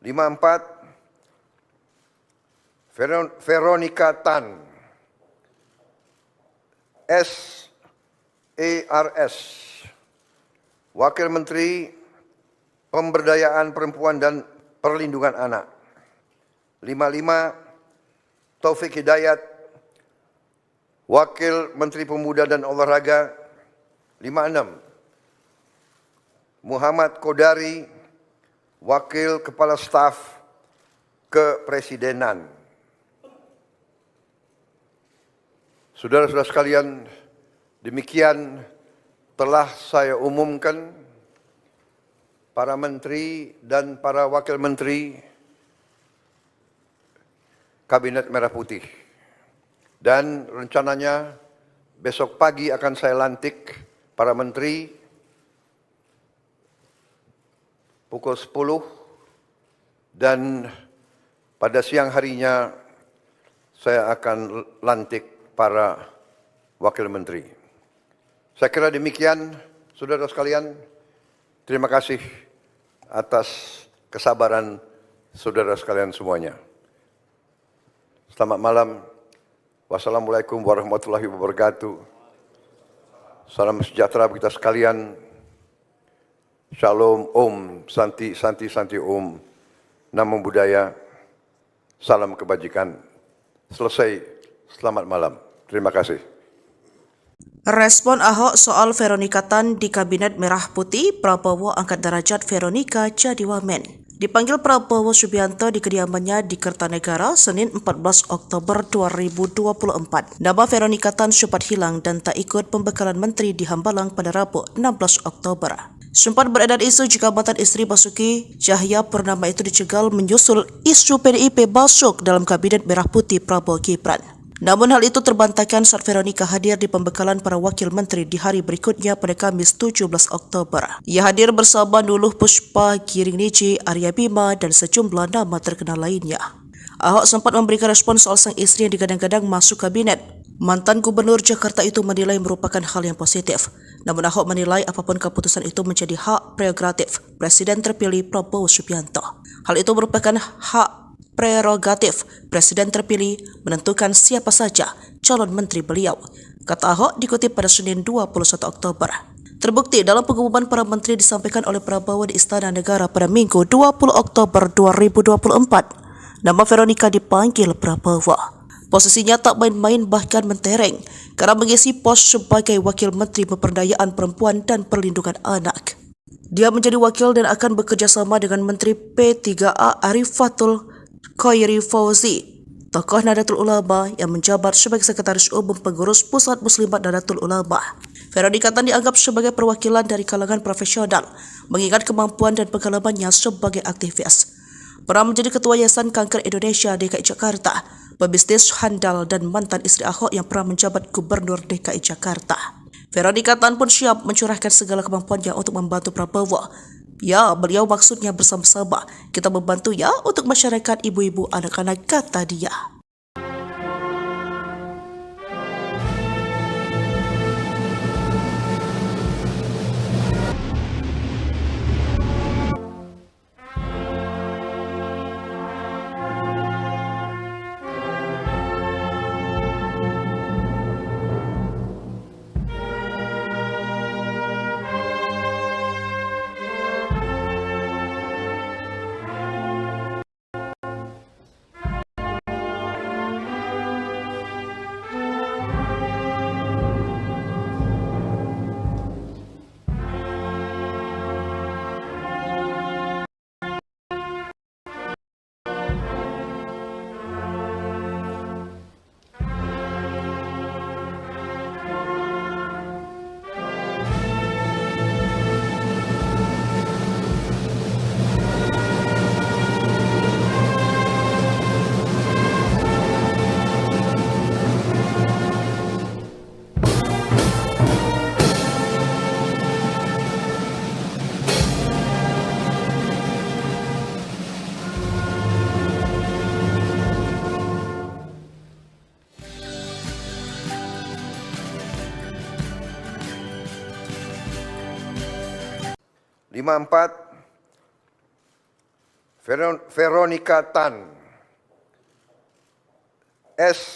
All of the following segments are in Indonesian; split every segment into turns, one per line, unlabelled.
54, Veronica Tan, SARS, Wakil Menteri Pemberdayaan Perempuan dan Perlindungan Anak. 55, Taufik Hidayat, Wakil Menteri Pemuda dan Olahraga. 56, Muhammad Kodari, Wakil Kepala Staf Kepresidenan. Saudara-saudara sekalian, demikian telah saya umumkan para menteri dan para wakil menteri Kabinet Merah Putih. Dan rencananya besok pagi akan saya lantik para menteri pukul 10 dan pada siang harinya saya akan lantik para wakil menteri. Saya kira demikian, saudara sekalian. Terima kasih atas kesabaran saudara sekalian semuanya. Selamat malam. Wassalamualaikum warahmatullahi wabarakatuh. Salam sejahtera bagi kita sekalian. Shalom, Om, Santi, Santi, Santi, Om. Namo Buddhaya. Salam kebajikan. Selesai. Selamat malam. Terima kasih.
Respon Ahok soal Veronica Tan di Kabinet Merah Putih, Prabowo angkat derajat Veronica jadi wamen. Dipanggil Prabowo Subianto di kediamannya di Kertanegara, Senin 14 Oktober 2024. Nama Veronica Tan sempat hilang dan tak ikut pembekalan menteri di Hambalang pada Rabu 16 Oktober. Sempat beredar isu jika mantan istri Basuki Cahayapurnama itu dicegal menyusul isu PDIP masuk dalam Kabinet Merah Putih Prabowo Gibran. Namun hal itu terbantahkan saat Veronica hadir di pembekalan para wakil menteri di hari berikutnya pada Kamis 17 Oktober. Ia hadir bersama Nuluh Puspa, Giring Niji, Arya Bima, dan sejumlah nama terkenal lainnya. Ahok sempat memberikan respon soal sang istri yang digadang-gadang masuk kabinet. Mantan Gubernur Jakarta itu menilai merupakan hal yang positif. Namun Ahok menilai apapun keputusan itu menjadi hak prerogatif Presiden terpilih Prabowo Subianto. Hal itu merupakan hak prerogatif Presiden terpilih menentukan siapa saja calon menteri beliau, kata Ahok dikutip pada Senin 21 Oktober. Terbukti dalam pengumuman para menteri disampaikan oleh Prabowo di Istana Negara pada Minggu 20 Oktober 2024. Nama Veronica dipanggil Prabowo. Posisinya tak main-main bahkan mentereng karena mengisi pos sebagai Wakil Menteri Pemberdayaan Perempuan dan Perlindungan Anak. Dia menjadi wakil dan akan bekerja sama dengan Menteri P3A Arifatul Khairi Fauzi, tokoh Nahdlatul Ulama yang menjabat sebagai Sekretaris Umum Pengurus Pusat Muslimat Nahdlatul Ulama. Veronica Tan dianggap sebagai perwakilan dari kalangan profesional, mengingat kemampuan dan pengalamannya sebagai aktivis. Pernah menjadi Ketua Yayasan Kanker Indonesia DKI Jakarta, pebisnis handal dan mantan istri Ahok yang pernah menjabat Gubernur DKI Jakarta. Veronica Tan pun siap mencurahkan segala kemampuannya untuk membantu Prabowo. Ya, beliau maksudnya bersama-sama kita membantu ya untuk masyarakat ibu-ibu anak-anak, kata dia.
Veronica Tan, SARS,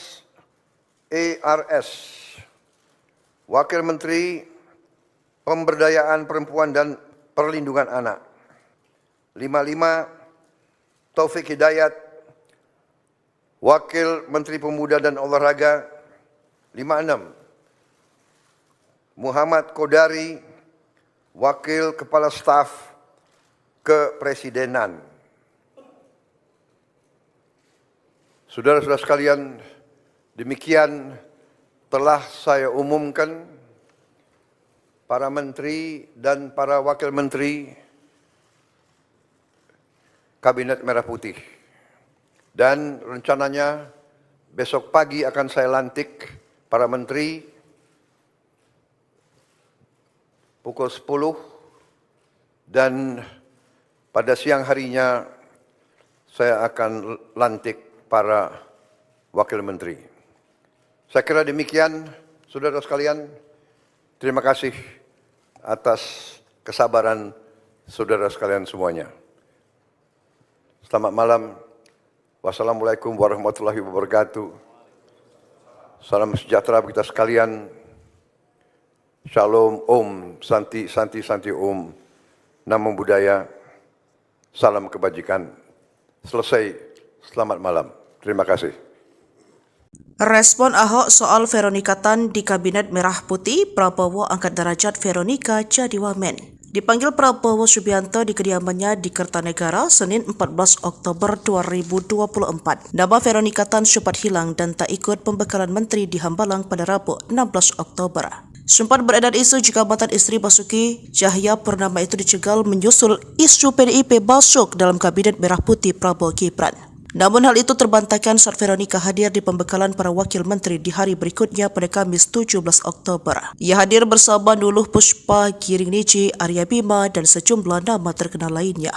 Wakil Menteri Pemberdayaan Perempuan dan Perlindungan Anak. 55, Taufik Hidayat, Wakil Menteri Pemuda dan Olahraga. 56, Muhammad Kodari, Wakil Kepala Staf Kepresidenan. Saudara-saudara sekalian, demikian telah saya umumkan para menteri dan para wakil menteri Kabinet Merah Putih. Dan rencananya besok pagi akan saya lantik para menteri pukul 10 dan pada siang harinya saya akan lantik para wakil menteri. Saya kira demikian, saudara sekalian. Terima kasih atas kesabaran saudara sekalian semuanya. Selamat malam. Wassalamualaikum warahmatullahi wabarakatuh. Salam sejahtera bagi kita sekalian. Shalom, Om, Santi, Santi, Santi, Om. Namo Buddhaya. Salam kebajikan. Selesai. Selamat malam. Terima kasih.
Respon Ahok soal Veronica Tan di Kabinet Merah Putih, Prabowo angkat derajat Veronica jadi wamen. Dipanggil Prabowo Subianto di kediamannya di Kertanegara, Senin 14 Oktober 2024. Nama Veronica Tan sempat hilang dan tak ikut pembekalan menteri di Hambalang pada Rabu 16 Oktober. Sempat beredar isu jika mantan istri Basuki Cahayapurnama itu dicegal menyusul isu PDIP masuk dalam Kabinet Merah Putih Prabowo Gibran. Namun hal itu terbantahkan saat Veronica hadir di pembekalan para wakil menteri di hari berikutnya pada Kamis 17 Oktober. Ia hadir bersama Nuluh Puspa, Giring Niji, Arya Bima, dan sejumlah nama terkenal lainnya.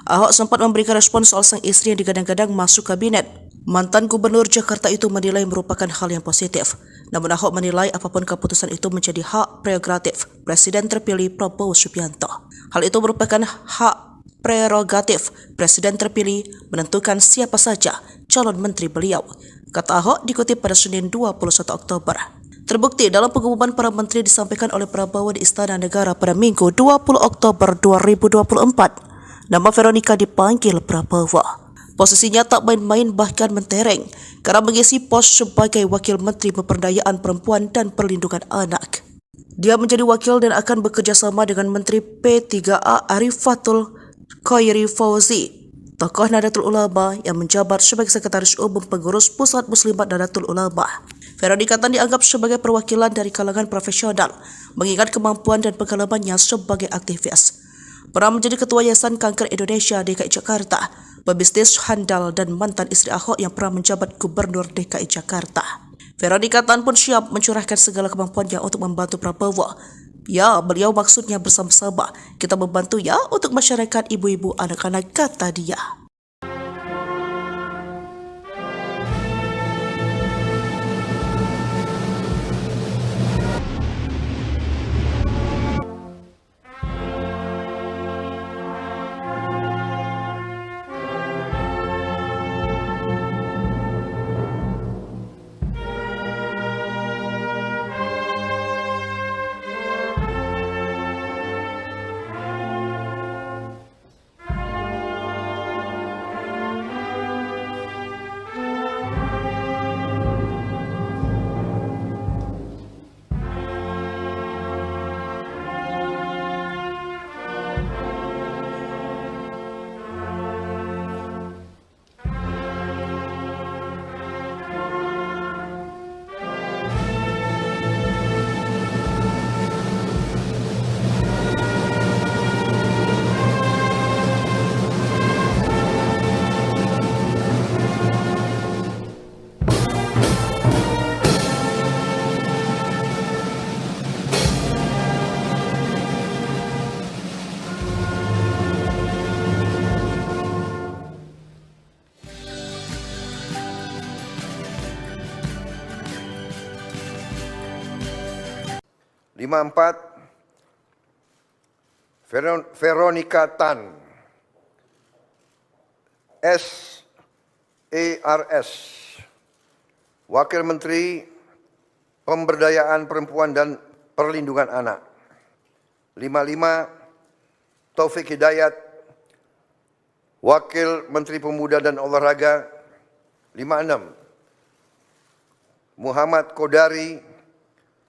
Ahok sempat memberikan respon soal sang istri yang digadang-gadang masuk kabinet. Mantan Gubernur Jakarta itu menilai merupakan hal yang positif. Namun Ahok menilai apapun keputusan itu menjadi hak prerogatif Presiden terpilih Prabowo Subianto. Hal itu merupakan hak prerogatif Presiden terpilih menentukan siapa saja calon menteri beliau, kata Ahok dikutip pada Senin 21 Oktober. Terbukti dalam pengumuman para menteri disampaikan oleh Prabowo di Istana Negara pada Minggu 20 Oktober 2024. Nama Veronica dipanggil Prabowo. Posisinya tak main-main bahkan mentereng karena mengisi pos sebagai Wakil Menteri Pemberdayaan Perempuan dan Perlindungan Anak. Dia menjadi wakil dan akan bekerja sama dengan Menteri P3A Arifatul Khairi Fauzi, tokoh Nahdlatul Ulama yang menjabat sebagai Sekretaris Umum Pengurus Pusat Muslimat Nahdlatul Ulama. Veronica Tan dianggap sebagai perwakilan dari kalangan profesional, mengingat kemampuan dan pengalamannya sebagai aktivis. Pernah menjadi Ketua Yayasan Kanker Indonesia DKI Jakarta, pebisnis handal dan mantan istri Ahok yang pernah menjabat Gubernur DKI Jakarta. Veronica Tan pun siap mencurahkan segala kemampuannya untuk membantu Prabowo. Ya, beliau maksudnya bersama-sama kita membantu ya untuk masyarakat ibu-ibu anak-anak, kata dia.
Empat, Veronica Tan, SARS, Wakil Menteri Pemberdayaan Perempuan dan Perlindungan Anak. 55, Taufik Hidayat, Wakil Menteri Pemuda dan Olahraga. 56, Muhammad Kodari,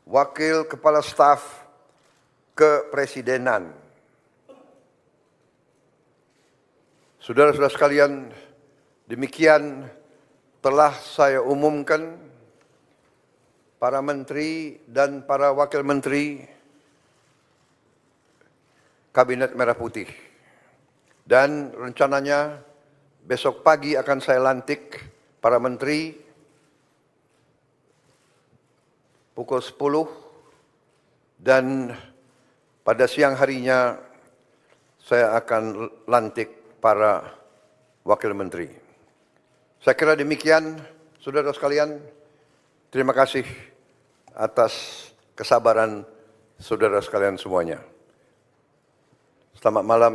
Wakil Kepala Staf Kepresidenan. Saudara-saudara sekalian, demikian telah saya umumkan para menteri dan para wakil menteri Kabinet Merah Putih. Dan rencananya besok pagi akan saya lantik para menteri pukul 10 dan pada siang harinya saya akan lantik para wakil menteri. Saya kira demikian, saudara sekalian. Terima kasih atas kesabaran saudara sekalian semuanya. Selamat malam.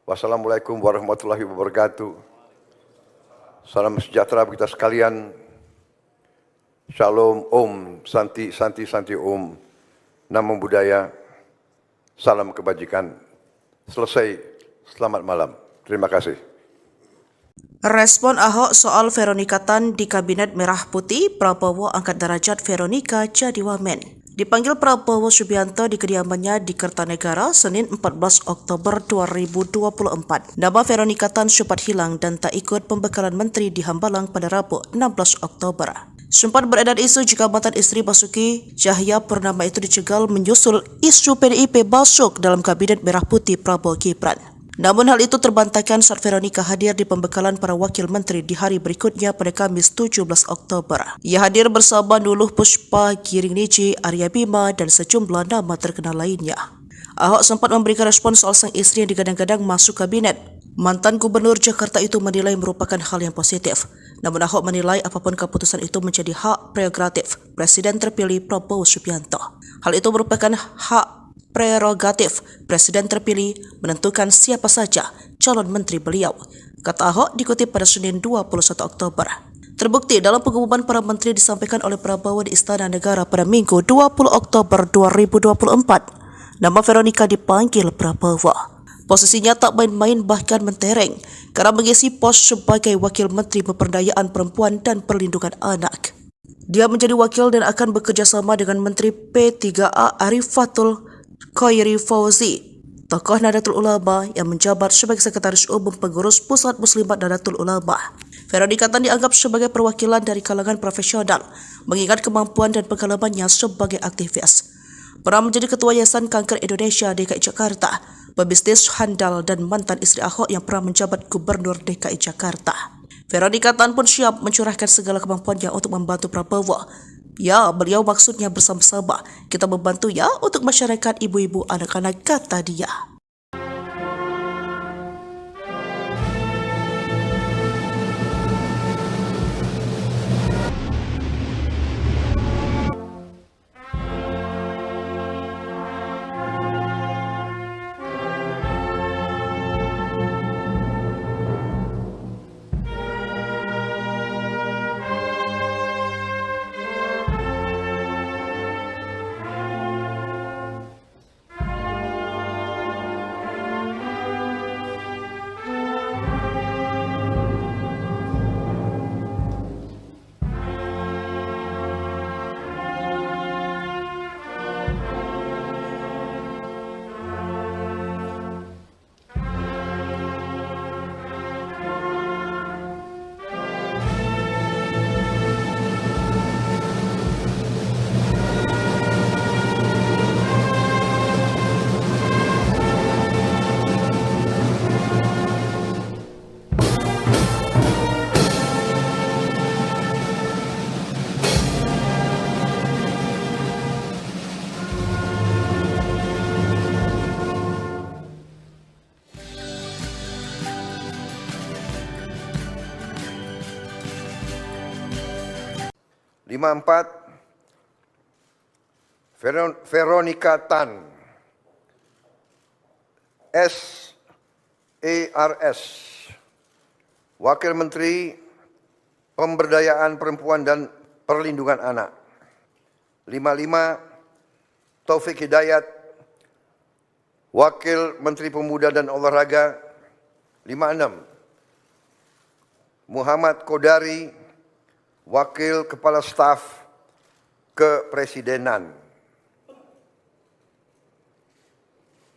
Wassalamualaikum warahmatullahi wabarakatuh. Salam sejahtera bagi kita sekalian. Shalom, Om, Santi, Santi, Santi, Om. Namo Buddhaya. Salam kebajikan. Selesai. Selamat malam. Terima kasih.
Respon Ahok soal Veronika Tan di Kabinet Merah Putih, Prabowo angkat derajat Veronika jadi wamen. Dipanggil Prabowo Subianto di kediamannya di Kertanegara Senin 14 Oktober 2024. Nama Veronika Tan sempat hilang dan tak ikut pembekalan menteri di Hambalang pada Rabu 16 Oktober. Sempat beredar isu jika mantan istri Basuki Cahayapurnama itu dicegal menyusul isu PDIP masuk dalam Kabinet Merah Putih Prabowo Gibran. Namun hal itu terbantahkan saat Veronika hadir di pembekalan para wakil menteri di hari berikutnya pada Kamis 17 Oktober. Ia hadir bersama Nuluh Puspa, Giring Niji, Arya Bima, dan sejumlah nama terkenal lainnya. Ahok sempat memberikan respon soal sang istri yang digadang-gadang masuk kabinet. Mantan Gubernur Jakarta itu menilai merupakan hal yang positif. Namun Ahok menilai apapun keputusan itu menjadi hak prerogatif Presiden terpilih Prabowo Subianto. Hal itu merupakan hak prerogatif Presiden terpilih menentukan siapa saja calon menteri beliau, kata Ahok dikutip pada Senin 21 Oktober. Terbukti dalam pengumuman para menteri disampaikan oleh Prabowo di Istana Negara pada Minggu 20 Oktober 2024. Nama Veronika dipanggil Prabowo. Posisinya tak main-main bahkan mentereng karena mengisi pos sebagai Wakil Menteri Pemberdayaan Perempuan dan Perlindungan Anak. Dia menjadi wakil dan akan bekerja sama dengan Menteri P3A Arifatul Khairi Fauzi, tokoh Nahdlatul Ulama yang menjabat sebagai Sekretaris Umum Pengurus Pusat Muslimat Nahdlatul Ulama. Veronika Tan dianggap sebagai perwakilan dari kalangan profesional, mengingat kemampuan dan pengalamannya sebagai aktivis. Pernah menjadi Ketua Yayasan Kanker Indonesia DKI Jakarta, pebisnis handal dan mantan istri Ahok yang pernah menjabat Gubernur DKI Jakarta. Veronika Tan pun siap mencurahkan segala kemampuannya untuk membantu Prabowo. Ya, beliau maksudnya bersama-sama. Kita membantu ya untuk masyarakat ibu-ibu anak-anak, kata dia.
Empat, Veronika Tan, SARS, Wakil Menteri Pemberdayaan Perempuan dan Perlindungan Anak. 55, Taufik Hidayat, Wakil Menteri Pemuda dan Olahraga. 56, Muhammad Kodari, Wakil Kepala Staf Kepresidenan.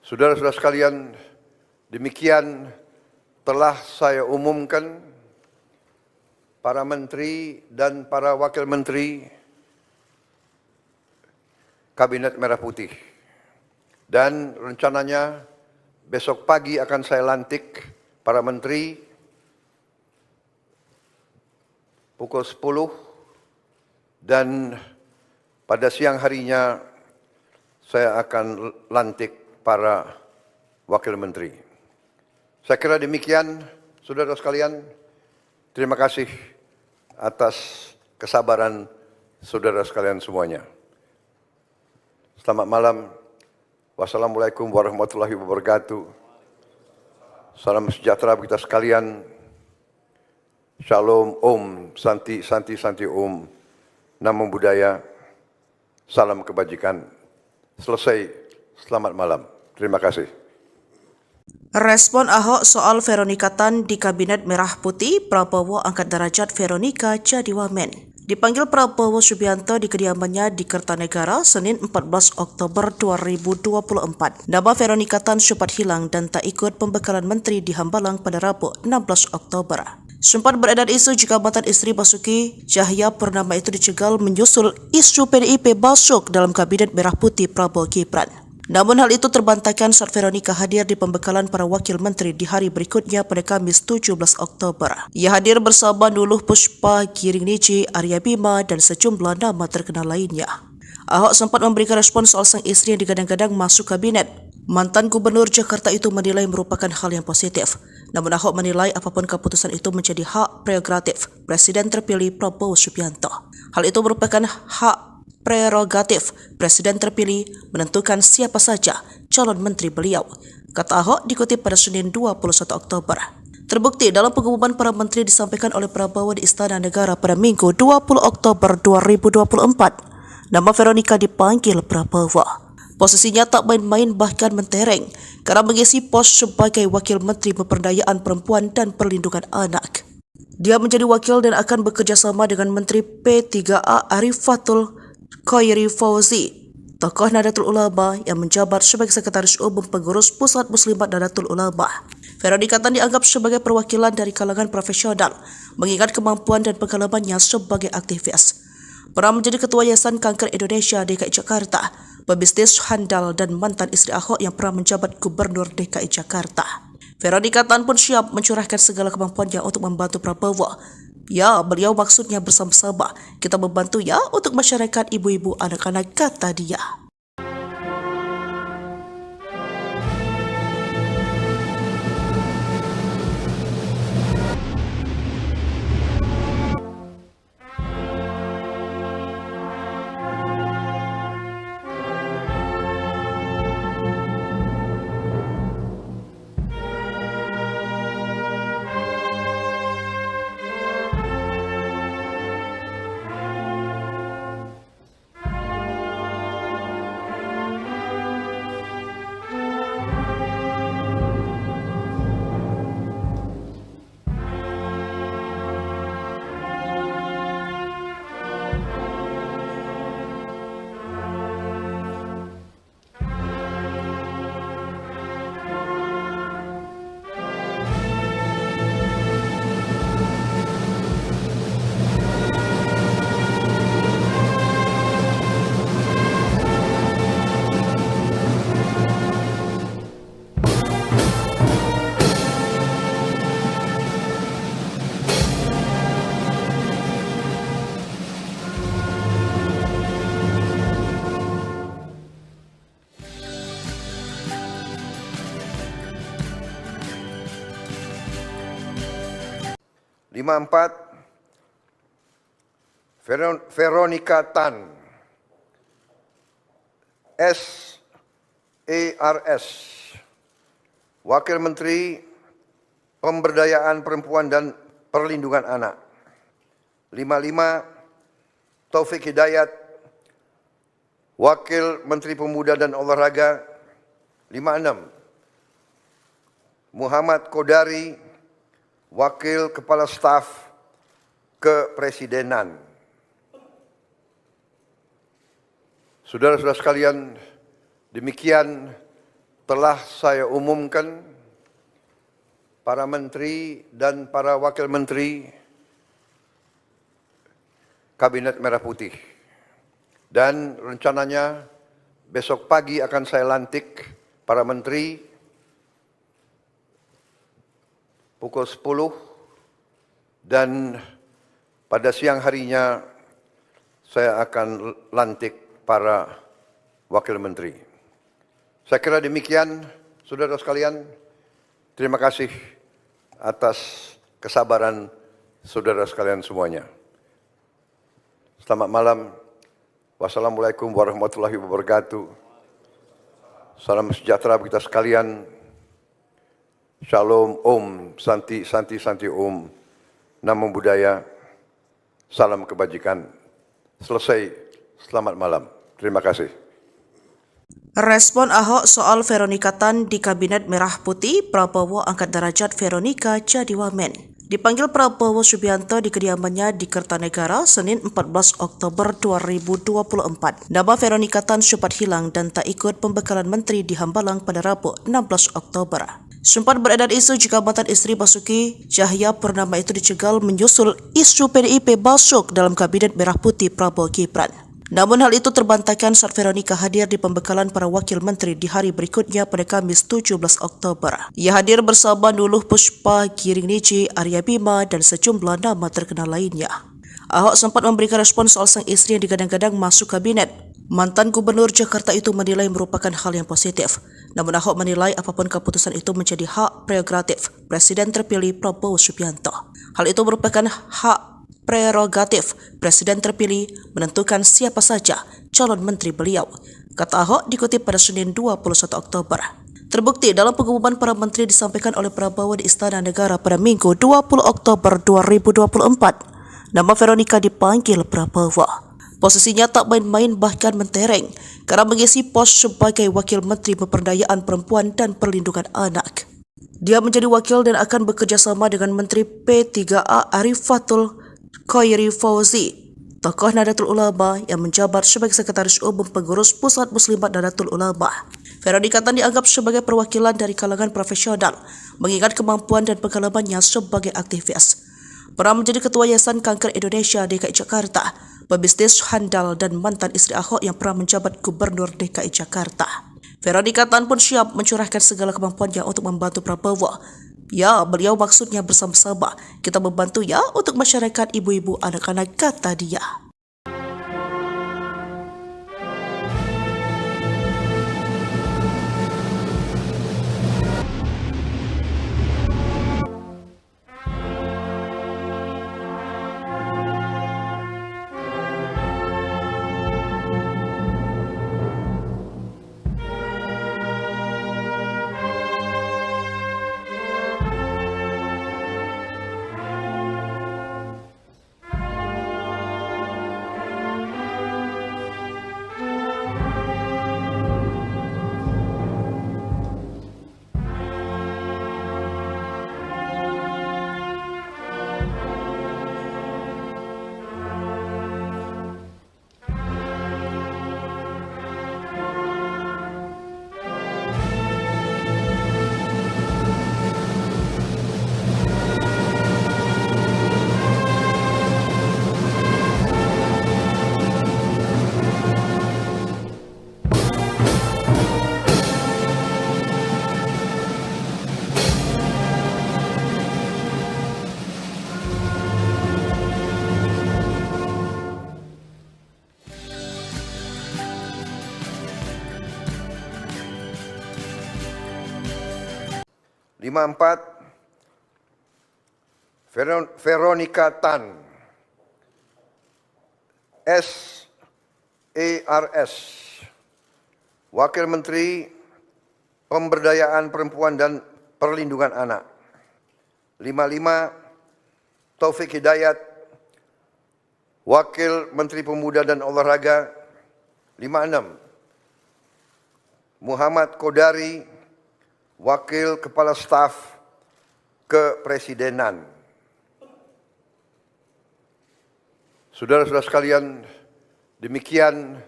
Saudara-saudara sekalian, demikian telah saya umumkan para menteri dan para wakil menteri Kabinet Merah Putih. Dan rencananya besok pagi akan saya lantik para menteri pukul 10 dan pada siang harinya saya akan lantik para wakil menteri. Saya kira demikian, saudara sekalian. Terima kasih atas kesabaran saudara sekalian semuanya. Selamat malam. Wassalamualaikum warahmatullahi wabarakatuh. Salam sejahtera bagi kita sekalian. Shalom, Om, Santi, Santi, Santi, Om. Namo Buddhaya. Salam kebajikan. Selesai. Selamat malam. Terima kasih.
Respon Ahok soal Veronika Tan di Kabinet Merah Putih, Prabowo angkat derajat Veronika jadi wamen. Dipanggil Prabowo Subianto di kediamannya di Kertanegara, Senin 14 Oktober 2024. Nama Veronika Tan sempat hilang dan tak ikut pembekalan menteri di Hambalang pada Rabu 16 Oktober. Sempat beredar isu jika mantan istri Basuki Cahayapurnama itu dicegal menyusul isu PDIP masuk dalam Kabinet Merah Putih Prabowo Gibran. Namun hal itu terbantahkan saat Veronika hadir di pembekalan para wakil menteri di hari berikutnya pada Kamis 17 Oktober. Ia hadir bersama Nuluh Puspa, Giring Niji, Arya Bima, dan sejumlah nama terkenal lainnya. Ahok sempat memberikan respon soal sang istri yang digadang-gadang masuk kabinet. Mantan Gubernur Jakarta itu menilai merupakan hal yang positif. Namun Ahok menilai apapun keputusan itu menjadi hak prerogatif Presiden terpilih Prabowo Subianto. Hal itu merupakan hak prerogatif Presiden terpilih menentukan siapa saja calon menteri beliau, kata Ahok dikutip pada Senin 21 Oktober. Terbukti dalam pengumuman para menteri disampaikan oleh Prabowo di Istana Negara pada Minggu 20 Oktober 2024. Nama Veronika dipanggil Prabowo. Posisinya tak main-main bahkan mentereng karena mengisi pos sebagai Wakil Menteri Pemberdayaan Perempuan dan Perlindungan Anak. Dia menjadi wakil dan akan bekerja sama dengan Menteri P3A Arifatul Khairi Fauzi, tokoh Nahdlatul Ulama yang menjabat sebagai Sekretaris Umum Pengurus Pusat Muslimat Nahdlatul Ulama. Veronika Tan dianggap sebagai perwakilan dari kalangan profesional, mengingat kemampuan dan pengalamannya sebagai aktivis. Pernah menjadi Ketua Yayasan Kanker Indonesia DKI Jakarta, pebisnis handal dan mantan istri Ahok yang pernah menjabat Gubernur DKI Jakarta. Veronika Tan pun siap mencurahkan segala kemampuannya untuk membantu Prabowo. Ya, beliau maksudnya bersama-sama. Kita membantu ya untuk masyarakat ibu-ibu anak-anak, kata dia.
Empat, Veronika Tan, SARS, Wakil Menteri Pemberdayaan Perempuan dan Perlindungan Anak. 55, Taufik Hidayat, Wakil Menteri Pemuda dan Olahraga. 56, Muhammad Kodari, Wakil Kepala Staf Kepresidenan. Saudara-saudara sekalian, demikian telah saya umumkan para menteri dan para wakil menteri Kabinet Merah Putih. Dan rencananya besok pagi akan saya lantik para menteri pukul 10 dan pada siang harinya saya akan lantik para wakil menteri. Saya kira demikian, saudara sekalian. Terima kasih atas kesabaran saudara sekalian semuanya. Selamat malam. Wassalamualaikum warahmatullahi wabarakatuh. Salam sejahtera bagi kita sekalian. Shalom, Om, Santi, Santi, Santi, Om. Namo Buddhaya. Salam kebajikan. Selesai. Selamat malam. Terima kasih.
Respon Ahok soal Veronika Tan di Kabinet Merah Putih, Prabowo angkat derajat Veronika jadi wamen. Dipanggil Prabowo Subianto di kediamannya di Kertanegara, Senin 14 Oktober 2024. Nama Veronika Tan sempat hilang dan tak ikut pembekalan menteri di Hambalang pada Rabu 16 Oktober. Sempat beredar isu jika mantan istri Basuki Cahayapurnama itu dicegal menyusul isu PDIP masuk dalam Kabinet Merah Putih Prabowo Gibran. Namun hal itu terbantahkan saat Veronika hadir di pembekalan para wakil menteri di hari berikutnya pada Kamis 17 Oktober. Ia hadir bersama Nuluh Puspa, Giring Niji, Arya Bima, dan sejumlah nama terkenal lainnya. Ahok sempat memberikan respon soal sang istri yang digadang-gadang masuk kabinet. Mantan Gubernur Jakarta itu menilai merupakan hal yang positif. Namun Ahok menilai apapun keputusan itu menjadi hak prerogatif Presiden terpilih Prabowo Subianto. Hal itu merupakan hak prerogatif Presiden terpilih menentukan siapa saja calon menteri beliau, kata Ahok dikutip pada Senin 21 Oktober. Terbukti dalam pengumuman para menteri disampaikan oleh Prabowo di Istana Negara pada Minggu 20 Oktober 2024. Nama Veronika dipanggil Prabowo. Posisinya tak main-main bahkan mentereng karena mengisi pos sebagai Wakil Menteri Pemberdayaan Perempuan dan Perlindungan Anak. Dia menjadi wakil dan akan bekerja sama dengan Menteri P3A Arifatul Khairi Fauzi, tokoh Nahdlatul Ulama yang menjabat sebagai Sekretaris Umum Pengurus Pusat Muslimat Nahdlatul Ulama. Veronika Tan dianggap sebagai perwakilan dari kalangan profesional, mengingat kemampuan dan pengalamannya sebagai aktivis. Pernah menjadi Ketua Yayasan Kanker Indonesia DKI Jakarta, pebisnis handal dan mantan istri Ahok yang pernah menjabat Gubernur DKI Jakarta. Veronika Tan pun siap mencurahkan segala kemampuannya untuk membantu Prabowo. Ya, beliau maksudnya bersama-sama. Kita membantu ya untuk masyarakat ibu-ibu anak-anak, kata dia.
Empat, Veronika Tan, SARS, Wakil Menteri Pemberdayaan Perempuan dan Perlindungan Anak. 55, Taufik Hidayat, Wakil Menteri Pemuda dan Olahraga. 56. Muhammad Kodari, Wakil Kepala Staf Kepresidenan. Saudara-saudara sekalian, demikian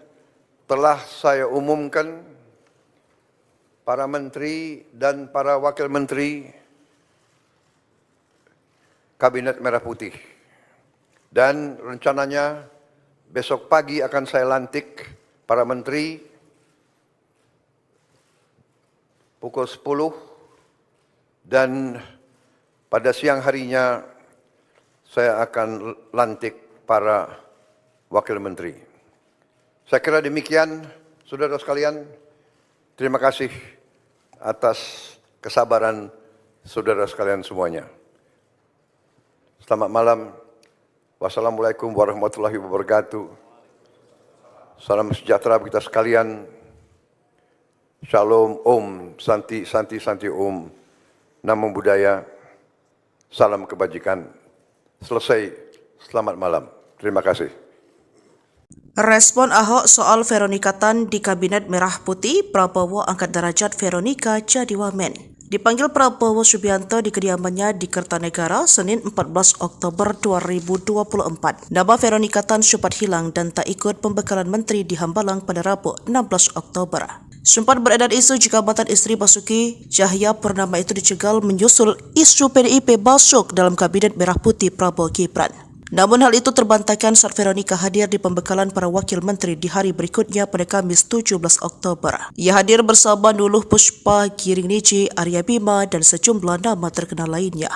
telah saya umumkan para menteri dan para wakil menteri Kabinet Merah Putih. Dan rencananya besok pagi akan saya lantik para menteri pukul 10 dan pada siang harinya saya akan lantik para wakil menteri. Saya kira demikian, saudara sekalian. Terima kasih atas kesabaran saudara sekalian semuanya. Selamat malam. Wassalamualaikum warahmatullahi wabarakatuh. Salam sejahtera bagi kita sekalian. Shalom, Om, Santi, Santi, Santi, Om. Namo Buddhaya. Salam kebajikan. Selesai. Selamat malam. Terima kasih.
Respon Ahok soal Veronika Tan di Kabinet Merah Putih, Prabowo angkat derajat Veronika jadi wamen. Dipanggil Prabowo Subianto di kediamannya di Kertanegara, Senin 14 Oktober 2024. Nama Veronika Tan sempat hilang dan tak ikut pembekalan menteri di Hambalang pada Rabu 16 Oktober. Sempat beredar isu jika mantan istri Basuki Cahaya Purnama itu dicegal menyusul isu PDIP masuk dalam Kabinet Merah Putih Prabowo Gibran. Namun hal itu terbantahkan saat Veronika hadir di pembekalan para wakil menteri di hari berikutnya pada Kamis 17 Oktober. Ia hadir bersama Nuluh Puspa, Giring Niji, Arya Bima, dan sejumlah nama terkenal lainnya.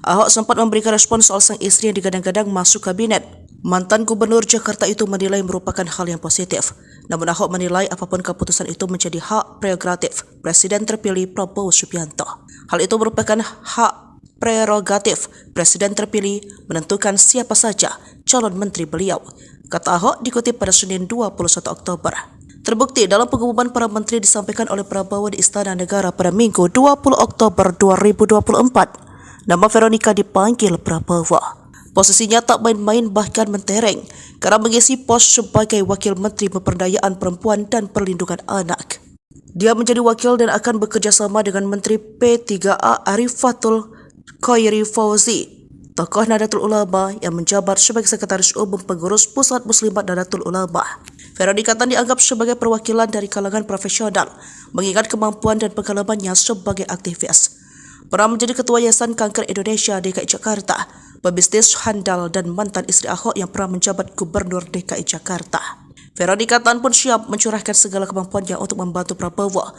Ahok sempat memberikan respon soal sang istri yang digadang-gadang masuk kabinet. Mantan Gubernur Jakarta itu menilai merupakan hal yang positif. Namun Ahok menilai apapun keputusan itu menjadi hak prerogatif Presiden terpilih Prabowo Subianto. Hal itu merupakan hak prerogatif Presiden terpilih menentukan siapa saja calon menteri beliau, kata Ahok dikutip pada Senin 21 Oktober. Terbukti dalam pengumuman para menteri disampaikan oleh Prabowo di Istana Negara pada Minggu 20 Oktober 2024. Nama Veronika dipanggil Prabowo. Posisinya tak main-main bahkan mentereng karena mengisi pos sebagai Wakil Menteri Pemberdayaan Perempuan dan Perlindungan Anak. Dia menjadi wakil dan akan bekerja sama dengan Menteri P3A Arifatul Khairi Fauzi, tokoh Nahdlatul Ulama yang menjabat sebagai Sekretaris Umum Pengurus Pusat Muslimat Nahdlatul Ulama. Veronika Tan dianggap sebagai perwakilan dari kalangan profesional, mengingat kemampuan dan pengalamannya sebagai aktivis. Pernah menjadi Ketua Yayasan Kanker Indonesia DKI Jakarta, pebisnis handal dan mantan istri Ahok yang pernah menjabat Gubernur DKI Jakarta. Veronika Tan pun siap mencurahkan segala kemampuannya untuk membantu Prabowo.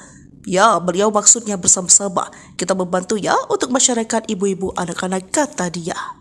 Ya, beliau maksudnya bersama-sama. Kita membantu ya untuk masyarakat ibu-ibu anak-anak, kata dia.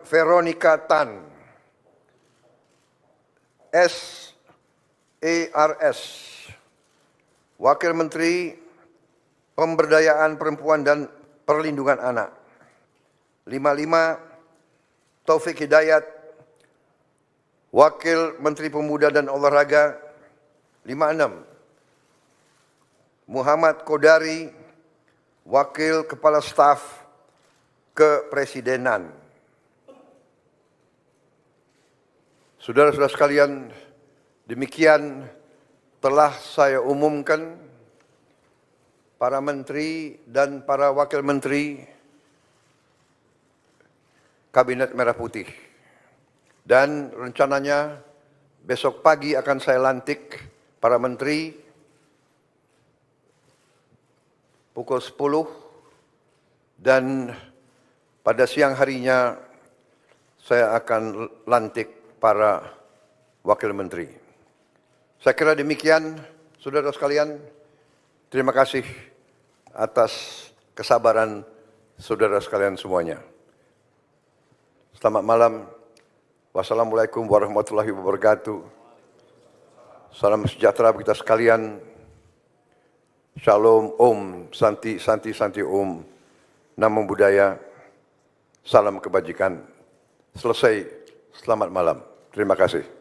Veronika Tan, SARS, Wakil Menteri Pemberdayaan Perempuan dan Perlindungan Anak. 55.
55 Taufik Hidayat, Wakil Menteri Pemberdayaan Perempuan dan Perlindungan Anak. 55 Taufik Hidayat,
Wakil Menteri Pemuda dan Olahraga 56, Muhammad Kodari, Wakil Kepala Staf Kepresidenan. Saudara-saudara sekalian, demikian telah saya umumkan para menteri dan para wakil menteri Kabinet Merah Putih. Dan rencananya besok pagi akan saya lantik para menteri pukul 10 dan pada siang harinya saya akan lantik para wakil menteri. Saya kira demikian, saudara sekalian. Terima kasih atas kesabaran saudara sekalian semuanya. Selamat malam. Wassalamualaikum warahmatullahi wabarakatuh. Salam sejahtera bagi kita sekalian. Shalom, Om, Santi, Santi, Santi, Om. Namo Buddhaya. Salam kebajikan. Selesai. Selamat malam. Terima kasih.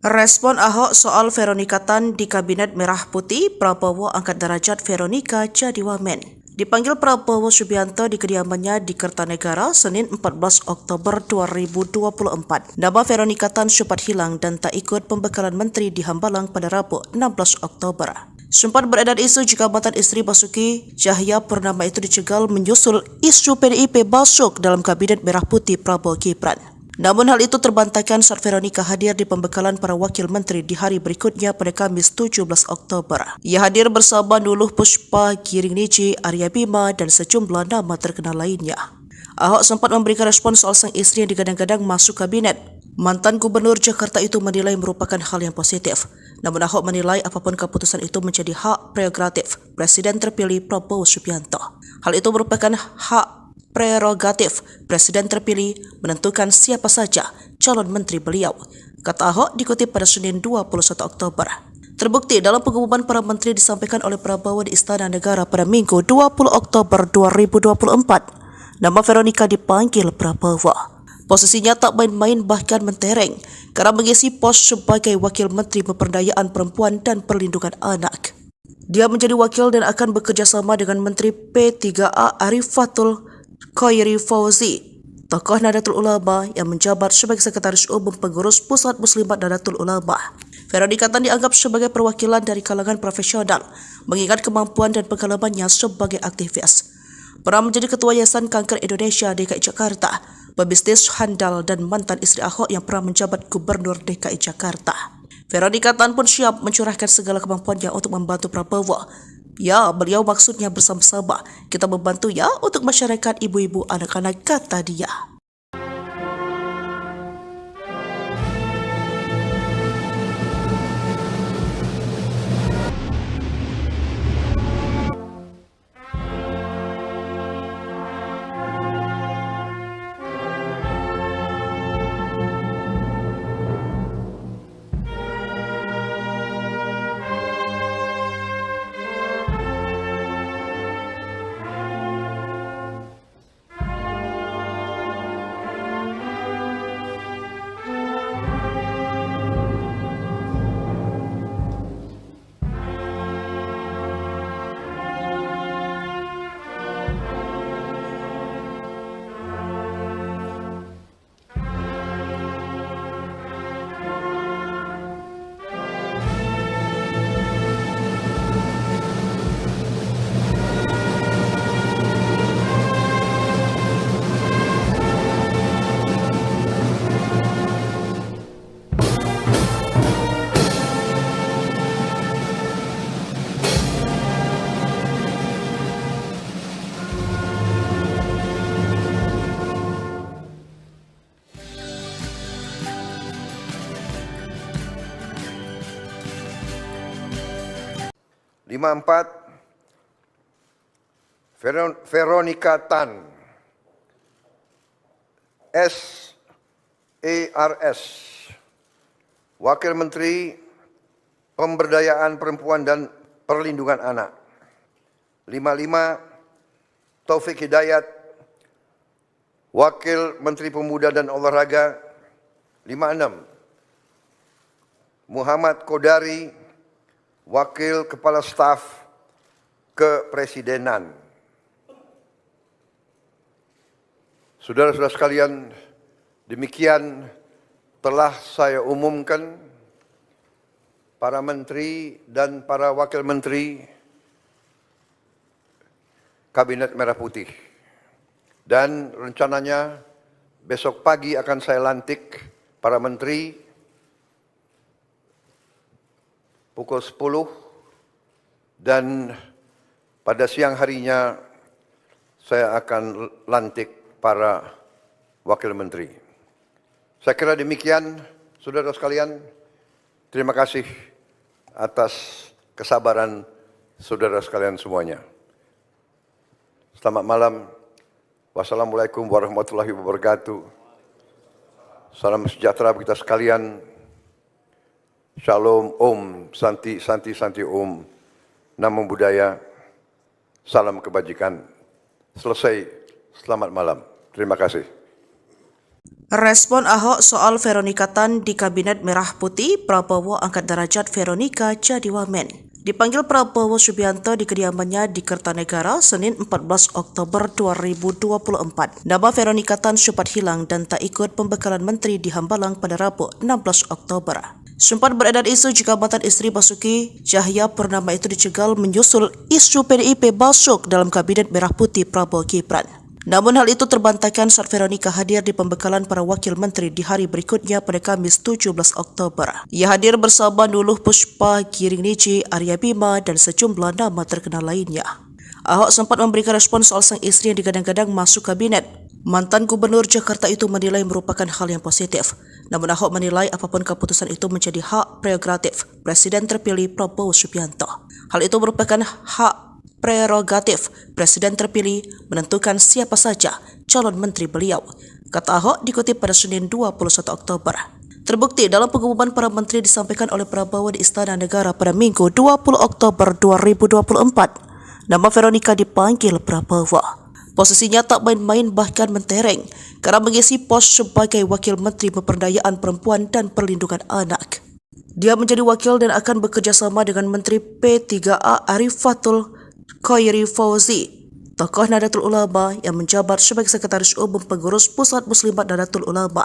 Respon Ahok soal Veronika Tan di Kabinet Merah Putih, Prabowo angkat derajat Veronika jadi wamen. Dipanggil Prabowo Subianto di kediamannya di Kertanegara Senin 14 Oktober 2024. Nama Veronika Tan sempat hilang dan tak ikut pembekalan menteri di Hambalang pada Rabu 16 Oktober. Sempat beredar isu jika mantan istri Basuki Cahayapurnama itu dicegal menyusul isu PDIP masuk dalam Kabinet Merah Putih Prabowo Gibran. Namun hal itu terbantahkan saat Veronika hadir di pembekalan para wakil menteri di hari berikutnya pada Kamis 17 Oktober. Ia hadir bersama Nuluh Puspa, Giring Niji, Arya Bima, dan sejumlah nama terkenal lainnya. Ahok sempat memberikan respon soal sang istri yang digadang-gadang masuk kabinet. Mantan Gubernur Jakarta itu menilai merupakan hal yang positif. Namun Ahok menilai apapun keputusan itu menjadi hak prerogatif Presiden terpilih Prabowo Subianto. Hal itu merupakan hak prerogatif Presiden terpilih menentukan siapa saja calon menteri beliau, kata Ahok dikutip pada Senin 21 Oktober. Terbukti dalam pengumuman para menteri disampaikan oleh Prabowo di Istana Negara pada Minggu 20 Oktober 2024. Nama Veronika dipanggil Prabowo. Posisinya tak main-main bahkan mentereng karena mengisi pos sebagai Wakil Menteri Pemberdayaan Perempuan dan Perlindungan Anak. Dia menjadi wakil dan akan bekerja sama dengan Menteri P3A Arifatul Khairi Fauzi, tokoh Nahdlatul Ulama yang menjabat sebagai Sekretaris Umum Pengurus Pusat Muslimat Nahdlatul Ulama. Veronika Tan dianggap sebagai perwakilan dari kalangan profesional, mengingat kemampuan dan pengalamannya sebagai aktivis. Pernah menjadi Ketua Yayasan Kanker Indonesia DKI Jakarta, pebisnis handal dan mantan istri Ahok yang pernah menjabat Gubernur DKI Jakarta. Veronika Tan pun siap mencurahkan segala kemampuannya untuk membantu Prabowo. Ya, beliau maksudnya bersama-sama. Kita membantu ya untuk masyarakat ibu-ibu anak-anak, kata dia.
Veronika Tan, SARS, Wakil Menteri Pemberdayaan Perempuan dan Perlindungan Anak. 55, Taufik Hidayat, Wakil Menteri Pemuda dan Olahraga. 56. Muhammad Kodari, Wakil Kepala Staf Kepresidenan. Saudara-saudara sekalian, demikian telah saya umumkan para menteri dan para wakil menteri Kabinet Merah Putih. Dan rencananya besok pagi akan saya lantik para menteri pukul 10 dan pada siang harinya saya akan lantik para wakil menteri. Saya kira demikian, saudara sekalian. Terima kasih atas kesabaran saudara sekalian semuanya. Selamat malam. Wassalamualaikum warahmatullahi wabarakatuh. Salam sejahtera bagi kita sekalian. Shalom, Om, Santi, Santi, Santi, Om. Namo Buddhaya. Salam kebajikan. Selesai. Selamat malam. Terima kasih.
Respon Ahok soal Veronika Tan di Kabinet Merah Putih, Prabowo angkat derajat Veronika jadi wamen. Dipanggil Prabowo Subianto di kediamannya di Kertanegara Senin 14 Oktober 2024. Nama Veronika Tan sempat hilang dan tak ikut pembekalan menteri di Hambalang pada Rabu 16 Oktober. Sempat beredar isu jika mantan istri Basuki Cahayapurnama itu dicegal menyusul isu PDIP masuk dalam Kabinet Merah Putih Prabowo Gibran. Namun hal itu terbantahkan saat Veronika hadir di pembekalan para wakil menteri di hari berikutnya pada Kamis 17 Oktober. Ia hadir bersama Nuluh Puspa, Giring Niji, Arya Bima, dan sejumlah nama terkenal lainnya. Ahok sempat memberikan respon soal sang istri yang digadang-gadang masuk kabinet. Mantan Gubernur Jakarta itu menilai merupakan hal yang positif. Namun Ahok menilai apapun keputusan itu menjadi hak prerogatif Presiden terpilih Prabowo Subianto. Hal itu merupakan hak prerogatif Presiden terpilih menentukan siapa saja calon menteri beliau, kata Ahok dikutip pada Senin 21 Oktober. Terbukti dalam pengumuman para menteri disampaikan oleh Prabowo di Istana Negara pada Minggu 20 Oktober 2024. Nama Veronika dipanggil Prabowo. Posisinya tak main-main bahkan mentereng karena mengisi pos sebagai Wakil Menteri Pemberdayaan Perempuan dan Perlindungan Anak. Dia menjadi wakil dan akan bekerja sama dengan Menteri P3A Arifatul Khairi Fauzi, tokoh Nahdlatul Ulama yang menjabat sebagai Sekretaris Umum Pengurus Pusat Muslimat Nahdlatul Ulama.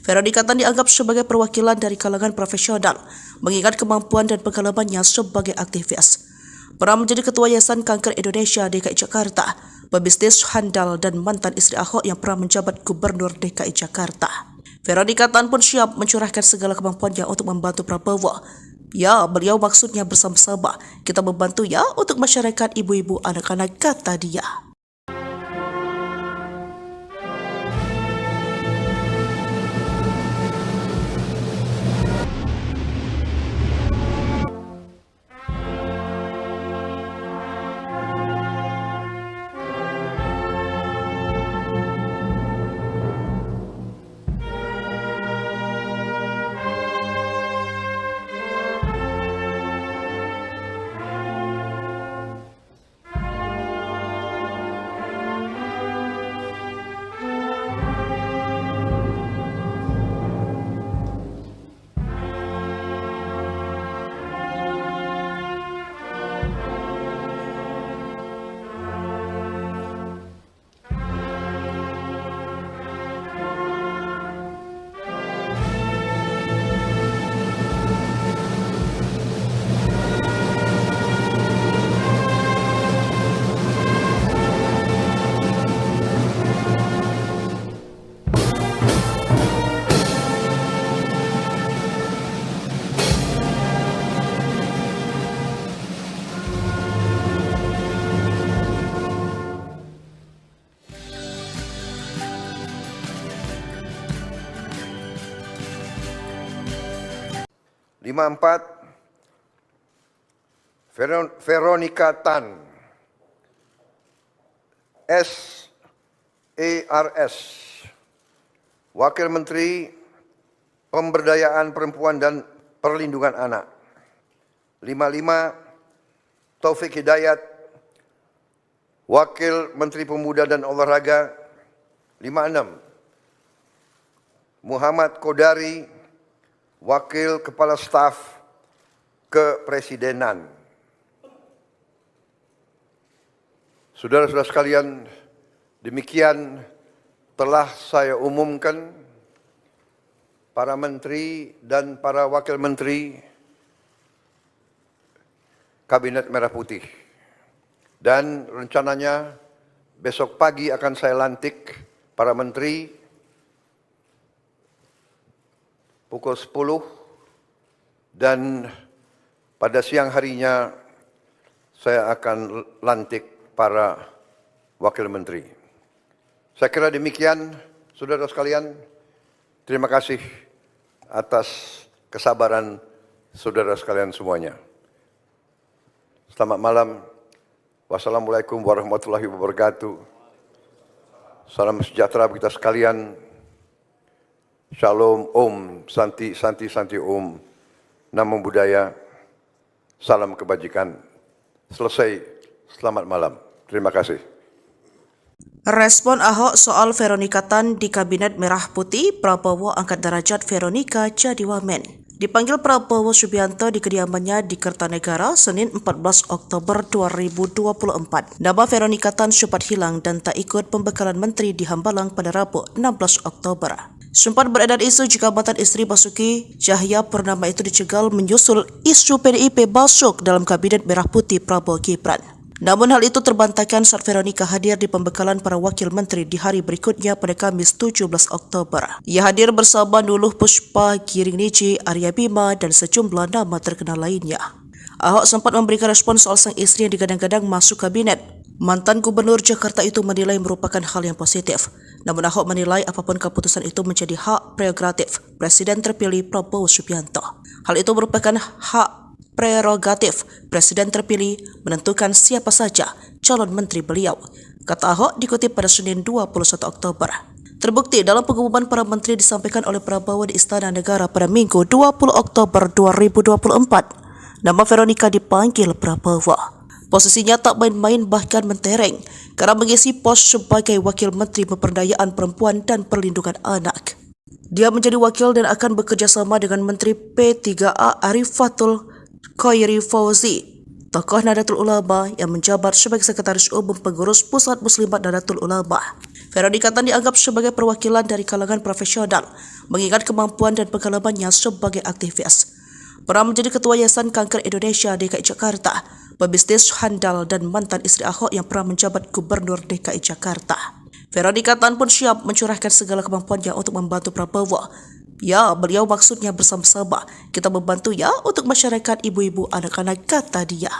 Veronika Tan dianggap sebagai perwakilan dari kalangan profesional, mengingat kemampuan dan pengalamannya sebagai aktivis. Pernah menjadi Ketua Yayasan Kanker Indonesia DKI Jakarta, pebisnis handal dan mantan istri Ahok yang pernah menjabat Gubernur DKI Jakarta. Veronika Tan pun siap mencurahkan segala kemampuannya untuk membantu Prabowo. Ya, beliau maksudnya bersama-sama. Kita membantu ya untuk masyarakat ibu-ibu anak-anak, kata dia.
Veronika Tan, SARS, Wakil Menteri Pemberdayaan Perempuan dan Perlindungan Anak. 55, Taufik Hidayat, Wakil Menteri Pemuda dan Olahraga. 56, Muhammad Kodari, Wakil Kepala Staf Kepresidenan. Saudara-saudara sekalian, demikian telah saya umumkan para menteri dan para wakil menteri Kabinet Merah Putih. Dan rencananya besok pagi akan saya lantik para menteri pukul 10 dan pada siang harinya saya akan lantik para wakil menteri. Saya kira demikian, saudara sekalian. Terima kasih atas kesabaran saudara sekalian semuanya. Selamat malam. Wassalamualaikum warahmatullahi wabarakatuh. Salam sejahtera bagi kita sekalian. Shalom, Om, Santi, Santi, Santi, Om. Namo Buddhaya. Salam kebajikan. Selesai. Selamat malam. Terima kasih.
Respon Ahok soal Veronika Tan di Kabinet Merah Putih, Prabowo angkat derajat Veronika jadi wamen. Dipanggil Prabowo Subianto di kediamannya di Kertanegara, Senin 14 Oktober 2024. Nama Veronika Tan sempat hilang dan tak ikut pembekalan menteri di Hambalang pada Rabu 16 Oktober. Sempat beredar isu jika mantan istri Basuki Cahayapurnama itu dicegal menyusul isu PDIP masuk dalam Kabinet Merah Putih Prabowo Gibran. Namun hal itu terbantahkan saat Veronika hadir di pembekalan para wakil menteri di hari berikutnya pada Kamis 17 Oktober. Ia hadir bersama Nuluh Puspa, Giring Niji, Arya Bima, dan sejumlah nama terkenal lainnya. Ahok sempat memberikan respon soal sang istri yang digadang-gadang masuk kabinet. Mantan Gubernur Jakarta itu menilai merupakan hal yang positif. Namun Ahok menilai apapun keputusan itu menjadi hak prerogatif Presiden terpilih Prabowo Subianto. Hal itu merupakan hak prerogatif Presiden terpilih menentukan siapa saja calon menteri beliau, kata Ahok dikutip pada Senin 21 Oktober. Terbukti dalam pengumuman para menteri disampaikan oleh Prabowo di Istana Negara pada Minggu 20 Oktober 2024. Nama Veronika dipanggil Prabowo. Posisinya tak main-main bahkan mentereng karena mengisi pos sebagai Wakil Menteri Pemberdayaan Perempuan dan Perlindungan Anak. Dia menjadi wakil dan akan bekerja sama dengan Menteri P3A Arifatul Khairi Fauzi, tokoh Nahdlatul Ulama yang menjabat sebagai Sekretaris Umum Pengurus Pusat Muslimat Nahdlatul Ulama. Veronika Tan dianggap sebagai perwakilan dari kalangan profesional, mengingat kemampuan dan pengalamannya sebagai aktivis. Pernah menjadi Ketua Yayasan Kanker Indonesia DKI Jakarta, pebisnis handal dan mantan istri Ahok yang pernah menjabat Gubernur DKI Jakarta. Veronika Tan pun siap mencurahkan segala kemampuannya untuk membantu Prabowo. Ya, beliau maksudnya bersama-sama kita membantu ya untuk masyarakat ibu-ibu anak-anak, kata dia.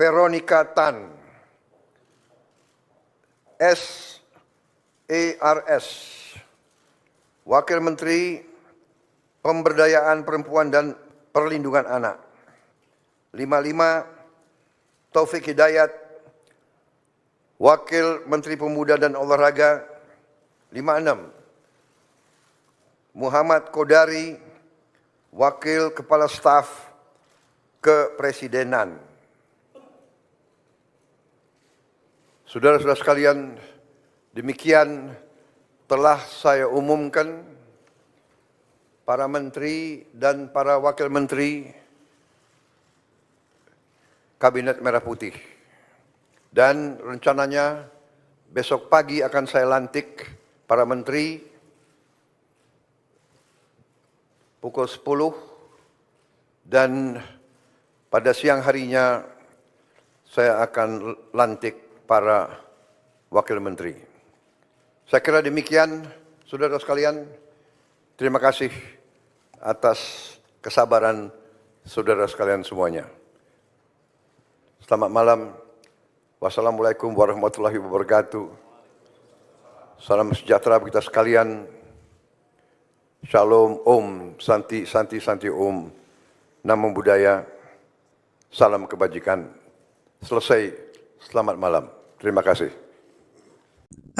Veronika Tan, SARS, Wakil Menteri Pemberdayaan Perempuan dan Perlindungan Anak. 55, Taufik Hidayat, Wakil Menteri Pemuda dan Olahraga. 56, Muhammad Kodari, Wakil Kepala Staf kepresidenan. Saudara-saudara sekalian, demikian telah saya umumkan para menteri dan para wakil menteri Kabinet Merah Putih. Dan rencananya besok pagi akan saya lantik para menteri pukul 10 dan pada siang harinya saya akan lantik para wakil menteri. Saya kira demikian, saudara sekalian. Terima kasih atas kesabaran saudara sekalian semuanya. Selamat malam. Wassalamualaikum warahmatullahi wabarakatuh. Salam sejahtera bagi kita sekalian. Shalom, Om, Santi, Santi, Santi, Om. Namo Buddhaya. Salam kebajikan. Selesai. Selamat malam. Terima kasih.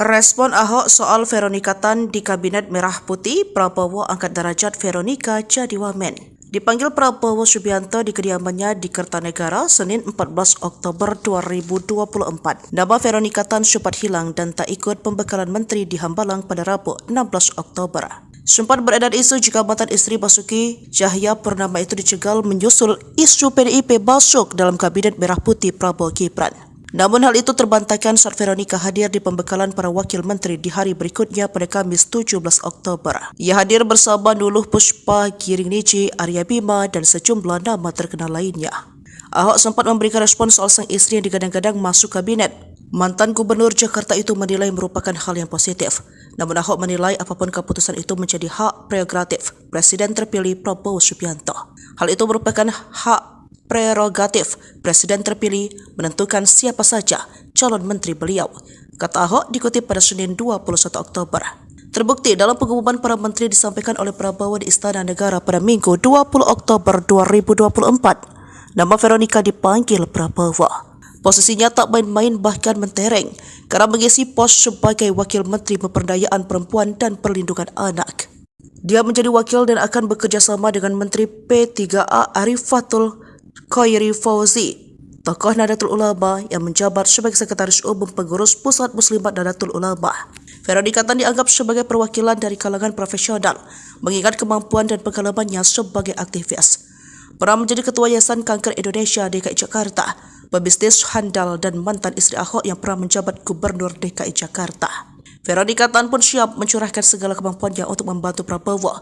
Respon Ahok soal Veronika Tan di Kabinet Merah Putih, Prabowo angkat derajat Veronika jadi wamen. Dipanggil Prabowo Subianto di kediamannya di Kertanegara Senin 14 Oktober 2024. Nama Veronika Tan sempat hilang dan tak ikut pembekalan menteri di Hambalang pada Rabu 16 Oktober. Sempat beredar isu jika mantan istri Basuki Cahayapurnama itu dicegal menyusul isu PDIP masuk dalam Kabinet Merah Putih Prabowo Gibran. Namun hal itu terbantahkan saat Veronika hadir di pembekalan para wakil menteri di hari berikutnya pada Kamis 17 Oktober. Ia hadir bersama Nuluh Puspa, Giring Niji, Arya Bima, dan sejumlah nama terkenal lainnya. Ahok sempat memberikan respon soal sang istri yang digadang-gadang masuk kabinet. Mantan Gubernur Jakarta itu menilai merupakan hal yang positif. Namun Ahok menilai apapun keputusan itu menjadi hak prerogatif Presiden terpilih Prabowo Subianto. Hal itu merupakan hak prerogatif Presiden terpilih menentukan siapa saja calon menteri beliau, kata Ahok dikutip pada Senin 21 Oktober. Terbukti dalam pengumuman para menteri disampaikan oleh Prabowo di Istana Negara pada Minggu 20 Oktober 2024. Nama Veronika dipanggil Prabowo. Posisinya tak main-main bahkan mentereng karena mengisi pos sebagai Wakil Menteri Pemberdayaan Perempuan dan Perlindungan Anak. Dia menjadi wakil dan akan bekerja sama dengan Menteri P3A Arifatul Khairi Fauzi, tokoh Nahdlatul Ulama yang menjabat sebagai Sekretaris Umum Pengurus Pusat Muslimat Nahdlatul Ulama. Veronika Tan dianggap sebagai perwakilan dari kalangan profesional, mengingat kemampuan dan pengalamannya sebagai aktivis. Pernah menjadi Ketua Yayasan Kanker Indonesia DKI Jakarta, pebisnis handal dan mantan istri Ahok yang pernah menjabat Gubernur DKI Jakarta. Veronika Tan pun siap mencurahkan segala kemampuannya untuk membantu Prabowo.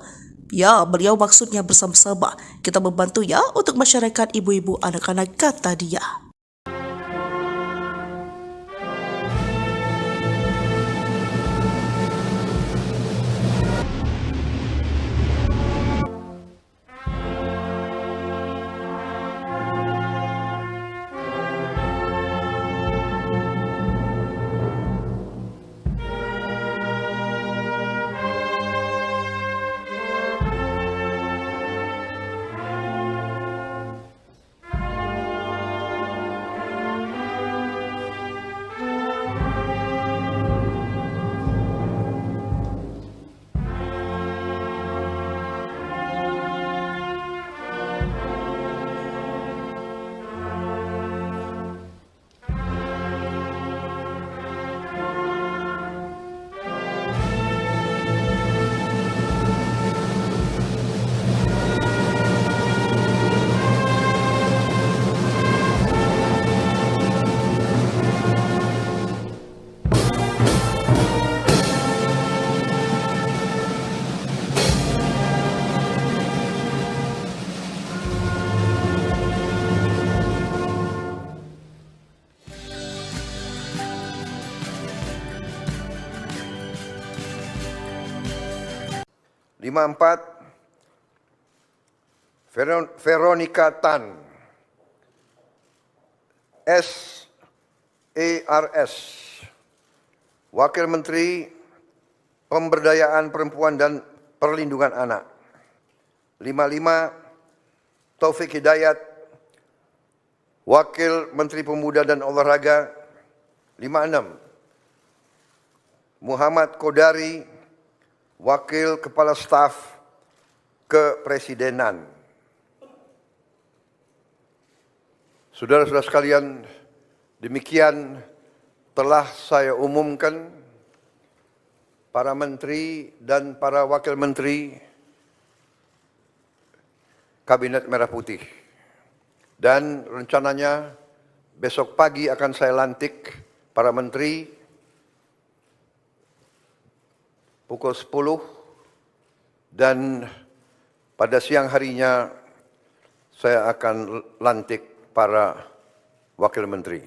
Ya, beliau maksudnya bersama-sama kita membantu ya untuk masyarakat ibu-ibu anak-anak, kata dia.
Veronika Tan, SARS, Wakil Menteri Pemberdayaan Perempuan dan Perlindungan Anak. 55, Taufik Hidayat, Wakil Menteri Pemuda dan Olahraga. 56, Muhammad Kodari, Wakil Kepala Staf Kepresidenan. Saudara-saudara sekalian, demikian telah saya umumkan para menteri dan para wakil menteri Kabinet Merah Putih. Dan rencananya besok pagi akan saya lantik para menteri pukul 10 dan pada siang harinya saya akan lantik para wakil menteri.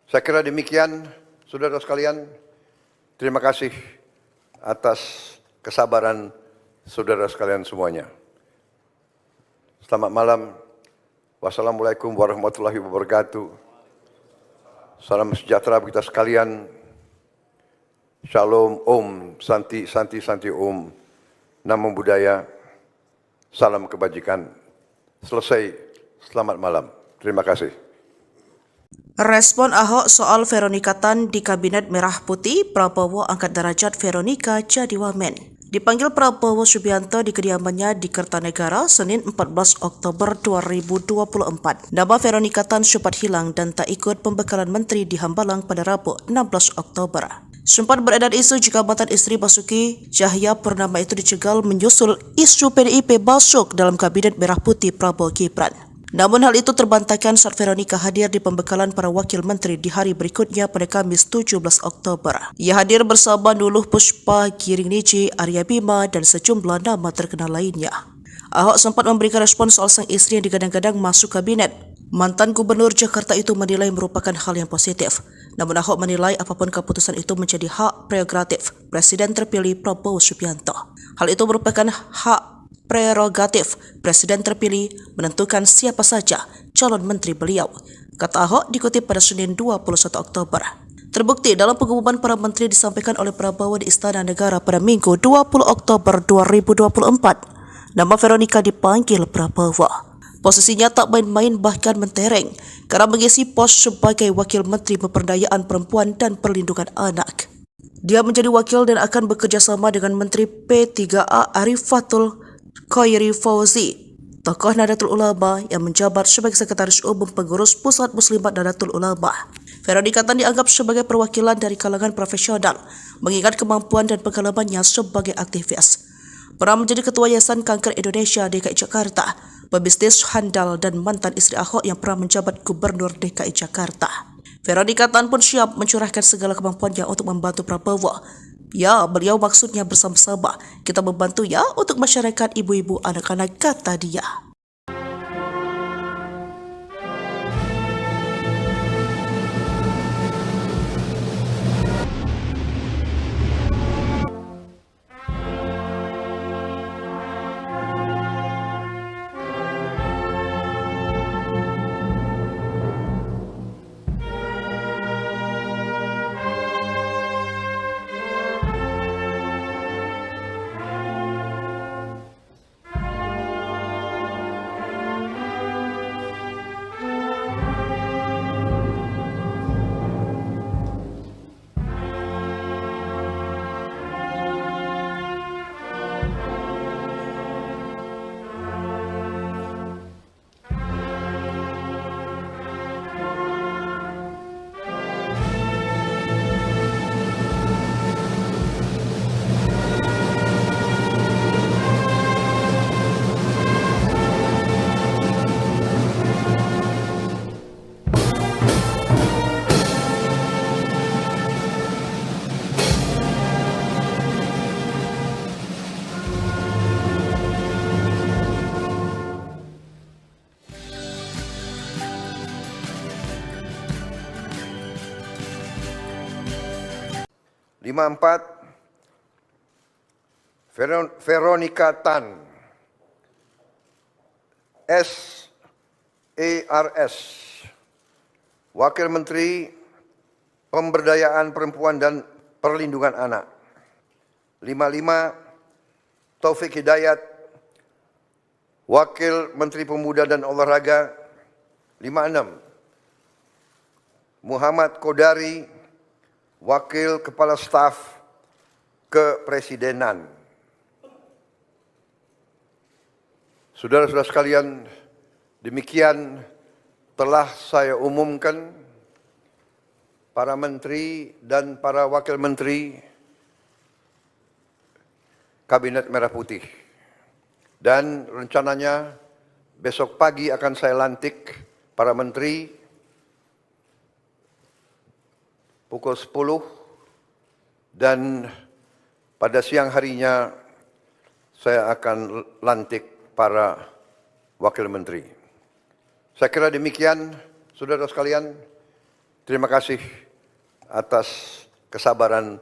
Saya kira demikian, saudara sekalian. Terima kasih atas kesabaran saudara sekalian semuanya. Selamat malam. Wassalamualaikum warahmatullahi wabarakatuh. Salam sejahtera bagi kita sekalian. Shalom, Om, Santi, Santi, Santi, Om. Namo Buddhaya. Salam kebajikan. Selesai. Selamat malam. Terima kasih.
Respon Ahok soal Veronika Tan di Kabinet Merah Putih, Prabowo angkat derajat Veronika jadi wamen. Dipanggil Prabowo Subianto di kediamannya di Kertanegara, Senin 14 Oktober 2024. Nama Veronika Tan sempat hilang dan tak ikut pembekalan menteri di Hambalang pada Rabu 16 Oktober. Sempat beredar isu jika mantan istri Basuki Cahayapurnama itu dicegal menyusul isu PDIP masuk dalam Kabinet Merah Putih Prabowo Gibran. Namun hal itu terbantahkan saat Veronika hadir di pembekalan para wakil menteri di hari berikutnya pada Kamis 17 Oktober. Ia hadir bersama Nuluh Puspa, Giring Niji, Arya Bima, dan sejumlah nama terkenal lainnya. Ahok sempat memberikan respon soal sang istri yang digadang-gadang masuk kabinet. Mantan Gubernur Jakarta itu menilai merupakan hal yang positif. Namun Ahok menilai apapun keputusan itu menjadi hak prerogatif Presiden terpilih Prabowo Subianto. Hal itu merupakan hak prerogatif Presiden terpilih menentukan siapa saja calon menteri beliau, kata Ahok dikutip pada Senin 21 Oktober. Terbukti dalam pengumuman para menteri disampaikan oleh Prabowo di Istana Negara pada Minggu 20 Oktober 2024. Nama Veronika dipanggil Prabowo. Posisinya tak main-main bahkan mentereng karena mengisi pos sebagai Wakil Menteri Pemberdayaan Perempuan dan Perlindungan Anak. Dia menjadi wakil dan akan bekerja sama dengan Menteri P3A Arifatul Khairi Fauzi, tokoh Nahdlatul Ulama yang menjabat sebagai Sekretaris Umum Pengurus Pusat Muslimat Nahdlatul Ulama. Veronika Tan dianggap sebagai perwakilan dari kalangan profesional, mengingat kemampuan dan pengalamannya sebagai aktivis. Pernah menjadi Ketua Yayasan Kanker Indonesia DKI Jakarta, pebisnis handal dan mantan istri Ahok yang pernah menjabat Gubernur DKI Jakarta. Veronika Tan pun siap mencurahkan segala kemampuannya untuk membantu Prabowo. Ya, beliau maksudnya bersama-sama. Kita membantu ya untuk masyarakat ibu-ibu anak-anak, kata dia.
Veronika Tan, SARS, Wakil Menteri Pemberdayaan Perempuan dan Perlindungan Anak. 55, Taufik Hidayat, Wakil Menteri Pemuda dan Olahraga. 56, Muhammad Kodari, Wakil Kepala Staf Kepresidenan. Saudara-saudara sekalian, demikian telah saya umumkan para menteri dan para wakil menteri Kabinet Merah Putih. Dan rencananya besok pagi akan saya lantik para menteri pukul 10 dan pada siang harinya saya akan lantik para wakil menteri. Saya kira demikian, saudara sekalian. Terima kasih atas kesabaran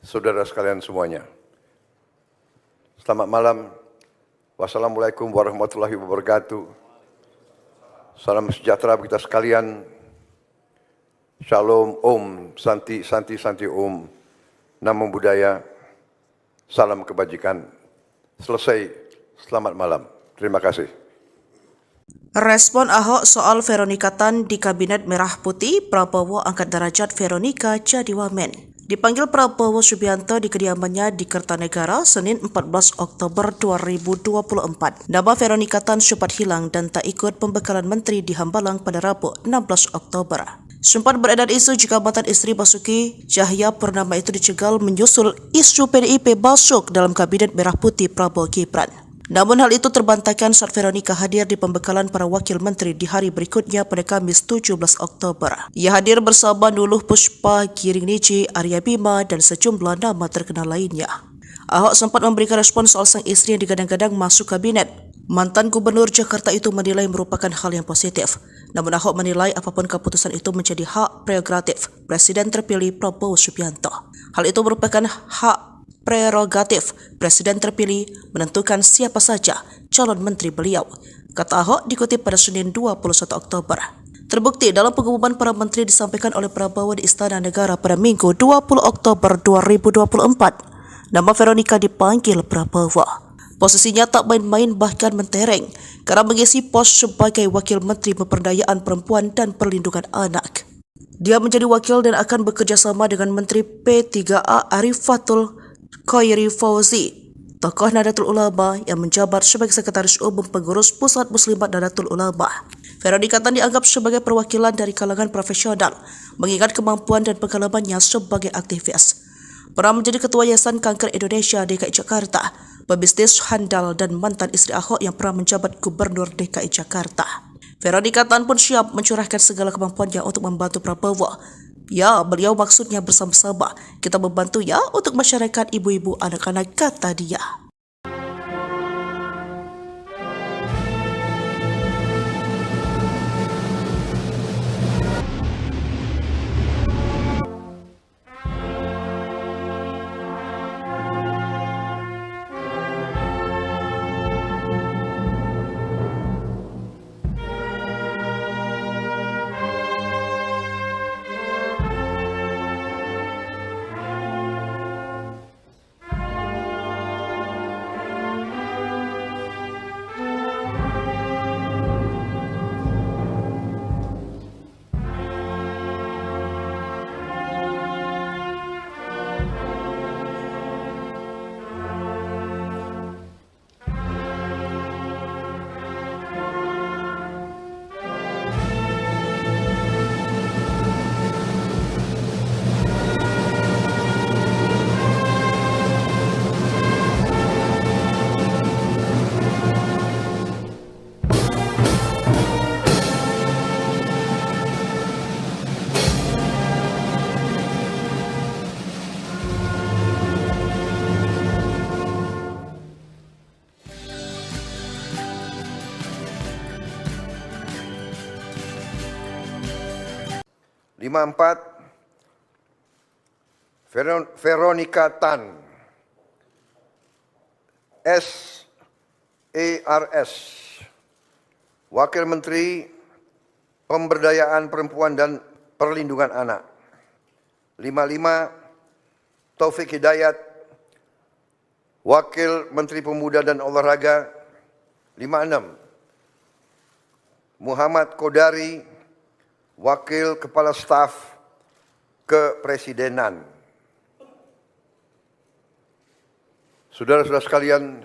saudara sekalian semuanya. Selamat malam. Wassalamualaikum warahmatullahi wabarakatuh. Salam sejahtera bagi kita sekalian. Shalom, Om, Santi, Santi, Santi, Om. Namo Buddhaya. Salam kebajikan. Selesai. Selamat malam. Terima kasih.
Respon Ahok soal Veronika Tan di Kabinet Merah Putih, Prabowo angkat derajat Veronika jadi wamen. Dipanggil Prabowo Subianto di kediamannya di Kertanegara, Senin 14 Oktober 2024. Nama Veronika Tan sempat hilang dan tak ikut pembekalan menteri di Hambalang pada Rabu 16 Oktober. Sempat beredar isu jika mantan istri Basuki Cahayapurnama itu dicegal menyusul isu PDIP masuk dalam Kabinet Merah Putih Prabowo Gibran. Namun hal itu terbantahkan saat Veronika hadir di pembekalan para wakil menteri di hari berikutnya pada Kamis 17 Oktober. Ia hadir bersama Nuluh Puspa, Giring Niji, Arya Bima, dan sejumlah nama terkenal lainnya. Ahok sempat memberikan respon soal sang istri yang digadang-gadang masuk kabinet. Mantan Gubernur Jakarta itu menilai merupakan hal yang positif. Namun Ahok menilai apapun keputusan itu menjadi hak prerogatif Presiden terpilih Prabowo Subianto. Hal itu merupakan hak prerogatif Presiden terpilih menentukan siapa saja calon menteri beliau, kata Ahok dikutip pada Senin 21 Oktober. Terbukti dalam pengumuman para menteri disampaikan oleh Prabowo di Istana Negara pada Minggu 20 Oktober 2024. Nama Veronika dipanggil Prabowo. Posisinya tak main-main bahkan mentereng karena mengisi pos sebagai Wakil Menteri Pemberdayaan Perempuan dan Perlindungan Anak. Dia menjadi wakil dan akan bekerja sama dengan Menteri P3A Arifatul Khairi Fauzi, tokoh Nahdlatul Ulama yang menjabat sebagai Sekretaris Umum Pengurus Pusat Muslimat Nahdlatul Ulama. Veronika Tan dianggap sebagai perwakilan dari kalangan profesional, mengingat kemampuan dan pengalamannya sebagai aktivis. Pernah menjadi Ketua Yayasan Kanker Indonesia DKI Jakarta, pebisnis handal dan mantan istri Ahok yang pernah menjabat Gubernur DKI Jakarta. Veronika Tan pun siap mencurahkan segala kemampuannya untuk membantu Prabowo. Ya, beliau maksudnya bersama-sama. Kita membantu ya untuk masyarakat ibu-ibu anak-anak, kata dia.
Empat, Veronika Tan, SARS, Wakil Menteri Pemberdayaan Perempuan dan Perlindungan Anak. 55, Taufik Hidayat, Wakil Menteri Pemuda dan Olahraga. 56, Muhammad Kodari, Wakil Kepala Staf Kepresidenan. Saudara-saudara sekalian,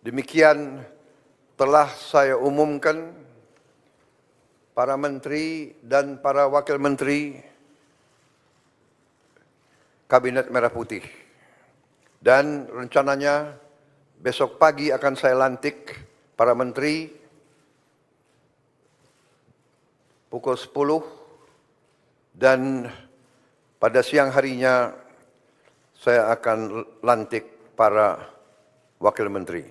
demikian telah saya umumkan para menteri dan para wakil menteri Kabinet Merah Putih. Dan rencananya besok pagi akan saya lantik para menteri pukul 10 dan pada siang harinya saya akan lantik para wakil menteri.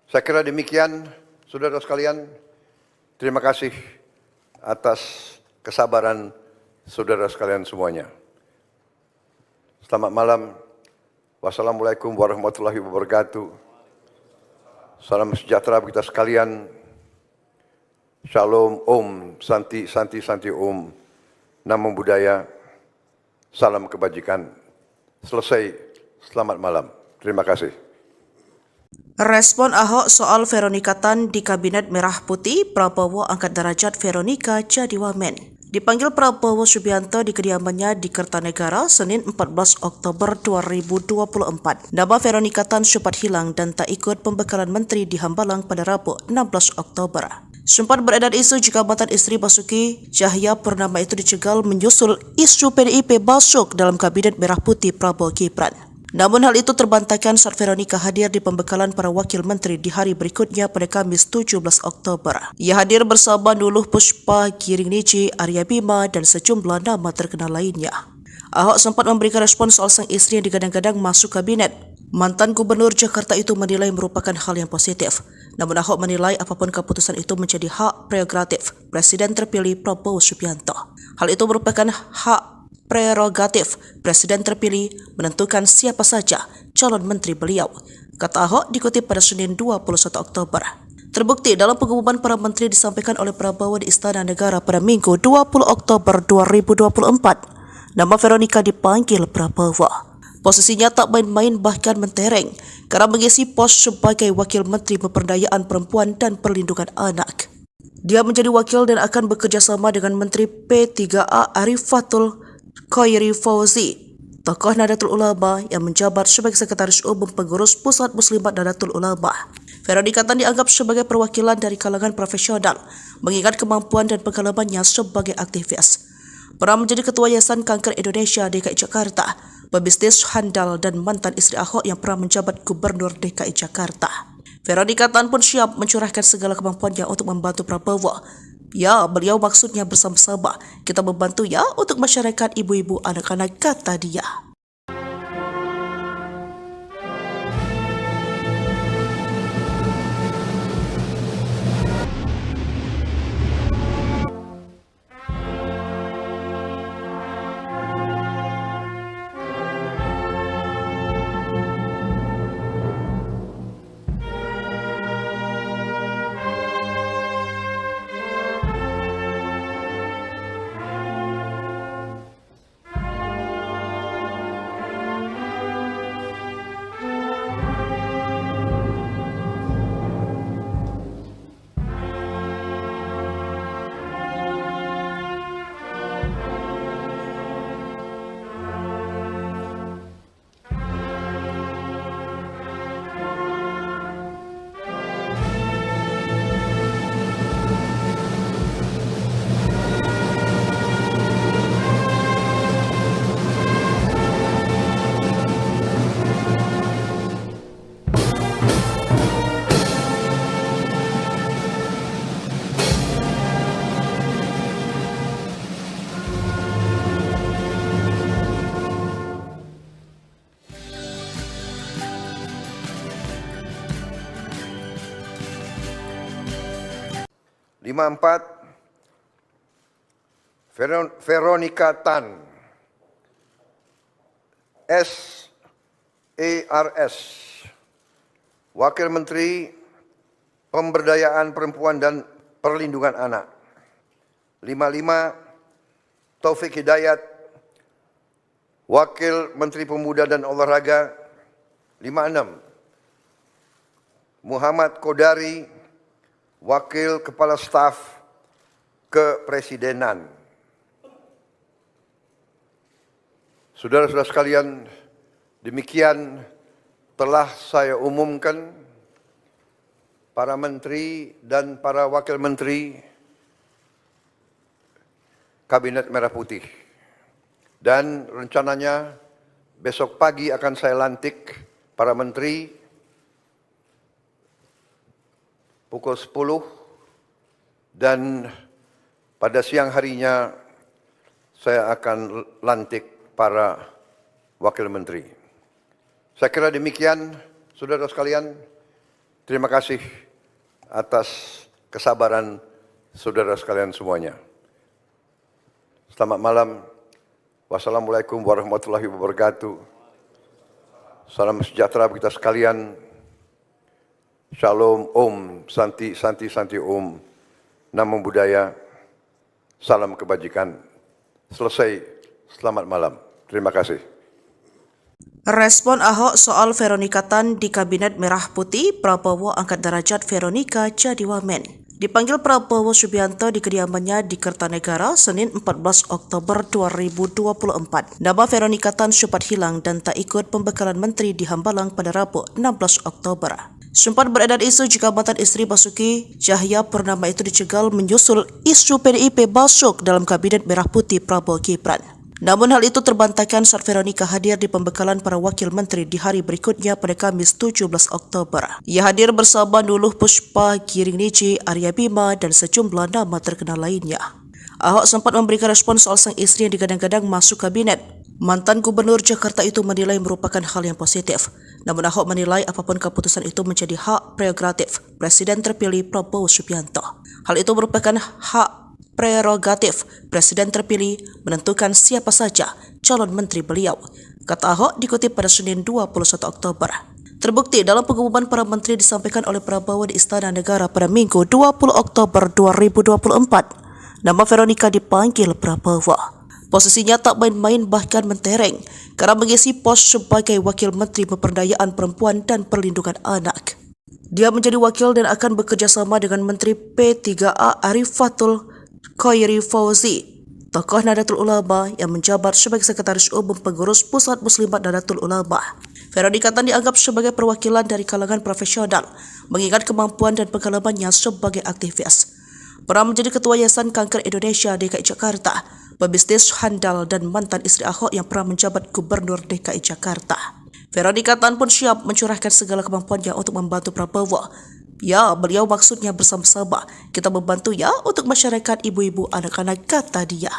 Saya kira demikian, saudara sekalian. Terima kasih atas kesabaran saudara sekalian semuanya. Selamat malam. Wassalamualaikum warahmatullahi wabarakatuh. Salam sejahtera bagi kita sekalian. Shalom, Om, Santi, Santi, Santi, Om. Namo Buddhaya. Salam kebajikan. Selesai. Selamat malam. Terima kasih.
Respon Ahok soal Veronika Tan di Kabinet Merah Putih, Prabowo angkat derajat Veronika jadi wamen. Dipanggil Prabowo Subianto di kediamannya di Kertanegara Senin 14 Oktober 2024. Nama Veronika Tan sempat hilang dan tak ikut pembekalan menteri di Hambalang pada Rabu 16 Oktober. Sempat beredar isu jika mantan istri Basuki Cahayapurnama itu dicegal menyusul isu PDIP masuk dalam Kabinet Merah Putih Prabowo Gibran. Namun hal itu terbantahkan saat Veronika hadir di pembekalan para wakil menteri di hari berikutnya pada Kamis 17 Oktober. Ia hadir bersama Nuluh Puspa, Giring Niji, Arya Bima, dan sejumlah nama terkenal lainnya. Ahok sempat memberikan respon soal sang istri yang digadang-gadang masuk kabinet. Mantan Gubernur Jakarta itu menilai merupakan hal yang positif. Namun Ahok menilai apapun keputusan itu menjadi hak prerogatif Presiden terpilih Prabowo Subianto. Hal itu merupakan hak prerogatif Presiden terpilih menentukan siapa saja calon menteri beliau, kata Ahok dikutip pada Senin 21 Oktober. Terbukti dalam pengumuman para menteri disampaikan oleh Prabowo di Istana Negara pada Minggu 20 Oktober 2024. Nama Veronika dipanggil Prabowo. Posisinya tak main-main bahkan mentereng karena mengisi pos sebagai Wakil Menteri Pemberdayaan Perempuan dan Perlindungan Anak. Dia menjadi wakil dan akan bekerja sama dengan Menteri P3A Arifatul Khairi Fauzi, tokoh Nahdlatul Ulama yang menjabat sebagai Sekretaris Umum Pengurus Pusat Muslimat Nahdlatul Ulama. Veronika Tan dianggap sebagai perwakilan dari kalangan profesional, mengingat kemampuan dan pengalamannya sebagai aktivis. Pernah menjadi Ketua Yayasan Kanker Indonesia DKI Jakarta, pebisnis handal dan mantan istri Ahok yang pernah menjabat Gubernur DKI Jakarta. Veronika Tan pun siap mencurahkan segala kemampuannya untuk membantu Prabowo. Ya, beliau maksudnya bersama-sama. Kita membantu ya untuk masyarakat ibu-ibu anak-anak, kata dia.
Veronika Tan, SARS, Wakil Menteri Pemberdayaan Perempuan dan Perlindungan Anak. 55, Taufik Hidayat, Wakil Menteri Pemuda dan Olahraga. 56, Muhammad Kodari, Wakil Kepala Staf Kepresidenan. Saudara-saudara sekalian, demikian telah saya umumkan para menteri dan para wakil menteri Kabinet Merah Putih. Dan rencananya besok pagi akan saya lantik para menteri pukul 10 dan pada siang harinya saya akan lantik para wakil menteri. Saya kira demikian, saudara sekalian. Terima kasih atas kesabaran saudara sekalian semuanya. Selamat malam. Wassalamualaikum warahmatullahi wabarakatuh. Salam sejahtera bagi kita sekalian. Shalom, Om, Santi, Santi, Santi, Om. Namo Buddhaya. Salam kebajikan. Selesai. Selamat malam. Terima kasih.
Respon Ahok soal Veronika Tan di Kabinet Merah Putih, Prabowo angkat derajat Veronika jadi wamen. Dipanggil Prabowo Subianto di kediamannya di Kertanegara, Senin 14 Oktober 2024. Nama Veronika Tan sempat hilang dan tak ikut pembekalan menteri di Hambalang pada Rabu 16 Oktober. Sempat beredar isu jika mantan istri Basuki Cahayapurnama itu dicegal menyusul isu PDIP masuk dalam Kabinet Merah Putih Prabowo Gibran. Namun hal itu terbantahkan saat Veronika hadir di pembekalan para wakil menteri di hari berikutnya pada Kamis 17 Oktober. Ia hadir bersama Nuluh Puspa, Giring Niji, Arya Bima, dan sejumlah nama terkenal lainnya. Ahok sempat memberikan respon soal sang istri yang digadang-gadang masuk kabinet. Mantan Gubernur Jakarta itu menilai merupakan hal yang positif. Namun Ahok menilai apapun keputusan itu menjadi hak prerogatif Presiden terpilih Prabowo Subianto. Hal itu merupakan hak prerogatif Presiden terpilih menentukan siapa saja calon menteri beliau, kata Ahok dikutip pada Senin 21 Oktober. Terbukti dalam pengumuman para menteri disampaikan oleh Prabowo di Istana Negara pada Minggu 20 Oktober 2024. Nama Veronika dipanggil Prabowo. Posisinya tak main-main bahkan mentereng karena mengisi pos sebagai Wakil Menteri Pemberdayaan Perempuan dan Perlindungan Anak. Dia menjadi wakil dan akan bekerja sama dengan Menteri P3A Arifatul Khairi Fauzi, tokoh Nahdlatul Ulama yang menjabat sebagai Sekretaris Umum Pengurus Pusat Muslimat Nahdlatul Ulama. Veronika Tan dianggap sebagai perwakilan dari kalangan profesional, mengingat kemampuan dan pengalamannya sebagai aktivis. Pernah menjadi Ketua Yayasan Kanker Indonesia DKI Jakarta, pebisnis handal dan mantan istri Ahok yang pernah menjabat Gubernur DKI Jakarta. Veronika Tan pun siap mencurahkan segala kemampuannya untuk membantu Prabowo. Ya, beliau maksudnya bersama-sama kita membantu ya untuk masyarakat ibu-ibu anak-anak, kata dia.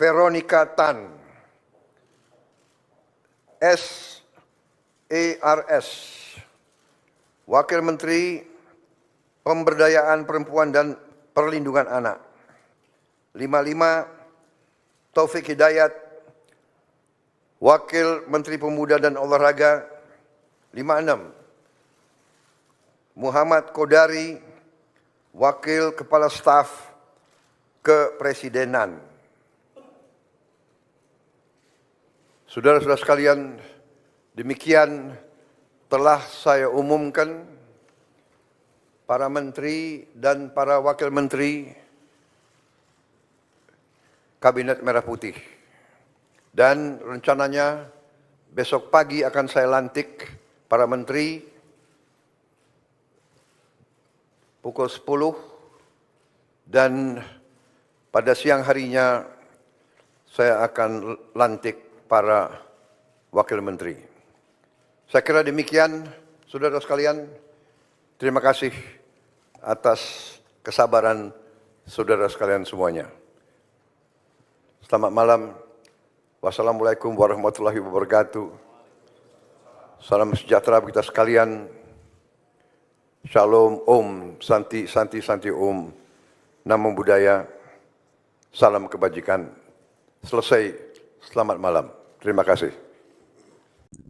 Veronika Tan, SARS, Wakil Menteri Pemberdayaan Perempuan dan Perlindungan Anak. 55, Taufik Hidayat, Wakil Menteri Pemuda dan Olahraga. 56, Muhammad Kodari, Wakil Kepala Staf Kepresidenan. Saudara-saudara sekalian, demikian telah saya umumkan para menteri dan para wakil menteri Kabinet Merah Putih. Dan rencananya besok pagi akan saya lantik para menteri pukul 10 dan pada siang harinya saya akan lantik para wakil menteri. Saya kira demikian, saudara sekalian. Terima kasih atas kesabaran saudara sekalian semuanya. Selamat malam. Wassalamualaikum warahmatullahi wabarakatuh. Salam sejahtera bagi kita sekalian. Shalom, Om, Santi, Santi, Santi, Om. Namo Buddhaya. Salam kebajikan. Selesai. Selamat malam. Terima kasih.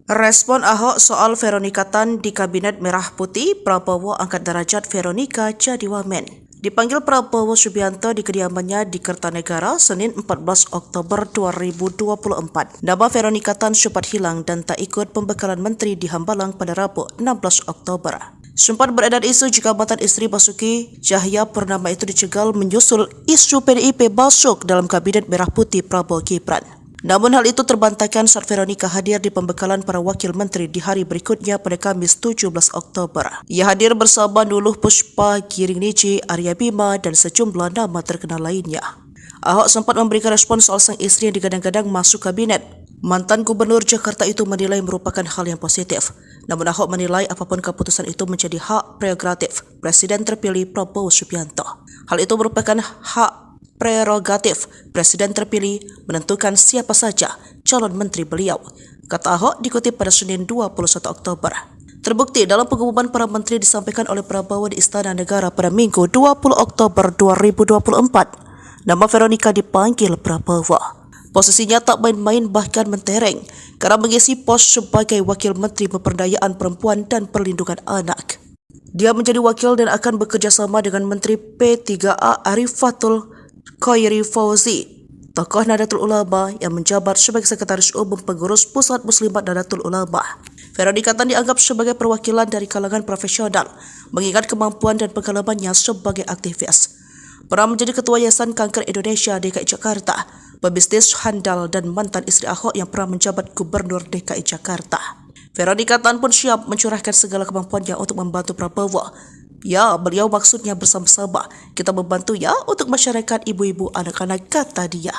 Respon Ahok soal Veronika Tan di Kabinet Merah Putih, Prabowo angkat derajat Veronika jadi wamen. Dipanggil Prabowo Subianto di kediamannya di Kertanegara, Senin 14 Oktober 2024. Nama Veronika Tan sempat hilang dan tak ikut pembekalan menteri di Hambalang pada Rabu 16 Oktober. Sempat beredar isu jika mantan istri Basuki Cahayapurnama itu dicegal menyusul isu PDIP masuk dalam Kabinet Merah Putih Prabowo Gibran. Namun hal itu terbantahkan saat Veronika hadir di pembekalan para wakil menteri di hari berikutnya pada Kamis 17 Oktober. Ia hadir bersama Nuluh Puspa, Giring Niji, Arya Bima, dan sejumlah nama terkenal lainnya. Ahok sempat memberikan respon soal sang istri yang digadang-gadang masuk kabinet. Mantan Gubernur Jakarta itu menilai merupakan hal yang positif. Namun Ahok menilai apapun keputusan itu menjadi hak prerogatif Presiden terpilih Prabowo Subianto. Hal itu merupakan hak prerogatif Presiden terpilih menentukan siapa saja calon menteri beliau, kata Ahok dikutip pada Senin 21 Oktober. Terbukti dalam pengumuman para menteri disampaikan oleh Prabowo di Istana Negara pada Minggu 20 Oktober 2024. Nama Veronika dipanggil Prabowo. Posisinya tak main-main bahkan mentereng karena mengisi pos sebagai Wakil Menteri Pemberdayaan Perempuan dan Perlindungan Anak. Dia menjadi wakil dan akan bekerja sama dengan Menteri P3A Arifatul Khairi Fauzi, tokoh Nahdlatul Ulama yang menjabat sebagai Sekretaris Umum Pengurus Pusat Muslimat Nahdlatul Ulama. Veronika Tan dianggap sebagai perwakilan dari kalangan profesional, mengingat kemampuan dan pengalamannya sebagai aktivis. Pernah menjadi Ketua Yayasan Kanker Indonesia DKI Jakarta, pebisnis handal dan mantan istri Ahok yang pernah menjabat Gubernur DKI Jakarta. Veronika Tan pun siap mencurahkan segala kemampuannya untuk membantu Prabowo. Ya, beliau maksudnya bersama-sama kita membantu ya untuk masyarakat ibu-ibu anak-anak, kata dia.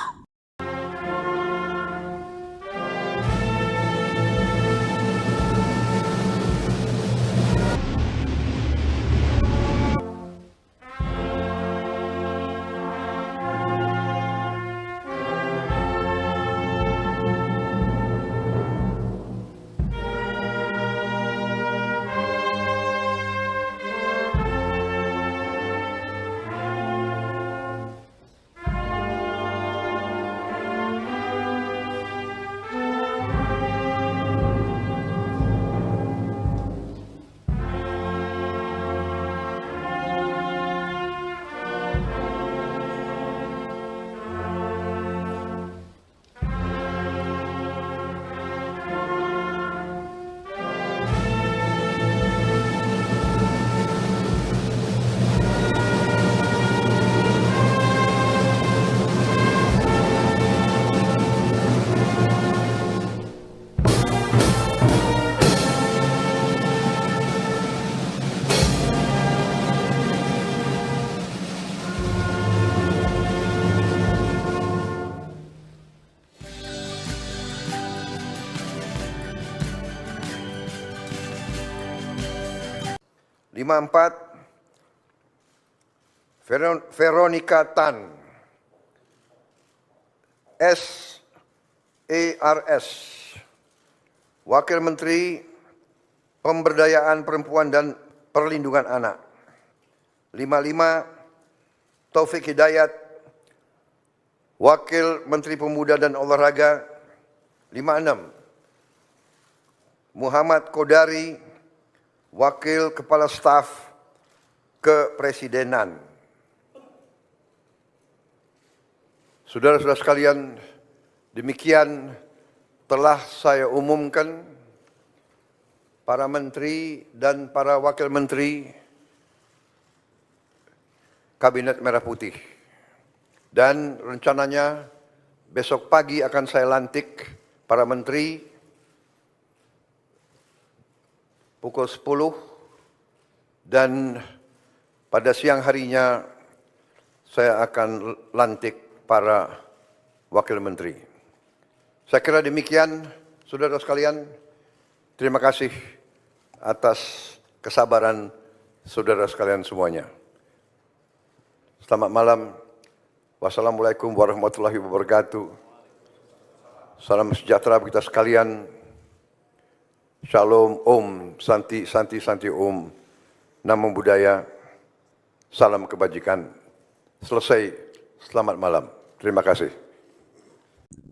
Veronika Tan, SARS, Wakil Menteri Pemberdayaan Perempuan dan Perlindungan Anak. 55, Taufik Hidayat, Wakil Menteri Pemuda dan Olahraga. 56, Muhammad Kodari, Wakil Kepala Staf Kepresidenan. Saudara-saudara sekalian, demikian telah saya umumkan para menteri dan para wakil menteri Kabinet Merah Putih. Dan rencananya besok pagi akan saya lantik para menteri pukul 10 dan pada siang harinya saya akan lantik para wakil menteri. Saya kira demikian, saudara sekalian. Terima kasih atas kesabaran saudara sekalian semuanya. Selamat malam. Wassalamualaikum warahmatullahi wabarakatuh. Salam sejahtera bagi kita sekalian. Shalom, Om, Santi, Santi, Santi, Om. Namo Buddhaya. Salam kebajikan. Selesai. Selamat malam. Terima kasih.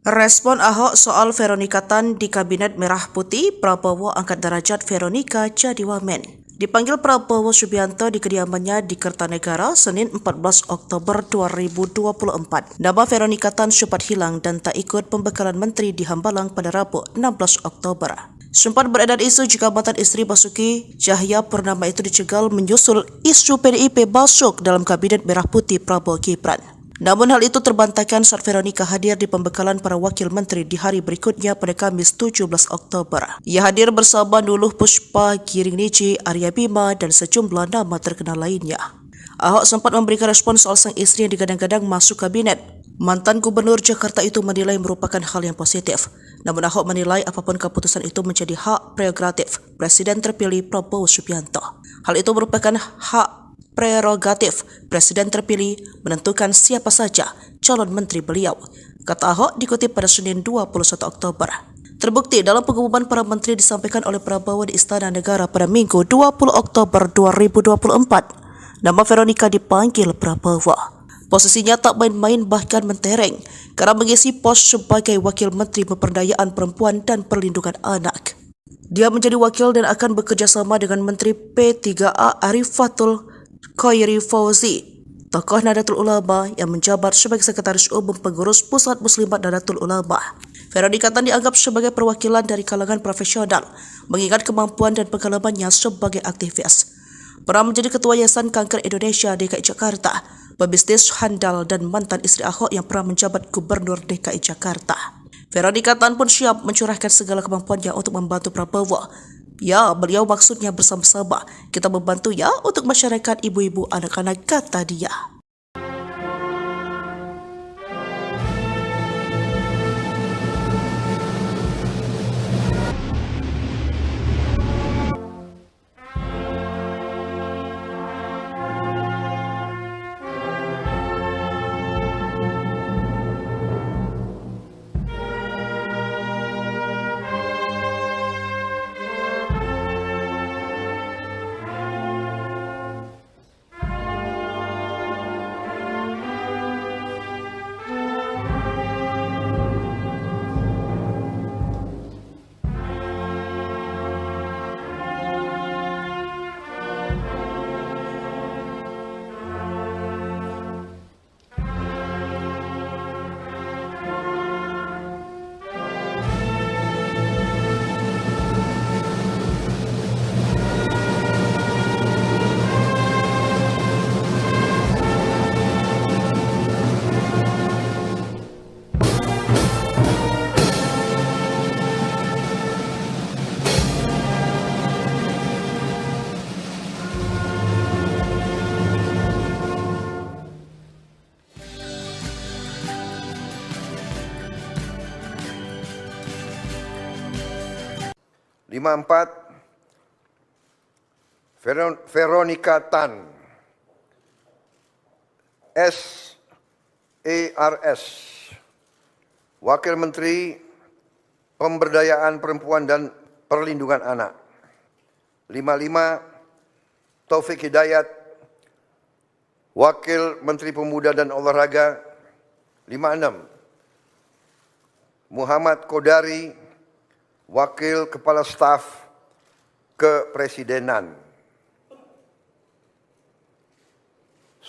Respon Ahok soal Veronika Tan di Kabinet Merah Putih, Prabowo angkat derajat Veronika jadi wamen. Dipanggil Prabowo Subianto di kediamannya di Kertanegara Senin 14 Oktober 2024. Nama Veronika Tan sempat hilang dan tak ikut pembekalan menteri di Hambalang pada Rabu 16 Oktober. Sempat beredar isu jika mantan istri Basuki Cahayapurnama itu dicegal menyusul isu PDIP masuk dalam Kabinet Merah Putih Prabowo Gibran. Namun hal itu terbantahkan saat Veronika hadir di pembekalan para wakil menteri di hari berikutnya pada Kamis 17 Oktober. Ia hadir bersama Nuluh Puspa, Giring Niji, Arya Bima, dan sejumlah nama terkenal lainnya. Ahok sempat memberikan respon soal sang istri yang digadang-gadang masuk kabinet. Mantan Gubernur Jakarta itu menilai merupakan hal yang positif. Namun Ahok menilai apapun keputusan itu menjadi hak prerogatif Presiden terpilih Prabowo Subianto. Hal itu merupakan hak prerogatif Presiden terpilih menentukan siapa saja calon menteri beliau, kata Ahok dikutip pada Senin 21 Oktober. Terbukti dalam pengumuman para menteri disampaikan oleh Prabowo di Istana Negara pada Minggu 20 Oktober 2024. Nama Veronika dipanggil Prabowo. Posisinya tak main-main bahkan mentereng karena mengisi pos sebagai Wakil Menteri Pemberdayaan Perempuan dan Perlindungan Anak. Dia menjadi wakil dan akan bekerja sama dengan Menteri P3A Arifatul Khairi Fauzi, tokoh Nahdlatul Ulama yang menjabat sebagai Sekretaris Umum Pengurus Pusat Muslimat Nahdlatul Ulama. Veronika Tan dianggap sebagai perwakilan dari kalangan profesional, mengingat kemampuan dan pengalamannya sebagai aktivis. Pernah menjadi Ketua Yayasan Kanker Indonesia DKI Jakarta, pebisnis handal dan mantan istri Ahok yang pernah menjabat Gubernur DKI Jakarta. Veronika Tan pun siap mencurahkan segala kemampuannya untuk membantu Prabowo. Ya, beliau maksudnya bersama-sama. Kita membantu ya untuk masyarakat ibu-ibu anak-anak, kata dia.
Veronika Tan, SARS, Wakil Menteri Pemberdayaan Perempuan dan Perlindungan Anak. 55, Taufik Hidayat, Wakil Menteri Pemuda dan Olahraga. 56, Muhammad Kodari, Wakil Kepala Staf Kepresidenan.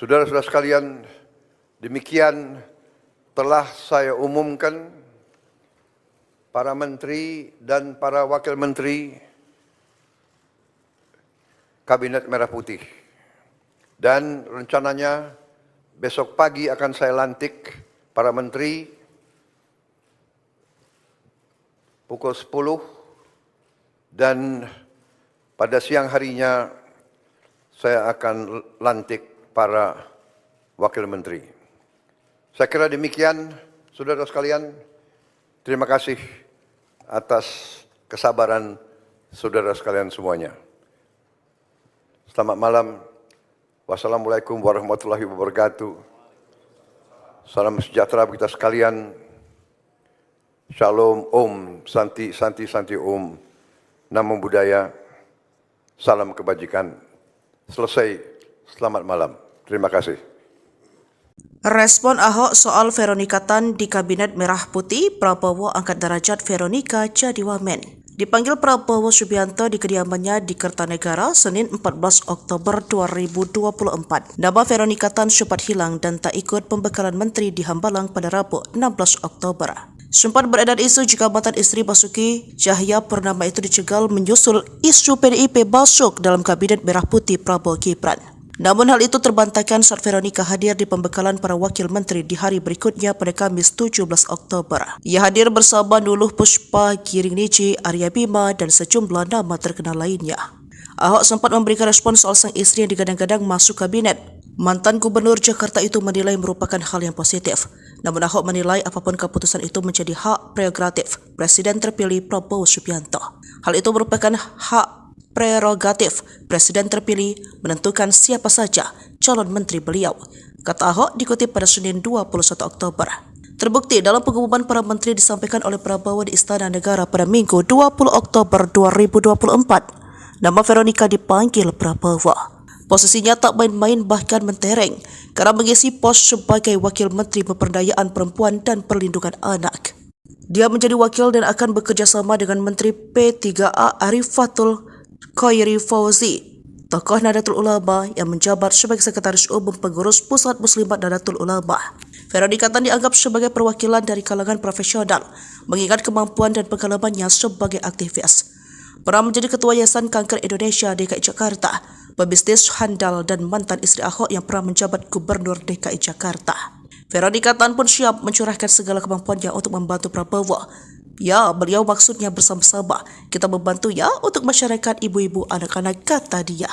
Saudara-saudara sekalian, demikian telah saya umumkan para menteri dan para wakil menteri Kabinet Merah Putih. Dan rencananya besok pagi akan saya lantik para menteri pukul 10 dan pada siang harinya saya akan lantik para wakil menteri. Saya kira demikian, saudara sekalian. Terima kasih atas kesabaran saudara sekalian semuanya. Selamat malam. Wassalamualaikum warahmatullahi wabarakatuh. Salam sejahtera bagi kita sekalian. Shalom, Om, Santi, Santi, Santi, Om. Namo Buddhaya. Salam kebajikan. Selesai. Selamat malam. Terima kasih.
Respon Ahok soal Veronika Tan di Kabinet Merah Putih, Prabowo angkat derajat Veronika jadi wamen. Dipanggil Prabowo Subianto di kediamannya di Kertanegara, Senin 14 Oktober 2024. Nama Veronika Tan sempat hilang dan tak ikut pembekalan menteri di Hambalang pada Rabu 16 Oktober. Sempat beredar isu jika mantan istri Basuki Cahayapurnama itu dicegal menyusul isu PDIP masuk dalam Kabinet Merah Putih Prabowo Gibran. Namun hal itu terbantahkan saat Veronika hadir di pembekalan para wakil menteri di hari berikutnya pada Kamis 17 Oktober. Ia hadir bersama Nuluh Puspa, Giring Niji, Arya Bima, dan sejumlah nama terkenal lainnya. Ahok sempat memberikan respon soal sang istri yang digadang-gadang masuk kabinet. Mantan Gubernur Jakarta itu menilai merupakan hal yang positif. Namun Ahok menilai apapun keputusan itu menjadi hak prerogatif Presiden terpilih Prabowo Subianto. Hal itu merupakan hak prerogatif Presiden terpilih menentukan siapa saja calon menteri beliau, kata Ahok dikutip pada Senin 21 Oktober. Terbukti dalam pengumuman para menteri disampaikan oleh Prabowo di Istana Negara pada Minggu 20 Oktober 2024. Nama Veronika dipanggil Prabowo. Posisinya tak main-main bahkan mentereng karena mengisi pos sebagai Wakil Menteri Pemberdayaan Perempuan dan Perlindungan Anak. Dia menjadi wakil dan akan bekerja sama dengan Menteri P3A Arifatul Khairi Fauzi, tokoh Nahdlatul Ulama yang menjabat sebagai Sekretaris Umum Pengurus Pusat Muslimat Nahdlatul Ulama. Veronika Tan dianggap sebagai perwakilan dari kalangan profesional, mengingat kemampuan dan pengalamannya sebagai aktivis. Pernah menjadi Ketua Yayasan Kanker Indonesia DKI Jakarta, pebisnis handal dan mantan istri Ahok yang pernah menjabat Gubernur DKI Jakarta. Veronika Tan pun siap mencurahkan segala kemampuannya untuk membantu Prabowo. Ya, beliau maksudnya bersama-sama. Kita membantu ya untuk masyarakat ibu-ibu anak-anak, kata dia.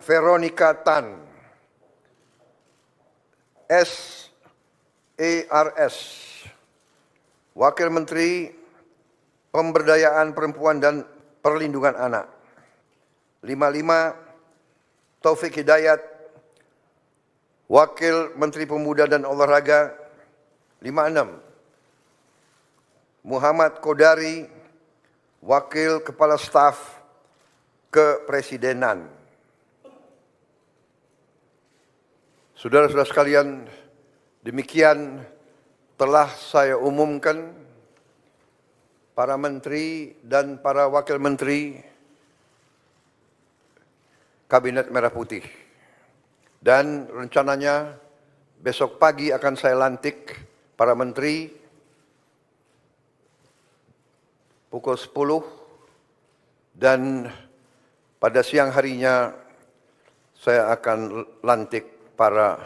Veronika Tan, SARS, Wakil Menteri Pemberdayaan Perempuan dan Perlindungan Anak. 55, Taufik Hidayat, Wakil Menteri Pemuda dan Olahraga. 56, Muhammad Kodari, Wakil Kepala Staf Kepresidenan. Saudara-saudara sekalian, demikian telah saya umumkan para menteri dan para wakil menteri Kabinet Merah Putih. Dan rencananya besok pagi akan saya lantik para menteri pukul 10 dan pada siang harinya saya akan lantik para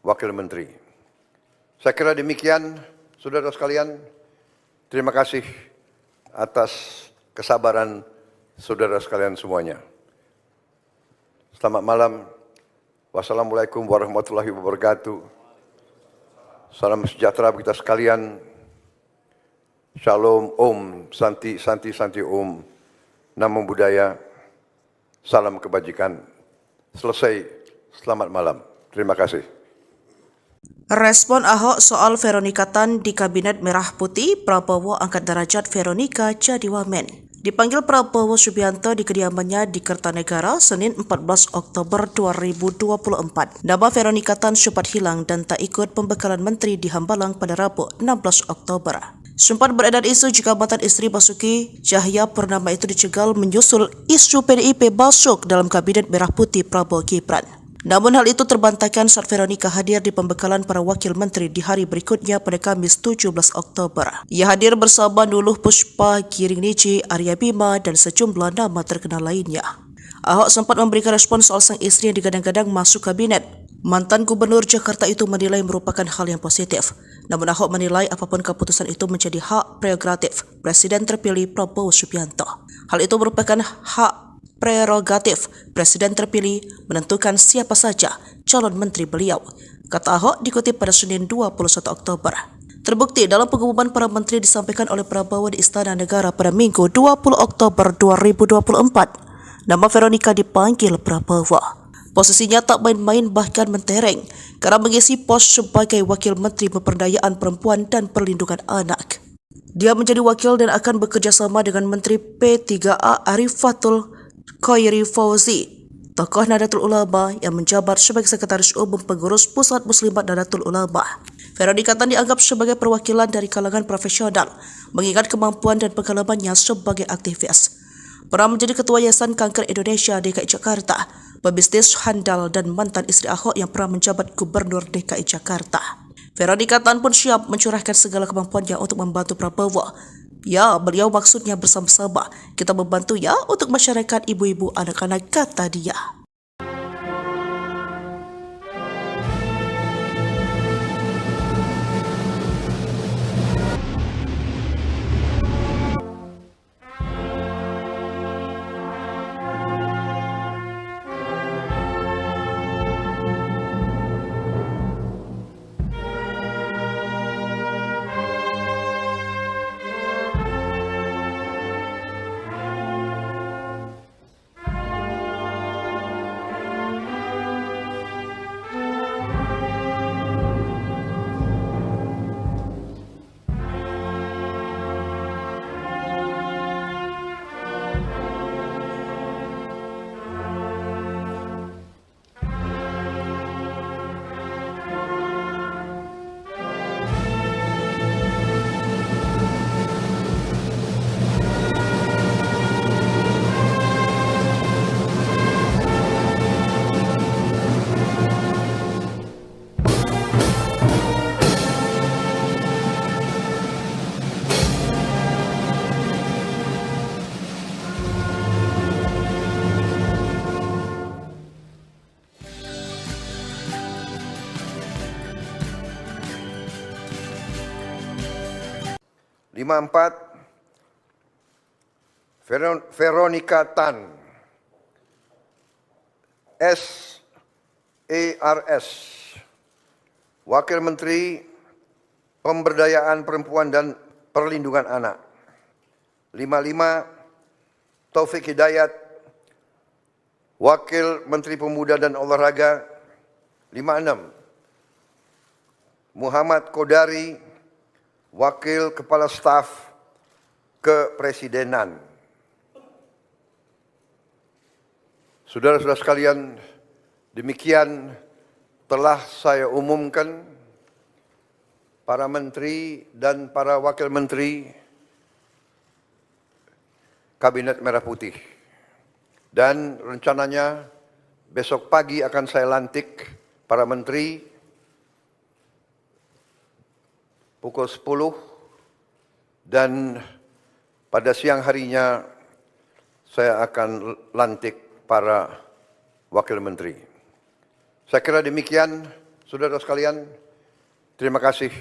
wakil menteri. Saya kira demikian, saudara sekalian. Terima kasih atas kesabaran saudara sekalian semuanya. Selamat malam. Wassalamualaikum warahmatullahi wabarakatuh. Salam sejahtera bagi kita sekalian. Shalom, Om, Santi, Santi, Santi, Om. Namo Buddhaya. Salam kebajikan. Selesai. Selamat malam. Terima kasih.
Respon Ahok soal Veronika Tan di Kabinet Merah Putih, Prabowo angkat derajat Veronika jadi wamen. Dipanggil Prabowo Subianto di kediamannya di Kertanegara, Senin 14 Oktober 2024. Nama Veronika Tan sempat hilang dan tak ikut pembekalan menteri di Hambalang pada Rabu 16 Oktober. Sempat beredar isu jika mantan istri Basuki Cahayapurnama itu dicegal menyusul isu PDIP masuk dalam Kabinet Merah Putih Prabowo Gibran. Namun hal itu terbantahkan saat Veronika hadir di pembekalan para wakil menteri di hari berikutnya pada Kamis 17 Oktober. Ia hadir bersama Nuluh Pushpa, Giring Niji, Arya Bima, dan sejumlah nama terkenal lainnya. Ahok sempat memberikan respon soal sang istri yang digadang-gadang masuk kabinet. Mantan Gubernur Jakarta itu menilai merupakan hal yang positif. Namun Ahok menilai apapun keputusan itu menjadi hak prerogatif Presiden terpilih Prabowo Subianto. Hal itu merupakan hak prerogatif Presiden terpilih menentukan siapa saja calon menteri beliau, kata Ahok dikutip pada Senin 21 Oktober. Terbukti dalam pengumuman para menteri disampaikan oleh Prabowo di Istana Negara pada Minggu 20 Oktober 2024. Nama Veronika dipanggil Prabowo. Posisinya tak main-main bahkan mentereng karena mengisi pos sebagai Wakil Menteri Pemberdayaan Perempuan dan Perlindungan Anak. Dia menjadi wakil dan akan bekerja sama dengan Menteri P3A Arifatul Khairi Fauzi, tokoh Nahdlatul Ulama yang menjabat sebagai Sekretaris Umum Pengurus Pusat Muslimat Nahdlatul Ulama. Veronika Tan dianggap sebagai perwakilan dari kalangan profesional, mengingat kemampuan dan pengalamannya sebagai aktivis. Pernah menjadi Ketua Yayasan Kanker Indonesia DKI Jakarta, pebisnis handal dan mantan istri Ahok yang pernah menjabat Gubernur DKI Jakarta. Veronika Tan pun siap mencurahkan segala kemampuannya untuk membantu Prabowo. Ya, beliau maksudnya bersama-sama. Kita membantu ya untuk masyarakat ibu-ibu anak-anak, kata dia.
Veronika Tan, SARS, Wakil Menteri Pemberdayaan Perempuan dan Perlindungan Anak. 55, Taufik Hidayat, Wakil Menteri Pemuda dan Olahraga. 56, Muhammad Kodari, Wakil Kepala Staf Kepresidenan. Saudara-saudara sekalian, demikian telah saya umumkan para menteri dan para wakil menteri Kabinet Merah Putih. Dan rencananya besok pagi akan saya lantik para menteri pukul 10 dan pada siang harinya saya akan lantik para Wakil Menteri. Saya kira demikian, saudara sekalian. Terima kasih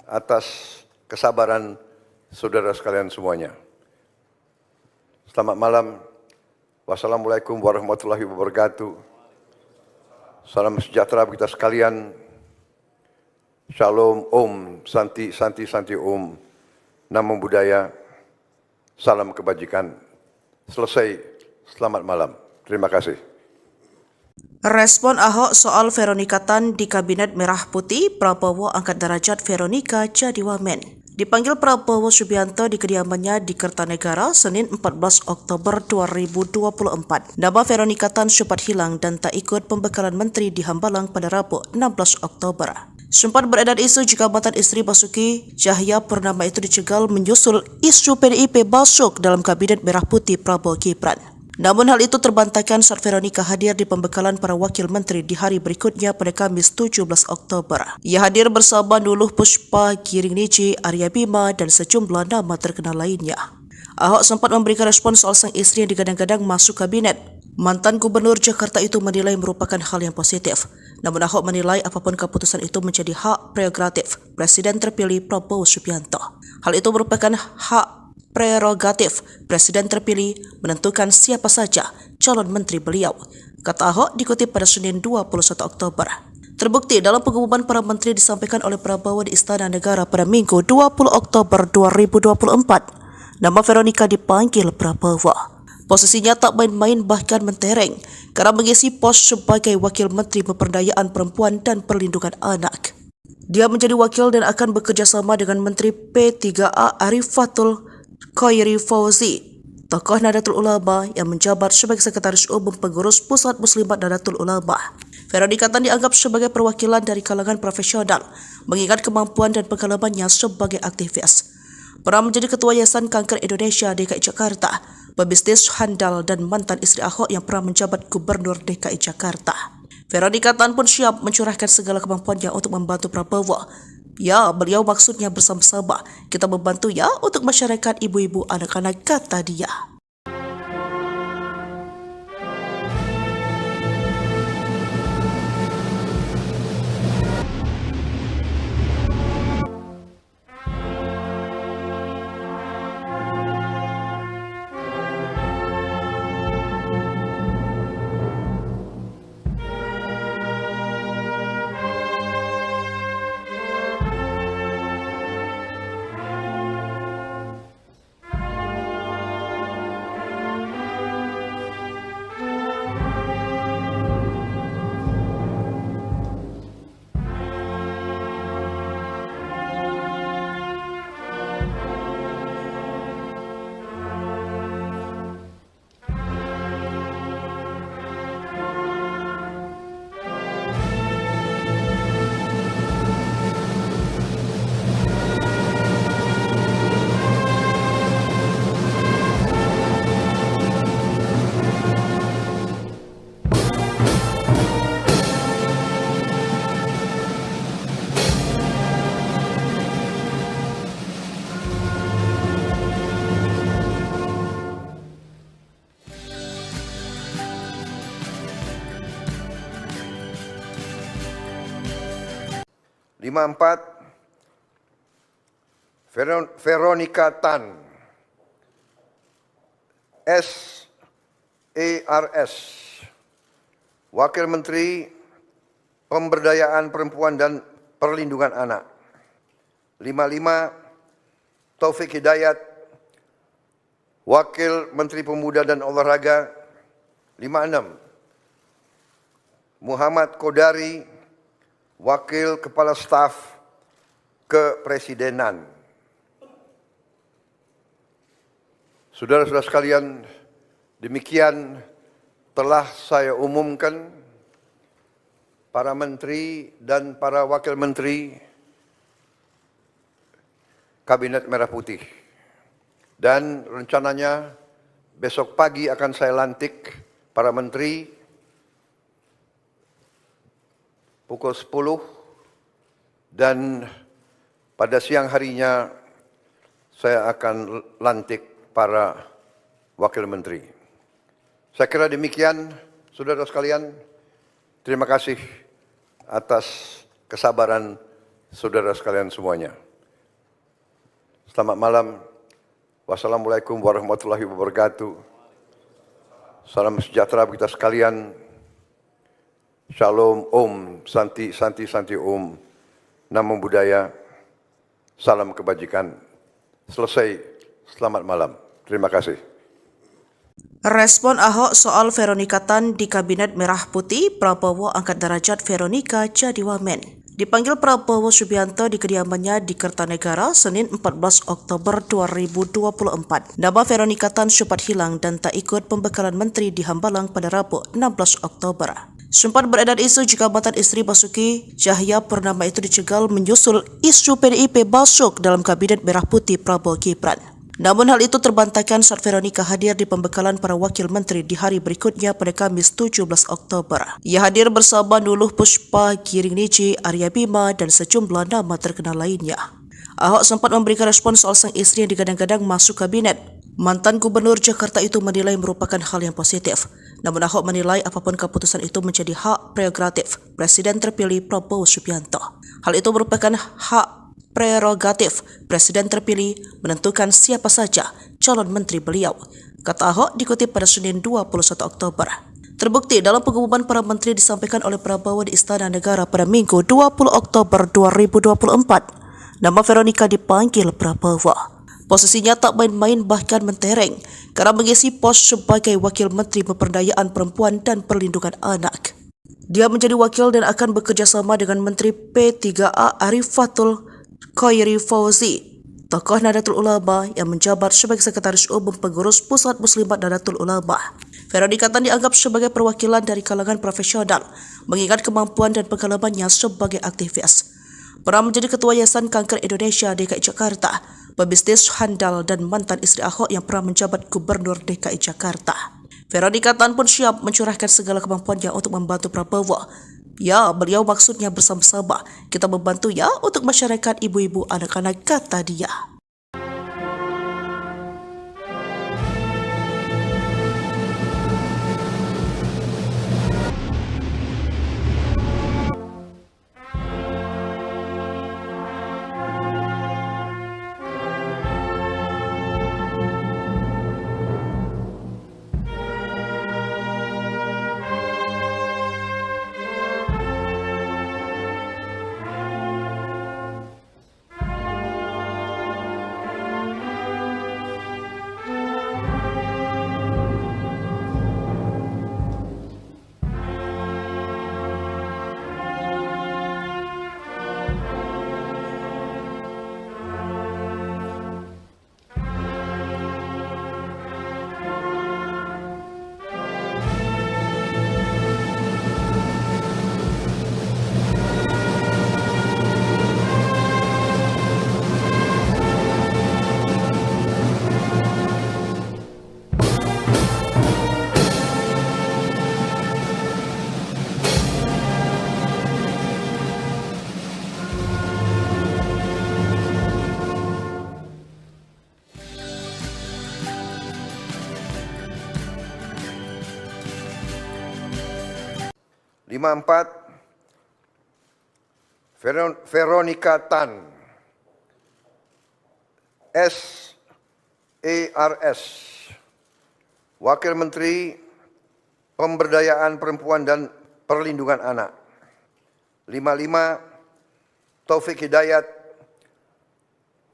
atas kesabaran saudara sekalian semuanya. Selamat malam. Wassalamualaikum warahmatullahi wabarakatuh. Salam sejahtera bagi kita sekalian. Shalom, Om, Santi, Santi, Santi, Om. Namo Buddhaya. Salam kebajikan. Selesai. Selamat malam. Terima kasih.
Respon Ahok soal Veronika Tan di Kabinet Merah Putih, Prabowo angkat derajat Veronika jadi wamen. Dipanggil Prabowo Subianto di kediamannya di Kertanegara, Senin 14 Oktober 2024. Nama Veronika Tan sempat hilang dan tak ikut pembekalan menteri di Hambalang pada Rabu 16 Oktober. Sempat beredar isu jika mantan istri Basuki Cahayapurnama itu dicegal menyusul isu PDIP masuk dalam Kabinet Merah Putih Prabowo Gibran. Namun hal itu terbantahkan saat Veronika hadir di pembekalan para wakil menteri di hari berikutnya pada Kamis 17 Oktober. Ia hadir bersama Nuluh Puspa, Giring Niji, Arya Bima, dan sejumlah nama terkenal lainnya. Ahok sempat memberikan respon soal sang istri yang digadang-gadang masuk kabinet. Mantan Gubernur Jakarta itu menilai merupakan hal yang positif. Namun Ahok menilai apapun keputusan itu menjadi hak prerogatif Presiden terpilih Prabowo Subianto. Hal itu merupakan hak prerogatif Presiden terpilih menentukan siapa saja calon menteri beliau, kata Ahok dikutip pada Senin 21 Oktober. Terbukti dalam pengumuman para menteri disampaikan oleh Prabowo di Istana Negara pada Minggu 20 Oktober 2024. Nama Veronika dipanggil Prabowo. Posisinya tak main-main bahkan mentereng karena mengisi pos sebagai Wakil Menteri Pemberdayaan Perempuan dan Perlindungan Anak. Dia menjadi wakil dan akan bekerja sama dengan Menteri P3A Arifatul Khairi Fauzi, tokoh Nahdlatul Ulama yang menjabat sebagai Sekretaris Umum Pengurus Pusat Muslimat Nahdlatul Ulama. Veronika Tan dianggap sebagai perwakilan dari kalangan profesional, mengingat kemampuan dan pengalamannya sebagai aktivis. Pernah menjadi Ketua Yayasan Kanker Indonesia DKI Jakarta, pebisnis handal dan mantan istri Ahok yang pernah menjabat Gubernur DKI Jakarta. Veronika Tan pun siap mencurahkan segala kemampuannya untuk membantu Prabowo. Ya, beliau maksudnya bersama-sama. Kita membantu ya untuk masyarakat ibu-ibu anak-anak, kata dia.
Empat, Veronika Tan, SARS, Wakil Menteri Pemberdayaan Perempuan dan Perlindungan Anak. 55, Taufik Hidayat, Wakil Menteri Pemuda dan Olahraga. 56, Muhammad Kodari, Wakil Kepala Staf Kepresidenan. Saudara-saudara sekalian, demikian telah saya umumkan para menteri dan para wakil menteri Kabinet Merah Putih. Dan rencananya besok pagi akan saya lantik para menteri pukul 10 dan pada siang harinya saya akan lantik para wakil menteri. Saya kira demikian, Saudara sekalian, terima kasih atas kesabaran saudara sekalian semuanya. Selamat malam. Wassalamualaikum warahmatullahi wabarakatuh. Salam sejahtera bagi kita sekalian. Shalom, Om, Santi, Santi, Santi, Om. Namo Buddhaya. Salam kebajikan. Selesai. Selamat malam. Terima kasih.
Respon Ahok soal Veronika Tan di Kabinet Merah Putih, Prabowo angkat derajat Veronika jadi wamen. Dipanggil Prabowo Subianto di kediamannya di Kertanegara, Senin 14 Oktober 2024. Nama Veronika Tan sempat hilang dan tak ikut pembekalan menteri di Hambalang pada Rabu 16 Oktober. Sempat beredar isu jika mantan istri Basuki Cahayapurnama itu dicegal menyusul isu PDIP masuk dalam Kabinet Merah Putih Prabowo Gibran. Namun hal itu terbantahkan saat Veronika hadir di pembekalan para wakil menteri di hari berikutnya pada Kamis 17 Oktober. Ia hadir bersama Nuluh Puspa, Giring Niji, Arya Bima, dan sejumlah nama terkenal lainnya. Ahok sempat memberikan respon soal sang istri yang digadang-gadang masuk kabinet. Mantan Gubernur Jakarta itu menilai merupakan hal yang positif. Namun Ahok menilai apapun keputusan itu menjadi hak prerogatif Presiden terpilih Prabowo Subianto. Hal itu merupakan hak prerogatif Presiden terpilih menentukan siapa saja calon menteri beliau, kata Ahok dikutip pada Senin 21 Oktober. Terbukti dalam pengumuman para menteri disampaikan oleh Prabowo di Istana Negara pada Minggu 20 Oktober 2024. Nama Veronika dipanggil Prabowo. Posisinya tak main-main bahkan mentereng karena mengisi pos sebagai Wakil Menteri Pemberdayaan Perempuan dan Perlindungan Anak. Dia menjadi wakil dan akan bekerja sama dengan Menteri P3A Arifatul Khairi Fauzi, tokoh Nahdlatul Ulama yang menjabat sebagai Sekretaris Umum Pengurus Pusat Muslimat Nahdlatul Ulama. Veronika Tan dianggap sebagai perwakilan dari kalangan profesional, mengingat kemampuan dan pengalamannya sebagai aktivis. Pernah menjadi Ketua Yayasan Kanker Indonesia DKI Jakarta, pebisnis handal dan mantan istri Ahok yang pernah menjabat Gubernur DKI Jakarta. Veronika Tan pun siap mencurahkan segala kemampuannya untuk membantu Prabowo. Ya, beliau maksudnya bersama-sama. Kita membantu ya untuk masyarakat ibu-ibu anak-anak, kata dia.
Veronika Tan, SARS, Wakil Menteri Pemberdayaan Perempuan dan Perlindungan Anak. 55, Taufik Hidayat,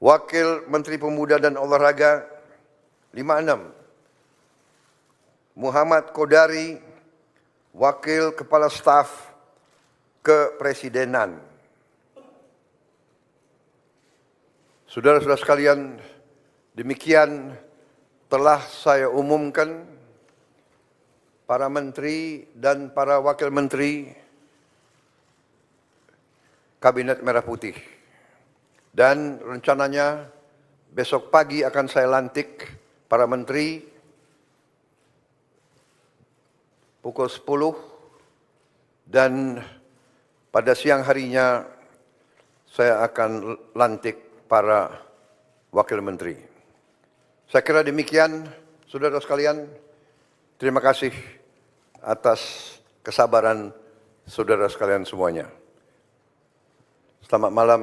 Wakil Menteri Pemuda dan Olahraga. 56, Muhammad Kodari, Wakil Kepala Staf Kepresidenan. Saudara-saudara sekalian, demikian telah saya umumkan para menteri dan para wakil menteri Kabinet Merah Putih. Dan rencananya besok pagi akan saya lantik para menteri pukul 10 dan pada siang harinya saya akan lantik para wakil menteri. Saya kira demikian, saudara sekalian. Terima kasih atas kesabaran saudara sekalian semuanya. Selamat malam.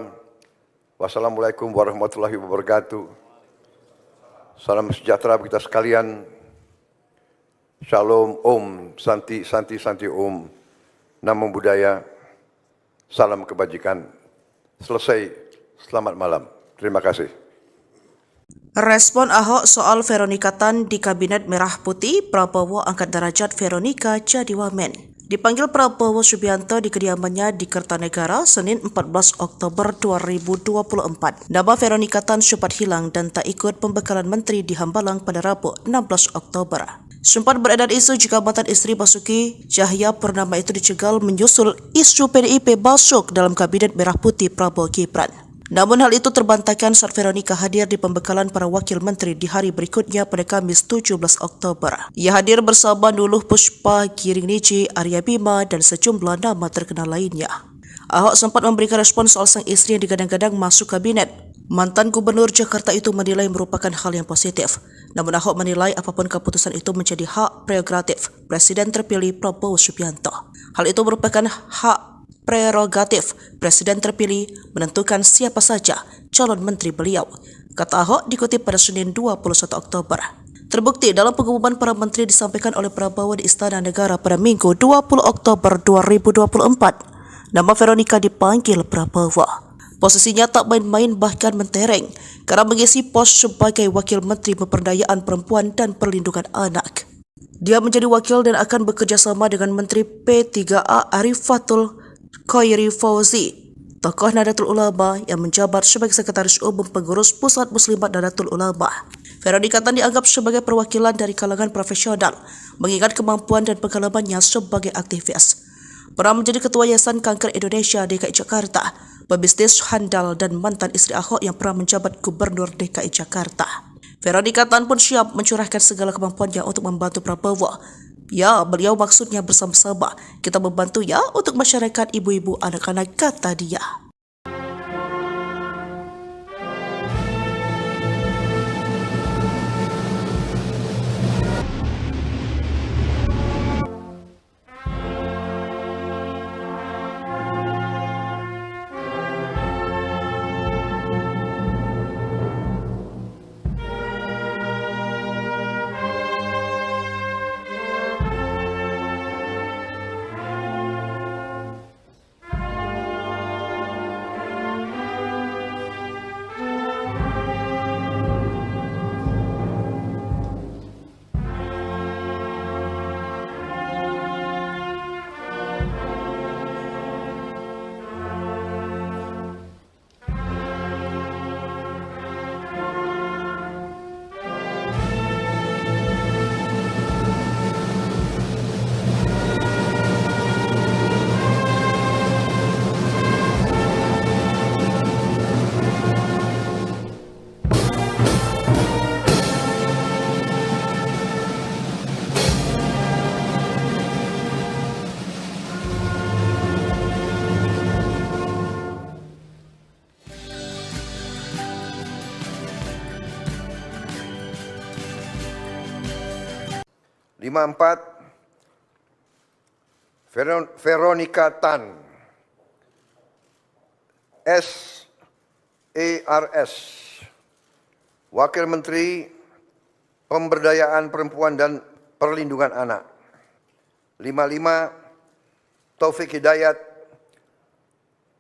Wassalamualaikum warahmatullahi wabarakatuh. Salam sejahtera bagi kita sekalian. Shalom, Om, Santi, Santi, Santi, Om. Namo Buddhaya. Salam kebajikan. Selesai. Selamat malam. Terima kasih.
Respon Ahok soal Veronika Tan di Kabinet Merah Putih, Prabowo angkat derajat Veronika jadi wamen. Dipanggil Prabowo Subianto di kediamannya di Kertanegara, Senin 14 Oktober 2024. Nama Veronika Tan sempat hilang dan tak ikut pembekalan menteri di Hambalang pada Rabu 16 Oktober. Sempat beredar isu jika mantan istri Basuki Cahayapurnama itu dicegal menyusul isu PDIP masuk dalam Kabinet Merah Putih Prabowo Gibran. Namun hal itu terbantahkan saat Veronika hadir di pembekalan para wakil menteri di hari berikutnya pada Kamis 17 Oktober. Ia hadir bersama Nuluh Puspa, Giring Niji, Arya Bima, dan sejumlah nama terkenal lainnya. Ahok sempat memberikan respon soal sang istri yang digadang-gadang masuk kabinet. Mantan Gubernur Jakarta itu menilai merupakan hal yang positif. Namun Ahok menilai apapun keputusan itu menjadi hak prerogatif Presiden terpilih Prabowo Subianto. Hal itu merupakan hak prerogatif Presiden terpilih menentukan siapa saja calon menteri beliau, kata Ahok dikutip pada Senin 21 Oktober. Terbukti dalam pengumuman para menteri disampaikan oleh Prabowo di Istana Negara pada Minggu 20 Oktober 2024. Nama Veronika dipanggil Prabowo. Posisinya tak main-main bahkan mentereng karena mengisi pos sebagai Wakil Menteri Pemberdayaan Perempuan dan Perlindungan Anak. Dia menjadi wakil dan akan bekerja sama dengan Menteri P3A Arifatul Khairi Fauzi, tokoh Nahdlatul Ulama yang menjabat sebagai Sekretaris Umum Pengurus Pusat Muslimat Nahdlatul Ulama. Veronika Tan dianggap sebagai perwakilan dari kalangan profesional, mengingat kemampuan dan pengalamannya sebagai aktivis. Pernah menjadi Ketua Yayasan Kanker Indonesia DKI Jakarta, pebisnis handal dan mantan istri Ahok yang pernah menjabat Gubernur DKI Jakarta. Veronika Tan pun siap mencurahkan segala kemampuannya untuk membantu Prabowo. Ya, beliau maksudnya bersama-sama. Kita membantu ya untuk masyarakat ibu-ibu anak-anak, kata dia.
Veronika Tan, SARS, Wakil Menteri Pemberdayaan Perempuan dan Perlindungan Anak. 55, Taufik Hidayat,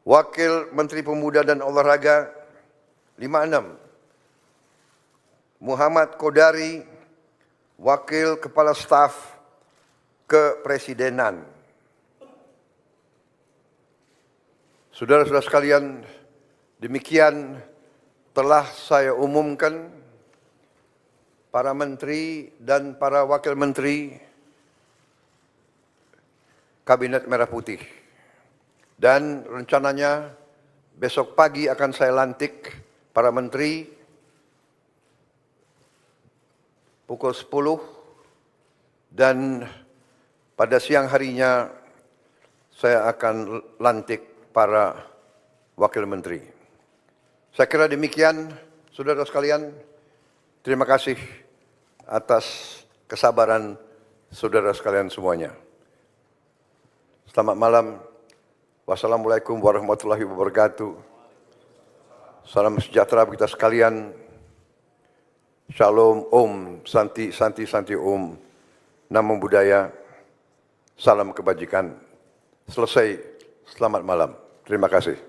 Wakil Menteri Pemuda dan Olahraga. 56, Muhammad Kodari, Wakil Kepala Staf Kepresidenan. Saudara-saudara sekalian, demikian telah saya umumkan para menteri dan para wakil menteri Kabinet Merah Putih. Dan rencananya besok pagi akan saya lantik para menteri pukul 10 dan pada siang harinya saya akan lantik para wakil menteri. Saya kira demikian, saudara sekalian. Terima kasih atas kesabaran saudara sekalian semuanya. Selamat malam. Wassalamualaikum warahmatullahi wabarakatuh. Salam sejahtera bagi kita sekalian. Shalom, Om, Santi, Santi, Santi, Om. Namo Buddhaya. Salam kebajikan. Selesai. Selamat malam. Terima kasih.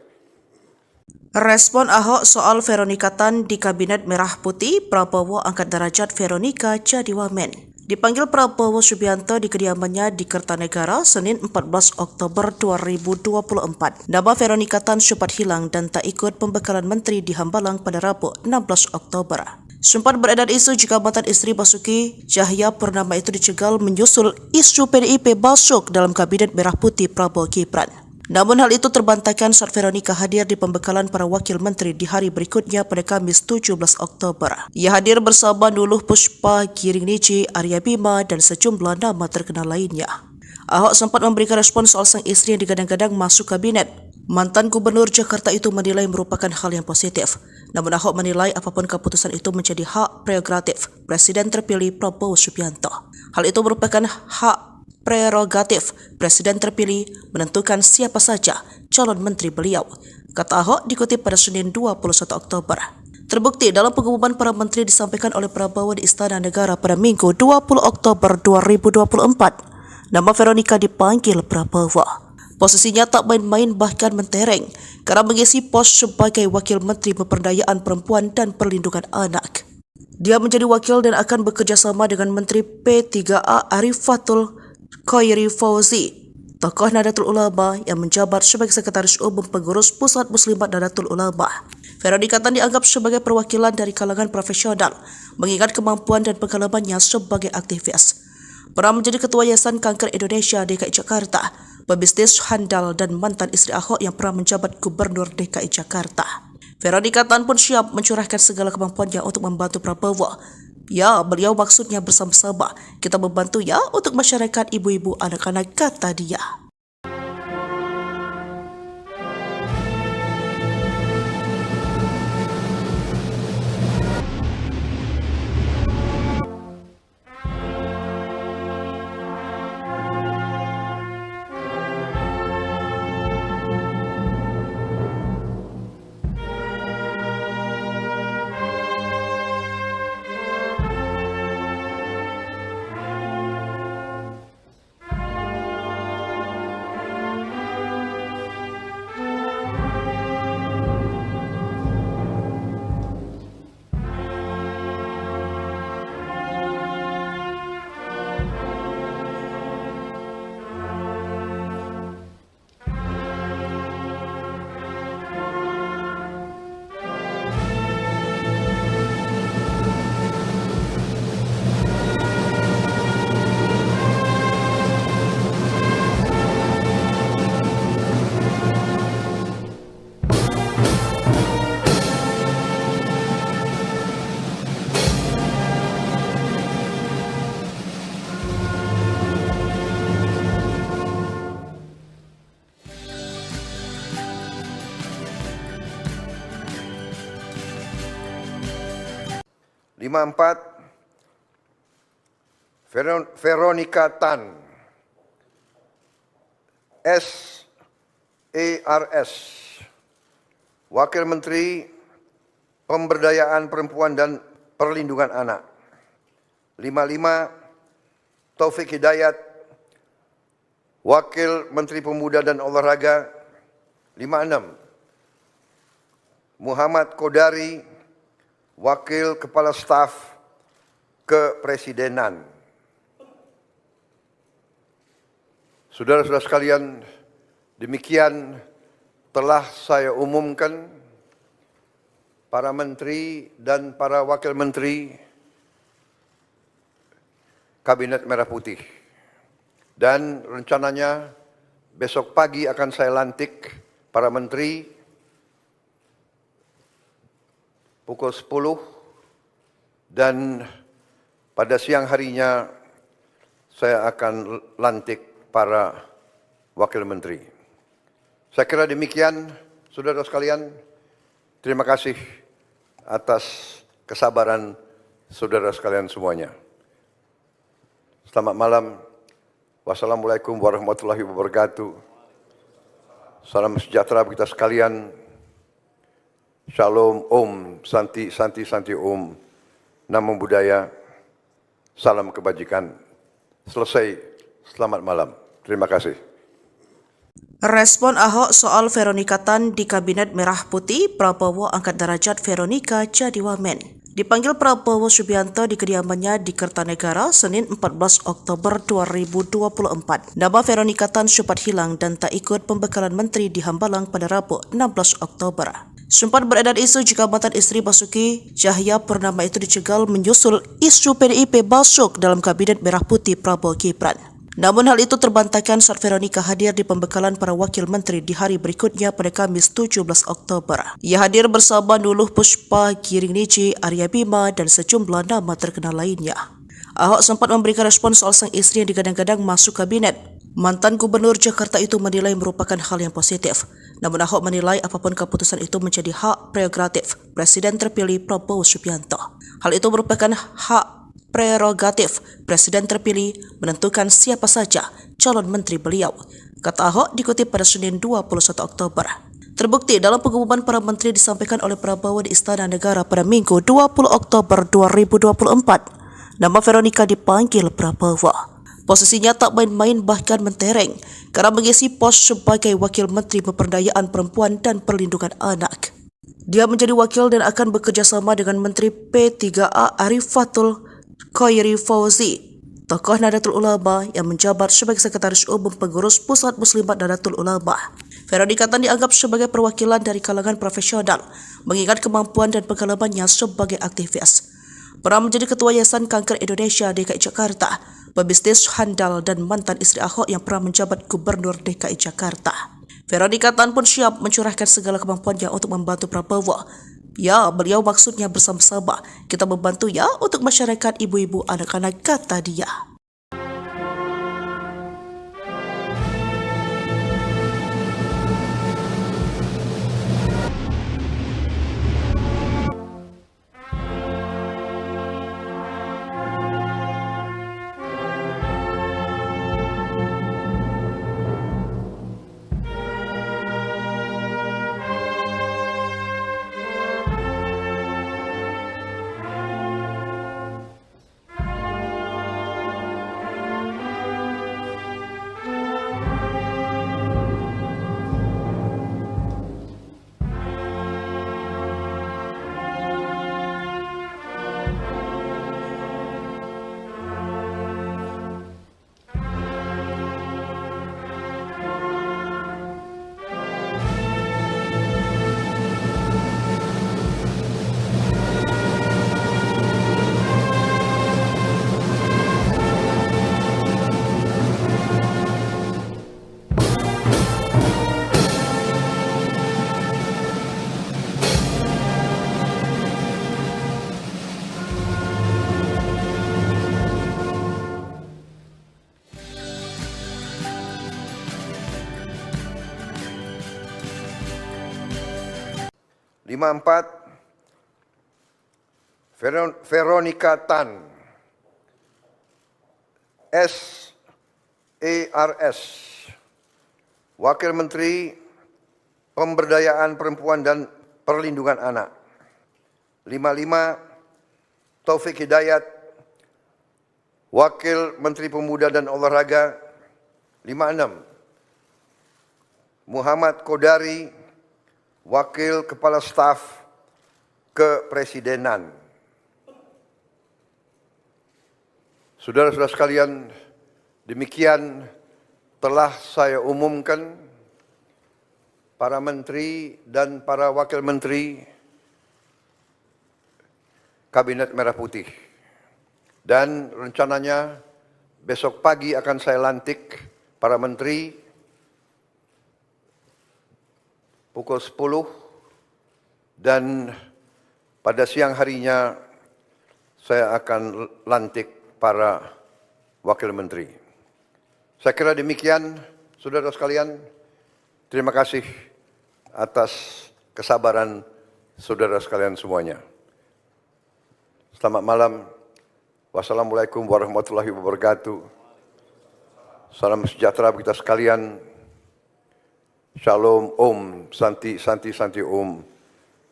Respon Ahok soal Veronika Tan di Kabinet Merah Putih, Prabowo angkat derajat Veronika jadi wamen. Dipanggil Prabowo Subianto di kediamannya di Kertanegara, Senin 14 Oktober 2024. Nama Veronika Tan sempat hilang dan tak ikut pembekalan menteri di Hambalang pada Rabu 16 Oktober. Sempat beredar isu jika mantan istri Basuki Cahayapurnama itu dicegal menyusul isu PDIP masuk dalam Kabinet Merah Putih Prabowo Gibran. Namun hal itu terbantahkan saat Veronika hadir di pembekalan para wakil menteri di hari berikutnya pada Kamis 17 Oktober. Ia hadir bersama Nuluh Puspa, Giring Niji, Arya Bima, dan sejumlah nama terkenal lainnya. Ahok sempat memberikan respon soal sang istri yang digadang-gadang masuk kabinet. Mantan Gubernur Jakarta itu menilai merupakan hal yang positif. Namun Ahok menilai apapun keputusan itu menjadi hak prerogatif Presiden terpilih Prabowo Subianto. Hal itu merupakan hak prerogatif Presiden terpilih menentukan siapa saja calon menteri beliau, kata Ahok dikutip pada Senin 21 Oktober. Terbukti dalam pengumuman para menteri disampaikan oleh Prabowo di Istana Negara pada Minggu 20 Oktober 2024. Nama Veronika dipanggil Prabowo. Posisinya tak main-main bahkan mentereng karena mengisi pos sebagai Wakil Menteri Pemberdayaan Perempuan dan Perlindungan Anak. Dia menjadi wakil dan akan bekerja sama dengan Menteri P3A Arifatul Khairi Fauzi, tokoh Nahdlatul Ulama yang menjabat sebagai Sekretaris Umum Pengurus Pusat Muslimat Nahdlatul Ulama. Veronika Tan dianggap sebagai perwakilan dari kalangan profesional, mengingat kemampuan dan pengalamannya sebagai aktivis. Pernah menjadi Ketua Yayasan Kanker Indonesia DKI Jakarta, pebisnis handal dan mantan istri Ahok yang pernah menjabat Gubernur DKI Jakarta. Veronika Tan pun siap mencurahkan segala kemampuannya untuk membantu Prabowo. Ya, beliau maksudnya bersama-sama. Kita membantu ya untuk masyarakat ibu-ibu anak-anak, kata dia.
Empat, Veronika Tan, SARS, Wakil Menteri Pemberdayaan Perempuan dan Perlindungan Anak. 55, Taufik Hidayat, Wakil Menteri Pemuda dan Olahraga. 56, Muhammad Kodari, Wakil Kepala Staf Kepresidenan. Saudara-saudara sekalian, demikian telah saya umumkan para menteri dan para wakil menteri Kabinet Merah Putih. Dan rencananya besok pagi akan saya lantik para menteri pukul 10 dan pada siang harinya saya akan lantik para wakil menteri. Saya kira demikian, saudara sekalian. Terima kasih atas kesabaran saudara sekalian semuanya. Selamat malam. Wassalamualaikum warahmatullahi wabarakatuh. Salam sejahtera bagi kita sekalian. Shalom, Om, Santi, Santi, Santi, Om. Namo Buddhaya. Salam kebajikan. Selesai. Selamat malam. Terima kasih.
Respon Ahok soal Veronika Tan di Kabinet Merah Putih, Prabowo angkat derajat Veronika jadi wamen. Dipanggil Prabowo Subianto di kediamannya di Kertanegara, Senin 14 Oktober 2024. Nama Veronika Tan sempat hilang dan tak ikut pembekalan menteri di Hambalang pada Rabu 16 Oktober. Sempat beredar isu jika mantan istri Basuki Cahaya Purnama itu dicegal menyusul isu PDIP masuk dalam Kabinet Merah Putih Prabowo Gibran. Namun hal itu terbantahkan saat Veronika hadir di pembekalan para wakil menteri di hari berikutnya pada Kamis 17 Oktober. Ia hadir bersama Nuluh Puspa, Giring Niji, Arya Bima, dan sejumlah nama terkenal lainnya. Ahok sempat memberikan respon soal sang istri yang digadang-gadang masuk kabinet. Mantan Gubernur Jakarta itu menilai merupakan hal yang positif. Namun Ahok menilai apapun keputusan itu menjadi hak prerogatif Presiden terpilih Prabowo Subianto. Hal itu merupakan hak prerogatif Presiden terpilih menentukan siapa saja calon menteri beliau, kata Ahok dikutip pada Senin 21 Oktober. Terbukti dalam pengumuman para menteri disampaikan oleh Prabowo di Istana Negara pada Minggu 20 Oktober 2024. Nama Veronika dipanggil Prabowo. Posisinya tak main-main bahkan mentereng karena mengisi pos sebagai Wakil Menteri Pemberdayaan Perempuan dan Perlindungan Anak. Dia menjadi wakil dan akan bekerja sama dengan Menteri P3A Arifatul Khairi Fauzi, tokoh Nahdlatul Ulama yang menjabat sebagai Sekretaris Umum Pengurus Pusat Muslimat Nahdlatul Ulama. Veronika Tan dianggap sebagai perwakilan dari kalangan profesional, mengingat kemampuan dan pengalamannya sebagai aktivis. Pernah menjadi Ketua Yayasan Kanker Indonesia DKI Jakarta, pebisnis handal dan mantan istri Ahok yang pernah menjabat Gubernur DKI Jakarta. Veronika Tan pun siap mencurahkan segala kemampuannya untuk membantu Prabowo. Ya, beliau maksudnya bersama-sama. Kita membantu ya untuk masyarakat ibu-ibu anak-anak, kata dia.
Veronika Tan, SARS, Wakil Menteri Pemberdayaan Perempuan dan Perlindungan Anak. 55, Taufik Hidayat, Wakil Menteri Pemuda dan Olahraga. 56, Muhammad Kodari, Wakil Kepala Staf Kepresidenan. Saudara-saudara sekalian, demikian telah saya umumkan para menteri dan para wakil menteri Kabinet Merah Putih. Dan rencananya besok pagi akan saya lantik para menteri pukul 10 dan pada siang harinya saya akan lantik para wakil menteri. Saya kira demikian, saudara sekalian. Terima kasih atas kesabaran saudara sekalian semuanya. Selamat malam. Wassalamualaikum warahmatullahi wabarakatuh. Salam sejahtera bagi kita sekalian. Shalom Om, Santi, Santi, Santi Om.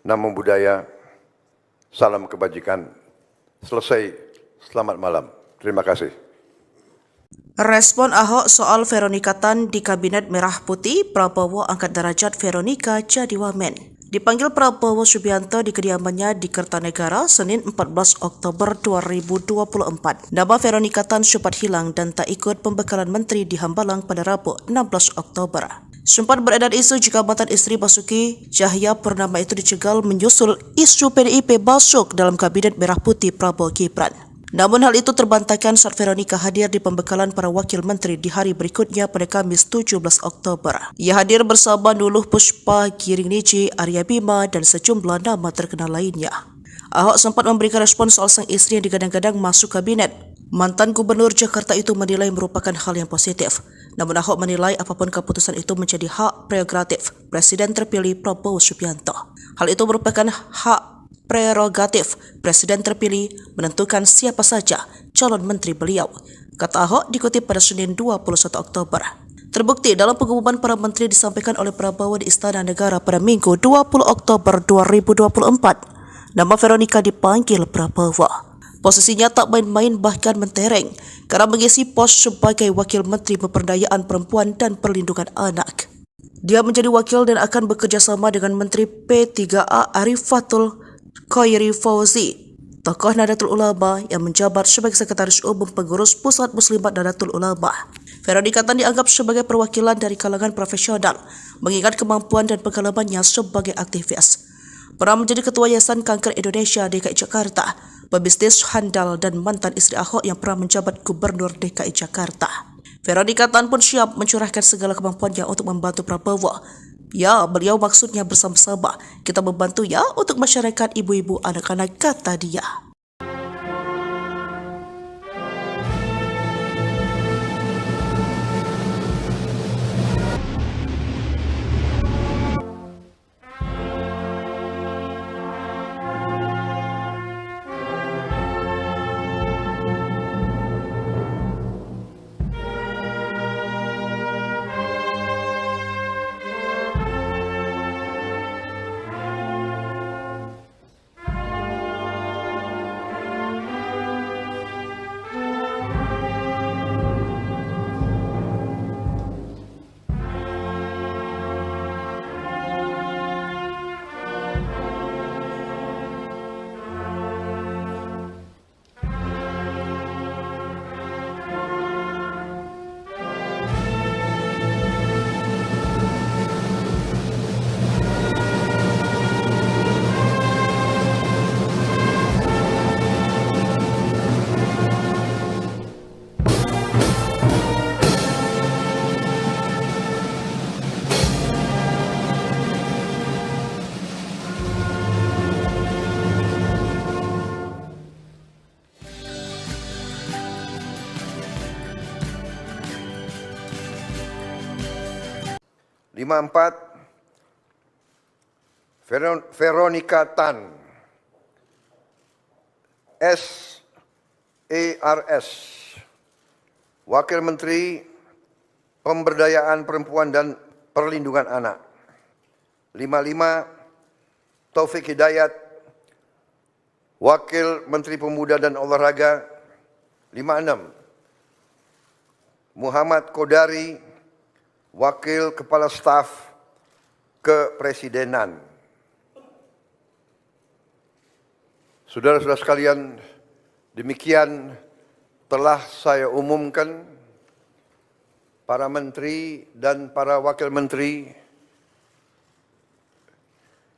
Namo Buddhaya. Salam kebajikan. Selesai. Selamat malam. Terima kasih.
Respon Ahok soal Veronika Tan di Kabinet Merah Putih, Prabowo angkat derajat Veronika jadi wamen. Dipanggil Prabowo Subianto di kediamannya di Kertanegara Senin 14 Oktober 2024. Nama Veronika Tan sempat hilang dan tak ikut pembekalan menteri di Hambalang pada Rabu 16 Oktober. Sempat beredar isu jika mantan istri Basuki Cahayapurnama itu dicegal menyusul isu PDIP masuk dalam Kabinet Merah Putih Prabowo Gibran. Namun hal itu terbantahkan saat Veronika hadir di pembekalan para wakil menteri di hari berikutnya pada Kamis 17 Oktober. Ia hadir bersama Nuluh Pushpa, Giring Niji, Arya Bima, dan sejumlah nama terkenal lainnya. Ahok sempat memberikan respon soal sang istri yang digadang-gadang masuk kabinet. Mantan Gubernur Jakarta itu menilai merupakan hal yang positif. Namun Ahok menilai apapun keputusan itu menjadi hak prerogatif Presiden terpilih Prabowo Subianto. Hal itu merupakan hak prerogatif Presiden terpilih menentukan siapa saja calon menteri beliau, kata Ahok dikutip pada Senin 21 Oktober. Terbukti dalam pengumuman para menteri disampaikan oleh Prabowo di Istana Negara pada Minggu 20 Oktober 2024. Nama Veronika dipanggil Prabowo. Posisinya tak main-main bahkan mentereng karena mengisi pos sebagai Wakil Menteri Pemberdayaan Perempuan dan Perlindungan Anak. Dia menjadi wakil dan akan bekerja sama dengan Menteri P3A Arifatul Khairi Fauzi, tokoh Nahdlatul Ulama yang menjabat sebagai Sekretaris Umum Pengurus Pusat Muslimat Nahdlatul Ulama. Veronika Tan dianggap sebagai perwakilan dari kalangan profesional, mengingat kemampuan dan pengalamannya sebagai aktivis. Pernah menjadi Ketua Yayasan Kanker Indonesia DKI Jakarta, pebisnis handal dan mantan istri Ahok yang pernah menjabat Gubernur DKI Jakarta. Veronika Tan pun siap mencurahkan segala kemampuannya untuk membantu Prabowo. Ya, beliau maksudnya bersama-sama. Kita membantu ya untuk masyarakat ibu-ibu anak-anak, kata dia.
Veronika Tan, SARS, Wakil Menteri Pemberdayaan Perempuan dan Perlindungan Anak. 55, Taufik Hidayat, Wakil Menteri Pemuda dan Olahraga. 56, Muhammad Kodari, Wakil Kepala Staf Kepresidenan. Saudara-saudara sekalian, demikian telah saya umumkan para menteri dan para wakil menteri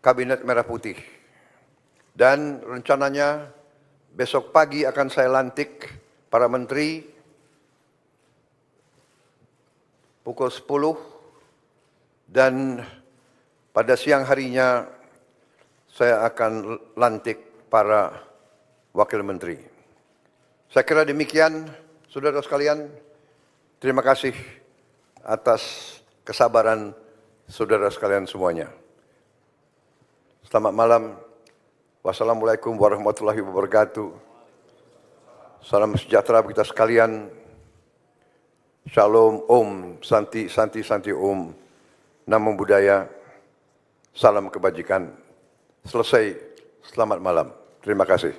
Kabinet Merah Putih. Dan rencananya besok pagi akan saya lantik para menteri pukul 10 dan pada siang harinya saya akan lantik para wakil menteri. Saya kira demikian, saudara sekalian. Terima kasih atas kesabaran saudara sekalian semuanya. Selamat malam. Wassalamualaikum warahmatullahi wabarakatuh. Salam sejahtera bagi kita sekalian. Shalom Om, Santi Santi Santi Om, Namo Buddhaya, salam kebajikan. Selesai, selamat malam. Terima kasih.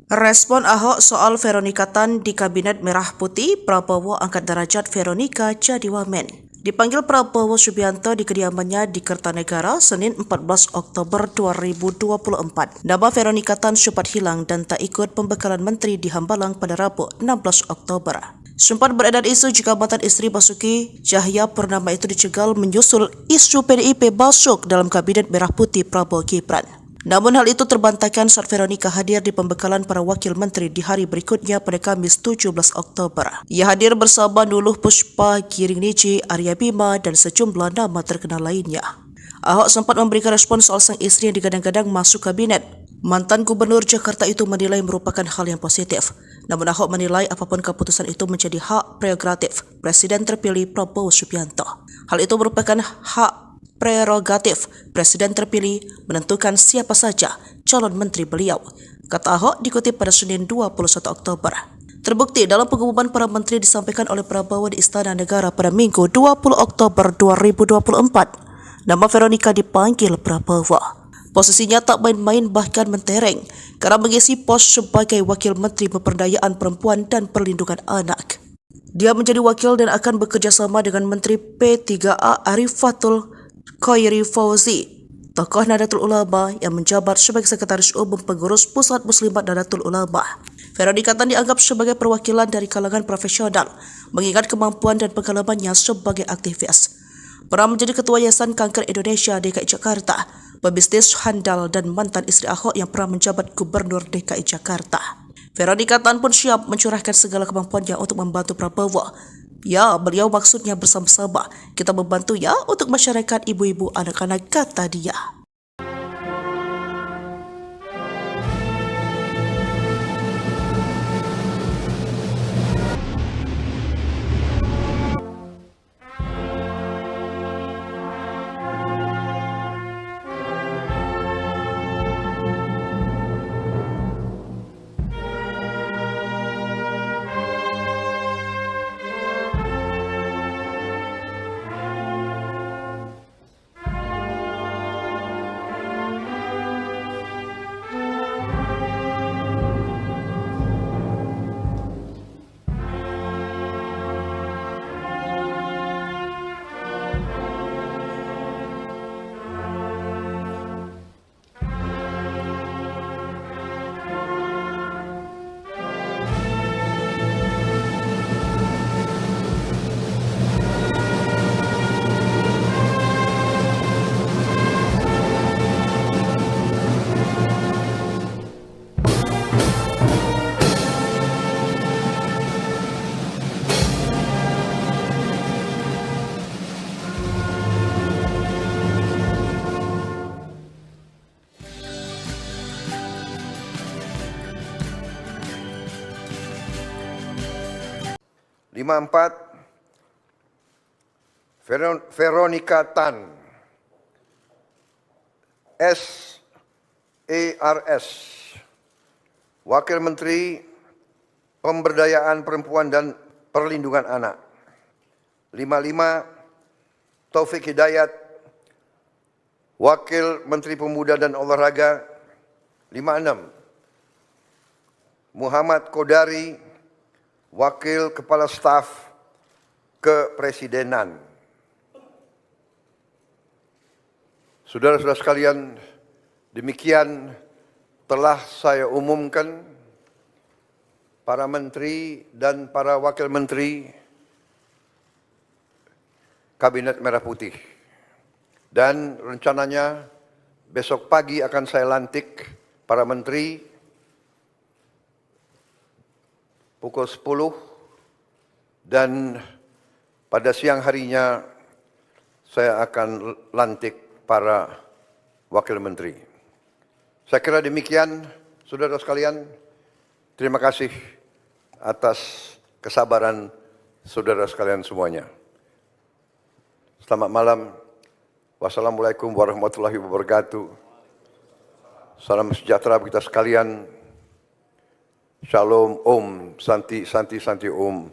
Respon Ahok soal Veronika Tan di Kabinet Merah Putih, Prabowo angkat derajat Veronika jadi wamen. Dipanggil Prabowo Subianto di kediamannya di Kertanegara, Senin 14 Oktober 2024. Nama Veronika Tan sempat hilang dan tak ikut pembekalan menteri di Hambalang pada Rabu 16 Oktober. Sempat beredar isu jika mantan istri Basuki Cahayapurnama itu dicegal menyusul isu PDIP masuk dalam Kabinet Merah Putih Prabowo Gibran. Namun hal itu terbantahkan saat Veronika hadir di pembekalan para wakil menteri di hari berikutnya pada Kamis 17 Oktober. Ia hadir bersama Nuluh Puspa, Giring Niji, Arya Bima, dan sejumlah nama terkenal lainnya. Ahok sempat memberikan respon soal sang istri yang digadang-gadang masuk kabinet. Mantan Gubernur Jakarta itu menilai merupakan hal yang positif. Namun Ahok menilai apapun keputusan itu menjadi hak prerogatif Presiden terpilih Prabowo Subianto. Hal itu merupakan hak prerogatif Presiden terpilih menentukan siapa saja calon menteri beliau, kata Ahok dikutip pada Senin 21 Oktober. Terbukti dalam pengumuman para menteri disampaikan oleh Prabowo di Istana Negara pada Minggu 20 Oktober 2024. Nama Veronika dipanggil Prabowo. Posisinya tak main-main bahkan mentereng karena mengisi pos sebagai Wakil Menteri Pemberdayaan Perempuan dan Perlindungan Anak. Dia menjadi wakil dan akan bekerja sama dengan Menteri P3A Arifatul Khairi Fauzi, tokoh Nahdlatul Ulama yang menjabat sebagai Sekretaris Umum Pengurus Pusat Muslimat Nahdlatul Ulama. Veronika Tan dianggap sebagai perwakilan dari kalangan profesional, mengingat kemampuan dan pengalamannya sebagai aktivis. Pernah menjadi Ketua Yayasan Kanker Indonesia DKI Jakarta, pebisnis handal dan mantan istri Ahok yang pernah menjabat Gubernur DKI Jakarta. Veronika Tan pun siap mencurahkan segala kemampuannya untuk membantu Prabowo. Ya, beliau maksudnya bersama-sama. Kita membantu ya untuk masyarakat ibu-ibu anak-anak, kata dia.
Empat, Veronika Tan, SARS, Wakil Menteri Pemberdayaan Perempuan dan Perlindungan Anak. 55, Taufik Hidayat, Wakil Menteri Pemuda dan Olahraga. 56, Muhammad Kodari, Wakil Kepala Staf Kepresidenan. Saudara-saudara sekalian, demikian telah saya umumkan para menteri dan para wakil menteri Kabinet Merah Putih. Dan rencananya besok pagi akan saya lantik para menteri pukul 10 dan pada siang harinya saya akan lantik para wakil menteri. Saya kira demikian, saudara sekalian. Terima kasih atas kesabaran saudara sekalian semuanya. Selamat malam. Wassalamualaikum warahmatullahi wabarakatuh. Salam sejahtera bagi kita sekalian. Shalom Om, Santi Santi Santi Om.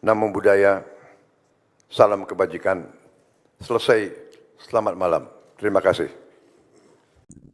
namo buddhaya, salam kebajikan. Selesai, selamat malam. Terima kasih.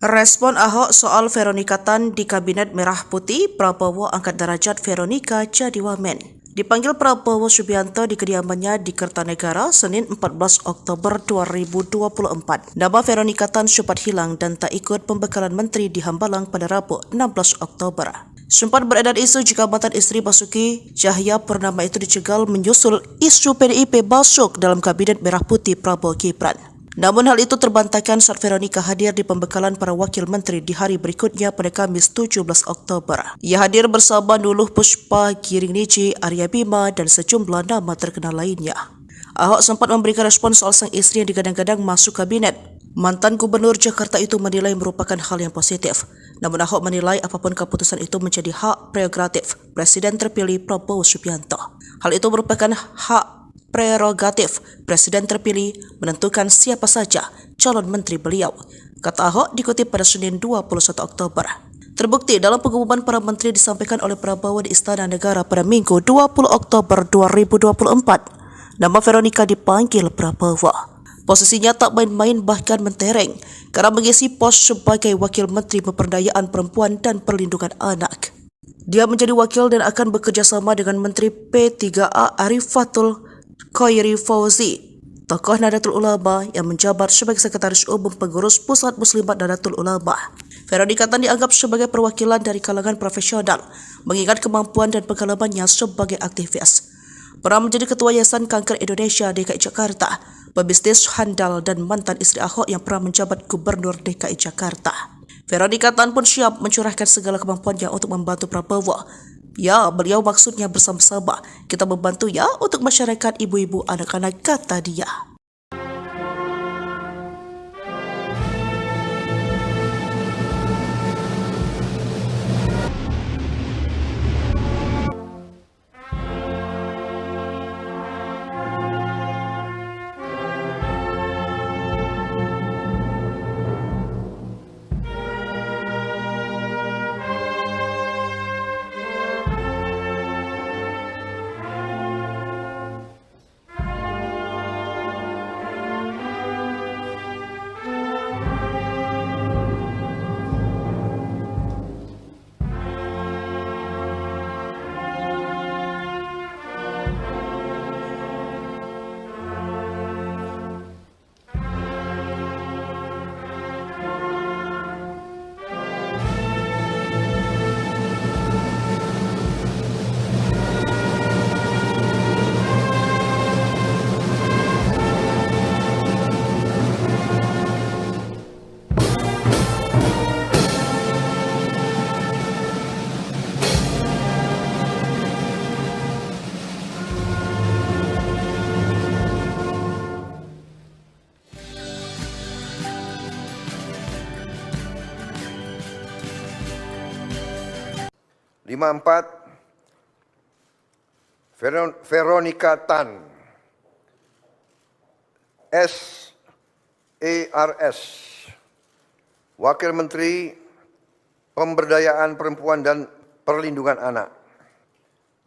Respon Ahok soal Veronika Tan di Kabinet Merah Putih, Prabowo angkat derajat Veronika jadi wamen. Dipanggil Prabowo Subianto di kediamannya di Kertanegara, Senin 14 Oktober 2024. Nama Veronika Tan sempat hilang dan tak ikut pembekalan menteri di Hambalang pada Rabu 16 Oktober. Sempat beredar isu jika mantan istri Basuki Cahayapurnama itu dicegal menyusul isu PDIP masuk dalam Kabinet Merah Putih Prabowo Gibran. Namun hal itu terbantahkan saat Veronika hadir di pembekalan para wakil menteri di hari berikutnya pada Kamis 17 Oktober. Ia hadir bersama Nuluh Puspa, Giring Niji, Arya Bima, dan sejumlah nama terkenal lainnya. Ahok sempat memberikan respon soal sang istri yang digadang-gadang masuk kabinet. Mantan Gubernur Jakarta itu menilai merupakan hal yang positif. Namun Ahok menilai apapun keputusan itu menjadi hak prerogatif Presiden terpilih Prabowo Subianto. Hal itu merupakan hak prerogatif Presiden terpilih menentukan siapa saja calon menteri beliau, kata Ahok dikutip pada Senin 21 Oktober. Terbukti dalam pengumuman para menteri disampaikan oleh Prabowo di Istana Negara pada Minggu 20 Oktober 2024. Nama Veronika dipanggil Prabowo. Posisinya tak main-main bahkan mentereng karena mengisi pos sebagai Wakil Menteri Pemberdayaan Perempuan dan Perlindungan Anak. Dia menjadi wakil dan akan bekerja sama dengan Menteri P3A Arifatul Khoiri Fauzi, tokoh Nahdlatul Ulama yang menjabat sebagai Sekretaris Umum Pengurus Pusat Muslimat Nahdlatul Ulama. Veronika Tan dianggap sebagai perwakilan dari kalangan profesional, mengingat kemampuan dan pengalamannya sebagai aktivis. Pernah menjadi Ketua Yayasan Kanker Indonesia DKI Jakarta, pebisnis handal dan mantan istri Ahok yang pernah menjabat Gubernur DKI Jakarta. Veronika Tan pun siap mencurahkan segala kemampuannya untuk membantu Prabowo. Ya, beliau maksudnya bersama-sama kita membantu ya untuk masyarakat ibu-ibu anak-anak, kata dia.
Veronika Tan, SARS, Wakil Menteri Pemberdayaan Perempuan dan Perlindungan Anak.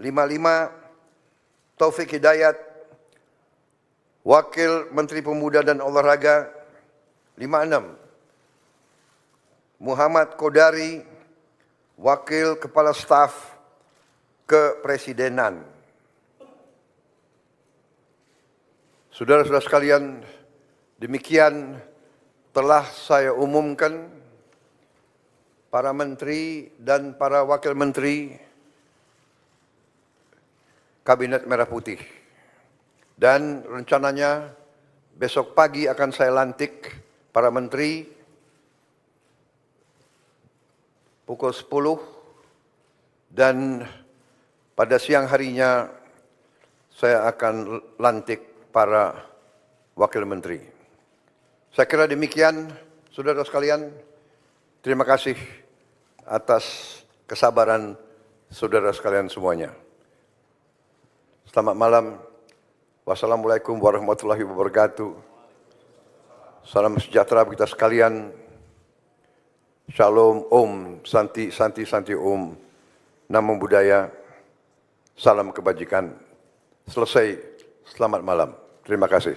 55, Taufik Hidayat, Wakil Menteri Pemuda dan Olahraga. 56, Muhammad Kodari, Wakil Kepala Staf Kepresidenan. Saudara-saudara sekalian, demikian telah saya umumkan para menteri dan para wakil menteri Kabinet Merah Putih. Dan rencananya besok pagi akan saya lantik para menteri pukul 10 dan pada siang harinya saya akan lantik para wakil menteri. Saya kira demikian, saudara sekalian. Terima kasih atas kesabaran saudara sekalian semuanya. Selamat malam. Wassalamualaikum warahmatullahi wabarakatuh. Salam sejahtera bagi kita sekalian. Shalom, Om, Santi, Santi, Santi, Om. Namo Buddhaya, salam kebajikan. Selesai. Selamat malam. Terima kasih.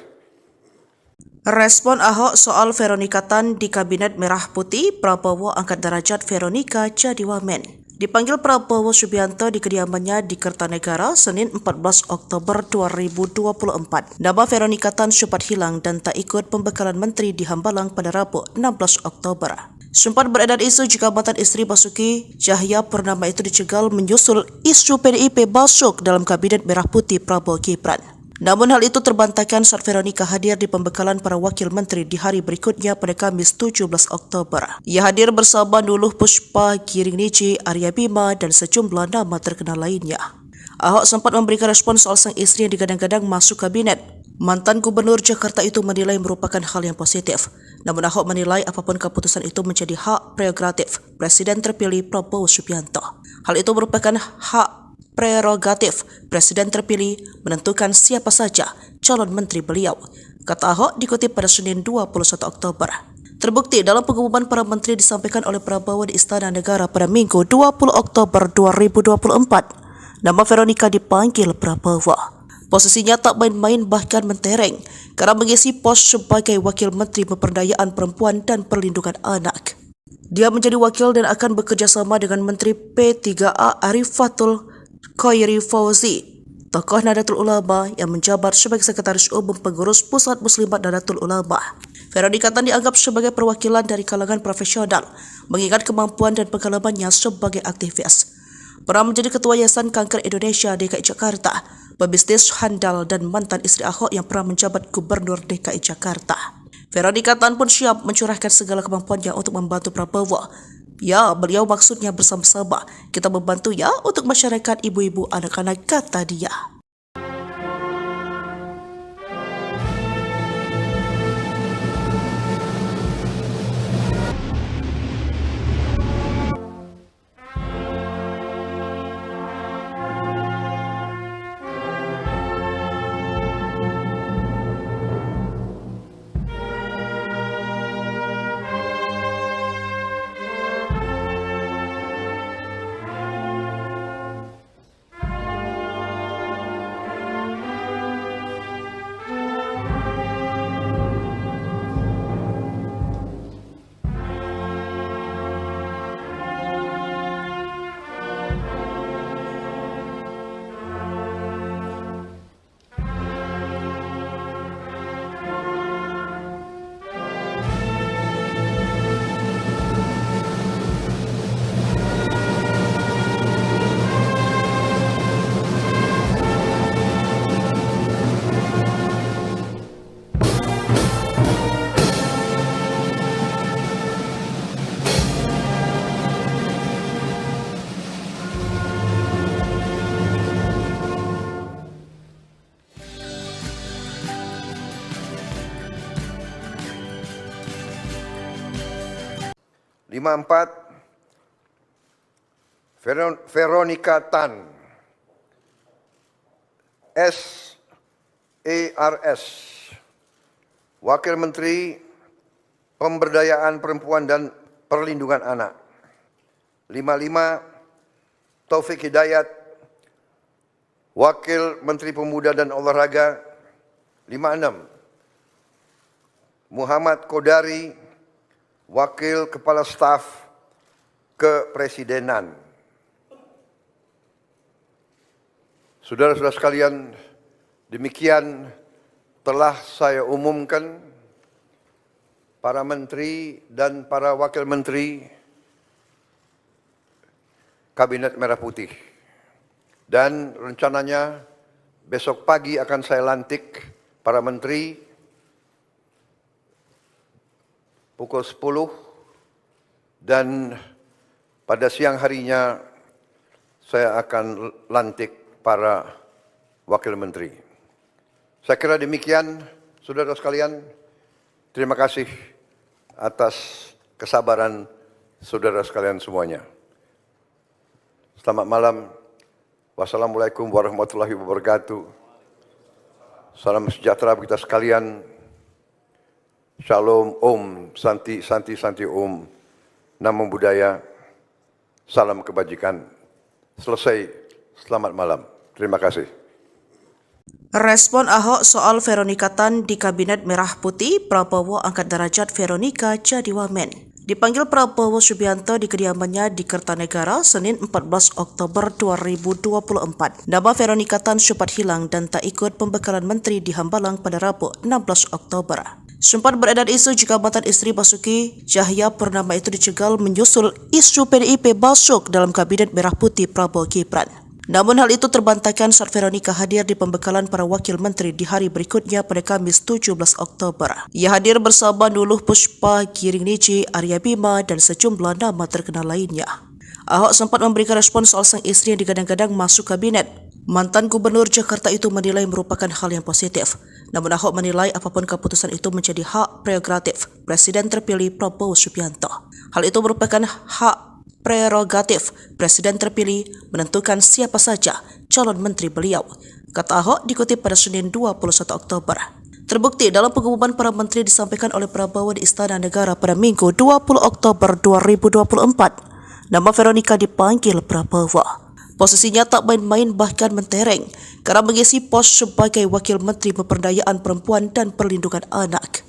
Respon Ahok soal Veronika Tan di Kabinet Merah Putih, Prabowo angkat derajat Veronika jadi wamen. Dipanggil Prabowo Subianto di kediamannya di Kertanegara, Senin 14 Oktober 2024. Nama Veronika Tan sempat hilang dan tak ikut pembekalan menteri di Hambalang pada Rabu 16 Oktober. Sempat beredar isu jika mantan istri Basuki Cahayapurnama itu dicegal menyusul isu PDIP masuk dalam Kabinet Merah Putih Prabowo Gibran. Namun hal itu terbantahkan saat Veronika hadir di pembekalan para wakil menteri di hari berikutnya pada Kamis 17 Oktober. Ia hadir bersama Nuluh Puspa, Giring Niji, Arya Bima, dan sejumlah nama terkenal lainnya. Ahok sempat memberikan respon soal sang istri yang digadang-gadang masuk kabinet. Mantan Gubernur Jakarta itu menilai merupakan hal yang positif. Namun Ahok menilai apapun keputusan itu menjadi hak prerogatif Presiden terpilih Prabowo Subianto. Hal itu merupakan hak prerogatif Presiden terpilih menentukan siapa saja calon menteri beliau, kata Ahok dikutip pada Senin 21 Oktober. Terbukti dalam pengumuman para menteri disampaikan oleh Prabowo di Istana Negara pada Minggu 20 Oktober 2024. Nama Veronika dipanggil Prabowo. Posisinya tak main-main bahkan mentereng karena mengisi pos sebagai Wakil Menteri Pemberdayaan Perempuan dan Perlindungan Anak. Dia menjadi wakil dan akan bekerja sama dengan Menteri P3A Arifatul Khairi Fauzi, tokoh Nahdlatul Ulama yang menjabat sebagai Sekretaris Umum Pengurus Pusat Muslimat Nahdlatul Ulama. Veronika Tan dianggap sebagai perwakilan dari kalangan profesional, mengingat kemampuan dan pengalamannya sebagai aktivis. Pernah menjadi Ketua Yayasan Kanker Indonesia DKI Jakarta, pebisnis handal dan mantan istri Ahok yang pernah menjabat Gubernur DKI Jakarta. Veronika Tan pun siap mencurahkan segala kemampuannya untuk membantu Prabowo. Ya, beliau maksudnya bersama-sama. Kita membantu ya untuk masyarakat ibu-ibu anak-anak, kata dia.
Lima empat, Veronika Tan, SARS, Wakil Menteri Pemberdayaan Perempuan dan Perlindungan Anak. 55, Taufik Hidayat, Wakil Menteri Pemuda dan Olahraga. 56, Muhammad Kodari, Wakil Kepala Staf Kepresidenan. Saudara-saudara sekalian, demikian telah saya umumkan para menteri dan para wakil menteri Kabinet Merah Putih. Dan rencananya besok pagi akan saya lantik para menteri pukul 10 dan pada siang harinya saya akan lantik para wakil menteri. Saya kira demikian, saudara sekalian. Terima kasih atas kesabaran saudara sekalian semuanya. Selamat malam. Wassalamualaikum warahmatullahi wabarakatuh. Salam sejahtera bagi kita sekalian. Shalom, Om, Santi, Santi, Santi, Om, Namo Buddhaya, salam kebajikan. Selesai, selamat malam. Terima kasih.
Respon Ahok soal Veronika Tan di Kabinet Merah Putih, Prabowo angkat derajat Veronika jadi wamen. Dipanggil Prabowo Subianto di kediamannya di Kertanegara, Senin 14 Oktober 2024. Nama Veronika Tan sempat hilang dan tak ikut pembekalan menteri di Hambalang pada Rabu 16 Oktober. Sempat beredar isu jika mantan istri Basuki Cahayapurnama itu dicegal menyusul isu PDIP masuk dalam Kabinet Merah Putih Prabowo Gibran. Namun hal itu terbantahkan saat Veronika hadir di pembekalan para wakil menteri di hari berikutnya pada Kamis 17 Oktober. Ia hadir bersama Nuluh Puspa, Giring Niji, Arya Bima, dan sejumlah nama terkenal lainnya. Ahok sempat memberikan respon soal sang istri yang digadang-gadang masuk kabinet. Mantan Gubernur Jakarta itu menilai merupakan hal yang positif. Namun Ahok menilai apapun keputusan itu menjadi hak prerogatif Presiden terpilih Prabowo Subianto. Hal itu merupakan hak prerogatif Presiden terpilih menentukan siapa saja calon menteri beliau, kata Ahok dikutip pada Senin 21 Oktober. Terbukti dalam pengumuman para menteri disampaikan oleh Prabowo di Istana Negara pada Minggu 20 Oktober 2024. Nama Veronika dipanggil Prabowo. Posisinya tak main-main bahkan mentereng karena mengisi pos sebagai Wakil Menteri Pemberdayaan Perempuan dan Perlindungan Anak.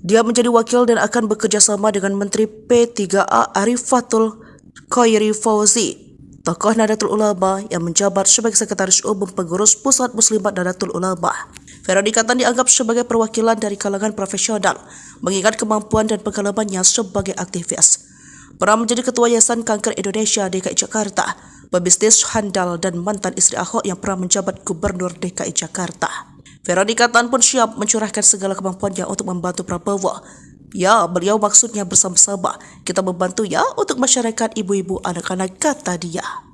Dia menjadi wakil dan akan bekerja sama dengan Menteri P3A Arifatul Khairi Fauzi, tokoh Nahdlatul Ulama yang menjabat sebagai Sekretaris Umum Pengurus Pusat Muslimat Nahdlatul Ulama. Veronika Tan dianggap sebagai perwakilan dari kalangan profesional, mengingat kemampuan dan pengalamannya sebagai aktivis. Pernah menjadi Ketua Yayasan Kanker Indonesia DKI Jakarta, pebisnis handal dan mantan istri Ahok yang pernah menjabat Gubernur DKI Jakarta. Veronika Tan pun siap mencurahkan segala kemampuannya untuk membantu Prabowo. Ya, beliau maksudnya bersama-sama. Kita membantu ya untuk masyarakat ibu-ibu anak-anak, kata dia.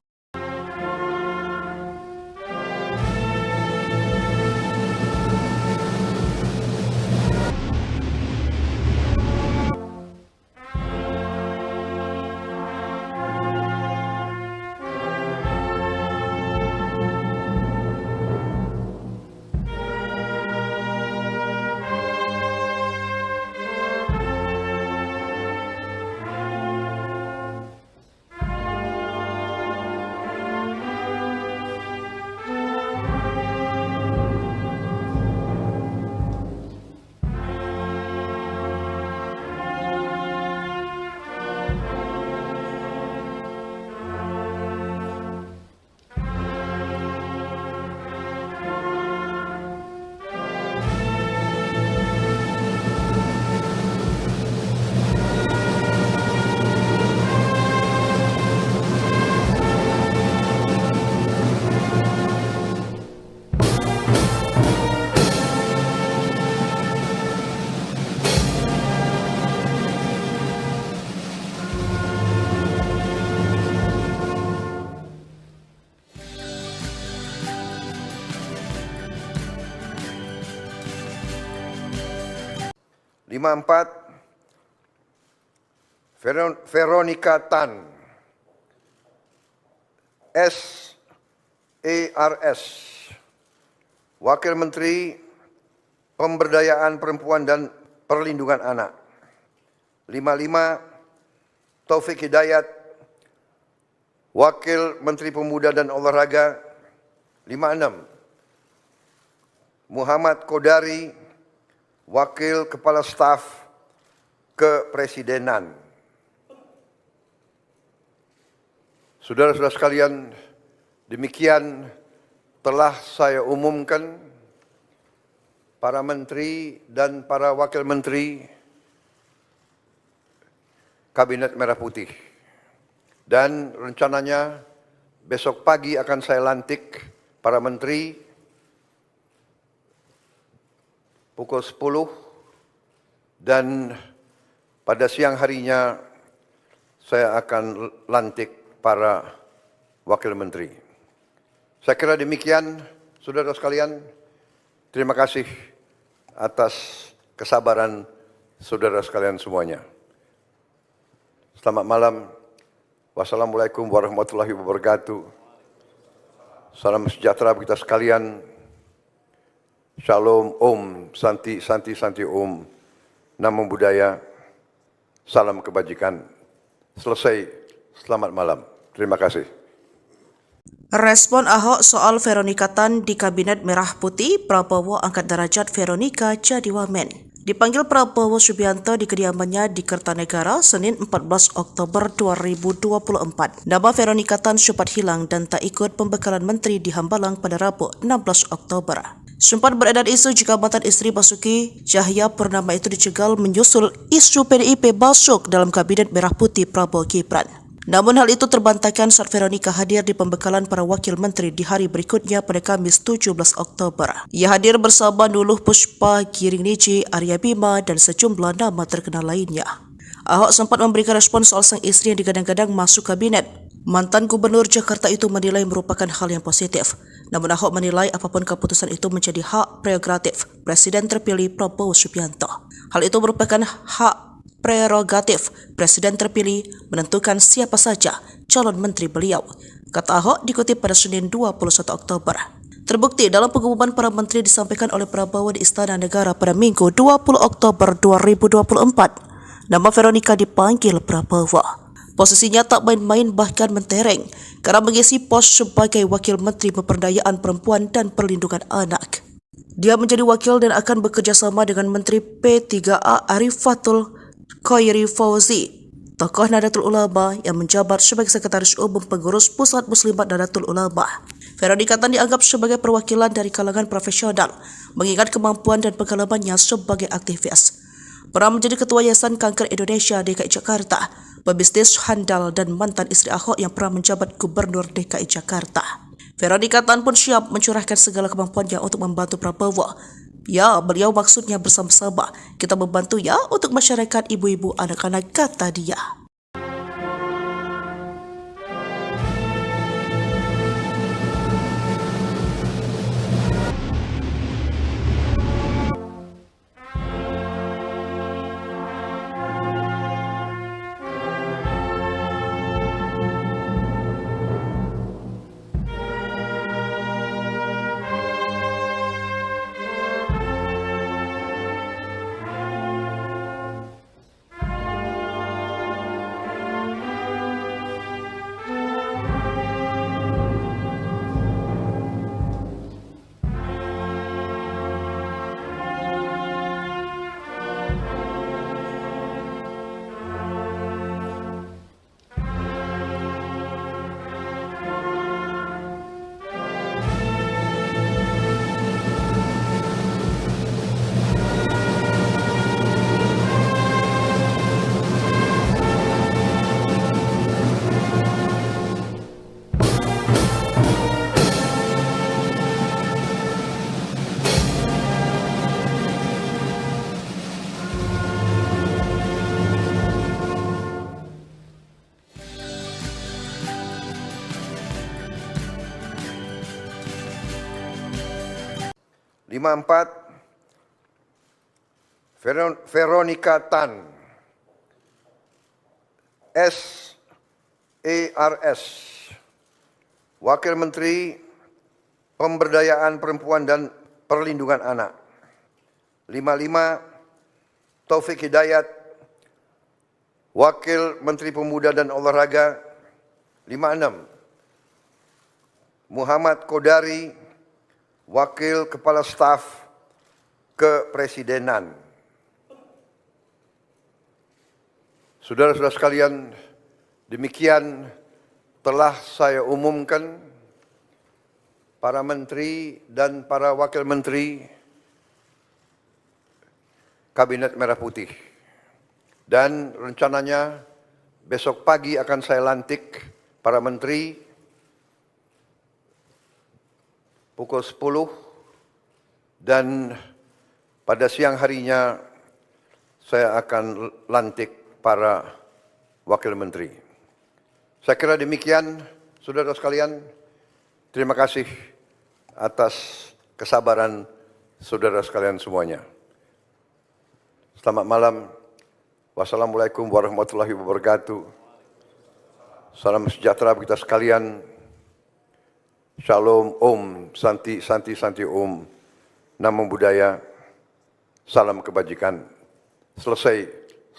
Veronika Tan, SARS, Wakil Menteri Pemberdayaan Perempuan dan Perlindungan Anak. 55, Taufik Hidayat, Wakil Menteri Pemuda dan Olahraga. 56, Muhammad Kodari, Wakil Kepala Staf Kepresidenan. Saudara-saudara sekalian, demikian telah saya umumkan para menteri dan para wakil menteri Kabinet Merah Putih. Dan rencananya besok pagi akan saya lantik para menteri pukul 10 dan pada siang harinya saya akan lantik para wakil menteri. Saya kira demikian, saudara sekalian. Terima kasih atas kesabaran saudara sekalian semuanya. Selamat malam. Wassalamualaikum warahmatullahi wabarakatuh. Salam sejahtera bagi kita sekalian. Shalom, Om, Santi, Santi, Santi, Om. Namo Buddhaya. Salam kebajikan. Selesai. Selamat malam. Terima kasih.
Respon Ahok soal Veronika Tan di Kabinet Merah Putih, Prabowo angkat derajat Veronika jadi wamen. Dipanggil Prabowo Subianto di kediamannya di Kertanegara Senin 14 Oktober 2024. Nama Veronika Tan sempat hilang dan tak ikut pembekalan menteri di Hambalang pada Rabu 16 Oktober. Sempat beredar isu jika mantan istri Basuki Cahayapurnama itu dicegal menyusul isu PDIP masuk dalam Kabinet Merah Putih Prabowo Gibran. Namun hal itu terbantahkan saat Veronika hadir di pembekalan para wakil menteri di hari berikutnya pada Kamis 17 Oktober. Ia hadir bersama Nuluh Puspa, Giring Niji, Arya Bima, dan sejumlah nama terkenal lainnya. Ahok sempat memberikan respon soal sang istri yang digadang-gadang masuk kabinet. Mantan Gubernur Jakarta itu menilai merupakan hal yang positif. Namun Ahok menilai apapun keputusan itu menjadi hak prerogatif Presiden terpilih Prabowo Subianto. Hal itu merupakan hak prerogatif Presiden terpilih menentukan siapa saja calon menteri beliau, kata Ahok dikutip pada Senin 21 Oktober. Terbukti dalam pengumuman para menteri disampaikan oleh Prabowo di Istana Negara pada Minggu 20 Oktober 2024. Nama Veronika dipanggil Prabowo. Posisinya tak main-main bahkan mentereng karena mengisi pos sebagai Wakil Menteri Pemberdayaan Perempuan dan Perlindungan Anak. Dia menjadi wakil dan akan bekerja sama dengan Menteri P3A Arifatul Khairi Fauzi, tokoh Nahdlatul Ulama yang menjabat sebagai Sekretaris Umum Pengurus Pusat Muslimat Nahdlatul Ulama. Veronika Tan dianggap sebagai perwakilan dari kalangan profesional, mengingat kemampuan dan pengalamannya sebagai aktivis. Pernah menjadi Ketua Yayasan Kanker Indonesia DKI Jakarta, pebisnis handal dan mantan istri Ahok yang pernah menjabat Gubernur DKI Jakarta. Veronika Tan pun siap mencurahkan segala kemampuannya untuk membantu Prabowo. Ya, beliau maksudnya bersama-sama. Kita membantu ya untuk masyarakat ibu-ibu anak-anak, kata dia.
Empat, Veronika Tan, SARS, Wakil Menteri Pemberdayaan Perempuan dan Perlindungan Anak. 55, Taufik Hidayat, Wakil Menteri Pemuda dan Olahraga. 56, Muhammad Kodari, Wakil Kepala Staf Kepresidenan. Saudara-saudara sekalian, demikian telah saya umumkan para menteri dan para wakil menteri Kabinet Merah Putih. Dan rencananya besok pagi akan saya lantik para menteri pukul 10 dan pada siang harinya saya akan lantik para wakil menteri. Saya kira demikian, saudara sekalian. Terima kasih atas kesabaran saudara sekalian semuanya. Selamat malam. Wassalamualaikum warahmatullahi wabarakatuh. Salam sejahtera bagi kita sekalian. Shalom, Om, Santi, Santi, Santi, Om. Namo Buddhaya. Salam kebajikan. Selesai.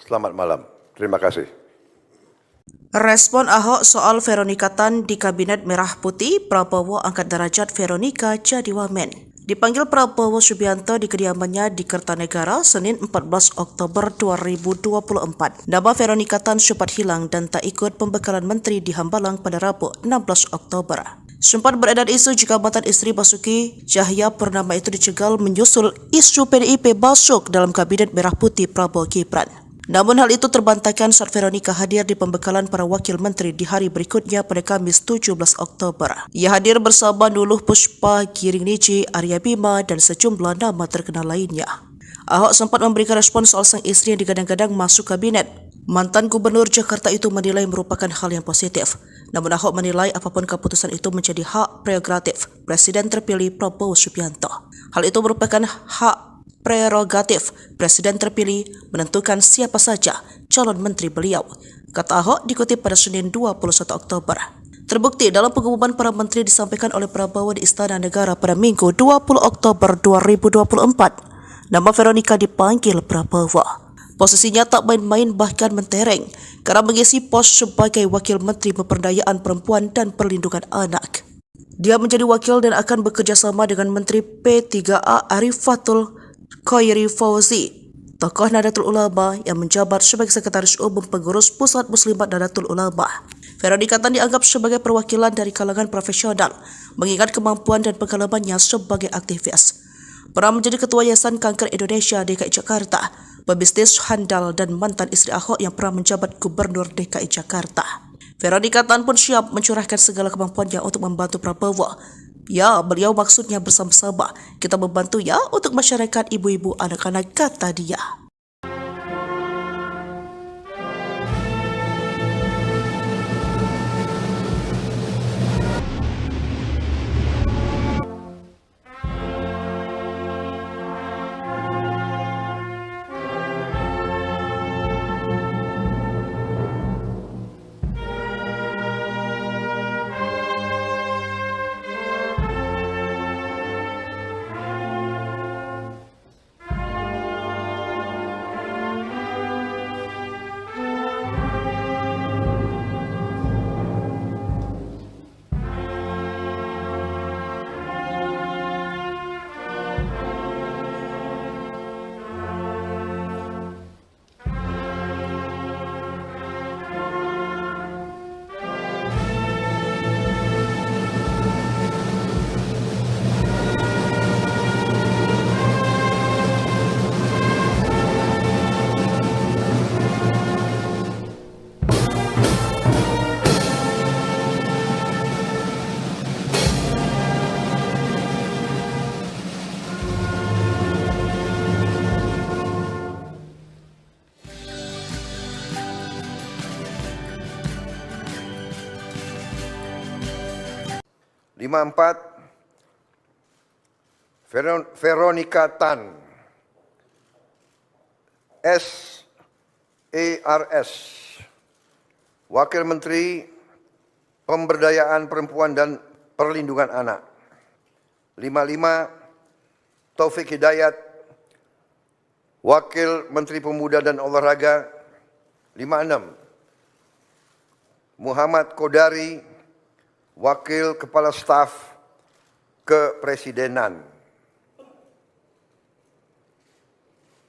Selamat malam. Terima kasih.
Respon Ahok soal Veronika Tan di Kabinet Merah Putih, Prabowo angkat derajat Veronika jadi wamen. Dipanggil Prabowo Subianto di kediamannya di Kertanegara Senin 14 Oktober 2024. Nama Veronika Tan sempat hilang dan tak ikut pembekalan menteri di Hambalang pada Rabu 16 Oktober. Sempat beredar isu jika mantan istri Basuki Cahayapurnama itu dicegal menyusul isu PDIP masuk dalam Kabinet Merah Putih Prabowo Gibran. Namun hal itu terbantahkan saat Veronika hadir di pembekalan para wakil menteri di hari berikutnya pada Kamis 17 Oktober. Ia hadir bersama Nuluh Puspa, Giring Niji, Arya Bima, dan sejumlah nama terkenal lainnya. Ahok sempat memberikan respon soal sang istri yang digadang-gadang masuk kabinet. Mantan Gubernur Jakarta itu menilai merupakan hal yang positif. Namun Ahok menilai apapun keputusan itu menjadi hak prerogatif Presiden terpilih Prabowo Subianto. Hal itu merupakan hak prerogatif Presiden terpilih menentukan siapa saja calon menteri beliau, kata Ahok dikutip pada Senin 21 Oktober. Terbukti dalam pengumuman para menteri disampaikan oleh Prabowo di Istana Negara pada Minggu 20 Oktober 2024. Nama Veronika dipanggil Prabowo. Posisinya tak main-main bahkan mentereng karena mengisi pos sebagai Wakil Menteri Pemberdayaan Perempuan dan Perlindungan Anak. Dia menjadi wakil dan akan bekerja sama dengan Menteri P3A Arifatul Khairi Fauzi, tokoh Nahdlatul Ulama yang menjabat sebagai Sekretaris Umum Pengurus Pusat Muslimat Nahdlatul Ulama. Veronika Tan dianggap sebagai perwakilan dari kalangan profesional, mengingat kemampuan dan pengalamannya sebagai aktivis. Pernah menjadi Ketua Yayasan Kanker Indonesia DKI Jakarta, pebisnis handal dan mantan istri Ahok yang pernah menjabat Gubernur DKI Jakarta. Veronika Tan pun siap mencurahkan segala kemampuannya untuk membantu Prabowo. Ya, beliau maksudnya bersama-sama. Kita membantu ya untuk masyarakat ibu-ibu anak-anak, kata dia.
Veronika Tan, SARS, Wakil Menteri Pemberdayaan Perempuan dan Perlindungan Anak. 55, Taufik Hidayat, Wakil Menteri Pemuda dan Olahraga. 56, Muhammad Kodari, Wakil Kepala Staf Kepresidenan.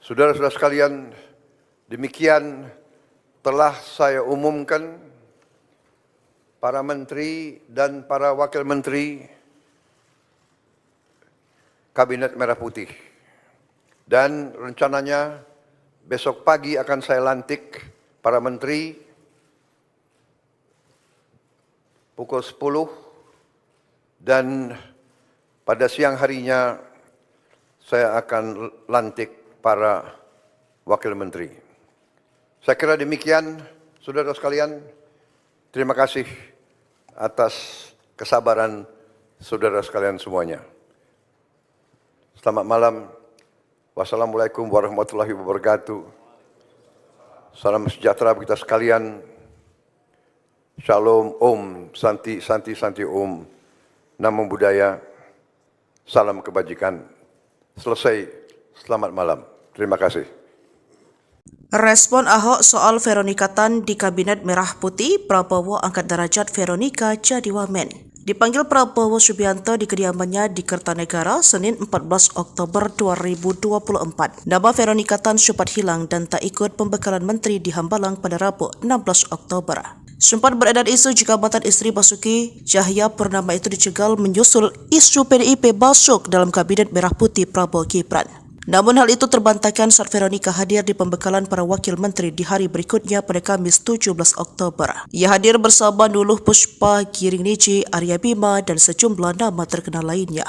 Saudara-saudara sekalian, demikian telah saya umumkan para menteri dan para wakil menteri Kabinet Merah Putih. Dan rencananya besok pagi akan saya lantik para menteri pukul 10 dan pada siang harinya saya akan lantik para wakil menteri. Saya kira demikian, saudara sekalian. Terima kasih atas kesabaran saudara sekalian semuanya. Selamat malam. Wassalamualaikum warahmatullahi wabarakatuh. Salam sejahtera bagi kita sekalian. Shalom, Om, Santi, Santi, Santi, Om. Namo Buddhaya. Salam kebajikan. Selesai. Selamat malam. Terima kasih.
Respon Ahok soal Veronika Tan di Kabinet Merah Putih, Prabowo angkat derajat Veronika jadi wamen. Dipanggil Prabowo Subianto di kediamannya di Kertanegara Senin 14 Oktober 2024. Nama Veronika Tan sempat hilang dan tak ikut pembekalan menteri di Hambalang pada Rabu 16 Oktober. Sempat beredar isu jika mantan istri Basuki Cahayapurnama itu dicegal menyusul isu PDIP masuk dalam Kabinet Merah Putih Prabowo Gibran. Namun hal itu terbantahkan saat Veronika hadir di pembekalan para wakil menteri di hari berikutnya pada Kamis 17 Oktober. Ia hadir bersama Nuluh Puspa, Giring Niji, Arya Bima, dan sejumlah nama terkenal lainnya.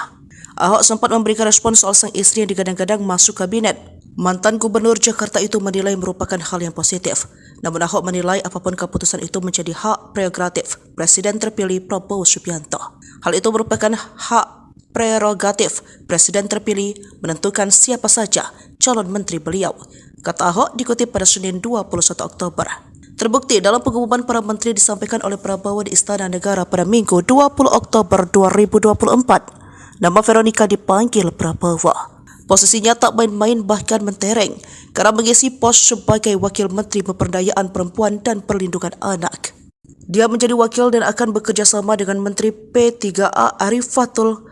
Ahok sempat memberikan respon soal sang istri yang digadang-gadang masuk kabinet. Mantan Gubernur Jakarta itu menilai merupakan hal yang positif. Namun Ahok menilai apapun keputusan itu menjadi hak prerogatif Presiden terpilih Prabowo Subianto. Hal itu merupakan hak prerogatif Presiden terpilih menentukan siapa saja calon menteri beliau, kata Ahok dikutip pada Senin 21 Oktober. Terbukti dalam pengumuman para menteri disampaikan oleh Prabowo di Istana Negara pada Minggu 20 Oktober 2024. Nama Veronika dipanggil Prabowo. Posisinya tak main-main bahkan mentereng karena mengisi pos sebagai Wakil Menteri Pemberdayaan Perempuan dan Perlindungan Anak. Dia menjadi wakil dan akan bekerja sama dengan Menteri P3A Arifatul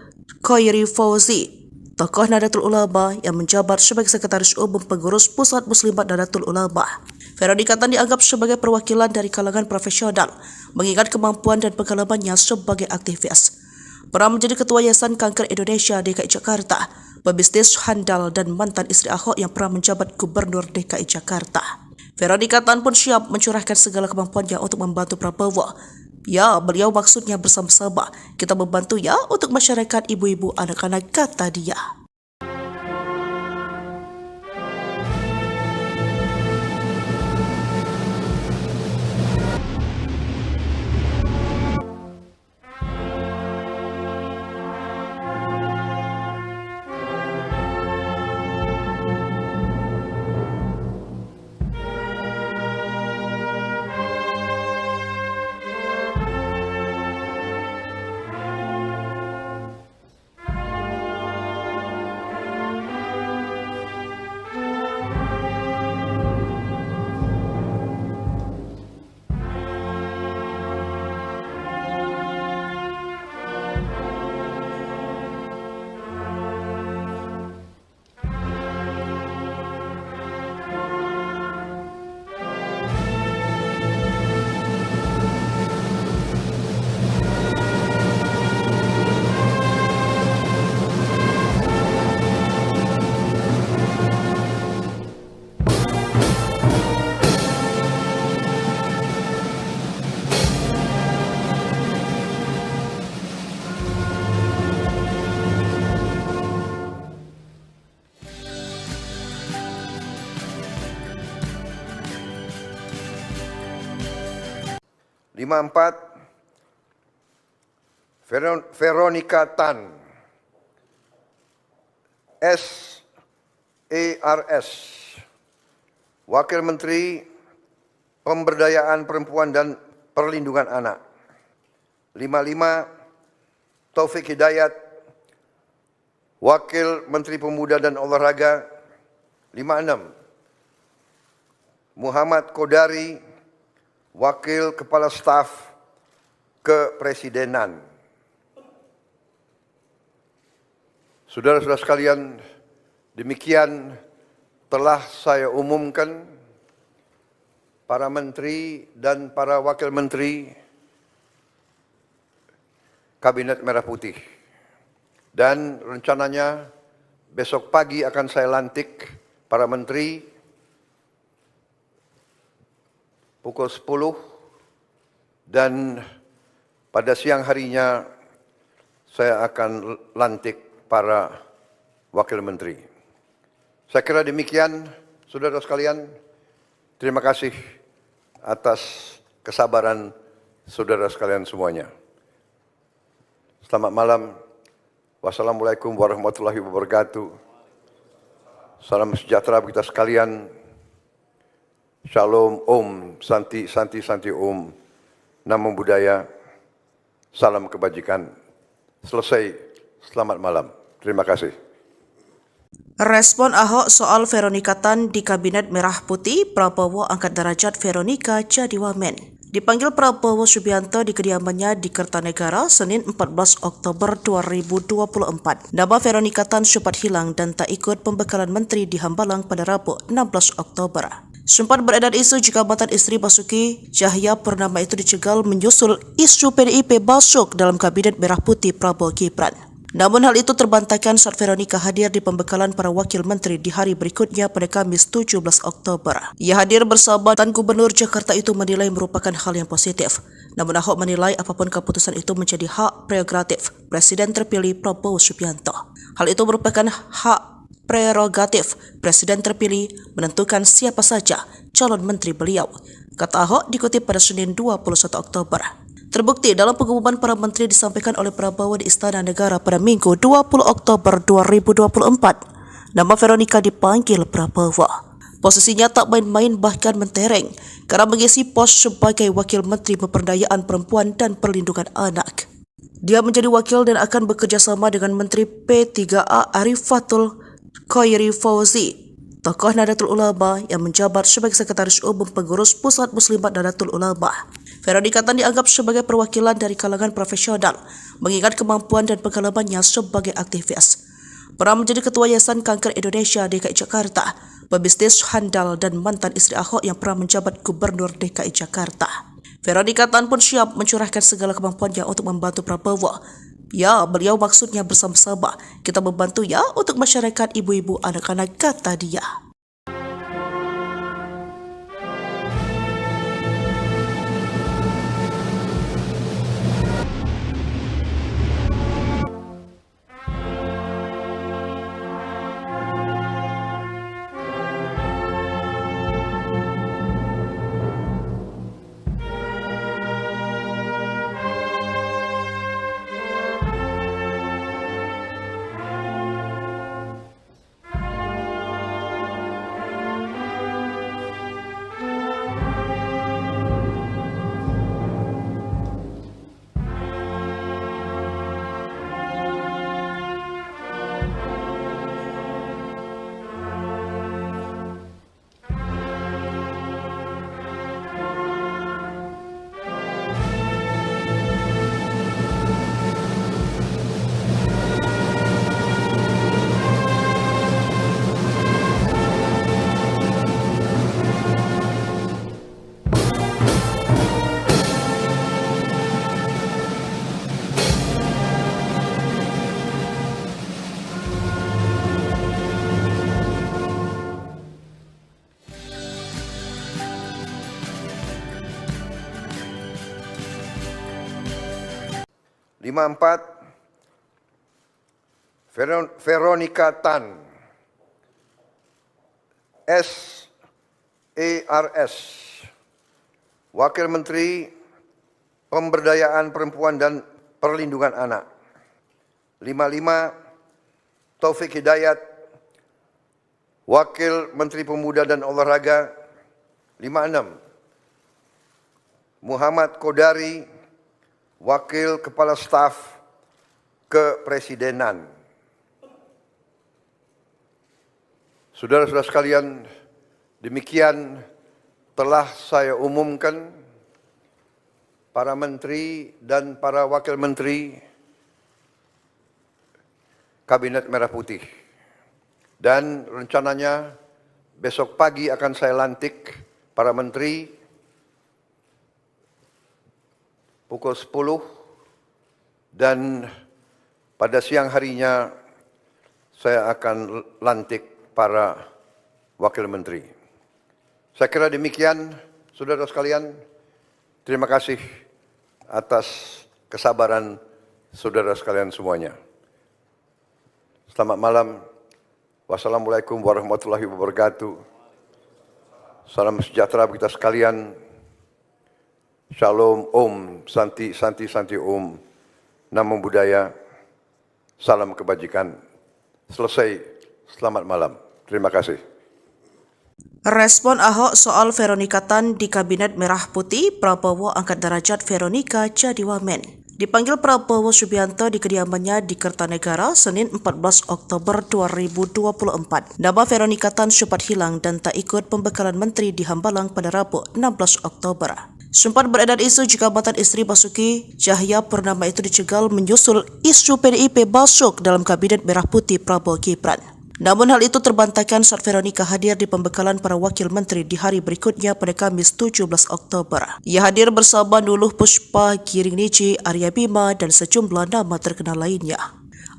Khairi Fauzi, tokoh Nahdlatul Ulama yang menjabat sebagai Sekretaris Umum Pengurus Pusat Muslimat Nahdlatul Ulama. Veronika Tan dianggap sebagai perwakilan dari kalangan profesional, mengingat kemampuan dan pengalamannya sebagai aktivis. Pernah menjadi Ketua Yayasan Kanker Indonesia DKI Jakarta, pebisnis handal dan mantan istri Ahok yang pernah menjabat Gubernur DKI Jakarta. Veronika Tan pun siap mencurahkan segala kemampuannya untuk membantu Prabowo. Ya, beliau maksudnya bersama-sama. Kita membantu ya untuk masyarakat ibu-ibu anak-anak, kata dia.
Empat, Veronika Tan, SARS, Wakil Menteri Pemberdayaan Perempuan dan Perlindungan Anak. 55, Taufik Hidayat, Wakil Menteri Pemuda dan Olahraga. 56, Muhammad Kodari, Wakil Kepala Staf Kepresidenan. Saudara-saudara sekalian, demikian telah saya umumkan para menteri dan para wakil menteri Kabinet Merah Putih. Dan rencananya besok pagi akan saya lantik para menteri pukul 10 dan pada siang harinya saya akan lantik para wakil menteri. Saya kira demikian, saudara sekalian. Terima kasih atas kesabaran saudara sekalian semuanya. Selamat malam. Wassalamualaikum warahmatullahi wabarakatuh. Salam sejahtera bagi kita sekalian. Shalom, Om, Santi, Santi, Santi, Om, Namo Buddhaya, salam kebajikan. Selesai, selamat malam. Terima kasih.
Respon Ahok soal Veronika Tan di Kabinet Merah Putih, Prabowo angkat derajat Veronika jadi wamen. Dipanggil Prabowo Subianto di kediamannya di Kertanegara, Senin 14 Oktober 2024. Nama Veronika Tan sempat hilang dan tak ikut pembekalan menteri di Hambalang pada Rabu 16 Oktober. Sempat beredar isu jika mantan istri Basuki Cahayapurnama itu dicegal menyusul isu PDIP masuk dalam Kabinet Merah Putih Prabowo Gibran. Namun hal itu terbantahkan saat Veronika hadir di pembekalan para wakil menteri di hari berikutnya pada Kamis 17 Oktober. Ia hadir bersama Tan Gubernur Jakarta itu menilai merupakan hal yang positif. Namun Ahok menilai apapun keputusan itu menjadi hak prerogatif Presiden terpilih Prabowo Subianto. Hal itu merupakan hak prerogatif Presiden terpilih menentukan siapa saja calon menteri beliau, kata Ahok dikutip pada Senin 21 Oktober. Terbukti dalam pengumuman para menteri disampaikan oleh Prabowo di Istana Negara pada Minggu 20 Oktober 2024. Nama Veronika dipanggil Prabowo. Posisinya tak main-main bahkan mentereng karena mengisi pos sebagai Wakil Menteri Pemberdayaan Perempuan dan Perlindungan Anak. Dia menjadi wakil dan akan bekerja sama dengan Menteri P3A Arifatul Khairi Fauzi, tokoh Nahdlatul Ulama yang menjabat sebagai Sekretaris Umum Pengurus Pusat Muslimat Nahdlatul Ulama. Veronika Tan dianggap sebagai perwakilan dari kalangan profesional, mengingat kemampuan dan pengalamannya sebagai aktivis. Pernah menjadi Ketua Yayasan Kanker Indonesia DKI Jakarta, pebisnis handal dan mantan istri Ahok yang pernah menjabat Gubernur DKI Jakarta. Veronika Tan pun siap mencurahkan segala kemampuannya untuk membantu Prabowo. Ya, beliau maksudnya bersama-sama. Kita membantu ya untuk masyarakat ibu-ibu anak-anak, kata dia.
Lima empat, Veronika Tan, SARS, Wakil Menteri Pemberdayaan Perempuan dan Perlindungan Anak. 55, Taufik Hidayat, Wakil Menteri Pemuda dan Olahraga. 56, Muhammad Kodari, Wakil Kepala Staf Kepresidenan. Saudara-saudara sekalian, demikian telah saya umumkan para menteri dan para wakil menteri Kabinet Merah Putih. Dan rencananya besok pagi akan saya lantik para menteri pukul 10 dan pada siang harinya saya akan lantik para wakil menteri. Saya kira demikian, saudara sekalian. Terima kasih atas kesabaran saudara sekalian semuanya. Selamat malam. Wassalamualaikum warahmatullahi wabarakatuh. Salam sejahtera bagi kita sekalian. Shalom, Om, Santi, Santi, Santi, Om, Namo Buddhaya, salam kebajikan. Selesai, selamat malam. Terima kasih.
Respon Ahok soal Veronika Tan di Kabinet Merah Putih, Prabowo angkat derajat Veronika jadi wamen. Dipanggil Prabowo Subianto di kediamannya di Kertanegara, Senin 14 Oktober 2024. Nama Veronika Tan sempat hilang dan tak ikut pembekalan menteri di Hambalang pada Rabu 16 Oktober. Sempat beredar isu jika mantan istri Basuki Cahayapurnama itu dicegal menyusul isu PDIP masuk dalam Kabinet Merah Putih Prabowo Gibran. Namun hal itu terbantahkan saat Veronika hadir di pembekalan para wakil menteri di hari berikutnya pada Kamis 17 Oktober. Ia hadir bersama Nuluh Puspa, Giring Niji, Arya Bima, dan sejumlah nama terkenal lainnya.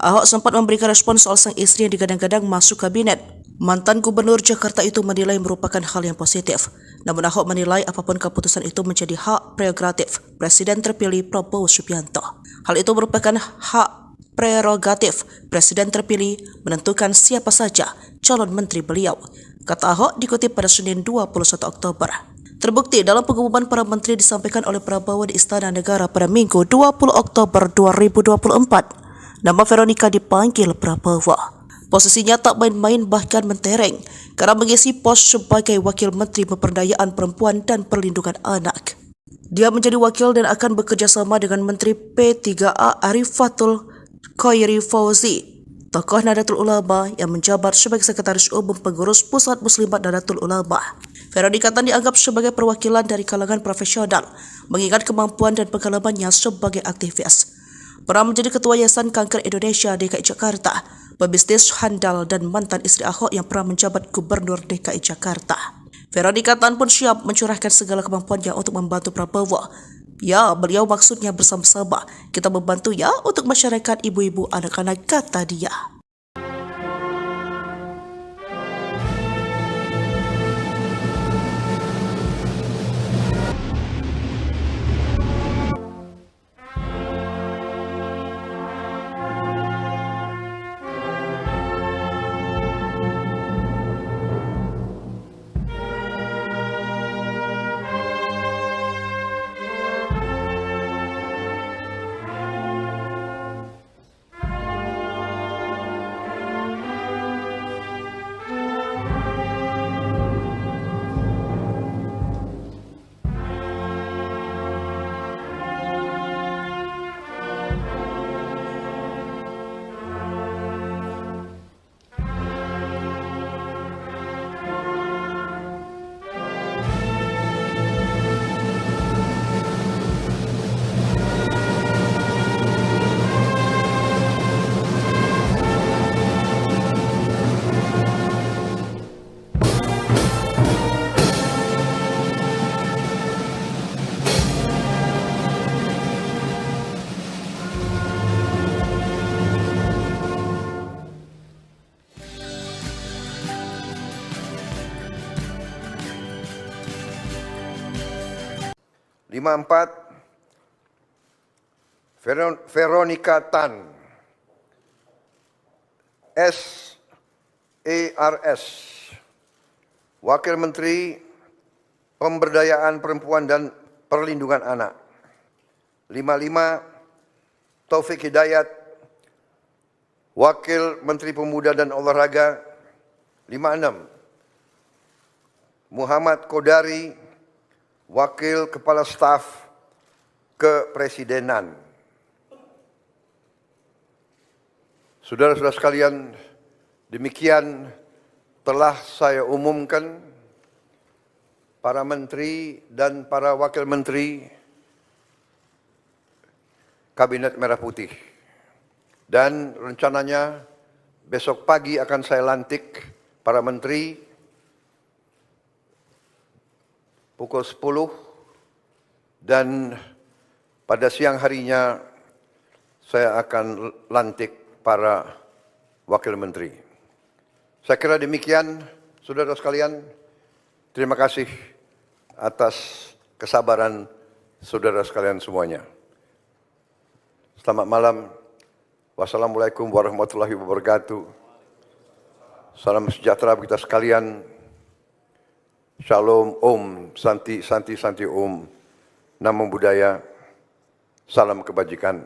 Ahok sempat memberikan respon soal sang istri yang digadang-gadang masuk kabinet. Mantan Gubernur Jakarta itu menilai merupakan hal yang positif. Namun Ahok menilai apapun keputusan itu menjadi hak prerogatif Presiden terpilih Prabowo Subianto. Hal itu merupakan hak prerogatif Presiden terpilih menentukan siapa saja calon menteri beliau, kata Ahok dikutip pada Senin 21 Oktober. Terbukti dalam pengumuman para menteri disampaikan oleh Prabowo di Istana Negara pada Minggu 20 Oktober 2024. Nama Veronika dipanggil Prabowo. Posisinya tak main-main bahkan mentereng karena mengisi pos sebagai Wakil Menteri Pemberdayaan Perempuan dan Perlindungan Anak. Dia menjadi wakil dan akan bekerja sama dengan Menteri P3A Arifatul Khairi Fauzi, tokoh Nahdlatul Ulama yang menjabat sebagai Sekretaris Umum Pengurus Pusat Muslimat Nahdlatul Ulama. Veronika Tan dianggap sebagai perwakilan dari kalangan profesional, mengingat kemampuan dan pengalamannya sebagai aktivis. Pernah menjadi Ketua Yayasan Kanker Indonesia DKI Jakarta, pebisnis handal dan mantan istri Ahok yang pernah menjabat Gubernur DKI Jakarta. Veronika Tan pun siap mencurahkan segala kemampuannya untuk membantu Prabowo. Ya, beliau maksudnya bersama-sama. Kita membantu ya untuk masyarakat ibu-ibu anak-anak, kata dia.
Veronika Tan, SARS, Wakil Menteri Pemberdayaan Perempuan dan Perlindungan Anak. 55, Taufik Hidayat, Wakil Menteri Pemuda dan Olahraga. 56, Muhammad Kodari, Wakil Kepala Staf Kepresidenan. Saudara-saudara sekalian, demikian telah saya umumkan para menteri dan para wakil menteri Kabinet Merah Putih. Dan rencananya besok pagi akan saya lantik para menteri pukul 10 dan pada siang harinya saya akan lantik para wakil menteri. Saya kira demikian, saudara sekalian. Terima kasih atas kesabaran saudara sekalian semuanya. Selamat malam. Wassalamualaikum warahmatullahi wabarakatuh. Salam sejahtera bagi kita sekalian. Shalom, Om, Santi, Santi, Santi, Om. Namo Buddhaya. Salam kebajikan.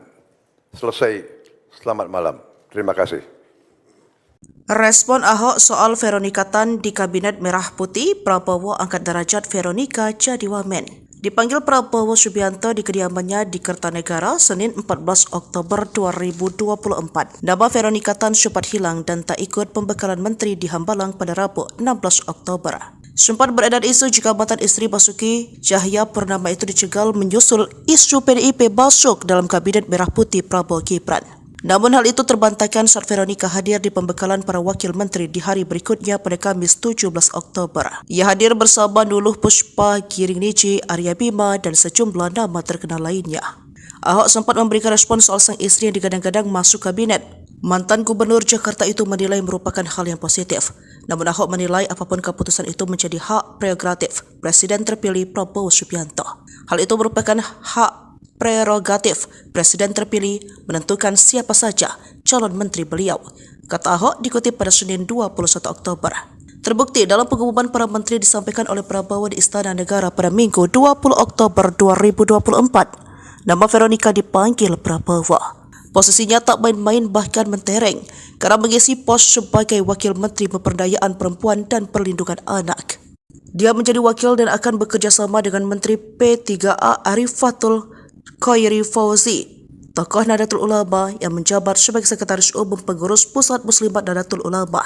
Selesai. Selamat malam. Terima kasih.
Respon Ahok soal Veronika Tan di Kabinet Merah Putih, Prabowo angkat derajat Veronika jadi wamen. Dipanggil Prabowo Subianto di kediamannya di Kertanegara, Senin 14 Oktober 2024. Nama Veronika Tan sempat hilang dan tak ikut pembekalan menteri di Hambalang pada Rabu 16 Oktober. Sempat beredar isu jika mantan istri Basuki Cahayapurnama itu dicegal menyusul isu PDIP masuk dalam Kabinet Merah Putih Prabowo Gibran. Namun hal itu terbantahkan saat Veronika hadir di pembekalan para wakil menteri di hari berikutnya pada Kamis 17 Oktober. Ia hadir bersama Nuluh Puspa, Giring Niji, Arya Bima, dan sejumlah nama terkenal lainnya. Ahok sempat memberikan respon soal sang istri yang digadang-gadang masuk kabinet. Mantan Gubernur Jakarta itu menilai merupakan hal yang positif. Namun Ahok menilai apapun keputusan itu menjadi hak prerogatif Presiden terpilih Prabowo Subianto. Hal itu merupakan hak prerogatif Presiden terpilih menentukan siapa saja calon menteri beliau, kata Ahok dikutip pada Senin 21 Oktober. Terbukti dalam pengumuman para menteri disampaikan oleh Prabowo di Istana Negara pada Minggu 20 Oktober 2024. Nama Veronika dipanggil Prabowo. Posisinya tak main-main bahkan mentereng karena mengisi pos sebagai Wakil Menteri Pemberdayaan Perempuan dan Perlindungan Anak. Dia menjadi wakil dan akan bekerja sama dengan Menteri P3A Arifatul Khairi Fauzi, tokoh Nahdlatul Ulama yang menjabat sebagai Sekretaris Umum Pengurus Pusat Muslimat Nahdlatul Ulama.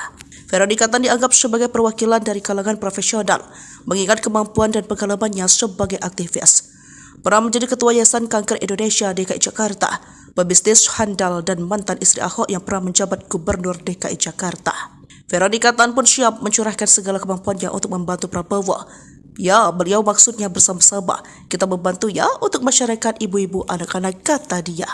Veronika Tan dianggap sebagai perwakilan dari kalangan profesional, mengingat kemampuan dan pengalamannya sebagai aktivis. Pernah menjadi Ketua Yayasan Kanker Indonesia DKI Jakarta, pebisnis handal dan mantan istri Ahok yang pernah menjabat Gubernur DKI Jakarta. Veronika Tan pun siap mencurahkan segala kemampuannya untuk membantu Prabowo. Ya, beliau maksudnya bersama-sama. Kita membantu ya untuk masyarakat ibu-ibu anak-anak, kata dia.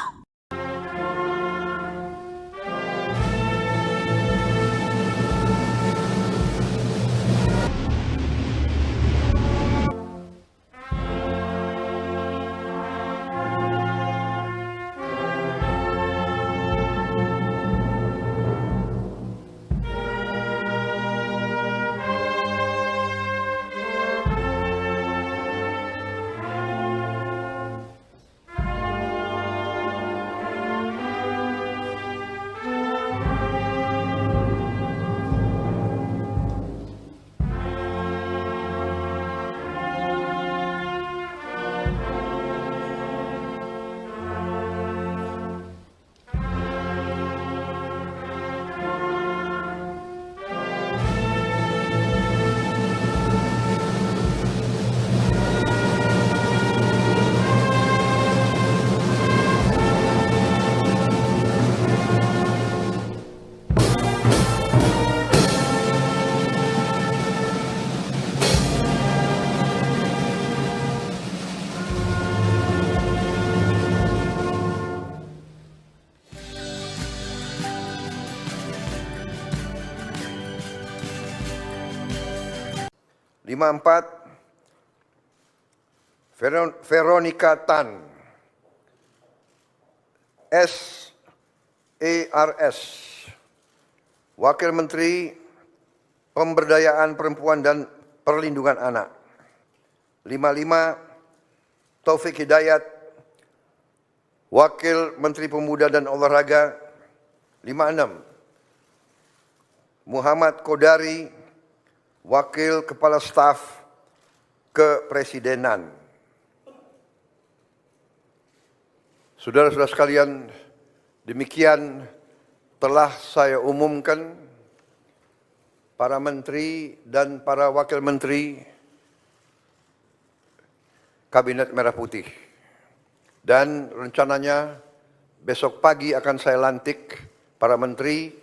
Veronika Tan, SARS, Wakil Menteri Pemberdayaan Perempuan dan Perlindungan Anak. 55, Taufik Hidayat, Wakil Menteri Pemuda dan Olahraga. 56, Muhammad Kodari, Wakil Kepala Staf Kepresidenan. Saudara-saudara sekalian, demikian telah saya umumkan para menteri dan para wakil menteri Kabinet Merah Putih. Dan rencananya besok pagi akan saya lantik para menteri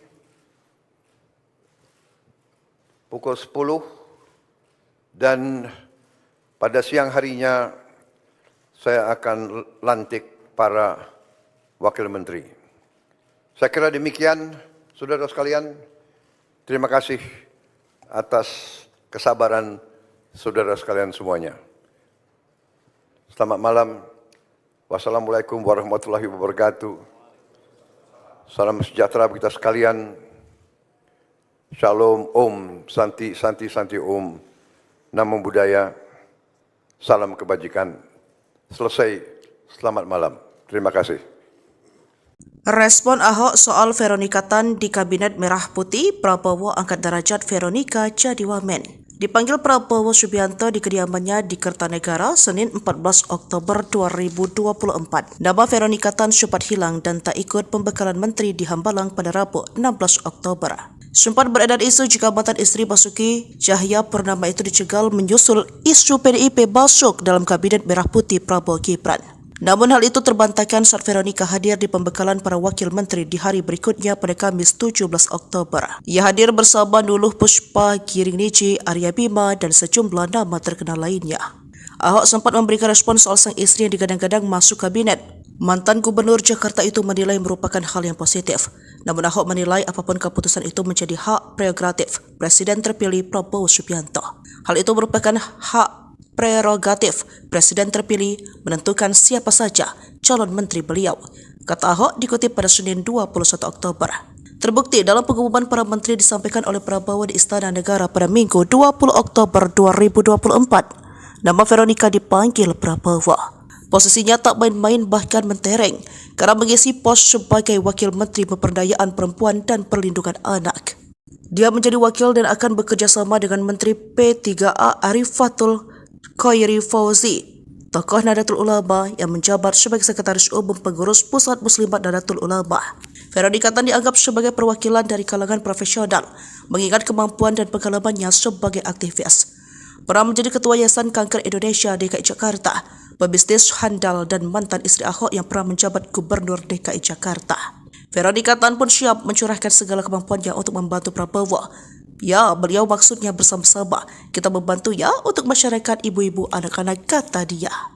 pukul 10 dan pada siang harinya saya akan lantik para wakil menteri. Saya kira demikian, saudara sekalian. Terima kasih atas kesabaran saudara sekalian semuanya. Selamat malam. Wassalamualaikum warahmatullahi wabarakatuh. Salam sejahtera bagi kita sekalian. Shalom, Om, Santi, Santi, Santi, Om. Namo Buddhaya. Salam kebajikan. Selesai. Selamat malam. Terima kasih.
Respon Ahok soal Veronika Tan di Kabinet Merah Putih, Prabowo angkat derajat Veronika jadi wamen. Dipanggil Prabowo Subianto di kediamannya di Kertanegara, Senin 14 Oktober 2024. Nama Veronika Tan sempat hilang dan tak ikut pembekalan menteri di Hambalang pada Rabu 16 Oktober. Sempat beredar isu jika mantan istri Basuki Cahayapurnama itu dicegal menyusul isu PDIP masuk dalam Kabinet Merah Putih Prabowo Gibran. Namun hal itu terbantahkan saat Veronika hadir di pembekalan para wakil menteri di hari berikutnya pada Kamis 17 Oktober. Ia hadir bersama Nuluh Puspa, Giring Niji, Arya Bima, dan sejumlah nama terkenal lainnya. Ahok sempat memberikan respon soal sang istri yang digadang-gadang masuk kabinet. Mantan Gubernur Jakarta itu menilai merupakan hal yang positif. Namun Ahok menilai apapun keputusan itu menjadi hak prerogatif Presiden terpilih Prabowo Subianto. Hal itu merupakan hak prerogatif Presiden terpilih menentukan siapa saja calon menteri beliau, kata Ahok dikutip pada Senin 21 Oktober. Terbukti dalam pengumuman para menteri disampaikan oleh Prabowo di Istana Negara pada Minggu 20 Oktober 2024. Nama Veronika dipanggil Prabowo. Posisinya tak main-main bahkan mentereng karena mengisi pos sebagai Wakil Menteri Pemberdayaan Perempuan dan Perlindungan Anak. Dia menjadi wakil dan akan bekerja sama dengan Menteri P3A Arifatul Khairi Fauzi, tokoh Nahdlatul Ulama yang menjabat sebagai Sekretaris Umum Pengurus Pusat Muslimat Nahdlatul Ulama. Veronika Tan dianggap sebagai perwakilan dari kalangan profesional, mengingat kemampuan dan pengalamannya sebagai aktivis. Pernah menjadi Ketua Yayasan Kanker Indonesia DKI Jakarta, pebisnis handal dan mantan istri Ahok yang pernah menjabat Gubernur DKI Jakarta. Veronika Tan pun siap mencurahkan segala kemampuannya untuk membantu Prabowo. Ya, beliau maksudnya bersama-sama. Kita membantu ya untuk masyarakat ibu-ibu anak-anak, kata dia.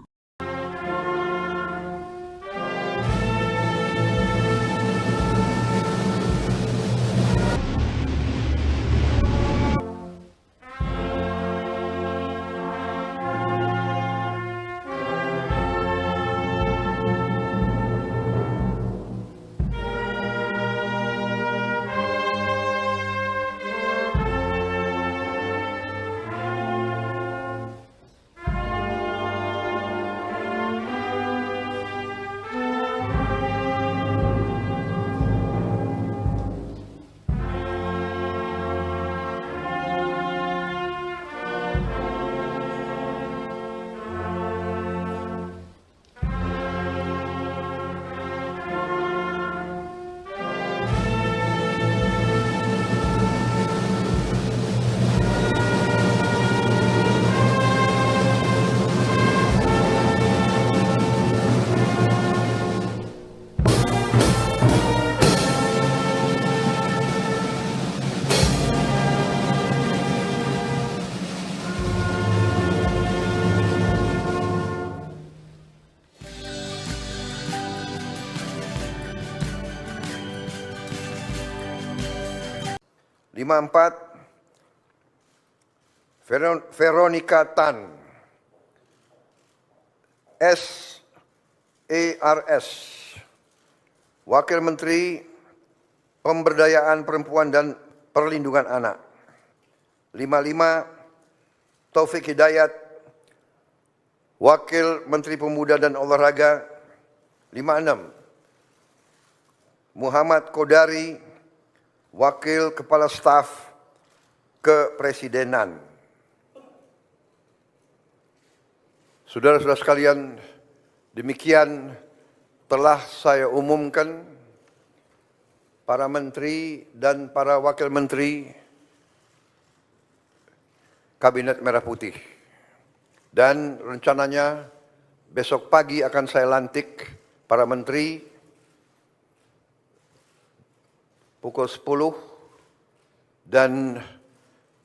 Empat, Veronika Tan, SARS, Wakil Menteri Pemberdayaan Perempuan dan Perlindungan Anak. 55, Taufik Hidayat, Wakil Menteri Pemuda dan Olahraga. 56, Muhammad Kodari, Wakil Kepala Staf Kepresidenan. Saudara-saudara sekalian, demikian telah saya umumkan para menteri dan para wakil menteri Kabinet Merah Putih. Dan rencananya besok pagi akan saya lantik para menteri pukul 10 dan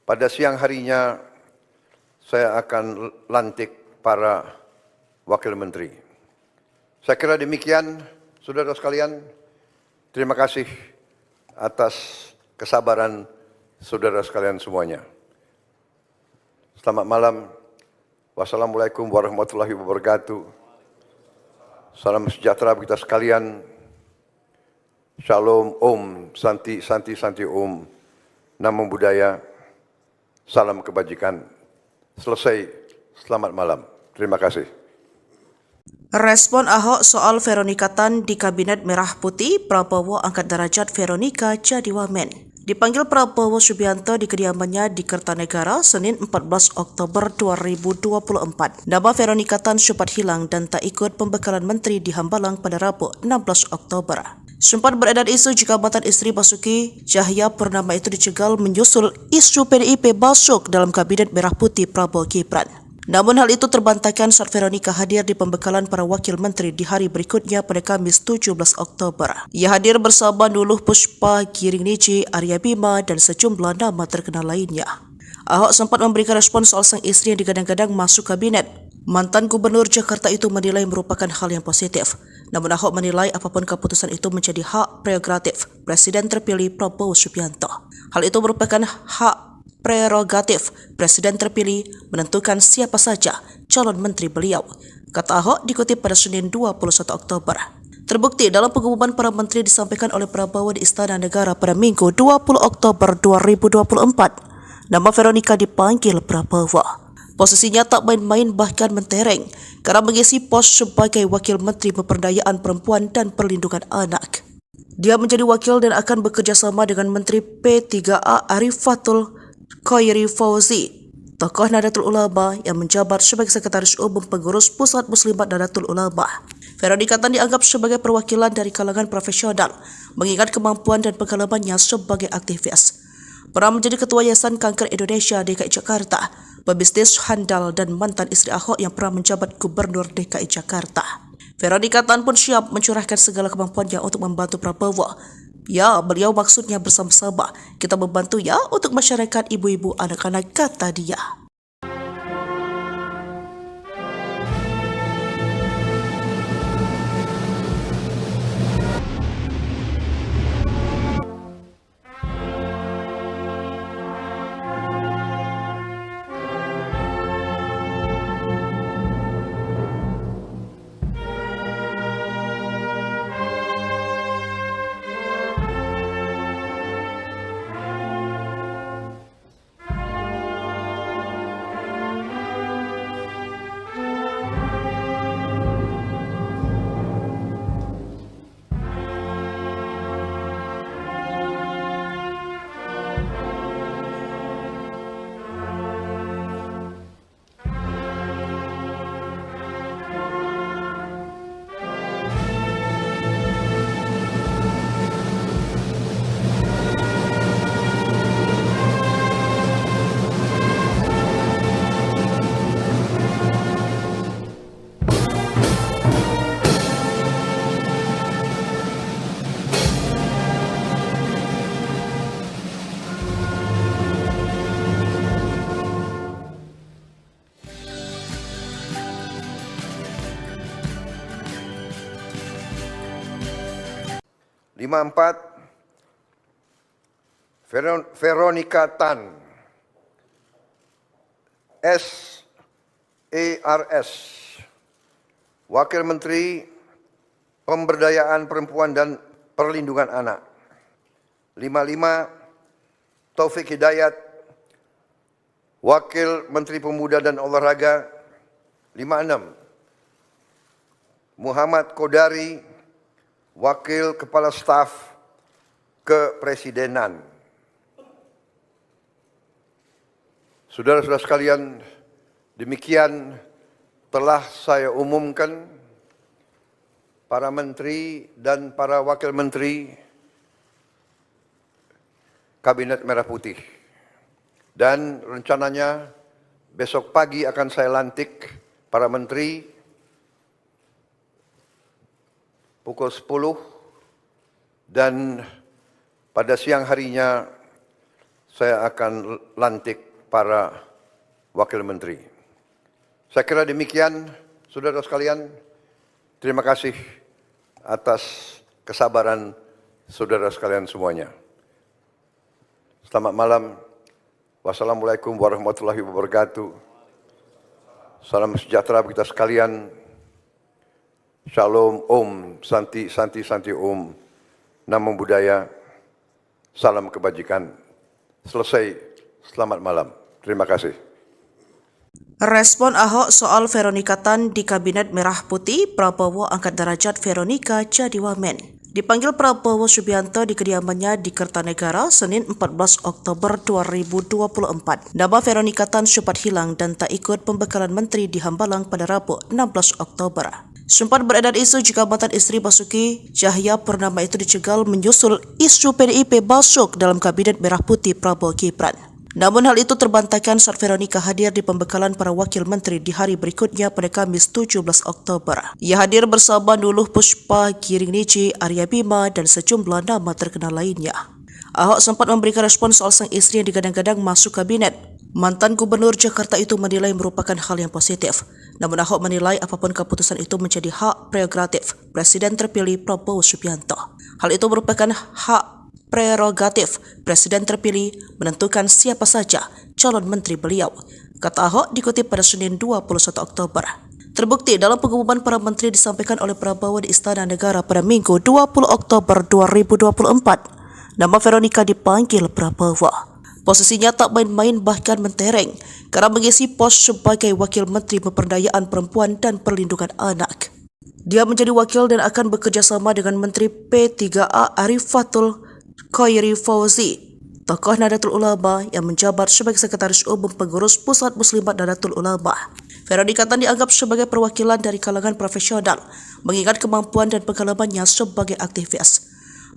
pada siang harinya saya akan lantik para wakil menteri. Saya kira demikian, saudara sekalian. Terima kasih atas kesabaran saudara sekalian semuanya. Selamat malam. Wassalamualaikum warahmatullahi wabarakatuh. Salam sejahtera bagi kita sekalian. Shalom, Om, Santi, Santi, Santi, Om, Namo Buddhaya, salam kebajikan. Selesai, selamat malam. Terima kasih.
Respon Ahok soal Veronika Tan di Kabinet Merah Putih, Prabowo angkat derajat Veronika jadi wamen. Dipanggil Prabowo Subianto di kediamannya di Kertanegara, Senin 14 Oktober 2024. Nama Veronika Tan sempat hilang dan tak ikut pembekalan menteri di Hambalang pada Rabu 16 Oktober. Sempat beredar isu jika mantan istri Basuki Cahayapurnama itu dicegal menyusul isu PDIP masuk dalam Kabinet Merah Putih Prabowo Gibran. Namun hal itu terbantahkan saat Veronika hadir di pembekalan para wakil menteri di hari berikutnya pada Kamis 17 Oktober. Ia hadir bersama Nuluh Puspa, Giring Niji, Arya Bima, dan sejumlah nama terkenal lainnya. Ahok sempat memberikan respon soal sang istri yang digadang-gadang masuk kabinet. Mantan Gubernur Jakarta itu menilai merupakan hal yang positif. Namun Ahok menilai apapun keputusan itu menjadi hak prerogatif Presiden terpilih Prabowo Subianto. Hal itu merupakan hak prerogatif Presiden terpilih menentukan siapa saja calon menteri beliau, kata Ahok dikutip pada Senin 21 Oktober. Terbukti dalam pengumuman para menteri disampaikan oleh Prabowo di Istana Negara pada Minggu 20 Oktober 2024. Nama Veronika dipanggil Prabowo. Posisinya tak main-main bahkan mentereng karena mengisi pos sebagai Wakil Menteri Pemberdayaan Perempuan dan Perlindungan Anak. Dia menjadi wakil dan akan bekerja sama dengan Menteri P3A Arifatul Khairi Fauzi, tokoh Nahdlatul Ulama yang menjabat sebagai Sekretaris Umum Pengurus Pusat Muslimat Nahdlatul Ulama. Veronika Tan dianggap sebagai perwakilan dari kalangan profesional, mengingat kemampuan dan pengalamannya sebagai aktivis. Pernah menjadi Ketua Yayasan Kanker Indonesia DKI Jakarta, pebisnis handal dan mantan istri Ahok yang pernah menjabat Gubernur DKI Jakarta. Veronika Tan pun siap mencurahkan segala kemampuannya untuk membantu Prabowo. Ya, beliau maksudnya bersama-sama. Kita membantu ya untuk masyarakat ibu-ibu anak-anak, kata dia.
Veronika Tan, SARS, Wakil Menteri Pemberdayaan Perempuan dan Perlindungan Anak. 55, Taufik Hidayat, Wakil Menteri Pemuda dan Olahraga. 56, Muhammad Kodari, Wakil Kepala Staf Kepresidenan. Saudara-saudara sekalian, demikian telah saya umumkan para menteri dan para wakil menteri Kabinet Merah Putih. Dan rencananya besok pagi akan saya lantik para menteri pukul 10 dan pada siang harinya saya akan lantik para wakil menteri. Saya kira demikian, saudara sekalian. Terima kasih atas kesabaran saudara sekalian semuanya. Selamat malam. Wassalamualaikum warahmatullahi wabarakatuh. Salam sejahtera bagi kita sekalian. Shalom, Om, Santi, Santi, Santi, Om. Namo Buddhaya, salam kebajikan. Selesai, selamat malam. Terima kasih.
Respon Ahok soal Veronika Tan di Kabinet Merah Putih, Prabowo angkat derajat Veronika jadi wamen. Dipanggil Prabowo Subianto di kediamannya di Kertanegara, Senin 14 Oktober 2024. Nama Veronika Tan sempat hilang dan tak ikut pembekalan menteri di Hambalang pada Rabu 16 Oktober. Sempat beredar isu jika mantan istri Basuki Cahayapurnama itu dicegal menyusul isu PDIP masuk dalam Kabinet Merah Putih Prabowo Gibran. Namun hal itu terbantahkan saat Veronika hadir di pembekalan para wakil menteri di hari berikutnya pada Kamis 17 Oktober. Ia hadir bersama Nuluh Puspa, Giring Niji, Arya Bima, dan sejumlah nama terkenal lainnya. Ahok sempat memberikan respon soal sang istri yang digadang-gadang masuk kabinet. Mantan Gubernur Jakarta itu menilai merupakan hal yang positif. Namun Ahok menilai apapun keputusan itu menjadi hak prerogatif Presiden terpilih Prabowo Subianto. Hal itu merupakan hak prerogatif Presiden terpilih menentukan siapa saja calon menteri beliau, kata Ahok dikutip pada Senin 21 Oktober. Terbukti dalam pengumuman para menteri disampaikan oleh Prabowo di Istana Negara pada Minggu 20 Oktober 2024. Nama Veronika dipanggil Prabowo. Posisinya tak main-main bahkan mentereng karena mengisi pos sebagai Wakil Menteri Pemberdayaan Perempuan dan Perlindungan Anak. Dia menjadi wakil dan akan bekerja sama dengan Menteri P3A Arifatul Khairi Fauzi, tokoh Nahdlatul Ulama yang menjabat sebagai Sekretaris Umum Pengurus Pusat Muslimat Nahdlatul Ulama. Veronika Tan dianggap sebagai perwakilan dari kalangan profesional, mengingat kemampuan dan pengalamannya sebagai aktivis.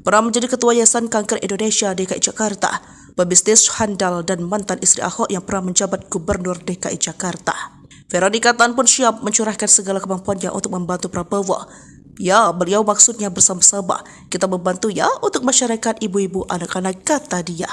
Pernah menjadi Ketua Yayasan Kanker Indonesia DKI Jakarta, pebisnis handal dan mantan istri Ahok yang pernah menjabat Gubernur DKI Jakarta. Veronika Tan pun siap mencurahkan segala kemampuannya untuk membantu Prabowo. Ya, beliau maksudnya bersama-sama. Kita membantu ya untuk masyarakat ibu-ibu anak-anak, kata dia.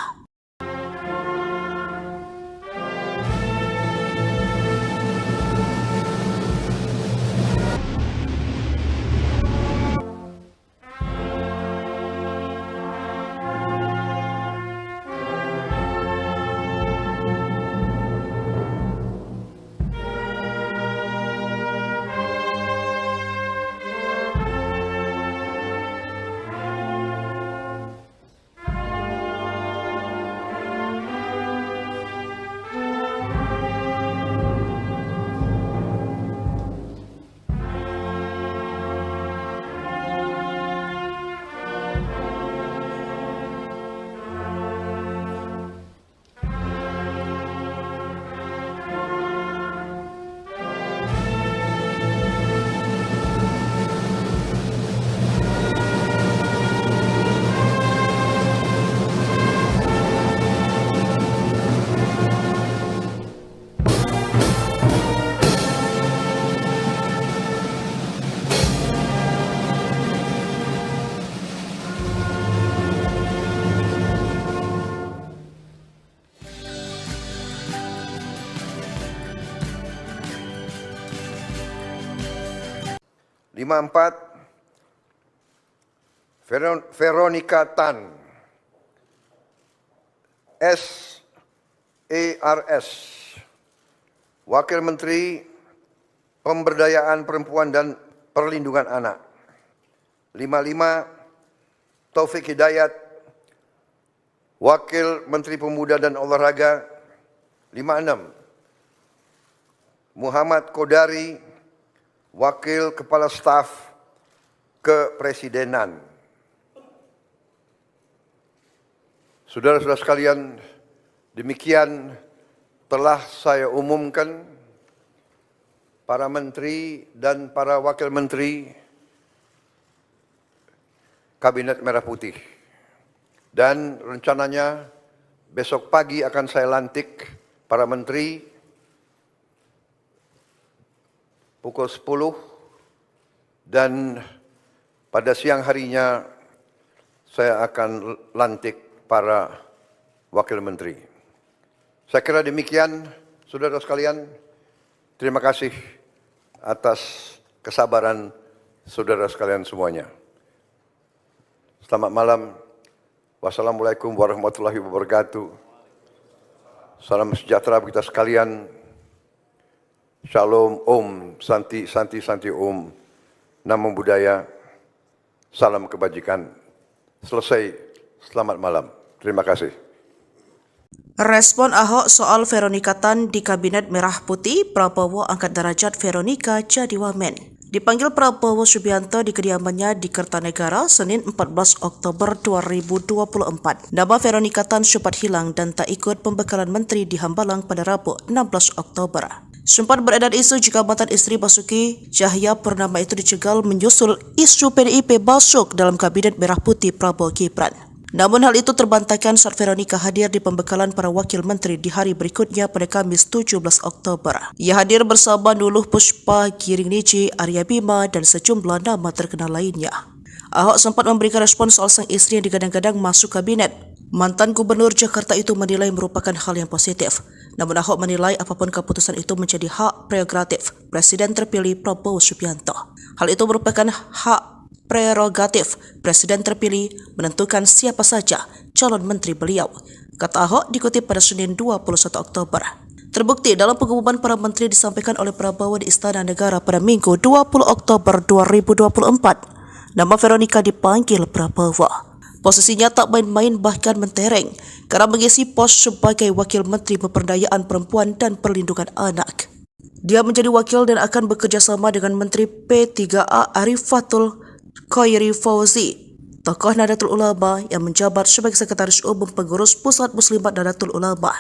Veronika Tan, SARS, Wakil Menteri Pemberdayaan Perempuan dan Perlindungan Anak. 55, Taufik Hidayat, Wakil Menteri Pemuda dan Olahraga. 56, Muhammad Kodari, Wakil Kepala Staf Kepresidenan. Saudara-saudara sekalian, demikian telah saya umumkan para menteri dan para wakil menteri Kabinet Merah Putih. Dan rencananya besok pagi akan saya lantik para menteri pukul 10 dan pada siang harinya saya akan lantik para wakil menteri. Saya kira demikian, saudara sekalian. Terima kasih atas kesabaran saudara sekalian semuanya. Selamat malam. Wassalamualaikum warahmatullahi wabarakatuh. Salam sejahtera bagi kita sekalian. Shalom, Om, Santi, Santi, Santi, Om. Namo Buddhaya. Salam kebajikan. Selesai. Selamat malam. Terima kasih.
Respon Ahok soal Veronika Tan di Kabinet Merah Putih, Prabowo angkat derajat Veronika jadi wamen. Dipanggil Prabowo Subianto di kediamannya di Kertanegara Senin 14 Oktober 2024. Nama Veronika Tan sempat hilang dan tak ikut pembekalan menteri di Hambalang pada Rabu 16 Oktober. Sempat beredar isu jika mantan istri Basuki Cahayapurnama itu dicegal menyusul isu PDIP masuk dalam Kabinet Merah Putih Prabowo Gibran. Namun hal itu terbantahkan saat Veronika hadir di pembekalan para wakil menteri di hari berikutnya pada Kamis 17 Oktober. Ia hadir bersama Nuluh Puspa, Giring Niji, Arya Bima, dan sejumlah nama terkenal lainnya. Ahok sempat memberikan respon soal sang istri yang digadang-gadang masuk kabinet. Mantan Gubernur Jakarta itu menilai merupakan hal yang positif. Namun Ahok menilai apapun keputusan itu menjadi hak prerogatif Presiden terpilih Prabowo Subianto. Hal itu merupakan hak prerogatif Presiden terpilih menentukan siapa saja calon menteri beliau, kata Ahok dikutip pada Senin 21 Oktober. Terbukti dalam pengumuman para menteri disampaikan oleh Prabowo di Istana Negara pada Minggu 20 Oktober 2024. Nama Veronika dipanggil Prabowo. Posisinya tak main-main bahkan mentereng karena mengisi pos sebagai Wakil Menteri Pemberdayaan Perempuan dan Perlindungan Anak. Dia menjadi wakil dan akan bekerja sama dengan Menteri P3A Arifatul Khairi Fauzi, tokoh Nahdlatul Ulama yang menjabat sebagai Sekretaris Umum Pengurus Pusat Muslimat Nahdlatul Ulama.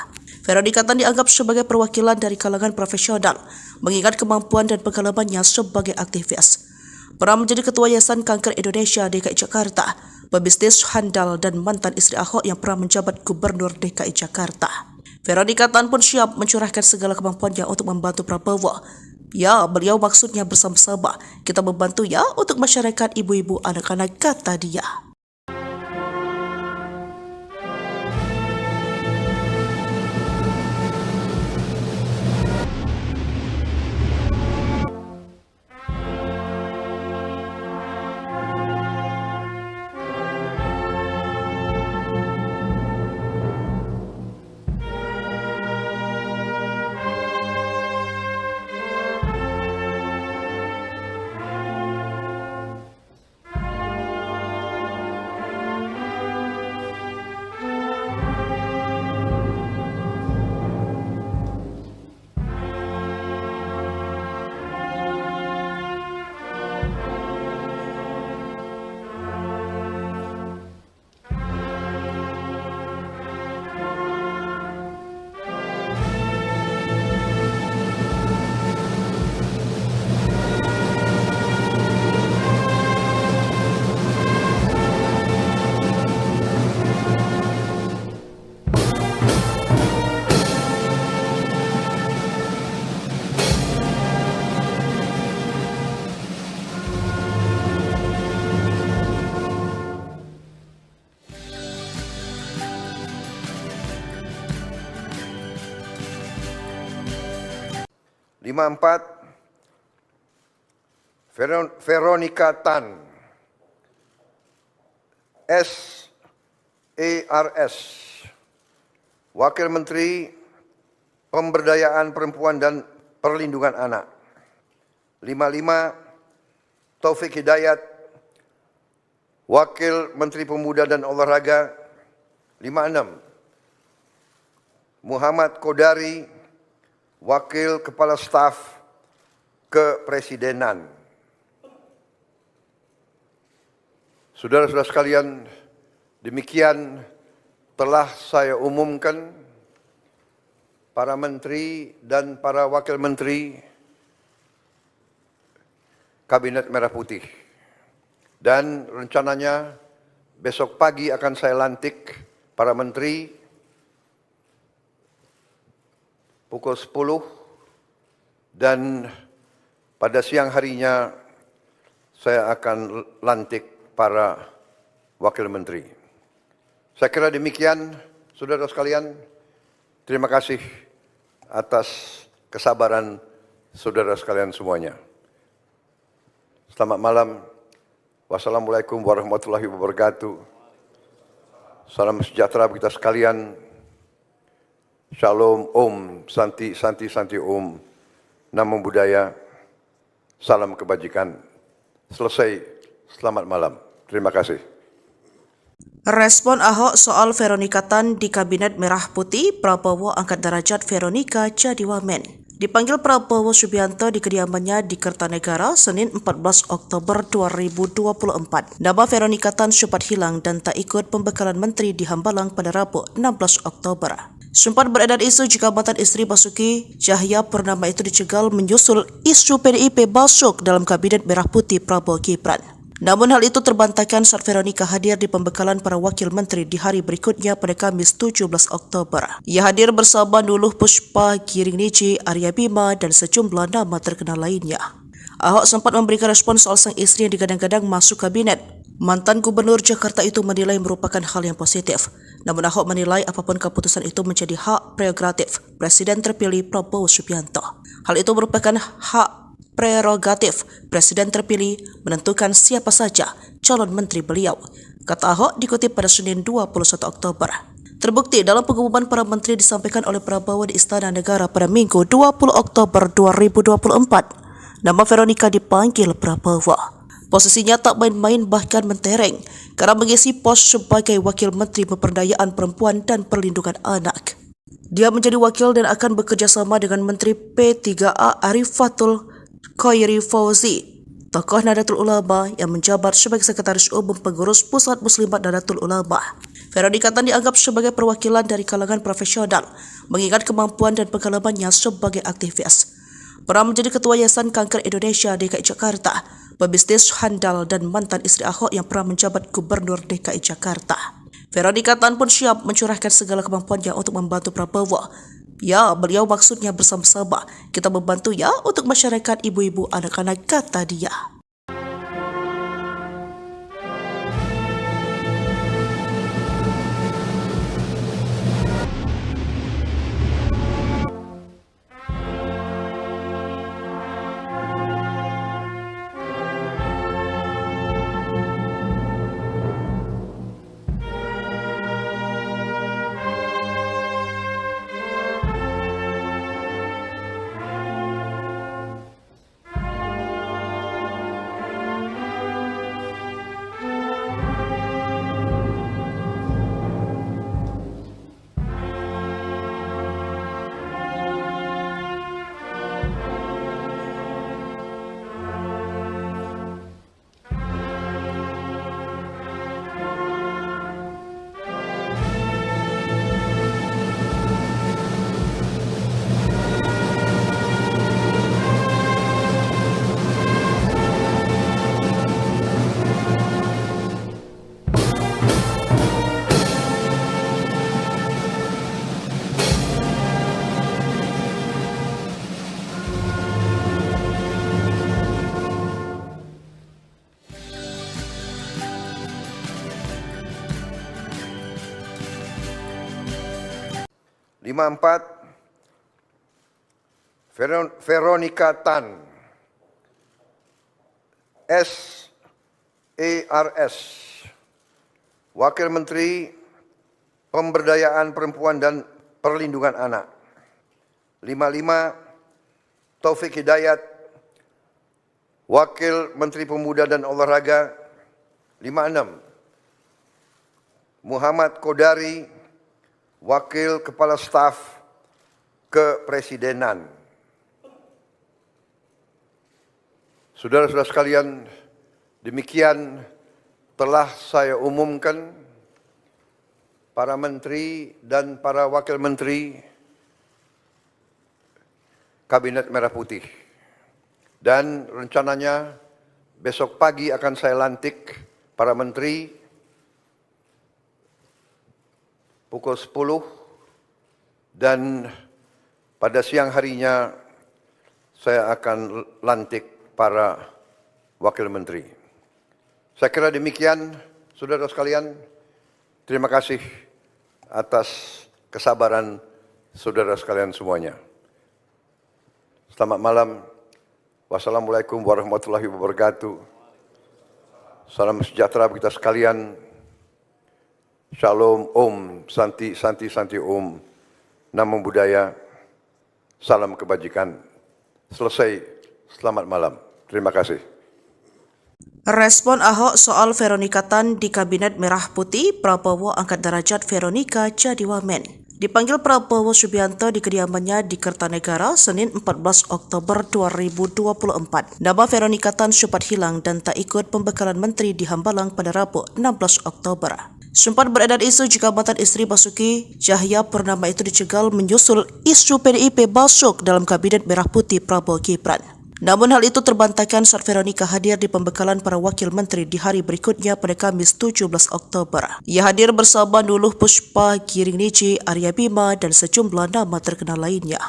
Veronika Tan dianggap sebagai perwakilan dari kalangan profesional, mengingat kemampuan dan pengalamannya sebagai aktivis. Pernah menjadi Ketua Yayasan Kanker Indonesia DKI Jakarta, pebisnis handal dan mantan istri Ahok yang pernah menjabat Gubernur DKI Jakarta. Veronika Tan pun siap mencurahkan segala kemampuannya untuk membantu Prabowo. Ya, beliau maksudnya bersama-sama. Kita membantu ya untuk masyarakat ibu-ibu anak-anak, kata dia.
Veronika Tan, SARS, Wakil Menteri Pemberdayaan Perempuan dan Perlindungan Anak. 55, Taufik Hidayat, Wakil Menteri Pemuda dan Olahraga. 56, Muhammad Kodari, Wakil Kepala Staf Kepresidenan. Saudara-saudara sekalian, demikian telah saya umumkan para menteri dan para wakil menteri Kabinet Merah Putih. Dan rencananya besok pagi akan saya lantik para menteri pukul 10 dan pada siang harinya saya akan lantik para wakil menteri. Saya kira demikian, saudara sekalian. Terima kasih atas kesabaran saudara sekalian semuanya. Selamat malam. Wassalamualaikum warahmatullahi wabarakatuh. Salam sejahtera bagi kita sekalian. Shalom, Om, Santi, Santi, Santi, Om. Namo Buddhaya. Salam kebajikan. Selesai. Selamat malam. Terima kasih.
Respon Ahok soal Veronika Tan di Kabinet Merah Putih, Prabowo angkat derajat Veronika jadi wamen. Dipanggil Prabowo Subianto di kediamannya di Kertanegara, Senin 14 Oktober 2024. Nama Veronika Tan sempat hilang dan tak ikut pembekalan menteri di Hambalang pada Rabu 16 Oktober. Sempat beredar isu jika mantan istri Basuki Cahayapurnama itu dicegal menyusul isu PDIP masuk dalam Kabinet Merah Putih Prabowo Gibran. Namun hal itu terbantahkan saat Veronika hadir di pembekalan para wakil menteri di hari berikutnya pada Kamis 17 Oktober. Ia hadir bersama Nuluh Pushpa, Giring Niji, Arya Bima, dan sejumlah nama terkenal lainnya. Ahok sempat memberikan respon soal sang istri yang digadang-gadang masuk kabinet. Mantan Gubernur Jakarta itu menilai merupakan hal yang positif. Namun Ahok menilai apapun keputusan itu menjadi hak prerogatif Presiden terpilih Prabowo Subianto. Hal itu merupakan hak prerogatif Presiden terpilih menentukan siapa saja calon menteri beliau, kata Ahok dikutip pada Senin 21 Oktober. Terbukti dalam pengumuman para menteri disampaikan oleh Prabowo di Istana Negara pada Minggu 20 Oktober 2024. Nama Veronika dipanggil Prabowo. Posisinya tak main-main bahkan mentereng karena mengisi pos sebagai Wakil Menteri Pemberdayaan Perempuan dan Perlindungan Anak. Dia menjadi wakil dan akan bekerja sama dengan Menteri P3A Arifatul Khairi Fauzi, tokoh Nahdlatul Ulama yang menjabat sebagai Sekretaris Umum Pengurus Pusat Muslimat Nahdlatul Ulama. Veronika Tan dianggap sebagai perwakilan dari kalangan profesional, mengingat kemampuan dan pengalamannya sebagai aktivis. Pernah menjadi Ketua Yayasan Kanker Indonesia DKI Jakarta, pebisnis handal dan mantan istri Ahok yang pernah menjabat Gubernur DKI Jakarta. Veronika Tan pun siap mencurahkan segala kemampuannya untuk membantu Prabowo. Ya, beliau maksudnya bersama-sama. Kita membantu ya untuk masyarakat ibu-ibu anak-anak, kata dia.
Veronika Tan, SARS, Wakil Menteri Pemberdayaan Perempuan dan Perlindungan Anak. 55, Taufik Hidayat, Wakil Menteri Pemuda dan Olahraga. 56, Muhammad Kodari, Wakil Kepala Staf Kepresidenan. Saudara-saudara sekalian, demikian telah saya umumkan para menteri dan para wakil menteri Kabinet Merah Putih. Dan rencananya besok pagi akan saya lantik para menteri pukul 10 dan pada siang harinya saya akan lantik para wakil menteri. Saya kira demikian, saudara sekalian. Terima kasih atas kesabaran saudara sekalian semuanya. Selamat malam. Wassalamualaikum warahmatullahi wabarakatuh. Salam sejahtera bagi kita sekalian. Shalom, Om, Santi, Santi, Santi, Om. Namo Buddhaya. Salam kebajikan. Selesai. Selamat malam. Terima kasih.
Respon Ahok soal Veronika Tan di Kabinet Merah Putih, Prabowo angkat derajat Veronika jadi wamen. Dipanggil Prabowo Subianto di kediamannya di Kertanegara Senin 14 Oktober 2024. Nama Veronica Tan sempat hilang dan tak ikut pembekalan menteri di Hambalang pada Rabu 16 Oktober. Sempat beredar isu jika mantan istri Basuki Cahayapurnama itu dicegal menyusul isu PDIP masuk dalam Kabinet Merah Putih Prabowo Gibran. Namun hal itu terbantahkan saat Veronica hadir di pembekalan para wakil menteri di hari berikutnya pada Kamis 17 Oktober. Ia hadir bersama Nuluh Puspa, Giring Niji, Arya Bima, dan sejumlah nama terkenal lainnya.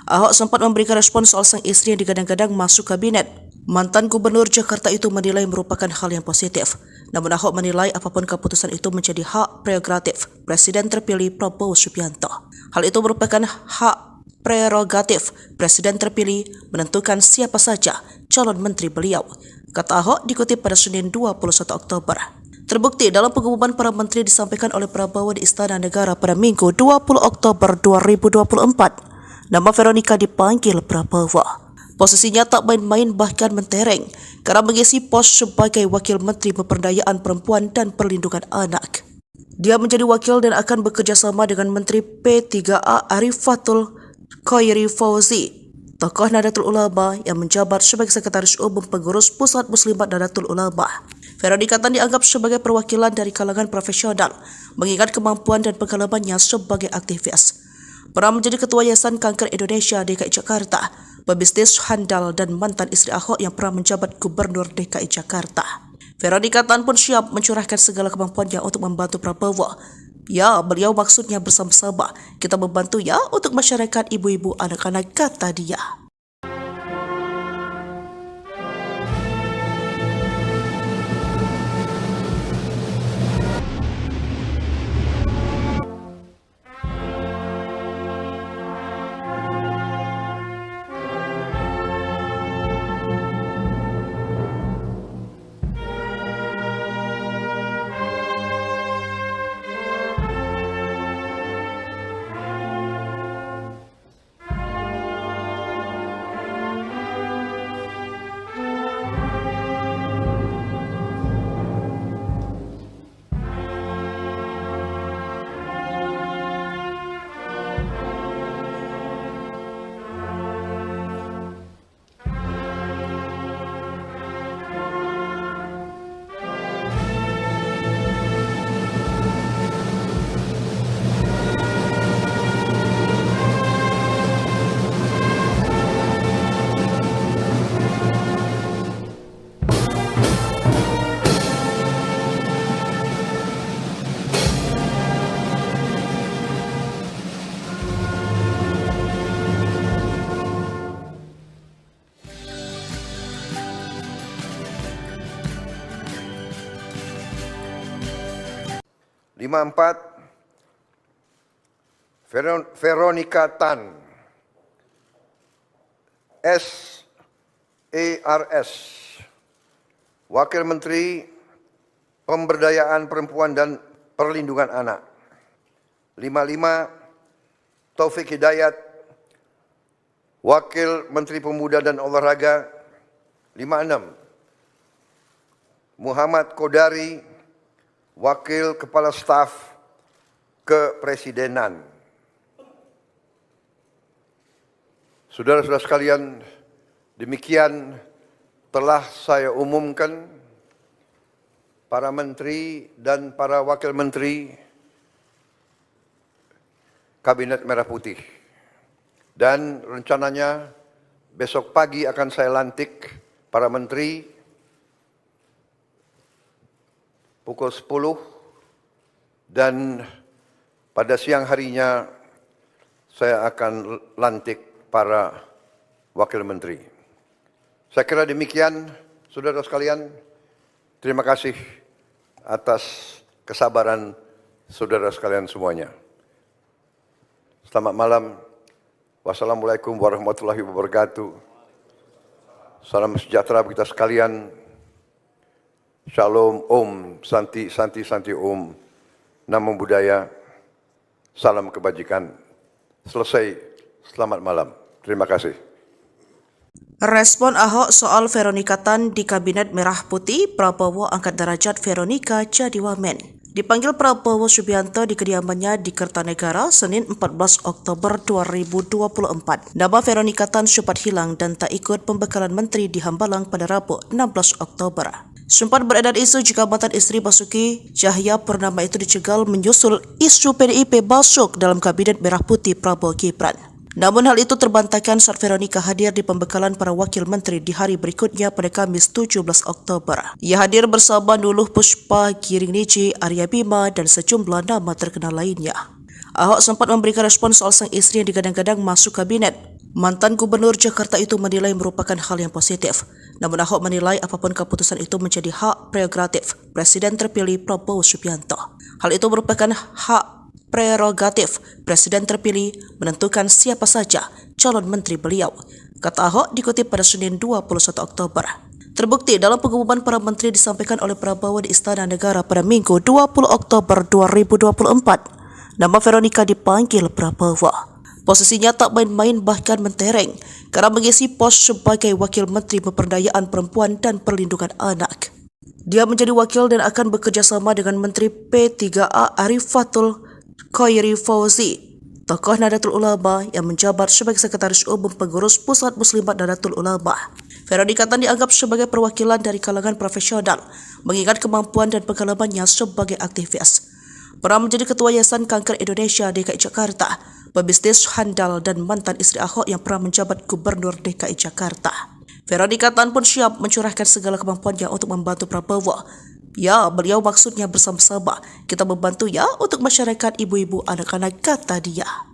Ahok sempat memberikan respon soal sang istri yang digadang-gadang masuk kabinet. Mantan Gubernur Jakarta itu menilai merupakan hal yang positif. Namun Ahok menilai apapun keputusan itu menjadi hak prerogatif Presiden terpilih Prabowo Subianto. Hal itu merupakan hak prerogatif Presiden terpilih menentukan siapa saja calon menteri beliau, kata Ahok dikutip pada Senin 21 Oktober. Terbukti dalam pengumuman para menteri disampaikan oleh Prabowo di Istana Negara pada Minggu 20 Oktober 2024. Nama Veronica dipanggil Prabowo. Posisinya tak main-main bahkan mentereng karena mengisi pos sebagai Wakil Menteri Pemberdayaan Perempuan dan Perlindungan Anak. Dia menjadi wakil dan akan bekerja sama dengan Menteri P3A Arifatul Khairi Fauzi, tokoh Nahdlatul Ulama yang menjabat sebagai Sekretaris Umum Pengurus Pusat Muslimat Nahdlatul Ulama. Veronica Tan dianggap sebagai perwakilan dari kalangan profesional, mengingat kemampuan dan pengalamannya sebagai aktivis. Pernah menjadi Ketua Yayasan Kanker Indonesia DKI Jakarta, pebisnis handal dan mantan istri Ahok yang pernah menjabat Gubernur DKI Jakarta. Veronica Tan pun siap mencurahkan segala kemampuannya untuk membantu Prabowo. Ya, beliau maksudnya bersama-sama. Kita membantu ya untuk masyarakat ibu-ibu anak-anak, kata dia.
Veronica Tan, SARS, Wakil Menteri Pemberdayaan Perempuan dan Perlindungan Anak. 55, Taufik Hidayat, Wakil Menteri Pemuda dan Olahraga. 56, Muhammad Kodari, Wakil Kepala Staf Kepresidenan. Saudara-saudara sekalian, demikian telah saya umumkan para menteri dan para wakil menteri Kabinet Merah Putih. Dan rencananya besok pagi akan saya lantik para menteri pukul 10 dan pada siang harinya saya akan lantik para wakil menteri. Saya kira demikian, saudara sekalian. Terima kasih atas kesabaran saudara sekalian semuanya. Selamat malam. Wassalamualaikum warahmatullahi wabarakatuh. Salam sejahtera bagi kita sekalian. Shalom, Om, Santi, Santi, Santi, Om. Namo Buddhaya. Salam kebajikan. Selesai. Selamat malam. Terima kasih.
Respon Ahok soal Veronica Tan di Kabinet Merah Putih, Prabowo angkat derajat Veronica jadi wamen. Dipanggil Prabowo Subianto di kediamannya di Kertanegara, Senin 14 Oktober 2024. Nama Veronika Tan sempat hilang dan tak ikut pembekalan menteri di Hambalang pada Rabu 16 Oktober. Sempat beredar isu jika mantan istri Basuki Cahayapurnama itu dicegal menyusul isu PDIP masuk dalam Kabinet Merah Putih Prabowo Gibran. Namun hal itu terbantahkan saat Veronika hadir di pembekalan para wakil menteri di hari berikutnya pada Kamis 17 Oktober. Ia hadir bersama Nuluh Puspa, Giring Niji, Arya Bima, dan sejumlah nama terkenal lainnya. Ahok sempat memberikan respon soal sang istri yang digadang-gadang masuk kabinet. Mantan Gubernur Jakarta itu menilai merupakan hal yang positif. Namun Ahok menilai apapun keputusan itu menjadi hak prerogatif Presiden terpilih Prabowo Subianto. Hal itu merupakan hak prerogatif Presiden terpilih menentukan siapa saja calon menteri beliau, kata Ahok dikutip pada Senin 21 Oktober. Terbukti dalam pengumuman para menteri disampaikan oleh Prabowo di Istana Negara pada Minggu 20 Oktober 2024. Nama Veronika dipanggil Prabowo. Posisinya tak main-main bahkan mentereng karena mengisi pos sebagai Wakil Menteri Pemberdayaan Perempuan dan Perlindungan Anak. Dia menjadi wakil dan akan bekerja sama dengan Menteri P3A Arifatul Khairi Fauzi, tokoh Nahdlatul Ulama yang menjabat sebagai Sekretaris Umum Pengurus Pusat Muslimat Nahdlatul Ulama. Veronika Tan dianggap sebagai perwakilan dari kalangan profesional, mengingat kemampuan dan pengalamannya sebagai aktivis. Pernah menjadi Ketua Yayasan Kanker Indonesia DKI Jakarta, pebisnis handal dan mantan istri Ahok yang pernah menjabat Gubernur DKI Jakarta. Veronika Tan pun siap mencurahkan segala kemampuannya untuk membantu Prabowo. Ya, beliau maksudnya bersama-sama. Kita membantu ya untuk masyarakat ibu-ibu anak-anak, kata dia.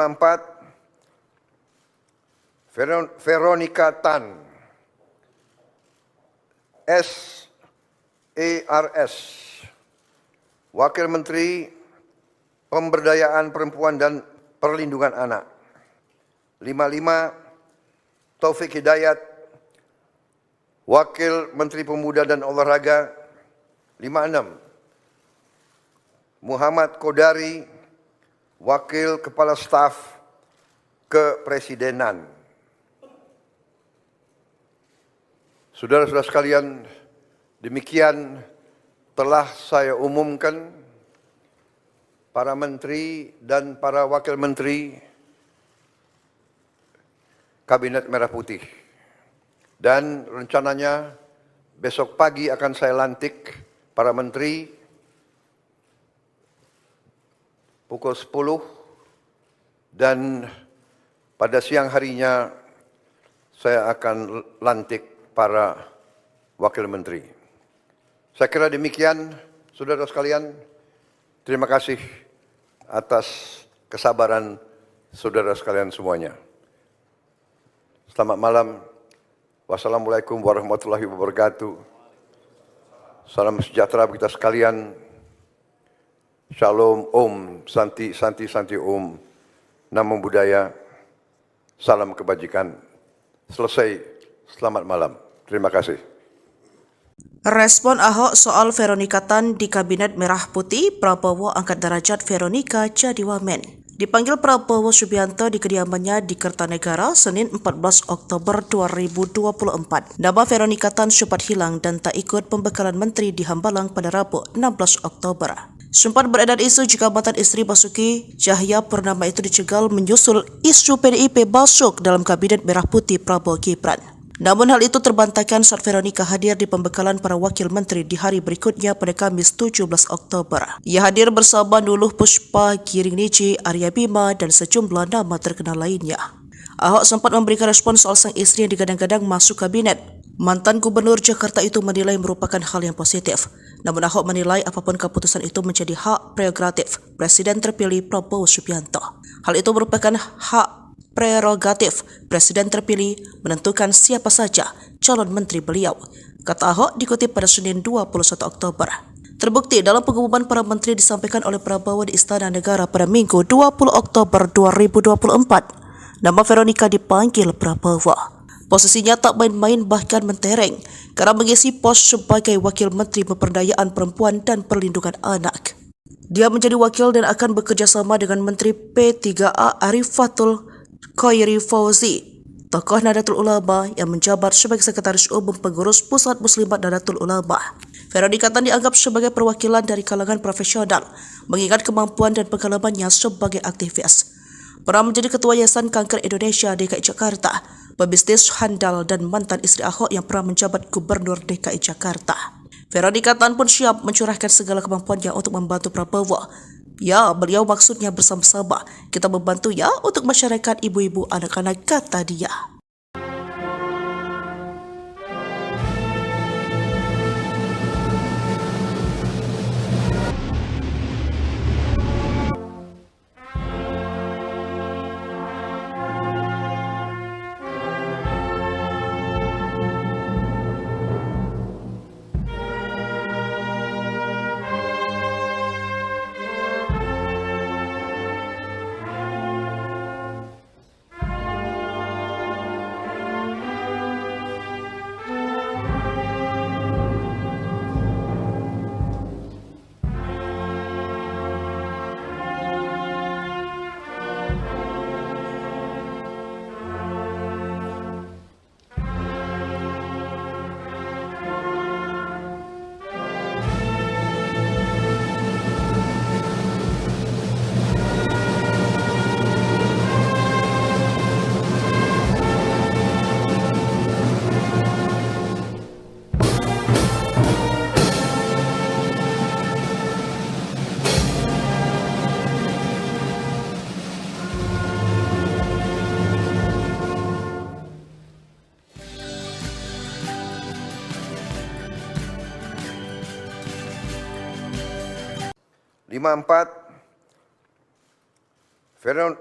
Empat, Veronika Tan, SARS, Wakil Menteri Pemberdayaan Perempuan dan Perlindungan Anak. 55, Taufik Hidayat, Wakil Menteri Pemuda dan Olahraga. 56, Muhammad Kodari, Wakil Kepala Staf Kepresidenan. Saudara-saudara sekalian, demikian telah saya umumkan para menteri dan para wakil menteri Kabinet Merah Putih. Dan rencananya besok pagi akan saya lantik para menteri pukul 10 dan pada siang harinya saya akan lantik para wakil menteri. Saya kira demikian, saudara sekalian. Terima kasih atas kesabaran saudara sekalian semuanya. Selamat malam. Wassalamualaikum warahmatullahi wabarakatuh. Salam sejahtera bagi kita sekalian. Shalom, Om, Santi, Santi, Santi, Om, Namo Buddhaya, salam kebajikan. Selesai, selamat malam. Terima kasih.
Respon Ahok soal Veronika Tan di Kabinet Merah Putih, Prabowo angkat derajat Veronika jadi wamen. Dipanggil Prabowo Subianto di kediamannya di Kertanegara, Senin 14 Oktober 2024. Nama Veronika Tan sempat hilang dan tak ikut pembekalan menteri di Hambalang pada Rabu 16 Oktober. Sempat beredar isu jika mantan istri Basuki Cahayapurnama itu dicegal menyusul isu PDIP masuk dalam Kabinet Merah Putih Prabowo Gibran. Namun hal itu terbantahkan saat Veronika hadir di pembekalan para wakil menteri di hari berikutnya pada Kamis 17 Oktober. Ia hadir bersama Nuluh Puspa, Giring Niji, Arya Bima, dan sejumlah nama terkenal lainnya. Ahok sempat memberikan respon soal sang istri yang digadang-gadang masuk kabinet. Mantan Gubernur Jakarta itu menilai merupakan hal yang positif. Namun Ahok menilai apapun keputusan itu menjadi hak prerogatif Presiden terpilih Prabowo Subianto. Hal itu merupakan hak prerogatif Presiden terpilih menentukan siapa saja calon menteri beliau, kata Ahok dikutip pada Senin 21 Oktober. Terbukti dalam pengumuman para menteri disampaikan oleh Prabowo di Istana Negara pada Minggu 20 Oktober 2024. Nama Veronika dipanggil Prabowo. Posisinya tak main-main bahkan mentereng karena mengisi pos sebagai Wakil Menteri Pemberdayaan Perempuan dan Perlindungan Anak. Dia menjadi wakil dan akan bekerja sama dengan Menteri P3A Arifatul Khairi Fauzi, tokoh Nahdlatul Ulama yang menjabat sebagai Sekretaris Umum Pengurus Pusat Muslimat Nahdlatul Ulama. Veronika Tan dianggap sebagai perwakilan dari kalangan profesional, mengingat kemampuan dan pengalamannya sebagai aktivis. Pernah menjadi Ketua Yayasan Kanker Indonesia DKI Jakarta, pebisnis handal dan mantan istri Ahok yang pernah menjabat Gubernur DKI Jakarta. Veronika Tan pun siap mencurahkan segala kemampuannya untuk membantu Prabowo. Ya, beliau maksudnya bersama-sama kita membantu ya untuk masyarakat ibu-ibu anak-anak, kata dia.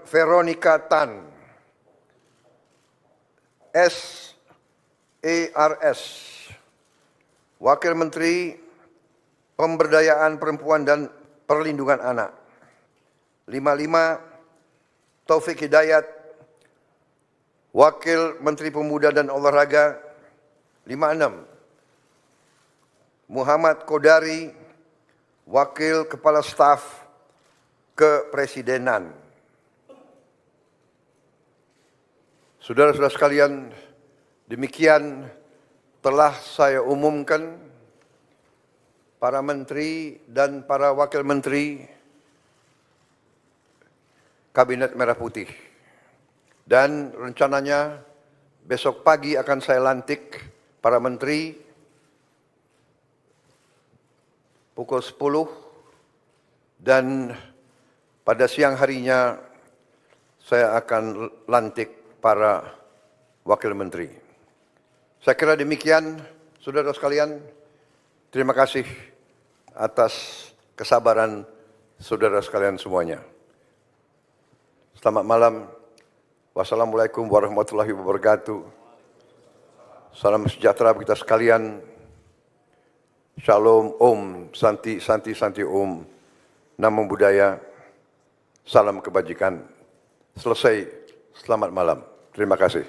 Veronika Tan, SARS, Wakil Menteri Pemberdayaan Perempuan dan Perlindungan Anak. 55, Taufik Hidayat, Wakil Menteri Pemuda dan Olahraga. 56, Muhammad Kodari, Wakil Kepala Staf Kepresidenan. Saudara-saudara sekalian, demikian telah saya umumkan para menteri dan para wakil menteri Kabinet Merah Putih. Dan rencananya besok pagi akan saya lantik para menteri pukul 10 dan pada siang harinya saya akan lantik para wakil menteri. Saya kira demikian, saudara sekalian. Terima kasih atas kesabaran saudara sekalian semuanya. Selamat malam. Wassalamualaikum warahmatullahi wabarakatuh. Salam sejahtera bagi kita sekalian. Shalom, Om, Santi, Santi, Santi, Om. Namo Buddhaya. Salam kebajikan. Selesai. Selamat malam. Terima kasih.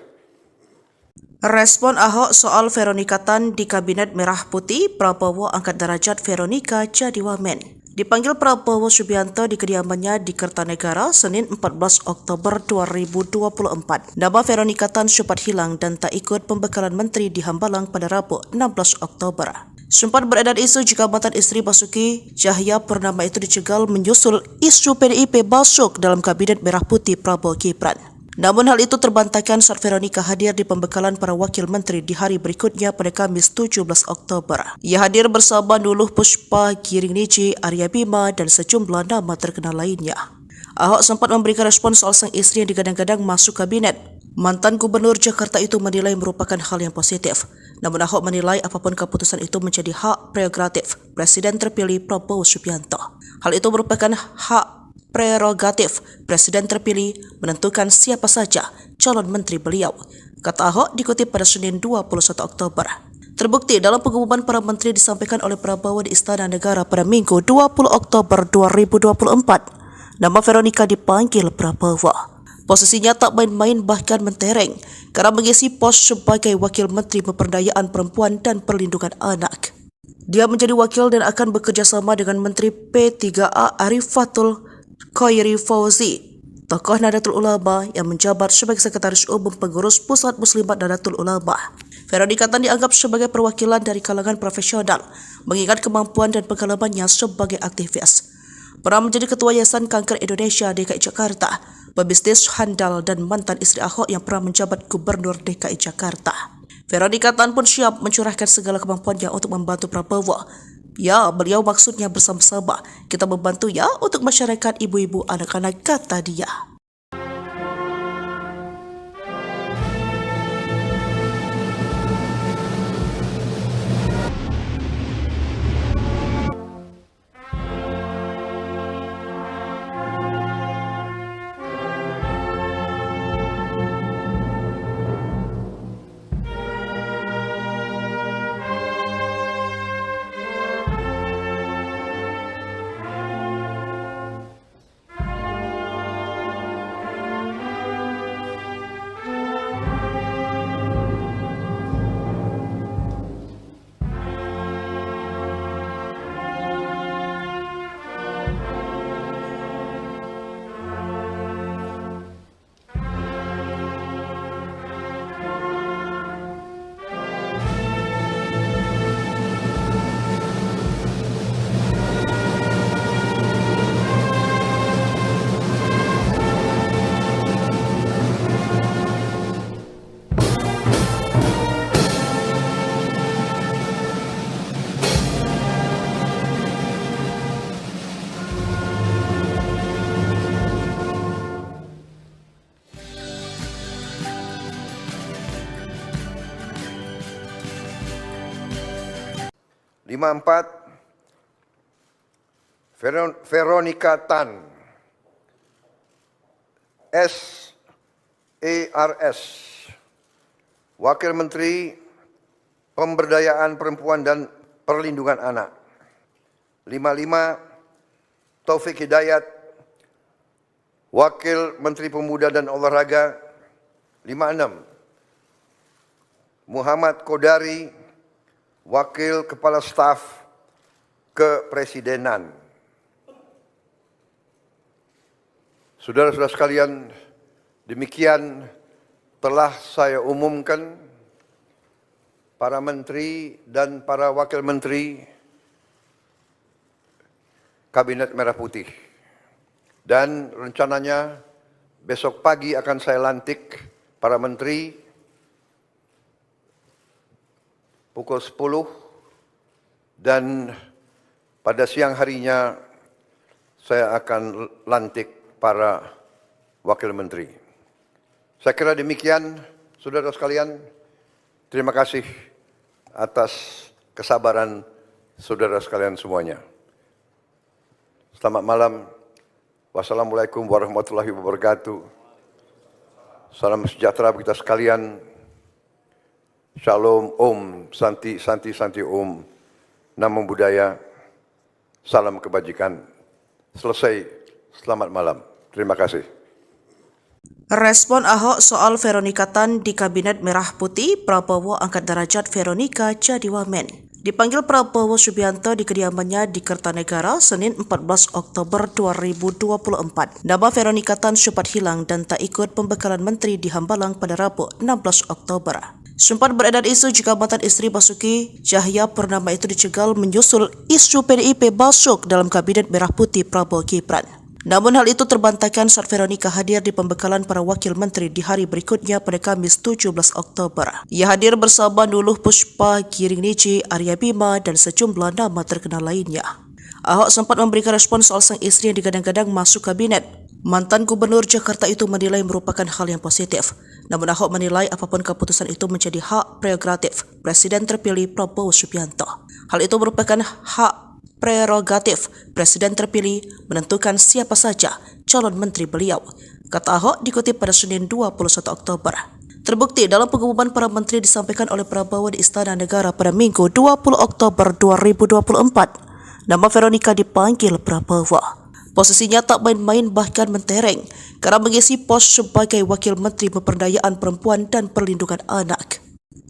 Respon Ahok soal Veronika Tan di Kabinet Merah Putih, Prabowo angkat derajat Veronika jadi wamen. Dipanggil Prabowo Subianto di kediamannya di Kertanegara Senin 14 Oktober 2024. Nama Veronika Tan sempat hilang dan tak ikut pembekalan menteri di Hambalang pada Rabu 16 Oktober. Sempat beredar isu jika mantan istri Basuki Cahayapurnama itu dicegal menyusul isu PDIP masuk dalam Kabinet Merah Putih Prabowo Gibran. Namun hal itu terbantahkan saat Veronika hadir di pembekalan para wakil menteri di hari berikutnya pada Kamis 17 Oktober. Ia hadir bersama Nuluh Puspa, Giring Niji, Arya Bima, dan sejumlah nama terkenal lainnya. Ahok sempat memberikan respon soal sang istri yang digadang-gadang masuk kabinet. Mantan Gubernur Jakarta itu menilai merupakan hal yang positif. Namun Ahok menilai apapun keputusan itu menjadi hak prerogatif Presiden terpilih Prabowo Subianto. Hal itu merupakan hak prerogatif Presiden terpilih menentukan siapa saja calon menteri beliau, kata Ahok dikutip pada Senin 21 Oktober. Terbukti dalam pengumuman para menteri disampaikan oleh Prabowo di Istana Negara pada Minggu 20 Oktober 2024. Nama Veronika dipanggil Prabowo. Posisinya tak main-main bahkan mentereng karena mengisi pos sebagai Wakil Menteri Pemberdayaan Perempuan dan Perlindungan Anak. Dia menjadi wakil dan akan bekerja sama dengan Menteri P3A Arifatul Khairi Fauzi, tokoh Nahdlatul Ulama yang menjabat sebagai Sekretaris Umum Pengurus Pusat Muslimat Nahdlatul Ulama. Veronika Tan dianggap sebagai perwakilan dari kalangan profesional, mengingat kemampuan dan pengalamannya sebagai aktivis. Pernah menjadi Ketua Yayasan Kanker Indonesia DKI Jakarta, pebisnis handal dan mantan istri Ahok yang pernah menjabat Gubernur DKI Jakarta. Veronika Tan pun siap mencurahkan segala kemampuannya untuk membantu Prabowo. Ya, beliau maksudnya bersama-sama. Kita membantu ya untuk masyarakat ibu-ibu anak-anak, kata dia.
Empat, Veronika Tan, SARS, Wakil Menteri Pemberdayaan Perempuan dan Perlindungan Anak. 55, Taufik Hidayat, Wakil Menteri Pemuda dan Olahraga. 56, Muhammad Kodari, Wakil Kepala Staf Kepresidenan. Saudara-saudara sekalian, demikian telah saya umumkan para menteri dan para wakil menteri Kabinet Merah Putih. Dan rencananya besok pagi akan saya lantik para menteri pukul 10 dan pada siang harinya saya akan lantik para wakil menteri. Saya kira demikian, saudara sekalian. Terima kasih atas kesabaran saudara sekalian semuanya. Selamat malam. Wassalamualaikum warahmatullahi wabarakatuh. Salam sejahtera bagi kita sekalian. Shalom, Om, Santi, Santi, Santi, Om, Namo Buddhaya, salam kebajikan. Selesai, selamat malam. Terima kasih.
Respon Ahok soal Veronika Tan di Kabinet Merah Putih, Prabowo angkat derajat Veronika jadi wamen. Dipanggil Prabowo Subianto di kediamannya di Kertanegara Senin 14 Oktober 2024. Nama Veronika Tan sempat hilang dan tak ikut pembekalan menteri di Hambalang pada Rabu 16 Oktober. Sempat beredar isu jika mantan istri Basuki Cahayapurnama itu dicegal menyusul isu PDIP masuk dalam Kabinet Merah Putih Prabowo Gibran. Namun hal itu terbantahkan saat Veronika hadir di pembekalan para wakil menteri di hari berikutnya pada Kamis 17 Oktober. Ia hadir bersama Nuluh Puspa, Giring Niji, Arya Bima, dan sejumlah nama terkenal lainnya. Ahok sempat memberikan respon soal sang istri yang digadang-gadang masuk kabinet. Mantan Gubernur Jakarta itu menilai merupakan hal yang positif. Namun Ahok menilai apapun keputusan itu menjadi hak prerogatif Presiden terpilih Prabowo Subianto. Hal itu merupakan hak prerogatif Presiden terpilih menentukan siapa saja calon menteri beliau, kata Ahok dikutip pada Senin 21 Oktober. Terbukti dalam pengumuman para menteri disampaikan oleh Prabowo di Istana Negara pada Minggu 20 Oktober 2024. Nama Veronika dipanggil Prabowo. Posisinya tak main-main bahkan mentereng karena mengisi pos sebagai Wakil Menteri Pemberdayaan Perempuan dan Perlindungan Anak.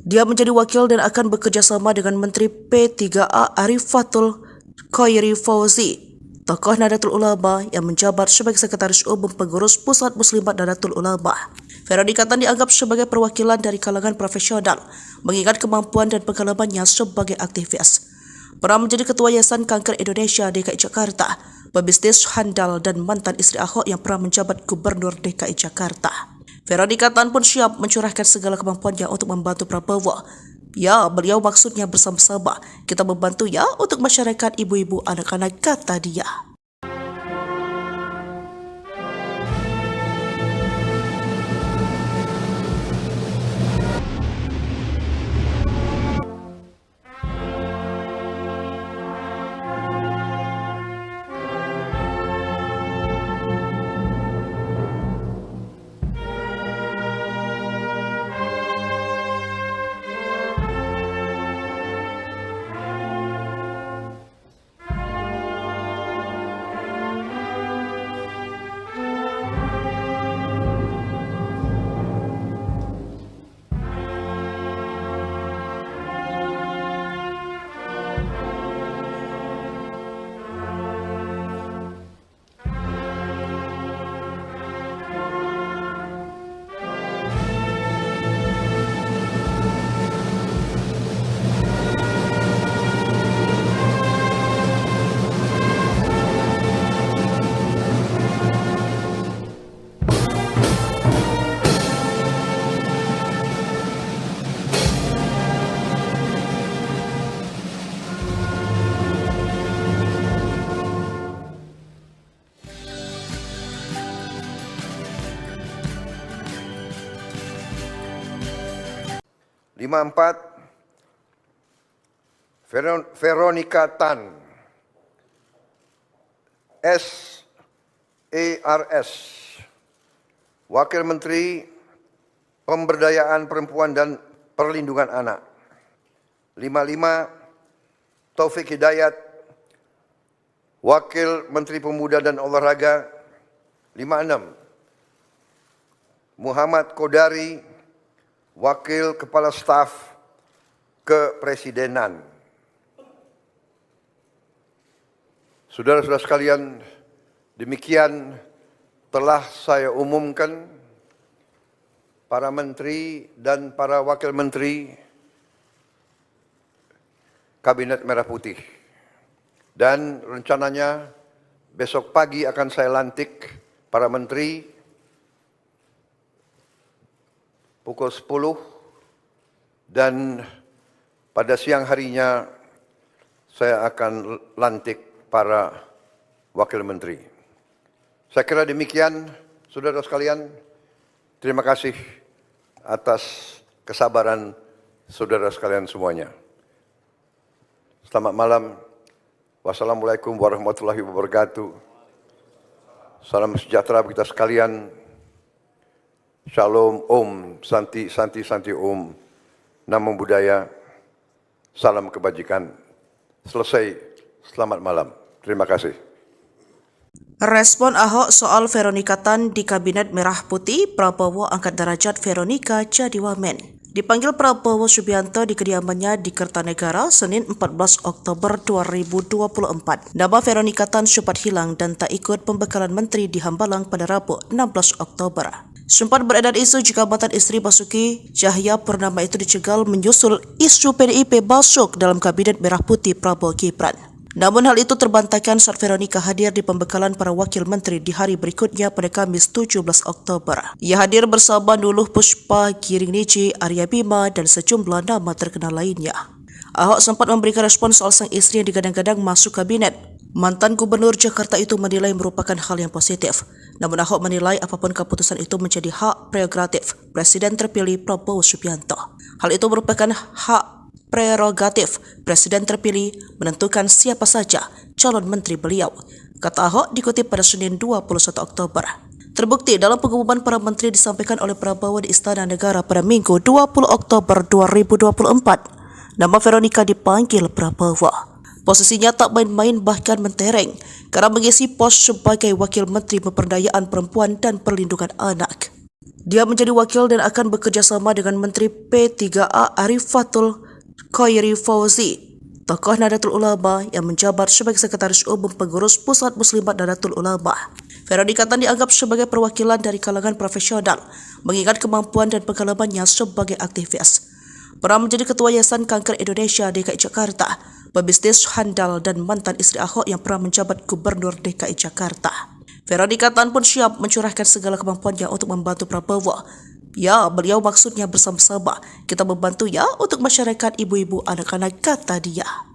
Dia menjadi wakil dan akan bekerja sama dengan Menteri P3A Arifatul Khairi Fauzi, tokoh Nahdlatul Ulama yang menjabat sebagai Sekretaris Umum Pengurus Pusat Muslimat Nahdlatul Ulama. Veronika Tan dianggap sebagai perwakilan dari kalangan profesional, mengingat kemampuan dan pengalamannya sebagai aktivis. Pernah menjadi Ketua Yayasan Kanker Indonesia DKI Jakarta, pebisnis handal dan mantan istri Ahok yang pernah menjabat Gubernur DKI Jakarta. Veronika Tan pun siap mencurahkan segala kemampuannya untuk membantu Prabowo. Ya, beliau maksudnya bersama-sama. Kita membantu ya untuk masyarakat ibu-ibu anak-anak, kata dia.
Veronika Tan, SARS, Wakil Menteri Pemberdayaan Perempuan dan Perlindungan Anak. 55, Taufik Hidayat, Wakil Menteri Pemuda dan Olahraga. 56, Muhammad Kodari, Wakil Kepala Staf Kepresidenan. Saudara-saudara sekalian, demikian telah saya umumkan para menteri dan para wakil menteri Kabinet Merah Putih. Dan rencananya besok pagi akan saya lantik para menteri pukul 10 dan pada siang harinya saya akan lantik para wakil menteri. Saya kira demikian, saudara sekalian. Terima kasih atas kesabaran saudara sekalian semuanya. Selamat malam. Wassalamualaikum warahmatullahi wabarakatuh. Salam sejahtera bagi kita sekalian. Shalom, Om, Santi, Santi, Santi, Om. Namo Buddhaya. Salam kebajikan. Selesai. Selamat malam. Terima kasih.
Respon Ahok soal Veronika Tan di Kabinet Merah Putih, Prabowo angkat derajat Veronika jadi wamen. Dipanggil Prabowo Subianto di kediamannya di Kertanegara Senin 14 Oktober 2024. Nama Veronika Tan sempat hilang dan tak ikut pembekalan menteri di Hambalang pada Rabu 16 Oktober. Sempat beredar isu jika mantan istri Basuki Cahayapurnama itu dicegal menyusul isu PDIP masuk dalam kabinet merah putih Prabowo Gibran. Namun hal itu terbantahkan saat Veronika hadir di pembekalan para wakil menteri di hari berikutnya pada Kamis 17 Oktober. Ia hadir bersama Nuluh Puspa, Giring Niji, Arya Bima, dan sejumlah nama terkenal lainnya. Ahok sempat memberikan respon soal sang istri yang digadang-gadang masuk kabinet. Mantan Gubernur Jakarta itu menilai merupakan hal yang positif. Namun Ahok menilai apapun keputusan itu menjadi hak prerogatif Presiden terpilih Prabowo Subianto. Hal itu merupakan hak prerogatif Presiden terpilih menentukan siapa saja calon menteri beliau, kata Ahok dikutip pada Senin 21 Oktober. Terbukti dalam pengumuman para menteri disampaikan oleh Prabowo di Istana Negara pada Minggu 20 Oktober 2024. Nama Veronika dipanggil Prabowo. Posisinya tak main-main bahkan mentereng karena mengisi pos sebagai Wakil Menteri Pemberdayaan Perempuan dan Perlindungan Anak. Dia menjadi wakil dan akan bekerja sama dengan Menteri P3A Arifatul Khairi Fauzi, tokoh Nahdlatul Ulama yang menjabat sebagai Sekretaris Umum Pengurus Pusat Muslimat Nahdlatul Ulama. Veronika Tan dianggap sebagai perwakilan dari kalangan profesional, mengingat kemampuan dan pengalamannya sebagai aktivis. Pernah menjadi Ketua Yayasan Kanker Indonesia DKI Jakarta, pebisnis handal dan mantan istri Ahok yang pernah menjabat Gubernur DKI Jakarta. Veronika Tan pun siap mencurahkan segala kemampuannya untuk membantu Prabowo. Ya, beliau maksudnya bersama-sama. Kita membantu ya untuk masyarakat ibu-ibu anak-anak, kata dia.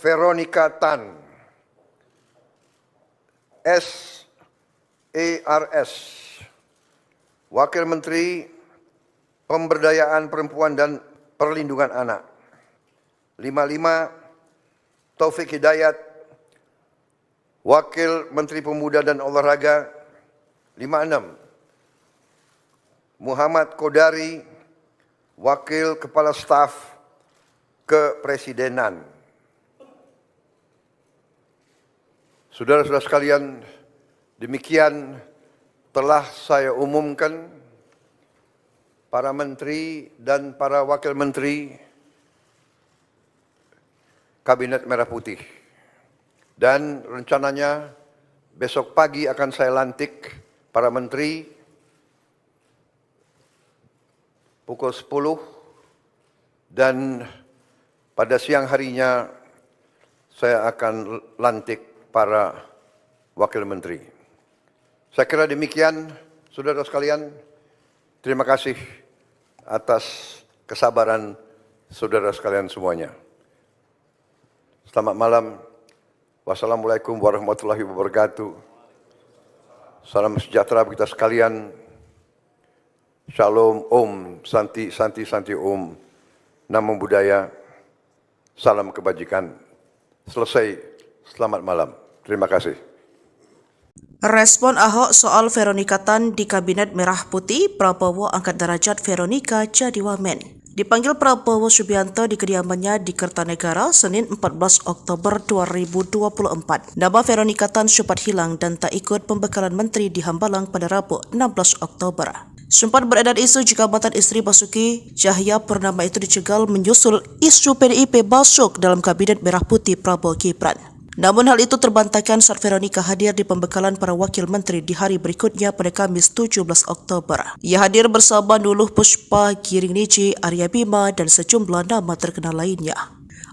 Veronika Tan, SARS, Wakil Menteri Pemberdayaan Perempuan dan Perlindungan Anak. 55, Taufik Hidayat, Wakil Menteri Pemuda dan Olahraga. 56, Muhammad Kodari, Wakil Kepala Staf Kepresidenan. Saudara-saudara sekalian, demikian telah saya umumkan para menteri dan para wakil menteri Kabinet Merah Putih. Dan rencananya besok pagi akan saya lantik para menteri pukul 10 dan pada siang harinya saya akan lantik para wakil menteri. Saya kira demikian, saudara sekalian. Terima kasih atas kesabaran saudara sekalian semuanya. Selamat malam. Wassalamualaikum warahmatullahi wabarakatuh. Salam sejahtera bagi kita sekalian. Shalom, Om, Santi, Santi, Santi, Om. Namo Buddhaya. Salam kebajikan. Selesai. Selamat malam. Terima kasih.
Respon Ahok soal Veronika Tan di Kabinet Merah Putih, Prabowo angkat derajat Veronika jadi wamen. Dipanggil Prabowo Subianto di kediamannya di Kertanegara, Senin 14 Oktober 2024. Nama Veronika Tan sempat hilang dan tak ikut pembekalan menteri di Hambalang pada Rabu 16 Oktober. Sempat beredar isu jika mantan istri Basuki Cahayapurnama itu dicegal menyusul isu PDIP masuk dalam Kabinet Merah Putih Prabowo Gibran. Namun hal itu terbantahkan saat Veronika hadir di pembekalan para wakil menteri di hari berikutnya pada Kamis 17 Oktober. Ia hadir bersama Nuluh Puspa, Giring Niji, Arya Bima, dan sejumlah nama terkenal lainnya.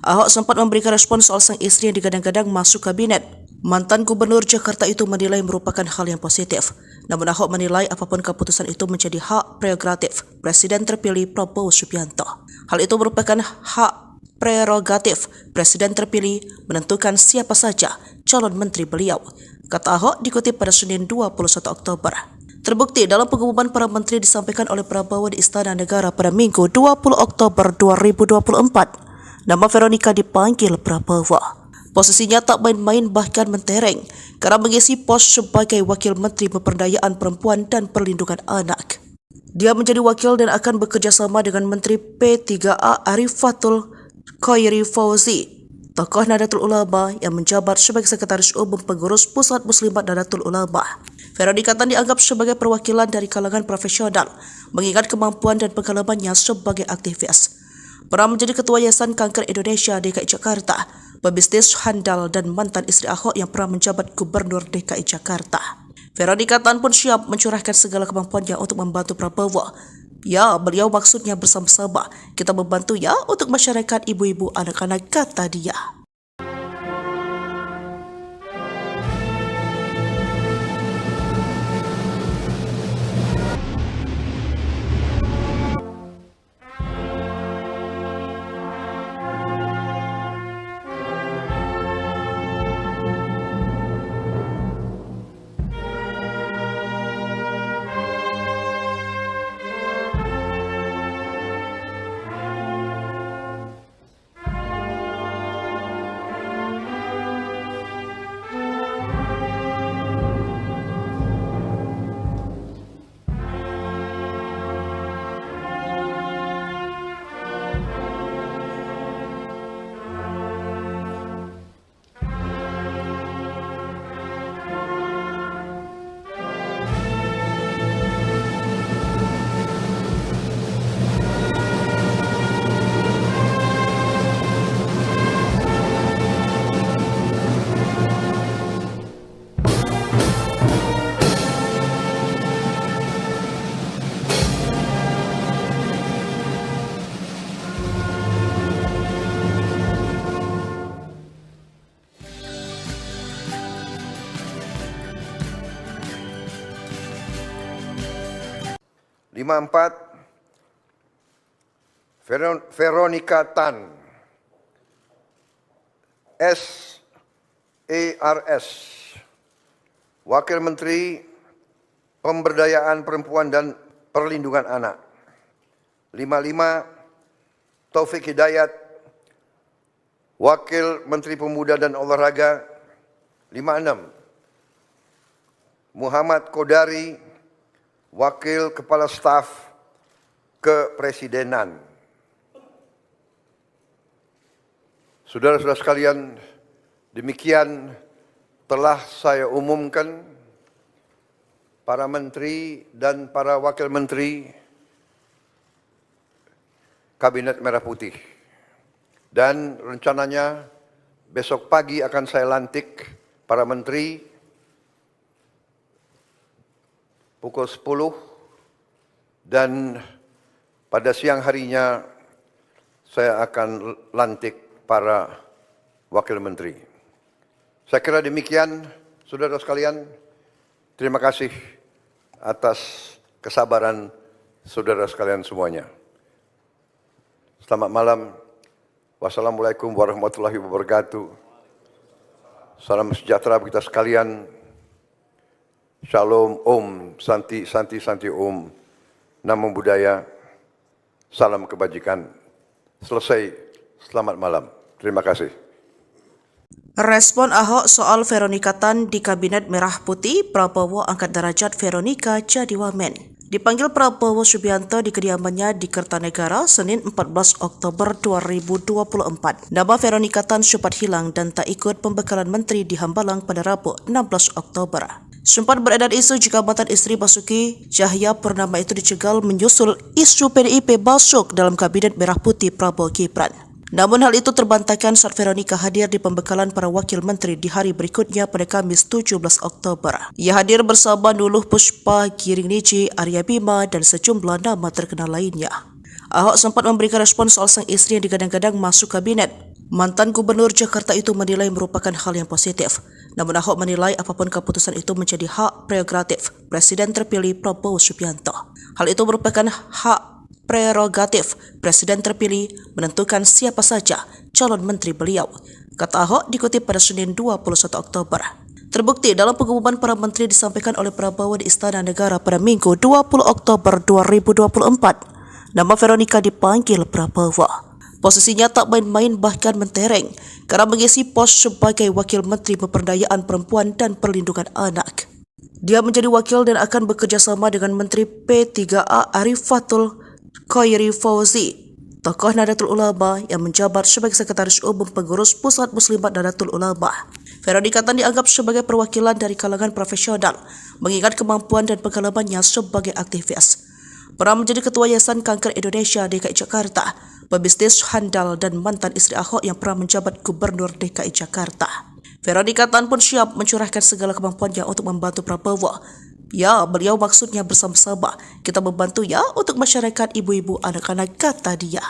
Ahok sempat memberikan respon soal sang istri yang digadang-gadang masuk kabinet. Mantan Gubernur Jakarta itu menilai merupakan hal yang positif. Namun Ahok menilai apapun keputusan itu menjadi hak prerogatif Presiden terpilih Prabowo Subianto. Hal itu merupakan hak prerogatif Presiden terpilih menentukan siapa saja calon menteri beliau, kata Ahok dikutip pada Senin 21 Oktober. Terbukti dalam pengumuman para menteri disampaikan oleh Prabowo di Istana Negara pada Minggu 20 Oktober 2024. Nama Veronika dipanggil Prabowo. Posisinya tak main-main bahkan mentereng karena mengisi pos sebagai Wakil Menteri Pemberdayaan Perempuan dan Perlindungan Anak. Dia menjadi wakil dan akan bekerja sama dengan Menteri P3A Arifatul Khairi Fauzi, tokoh Nahdlatul Ulama yang menjabat sebagai Sekretaris Umum Pengurus Pusat Muslimat Nahdlatul Ulama. Veronika Tan dianggap sebagai perwakilan dari kalangan profesional, mengingat kemampuan dan pengalamannya sebagai aktivis. Pernah menjadi Ketua Yayasan Kanker Indonesia DKI Jakarta, pebisnis handal dan mantan istri Ahok yang pernah menjabat Gubernur DKI Jakarta. Veronika Tan pun siap mencurahkan segala kemampuannya untuk membantu Prabowo. Ya, beliau maksudnya bersama-sama. Kita membantu ya untuk masyarakat ibu-ibu anak-anak, kata dia.
Veronika Tan, SARS, Wakil Menteri Pemberdayaan Perempuan dan Perlindungan Anak. 55, Taufik Hidayat, Wakil Menteri Pemuda dan Olahraga. 56, Muhammad Kodari, Wakil Kepala Staf Kepresidenan. Saudara-saudara sekalian, demikian telah saya umumkan para menteri dan para wakil menteri Kabinet Merah Putih. Dan rencananya besok pagi akan saya lantik para menteri pukul 10 dan pada siang harinya saya akan lantik para wakil menteri. Saya kira demikian, saudara sekalian. Terima kasih atas kesabaran saudara sekalian semuanya. Selamat malam. Wassalamualaikum warahmatullahi wabarakatuh. Salam sejahtera bagi kita sekalian. Shalom, Om, Santi, Santi, Santi, Om. Namo Buddhaya. Salam kebajikan. Selesai. Selamat malam. Terima kasih.
Respon Ahok soal Veronika Tan di Kabinet Merah Putih, Prabowo angkat derajat Veronika jadi wamen. Dipanggil Prabowo Subianto di kediamannya di Kertanegara, Senin 14 Oktober 2024. Nama Veronika Tan sempat hilang dan tak ikut pembekalan menteri di Hambalang pada Rabu 16 Oktober. Sempat beredar isu jika mantan istri Basuki Cahayapurnama itu dicegal menyusul isu PDIP masuk dalam Kabinet Merah Putih Prabowo Gibran. Namun hal itu terbantahkan saat Veronika hadir di pembekalan para wakil menteri di hari berikutnya pada Kamis 17 Oktober. Ia hadir bersama Nuluh Puspa, Giring Niji, Arya Bima, dan sejumlah nama terkenal lainnya. Ahok sempat memberikan respon soal sang istri yang digadang-gadang masuk kabinet. Mantan Gubernur Jakarta itu menilai merupakan hal yang positif. Namun Ahok menilai apapun keputusan itu menjadi hak prerogatif Presiden terpilih Prabowo Subianto. Hal itu merupakan hak prerogatif Presiden terpilih menentukan siapa saja calon menteri beliau, kata Ahok dikutip pada Senin 21 Oktober. Terbukti dalam pengumuman para menteri disampaikan oleh Prabowo di Istana Negara pada Minggu 20 Oktober 2024. Nama Veronika dipanggil Prabowo. Posisinya tak main-main bahkan mentereng karena mengisi pos sebagai Wakil Menteri Pemberdayaan Perempuan dan Perlindungan Anak. Dia menjadi wakil dan akan bekerja sama dengan Menteri P3A Arifatul Khairi Fauzi, tokoh Nahdlatul Ulama yang menjabat sebagai Sekretaris Umum Pengurus Pusat Muslimat Nahdlatul Ulama. Veronika Tan dianggap sebagai perwakilan dari kalangan profesional, mengingat kemampuan dan pengalamannya sebagai aktivis. Pernah menjadi Ketua Yayasan Kanker Indonesia DKI Jakarta, pebisnis handal dan mantan istri Ahok yang pernah menjabat Gubernur DKI Jakarta. Veronika Tan pun siap mencurahkan segala kemampuannya untuk membantu Prabowo. Ya, beliau maksudnya bersama-sama. Kita membantu ya untuk masyarakat ibu-ibu anak-anak, kata dia.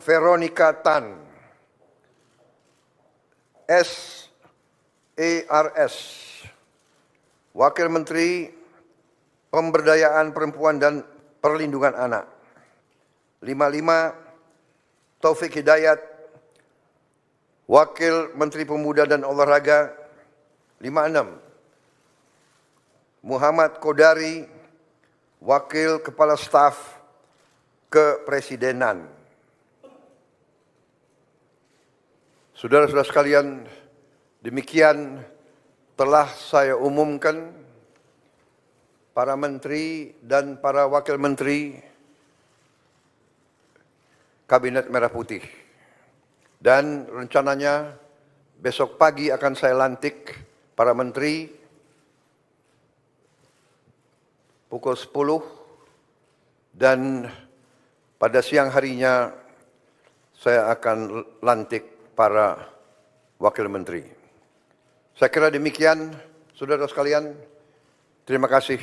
Veronika Tan, SARS, Wakil Menteri Pemberdayaan Perempuan dan Perlindungan Anak. 55, Taufik Hidayat, Wakil Menteri Pemuda dan Olahraga. 56, Muhammad Kodari, Wakil Kepala Staf Kepresidenan. Saudara-saudara sekalian, demikian telah saya umumkan para menteri dan para wakil menteri Kabinet Merah Putih. Dan rencananya besok pagi akan saya lantik para menteri pukul 10 dan pada siang harinya saya akan lantik para wakil menteri. Saya kira demikian, saudara sekalian. Terima kasih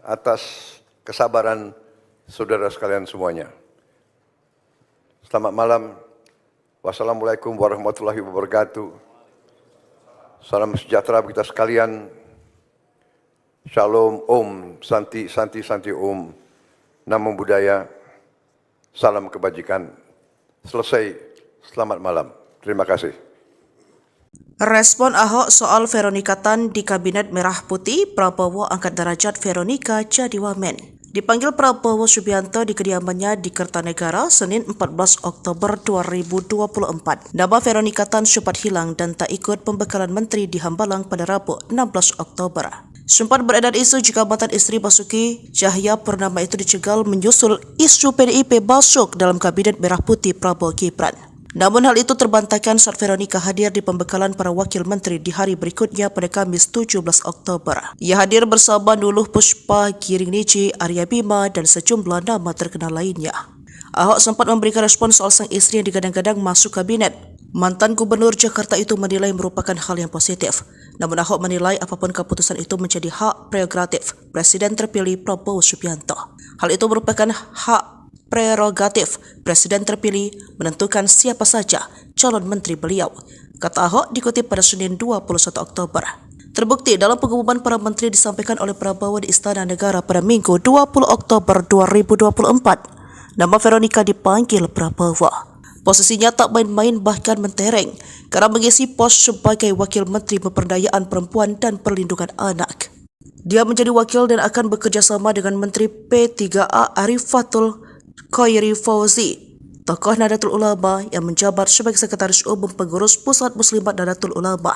atas kesabaran saudara sekalian semuanya. Selamat malam. Wassalamualaikum warahmatullahi wabarakatuh. Salam sejahtera bagi kita sekalian. Shalom, Om, Santi, Santi, Santi, Om. Namo Buddhaya. Salam kebajikan. Selesai. Selamat malam. Terima kasih.
Respon Ahok soal Veronika Tan di Kabinet Merah Putih, Prabowo angkat derajat Veronika jadi wamen. Dipanggil Prabowo Subianto di kediamannya di Kertanegara, Senin 14 Oktober 2024. Nama Veronika Tan sempat hilang dan tak ikut pembekalan menteri di Hambalang pada Rabu 16 Oktober. Sempat beredar isu jika mantan istri Basuki Cahayapurnama itu dicegal menyusul isu PDIP masuk dalam Kabinet Merah Putih Prabowo Gibran. Namun hal itu terbantahkan saat Veronika hadir di pembekalan para wakil menteri di hari berikutnya pada Kamis 17 Oktober. Ia hadir bersama Nuluh Puspa, Giring Niji, Arya Bima, dan sejumlah nama terkenal lainnya. Ahok sempat memberikan respon soal sang istri yang digadang-gadang masuk kabinet. Mantan Gubernur Jakarta itu menilai merupakan hal yang positif. Namun Ahok menilai apapun keputusan itu menjadi hak prerogatif Presiden terpilih Prabowo Subianto. Hal itu merupakan hak prerogatif Presiden terpilih menentukan siapa saja calon menteri beliau, kata Ahok dikutip pada Senin 21 Oktober. Terbukti dalam pengumuman para menteri disampaikan oleh Prabowo di Istana Negara pada Minggu 20 Oktober 2024. Nama Veronika dipanggil Prabowo. Posisinya tak main-main bahkan mentereng karena mengisi pos sebagai Wakil Menteri Pemberdayaan Perempuan dan Perlindungan Anak. Dia menjadi wakil dan akan bekerja sama dengan Menteri P3A Arifatul Khairi Fauzi, tokoh Nahdlatul Ulama yang menjabat sebagai Sekretaris Umum Pengurus Pusat Muslimat Nahdlatul Ulama.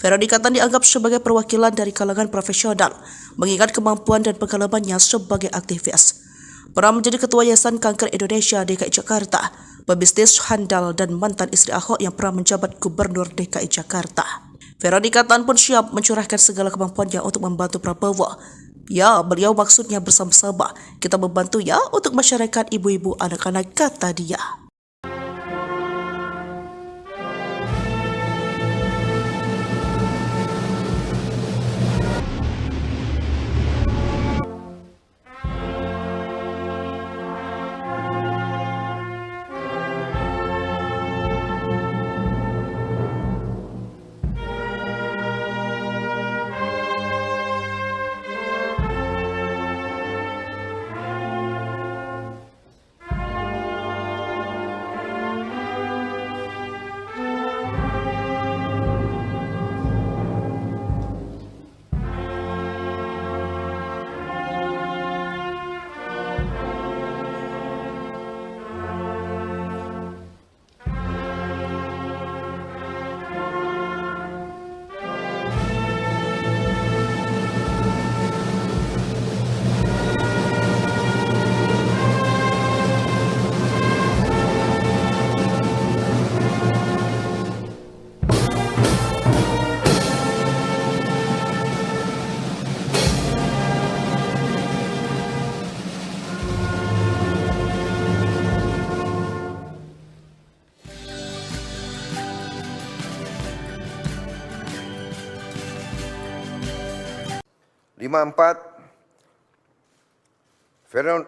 Veronika Tan dianggap sebagai perwakilan dari kalangan profesional, mengingat kemampuan dan pengalamannya sebagai aktivis. Pernah menjadi Ketua Yayasan Kanker Indonesia DKI Jakarta, pebisnis handal dan mantan istri Ahok yang pernah menjabat Gubernur DKI Jakarta. Veronika Tan pun siap mencurahkan segala kemampuannya untuk membantu Prabowo. Ya, beliau maksudnya bersama-sama. Kita membantu ya untuk masyarakat ibu-ibu anak-anak, kata dia.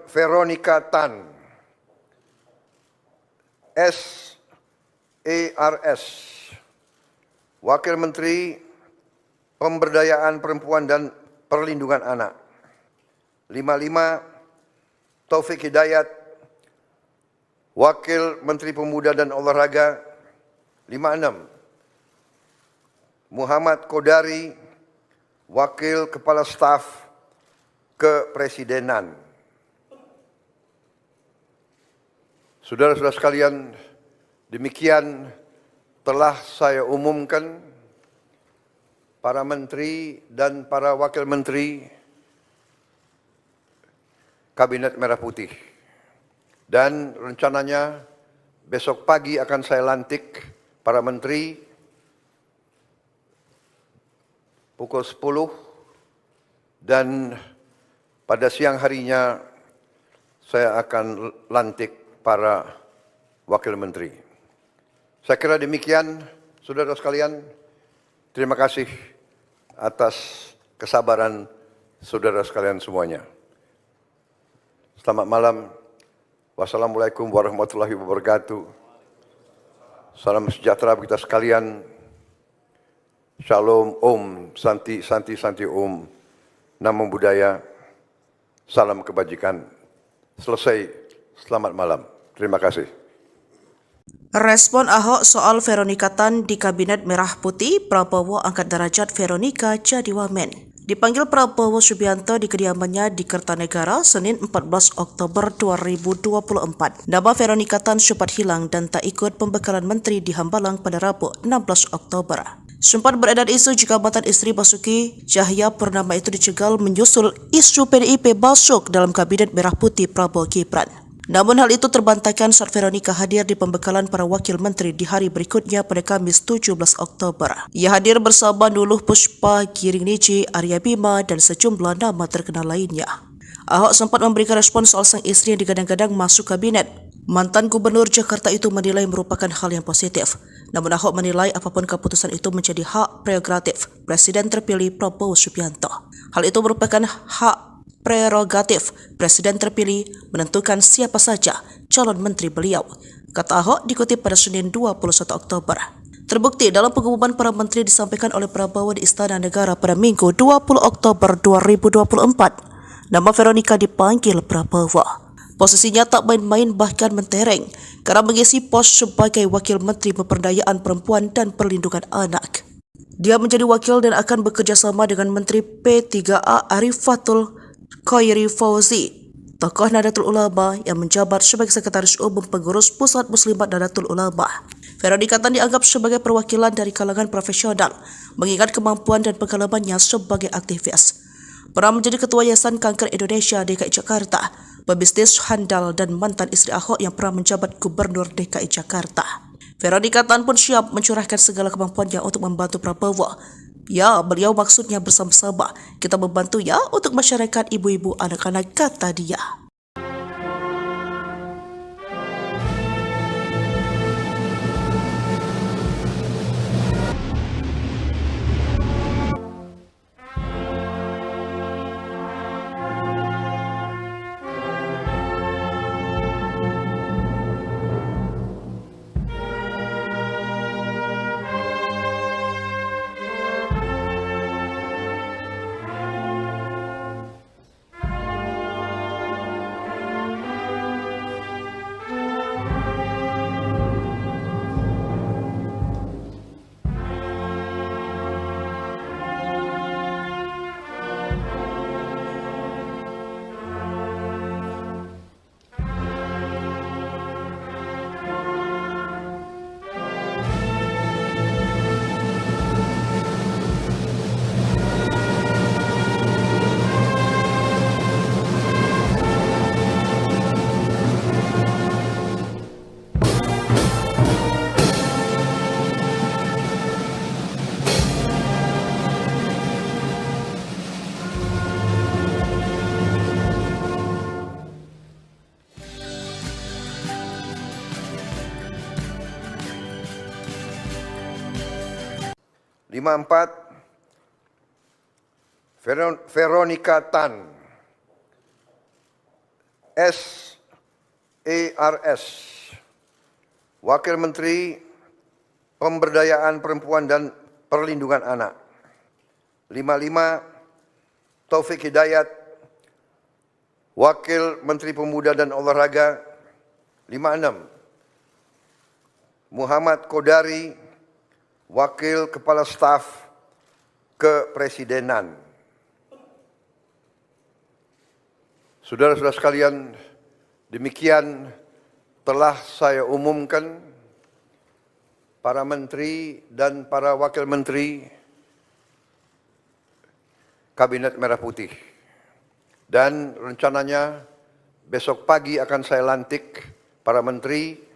Veronika Tan, SARS, Wakil Menteri Pemberdayaan Perempuan dan Perlindungan Anak. 55, Taufik Hidayat, Wakil Menteri Pemuda dan Olahraga. 56, Muhammad Kodari, Wakil Kepala Staf Kepresidenan. Saudara-saudara sekalian, demikian telah saya umumkan para menteri dan para wakil menteri Kabinet Merah Putih. Dan rencananya besok pagi akan saya lantik para menteri pukul 10 dan pada siang harinya saya akan lantik para wakil menteri. Saya kira demikian, saudara sekalian. Terima kasih atas kesabaran saudara sekalian semuanya. Selamat malam. Wassalamualaikum warahmatullahi wabarakatuh. Salam sejahtera bagi kita sekalian. Shalom, Om, Santi, Santi, Santi, Om. Namo Buddhaya. Salam kebajikan. Selesai. Selamat malam. Terima kasih.
Respon Ahok soal Veronika Tan di Kabinet Merah Putih, Prabowo angkat derajat Veronika jadi wamen. Dipanggil Prabowo Subianto di kediamannya di Kertanegara, Senin 14 Oktober 2024. Nama Veronika Tan sempat hilang dan tak ikut pembekalan menteri di Hambalang pada Rabu 16 Oktober. Sempat beredar isu jika mantan istri Basuki Cahayapurnama itu dicegal menyusul isu PDIP masuk dalam Kabinet Merah Putih Prabowo Gibran. Namun hal itu terbantahkan saat Veronika hadir di pembekalan para wakil menteri di hari berikutnya pada Kamis 17 Oktober. Ia hadir bersama Nuluh Puspa, Giring Niji, Arya Bima, dan sejumlah nama terkenal lainnya. Ahok sempat memberikan respon soal sang istri yang digadang-gadang masuk kabinet. Mantan Gubernur Jakarta itu menilai merupakan hal yang positif. Namun Ahok menilai apapun keputusan itu menjadi hak prerogatif Presiden terpilih Prabowo Subianto. Hal itu merupakan hak prerogatif Presiden terpilih menentukan siapa saja calon menteri beliau, kata Ahok dikutip pada Senin 21 Oktober. Terbukti dalam pengumuman para menteri disampaikan oleh Prabowo di Istana Negara pada Minggu 20 Oktober 2024. Nama Veronika dipanggil Prabowo. Posisinya tak main-main bahkan mentereng karena mengisi pos sebagai Wakil Menteri Pemberdayaan Perempuan dan Perlindungan Anak. Dia menjadi wakil dan akan bekerja sama dengan Menteri P3A Arifatul Khairi Fauzi, tokoh Nahdlatul Ulama yang menjabat sebagai Sekretaris Umum Pengurus Pusat Muslimat Nahdlatul Ulama. Veronika Tan dianggap sebagai perwakilan dari kalangan profesional, mengingat kemampuan dan pengalamannya sebagai aktivis. Pernah menjadi Ketua Yayasan Kanker Indonesia DKI Jakarta, pebisnis handal dan mantan istri Ahok yang pernah menjabat Gubernur DKI Jakarta. Veronika Tan pun siap mencurahkan segala kemampuannya untuk membantu Prabowo. Ya, beliau maksudnya bersama-sama. Kita membantu ya untuk masyarakat ibu-ibu anak-anak, kata dia.
Empat, Veronika Tan, SARS, Wakil Menteri Pemberdayaan Perempuan dan Perlindungan Anak. 55, Taufik Hidayat, Wakil Menteri Pemuda dan Olahraga. 56, Muhammad Kodari, Wakil Kepala Staf Kepresidenan. Saudara-saudara sekalian, demikian telah saya umumkan para menteri dan para wakil menteri Kabinet Merah Putih. Dan rencananya besok pagi akan saya lantik para menteri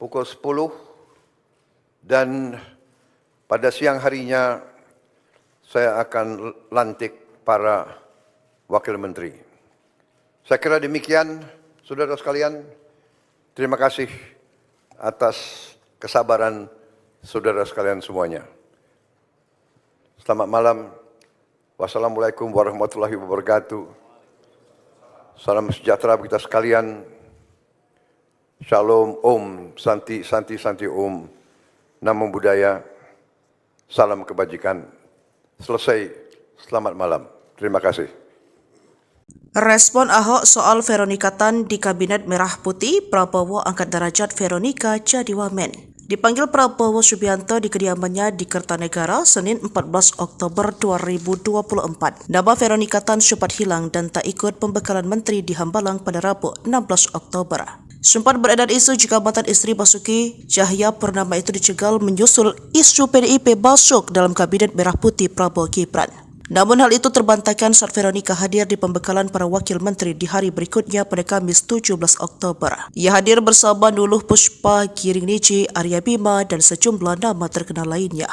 pukul 10 dan pada siang harinya saya akan lantik para wakil menteri. Saya kira demikian, saudara sekalian. Terima kasih atas kesabaran saudara sekalian semuanya. Selamat malam. Wassalamualaikum warahmatullahi wabarakatuh. Salam sejahtera bagi kita sekalian. Shalom, Om, Santi, Santi, Santi, Om, Namo Buddhaya, salam kebajikan. Selesai, selamat malam. Terima kasih.
Respon Ahok soal Veronika Tan di Kabinet Merah Putih, Prabowo angkat derajat Veronika jadi wamen. Dipanggil Prabowo Subianto di kediamannya di Kertanegara Senin 14 Oktober 2024. Nama Veronika Tan sempat hilang dan tak ikut pembekalan menteri di Hambalang pada Rabu 16 Oktober. Sempat beredar isu jika mantan istri Basuki Cahayapurnama itu dicegal menyusul isu PDIP masuk dalam Kabinet Merah Putih Prabowo Gibran. Namun hal itu terbantahkan saat Veronika hadir di pembekalan para wakil menteri di hari berikutnya pada Kamis 17 Oktober. Ia hadir bersama Nuluh Puspa, Giring Niji, Arya Bima, dan sejumlah nama terkenal lainnya.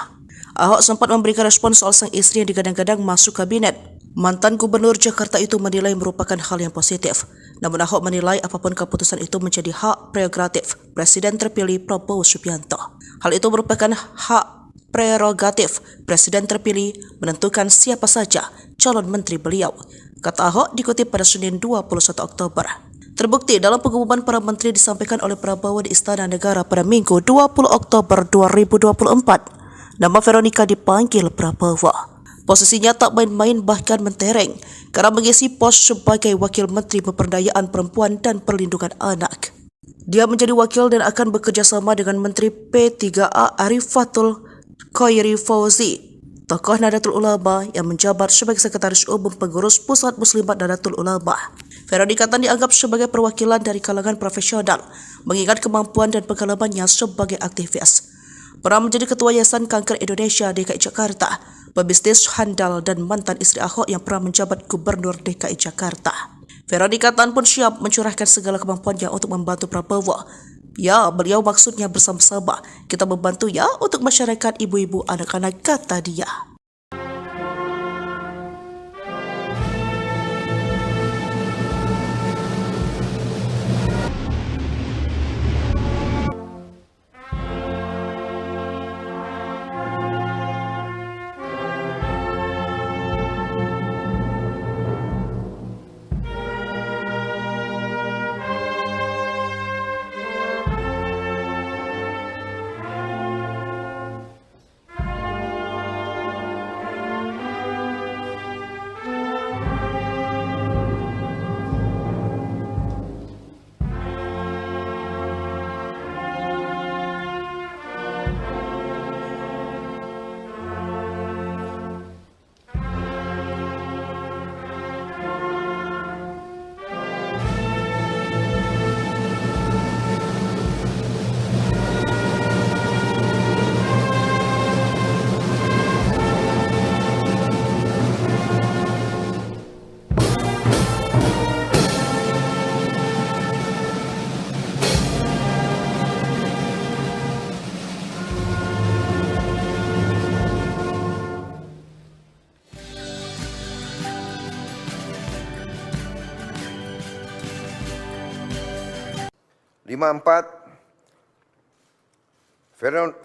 Ahok sempat memberikan respon soal sang istri yang digadang-gadang masuk kabinet. Mantan Gubernur Jakarta itu menilai merupakan hal yang positif. Namun Ahok menilai apapun keputusan itu menjadi hak prerogatif Presiden terpilih Prabowo Subianto. Hal itu merupakan hak prerogatif Presiden terpilih menentukan siapa saja calon menteri beliau, kata Ahok dikutip pada Senin 21 Oktober. Terbukti dalam pengumuman para menteri disampaikan oleh Prabowo di Istana Negara pada Minggu 20 Oktober 2024. Nama Veronika dipanggil Prabowo. Posisinya tak main-main bahkan mentereng karena mengisi pos sebagai Wakil Menteri Pemberdayaan Perempuan dan Perlindungan Anak. Dia menjadi wakil dan akan bekerja sama dengan Menteri P3A Arifatul Khairi Fauzi, tokoh Nahdlatul Ulama yang menjabat sebagai Sekretaris Umum Pengurus Pusat Muslimat Nahdlatul Ulama. Veronika Tan dianggap sebagai perwakilan dari kalangan profesional, mengingat kemampuan dan pengalamannya sebagai aktivis. Pernah menjadi Ketua Yayasan Kanker Indonesia DKI Jakarta, pebisnis handal dan mantan istri Ahok yang pernah menjabat Gubernur DKI Jakarta. Veronika Tan pun siap mencurahkan segala kemampuannya untuk membantu Prabowo. Ya, beliau maksudnya bersama-sama. Kita membantu ya untuk masyarakat ibu-ibu anak-anak, kata dia.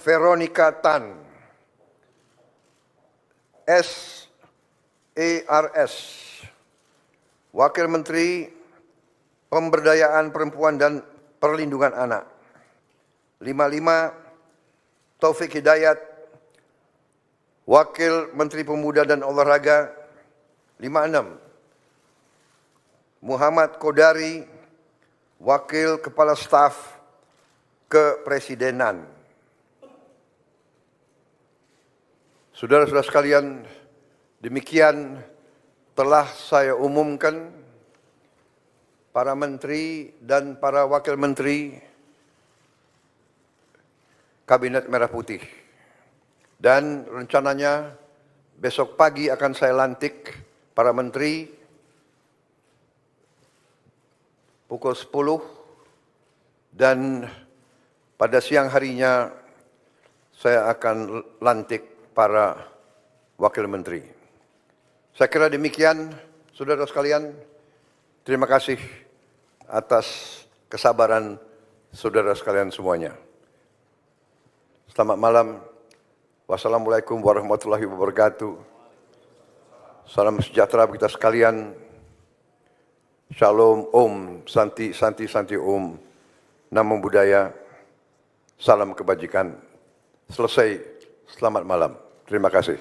Veronika Tan, SARS, Wakil Menteri Pemberdayaan Perempuan dan Perlindungan Anak. 55, Taufik Hidayat, Wakil Menteri Pemuda dan Olahraga. 56, Muhammad Kodari, Wakil Kepala Staf Kepresidenan. Saudara-saudara sekalian, demikian telah saya umumkan para menteri dan para wakil menteri Kabinet Merah Putih. Dan rencananya besok pagi akan saya lantik para menteri pukul 10 dan pada siang harinya saya akan lantik para wakil menteri. Saya kira demikian, saudara sekalian. Terima kasih atas kesabaran saudara sekalian semuanya. Selamat malam. Wassalamualaikum warahmatullahi wabarakatuh. Salam sejahtera bagi kita sekalian. Shalom, Om, Santi, Santi, Santi, Om. Namo Buddhaya. Salam kebajikan. Selesai. Selamat malam. Terima kasih.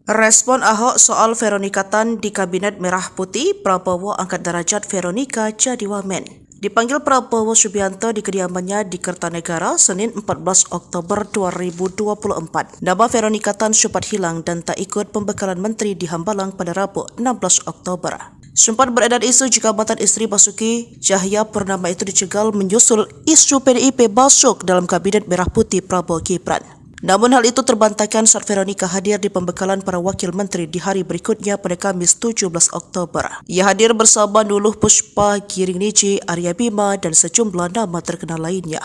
Respon Ahok soal Veronika Tan di Kabinet Merah Putih, Prabowo angkat derajat Veronika jadi wamen. Dipanggil Prabowo Subianto di kediamannya di Kertanegara, Senin 14 Oktober 2024. Nama Veronika Tan sempat hilang dan tak ikut pembekalan menteri di Hambalang pada Rabu 16 Oktober. Sempat beredar isu jika mantan istri Basuki Cahayapurnama itu dicegal menyusul isu PDIP masuk dalam Kabinet Merah Putih Prabowo Gibran. Namun hal itu terbantahkan saat Veronika hadir di pembekalan para wakil menteri di hari berikutnya pada Kamis 17 Oktober. Ia hadir bersama Nuluh Puspa, Giring Niji, Arya Bima, dan sejumlah nama terkenal lainnya.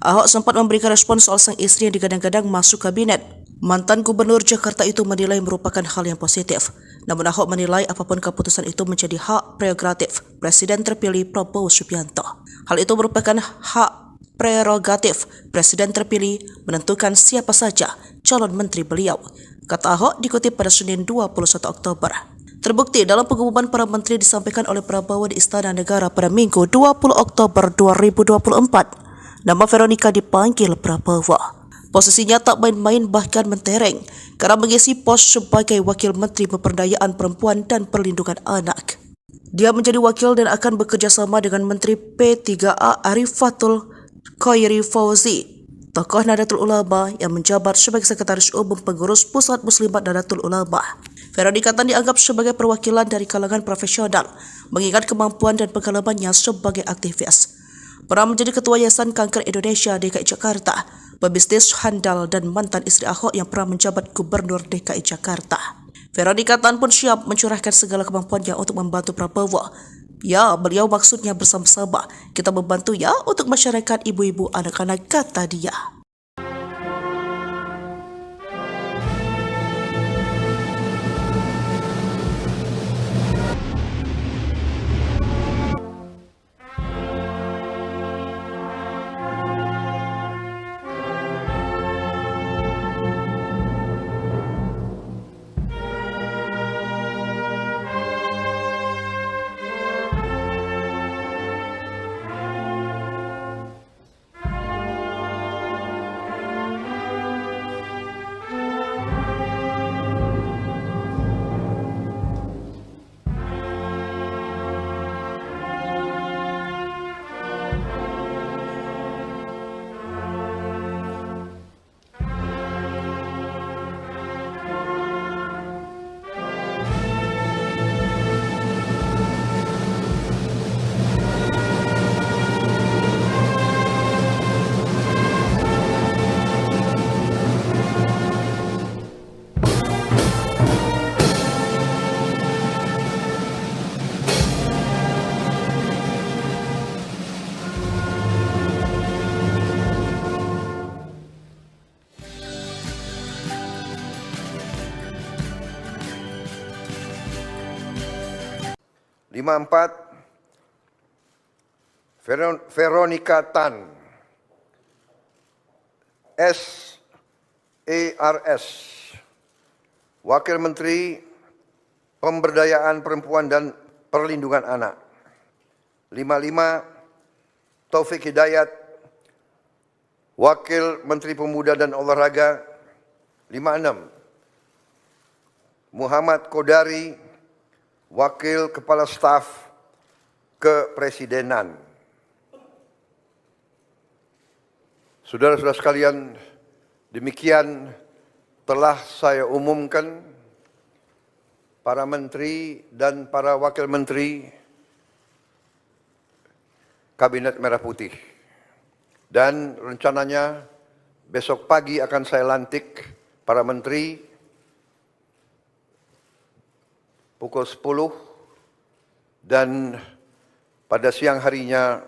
Ahok sempat memberikan respon soal sang istri yang digadang-gadang masuk kabinet. Mantan Gubernur Jakarta itu menilai merupakan hal yang positif. Namun Ahok menilai apapun keputusan itu menjadi hak prerogatif Presiden terpilih Prabowo Subianto. Hal itu merupakan hak prerogatif Presiden terpilih menentukan siapa saja calon menteri beliau, kata Ahok dikutip pada Senin 21 Oktober. Terbukti dalam pengumuman para menteri disampaikan oleh Prabowo di Istana Negara pada Minggu 20 Oktober 2024. Nama Veronika dipanggil Prabowo. Posisinya tak main-main bahkan mentereng karena mengisi pos sebagai Wakil Menteri Pemberdayaan Perempuan dan Perlindungan Anak. Dia menjadi wakil dan akan bekerja sama dengan Menteri P3A Arifatul Khairi Fauzi, tokoh Nahdlatul Ulama yang menjabat sebagai Sekretaris Umum Pengurus Pusat Muslimat Nahdlatul Ulama. Veronika Tan dianggap sebagai perwakilan dari kalangan profesional, mengingat kemampuan dan pengalamannya sebagai aktivis. Pernah menjadi Ketua Yayasan Kanker Indonesia DKI Jakarta, pebisnis handal dan mantan istri Ahok yang pernah menjabat Gubernur DKI Jakarta. Veronika Tan pun siap mencurahkan segala kemampuannya untuk membantu Prabowo. Ya, beliau maksudnya bersama-sama. Kita membantu ya untuk masyarakat ibu-ibu anak-anak, kata dia.
Veronika Tan, SARS, Wakil Menteri Pemberdayaan Perempuan dan Perlindungan Anak. 55, Taufik Hidayat, Wakil Menteri Pemuda dan Olahraga. 56, Muhammad Kodari, Wakil Kepala Staf Kepresidenan. Saudara-saudara sekalian, demikian telah saya umumkan para menteri dan para wakil menteri Kabinet Merah Putih. Dan rencananya besok pagi akan saya lantik para menteri pukul 10 dan pada siang harinya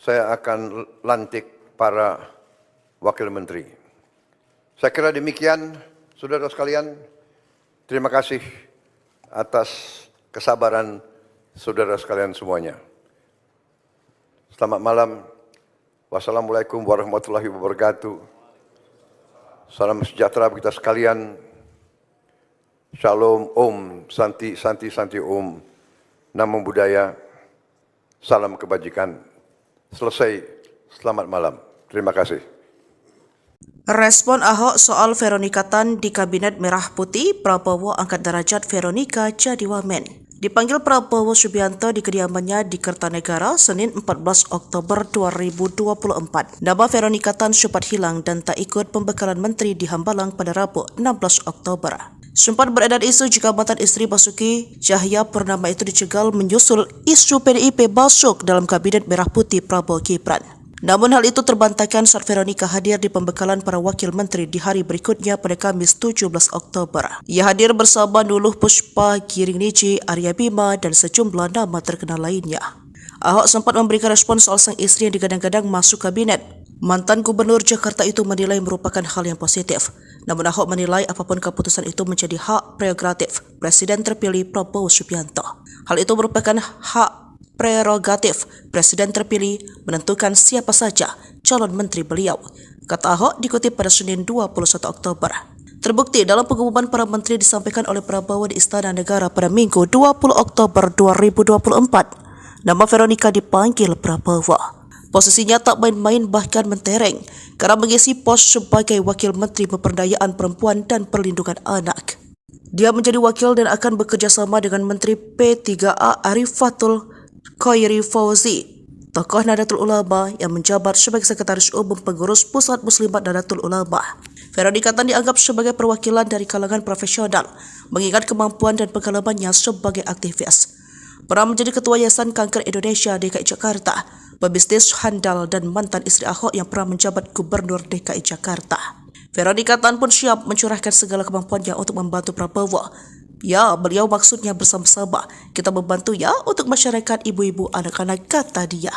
saya akan lantik para wakil menteri. Saya kira demikian, saudara sekalian. Terima kasih atas kesabaran saudara sekalian semuanya. Selamat malam. Wassalamualaikum warahmatullahi wabarakatuh. Salam sejahtera bagi kita sekalian. Shalom, Om, Santi, Santi, Santi, Om. Namo Buddhaya. Salam kebajikan. Selesai. Selamat malam. Terima kasih.
Respon Ahok soal Veronika Tan di Kabinet Merah Putih, Prabowo angkat derajat Veronika jadi wamen. Dipanggil Prabowo Subianto di kediamannya di Kertanegara, Senin 14 Oktober 2024. Nama Veronika Tan sempat hilang dan tak ikut pembekalan menteri di Hambalang pada Rabu 16 Oktober. Sempat beredar isu jika mantan istri Basuki Cahayapurnama itu dicegal menyusul isu PDIP masuk dalam Kabinet Merah Putih Prabowo Gibran. Namun hal itu terbantahkan saat Veronika hadir di pembekalan para wakil menteri di hari berikutnya pada Kamis 17 Oktober. Ia hadir bersama Nuluh Puspa, Giring Niji, Arya Bima, dan sejumlah nama terkenal lainnya. Ahok sempat memberikan respon soal sang istri yang digadang-gadang masuk kabinet. Mantan Gubernur Jakarta itu menilai merupakan hal yang positif. Namun Ahok menilai apapun keputusan itu menjadi hak prerogatif Presiden terpilih Prabowo Subianto. Hal itu merupakan hak prerogatif Presiden terpilih menentukan siapa saja calon menteri beliau, kata Ahok dikutip pada Senin 21 Oktober. Terbukti dalam pengumuman para menteri disampaikan oleh Prabowo di Istana Negara pada Minggu 20 Oktober 2024. Nama Veronika dipanggil Prabowo. Posisinya tak main-main bahkan mentereng karena mengisi pos sebagai Wakil Menteri Pemberdayaan Perempuan dan Perlindungan Anak. Dia menjadi wakil dan akan bekerja sama dengan Menteri P3A Arifatul Khairi Fauzi, tokoh Nahdlatul Ulama yang menjabat sebagai Sekretaris Umum Pengurus Pusat Muslimat Nahdlatul Ulama. Veronika Tan dianggap sebagai perwakilan dari kalangan profesional, mengingat kemampuan dan pengalamannya sebagai aktivis. Pernah menjadi Ketua Yayasan Kanker Indonesia DKI Jakarta, pebisnis handal dan mantan istri Ahok yang pernah menjabat Gubernur DKI Jakarta. Veronika Tan pun siap mencurahkan segala kemampuannya untuk membantu Prabowo. Ya, beliau maksudnya bersama-sama. Kita membantu ya untuk masyarakat ibu-ibu anak-anak, kata dia.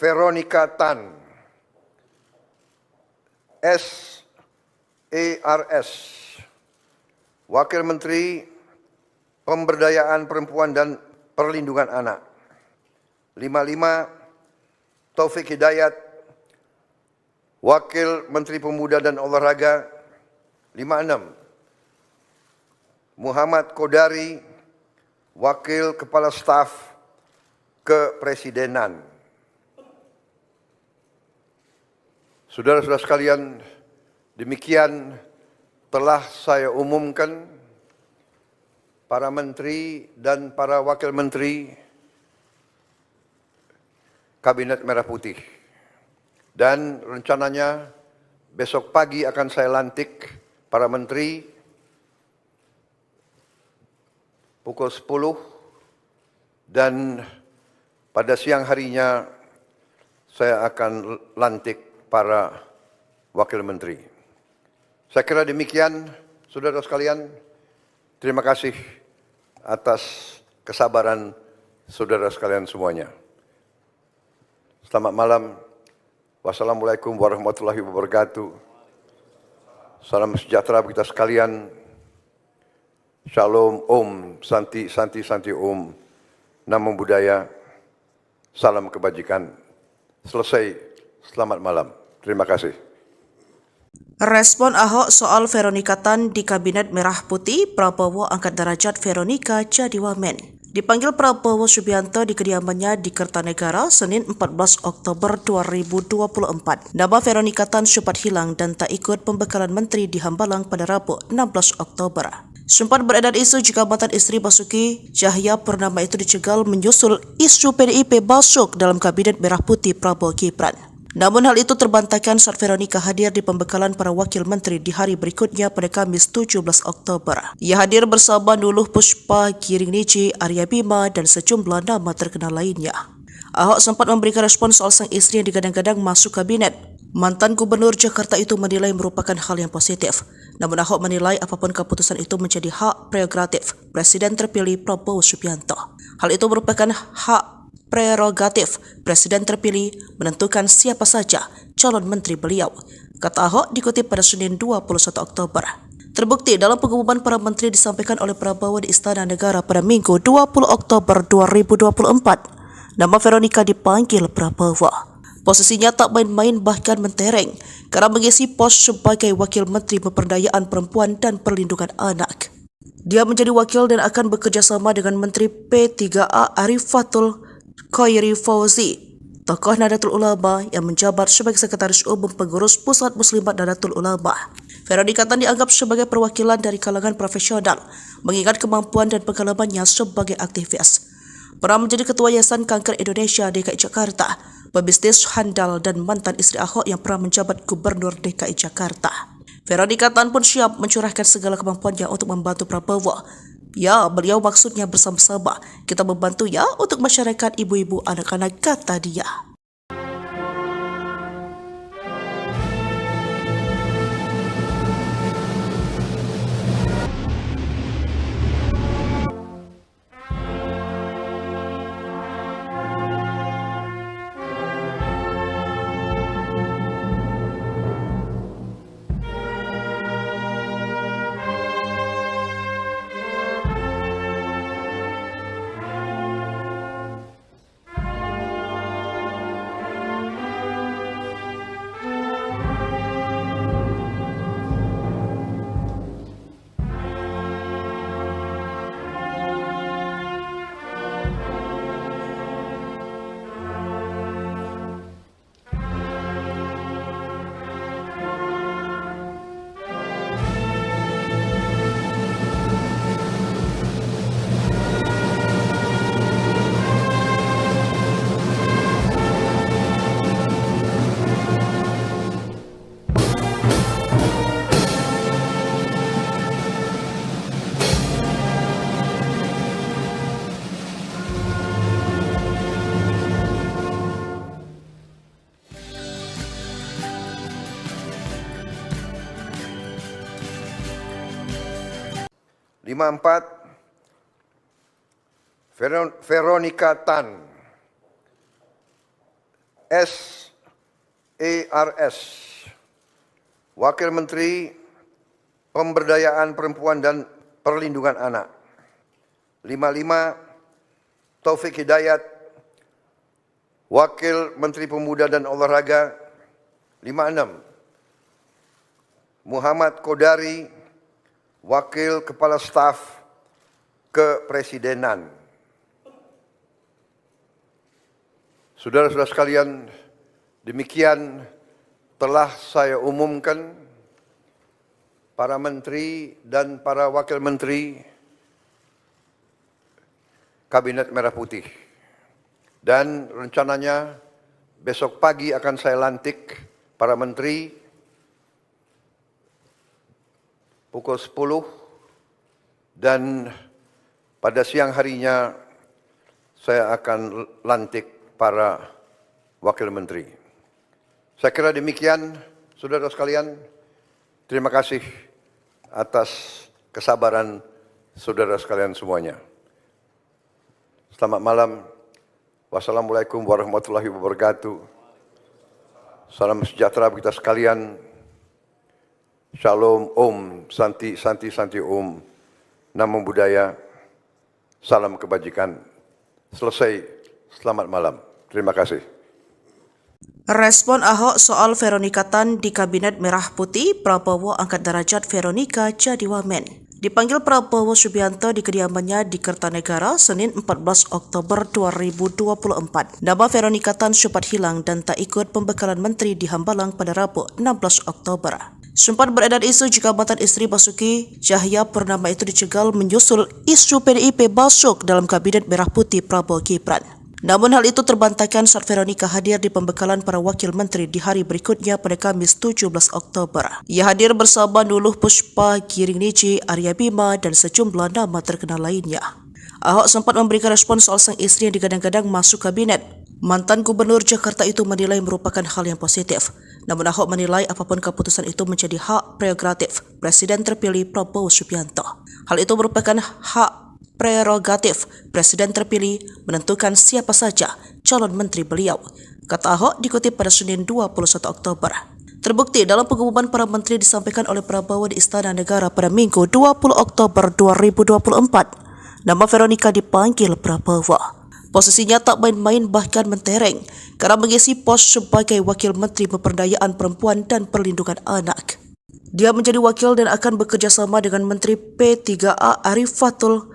Veronika Tan, SARS, Wakil Menteri Pemberdayaan Perempuan dan Perlindungan Anak. 55, Taufik Hidayat, Wakil Menteri Pemuda dan Olahraga. 56, Muhammad Kodari, Wakil Kepala Staf Kepresidenan. Saudara-saudara sekalian, demikian telah saya umumkan para menteri dan para wakil menteri Kabinet Merah Putih. Dan rencananya besok pagi akan saya lantik para menteri pukul 10 dan pada siang harinya saya akan lantik para wakil menteri. Saya kira demikian, saudara sekalian. Terima kasih atas kesabaran saudara sekalian semuanya. Selamat malam. Wassalamualaikum warahmatullahi wabarakatuh. Salam sejahtera bagi kita sekalian. Shalom, Om, Santi, Santi, Santi, Om. Namo Buddhaya. Salam kebajikan. Selesai. Selamat malam. Terima kasih.
Respon Ahok soal Veronika Tan di Kabinet Merah Putih, Prabowo angkat derajat Veronika jadi wamen. Dipanggil Prabowo Subianto di kediamannya di Kertanegara, Senin 14 Oktober 2024. Nama Veronika Tan sempat hilang dan tak ikut pembekalan menteri di Hambalang pada Rabu 16 Oktober. Sempat beredar isu jika mantan istri Basuki Cahayapurnama itu dicegal menyusul isu PDIP masuk dalam Kabinet Merah Putih Prabowo Gibran. Namun hal itu terbantahkan saat Veronika hadir di pembekalan para wakil menteri di hari berikutnya pada Kamis 17 Oktober. Ia hadir bersama Nuluh Puspa, Giring Niji, Arya Bima, dan sejumlah nama terkenal lainnya. Ahok sempat memberikan respon soal sang istri yang digadang-gadang masuk kabinet. Mantan Gubernur Jakarta itu menilai merupakan hal yang positif. Namun Ahok menilai apapun keputusan itu menjadi hak prerogatif Presiden terpilih Prabowo Subianto. Hal itu merupakan hak prerogatif Presiden terpilih menentukan siapa saja calon menteri beliau, kata Ahok dikutip pada Senin 21 Oktober. Terbukti dalam pengumuman para menteri disampaikan oleh Prabowo di Istana Negara pada Minggu 20 Oktober 2024. Nama Veronika dipanggil Prabowo. Posisinya tak main-main bahkan mentereng karena mengisi pos sebagai Wakil Menteri Pemberdayaan Perempuan dan Perlindungan Anak. Dia menjadi wakil dan akan bekerja sama dengan Menteri P3A Arifatul Khairi Fauzi, tokoh Nahdlatul Ulama yang menjabat sebagai Sekretaris Umum Pengurus Pusat Muslimat Nahdlatul Ulama. Veronika Tan dianggap sebagai perwakilan dari kalangan profesional, mengingat kemampuan dan pengalamannya sebagai aktivis. Pernah menjadi Ketua Yayasan Kanker Indonesia DKI Jakarta, pebisnis handal dan mantan istri Ahok yang pernah menjabat Gubernur DKI Jakarta. Veronika Tan pun siap mencurahkan segala kemampuannya untuk membantu Prabowo. Ya, beliau maksudnya bersama-sama. Kita membantu ya untuk masyarakat ibu-ibu anak-anak, kata dia.
Veronika Tan, SARS, Wakil Menteri Pemberdayaan Perempuan dan Perlindungan Anak. 55, Taufik Hidayat, Wakil Menteri Pemuda dan Olahraga. 56, Muhammad Kodari, Wakil Kepala Staf Kepresidenan. Saudara-saudara sekalian, demikian telah saya umumkan para menteri dan para wakil menteri Kabinet Merah Putih. Dan rencananya besok pagi akan saya lantik para menteri pukul 10 dan pada siang harinya saya akan lantik para wakil menteri. Saya kira demikian, saudara sekalian. Terima kasih atas kesabaran saudara sekalian semuanya. Selamat malam. Wassalamualaikum warahmatullahi wabarakatuh. Salam sejahtera bagi kita sekalian. Shalom, Om, Santi, Santi, Santi, Om, Namo Buddhaya, salam kebajikan. Selesai, selamat malam. Terima kasih.
Respon Ahok soal Veronika Tan di Kabinet Merah Putih, Prabowo angkat derajat Veronika jadi wamen. Dipanggil Prabowo Subianto di kediamannya di Kertanegara, Senin 14 Oktober 2024. Nama Veronika Tan sempat hilang dan tak ikut pembekalan menteri di Hambalang pada Rabu 16 Oktober. Sempat beredar isu jika mantan istri Basuki Cahayapurnama itu dicegal menyusul isu PDIP masuk dalam Kabinet Merah Putih Prabowo Gibran. Namun hal itu terbantahkan saat Veronika hadir di pembekalan para wakil menteri di hari berikutnya pada Kamis 17 Oktober. Ia hadir bersama Nuluh Puspa, Giring Niji, Arya Bima, dan sejumlah nama terkenal lainnya. Ahok sempat memberikan respon soal sang istri yang digadang-gadang masuk kabinet. Mantan Gubernur Jakarta itu menilai merupakan hal yang positif. Namun Ahok menilai apapun keputusan itu menjadi hak prerogatif Presiden terpilih Prabowo Subianto. Hal itu merupakan hak prerogatif Presiden terpilih menentukan siapa saja calon menteri beliau, kata Ahok dikutip pada Senin 21 Oktober. Terbukti dalam pengumuman para menteri disampaikan oleh Prabowo di Istana Negara pada Minggu 20 Oktober 2024. Nama Veronika dipanggil Prabowo. Posisinya tak main-main bahkan mentereng karena mengisi pos sebagai Wakil Menteri Pemberdayaan Perempuan dan Perlindungan Anak. Dia menjadi wakil dan akan bekerja sama dengan Menteri P3A Arifatul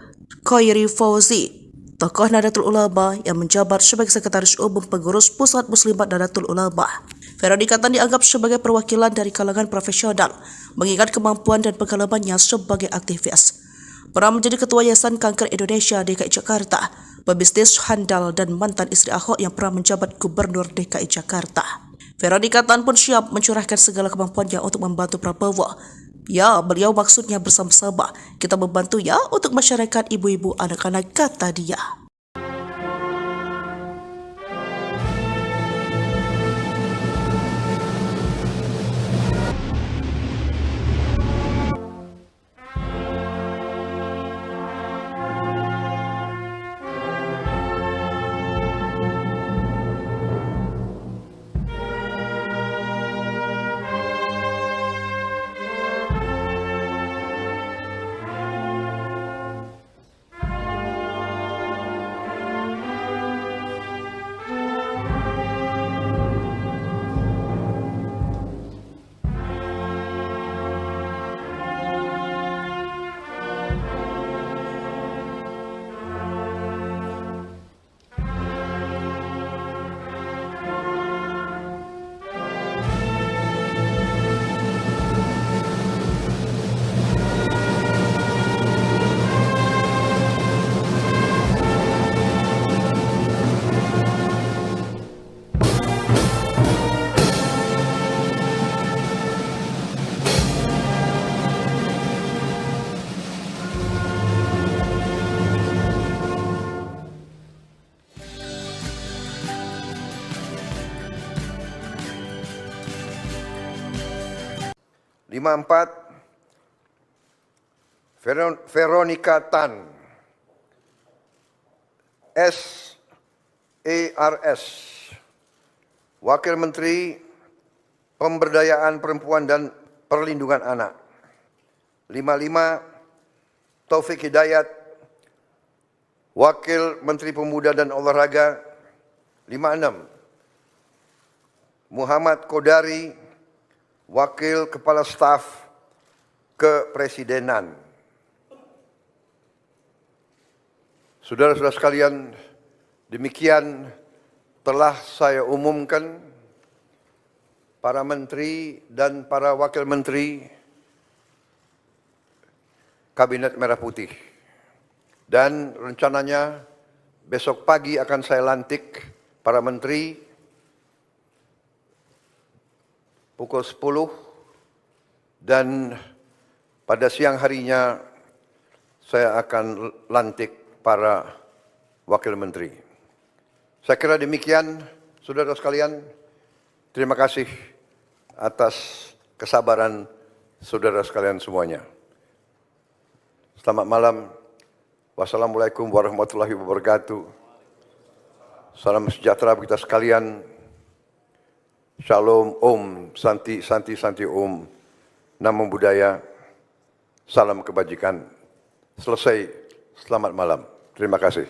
Khairi Fauzi, tokoh Nahdlatul Ulama yang menjabat sebagai Sekretaris Umum Pengurus Pusat Muslimat Nahdlatul Ulama. Veronika Tan dianggap sebagai perwakilan dari kalangan profesional, mengingat kemampuan dan pengalamannya sebagai aktivis. Pernah menjadi Ketua Yayasan Kanker Indonesia DKI Jakarta, pebisnis handal dan mantan istri Ahok yang pernah menjabat Gubernur DKI Jakarta. Veronika Tan pun siap mencurahkan segala kemampuannya untuk membantu Prabowo. Ya, beliau maksudnya bersama-sama. Kita membantu ya untuk masyarakat ibu-ibu anak-anak, kata dia.
Veronika Tan, SARS, Wakil Menteri Pemberdayaan Perempuan dan Perlindungan Anak. 55, Taufik Hidayat, Wakil Menteri Pemuda dan Olahraga. 56, Muhammad Kodari, Wakil Kepala Staf Kepresidenan. Saudara-saudara sekalian, demikian telah saya umumkan para menteri dan para wakil menteri Kabinet Merah Putih. Dan rencananya besok pagi akan saya lantik para menteri pukul 10 dan pada siang harinya saya akan lantik para wakil menteri. Saya kira demikian, saudara sekalian. Terima kasih atas kesabaran saudara sekalian semuanya. Selamat malam. Wassalamualaikum warahmatullahi wabarakatuh. Salam sejahtera bagi kita sekalian. Shalom, Om, Santi, Santi, Santi, Om. Namo Buddhaya, salam kebajikan. Selesai, selamat malam. Terima kasih.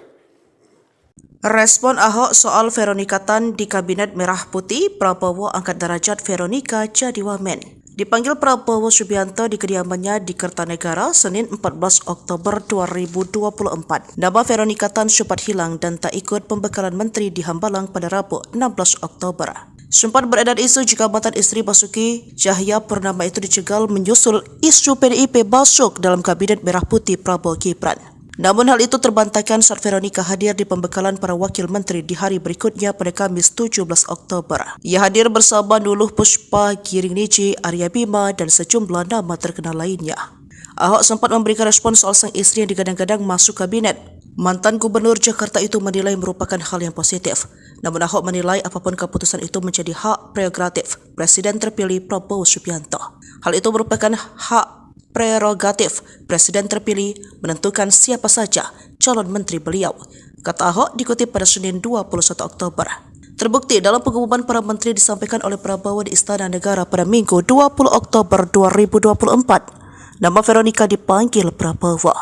Respon Ahok soal Veronika Tan di Kabinet Merah Putih, Prabowo angkat derajat Veronika jadi wamen. Dipanggil Prabowo Subianto di kediamannya di Kertanegara Senin 14 Oktober 2024. Nama Veronika Tan sempat hilang dan tak ikut pembekalan menteri di Hambalang pada Rabu 16 Oktober. Sempat beredar isu jika mantan istri Basuki Cahayapurnama itu dicegal menyusul isu PDIP masuk dalam Kabinet Merah Putih Prabowo Gibran. Namun hal itu terbantahkan saat Veronika hadir di pembekalan para wakil menteri di hari berikutnya pada Kamis 17 Oktober. Ia hadir bersama Nuluh Puspa, Giring Niji, Arya Bima, dan sejumlah nama terkenal lainnya. Ahok sempat memberikan respon soal sang istri yang digadang-gadang masuk kabinet. Mantan Gubernur Jakarta itu menilai merupakan hal yang positif. Namun Ahok menilai apapun keputusan itu menjadi hak prerogatif Presiden terpilih Prabowo Subianto. Hal itu merupakan hak prerogatif Presiden terpilih menentukan siapa saja calon menteri beliau, kata Ahok dikutip pada Senin 21 Oktober. Terbukti dalam pengumuman para menteri disampaikan oleh Prabowo di Istana Negara pada Minggu 20 Oktober 2024. Nama Veronika dipanggil Prabowo.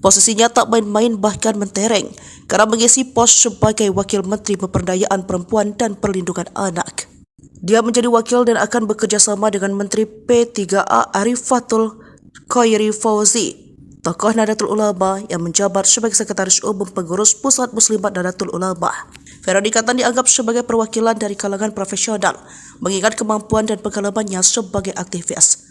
Posisinya tak main-main bahkan mentereng karena mengisi pos sebagai Wakil Menteri Pemberdayaan Perempuan dan Perlindungan Anak. Dia menjadi wakil dan akan bekerja sama dengan Menteri P3A Arifatul Khairi Fauzi, tokoh Nahdlatul Ulama yang menjabat sebagai Sekretaris Umum Pengurus Pusat Muslimat Nahdlatul Ulama. Veronika Tan dianggap sebagai perwakilan dari kalangan profesional, mengingat kemampuan dan pengalamannya sebagai aktivis.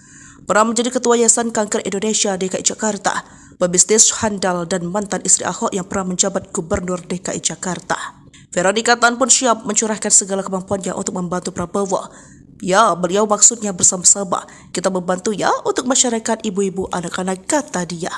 Pernah menjadi Ketua Yayasan Kanker Indonesia DKI Jakarta, pebisnis handal dan mantan istri Ahok yang pernah menjabat Gubernur DKI Jakarta. Veronika Tan pun siap mencurahkan segala kemampuannya untuk membantu Prabowo. Ya, beliau maksudnya bersama-sama. Kita membantu ya untuk masyarakat ibu-ibu anak-anak, kata dia.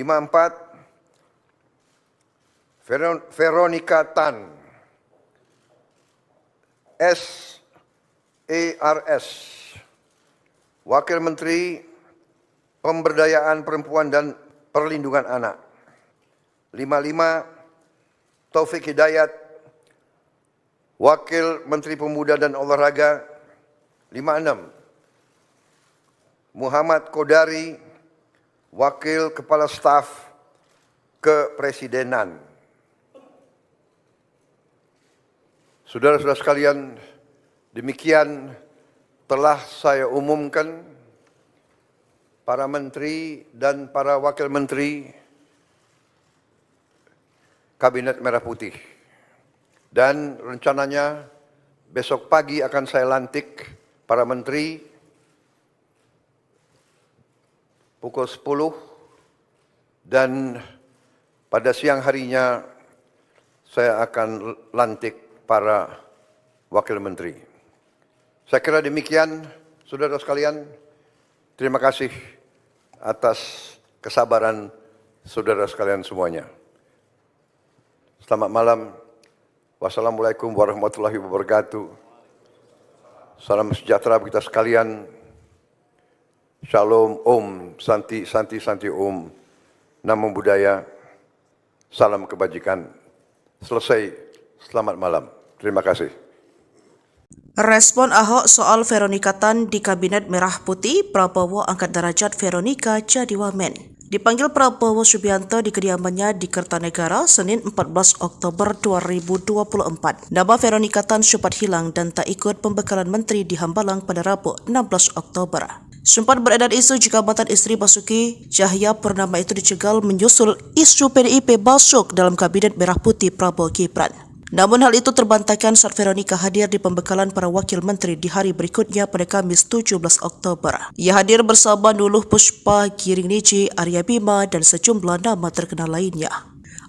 Lima empat, Veronika Tan, SARS, Wakil Menteri Pemberdayaan Perempuan dan Perlindungan Anak. 55, Taufik Hidayat, Wakil Menteri Pemuda dan Olahraga. 56, Muhammad Kodari, Wakil Kepala Staf Kepresidenan. Saudara-saudara sekalian, demikian telah saya umumkan para menteri dan para wakil menteri Kabinet Merah Putih. Dan rencananya besok pagi akan saya lantik para menteri pukul 10 dan pada siang harinya saya akan lantik para wakil menteri. Saya kira demikian, saudara sekalian. Terima kasih atas kesabaran saudara sekalian semuanya. Selamat malam. Wassalamualaikum warahmatullahi wabarakatuh. Salam sejahtera bagi kita sekalian. Shalom, Om, Santi, Santi, Santi, Om, Namo Buddhaya, salam kebajikan. Selesai, selamat malam. Terima kasih.
Respon Ahok soal Veronika Tan di Kabinet Merah Putih, Prabowo angkat derajat Veronika jadi wamen. Dipanggil Prabowo Subianto di kediamannya di Kertanegara Senin 14 Oktober 2024. Nama Veronika Tan sempat hilang dan tak ikut pembekalan menteri di Hambalang pada Rabu 16 Oktober. Sempat beredar isu jika mantan istri Basuki Cahayapurnama itu dicegal menyusul isu PDIP masuk dalam Kabinet Merah Putih Prabowo Gibran. Namun hal itu terbantahkan saat Veronika hadir di pembekalan para wakil menteri di hari berikutnya pada Kamis 17 Oktober. Ia hadir bersama Nuluh Puspa, Giring Niji, Arya Bima, dan sejumlah nama terkenal lainnya.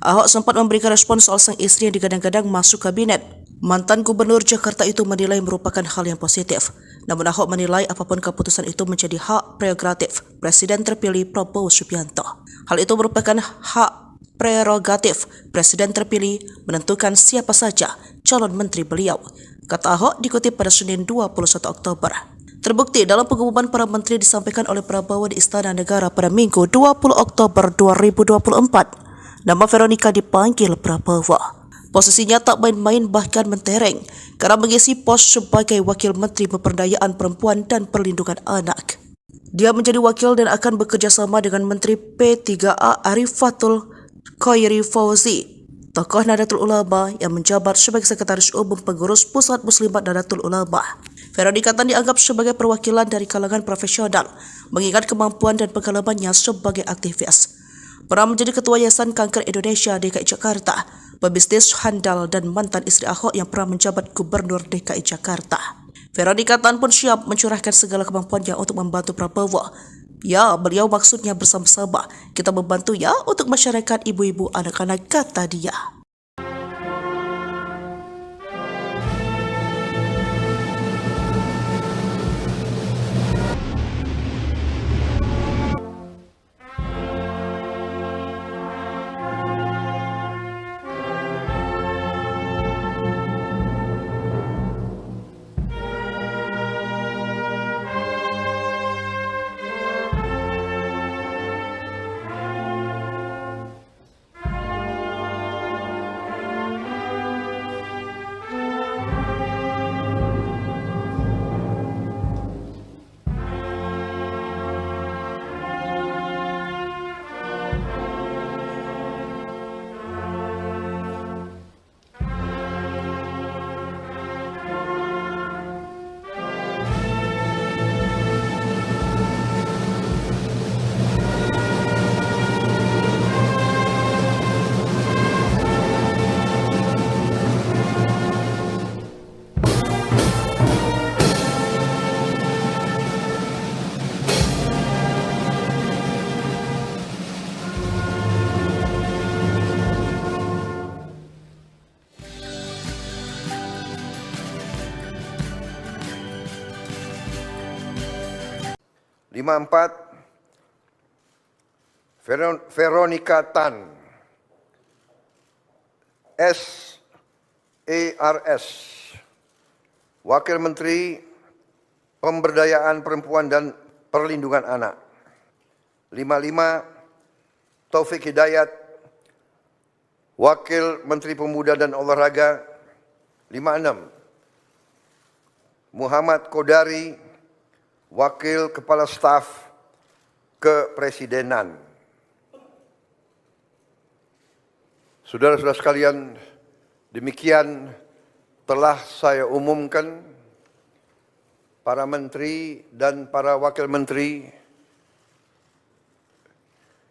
Ahok sempat memberikan respon soal sang istri yang digadang-gadang masuk kabinet. Mantan Gubernur Jakarta itu menilai merupakan hal yang positif. Namun Ahok menilai apapun keputusan itu menjadi hak prerogatif Presiden terpilih Prabowo Subianto. Hal itu merupakan hak prerogatif Presiden terpilih menentukan siapa saja calon menteri beliau, kata Ahok dikutip pada Senin 21 Oktober. Terbukti dalam pengumuman para menteri disampaikan oleh Prabowo di Istana Negara pada Minggu 20 Oktober 2024. Nama Veronika dipanggil Prabowo. Posisinya tak main-main bahkan mentereng karena mengisi pos sebagai Wakil Menteri Pemberdayaan Perempuan dan Perlindungan Anak. Dia menjadi wakil dan akan bekerja sama dengan Menteri P3A Arifatul Khairi Fauzi, tokoh Nahdlatul Ulama yang menjabat sebagai Sekretaris Umum Pengurus Pusat Muslimat Nahdlatul Ulama. Veronika Tan dianggap sebagai perwakilan dari kalangan profesional, mengingat kemampuan dan pengalamannya sebagai aktivis. Pernah menjadi Ketua Yayasan Kanker Indonesia DKI Jakarta, pebisnis handal dan mantan istri Ahok yang pernah menjabat Gubernur DKI Jakarta. Veronika Tan pun siap mencurahkan segala kemampuannya untuk membantu Prabowo. Ya, beliau maksudnya bersama-sama. Kita membantu ya untuk masyarakat ibu-ibu anak-anak, kata dia.
Veronika Tan, SARS, Wakil Menteri Pemberdayaan Perempuan dan Perlindungan Anak. 55, Taufik Hidayat, Wakil Menteri Pemuda dan Olahraga. 56, Muhammad Kodari, Wakil Kepala Staf Kepresidenan. Saudara-saudara sekalian, demikian telah saya umumkan para menteri dan para wakil menteri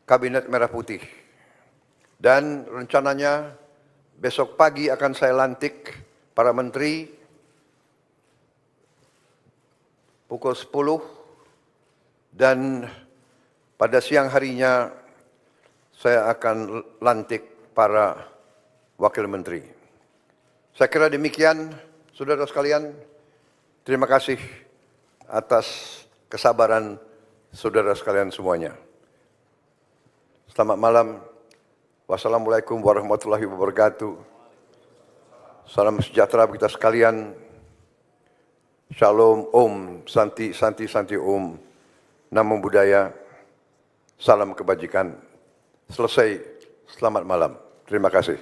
Kabinet Merah Putih. Dan rencananya besok pagi akan saya lantik para menteri pukul 10 dan pada siang harinya saya akan lantik para wakil menteri. Saya kira demikian, saudara sekalian. Terima kasih atas kesabaran saudara sekalian semuanya. Selamat malam. Wassalamualaikum warahmatullahi wabarakatuh. Salam sejahtera bagi kita sekalian. Shalom, Om, Santi, Santi, Santi, Om. Namo Buddhaya. Salam kebajikan. Selesai. Selamat malam. Terima kasih.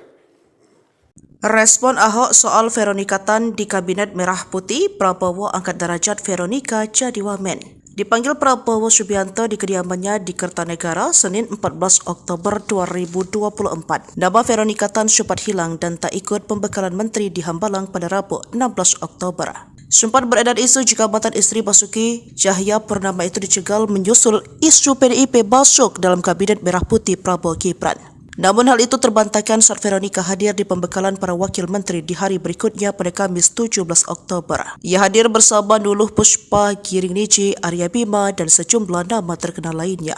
Respon Ahok soal Veronika Tan di Kabinet Merah Putih, Prabowo angkat derajat Veronika jadi wamen. Dipanggil Prabowo Subianto di kediamannya di Kertanegara Senin 14 Oktober 2024. Nama Veronica Tan sempat hilang dan tak ikut pembekalan menteri di Hambalang pada Rabu 16 Oktober. Sempat beredar isu jika mantan istri Basuki Cahaya Purnama itu dicegal menyusul isu PDIP masuk dalam Kabinet Merah Putih Prabowo Gibran. Namun hal itu terbantahkan saat Veronica hadir di pembekalan para wakil menteri di hari berikutnya pada Kamis 17 Oktober. Ia hadir bersama Nuluh Puspa, Giring Niji, Arya Bima, dan sejumlah nama terkenal lainnya.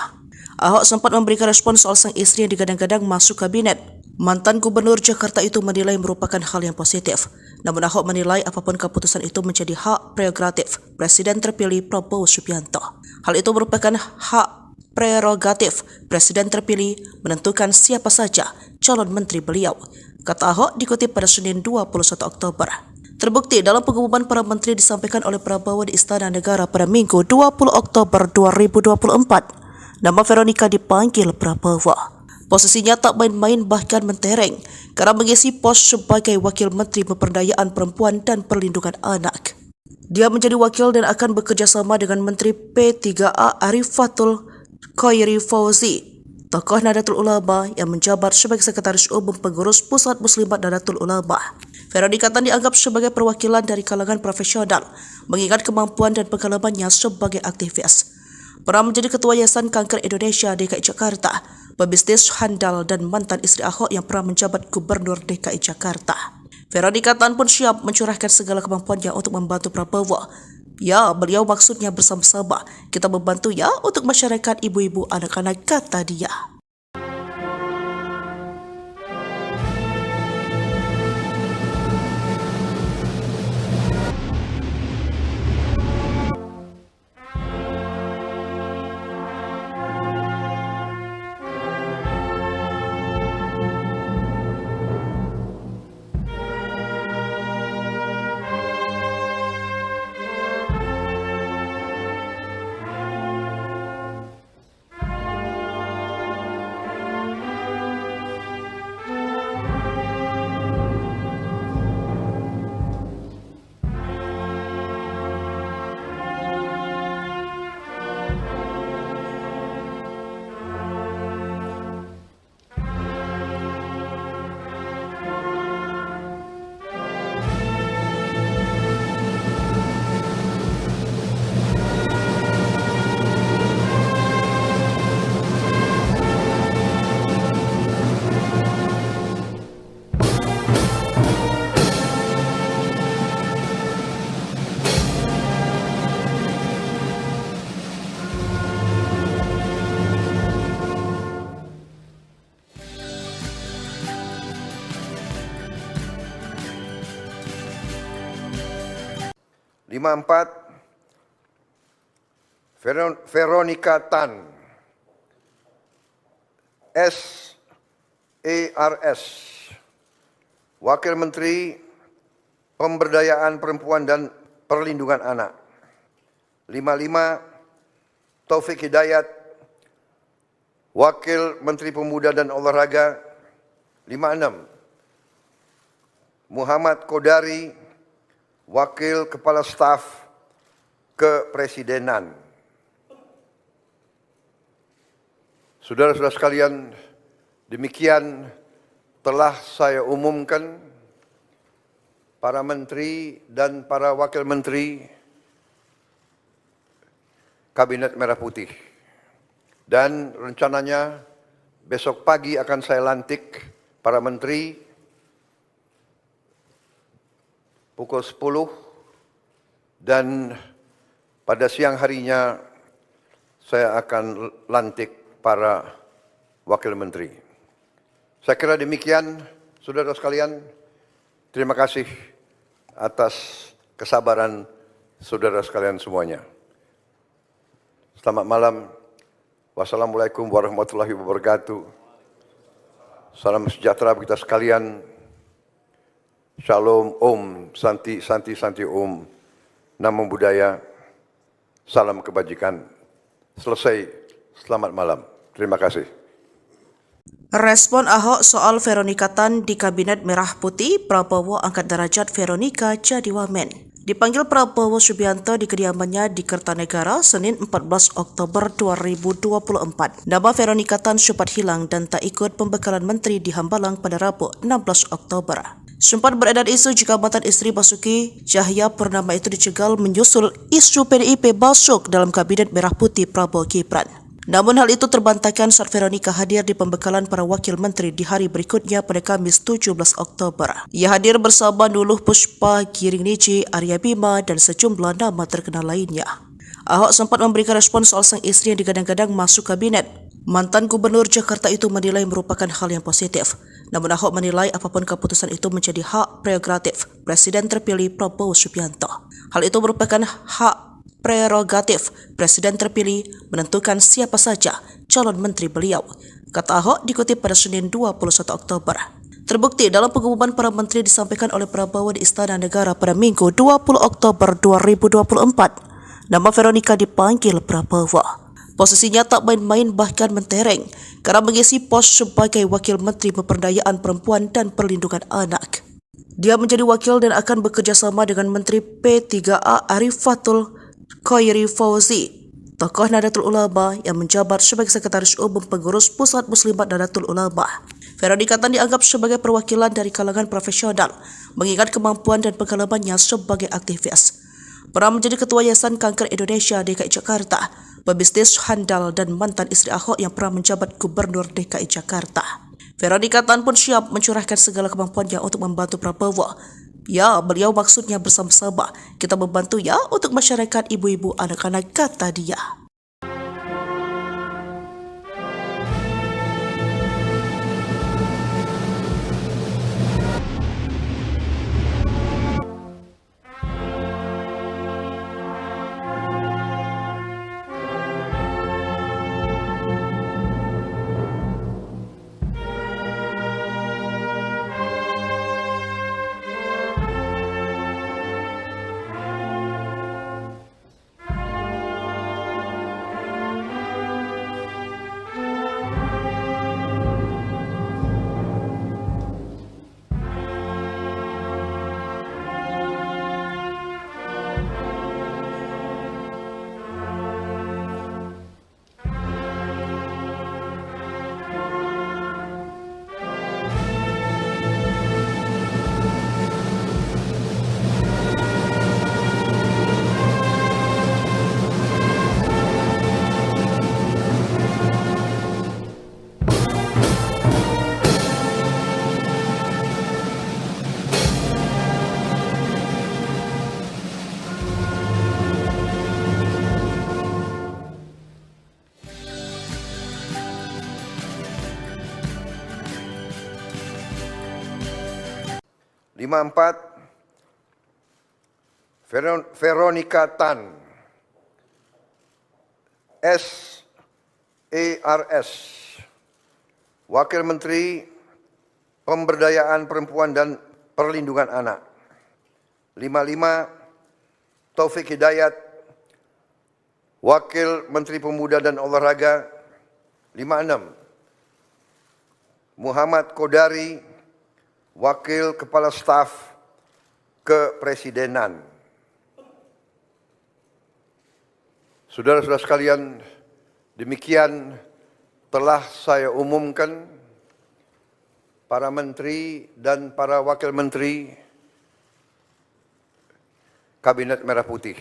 Ahok sempat memberikan respon soal sang istri yang digadang-gadang masuk kabinet. Mantan Gubernur Jakarta itu menilai merupakan hal yang positif. Namun Ahok menilai apapun keputusan itu menjadi hak prerogatif Presiden terpilih Prabowo Subianto. Hal itu merupakan hak prerogatif Presiden terpilih menentukan siapa saja calon menteri beliau, kata Ahok dikutip pada Senin 21 Oktober. Terbukti dalam pengumuman para menteri disampaikan oleh Prabowo di Istana Negara pada Minggu 20 Oktober 2024. Nama Veronica dipanggil Prabowo. Posisinya tak main-main bahkan mentereng karena mengisi pos sebagai Wakil Menteri Pemberdayaan Perempuan dan Perlindungan Anak. Dia menjadi wakil dan akan bekerja sama dengan Menteri P3A Arifatul Khairi Fauzi, tokoh Nahdlatul Ulama yang menjabat sebagai Sekretaris Umum Pengurus Pusat Muslimat Nahdlatul Ulama. Veronica Tan dianggap sebagai perwakilan dari kalangan profesional, mengingat kemampuan dan pengalamannya sebagai aktivis. Pernah menjadi Ketua Yayasan Kanker Indonesia DKI Jakarta, pebisnis handal dan mantan istri Ahok yang pernah menjabat Gubernur DKI Jakarta. Veronica Tan pun siap mencurahkan segala kemampuannya untuk membantu Prabowo. Ya, beliau maksudnya bersama-sama. Kita membantu ya untuk masyarakat ibu-ibu anak-anak, kata dia.
Veronica Tan, SARS, Wakil Menteri Pemberdayaan Perempuan dan Perlindungan Anak. 55, Taufik Hidayat, Wakil Menteri Pemuda dan Olahraga. 56, Muhammad Kodari, Wakil Kepala Staf Kepresidenan. Saudara-saudara sekalian, demikian telah saya umumkan para menteri dan para wakil menteri Kabinet Merah Putih. Dan rencananya besok pagi akan saya lantik para menteri pukul 10 dan pada siang harinya saya akan lantik para wakil menteri. Saya kira demikian, saudara sekalian. Terima kasih atas kesabaran saudara sekalian semuanya. Selamat malam. Wassalamualaikum warahmatullahi wabarakatuh. Salam sejahtera bagi kita sekalian. Shalom, Om, Santi, Santi, Santi, Om. Namo Buddhaya. Salam kebajikan. Selesai. Selamat malam. Terima kasih.
Respon Ahok soal Veronica Tan di Kabinet Merah Putih, Prabowo angkat derajat Veronica jadi wamen. Dipanggil Prabowo Subianto di kediamannya di Kertanegara, Senin 14 Oktober 2024. Nama Veronika Tan sempat hilang dan tak ikut pembekalan menteri di Hambalang pada Rabu 16 Oktober. Sempat beredar isu jika mantan istri Basuki Cahayapurnama itu dicegal menyusul isu PDIP masuk dalam Kabinet Merah Putih Prabowo Gibran. Namun hal itu terbantahkan saat Veronika hadir di pembekalan para wakil menteri di hari berikutnya pada Kamis 17 Oktober. Ia hadir bersama Nuluh Puspa, Giring Niji, Arya Bima, dan sejumlah nama terkenal lainnya. Ahok sempat memberikan respon soal sang istri yang digadang-gadang masuk kabinet. Mantan Gubernur Jakarta itu menilai merupakan hal yang positif. Namun Ahok menilai apapun keputusan itu menjadi hak prerogatif Presiden terpilih Prabowo Subianto. Hal itu merupakan hak prerogatif Presiden terpilih menentukan siapa saja calon menteri beliau, kata Ahok dikutip pada Senin 21 Oktober. Terbukti dalam pengumuman para menteri disampaikan oleh Prabowo di Istana Negara pada Minggu 20 Oktober 2024. Nama Veronika dipanggil Prabowo. Posisinya tak main-main bahkan mentereng karena mengisi pos sebagai Wakil Menteri Pemberdayaan Perempuan dan Perlindungan Anak. Dia menjadi wakil dan akan bekerja sama dengan Menteri P3A Arifatul Khairi Fauzi, tokoh Nahdlatul Ulama yang menjabat sebagai Sekretaris Umum Pengurus Pusat Muslimat Nahdlatul Ulama. Veronika Tan dianggap sebagai perwakilan dari kalangan profesional, mengingat kemampuan dan pengalamannya sebagai aktivis. Pernah menjadi Ketua Yayasan Kanker Indonesia DKI Jakarta, pebisnis handal dan mantan istri Ahok yang pernah menjabat Gubernur DKI Jakarta. Veronika Tan pun siap mencurahkan segala kemampuannya untuk membantu Prabowo. Ya, beliau maksudnya bersama-sama. Kita membantu ya untuk masyarakat ibu-ibu anak-anak, kata dia.
Veronika Tan, SARS, Wakil Menteri Pemberdayaan Perempuan dan Perlindungan Anak. 55, Taufik Hidayat, Wakil Menteri Pemuda dan Olahraga. 56, Muhammad Kodari, Wakil Kepala Staf Kepresidenan. Saudara-saudara sekalian, demikian telah saya umumkan para menteri dan para wakil menteri Kabinet Merah Putih.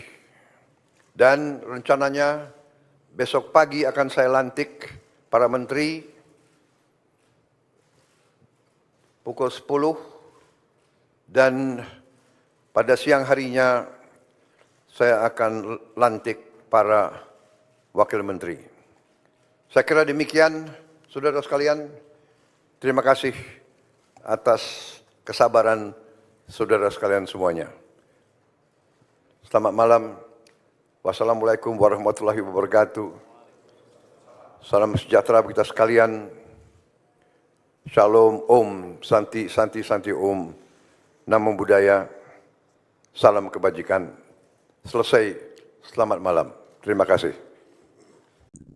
Dan rencananya besok pagi akan saya lantik para menteri pukul 10 dan pada siang harinya saya akan lantik para wakil menteri. Saya kira demikian, saudara sekalian. Terima kasih atas kesabaran saudara sekalian semuanya. Selamat malam. Wassalamualaikum warahmatullahi wabarakatuh. Salam sejahtera bagi kita sekalian. Shalom, Om, Santi, Santi, Santi, Om. Namo Buddhaya. Salam kebajikan. Selesai. Selamat malam. Terima kasih.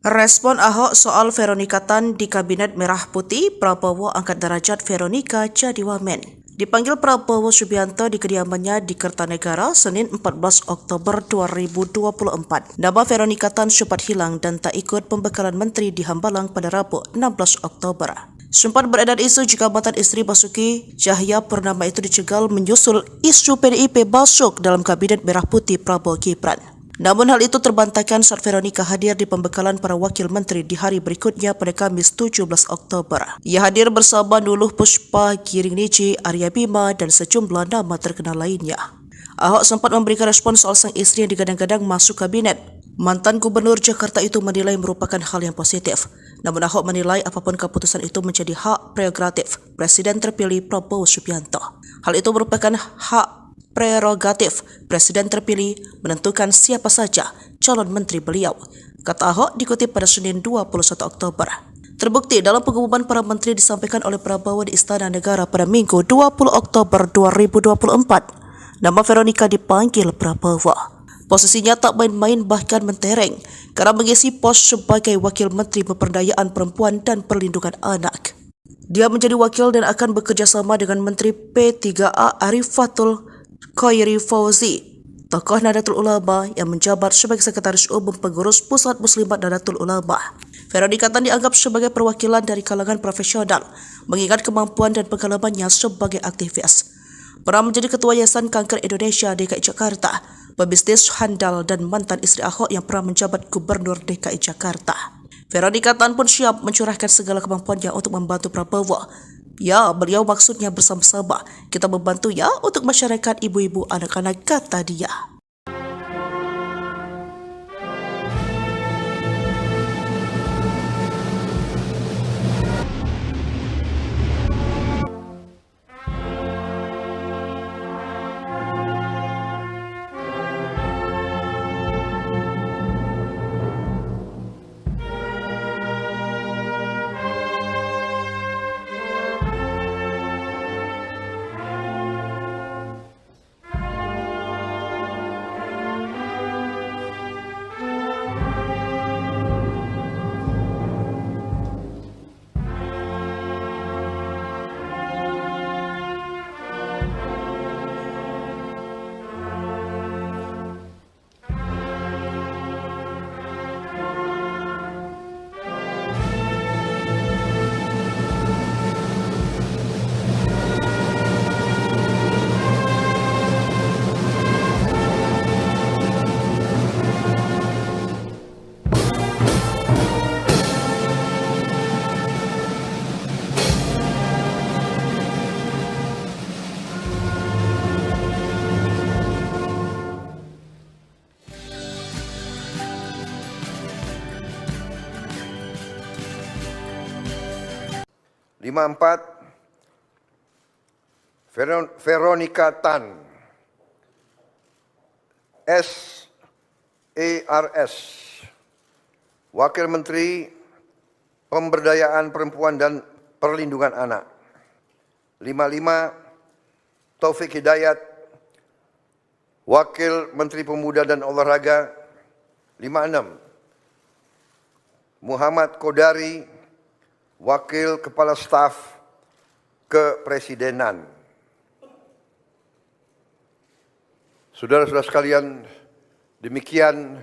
Respon Ahok soal Veronika Tan di Kabinet Merah Putih, Prabowo angkat derajat Veronika jadi wamen. Dipanggil Prabowo Subianto di kediamannya di Kertanegara, Senin 14 Oktober 2024. Nama Veronika Tan sempat hilang dan tak ikut pembekalan menteri di Hambalang pada Rabu 16 Oktober. Sempat beredar isu jika mantan istri Basuki Cahayapurnama itu dicegal menyusul isu PDIP masuk dalam Kabinet Merah Putih Prabowo Gibran. Namun hal itu terbantahkan saat Veronika hadir di pembekalan para wakil menteri di hari berikutnya pada Kamis 17 Oktober. Ia hadir bersama Nuluh Puspa, Giring Niji, Arya Bima, dan sejumlah nama terkenal lainnya. Ahok sempat memberikan respon soal sang istri yang digadang-gadang masuk kabinet. Mantan Gubernur Jakarta itu menilai merupakan hal yang positif. Namun Ahok menilai apapun keputusan itu menjadi hak prerogatif Presiden terpilih Prabowo Subianto. Hal itu merupakan hak prerogatif Presiden terpilih menentukan siapa saja calon menteri beliau, kata Ahok dikutip pada Senin 21 Oktober. Terbukti dalam pengumuman para menteri disampaikan oleh Prabowo di Istana Negara pada Minggu 20 Oktober 2024, nama Veronika dipanggil Prabowo. Posisinya tak main-main bahkan mentereng karena mengisi pos sebagai Wakil Menteri Pemberdayaan Perempuan dan Perlindungan Anak. Dia menjadi wakil dan akan bekerja sama dengan Menteri P3A Arifatul Khairi Fauzi, tokoh Nahdlatul Ulama yang menjabat sebagai Sekretaris Umum Pengurus Pusat Muslimat Nahdlatul Ulama. Veronika Tan dianggap sebagai perwakilan dari kalangan profesional, mengingat kemampuan dan pengalamannya sebagai aktivis. Pernah menjadi Ketua Yayasan Kanker Indonesia DKI Jakarta, pebisnis handal dan mantan istri Ahok yang pernah menjabat Gubernur DKI Jakarta. Veronika Tan pun siap mencurahkan segala kemampuannya untuk membantu Prabowo. Ya, beliau maksudnya bersama-sama. Kita membantu ya untuk masyarakat ibu-ibu anak-anak, kata dia.
Veronika Tan, SARS, Wakil Menteri Pemberdayaan Perempuan dan Perlindungan Anak. 55, Taufik Hidayat, Wakil Menteri Pemuda dan Olahraga. 56, Muhammad Kodari, Wakil Kepala Staf Kepresidenan. Saudara-saudara sekalian, demikian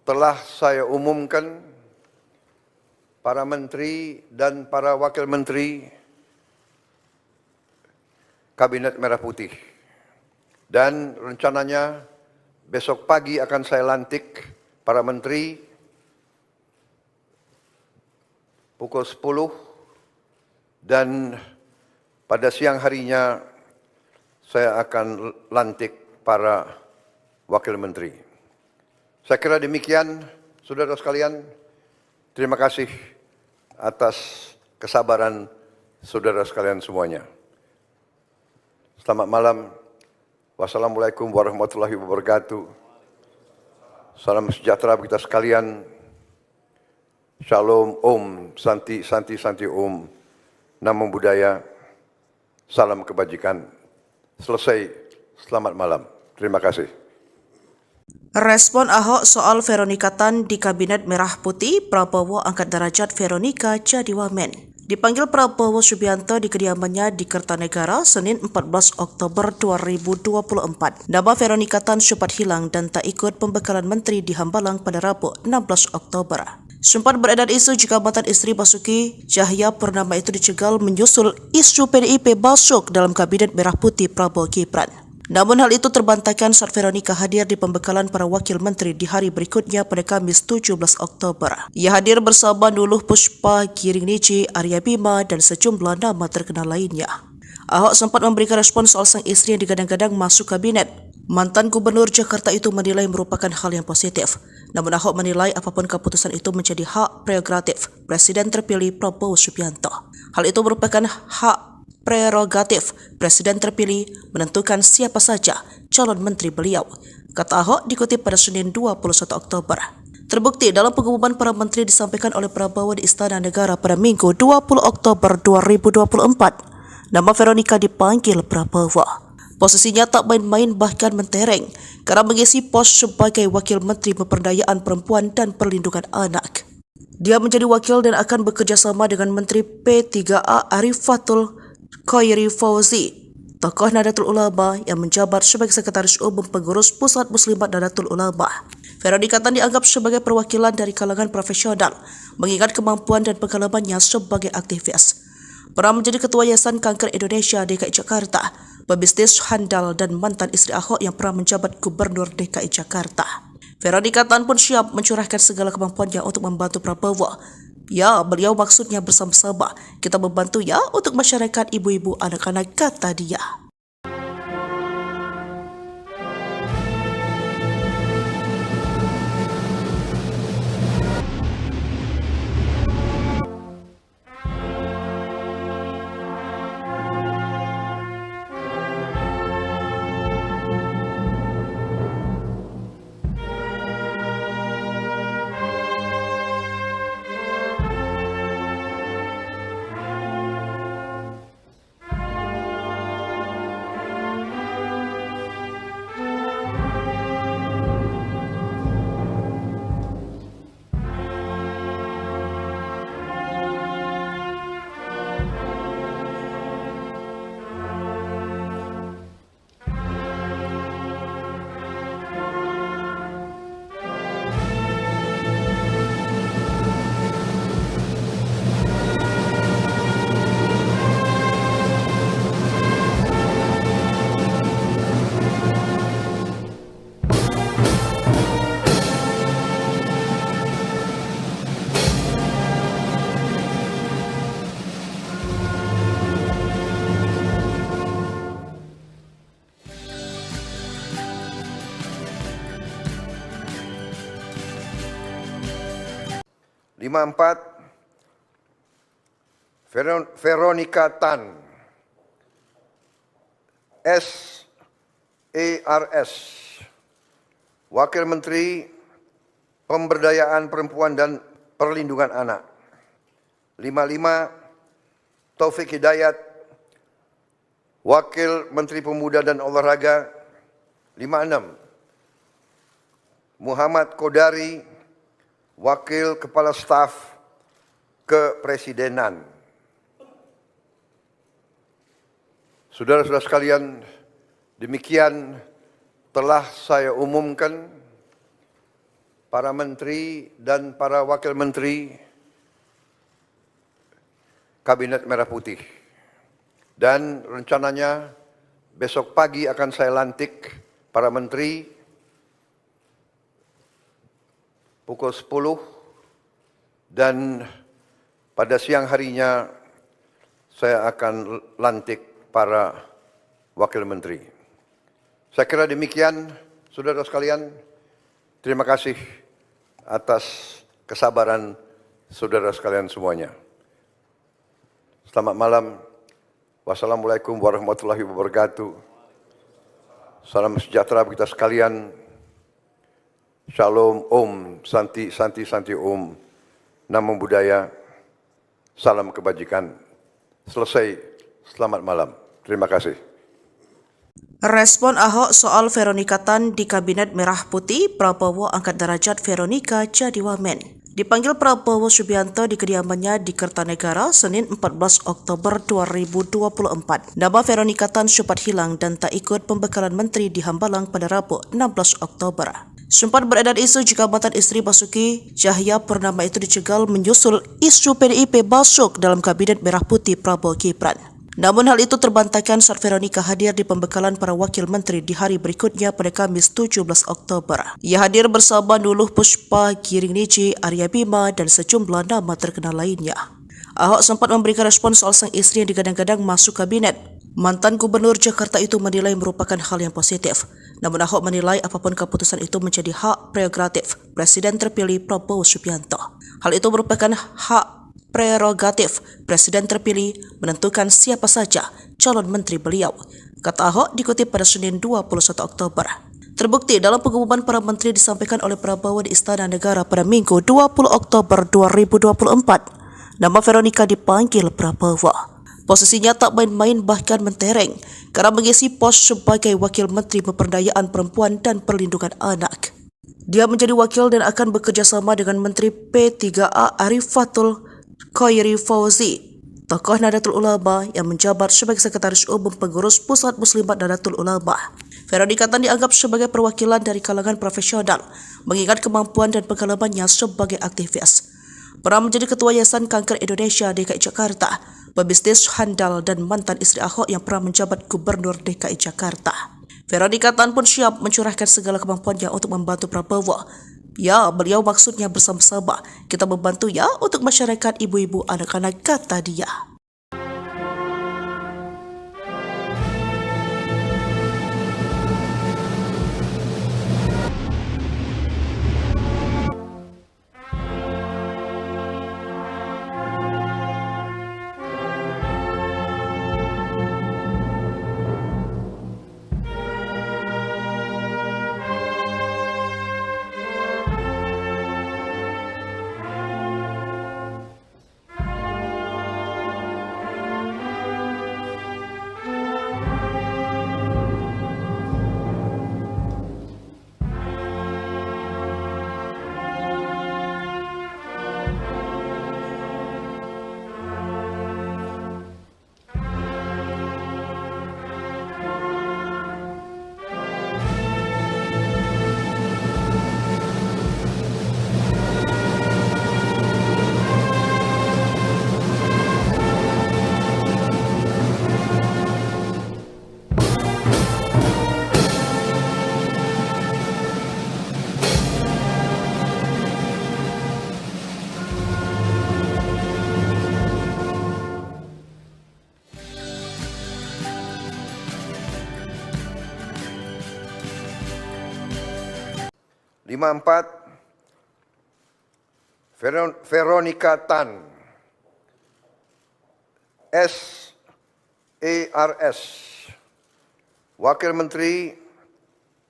telah saya umumkan para menteri dan para wakil menteri Kabinet Merah Putih. Dan rencananya besok pagi akan saya lantik para menteri pukul 10 dan pada siang harinya saya akan lantik para wakil menteri. Saya kira demikian, saudara sekalian. Terima kasih atas kesabaran saudara sekalian semuanya. Selamat malam. Wassalamualaikum warahmatullahi wabarakatuh. Salam sejahtera bagi kita sekalian. Shalom, Om, Santi, Santi, Santi, Om. Namo Buddhaya. Salam kebajikan. Selesai. Selamat malam. Terima kasih.
Respon Ahok soal Veronika Tan di Kabinet Merah Putih, Prabowo angkat derajat Veronika jadi wamen. Dipanggil Prabowo Subianto di kediamannya di Kertanegara, Senin 14 Oktober 2024. Nama Veronika Tan sempat hilang dan tak ikut pembekalan menteri di Hambalang pada Rabu 16 Oktober. Sempat beredar isu jika mantan istri Basuki Cahayapurnama itu dicegal menyusul isu PDIP masuk dalam Kabinet Merah Putih Prabowo Gibran. Namun hal itu terbantahkan saat Veronika hadir di pembekalan para wakil menteri di hari berikutnya pada Kamis 17 Oktober. Ia hadir bersama Nuluh Puspa, Giring Niji, Arya Bima, dan sejumlah nama terkenal lainnya. Ahok sempat memberikan respon soal sang istri yang digadang-gadang masuk kabinet. Mantan Gubernur Jakarta itu menilai merupakan hal yang positif. Namun Ahok menilai apapun keputusan itu menjadi hak prerogatif Presiden terpilih Prabowo Subianto. Hal itu merupakan hak prerogatif Presiden terpilih menentukan siapa saja calon menteri beliau, kata Ahok dikutip pada Senin 21 Oktober. Terbukti dalam pengumuman para menteri disampaikan oleh Prabowo di Istana Negara pada Minggu 20 Oktober 2024, nama Veronika dipanggil Prabowo. Posisinya tak main-main bahkan mentereng karena mengisi pos sebagai Wakil Menteri Pemberdayaan Perempuan dan Perlindungan Anak. Dia menjadi wakil dan akan bekerja sama dengan Menteri P3A Arifatul Khairi Fauzi, tokoh Nahdlatul Ulama yang menjabat sebagai Sekretaris Umum Pengurus Pusat Muslimat Nahdlatul Ulama. Veronika Tan dianggap sebagai perwakilan dari kalangan profesional, mengingat kemampuan dan pengalamannya sebagai aktivis. Pernah menjadi Ketua Yayasan Kanker Indonesia DKI Jakarta, pebisnis handal dan mantan istri Ahok yang pernah menjabat Gubernur DKI Jakarta. Veronika Tan pun siap mencurahkan segala kemampuannya untuk membantu Prabowo. Ya, beliau maksudnya bersama-sama. Kita membantu ya untuk masyarakat ibu-ibu anak-anak, kata dia.
Veronika Tan, SARS, Wakil Menteri Pemberdayaan Perempuan dan Perlindungan Anak. 55, Taufik Hidayat, Wakil Menteri Pemuda dan Olahraga. 56, Muhammad Kodari, Wakil Kepala Staf Kepresidenan. Saudara-saudara sekalian, demikian telah saya umumkan para menteri dan para wakil menteri Kabinet Merah Putih. Dan rencananya besok pagi akan saya lantik para menteri pukul 10 dan pada siang harinya saya akan lantik para wakil menteri. Saya kira demikian, saudara sekalian. Terima kasih atas kesabaran saudara sekalian semuanya. Selamat malam. Wassalamualaikum warahmatullahi wabarakatuh. Salam sejahtera bagi kita sekalian. Shalom, Om, Santi, Santi, Santi, Om. Namo Buddhaya. Salam kebajikan. Selesai. Selamat malam. Terima kasih.
Respon Ahok soal Veronika Tan di Kabinet Merah Putih, Prabowo angkat derajat Veronika jadi wamen. Dipanggil Prabowo Subianto di kediamannya di Kertanegara Senin 14 Oktober 2024. Nama Veronika Tan sempat hilang dan tak ikut pembekalan menteri di Hambalang pada Rabu 16 Oktober. Sempat beredar isu jika mantan istri Basuki Cahayapurnama itu dicegal menyusul isu PDIP masuk dalam Kabinet Merah Putih Prabowo Gibran. Namun hal itu terbantahkan saat Veronika hadir di pembekalan para wakil menteri di hari berikutnya pada Kamis 17 Oktober. Ia hadir bersama Nuluh Puspa, Giring Niji, Arya Bima, dan sejumlah nama terkenal lainnya. Ahok sempat memberikan respon soal sang istri yang digadang-gadang masuk kabinet. Mantan Gubernur Jakarta itu menilai merupakan hal yang positif. Namun Ahok menilai apapun keputusan itu menjadi hak prerogatif Presiden terpilih Prabowo Subianto. Hal itu merupakan hak prerogatif Presiden terpilih menentukan siapa saja calon menteri beliau, kata Ahok dikutip pada Senin 21 Oktober. Terbukti dalam pengumuman para menteri disampaikan oleh Prabowo di Istana Negara pada Minggu 20 Oktober 2024. Nama Veronika dipanggil Prabowo. Posisinya tak main-main bahkan mentereng karena mengisi pos sebagai Wakil Menteri Pemberdayaan Perempuan dan Perlindungan Anak. Dia menjadi wakil dan akan bekerja sama dengan Menteri P3A Arifatul Khairi Fauzi, tokoh Nahdlatul Ulama yang menjabat sebagai Sekretaris Umum Pengurus Pusat Muslimat Nahdlatul Ulama. Veronika Tan dianggap sebagai perwakilan dari kalangan profesional, mengingat kemampuan dan pengalamannya sebagai aktivis. Pernah menjadi Ketua Yayasan Kanker Indonesia DKI Jakarta, pebisnis handal dan mantan istri Ahok yang pernah menjabat Gubernur DKI Jakarta. Veronika Tan pun siap mencurahkan segala kemampuannya untuk membantu Prabowo. Ya, beliau maksudnya bersama-sama. Kita membantu ya untuk masyarakat ibu-ibu anak-anak, kata dia.
Veronika Tan, SARS, Wakil Menteri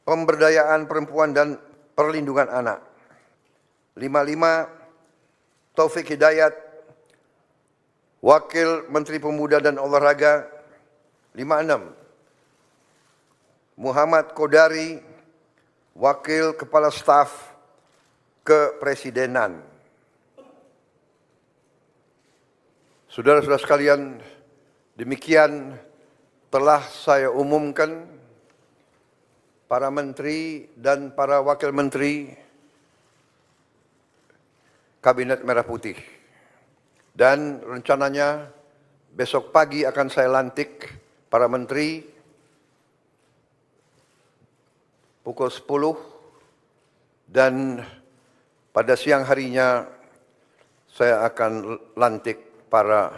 Pemberdayaan Perempuan dan Perlindungan Anak. 55, Taufik Hidayat, Wakil Menteri Pemuda dan Olahraga. 56, Muhammad Kodari, Wakil Kepala Staf Kepresidenan. Saudara-saudara sekalian, demikian telah saya umumkan para menteri dan para wakil menteri Kabinet Merah Putih. Dan rencananya besok pagi akan saya lantik para menteri pukul 10 dan pada siang harinya saya akan lantik para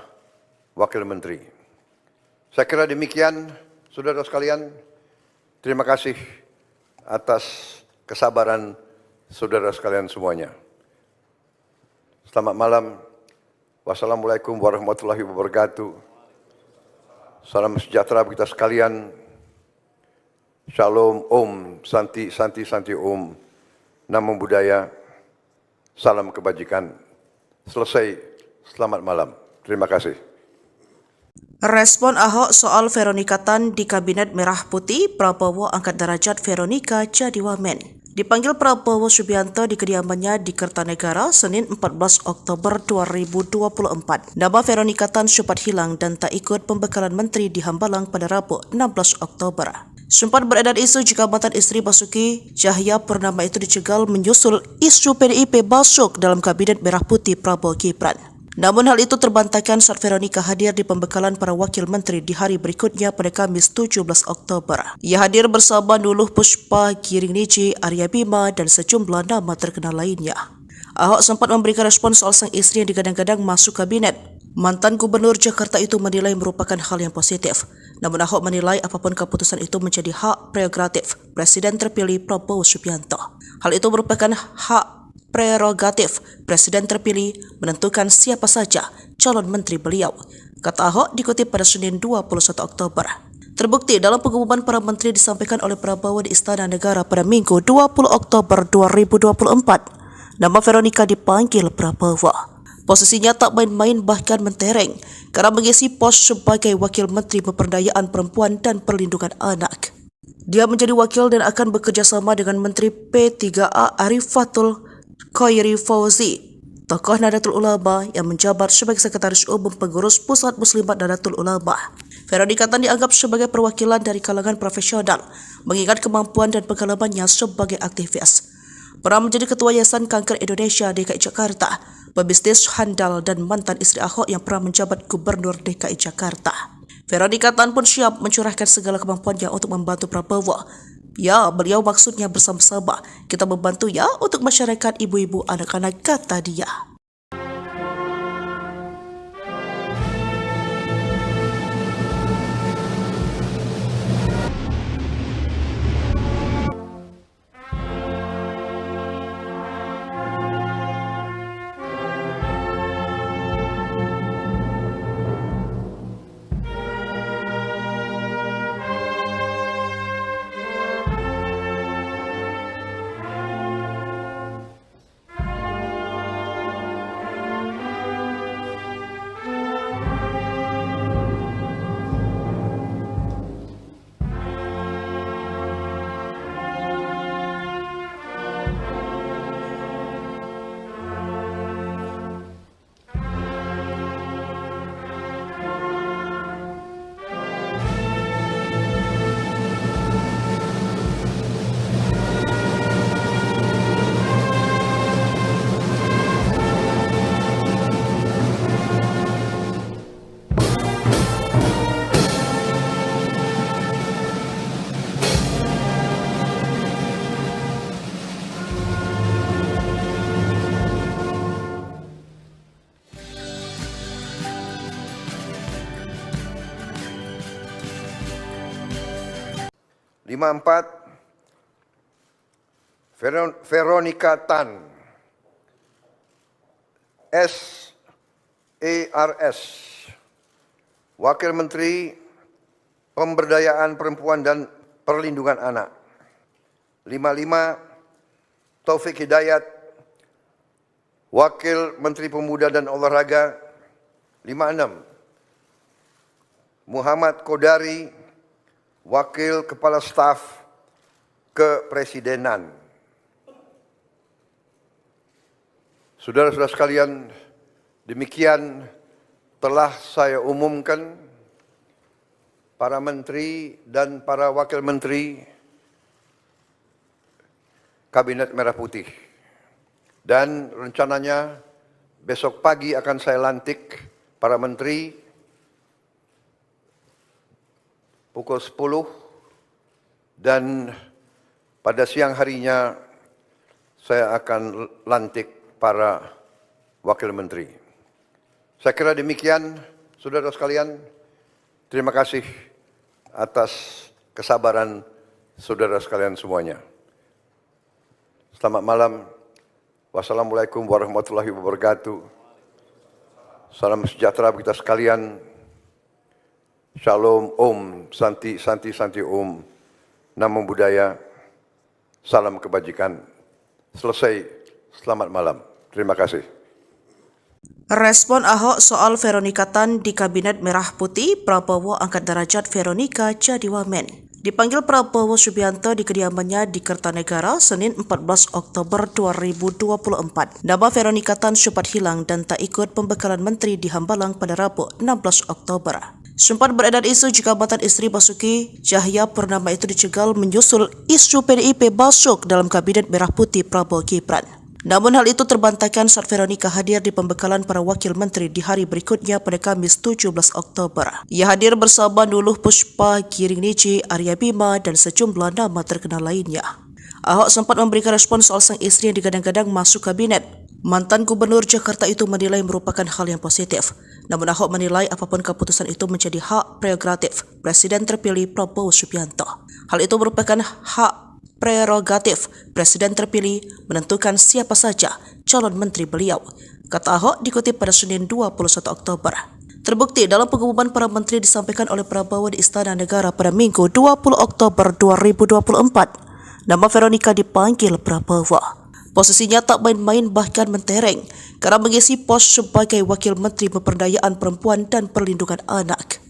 wakil menteri. Saya kira demikian, saudara sekalian. Terima kasih atas kesabaran saudara sekalian semuanya. Selamat malam. Wassalamualaikum warahmatullahi wabarakatuh. Salam sejahtera bagi kita sekalian. Shalom, Om, Santi, Santi, Santi, Om. Namo Buddhaya. Salam kebajikan. Selesai. Selamat malam. Terima kasih.
Respon Ahok soal Veronika Tan di Kabinet Merah Putih, Prabowo angkat derajat Veronika jadi wamen. Dipanggil Prabowo Subianto di kediamannya di Kertanegara Senin 14 Oktober 2024. Nama Veronika Tan sempat hilang dan tak ikut pembekalan menteri di Hambalang pada Rabu 16 Oktober. Sempat beredar isu jika mantan istri Basuki Cahayapurnama itu dicegal menyusul isu PDIP masuk dalam Kabinet Merah Putih Prabowo Gibran. Namun hal itu terbantahkan saat Veronika hadir di pembekalan para wakil menteri di hari berikutnya pada Kamis 17 Oktober. Ia hadir bersama Nuluh Puspa, Giring Niji, Arya Bima, dan sejumlah nama terkenal lainnya. Ahok sempat memberikan respon soal sang istri yang digadang-gadang masuk kabinet. Mantan Gubernur Jakarta itu menilai merupakan hal yang positif. Namun Ahok menilai apapun keputusan itu menjadi hak prerogatif Presiden terpilih Prabowo Subianto. Hal itu merupakan hak prerogatif Presiden terpilih menentukan siapa saja calon menteri beliau, kata Ahok dikutip pada Senin 21 Oktober. Terbukti dalam pengumuman para menteri disampaikan oleh Prabowo di Istana Negara pada Minggu 20 Oktober 2024. Nama Veronika dipanggil Prabowo. Posisinya tak main-main bahkan mentereng karena mengisi pos sebagai Wakil Menteri Pemberdayaan Perempuan dan Perlindungan Anak. Dia menjadi wakil dan akan bekerja sama dengan Menteri P3A Arifatul Khairi Fauzi, tokoh Nahdlatul Ulama yang menjabat sebagai Sekretaris Umum Pengurus Pusat Muslimat Nahdlatul Ulama. Veronika Tan dianggap sebagai perwakilan dari kalangan profesional, mengingat kemampuan dan pengalamannya sebagai aktivis. Pernah menjadi Ketua Yayasan Kanker Indonesia DKI Jakarta, pebisnis handal dan mantan istri Ahok yang pernah menjabat Gubernur DKI Jakarta. Veronika Tan pun siap mencurahkan segala kemampuannya untuk membantu Prabowo. Ya, beliau maksudnya bersama-sama. Kita membantu ya untuk masyarakat ibu-ibu anak-anak, kata dia.
Veronika Tan, SARS, Wakil Menteri Pemberdayaan Perempuan dan Perlindungan Anak. 55, Taufik Hidayat, Wakil Menteri Pemuda dan Olahraga. 56, Muhammad Kodari, Wakil Kepala Staf Kepresidenan. Saudara-saudara sekalian, demikian telah saya umumkan para menteri dan para wakil menteri Kabinet Merah Putih. Dan rencananya besok pagi akan saya lantik para menteri pukul 10 dan pada siang harinya saya akan lantik para wakil menteri. Saya kira demikian, saudara sekalian. Terima kasih atas kesabaran saudara sekalian semuanya. Selamat malam. Wassalamualaikum warahmatullahi wabarakatuh. Salam sejahtera bagi kita sekalian. Shalom, Om, Santi, Santi, Santi, Om. Namo Buddhaya. Salam kebajikan. Selesai. Selamat malam. Terima kasih.
Respon Ahok soal Veronika Tan di Kabinet Merah Putih, Prabowo angkat derajat Veronika jadi wamen. Dipanggil Prabowo Subianto di kediamannya di Kertanegara, Senin 14 Oktober 2024. Nama Veronika Tan sempat hilang dan tak ikut pembekalan menteri di Hambalang pada Rabu 16 Oktober. Sempat beredar isu jika mantan istri Basuki Cahayapurnama itu dicegal menyusul isu PDIP masuk dalam Kabinet Merah Putih Prabowo Gibran. Namun hal itu terbantahkan saat Veronika hadir di pembekalan para wakil menteri di hari berikutnya pada Kamis 17 Oktober. Ia hadir bersama Nuluh Puspa, Giring Niji, Arya Bima, dan sejumlah nama terkenal lainnya. Ahok sempat memberikan respon soal sang istri yang digadang-gadang masuk kabinet. Mantan Gubernur Jakarta itu menilai merupakan hal yang positif. Namun Ahok menilai apapun keputusan itu menjadi hak prerogatif Presiden terpilih Prabowo Subianto. Hal itu merupakan hak prerogatif Presiden terpilih menentukan siapa saja calon menteri beliau, kata Ahok dikutip pada Senin 21 Oktober. Terbukti dalam pengumuman para menteri disampaikan oleh Prabowo di Istana Negara pada Minggu 20 Oktober 2024. Nama Veronika dipanggil Prabowo. Posisinya tak main-main bahkan mentereng karena mengisi pos sebagai Wakil Menteri Pemberdayaan Perempuan dan Perlindungan Anak.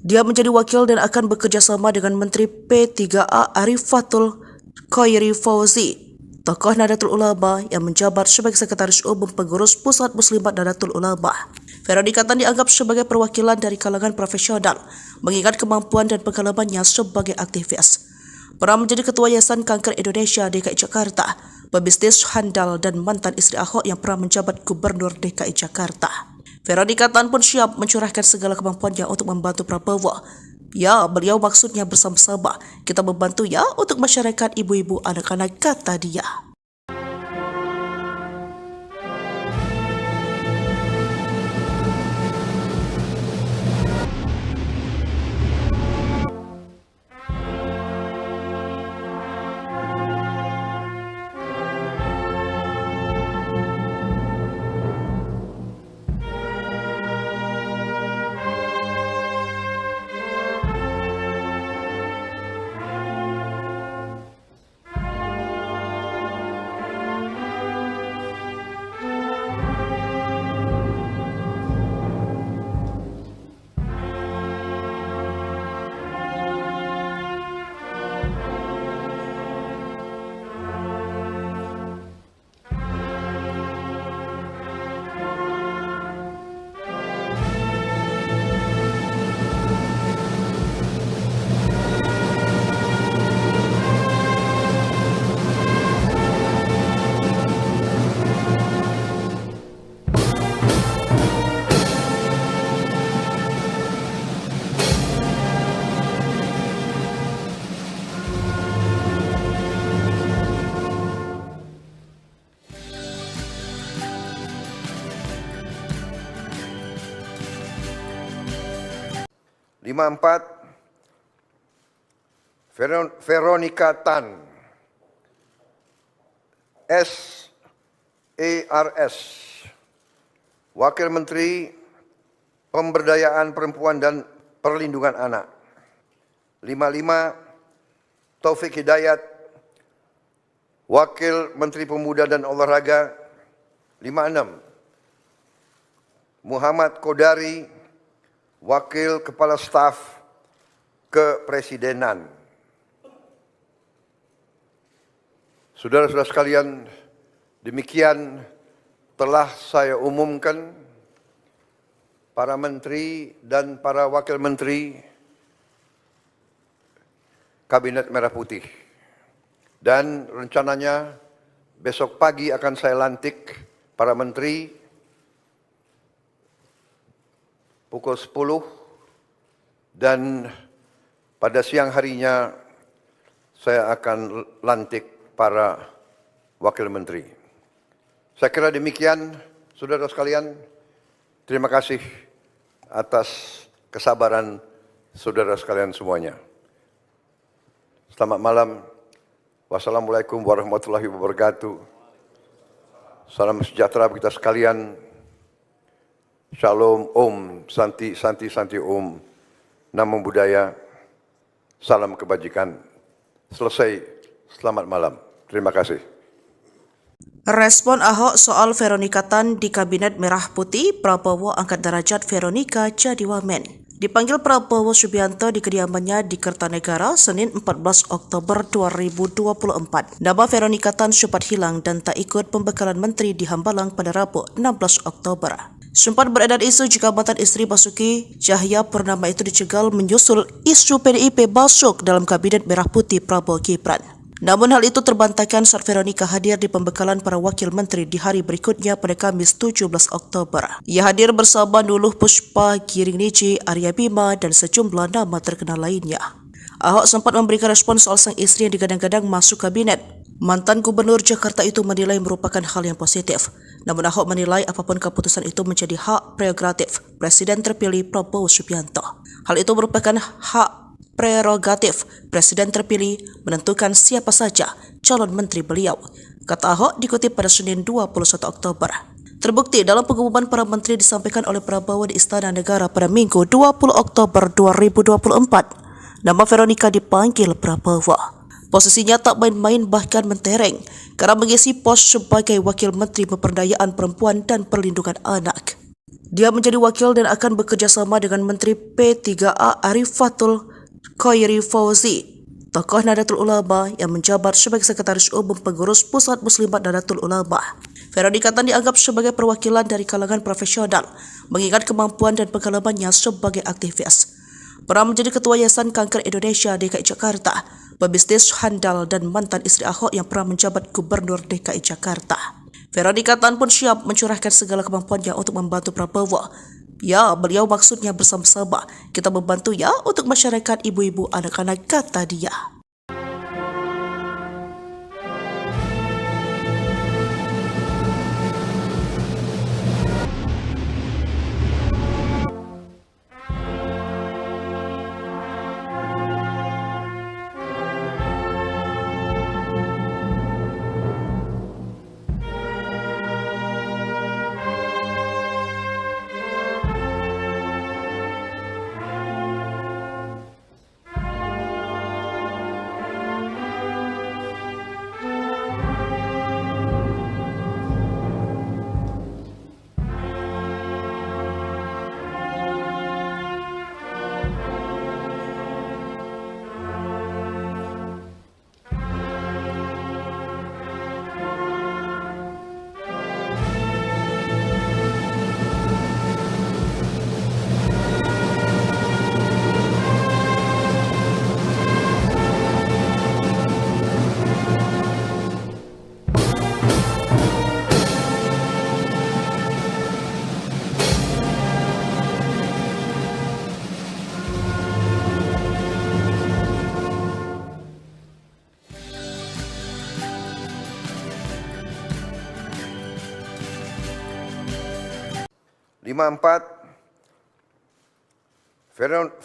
Dia menjadi wakil dan akan bekerja sama dengan Menteri P3A Arifatul Khairi Fauzi, tokoh Nahdlatul Ulama yang menjabat sebagai Sekretaris Umum Pengurus Pusat Muslimat Nahdlatul Ulama. Veronika Tan dianggap sebagai perwakilan dari kalangan profesional, mengingat kemampuan dan pengalamannya sebagai aktivis. Pernah menjadi Ketua Yayasan Kanker Indonesia DKI Jakarta, pebisnis handal dan mantan istri Ahok yang pernah menjabat Gubernur DKI Jakarta. Veronika Tan pun siap mencurahkan segala kemampuannya untuk membantu Prabowo. Ya, beliau maksudnya bersama-sama. Kita membantu ya untuk masyarakat ibu-ibu anak-anak, kata dia.
Empat, Veronika Tan, SARS, Wakil Menteri Pemberdayaan Perempuan dan Perlindungan Anak. 55, Taufik Hidayat, Wakil Menteri Pemuda dan Olahraga. 56, Muhammad Kodari, Wakil Kepala Staf Kepresidenan. Saudara-saudara sekalian, demikian telah saya umumkan para menteri dan para wakil menteri Kabinet Merah Putih. Dan rencananya besok pagi akan saya lantik para menteri pukul 10 dan pada siang harinya saya akan lantik para wakil menteri. Saya kira demikian, saudara sekalian. Terima kasih atas kesabaran saudara sekalian semuanya. Selamat malam. Wassalamualaikum warahmatullahi wabarakatuh. Salam sejahtera bagi kita sekalian. Shalom, Om, Santi, Santi, Santi, Om, Namo Buddhaya, salam kebajikan. Selesai, selamat malam. Terima kasih.
Respon Ahok soal Veronika Tan di Kabinet Merah Putih, Prabowo angkat derajat Veronika jadi wamen. Dipanggil Prabowo Subianto di kediamannya di Kertanegara, Senin 14 Oktober 2024. Nama Veronika Tan sempat hilang dan tak ikut pembekalan menteri di Hambalang pada Rabu 16 Oktober. Sempat beredar isu jika mantan istri Basuki Cahayapurnama itu dicegal menyusul isu PDIP masuk dalam Kabinet Merah Putih Prabowo Gibran. Namun hal itu terbantahkan saat Veronika hadir di pembekalan para wakil menteri di hari berikutnya pada Kamis 17 Oktober. Ia hadir bersama Nuluh Puspa, Giring Niji, Arya Bima, dan sejumlah nama terkenal lainnya. Ahok sempat memberikan respon soal sang istri yang digadang-gadang masuk kabinet. Mantan Gubernur Jakarta itu menilai merupakan hal yang positif. Namun Ahok menilai apapun keputusan itu menjadi hak prerogatif Presiden terpilih Prabowo Subianto. Hal itu merupakan hak prerogatif Presiden terpilih menentukan siapa saja calon menteri beliau, kata Ahok dikutip pada Senin 21 Oktober. Terbukti dalam pengumuman para menteri disampaikan oleh Prabowo di Istana Negara pada Minggu 20 Oktober 2024. Nama Veronika dipanggil Prabowo. Posisinya tak main-main bahkan mentereng karena mengisi pos sebagai Wakil Menteri Pemberdayaan Perempuan dan Perlindungan Anak. Dia menjadi wakil dan akan bekerja sama dengan Menteri P3A Arifatul Khairi Fauzi, tokoh Nahdlatul Ulama yang menjabat sebagai Sekretaris Umum Pengurus Pusat Muslimat Nahdlatul Ulama. Veronika Tan dianggap sebagai perwakilan dari kalangan profesional, mengingat kemampuan dan pengalamannya sebagai aktivis. Pernah menjadi Ketua Yayasan Kanker Indonesia DKI Jakarta, pebisnis handal dan mantan istri Ahok yang pernah menjabat Gubernur DKI Jakarta. Veronika Tan pun siap mencurahkan segala kemampuannya untuk membantu Prabowo. Ya, beliau maksudnya bersama-sama kita membantu ya untuk masyarakat ibu-ibu anak-anak, kata dia.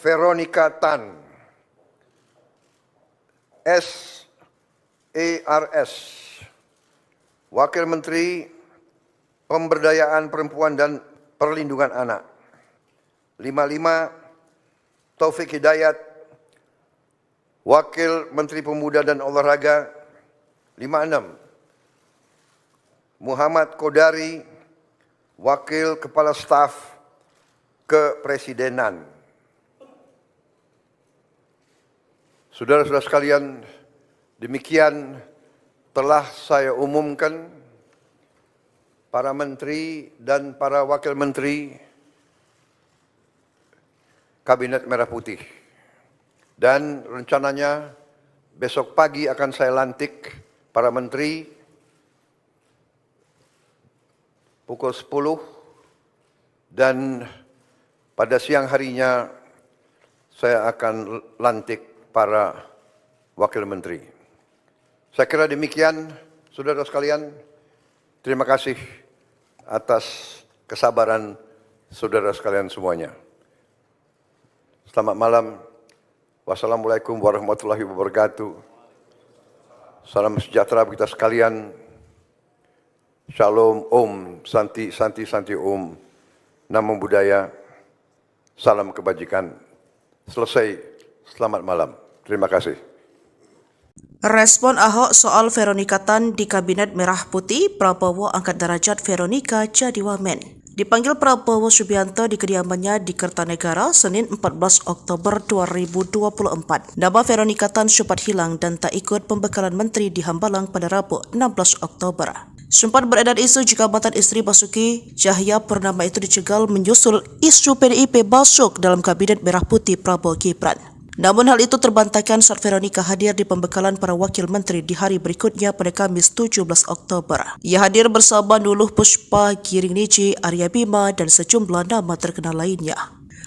Veronika Tan, SARS, Wakil Menteri Pemberdayaan Perempuan dan Perlindungan Anak. 55, Taufik Hidayat, Wakil Menteri Pemuda dan Olahraga. 56, Muhammad Kodari, Wakil Kepala Staf Kepresidenan. Saudara-saudara sekalian, demikian telah saya umumkan para menteri dan para wakil menteri Kabinet Merah Putih. Dan rencananya besok pagi akan saya lantik para menteri pukul 10 dan pada siang harinya saya akan lantik para wakil menteri. Saya kira demikian, saudara sekalian. Terima kasih atas kesabaran saudara sekalian semuanya. Selamat malam. Wassalamualaikum warahmatullahi wabarakatuh. Salam sejahtera bagi kita sekalian. Shalom, Om, Santi, Santi, Santi, Om. Namo Buddhaya. Salam kebajikan. Selesai. Selamat malam. Terima kasih.
Respon Ahok soal Veronika Tan di Kabinet Merah Putih, Prabowo angkat derajat Veronika jadi wamen. Dipanggil Prabowo Subianto di kediamannya di Kertanegara, Senin 14 Oktober 2024. Nama Veronika Tan sempat hilang dan tak ikut pembekalan menteri di Hambalang pada Rabu 16 Oktober. Sempat beredar isu jika mantan istri Basuki Cahayapurnama itu dicegal menyusul isu PDIP masuk dalam Kabinet Merah Putih Prabowo Gibran. Namun hal itu terbantahkan saat Veronika hadir di pembekalan para wakil menteri di hari berikutnya pada Kamis 17 Oktober. Ia hadir bersama Nuluh Puspa, Giring Niji, Arya Bima, dan sejumlah nama terkenal lainnya.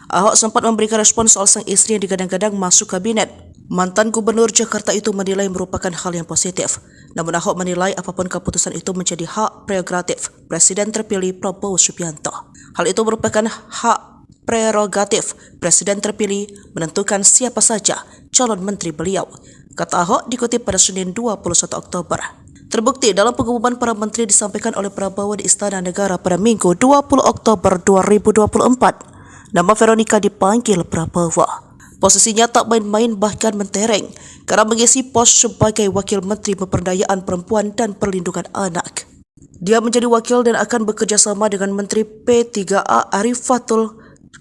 Ahok sempat memberikan respon soal sang istri yang digadang-gadang masuk kabinet. Mantan Gubernur Jakarta itu menilai merupakan hal yang positif. Namun Ahok menilai apapun keputusan itu menjadi hak prerogatif Presiden terpilih Prabowo Subianto. Hal itu merupakan hak prerogatif Presiden terpilih menentukan siapa saja calon menteri beliau, kata Ahok dikutip pada Senin 21 Oktober. Terbukti dalam pengumuman para menteri disampaikan oleh Prabowo di Istana Negara pada Minggu 20 Oktober 2024. Nama Veronika dipanggil Prabowo. Posisinya tak main-main bahkan mentereng karena mengisi pos sebagai Wakil Menteri Pemberdayaan Perempuan dan Perlindungan Anak. Dia menjadi wakil dan akan bekerja sama dengan Menteri P3A Arifatul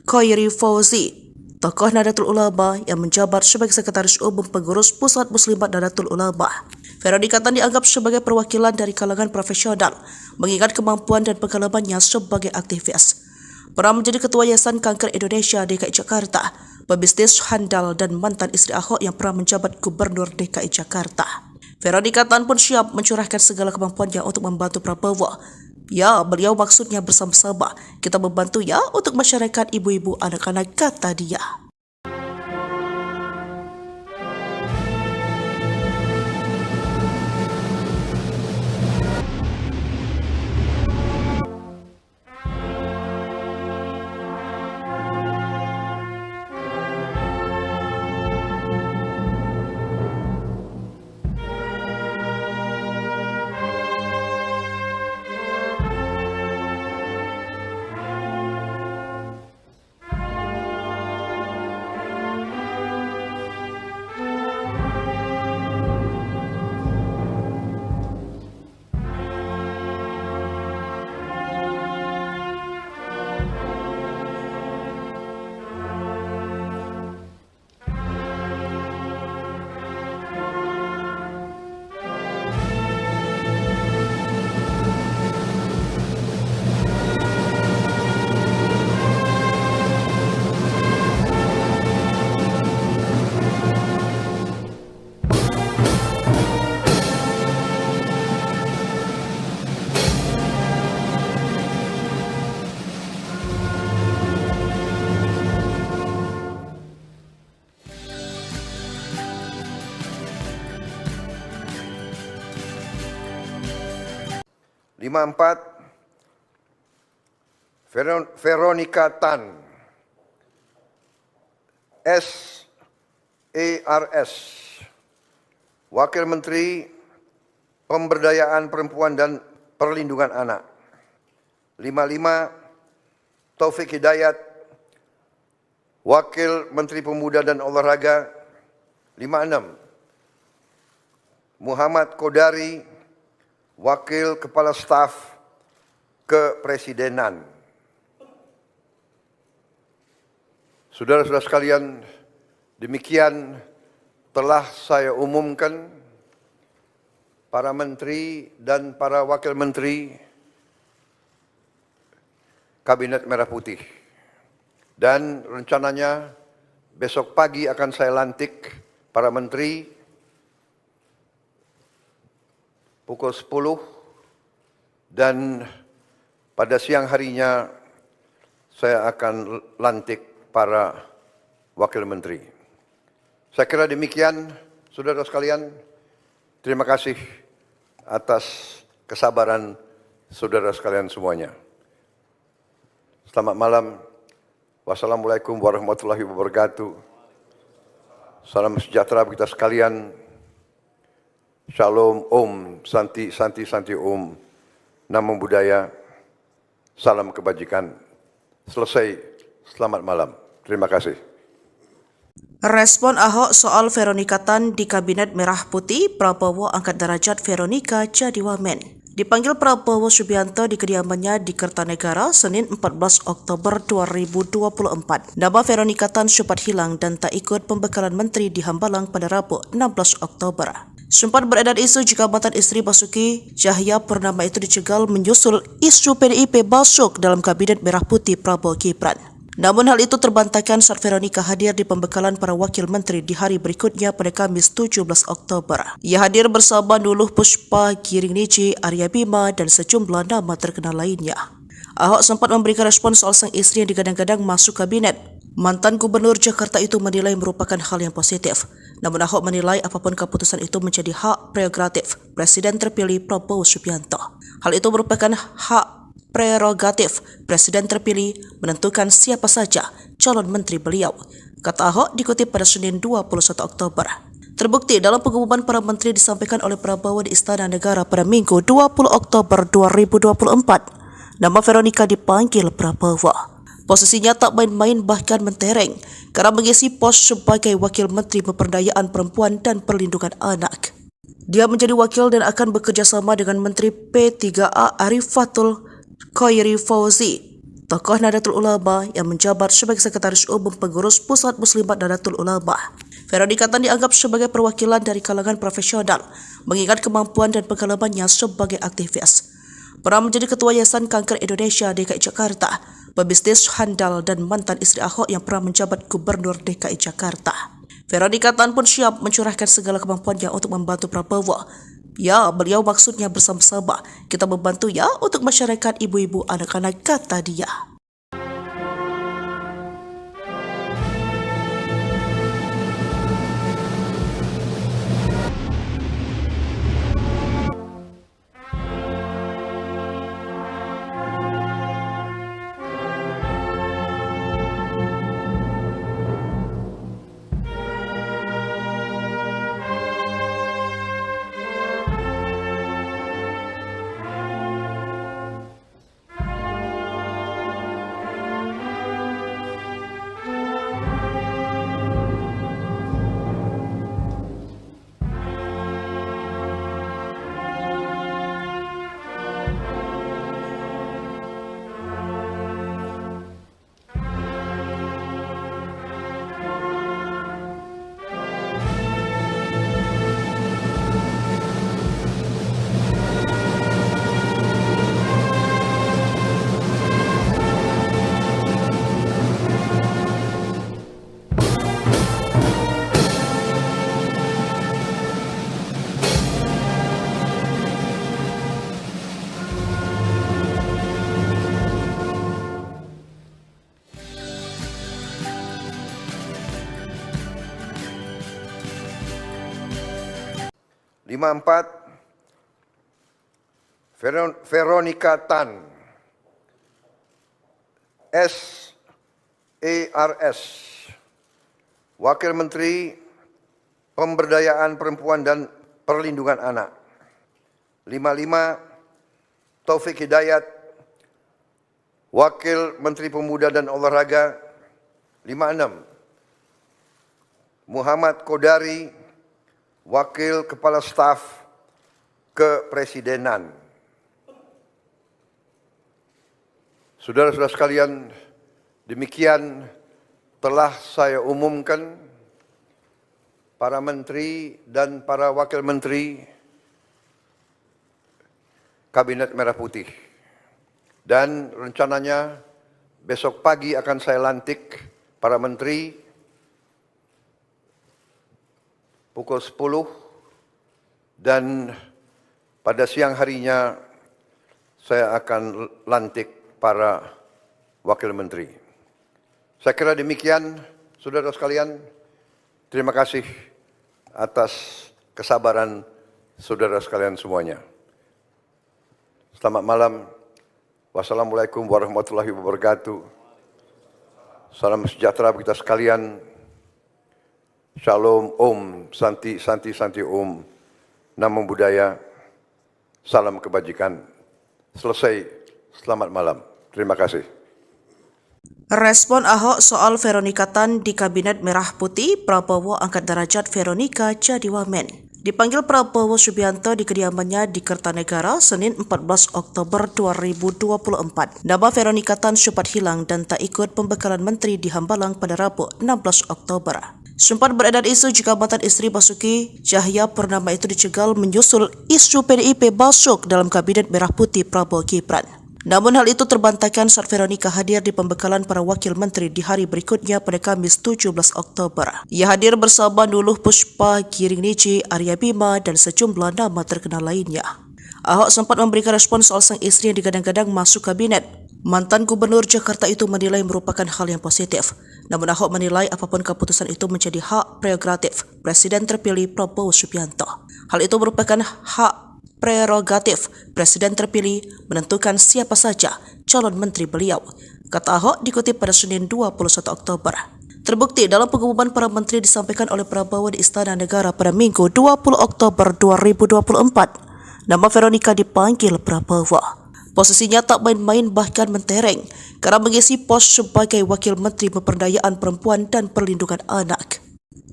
Khairi Fauzi, tokoh Nahdlatul Ulama yang menjabat sebagai Sekretaris Umum Pengurus Pusat Muslimat Nahdlatul Ulama. Veronika Tan dianggap sebagai perwakilan dari kalangan profesional, mengingat kemampuan dan pengalamannya sebagai aktivis. Pernah menjadi Ketua Yayasan Kanker Indonesia DKI Jakarta, pebisnis handal dan mantan istri Ahok yang pernah menjabat Gubernur DKI Jakarta. Veronika Tan pun siap mencurahkan segala kemampuannya untuk membantu Prabowo. Ya, beliau maksudnya bersama-sama. Kita membantu ya untuk masyarakat ibu-ibu anak-anak, kata dia.
Veronika Tan, SARS, Wakil Menteri Pemberdayaan Perempuan dan Perlindungan Anak. 55, Taufik Hidayat, Wakil Menteri Pemuda dan Olahraga. 56, Muhammad Kodari, Wakil Kepala Staf Kepresidenan. Saudara-saudara sekalian, demikian telah saya umumkan para menteri dan para wakil menteri Kabinet Merah Putih. Dan rencananya besok pagi akan saya lantik para menteri pukul 10 dan pada siang harinya saya akan lantik para wakil menteri. Saya kira demikian, saudara sekalian. Terima kasih atas kesabaran saudara sekalian semuanya. Selamat malam. Wassalamualaikum warahmatullahi wabarakatuh. Salam sejahtera bagi kita sekalian. Shalom, Om, Santi, Santi, Santi, Om. Namo Buddhaya. Salam kebajikan. Selesai. Selamat malam. Terima kasih.
Respon Ahok soal Veronika Tan di Kabinet Merah Putih, Prabowo angkat derajat Veronika jadi wamen. Dipanggil Prabowo Subianto di kediamannya di Kertanegara, Senin 14 Oktober 2024. Nama Veronika Tan sempat hilang dan tak ikut pembekalan menteri di Hambalang pada Rabu 16 Oktober. Sempat beredar isu jika mantan istri Basuki Cahayapurnama itu dicegal menyusul isu PDIP masuk dalam Kabinet Merah Putih Prabowo Gibran. Namun hal itu terbantahkan saat Veronika hadir di pembekalan para wakil menteri di hari berikutnya pada Kamis 17 Oktober. Ia hadir bersama Nuluh Puspa, Giring Niji, Arya Bima, dan sejumlah nama terkenal lainnya. Ahok sempat memberikan respon soal sang istri yang digadang-gadang masuk kabinet. Mantan Gubernur Jakarta itu menilai merupakan hal yang positif. Namun Ahok menilai apapun keputusan itu menjadi hak prerogatif Presiden terpilih Prabowo Subianto. Hal itu merupakan hak prerogatif Presiden terpilih menentukan siapa saja calon menteri beliau, kata Ahok dikutip pada Senin 21 Oktober. Terbukti dalam pengumuman para menteri disampaikan oleh Prabowo di Istana Negara pada Minggu 20 Oktober 2024. Nama Veronika dipanggil Prabowo. Posisinya tak main-main bahkan mentereng karena mengisi pos sebagai Wakil Menteri Pemberdayaan Perempuan dan Perlindungan Anak. Dia menjadi wakil dan akan bekerja sama dengan Menteri P3A Arifatul Khairi Fauzi, tokoh Nahdlatul Ulama yang menjabat sebagai Sekretaris Umum Pengurus Pusat Muslimat Nahdlatul Ulama. Veronika Tan dianggap sebagai perwakilan dari kalangan profesional, mengingat kemampuan dan pengalamannya sebagai aktivis. Pernah menjadi Ketua Yayasan Kanker Indonesia DKI Jakarta, pebisnis handal dan mantan istri Ahok yang pernah menjabat Gubernur DKI Jakarta. Veronika Tan pun siap mencurahkan segala kemampuannya untuk membantu Prabowo. Ya, beliau maksudnya bersama-sama kita membantu ya untuk masyarakat ibu-ibu anak-anak, kata dia.
Veronika Tan, SARS, Wakil Menteri Pemberdayaan Perempuan dan Perlindungan Anak. 55, Taufik Hidayat, Wakil Menteri Pemuda dan Olahraga. 56, Muhammad Kodari, Wakil Kepala Staf Kepresidenan. Saudara-saudara sekalian, demikian telah saya umumkan para menteri dan para wakil menteri Kabinet Merah Putih. Dan rencananya besok pagi akan saya lantik para menteri pukul 10 dan pada siang harinya saya akan lantik para wakil menteri. Saya kira demikian, saudara sekalian. Terima kasih atas kesabaran saudara sekalian semuanya. Selamat malam. Wassalamualaikum warahmatullahi wabarakatuh. Salam sejahtera bagi kita sekalian. Shalom, Om, Santi, Santi, Santi, Om. Namo Buddhaya. Salam kebajikan. Selesai. Selamat malam. Terima kasih.
Respon Ahok soal Veronika Tan di Kabinet Merah Putih, Prabowo angkat derajat Veronika jadi wamen. Dipanggil Prabowo Subianto di kediamannya di Kertanegara Senin 14 Oktober 2024. Nama Veronika Tan sempat hilang dan tak ikut pembekalan menteri di Hambalang pada Rabu 16 Oktober. Sempat beredar isu jika mantan istri Basuki Cahayapurnama itu dicegal menyusul isu PDIP masuk dalam Kabinet Merah Putih Prabowo Gibran. Namun hal itu terbantahkan saat Veronika hadir di pembekalan para wakil menteri di hari berikutnya pada Kamis 17 Oktober. Ia hadir bersama Nuluh Puspa, Giring Niji, Arya Bima, dan sejumlah nama terkenal lainnya. Ahok sempat memberikan respon soal sang istri yang digadang-gadang masuk kabinet. Mantan Gubernur Jakarta itu menilai merupakan hal yang positif. Namun Ahok menilai apapun keputusan itu menjadi hak prerogatif Presiden terpilih Prabowo Subianto. Hal itu merupakan hak prerogatif Presiden terpilih menentukan siapa saja calon menteri beliau, kata Ahok dikutip pada Senin 21 Oktober. Terbukti dalam pengumuman para menteri disampaikan oleh Prabowo di Istana Negara pada Minggu 20 Oktober 2024. Nama Veronika dipanggil Prabowo. Posisinya tak main-main bahkan mentereng karena mengisi pos sebagai Wakil Menteri Pemberdayaan Perempuan dan Perlindungan Anak.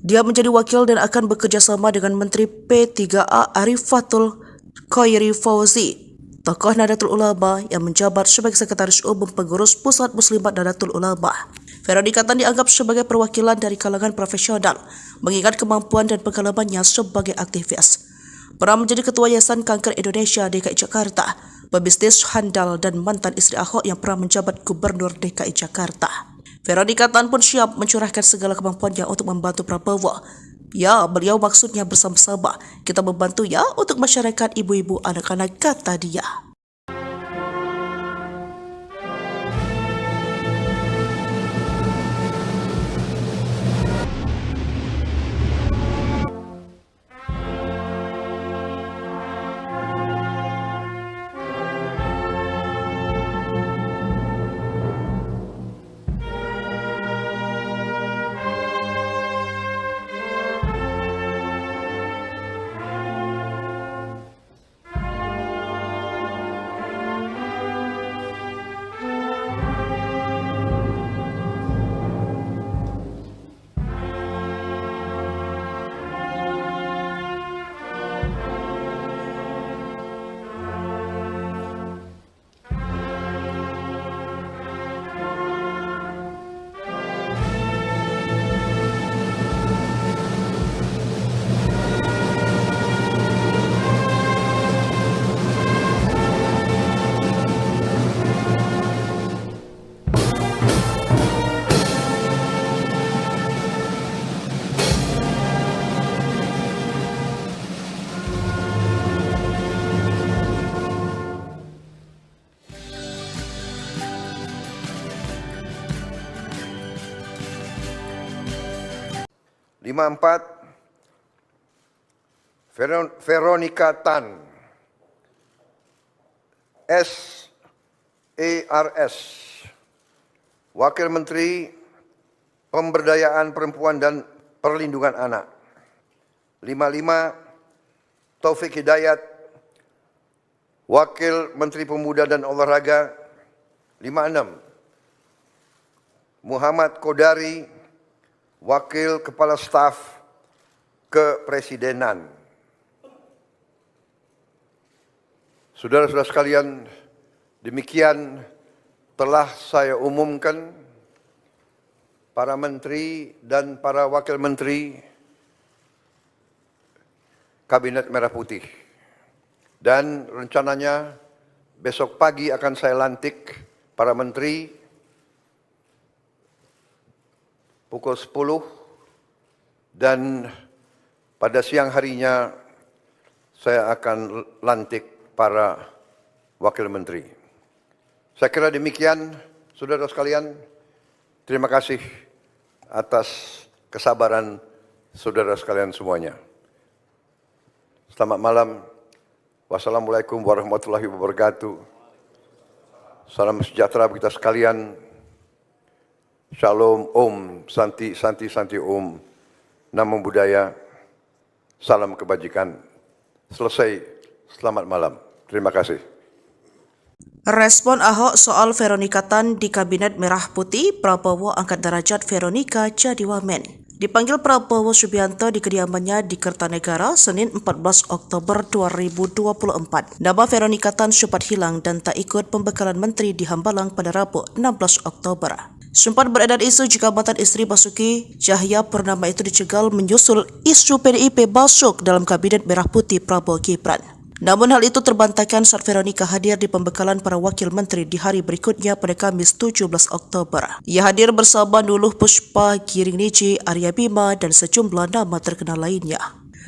Dia menjadi wakil dan akan bekerja sama dengan Menteri P3A Arifatul Khairi Fauzi, tokoh Nahdlatul Ulama yang menjabat sebagai Sekretaris Umum Pengurus Pusat Muslimat Nahdlatul Ulama. Veronika Tan dianggap sebagai perwakilan dari kalangan profesional, mengingat kemampuan dan pengalamannya sebagai aktivis. Pernah menjadi Ketua Yayasan Kanker Indonesia DKI Jakarta, pebisnis handal dan mantan istri Ahok yang pernah menjabat Gubernur DKI Jakarta. Veronika Tan pun siap mencurahkan segala kemampuannya untuk membantu Prabowo. Ya, beliau maksudnya bersama-sama. Kita membantu ya untuk masyarakat ibu-ibu anak-anak, kata dia.
Veronika Tan, SARS, Wakil Menteri Pemberdayaan Perempuan dan Perlindungan Anak. 55, Taufik Hidayat, Wakil Menteri Pemuda dan Olahraga. 56, Muhammad Kodari, Wakil Kepala Staf Kepresidenan. Saudara-saudara sekalian, demikian telah saya umumkan para menteri dan para wakil menteri Kabinet Merah Putih. Dan rencananya besok pagi akan saya lantik para menteri pukul 10 dan pada siang harinya saya akan lantik para wakil menteri. Saya kira demikian, saudara sekalian. Terima kasih atas kesabaran saudara sekalian semuanya. Selamat malam. Wassalamualaikum warahmatullahi wabarakatuh. Salam sejahtera bagi kita sekalian. Shalom, Om, Santi, Santi, Santi, Om. Namo Buddhaya. Salam kebajikan. Selesai. Selamat malam. Terima kasih.
Respon Ahok soal Veronika Tan di Kabinet Merah Putih, Prabowo angkat derajat Veronika jadi wamen. Dipanggil Prabowo Subianto di kediamannya di Kertanegara, Senin 14 Oktober 2024. Nama Veronika Tan sempat hilang dan tak ikut pembekalan menteri di Hambalang pada Rabu 16 Oktober. Sempat beredar isu jika mantan istri Basuki Cahayapurnama itu dicegal menyusul isu PDIP masuk dalam Kabinet Merah Putih Prabowo Gibran. Namun hal itu terbantahkan saat Veronika hadir di pembekalan para wakil menteri di hari berikutnya pada Kamis 17 Oktober. Ia hadir bersama Nuluh Puspa, Giring Niji, Arya Bima, dan sejumlah nama terkenal lainnya.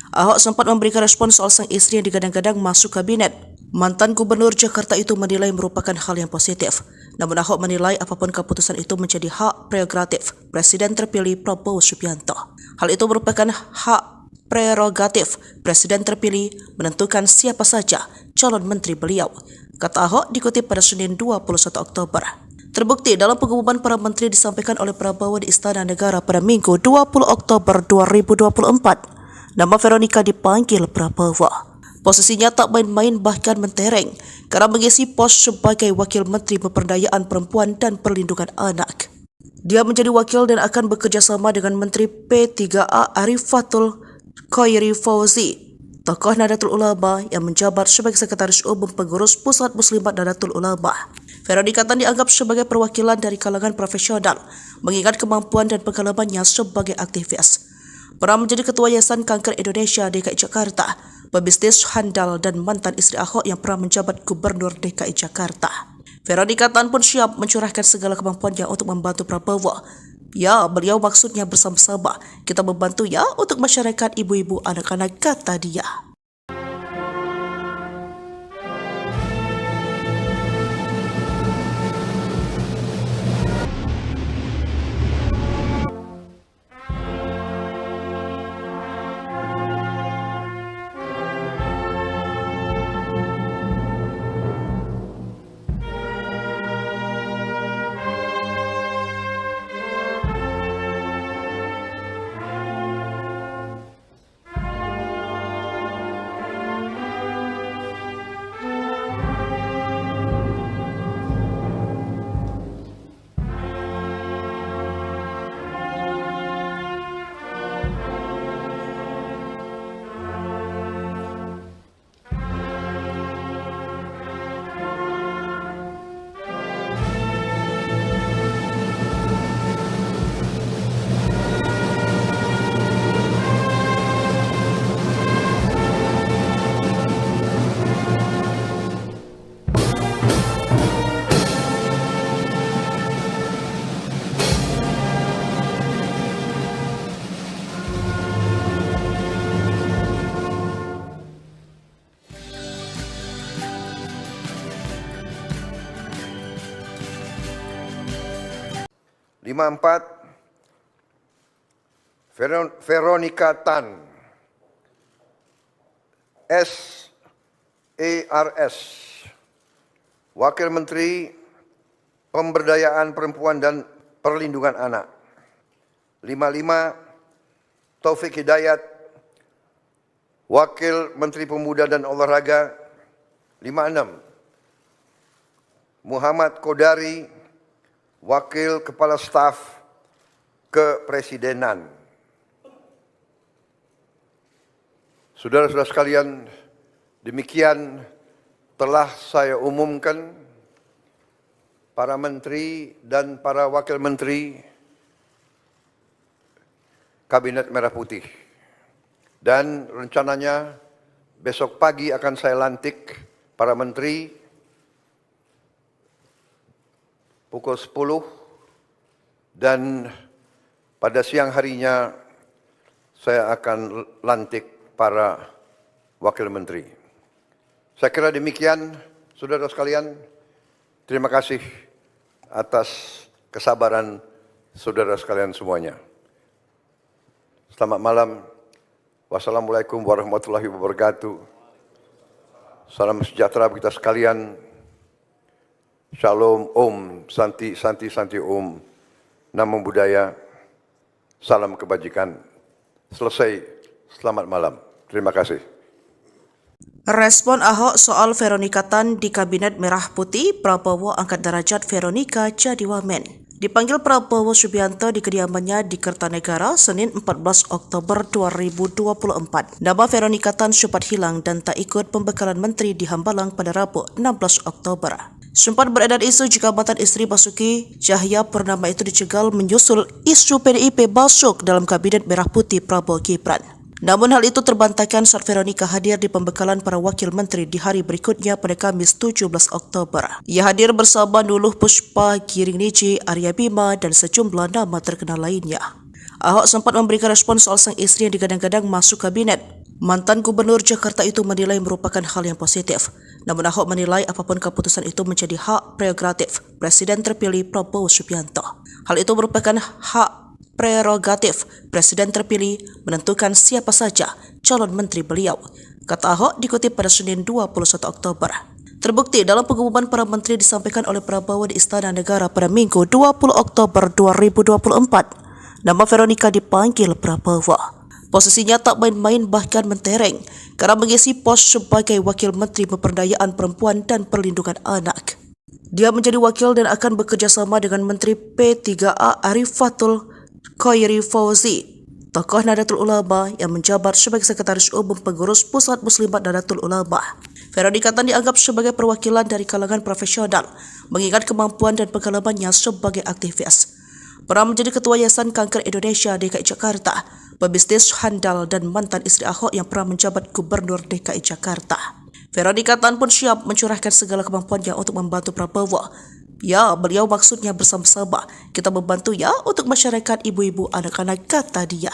Ahok sempat memberikan respon soal sang istri yang digadang-gadang masuk kabinet. Mantan Gubernur Jakarta itu menilai merupakan hal yang positif. Namun Ahok menilai apapun keputusan itu menjadi hak prerogatif Presiden terpilih Prabowo Subianto. Hal itu merupakan hak prerogatif Presiden terpilih menentukan siapa saja calon menteri beliau, kata Ahok dikutip pada Senin 21 Oktober. Terbukti dalam pengumuman para menteri disampaikan oleh Prabowo di Istana Negara pada Minggu 20 Oktober 2024. Nama Veronika dipanggil Prabowo. Posisinya tak main-main bahkan mentereng karena mengisi pos sebagai Wakil Menteri Pemberdayaan Perempuan dan Perlindungan Anak. Dia menjadi wakil dan akan bekerja sama dengan Menteri P3A Arifatul Khairi Fauzi, tokoh Nahdlatul Ulama yang menjabat sebagai Sekretaris Umum Pengurus Pusat Muslimat Nahdlatul Ulama. Veronika Tan dianggap sebagai perwakilan dari kalangan profesional, mengingat kemampuan dan pengalamannya sebagai aktivis. Pernah menjadi Ketua Yayasan Kanker Indonesia DKI Jakarta, pebisnis handal dan mantan istri Ahok yang pernah menjabat Gubernur DKI Jakarta. Veronika Tan pun siap mencurahkan segala kemampuannya untuk membantu Prabowo. Ya, beliau maksudnya bersama-sama. Kita membantu ya untuk masyarakat ibu-ibu anak-anak, kata dia.
Veronika Tan, SARS, Wakil Menteri Pemberdayaan Perempuan dan Perlindungan Anak. 55, Taufik Hidayat, Wakil Menteri Pemuda dan Olahraga. 56, Muhammad Kodari, Wakil Kepala Staf Kepresidenan. Saudara-saudara sekalian, demikian telah saya umumkan para menteri dan para wakil menteri Kabinet Merah Putih. Dan rencananya besok pagi akan saya lantik para menteri pukul 10 dan pada siang harinya saya akan lantik para wakil menteri. Saya kira demikian, saudara sekalian. Terima kasih atas kesabaran saudara sekalian semuanya. Selamat malam. Wassalamualaikum warahmatullahi wabarakatuh. Salam sejahtera bagi kita sekalian. Shalom, Om, Santi, Santi, Santi, Om. Namo Buddhaya. Salam kebajikan. Selesai. Selamat malam. Terima kasih.
Respon Ahok soal Veronika Tan di Kabinet Merah Putih, Prabowo angkat derajat Veronika jadi wamen. Dipanggil Prabowo Subianto di kediamannya di Kertanegara, Senin 14 Oktober 2024. Nama Veronika Tan sempat hilang dan tak ikut pembekalan menteri di Hambalang pada Rabu 16 Oktober. Sempat beredar isu jika mantan istri Basuki Cahayapurnama itu dicegal menyusul isu PDIP masuk dalam Kabinet Merah Putih Prabowo Gibran. Namun hal itu terbantahkan saat Veronika hadir di pembekalan para wakil menteri di hari berikutnya pada Kamis 17 Oktober. Ia hadir bersama Nuluh Puspa, Giring Niji, Arya Bima, dan sejumlah nama terkenal lainnya. Ahok sempat memberikan respon soal sang istri yang digadang-gadang masuk kabinet. Mantan Gubernur Jakarta itu menilai merupakan hal yang positif. Namun Ahok menilai apapun keputusan itu menjadi hak prerogatif Presiden terpilih Prabowo Subianto. Hal itu merupakan hak prerogatif Presiden terpilih menentukan siapa saja calon menteri beliau, kata Ahok dikutip pada Senin 21 Oktober. Terbukti dalam pengumuman para menteri disampaikan oleh Prabowo di Istana Negara pada Minggu 20 Oktober 2024. Nama Veronika dipanggil Prabowo. Posisinya tak main-main bahkan mentereng karena mengisi pos sebagai Wakil Menteri Pemberdayaan Perempuan dan Perlindungan Anak. Dia menjadi wakil dan akan bekerja sama dengan Menteri P3A Arifatul Khairi Fauzi, tokoh Nahdlatul Ulama yang menjabat sebagai Sekretaris Umum Pengurus Pusat Muslimat Nahdlatul Ulama. Veronika Tan dianggap sebagai perwakilan dari kalangan profesional, mengingat kemampuan dan pengalamannya sebagai aktivis. Pernah menjadi Ketua Yayasan Kanker Indonesia DKI Jakarta, pebisnis handal dan mantan istri Ahok yang pernah menjabat Gubernur DKI Jakarta. Veronika Tan pun siap mencurahkan segala kemampuannya untuk membantu Prabowo. Ya, beliau maksudnya bersama-sama kita membantu ya untuk masyarakat ibu-ibu anak-anak, kata dia.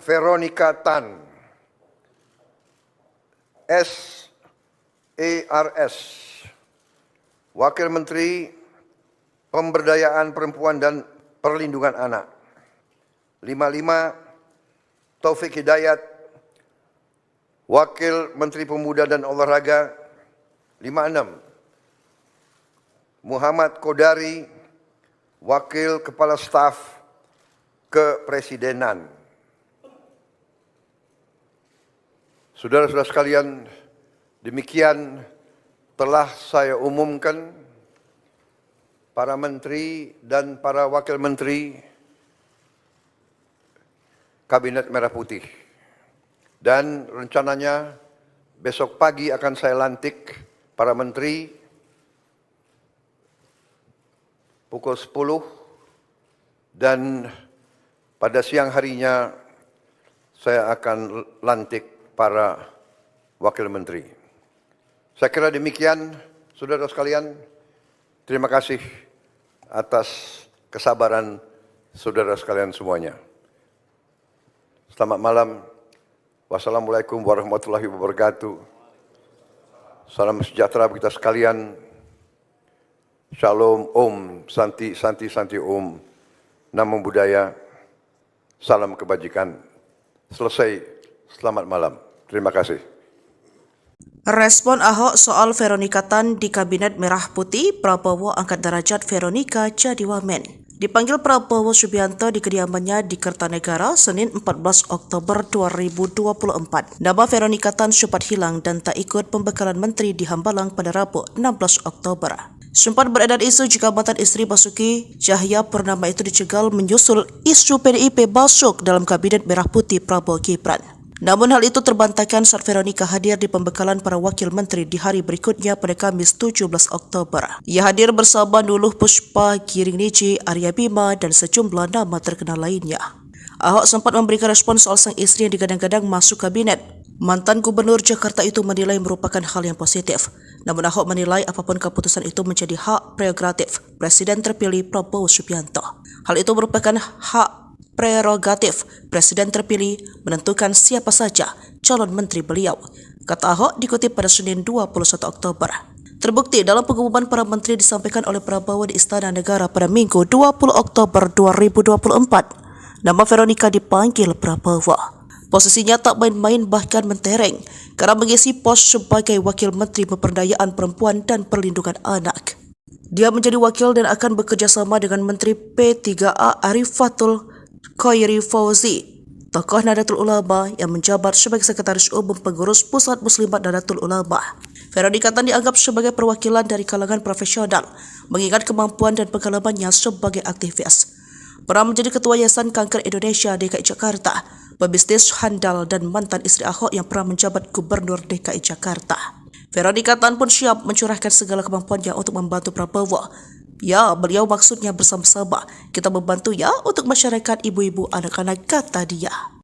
Veronika Tan, SARS, Wakil Menteri Pemberdayaan Perempuan dan Perlindungan Anak. 55, Taufik Hidayat, Wakil Menteri Pemuda dan Olahraga. 56, Muhammad Kodari, Wakil Kepala Staf Kepresidenan. Saudara-saudara sekalian, demikian telah saya umumkan para menteri dan para wakil menteri Kabinet Merah Putih. Dan rencananya besok pagi akan saya lantik para menteri pukul 10 dan pada siang harinya saya akan lantik para wakil menteri. Saya kira demikian, saudara sekalian. Terima kasih atas kesabaran saudara sekalian semuanya. Selamat malam. Wassalamualaikum warahmatullahi wabarakatuh. Salam sejahtera bagi kita sekalian. Shalom, Om, Santi, Santi, Santi, Om. Namo Buddhaya. Salam kebajikan. Selesai. Selamat malam. Terima kasih.
Respon Ahok soal Veronika Tan di Kabinet Merah Putih, Prabowo angkat derajat Veronika jadi wamen. Dipanggil Prabowo Subianto di kediamannya di Kertanegara, Senin 14 Oktober 2024. Nama Veronika Tan sempat hilang dan tak ikut pembekalan menteri di Hambalang pada Rabu 16 Oktober. Sempat beredar isu jika mantan istri Basuki Cahayapurnama itu dicegal menyusul isu PDIP masuk dalam Kabinet Merah Putih Prabowo Gibran. Namun hal itu terbantahkan saat Veronika hadir di pembekalan para wakil menteri di hari berikutnya pada Kamis 17 Oktober. Ia hadir bersama Nuluh Puspa, Giring Niji, Arya Bima, dan sejumlah nama terkenal lainnya. Ahok sempat memberikan respon soal sang istri yang digadang-gadang masuk kabinet. Mantan Gubernur Jakarta itu menilai merupakan hal yang positif. Namun Ahok menilai apapun keputusan itu menjadi hak prerogatif Presiden terpilih Prabowo Subianto. Hal itu merupakan hak prerogatif Presiden terpilih menentukan siapa saja calon menteri beliau, kata Ahok dikutip pada Senin 21 Oktober. Terbukti dalam pengumuman para menteri disampaikan oleh Prabowo di Istana Negara pada Minggu 20 Oktober 2024. Nama Veronika dipanggil Prabowo. Posisinya tak main-main bahkan mentereng karena mengisi pos sebagai Wakil Menteri Pemberdayaan Perempuan dan Perlindungan Anak. Dia menjadi wakil dan akan bekerja sama dengan Menteri P3A Arifatul Khairi Fauzi, tokoh Nahdlatul Ulama yang menjabat sebagai Sekretaris Umum Pengurus Pusat Muslimat Nahdlatul Ulama. Veronika Tan dianggap sebagai perwakilan dari kalangan profesional, mengingat kemampuan dan pengalamannya sebagai aktivis. Pernah menjadi Ketua Yayasan Kanker Indonesia DKI Jakarta, pebisnis handal dan mantan istri Ahok yang pernah menjabat Gubernur DKI Jakarta. Veronika Tan pun siap mencurahkan segala kemampuannya untuk membantu Prabowo. Ya, beliau maksudnya bersama-sama. Kita membantu ya untuk masyarakat ibu-ibu anak-anak, kata dia.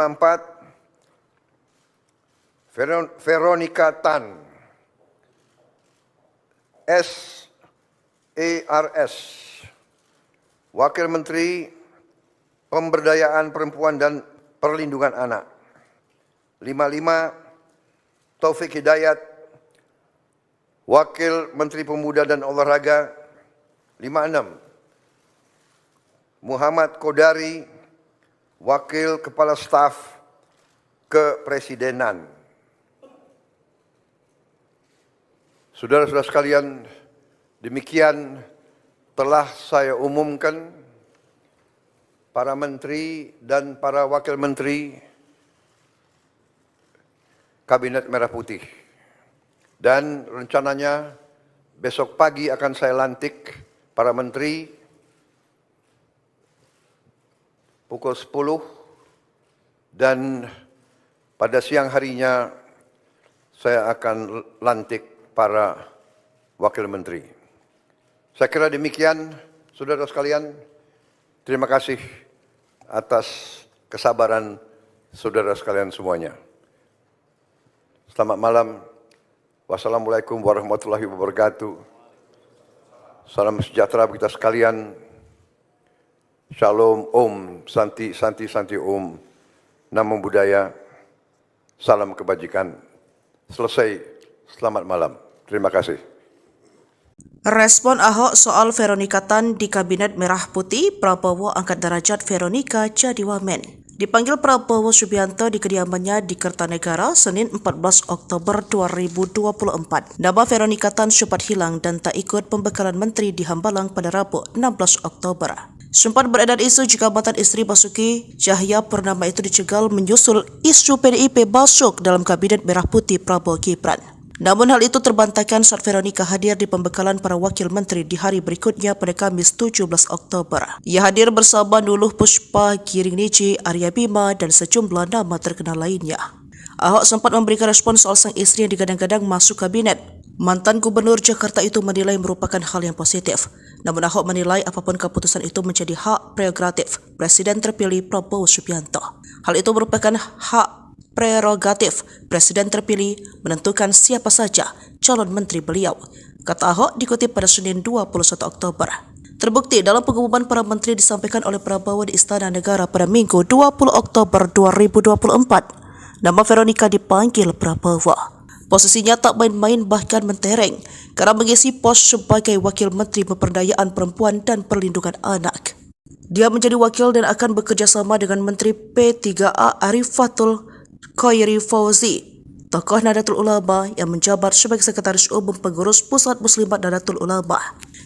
Empat, Veronika Tan, SARS, Wakil Menteri Pemberdayaan Perempuan dan Perlindungan Anak. 55, Taufik Hidayat, Wakil Menteri Pemuda dan Olahraga. 56, Muhammad Kodari, Wakil Kepala Staf Kepresidenan. Saudara-saudara sekalian, demikian telah saya umumkan para menteri dan para wakil menteri Kabinet Merah Putih. Dan rencananya besok pagi akan saya lantik para menteri pukul 10 dan pada siang harinya saya akan lantik para wakil menteri. Saya kira demikian, saudara sekalian. Terima kasih atas kesabaran saudara sekalian semuanya. Selamat malam. Wassalamualaikum warahmatullahi wabarakatuh. Salam sejahtera bagi kita sekalian. Shalom, Om, Santi, Santi, Santi, Om, Namo Buddhaya, salam kebajikan. Selesai, selamat malam. Terima kasih.
Respon Ahok soal Veronika Tan di Kabinet Merah Putih, Prabowo angkat derajat Veronika jadi wamen. Dipanggil Prabowo Subianto di kediamannya di Kertanegara, Senin 14 Oktober 2024. Nama Veronika Tan sempat hilang dan tak ikut pembekalan menteri di Hambalang pada Rabu 16 Oktober. Sempat beredar isu jika mantan istri Basuki Cahayapurnama itu dicegal menyusul isu PDIP masuk dalam Kabinet Merah Putih Prabowo Gibran. Namun hal itu terbantahkan saat Veronika hadir di pembekalan para wakil menteri di hari berikutnya pada Kamis 17 Oktober. Ia hadir bersama Nuluh Puspa, Giring Niji, Arya Bima, dan sejumlah nama terkenal lainnya. Ahok sempat memberikan respon soal sang istri yang digadang-gadang masuk kabinet. Mantan Gubernur Jakarta itu menilai merupakan hal yang positif. Namun Ahok menilai apapun keputusan itu menjadi hak prerogatif Presiden terpilih Prabowo Subianto. Hal itu merupakan hak prerogatif Presiden terpilih menentukan siapa saja calon menteri beliau, kata Ahok dikutip pada Senin 21 Oktober. Terbukti dalam pengumuman para menteri disampaikan oleh Prabowo di Istana Negara pada Minggu 20 Oktober 2024. Nama Veronika dipanggil Prabowo. Posisinya tak main-main bahkan mentereng karena mengisi pos sebagai Wakil Menteri Pemberdayaan Perempuan dan Perlindungan Anak. Dia menjadi wakil dan akan bekerja sama dengan Menteri P3A Arifatul Khoiri Fauzi, tokoh Nahdlatul Ulama yang menjabat sebagai Sekretaris Umum Pengurus Pusat Muslimat Nahdlatul Ulama.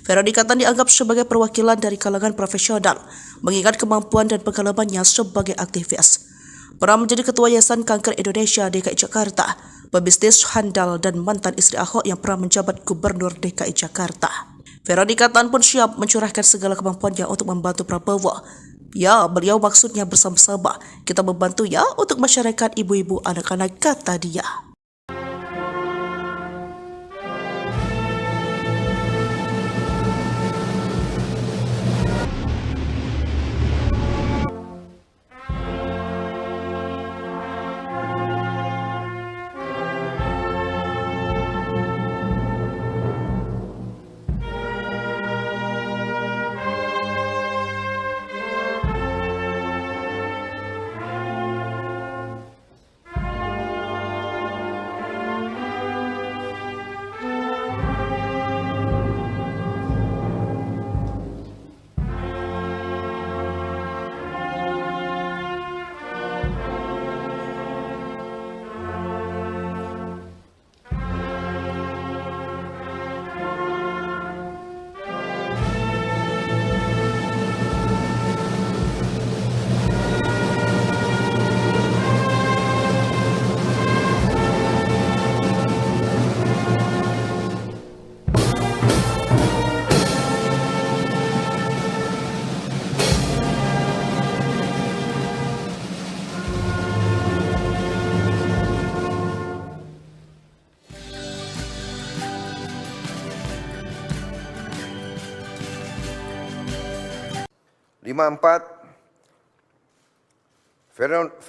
Veronika Tan dianggap sebagai perwakilan dari kalangan profesional, mengingat kemampuan dan pengalamannya sebagai aktivis. Pernah menjadi Ketua Yayasan Kanker Indonesia DKI Jakarta, pebisnis handal dan mantan istri Ahok yang pernah menjabat Gubernur DKI Jakarta. Veronika Tan pun siap mencurahkan segala kemampuannya untuk membantu Prabowo. Ya, beliau maksudnya bersama-sama kita membantu ya untuk masyarakat ibu-ibu anak-anak, kata dia.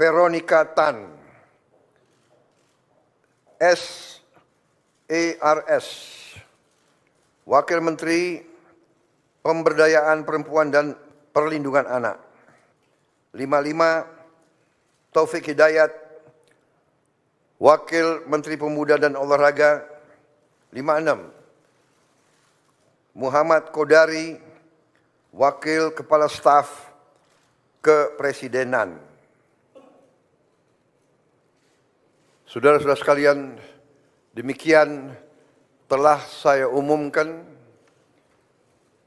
Veronika Tan, SARS, Wakil Menteri Pemberdayaan Perempuan dan Perlindungan Anak. 55, Taufik Hidayat, Wakil Menteri Pemuda dan Olahraga. 56, Muhammad Kodari, Wakil Kepala Staf Kepresidenan. Saudara-saudara sekalian, demikian telah saya umumkan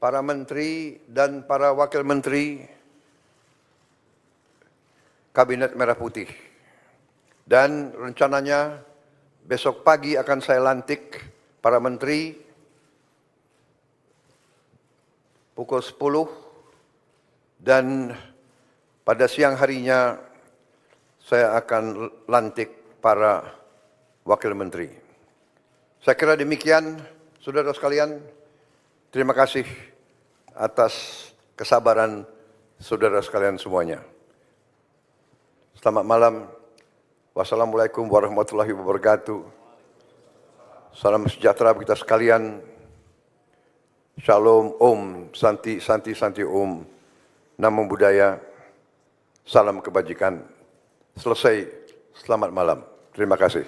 para menteri dan para wakil menteri Kabinet Merah Putih. Dan rencananya besok pagi akan saya lantik para menteri pukul 10 dan pada siang harinya saya akan lantik para wakil menteri. Saya kira demikian, saudara sekalian. Terima kasih atas kesabaran saudara sekalian semuanya. Selamat malam. Wassalamualaikum warahmatullahi wabarakatuh. Salam sejahtera bagi kita sekalian. Shalom, Om, Santi, Santi, Santi, Om. Namo Buddhaya. Salam kebajikan. Selesai. Selamat malam. Terima kasih.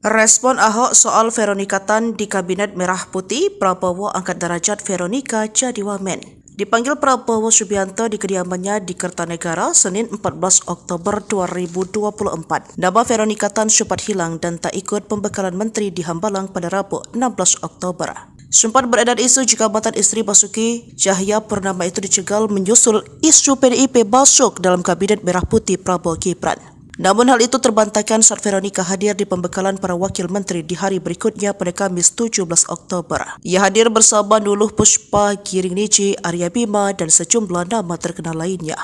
Respon Ahok soal Veronika Tan di Kabinet Merah Putih, Prabowo angkat derajat Veronika jadi wamen. Dipanggil Prabowo Subianto di kediamannya di Kertanegara Senin 14 Oktober 2024. Nama Veronika Tan sempat hilang dan tak ikut pembekalan menteri di Hambalang pada Rabu 16 Oktober. Sempat beredar isu jika mantan istri Basuki Cahayapurnama itu dicegal menyusul isu PDIP masuk dalam Kabinet Merah Putih Prabowo Gibran. Namun hal itu terbantahkan saat Veronika hadir di pembekalan para wakil menteri di hari berikutnya pada Kamis 17 Oktober. Ia hadir bersama Nuluh Puspa, Giring Niji, Arya Bima, dan sejumlah nama terkenal lainnya.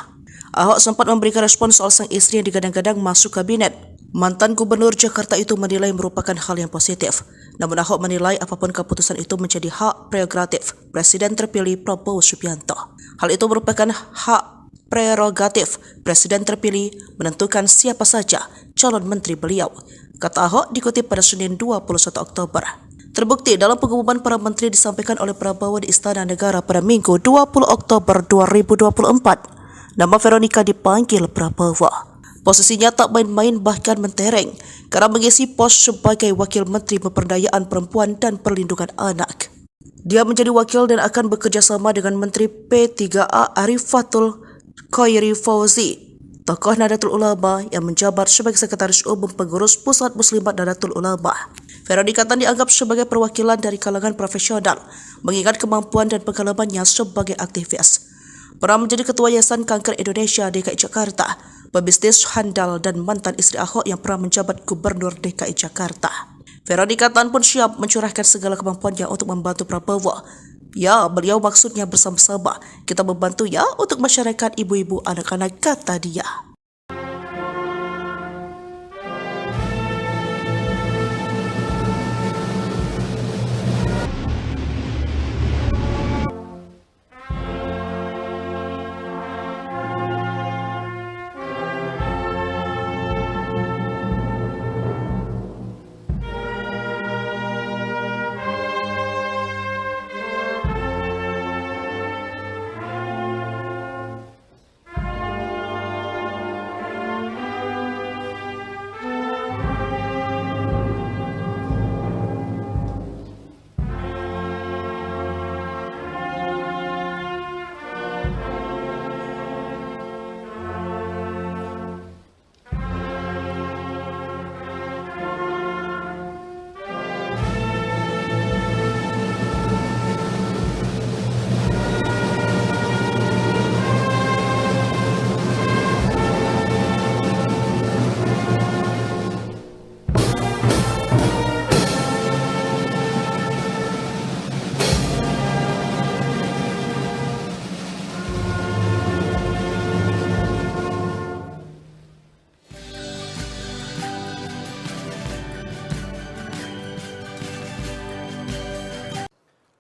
Ahok sempat memberikan respon soal sang istri yang digadang-gadang masuk kabinet. Mantan Gubernur Jakarta itu menilai merupakan hal yang positif. Namun Ahok menilai apapun keputusan itu menjadi hak prerogatif Presiden terpilih Prabowo Subianto. Hal itu merupakan hak prerogatif Presiden terpilih menentukan siapa saja calon menteri beliau, kata Ahok dikutip pada Senin 21 Oktober. Terbukti dalam pengumuman para menteri disampaikan oleh Prabowo di Istana Negara pada Minggu 20 Oktober 2024. Nama Veronika dipanggil Prabowo. Posisinya tak main-main bahkan mentereng karena mengisi pos sebagai Wakil Menteri Pemberdayaan Perempuan dan Perlindungan Anak. Dia menjadi wakil dan akan bekerja sama dengan Menteri P3A Arifatul Khoiri Fauzi, tokoh Nahdlatul Ulama yang menjabat sebagai Sekretaris Umum Pengurus Pusat Muslimat Nahdlatul Ulama. Veronika Tan dianggap sebagai perwakilan dari kalangan profesional, mengingat kemampuan dan pengalamannya sebagai aktivis. Pernah menjadi Ketua Yayasan Kanker Indonesia DKI Jakarta, pebisnis handal dan mantan istri Ahok yang pernah menjabat Gubernur DKI Jakarta. Veronika Tan pun siap mencurahkan segala kemampuannya untuk membantu Prabowo. Ya, beliau maksudnya bersama-sama. Kita membantu ya untuk masyarakat ibu-ibu anak-anak, kata dia.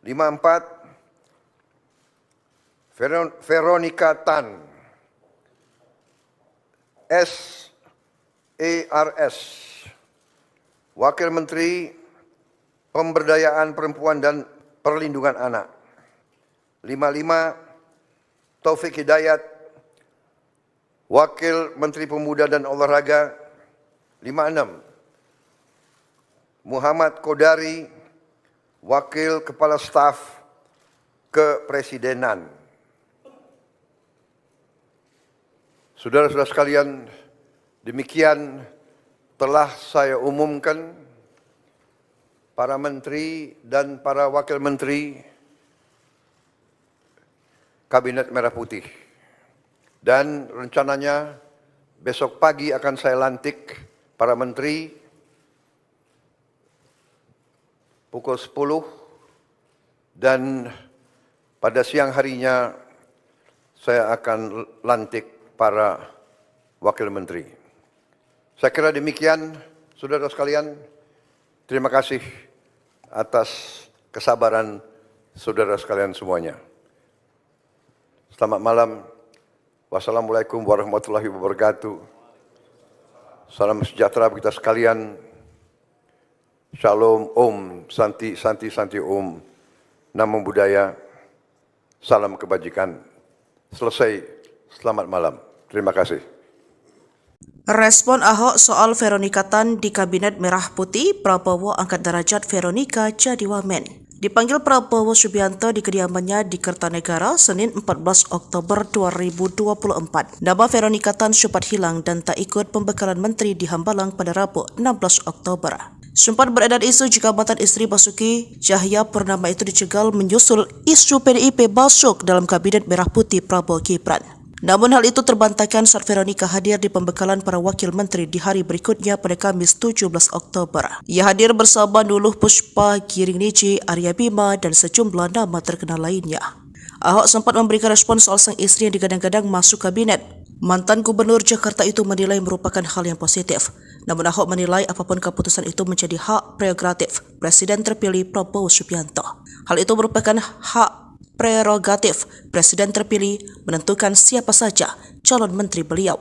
Lima empat, Veronika Tan, SARS, Wakil Menteri Pemberdayaan Perempuan dan Perlindungan Anak. 55, Taufik Hidayat, Wakil Menteri Pemuda dan Olahraga. 56, Muhammad Kodari, Wakil Kepala Staf Kepresidenan. Saudara-saudara sekalian, demikian telah saya umumkan para menteri dan para wakil menteri Kabinet Merah Putih. Dan rencananya besok pagi akan saya lantik para menteri pukul 10 dan pada siang harinya saya akan lantik para wakil menteri. Saya kira demikian, saudara sekalian. Terima kasih atas kesabaran saudara sekalian semuanya. Selamat malam. Wassalamualaikum warahmatullahi wabarakatuh. Salam sejahtera bagi kita sekalian. Shalom, Om, Santi, Santi, Santi, Om, Namo Buddhaya, salam kebajikan. Selesai, selamat malam. Terima kasih.
Respon Ahok soal Veronika Tan di Kabinet Merah Putih, Prabowo angkat derajat Veronika jadi wamen. Dipanggil Prabowo Subianto di kediamannya di Kertanegara Senin 14 Oktober 2024. Nama Veronika Tan sempat hilang dan tak ikut pembekalan menteri di Hambalang pada Rabu 16 Oktober. Sempat beredar isu jika mantan istri Basuki Cahayapurnama itu dicegal menyusul isu PDIP masuk dalam kabinet merah putih Prabowo Gibran. Namun hal itu terbantahkan saat Veronika hadir di pembekalan para wakil menteri di hari berikutnya pada Kamis 17 Oktober. Ia hadir bersama Nuluh Puspa, Giring Niji, Arya Bima, dan sejumlah nama terkenal lainnya. Ahok sempat memberikan respon soal sang istri yang digadang-gadang masuk kabinet. Mantan Gubernur Jakarta itu menilai merupakan hal yang positif. Namun Ahok menilai apapun keputusan itu menjadi hak prerogatif Presiden terpilih Prabowo Subianto. Hal itu merupakan hak prerogatif Presiden terpilih menentukan siapa saja calon menteri beliau,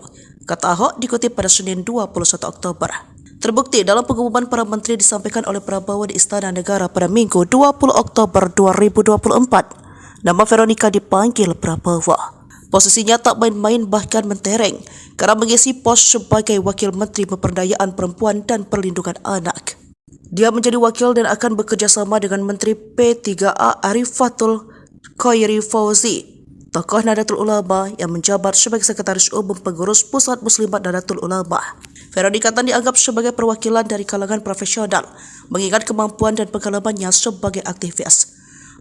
kata Ahok dikutip pada Senin 21 Oktober. Terbukti dalam pengumuman para menteri disampaikan oleh Prabowo di Istana Negara pada Minggu 20 Oktober 2024. Nama Veronika dipanggil Prabowo. Posisinya tak main-main bahkan mentereng karena mengisi pos sebagai Wakil Menteri Pemberdayaan Perempuan dan Perlindungan Anak. Dia menjadi wakil dan akan bekerja sama dengan Menteri P3A Arifatul Khairi Fauzi, tokoh Nahdlatul Ulama yang menjabat sebagai Sekretaris Umum Pengurus Pusat Muslimat Nahdlatul Ulama. Veronika Tan dianggap sebagai perwakilan dari kalangan profesional, mengingat kemampuan dan pengalamannya sebagai aktivis.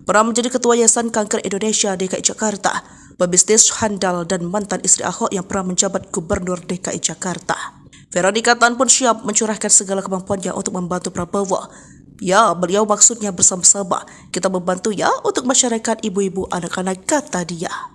Pernah menjadi Ketua Yayasan Kanker Indonesia DKI Jakarta, pebisnis handal dan mantan istri Ahok yang pernah menjabat Gubernur DKI Jakarta. Veronika Tan pun siap mencurahkan segala kemampuannya untuk membantu Prabowo. Ya, beliau maksudnya bersama-sama. Kita membantu ya untuk masyarakat ibu-ibu anak-anak, kata dia.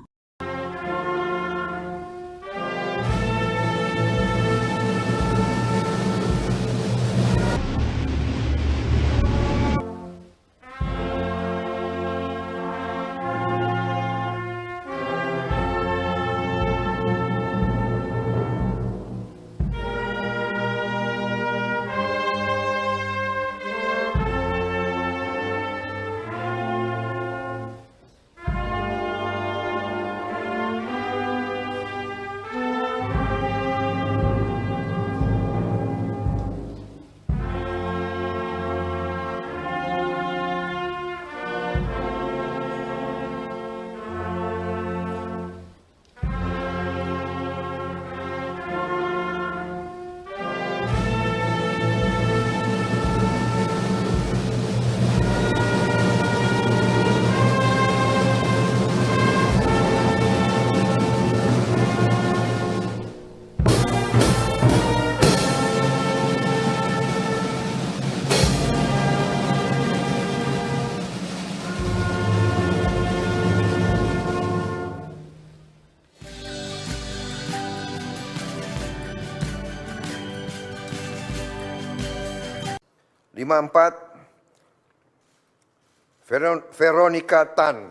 Veronika Tan,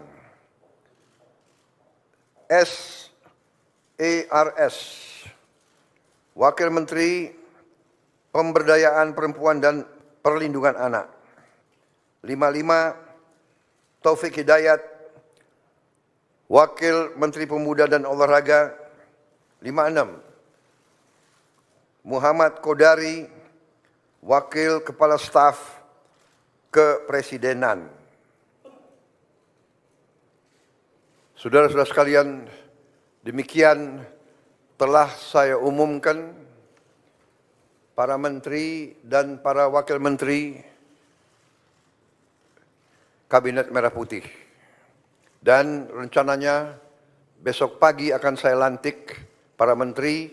SARS, Wakil Menteri Pemberdayaan Perempuan dan Perlindungan Anak. 55, Taufik Hidayat, Wakil Menteri Pemuda dan Olahraga. 56, Muhammad Kodari, Wakil Kepala Staf Kepresidenan. Saudara-saudara sekalian, demikian telah saya umumkan para menteri dan para wakil menteri Kabinet Merah Putih. Dan rencananya besok pagi akan saya lantik para menteri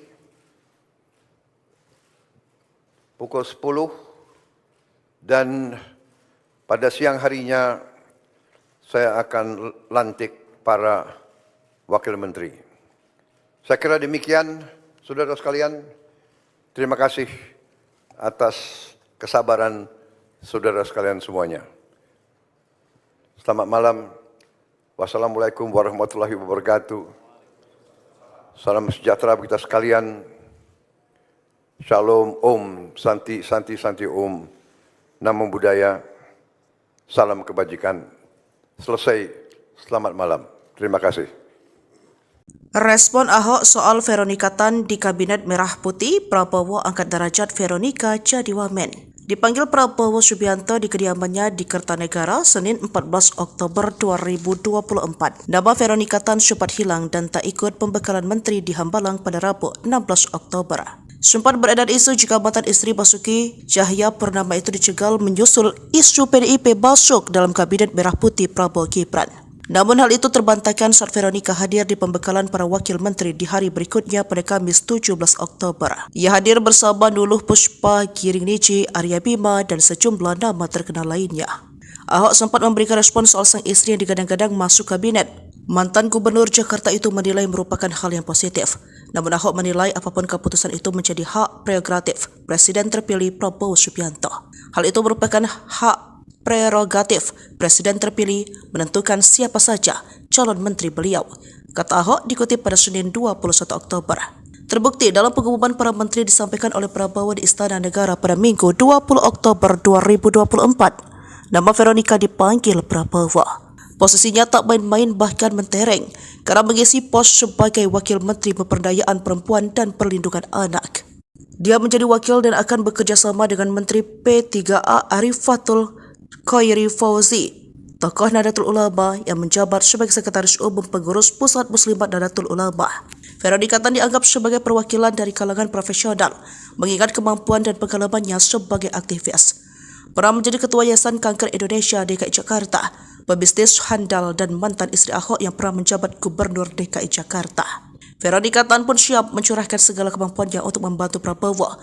pukul 10 dan pada siang harinya saya akan lantik para wakil menteri. Saya kira demikian, saudara sekalian. Terima kasih atas kesabaran saudara sekalian semuanya. Selamat malam. Wassalamualaikum warahmatullahi wabarakatuh. Salam sejahtera bagi kita sekalian. Shalom, Om, Santi, Santi, Santi, Om. Namo Buddhaya. Salam kebajikan. Selesai. Selamat malam. Terima kasih.
Respon Ahok soal Veronika Tan di Kabinet Merah Putih, Prabowo angkat derajat Veronika jadi wamen. Dipanggil Prabowo Subianto di kediamannya di Kertanegara, Senin 14 Oktober 2024. Nama Veronika Tan sempat hilang dan tak ikut pembekalan menteri di Hambalang pada Rabu 16 Oktober. Sempat beredar isu jika mantan istri Basuki Cahayapurnama itu dicegal menyusul isu PDIP masuk dalam Kabinet Merah Putih Prabowo Gibran. Namun hal itu terbantahkan saat Veronika hadir di pembekalan para wakil menteri di hari berikutnya pada Kamis 17 Oktober. Ia hadir bersama Nuluh Puspa, Giring Niji, Arya Bima, dan sejumlah nama terkenal lainnya. Ahok sempat memberikan respon soal sang istri yang digadang-gadang masuk kabinet. Mantan Gubernur Jakarta itu menilai merupakan hal yang positif. Namun Ahok menilai apapun keputusan itu menjadi hak prerogatif Presiden terpilih Prabowo Subianto. Hal itu merupakan hak prerogatif Presiden terpilih menentukan siapa saja calon menteri beliau, kata Ahok dikutip pada Senin 21 Oktober. Terbukti dalam pengumuman para menteri disampaikan oleh Prabowo di Istana Negara pada Minggu 20 Oktober 2024. Nama Veronika dipanggil Prabowo. Posisinya tak main-main bahkan mentereng karena mengisi pos sebagai Wakil Menteri Pemberdayaan Perempuan dan Perlindungan Anak. Dia menjadi wakil dan akan bekerja sama dengan Menteri P3A Arifatul Khairi Fauzi, tokoh Nahdlatul Ulama yang menjabat sebagai Sekretaris Umum Pengurus Pusat Muslimat Nahdlatul Ulama. Veronika Tan dianggap sebagai perwakilan dari kalangan profesional, mengingat kemampuan dan pengalamannya sebagai aktivis. Pernah menjadi Ketua Yayasan Kanker Indonesia DKI Jakarta, pebisnis handal dan mantan istri Ahok yang pernah menjabat Gubernur DKI Jakarta. Veronika Tan pun siap mencurahkan segala kemampuannya untuk membantu Prabowo.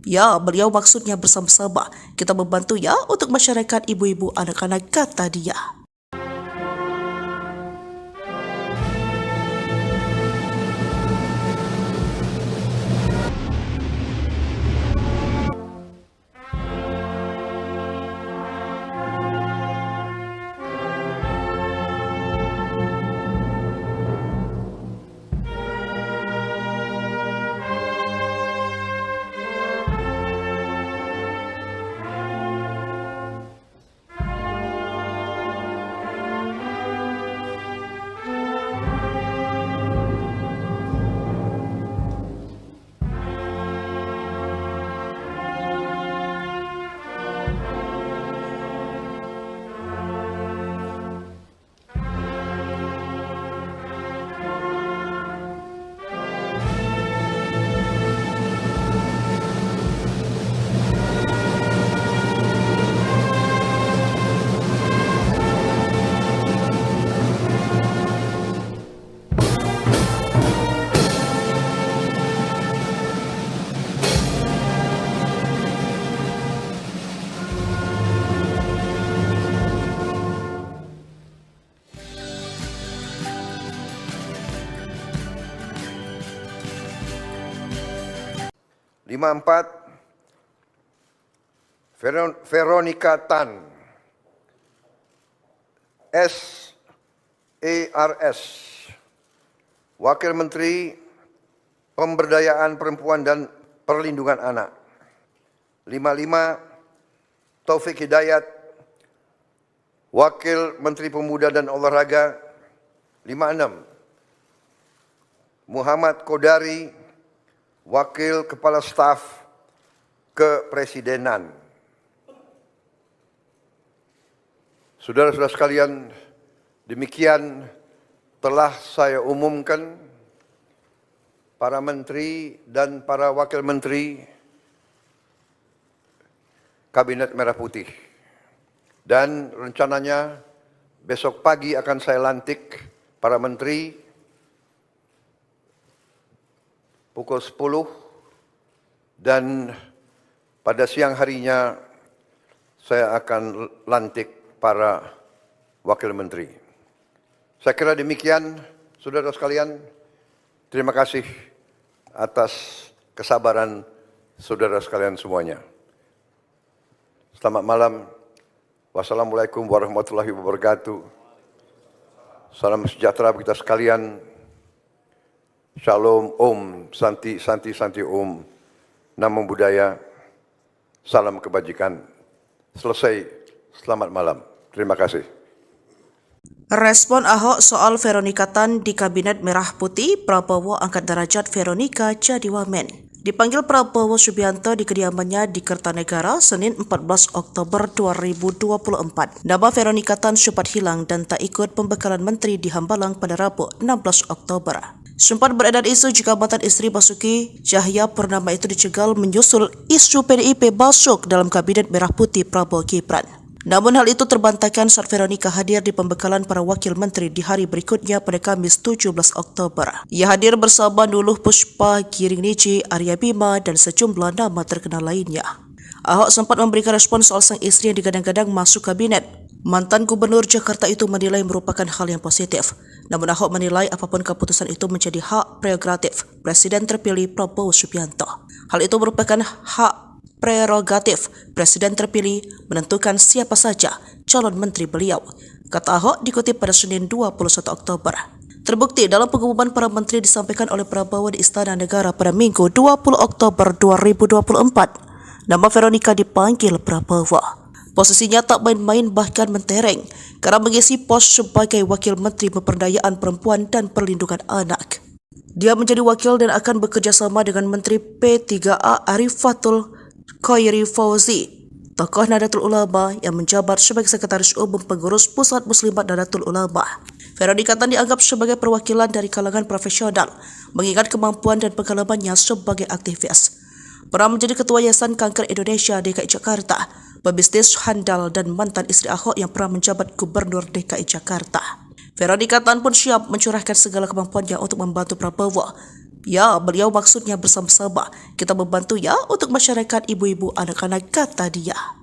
Ya, beliau maksudnya bersama-sama. Kita membantu ya untuk masyarakat ibu-ibu anak-anak, kata dia.
Veronika Tan, SARS, Wakil Menteri Pemberdayaan Perempuan dan Perlindungan Anak. 55, Taufik Hidayat, Wakil Menteri Pemuda dan Olahraga. 56, Muhammad Kodari, Wakil Kepala Staf Kepresidenan. Saudara-saudara sekalian, demikian telah saya umumkan para menteri dan para wakil menteri Kabinet Merah Putih. Dan rencananya besok pagi akan saya lantik para menteri pukul 10 dan pada siang harinya saya akan lantik para wakil menteri. Saya kira demikian, saudara sekalian. Terima kasih atas kesabaran saudara sekalian semuanya. Selamat malam. Wassalamualaikum warahmatullahi wabarakatuh. Salam sejahtera bagi kita sekalian. Shalom, Om, Santi, Santi, Santi, Om. Namo Buddhaya. Salam kebajikan. Selesai. Selamat malam. Terima kasih.
Respon Ahok soal Veronika Tan di Kabinet Merah Putih, Prabowo angkat derajat Veronika jadi wamen. Dipanggil Prabowo Subianto di kediamannya di Kertanegara, Senin 14 Oktober 2024. Nama Veronika Tan sempat hilang dan tak ikut pembekalan menteri di Hambalang pada Rabu 16 Oktober. Sempat beredar isu jika mantan istri Basuki Cahayapurnama itu dicegal menyusul isu PDIP masuk dalam Kabinet Merah Putih Prabowo Gibran. Namun hal itu terbantahkan saat Veronika hadir di pembekalan para wakil menteri di hari berikutnya pada Kamis 17 Oktober. Ia hadir bersama Nuluh Puspa, Giring Niji, Arya Bima, dan sejumlah nama terkenal lainnya. Ahok sempat memberikan respon soal sang istri yang digadang-gadang masuk kabinet. Mantan Gubernur Jakarta itu menilai merupakan hal yang positif. Namun Ahok menilai apapun keputusan itu menjadi hak prerogatif Presiden terpilih Prabowo Subianto. Hal itu merupakan hak prerogatif Presiden terpilih menentukan siapa saja calon menteri beliau, kata Ahok dikutip pada Senin 21 Oktober. Terbukti dalam pengumuman para menteri disampaikan oleh Prabowo di Istana Negara pada Minggu 20 Oktober 2024. Nama Veronika dipanggil Prabowo. Posisinya tak main-main bahkan mentereng karena mengisi pos sebagai Wakil Menteri Pemberdayaan Perempuan dan Perlindungan Anak. Dia menjadi wakil dan akan bekerja sama dengan Menteri P3A Arifatul Khairi Fauzi, tokoh Nahdlatul Ulama yang menjabat sebagai Sekretaris Umum Pengurus Pusat Muslimat Nahdlatul Ulama. Veronika Tan dianggap sebagai perwakilan dari kalangan profesional, mengingat kemampuan dan pengalamannya sebagai aktivis. Pernah menjadi Ketua Yayasan Kanker Indonesia DKI Jakarta, pebisnis handal dan mantan istri Ahok yang pernah menjabat Gubernur DKI Jakarta. Veronika Tan pun siap mencurahkan segala kemampuannya untuk membantu Prabowo. Ya, beliau maksudnya bersama-sama. Kita membantu ya untuk masyarakat ibu-ibu anak-anak, kata dia.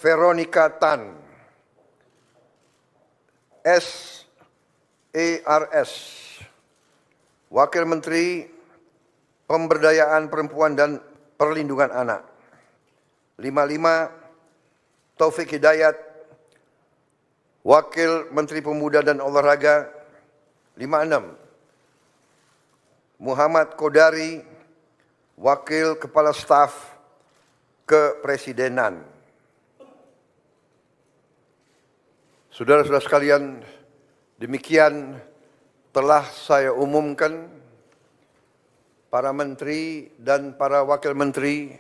Veronika Tan, SARS, Wakil Menteri Pemberdayaan Perempuan dan Perlindungan Anak. 55, Taufik Hidayat, Wakil Menteri Pemuda dan Olahraga. 56, Muhammad Kodari, Wakil Kepala Staf Kepresidenan. Saudara-saudara sekalian, demikian telah saya umumkan para menteri dan para wakil menteri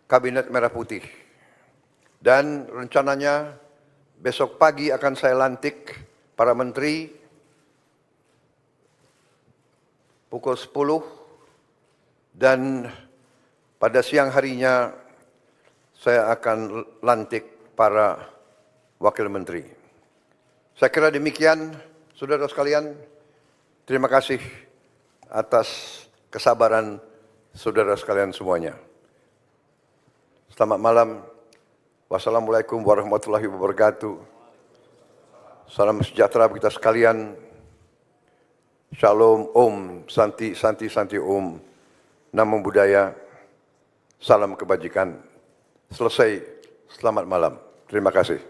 Kabinet Merah Putih. Dan rencananya besok pagi akan saya lantik para menteri pukul 10 dan pada siang harinya saya akan lantik para wakil menteri. Saya kira demikian, saudara sekalian. Terima kasih atas kesabaran saudara sekalian semuanya. Selamat malam. Wassalamualaikum warahmatullahi wabarakatuh. Salam sejahtera bagi kita sekalian. Shalom, Om, Santi, Santi, Santi, Om. Namo Buddhaya. Salam kebajikan. Selesai. Selamat malam. Terima kasih.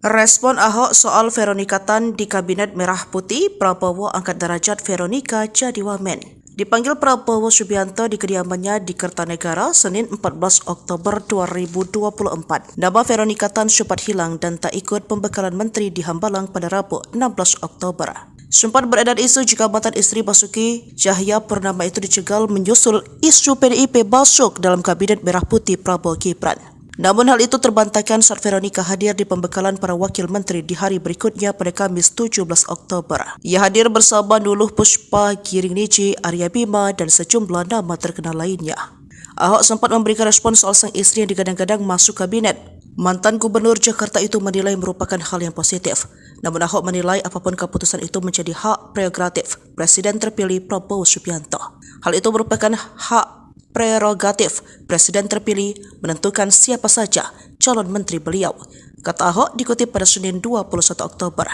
Respon Ahok soal Veronika Tan di Kabinet Merah Putih, Prabowo angkat derajat Veronika jadi wamen. Dipanggil Prabowo Subianto di kediamannya di Kertanegara, Senin 14 Oktober 2024. Nama Veronika Tan sempat hilang dan tak ikut pembekalan menteri di Hambalang pada Rabu 16 Oktober. Sempat beredar isu jika mantan istri Basuki Cahayapurnama itu dicegal menyusul isu PDIP masuk dalam Kabinet Merah Putih Prabowo Gibran. Namun hal itu terbantahkan saat Veronika hadir di pembekalan para wakil menteri di hari berikutnya pada Kamis 17 Oktober. Ia hadir bersama Nuluh Puspa, Giring Niji, Arya Bima, dan sejumlah nama terkenal lainnya. Ahok sempat memberikan respon soal sang istri yang digadang-gadang masuk kabinet. Mantan Gubernur Jakarta itu menilai merupakan hal yang positif. Namun Ahok menilai apapun keputusan itu menjadi hak prerogatif Presiden terpilih Prabowo Subianto. Hal itu merupakan hak prerogatif Presiden terpilih menentukan siapa saja calon menteri beliau, kata Ahok dikutip pada Senin 21 Oktober.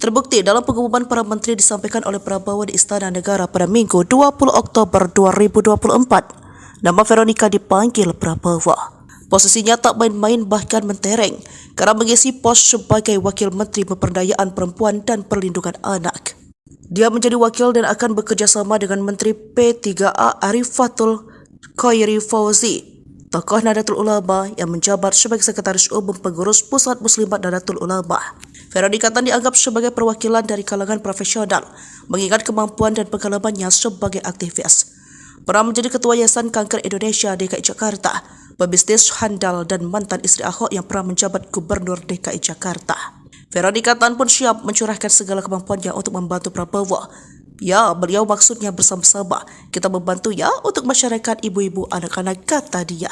Terbukti dalam pengumuman para menteri disampaikan oleh Prabowo di Istana Negara pada Minggu 20 Oktober 2024. Nama Veronika dipanggil Prabowo. Posisinya tak main-main bahkan mentereng karena mengisi pos sebagai Wakil Menteri Pemberdayaan Perempuan dan Perlindungan Anak. Dia menjadi wakil dan akan bekerja sama dengan Menteri P3A Arifatul Khairi Fauzi, tokoh Nahdlatul Ulama yang menjabat sebagai Sekretaris Umum Pengurus Pusat Muslimat Nahdlatul Ulama. Veronika Tan dianggap sebagai perwakilan dari kalangan profesional, mengingat kemampuan dan pengalamannya sebagai aktivis. Pernah menjadi Ketua Yayasan Kanker Indonesia DKI Jakarta, pebisnis handal dan mantan istri Ahok yang pernah menjabat Gubernur DKI Jakarta. Veronika Tan pun siap mencurahkan segala kemampuannya untuk membantu Prabowo. Ya, beliau maksudnya bersama-sama. Kita membantu ya untuk masyarakat ibu-ibu anak-anak, kata dia.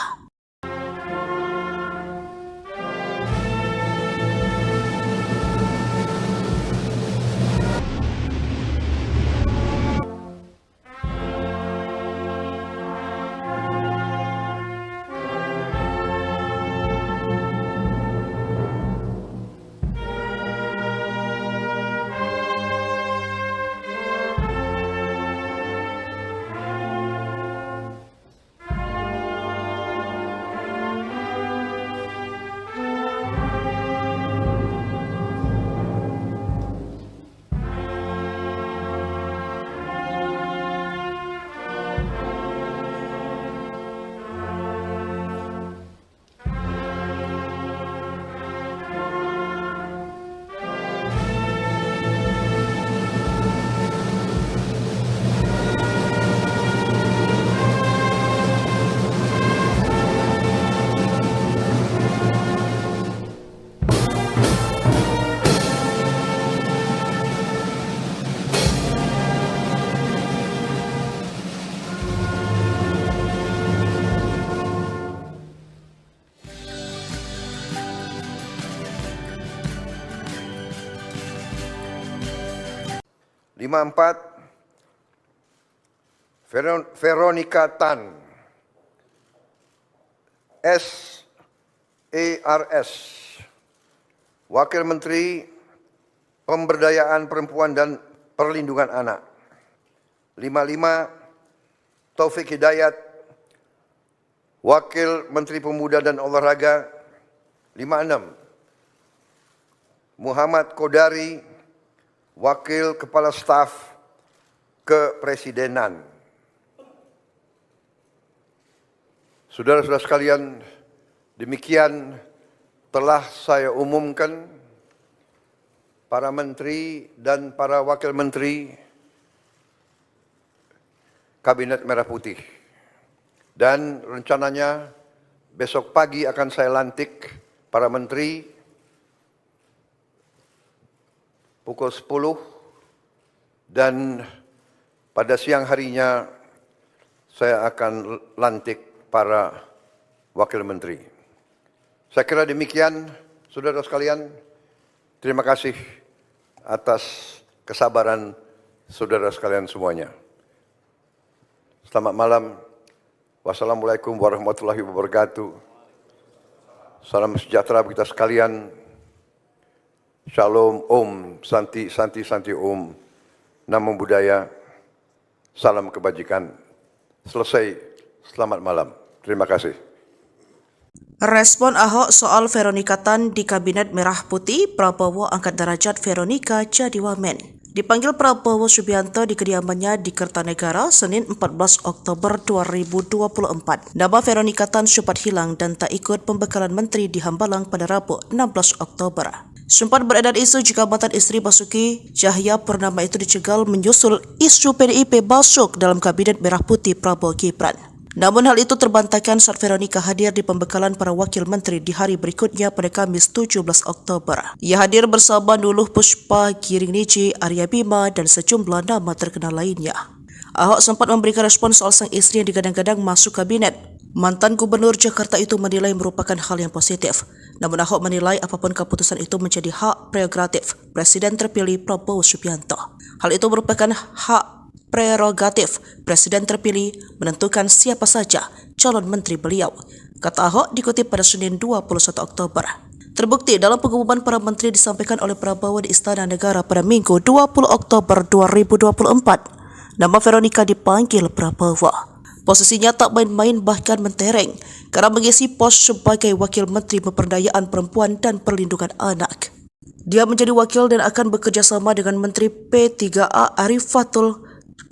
Veronika Tan, SARS, Wakil Menteri Pemberdayaan Perempuan dan Perlindungan Anak. 55, Taufik Hidayat, Wakil Menteri Pemuda dan Olahraga. 56, Muhammad Kodari, Wakil Kepala Staf Kepresidenan. Saudara-saudara sekalian, demikian telah saya umumkan para menteri dan para wakil menteri Kabinet Merah Putih. Dan rencananya besok pagi akan saya lantik para menteri pukul 10 dan pada siang harinya saya akan lantik para wakil menteri. Saya kira demikian, saudara sekalian. Terima kasih atas kesabaran saudara sekalian semuanya. Selamat malam. Wassalamualaikum warahmatullahi wabarakatuh. Salam sejahtera bagi kita sekalian. Shalom, Om, Santi, Santi, Santi, Om. Namo Buddhaya. Salam kebajikan. Selesai. Selamat malam. Terima kasih.
Respon Ahok soal Veronika Tan di Kabinet Merah Putih, Prabowo angkat derajat Veronika jadi wamen. Dipanggil Prabowo Subianto di kediamannya di Kertanegara, Senin 14 Oktober 2024. Nama Veronika Tan sempat hilang dan tak ikut pembekalan menteri di Hambalang pada Rabu 16 Oktober. Sempat beredar isu jika mantan istri Basuki Cahayapurnama itu dicegal menyusul isu PDIP masuk dalam Kabinet Merah Putih Prabowo Gibran. Namun hal itu terbantahkan saat Veronika hadir di pembekalan para wakil menteri di hari berikutnya pada Kamis 17 Oktober. Ia hadir bersama Nuluh Puspa, Giring Niji, Arya Bima, dan sejumlah nama terkenal lainnya. Ahok sempat memberikan respon soal sang istri yang digadang-gadang masuk kabinet. Mantan Gubernur Jakarta itu menilai merupakan hal yang positif. Namun Ahok menilai apapun keputusan itu menjadi hak prerogatif Presiden terpilih Prabowo Subianto. Hal itu merupakan hak prerogatif Presiden terpilih menentukan siapa saja calon menteri beliau, kata Ahok dikutip pada Senin 21 Oktober. Terbukti dalam pengumuman para menteri disampaikan oleh Prabowo di Istana Negara pada Minggu 20 Oktober 2024. Nama Veronika dipanggil Prabowo. Posisinya tak main-main bahkan mentereng karena mengisi pos sebagai Wakil Menteri Pemberdayaan Perempuan dan Perlindungan Anak. Dia menjadi wakil dan akan bekerja sama dengan Menteri P3A Arifatul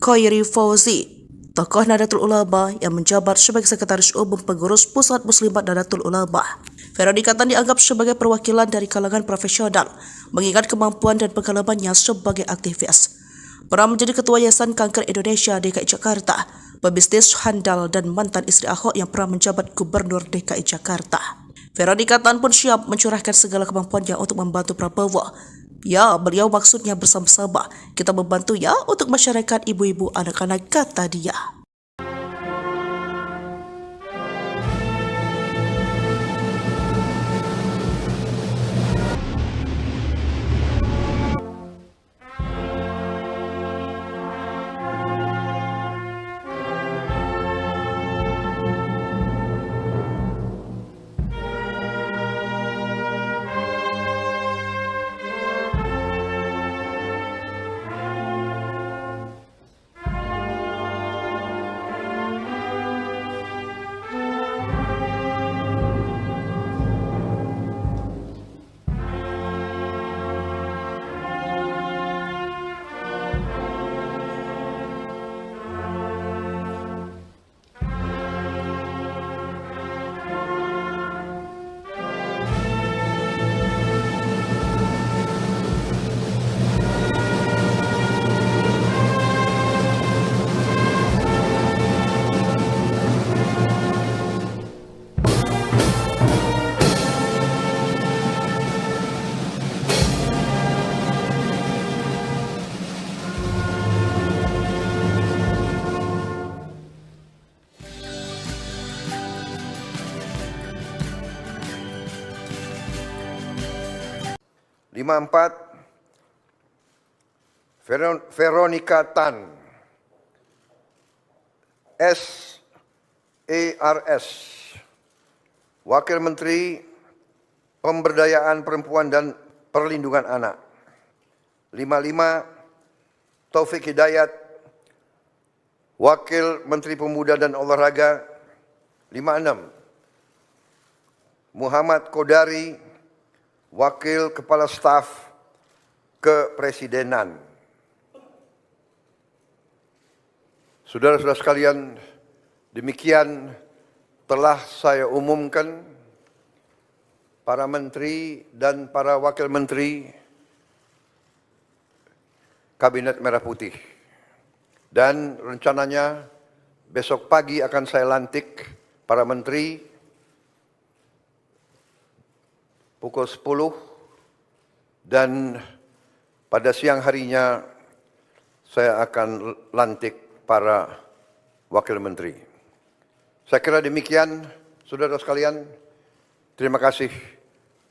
Khairi Fauzi, tokoh Nahdlatul Ulama yang menjabat sebagai Sekretaris Umum Pengurus Pusat Muslimat Nahdlatul Ulama. Veronika Tan dianggap sebagai perwakilan dari kalangan profesional, mengingat kemampuan dan pengalamannya sebagai aktivis. Pernah menjadi Ketua Yayasan Kanker Indonesia DKI Jakarta, pebisnis handal dan mantan istri Ahok yang pernah menjabat Gubernur DKI Jakarta. Veronika Tan pun siap mencurahkan segala kemampuannya untuk membantu Prabowo. Ya, beliau maksudnya bersama-sama. Kita membantu ya untuk masyarakat ibu-ibu anak-anak, kata dia.
Veronika Tan, SARS, Wakil Menteri Pemberdayaan Perempuan dan Perlindungan Anak. 55, Taufik Hidayat, Wakil Menteri Pemuda dan Olahraga. 56, Muhammad Kodari, Wakil Kepala Staf Kepresidenan. Saudara-saudara sekalian, demikian telah saya umumkan para menteri dan para wakil menteri Kabinet Merah Putih. Dan rencananya besok pagi akan saya lantik para menteri pukul 10 dan pada siang harinya saya akan lantik para wakil menteri. Saya kira demikian, saudara sekalian. Terima kasih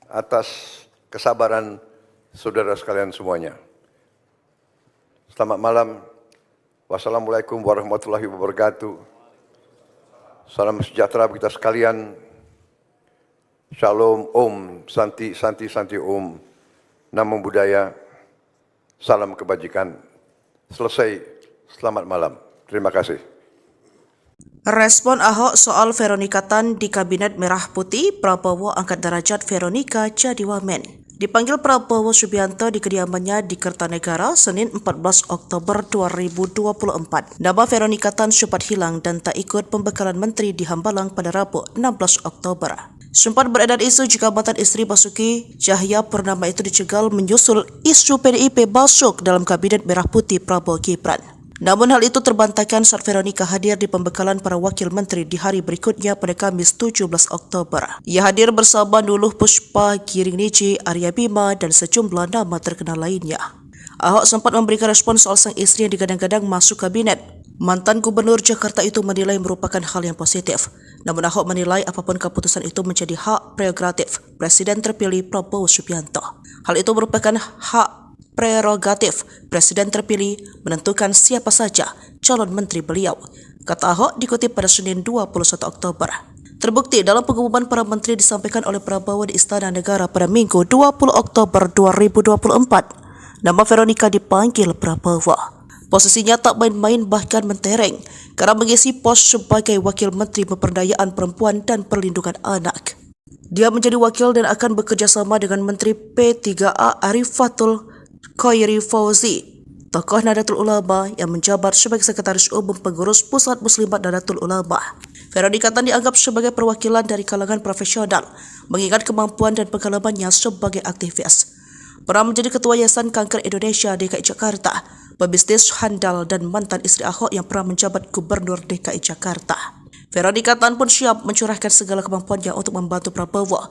atas kesabaran saudara sekalian semuanya. Selamat malam. Wassalamualaikum warahmatullahi wabarakatuh. Salam sejahtera bagi kita sekalian. Shalom, Om, Santi, Santi, Santi, Om. Namo Buddhaya. Salam kebajikan. Selesai. Selamat malam. Terima kasih.
Respon Ahok soal Veronika Tan di Kabinet Merah Putih, Prabowo angkat derajat Veronika jadi wamen. Dipanggil Prabowo Subianto di kediamannya di Kertanegara Senin 14 Oktober 2024. Nama Veronika Tan sempat hilang dan tak ikut pembekalan menteri di Hambalang pada Rabu 16 Oktober. Sempat beredar isu jika mantan istri Basuki Cahayapurnama itu dicegal menyusul isu PDIP masuk dalam Kabinet Merah Putih Prabowo Gibran. Namun hal itu terbantahkan saat Veronika hadir di pembekalan para wakil menteri di hari berikutnya pada Kamis 17 Oktober. Ia hadir bersama Nuluh Puspa, Giring Niji, Arya Bima, dan sejumlah nama terkenal lainnya. Ahok sempat memberikan respon soal sang istri yang digadang-gadang masuk kabinet. Mantan Gubernur Jakarta itu menilai merupakan hal yang positif. Namun Ahok menilai apapun keputusan itu menjadi hak prerogatif Presiden terpilih Prabowo Subianto. Hal itu merupakan hak prerogatif Presiden terpilih menentukan siapa saja calon menteri beliau, kata Ahok dikutip pada Senin 21 Oktober. Terbukti dalam pengumuman para menteri disampaikan oleh Prabowo di Istana Negara pada Minggu 20 Oktober 2024. Nama Veronika dipanggil Prabowo. Posisinya tak main-main bahkan mentereng karena mengisi pos sebagai Wakil Menteri Pemberdayaan Perempuan dan Perlindungan Anak. Dia menjadi wakil dan akan bekerja sama dengan Menteri P3A Arifatul Khairi Fauzi, tokoh Nahdlatul Ulama yang menjabat sebagai Sekretaris Umum Pengurus Pusat Muslimat Nahdlatul Ulama. Veronika Tan dianggap sebagai perwakilan dari kalangan profesional, mengingat kemampuan dan pengalamannya sebagai aktivis. Pernah menjadi Ketua Yayasan Kanker Indonesia DKI Jakarta, pebisnis handal dan mantan istri Ahok yang pernah menjabat Gubernur DKI Jakarta. Veronika Tan pun siap mencurahkan segala kemampuannya untuk membantu Prabowo.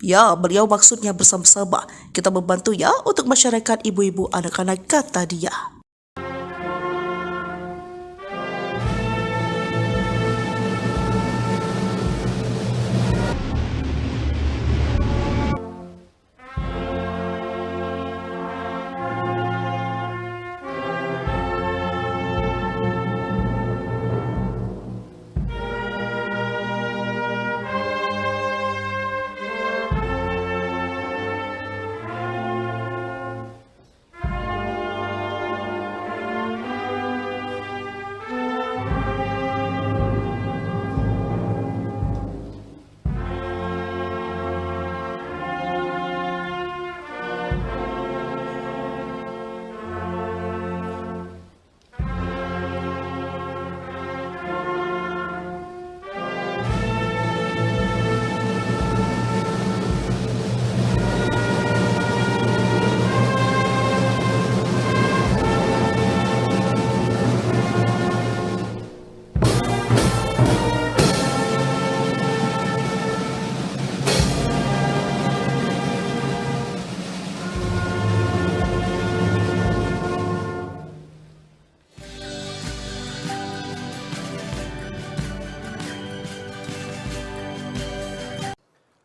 Ya, beliau maksudnya bersama-sama. Kita membantu ya untuk masyarakat ibu-ibu anak-anak, kata dia.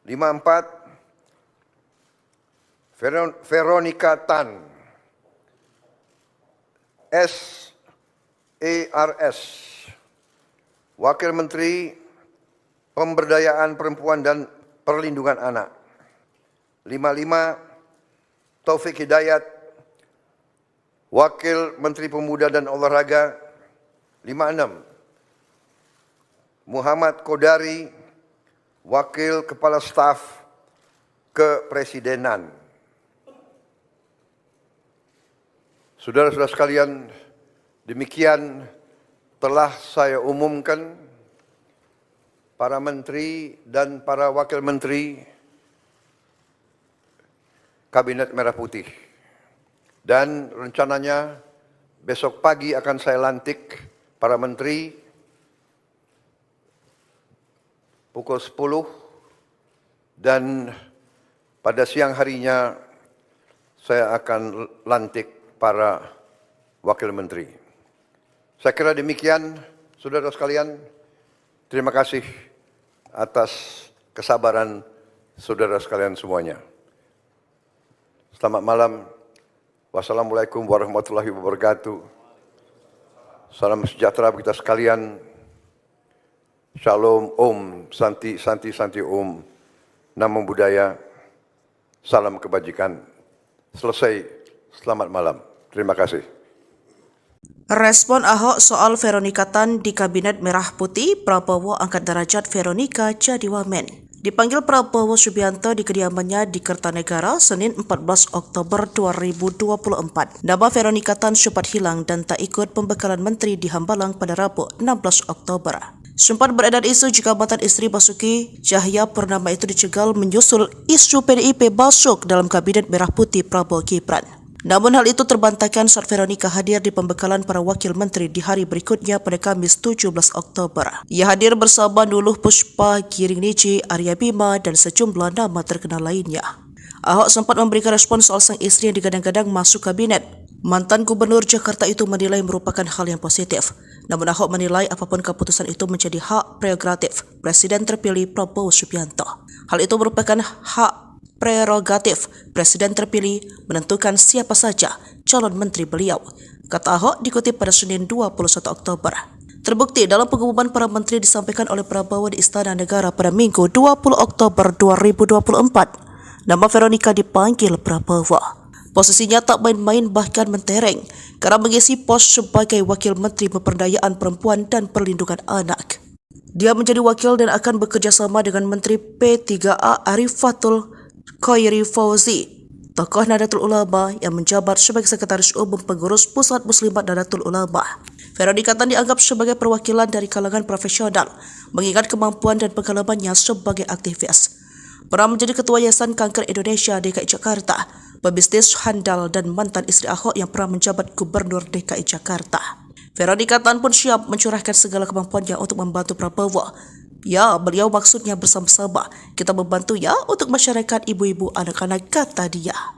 Lima empat, Veronika Tan, SARS, Wakil Menteri Pemberdayaan Perempuan dan Perlindungan Anak. 55, Taufik Hidayat, Wakil Menteri Pemuda dan Olahraga. 56, Muhammad Kodari, Wakil Kepala Staf Kepresidenan. Saudara-saudara sekalian, demikian telah saya umumkan para menteri dan para wakil menteri Kabinet Merah Putih. Dan rencananya besok pagi akan saya lantik para menteri pukul 10 dan pada siang harinya saya akan lantik para wakil menteri. Saya kira demikian, saudara sekalian. Terima kasih atas kesabaran saudara sekalian semuanya. Selamat malam. Wassalamualaikum warahmatullahi wabarakatuh. Salam sejahtera bagi kita sekalian. Shalom, Om, Santi, Santi, Santi, Om, Namo Buddhaya, salam kebajikan. Selesai, selamat malam. Terima kasih.
Respon Ahok soal Veronika Tan di Kabinet Merah Putih, Prabowo angkat derajat Veronika jadi wamen. Dipanggil Prabowo Subianto di kediamannya di Kertanegara, Senin 14 Oktober 2024. Nama Veronika Tan sempat hilang dan tak ikut pembekalan menteri di Hambalang pada Rabu 16 Oktober. Sempat beredar isu jika mantan istri Basuki Cahayapurnama itu dicegal menyusul isu PDIP masuk dalam Kabinet Merah Putih Prabowo Gibran. Namun hal itu terbantahkan saat Veronika hadir di pembekalan para wakil menteri di hari berikutnya pada Kamis 17 Oktober. Ia hadir bersama Nuluh Puspa, Giring Niji, Arya Bima, dan sejumlah nama terkenal lainnya. Ahok sempat memberikan respon soal sang istri yang digadang-gadang masuk kabinet. Mantan Gubernur Jakarta itu menilai merupakan hal yang positif. Namun Ahok menilai apapun keputusan itu menjadi hak prerogatif Presiden terpilih Prabowo Subianto. Hal itu merupakan hak prerogatif Presiden terpilih menentukan siapa saja calon menteri beliau, kata Ahok dikutip pada Senin 21 Oktober. Terbukti dalam pengumuman para menteri disampaikan oleh Prabowo di Istana Negara pada Minggu 20 Oktober 2024. Nama Veronika dipanggil Prabowo. Posisinya tak main-main bahkan mentereng karena mengisi pos sebagai Wakil Menteri Pemberdayaan Perempuan dan Perlindungan Anak. Dia menjadi wakil dan akan bekerja sama dengan Menteri P3A Arifatul Khairi Fauzi, tokoh Nahdlatul Ulama yang menjabat sebagai Sekretaris Umum Pengurus Pusat Muslimat Nahdlatul Ulama. Veronika Tan dianggap sebagai perwakilan dari kalangan profesional, mengingat kemampuan dan pengalamannya sebagai aktivis. Pernah menjadi Ketua Yayasan Kanker Indonesia DKI Jakarta, pebisnis handal dan mantan istri Ahok yang pernah menjabat Gubernur DKI Jakarta. Veronika Tan pun siap mencurahkan segala kemampuannya untuk membantu Prabowo. Ya, beliau maksudnya bersama-sama. Kita membantu ya untuk masyarakat ibu-ibu anak-anak, kata dia.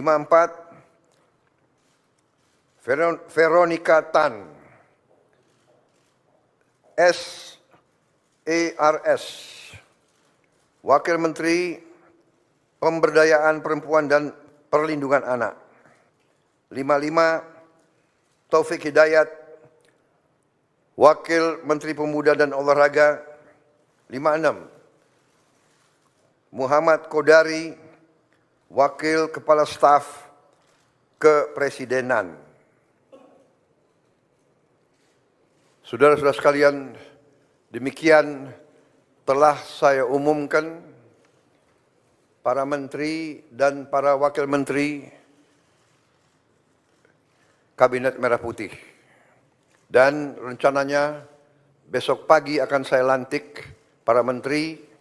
Empat, Veronika Tan, SARS, Wakil Menteri Pemberdayaan Perempuan dan Perlindungan Anak. 55, Taufik Hidayat, Wakil Menteri Pemuda dan Olahraga. 56, Muhammad Kodari, Wakil Kepala Staf Kepresidenan. Saudara-saudara sekalian, demikian telah saya umumkan para menteri dan para wakil menteri Kabinet Merah Putih. Dan rencananya besok pagi akan saya lantik para menteri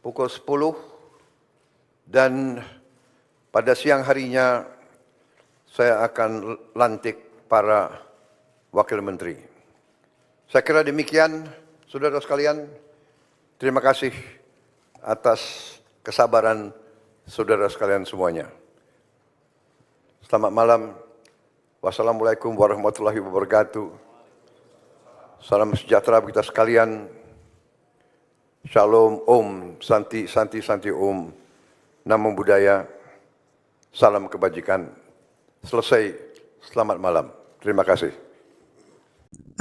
pukul 10 dan pada siang harinya saya akan lantik para wakil menteri. Saya kira demikian, saudara sekalian. Terima kasih atas kesabaran saudara sekalian semuanya. Selamat malam. Wassalamualaikum warahmatullahi wabarakatuh. Salam sejahtera bagi kita sekalian. Shalom, Om, Santi, Santi, Santi, Om, Namo Buddhaya, salam kebajikan. Selesai, selamat malam. Terima kasih.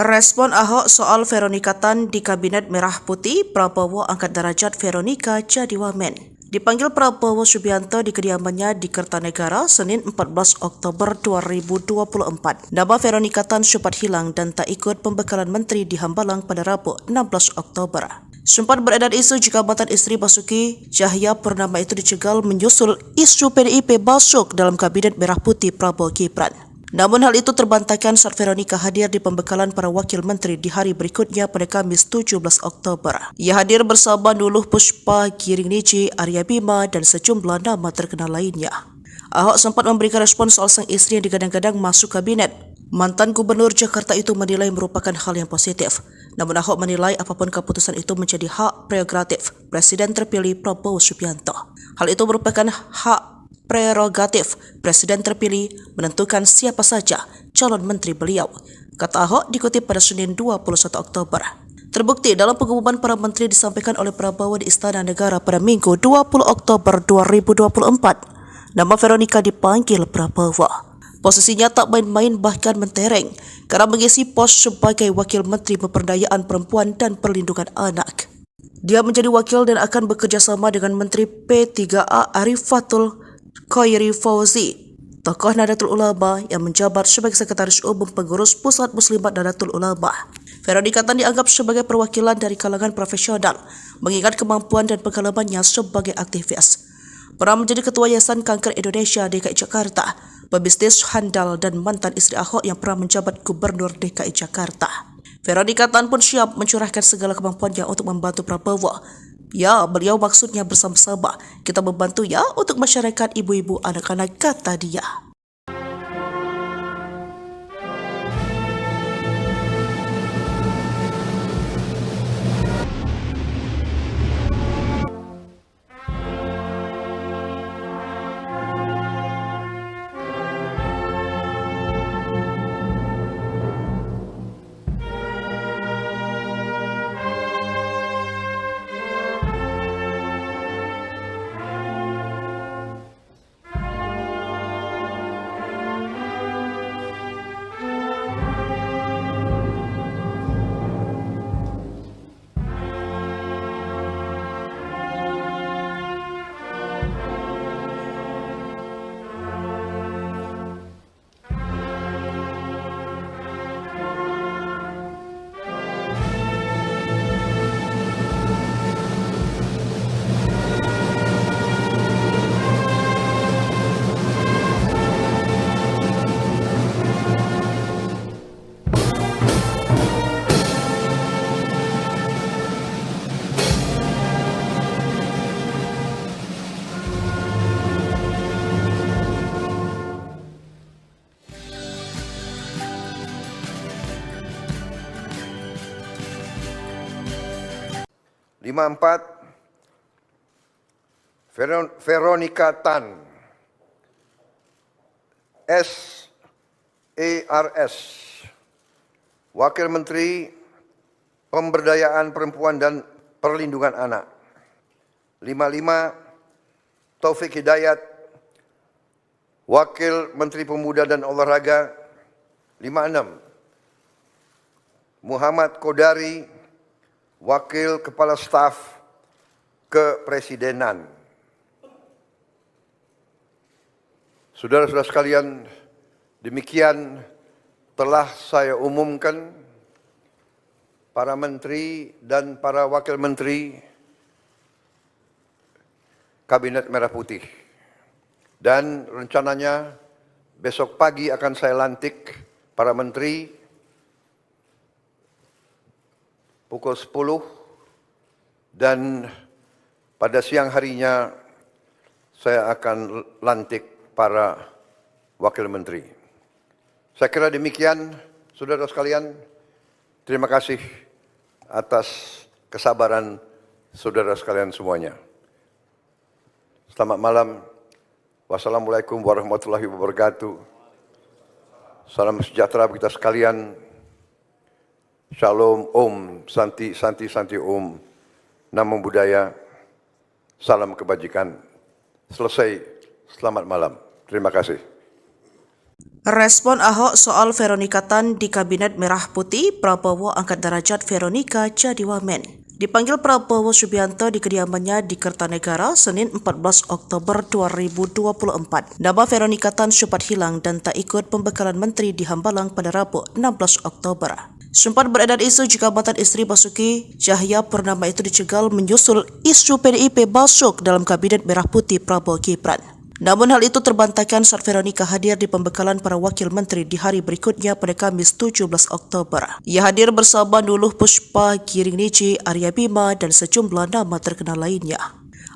Respon Ahok soal Veronika Tan di Kabinet Merah Putih, Prabowo angkat derajat Veronika jadi wamen. Dipanggil Prabowo Subianto di kediamannya di Kertanegara Senin 14 Oktober 2024. Nama Veronika Tan sempat hilang dan tak ikut pembekalan menteri di Hambalang pada Rabu 16 Oktober. Sempat beredar isu jika mantan istri Basuki Cahayapurnama itu dicegal menyusul isu PDIP masuk dalam Kabinet Merah Putih Prabowo Gibran. Namun hal itu terbantahkan saat Veronika hadir di pembekalan para wakil menteri di hari berikutnya pada Kamis 17 Oktober. Ia hadir bersama Nuluh Puspa, Giring Niji, Arya Bima, dan sejumlah nama terkenal lainnya. Ahok sempat memberikan respon soal sang istri yang digadang-gadang masuk kabinet. Mantan Gubernur Jakarta itu menilai merupakan hal yang positif. Namun Ahok menilai apapun keputusan itu menjadi hak prerogatif Presiden terpilih Prabowo Subianto. Hal itu merupakan hak prerogatif Presiden terpilih menentukan siapa saja calon menteri beliau, kata Ahok dikutip pada Senin 21 Oktober. Terbukti dalam pengumuman para menteri disampaikan oleh Prabowo di Istana Negara pada Minggu 20 Oktober 2024. Nama Veronika dipanggil Prabowo. Posisinya tak main-main bahkan mentereng karena mengisi pos sebagai Wakil Menteri Pemberdayaan Perempuan dan Perlindungan Anak. Dia menjadi wakil dan akan bekerja sama dengan Menteri P3A Arifatul Khairi Fauzi, tokoh Nahdlatul Ulama yang menjabat sebagai Sekretaris Umum Pengurus Pusat Muslimat Nahdlatul Ulama. Veronika Tan dianggap sebagai perwakilan dari kalangan profesional, mengingat kemampuan dan pengalamannya sebagai aktivis. Pernah menjadi Ketua Yayasan Kanker Indonesia DKI Jakarta, pebisnis handal dan mantan istri Ahok yang pernah menjabat Gubernur DKI Jakarta. Veronika Tan pun siap mencurahkan segala kemampuannya untuk membantu Prabowo. Ya, beliau maksudnya bersama-sama. Kita membantu ya untuk masyarakat ibu-ibu anak-anak, kata dia.
Veronika Tan, SARS, Wakil Menteri Pemberdayaan Perempuan dan Perlindungan Anak. 55, Taufik Hidayat, Wakil Menteri Pemuda dan Olahraga. 56, Muhammad Kodari, Wakil Kepala Staf Kepresidenan. Saudara-saudara sekalian, demikian telah saya umumkan para menteri dan para wakil menteri Kabinet Merah Putih. Dan rencananya besok pagi akan saya lantik para menteri pukul 10 dan pada siang harinya saya akan lantik para wakil menteri. Saya kira demikian, saudara sekalian. Terima kasih atas kesabaran saudara sekalian semuanya. Selamat malam. Wassalamualaikum warahmatullahi wabarakatuh. Salam sejahtera bagi kita sekalian. Shalom, Om, Santi, Santi, Santi, Om. Namo Buddhaya. Salam kebajikan. Selesai. Selamat malam. Terima kasih.
Respon Ahok soal Veronika Tan di Kabinet Merah Putih, Prabowo angkat derajat Veronika jadi wamen. Dipanggil Prabowo Subianto di kediamannya di Kertanegara, Senin 14 Oktober 2024. Nama Veronika Tan sempat hilang dan tak ikut pembekalan menteri di Hambalang pada Rabu 16 Oktober. Sempat beredar isu jika mantan istri Basuki Cahayapurnama itu dicegal menyusul isu PDIP masuk dalam Kabinet Merah Putih Prabowo Gibran. Namun hal itu terbantahkan saat Veronika hadir di pembekalan para wakil menteri di hari berikutnya pada Kamis 17 Oktober. Ia hadir bersama Nuluh Puspa, Giring Niji, Arya Bima, dan sejumlah nama terkenal lainnya.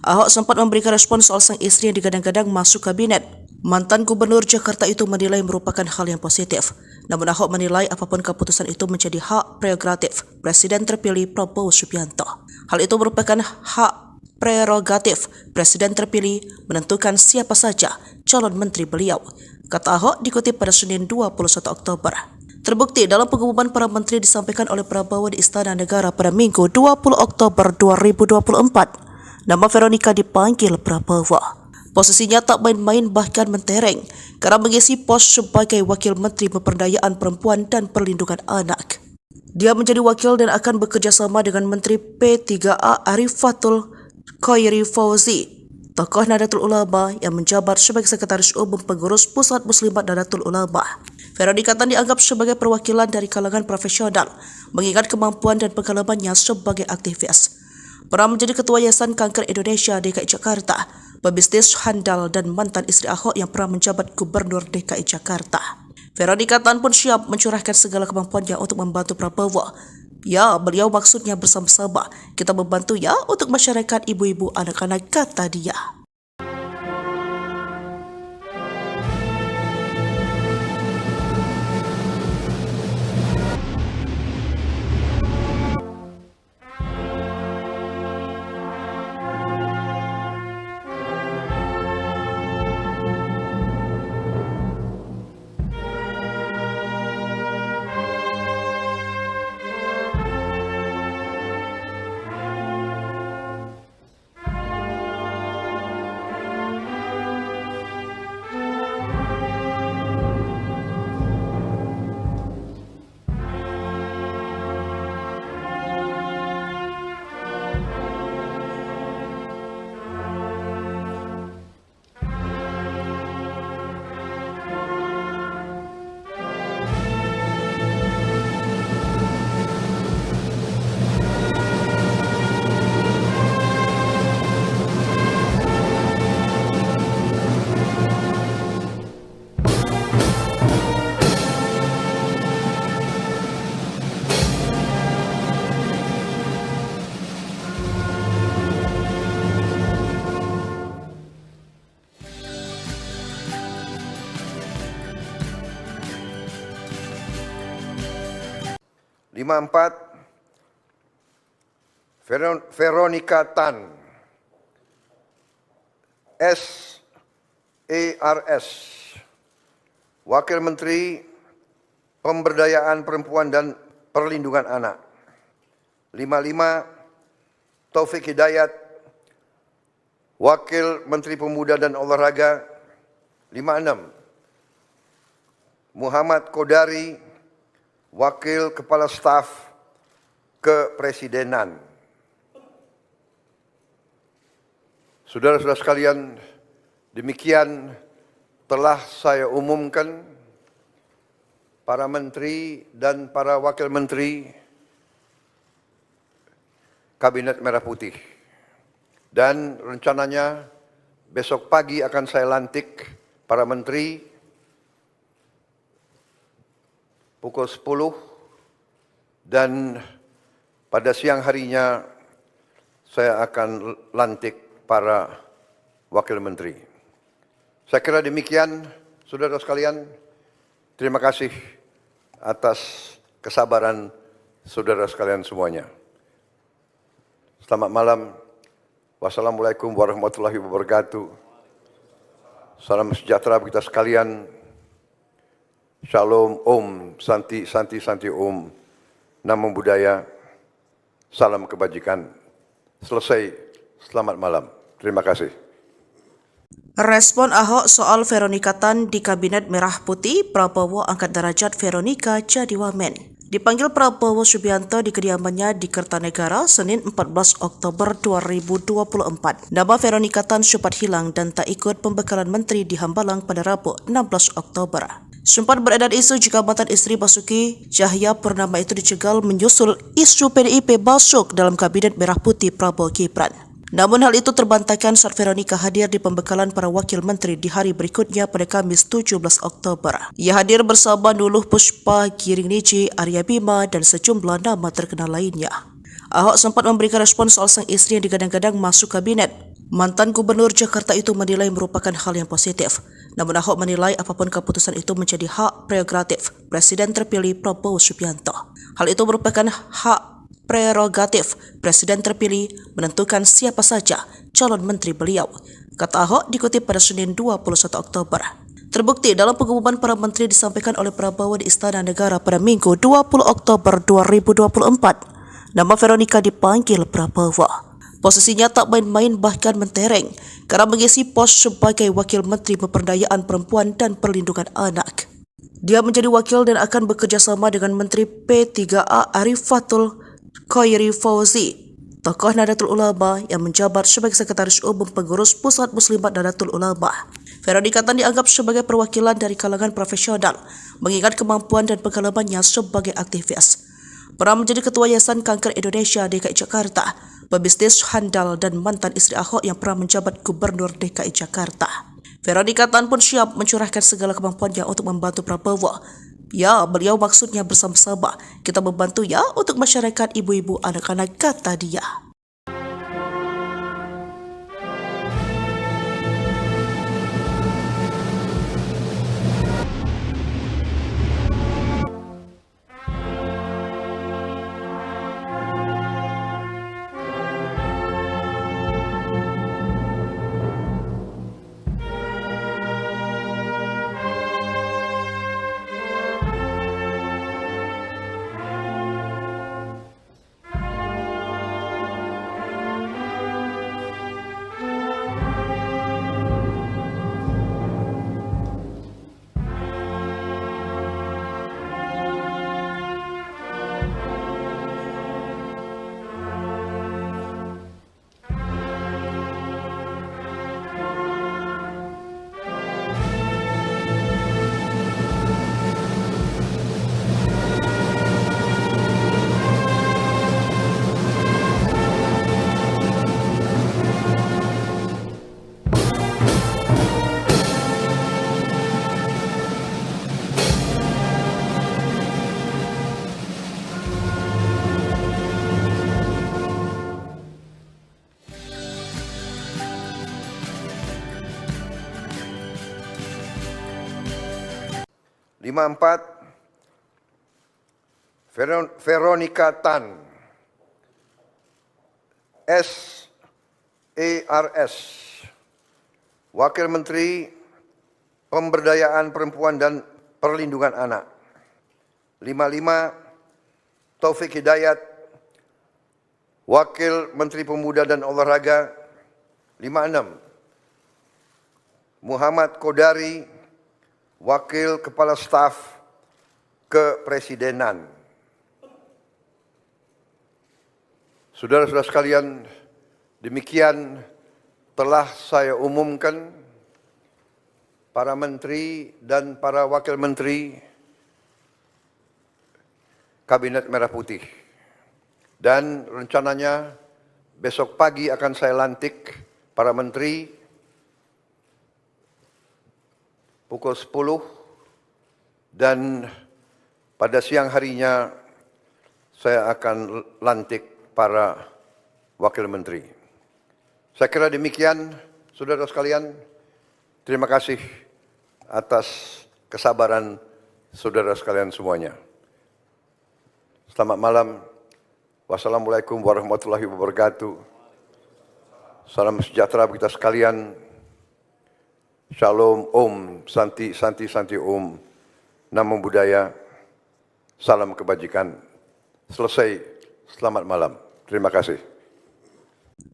Ahok sempat memberikan respon soal sang istri yang digadang-gadang masuk kabinet. Mantan Gubernur Jakarta itu menilai merupakan hal yang positif. Namun Ahok menilai apapun keputusan itu menjadi hak prerogatif Presiden terpilih Prabowo Subianto. Hal itu merupakan hak prerogatif Presiden terpilih menentukan siapa saja calon menteri beliau, kata Ahok dikutip pada Senin 21 Oktober. Terbukti dalam pengumuman para menteri disampaikan oleh Prabowo di Istana Negara pada Minggu 20 Oktober 2024. Nama Veronika dipanggil Prabowo. Posisinya tak main-main bahkan mentereng karena mengisi pos sebagai Wakil Menteri Pemberdayaan Perempuan dan Perlindungan Anak. Dia menjadi wakil dan akan bekerja sama dengan Menteri P3A Arifatul Khairi Fauzi, tokoh Nahdlatul Ulama yang menjabat sebagai Sekretaris Umum Pengurus Pusat Muslimat Nahdlatul Ulama. Veronika Tan dianggap sebagai perwakilan dari kalangan profesional, mengingat kemampuan dan pengalamannya sebagai aktivis. Pernah menjadi Ketua Yayasan Kanker Indonesia DKI Jakarta, pebisnis handal dan mantan istri Ahok yang pernah menjabat Gubernur DKI Jakarta. Veronika Tan pun siap mencurahkan segala kemampuannya untuk membantu Prabowo. Ya, beliau maksudnya bersama-sama. Kita membantu ya untuk masyarakat ibu-ibu anak-anak, kata dia.
Veronika Tan, SARS, Wakil Menteri Pemberdayaan Perempuan dan Perlindungan Anak. 55, Taufik Hidayat, Wakil Menteri Pemuda dan Olahraga. 56, Muhammad Kodari, Wakil Kepala Staf Kepresidenan. Saudara-saudara sekalian, demikian telah saya umumkan para menteri dan para wakil menteri Kabinet Merah Putih. Dan rencananya besok pagi akan saya lantik para menteri pukul 10 dan pada siang harinya saya akan lantik para wakil menteri. Saya kira demikian, saudara sekalian. Terima kasih atas kesabaran saudara sekalian semuanya. Selamat malam. Wassalamualaikum warahmatullahi wabarakatuh. Salam sejahtera bagi kita sekalian. Shalom, Om, Santi, Santi, Santi, Om. Namo Buddhaya. Salam kebajikan. Selesai. Selamat malam. Terima kasih.
Respon Ahok soal Veronika Tan di Kabinet Merah Putih, Prabowo angkat derajat Veronika jadi wamen. Dipanggil Prabowo Subianto di kediamannya di Kertanegara, Senin 14 Oktober 2024. Nama Veronika Tan sempat hilang dan tak ikut pembekalan menteri di Hambalang pada Rabu 16 Oktober. Sempat beredar isu jika mantan istri Basuki Cahayapurnama itu dicegal menyusul isu PDIP masuk dalam Kabinet Merah Putih Prabowo Gibran. Namun hal itu terbantahkan saat Veronika hadir di pembekalan para wakil menteri di hari berikutnya pada Kamis 17 Oktober. Ia hadir bersama Nuluh Puspa, Giring Niji, Arya Bima, dan sejumlah nama terkenal lainnya. Ahok sempat memberikan respon soal sang istri yang digadang-gadang masuk kabinet. Mantan Gubernur Jakarta itu menilai merupakan hal yang positif. Namun Ahok menilai apapun keputusan itu menjadi hak prerogatif Presiden terpilih Prabowo Subianto. Hal itu merupakan hak prerogatif Presiden terpilih menentukan siapa saja calon menteri beliau, kata Ahok dikutip pada Senin 21 Oktober. Terbukti dalam pengumuman para menteri disampaikan oleh Prabowo di Istana Negara pada Minggu 20 Oktober 2024. Nama Veronika dipanggil Prabowo. Posisinya tak main-main bahkan mentereng karena mengisi pos sebagai Wakil Menteri Pemberdayaan Perempuan dan Perlindungan Anak. Dia menjadi wakil dan akan bekerja sama dengan Menteri P3A Arifatul Khairi Fauzi, tokoh Nahdlatul Ulama yang menjabat sebagai Sekretaris Umum Pengurus Pusat Muslimat Nahdlatul Ulama. Veronika Tan dianggap sebagai perwakilan dari kalangan profesional, mengingat kemampuan dan pengalamannya sebagai aktivis. Pernah menjadi Ketua Yayasan Kanker Indonesia DKI Jakarta, pebisnis handal dan mantan istri Ahok yang pernah menjabat Gubernur DKI Jakarta. Veronika Tan pun siap mencurahkan segala kemampuannya untuk membantu Prabowo. Ya, beliau maksudnya bersama-sama. Kita membantu ya untuk masyarakat ibu-ibu anak-anak, kata dia.
Veronika Tan, SARS, Wakil Menteri Pemberdayaan Perempuan dan Perlindungan Anak. 55, Taufik Hidayat, Wakil Menteri Pemuda dan Olahraga. 56, Muhammad Kodari, Wakil Kepala Staf Kepresidenan. Saudara-saudara sekalian, demikian telah saya umumkan para menteri dan para wakil menteri Kabinet Merah Putih. Dan rencananya besok pagi akan saya lantik para menteri pukul 10 dan pada siang harinya saya akan lantik para wakil menteri. Saya kira demikian, saudara sekalian. Terima kasih atas kesabaran saudara sekalian semuanya. Selamat malam. Wassalamualaikum warahmatullahi wabarakatuh. Salam sejahtera bagi kita sekalian. Shalom, Om, Santi, Santi, Santi, Om. Namo Buddhaya. Salam kebajikan. Selesai. Selamat malam. Terima kasih.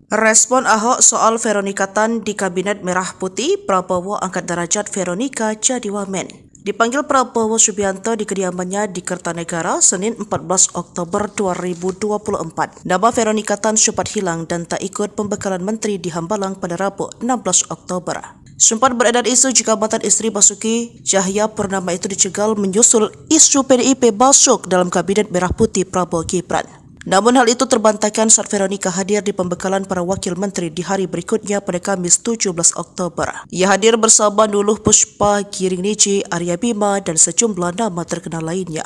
Respon Ahok soal Veronika Tan di Kabinet Merah Putih, Prabowo angkat derajat Veronika jadi wamen. Dipanggil Prabowo Subianto di kediamannya di Kertanegara, Senin 14 Oktober 2024. Nama Veronika Tan sempat hilang dan tak ikut pembekalan menteri di Hambalang pada Rabu 16 Oktober. Sempat beredar isu jika mantan istri Basuki Cahaya Purnama itu dicegal menyusul isu PDIP masuk dalam Kabinet Merah Putih Prabowo Gibran. Namun hal itu terbantahkan saat Veronika hadir di pembekalan para wakil menteri di hari berikutnya pada Kamis 17 Oktober. Ia hadir bersama Nuluh Puspa, Giring Niji, Arya Bima, dan sejumlah nama terkenal lainnya.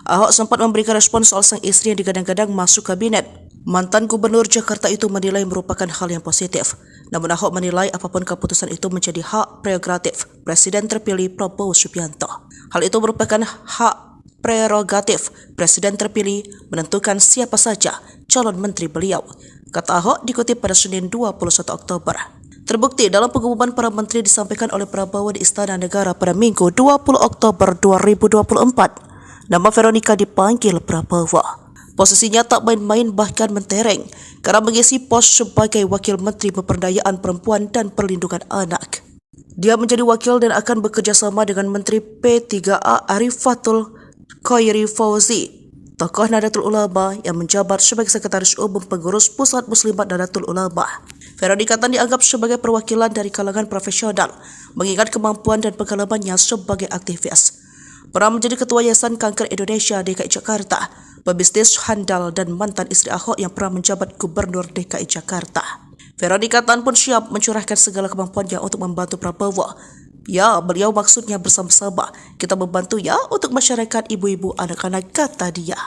Ahok sempat memberikan respon soal sang istri yang digadang-gadang masuk kabinet. Mantan Gubernur Jakarta itu menilai merupakan hal yang positif. Namun Ahok menilai apapun keputusan itu menjadi hak prerogatif Presiden terpilih Prabowo Subianto. Hal itu merupakan hak prerogatif Presiden terpilih menentukan siapa saja calon menteri beliau, kata Ahok dikutip pada Senin 21 Oktober. Terbukti dalam pengumuman para menteri disampaikan oleh Prabowo di Istana Negara pada Minggu 20 Oktober 2024. Nama Veronika dipanggil Prabowo. Posisinya tak main-main bahkan mentereng karena mengisi pos sebagai Wakil Menteri Pemberdayaan Perempuan dan Perlindungan Anak. Dia menjadi wakil dan akan bekerja sama dengan Menteri P3A Arifatul Khairi Fauzi, tokoh Nahdlatul Ulama yang menjabat sebagai Sekretaris Umum Pengurus Pusat Muslimat Nahdlatul Ulama. Veronika Tan dianggap sebagai perwakilan dari kalangan profesional, mengingat kemampuan dan pengalamannya sebagai aktivis. Pernah menjadi Ketua Yayasan Kanker Indonesia DKI Jakarta, pebisnis handal dan mantan istri Ahok yang pernah menjabat Gubernur DKI Jakarta. Veronika Tan pun siap mencurahkan segala kemampuannya untuk membantu Prabowo. Ya, beliau maksudnya bersama-sama. Kita membantu ya untuk masyarakat ibu-ibu anak-anak, kata dia.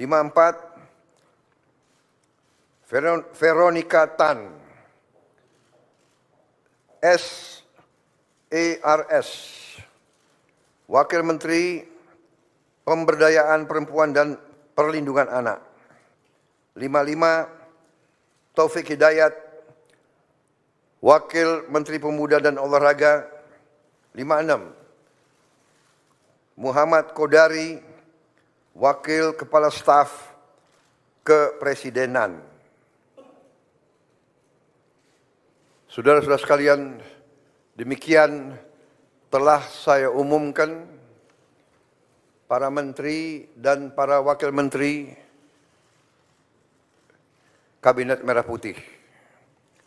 Lima empat, Veronika Tan, SARS, Wakil Menteri Pemberdayaan Perempuan dan Perlindungan Anak. 55, Taufik Hidayat, Wakil Menteri Pemuda dan Olahraga. 56, Muhammad Kodari, Wakil Kepala Staf Kepresidenan. Saudara-saudara sekalian, demikian telah saya umumkan para menteri dan para wakil menteri Kabinet Merah Putih.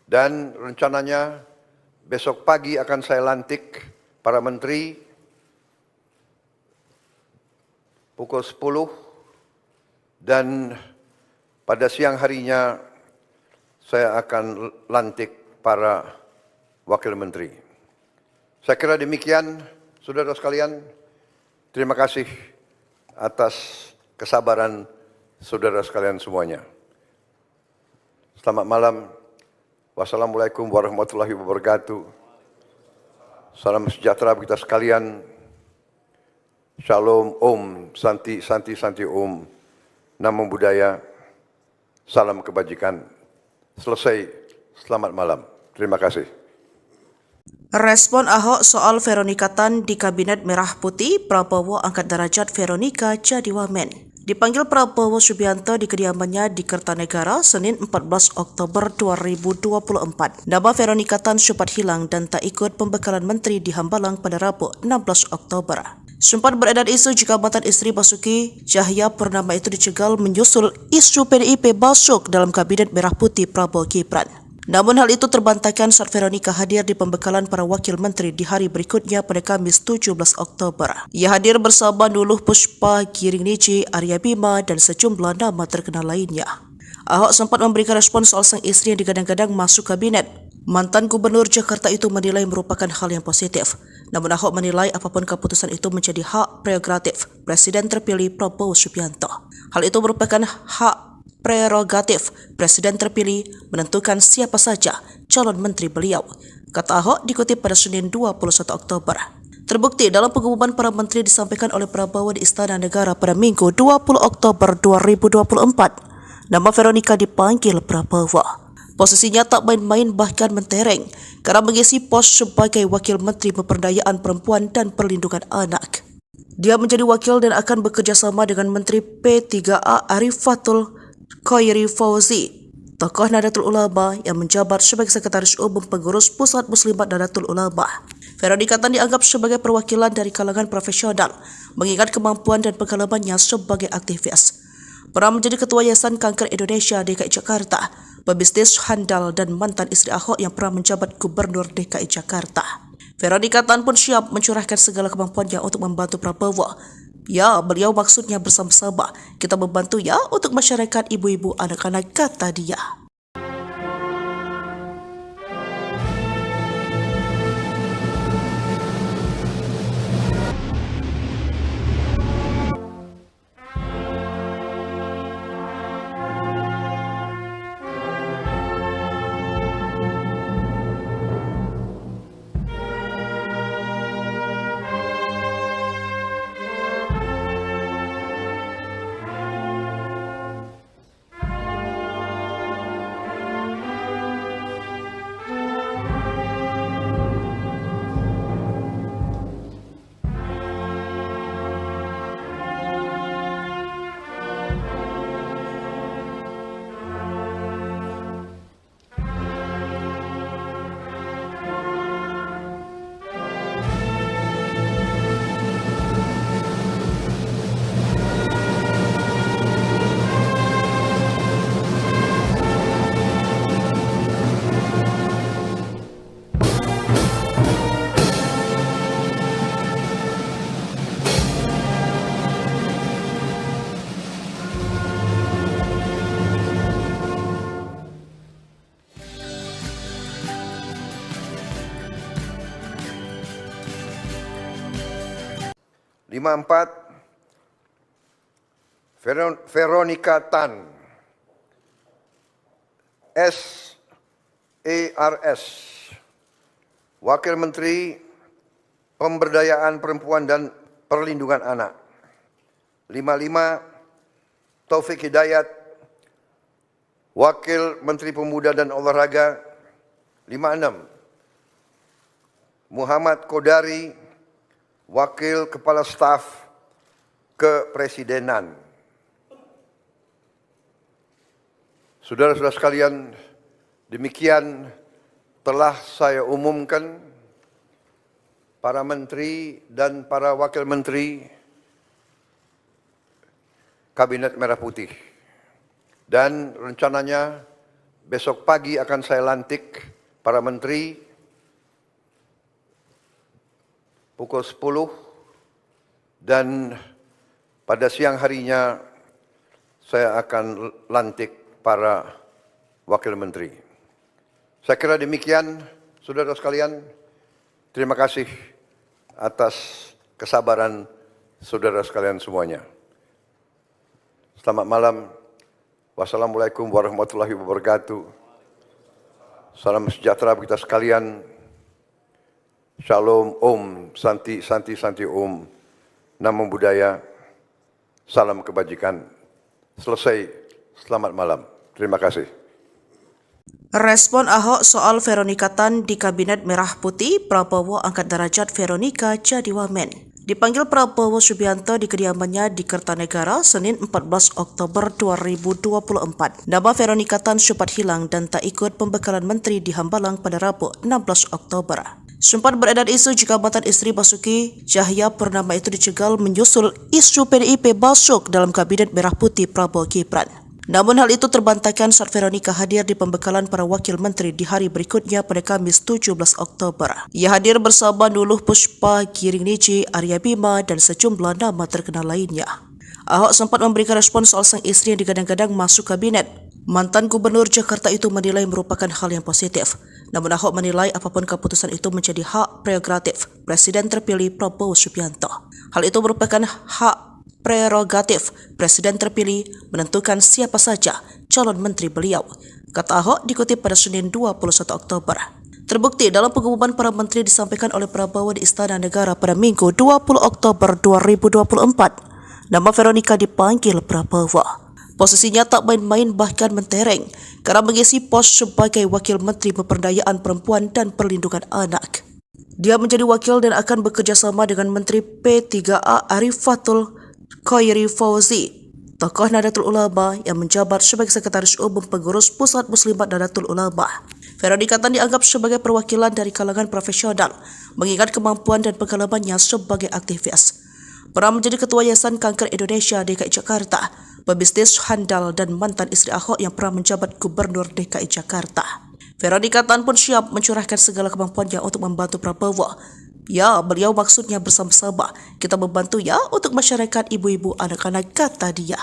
Dan rencananya besok pagi akan saya lantik para menteri pukul 10 dan pada siang harinya saya akan lantik para wakil menteri. Saya kira demikian, saudara sekalian. Terima kasih atas kesabaran saudara sekalian semuanya. Selamat malam. Wassalamualaikum warahmatullahi wabarakatuh. Salam sejahtera bagi kita sekalian. Shalom, Om, Santi, Santi, Santi, Om, Namo Buddhaya, salam kebajikan. Selesai, selamat malam. Terima kasih.
Respon Ahok soal Veronika Tan di Kabinet Merah Putih, Prabowo angkat derajat Veronika jadi wamen. Dipanggil Prabowo Subianto di kediamannya di Kertanegara Senin 14 Oktober 2024. Nama Veronika Tan sempat hilang dan tak ikut pembekalan menteri di Hambalang pada Rabu 16 Oktober. Sempat beredar isu jika mantan istri Basuki Cahayapurnama itu dicegal menyusul isu PDIP masuk dalam kabinet merah putih Prabowo Gibran. Namun hal itu terbantahkan saat Veronika hadir di pembekalan para wakil menteri di hari berikutnya pada Kamis 17 Oktober. Ia hadir bersama Nuluh Puspa, Giring Niji, Arya Bima, dan sejumlah nama terkenal lainnya. Ahok sempat memberikan respon soal sang istri yang digadang-gadang masuk kabinet. Mantan Gubernur Jakarta itu menilai merupakan hal yang positif. Namun Ahok menilai apapun keputusan itu menjadi hak prerogatif Presiden terpilih Prabowo Subianto. Hal itu merupakan hak prerogatif Presiden terpilih menentukan siapa saja calon menteri beliau, kata Ahok dikutip pada Senin 21 Oktober. Terbukti dalam pengumuman para menteri disampaikan oleh Prabowo di Istana Negara pada Minggu 20 Oktober 2024. Nama Veronika dipanggil Prabowo. Posisinya tak main-main bahkan mentereng karena mengisi pos sebagai Wakil Menteri Pemberdayaan Perempuan dan Perlindungan Anak. Dia menjadi wakil dan akan bekerja sama dengan Menteri P3A Arifatul Khairi Fauzi, tokoh Nahdlatul Ulama yang menjabat sebagai Sekretaris Umum Pengurus Pusat Muslimat Nahdlatul Ulama. Veronika Tan dianggap sebagai perwakilan dari kalangan profesional, mengingat kemampuan dan pengalamannya sebagai aktivis. Pernah menjadi Ketua Yayasan Kanker Indonesia DKI Jakarta, pebisnis handal dan mantan istri Ahok yang pernah menjabat Gubernur DKI Jakarta. Veronika Tan pun siap mencurahkan segala kemampuannya untuk membantu Prabowo. Ya, beliau maksudnya bersama-sama. Kita membantu ya untuk masyarakat ibu-ibu anak-anak, kata dia.
Veronika Tan, SARS, Wakil Menteri Pemberdayaan Perempuan dan Perlindungan Anak. 55, Taufik Hidayat, Wakil Menteri Pemuda dan Olahraga. 56, Muhammad Kodari, Wakil Kepala Staf Kepresidenan. Saudara-saudara sekalian, demikian telah saya umumkan para menteri dan para wakil menteri Kabinet Merah Putih. Dan rencananya besok pagi akan saya lantik para menteri pukul 10 dan pada siang harinya saya akan lantik para wakil menteri. Saya kira demikian, saudara sekalian. Terima kasih atas kesabaran saudara sekalian semuanya. Selamat malam. Wassalamualaikum warahmatullahi wabarakatuh. Salam sejahtera bagi kita sekalian. Shalom, Om, Santi, Santi, Santi, Om. Namo Buddhaya. Salam kebajikan. Selesai. Selamat malam. Terima kasih.
Respon Ahok soal Veronika Tan di Kabinet Merah Putih, Prabowo angkat derajat Veronika jadi wamen. Dipanggil Prabowo Subianto di kediamannya di Kertanegara Senin 14 Oktober 2024. Nama Veronika Tan sempat hilang dan tak ikut pembekalan menteri di Hambalang pada Rabu 16 Oktober. Sempat beredar isu jika mantan istri Basuki Cahayapurnama itu dicegal menyusul isu PDIP masuk dalam Kabinet Merah Putih Prabowo Gibran. Namun hal itu terbantahkan saat Veronika hadir di pembekalan para wakil menteri di hari berikutnya pada Kamis 17 Oktober. Ia hadir bersama Nuluh Puspa, Giring Niji, Arya Bima, dan sejumlah nama terkenal lainnya. Ahok sempat memberikan respon soal sang istri yang digadang-gadang masuk kabinet. Mantan Gubernur Jakarta itu menilai merupakan hal yang positif. Namun Ahok menilai apapun keputusan itu menjadi hak prerogatif Presiden terpilih Prabowo Subianto. Hal itu merupakan hak prerogatif Presiden terpilih menentukan siapa saja calon menteri beliau, kata Ahok dikutip pada Senin 21 Oktober. Terbukti dalam pengumuman para menteri disampaikan oleh Prabowo di Istana Negara pada Minggu 20 Oktober 2024. Nama Veronika dipanggil Prabowo. Posisinya tak main-main bahkan mentereng karena mengisi pos sebagai Wakil Menteri Pemberdayaan Perempuan dan Perlindungan Anak. Dia menjadi wakil dan akan bekerja sama dengan Menteri P3A Arifatul Khairi Fauzi, tokoh Nahdlatul Ulama yang menjabat sebagai Sekretaris Umum Pengurus Pusat Muslimat Nahdlatul Ulama. Veronika Tan dianggap sebagai perwakilan dari kalangan profesional, mengingat kemampuan dan pengalamannya sebagai aktivis. Pernah menjadi Ketua Yayasan Kanker Indonesia DKI Jakarta, pebisnis handal dan mantan istri Ahok yang pernah menjabat Gubernur DKI Jakarta. Veronika Tan pun siap mencurahkan segala kemampuannya untuk membantu Prabowo. Ya, beliau maksudnya bersama-sama. Kita membantu ya untuk masyarakat ibu-ibu anak-anak, kata dia.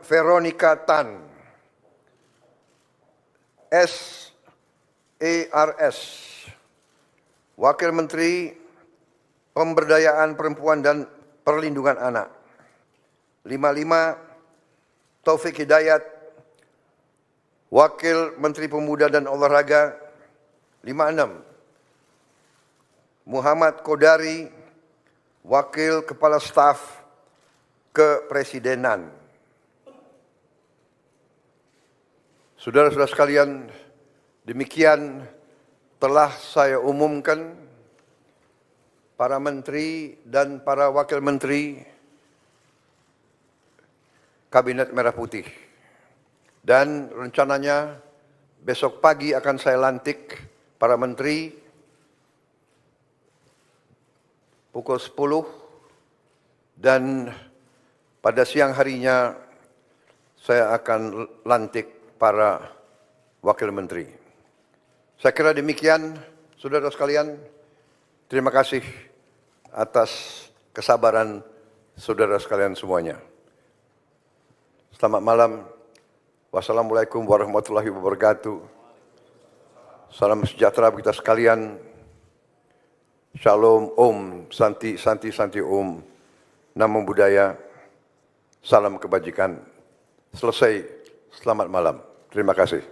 Veronika Tan, SARS, Wakil Menteri Pemberdayaan Perempuan dan Perlindungan Anak. 55, Taufik Hidayat, Wakil Menteri Pemuda dan Olahraga. 56, Muhammad Kodari, Wakil Kepala Staf Kepresidenan. Saudara-saudara sekalian, demikian telah saya umumkan para menteri dan para wakil menteri Kabinet Merah Putih. Dan rencananya besok pagi akan saya lantik para menteri pukul 10 dan pada siang harinya saya akan lantik para wakil menteri. Saya kira demikian, saudara sekalian. Terima kasih atas kesabaran saudara sekalian semuanya. Selamat malam. Wassalamualaikum warahmatullahi wabarakatuh. Salam sejahtera bagi kita sekalian. Shalom, Om, Santi, Santi, Santi, Om. Namo Buddhaya. Salam kebajikan. Selesai. Selamat malam. Terima kasih.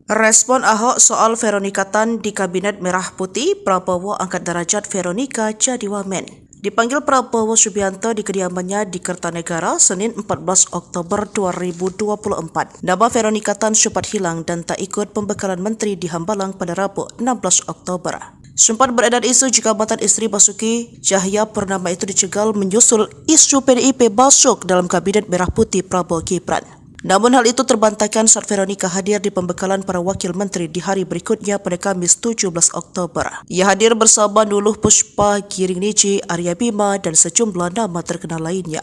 Respon Ahok soal Veronika Tan di Kabinet Merah Putih, Prabowo angkat derajat Veronika jadi wamen. Dipanggil Prabowo Subianto di kediamannya di Kertanegara, Senin 14 Oktober 2024. Nama Veronika Tan sempat hilang dan tak ikut pembekalan menteri di Hambalang pada Rabu 16 Oktober. Sempat beredar isu jika mantan istri Basuki Cahayapurnama itu dicegal menyusul isu PDIP masuk dalam Kabinet Merah Putih Prabowo Gibran. Namun hal itu terbantahkan saat Veronika hadir di pembekalan para wakil menteri di hari berikutnya pada Kamis 17 Oktober. Ia hadir bersama Nuluh Puspa, Giring Niji, Arya Bima, dan sejumlah nama terkenal lainnya.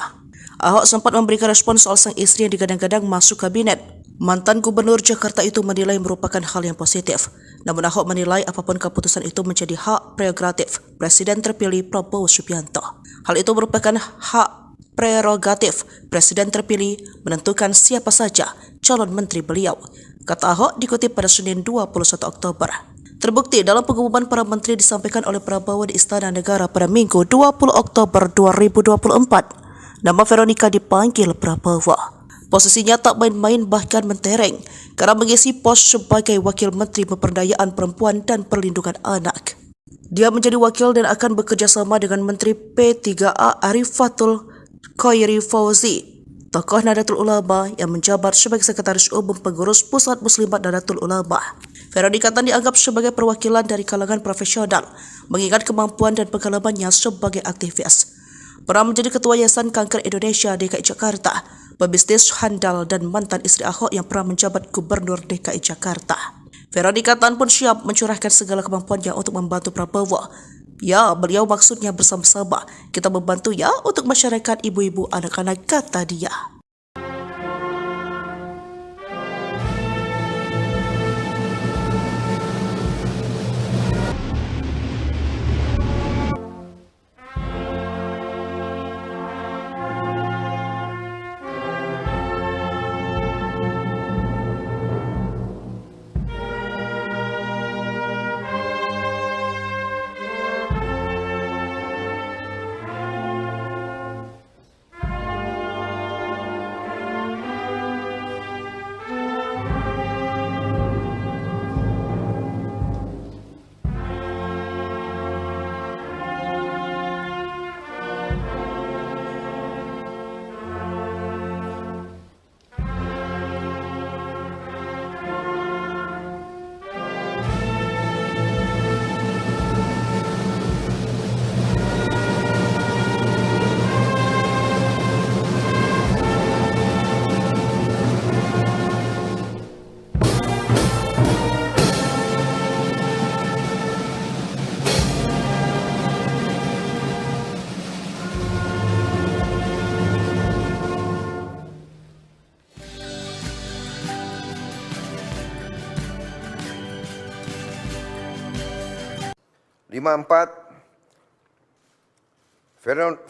Ahok sempat memberikan respon soal sang istri yang digadang-gadang masuk kabinet. Mantan Gubernur Jakarta itu menilai merupakan hal yang positif. Namun Ahok menilai apapun keputusan itu menjadi hak prerogatif Presiden terpilih Prabowo Subianto. Hal itu merupakan hak prerogatif Presiden terpilih menentukan siapa saja calon menteri beliau, kata Ahok dikutip pada Senin 21 Oktober. Terbukti dalam pengumuman para menteri disampaikan oleh Prabowo di Istana Negara pada Minggu 20 Oktober 2024. Nama Veronika dipanggil Prabowo. Posisinya tak main-main bahkan mentereng karena mengisi pos sebagai Wakil Menteri Pemberdayaan Perempuan dan Perlindungan Anak. Dia menjadi wakil dan akan bekerja sama dengan Menteri P3A Arifatul Khairi Fauzi, tokoh Nahdlatul Ulama yang menjabat sebagai Sekretaris Umum Pengurus Pusat Muslimat Nahdlatul Ulama. Veronika Tan dianggap sebagai perwakilan dari kalangan profesional, mengingat kemampuan dan pengalamannya sebagai aktivis. Pernah menjadi Ketua Yayasan Kanker Indonesia DKI Jakarta, pebisnis handal dan mantan istri Ahok yang pernah menjabat Gubernur DKI Jakarta. Veronika Tan pun siap mencurahkan segala kemampuannya untuk membantu Prabowo. Ya, beliau maksudnya bersama-sama. Kita membantu ya untuk masyarakat ibu-ibu anak-anak, kata dia.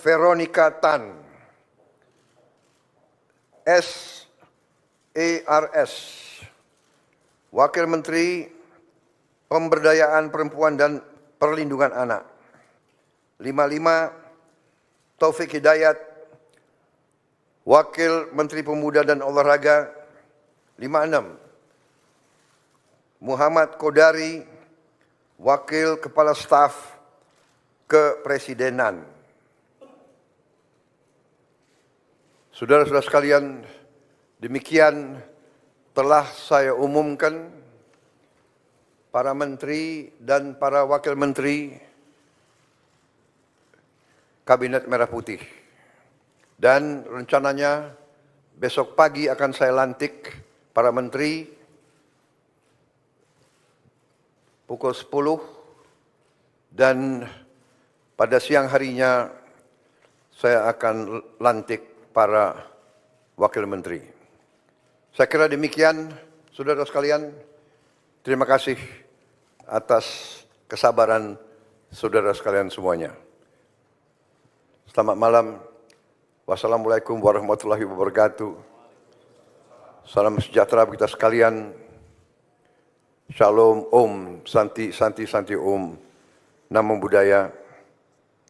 Veronika Tan, SARS, Wakil Menteri Pemberdayaan Perempuan dan Perlindungan Anak. 55, Taufik Hidayat, Wakil Menteri Pemuda dan Olahraga. 56, Muhammad Kodari, Wakil Kepala Staf Kepresidenan. Saudara-saudara sekalian, demikian telah saya umumkan para menteri dan para wakil menteri Kabinet Merah Putih. Dan rencananya besok pagi akan saya lantik para menteri pukul 10 dan pada siang harinya saya akan lantik para wakil menteri. Saya kira demikian, saudara sekalian. Terima kasih atas kesabaran saudara sekalian semuanya. Selamat malam. Wassalamualaikum warahmatullahi wabarakatuh. Salam sejahtera bagi kita sekalian. Shalom, Om, Santi, Santi, Santi, Om. Namo Buddhaya.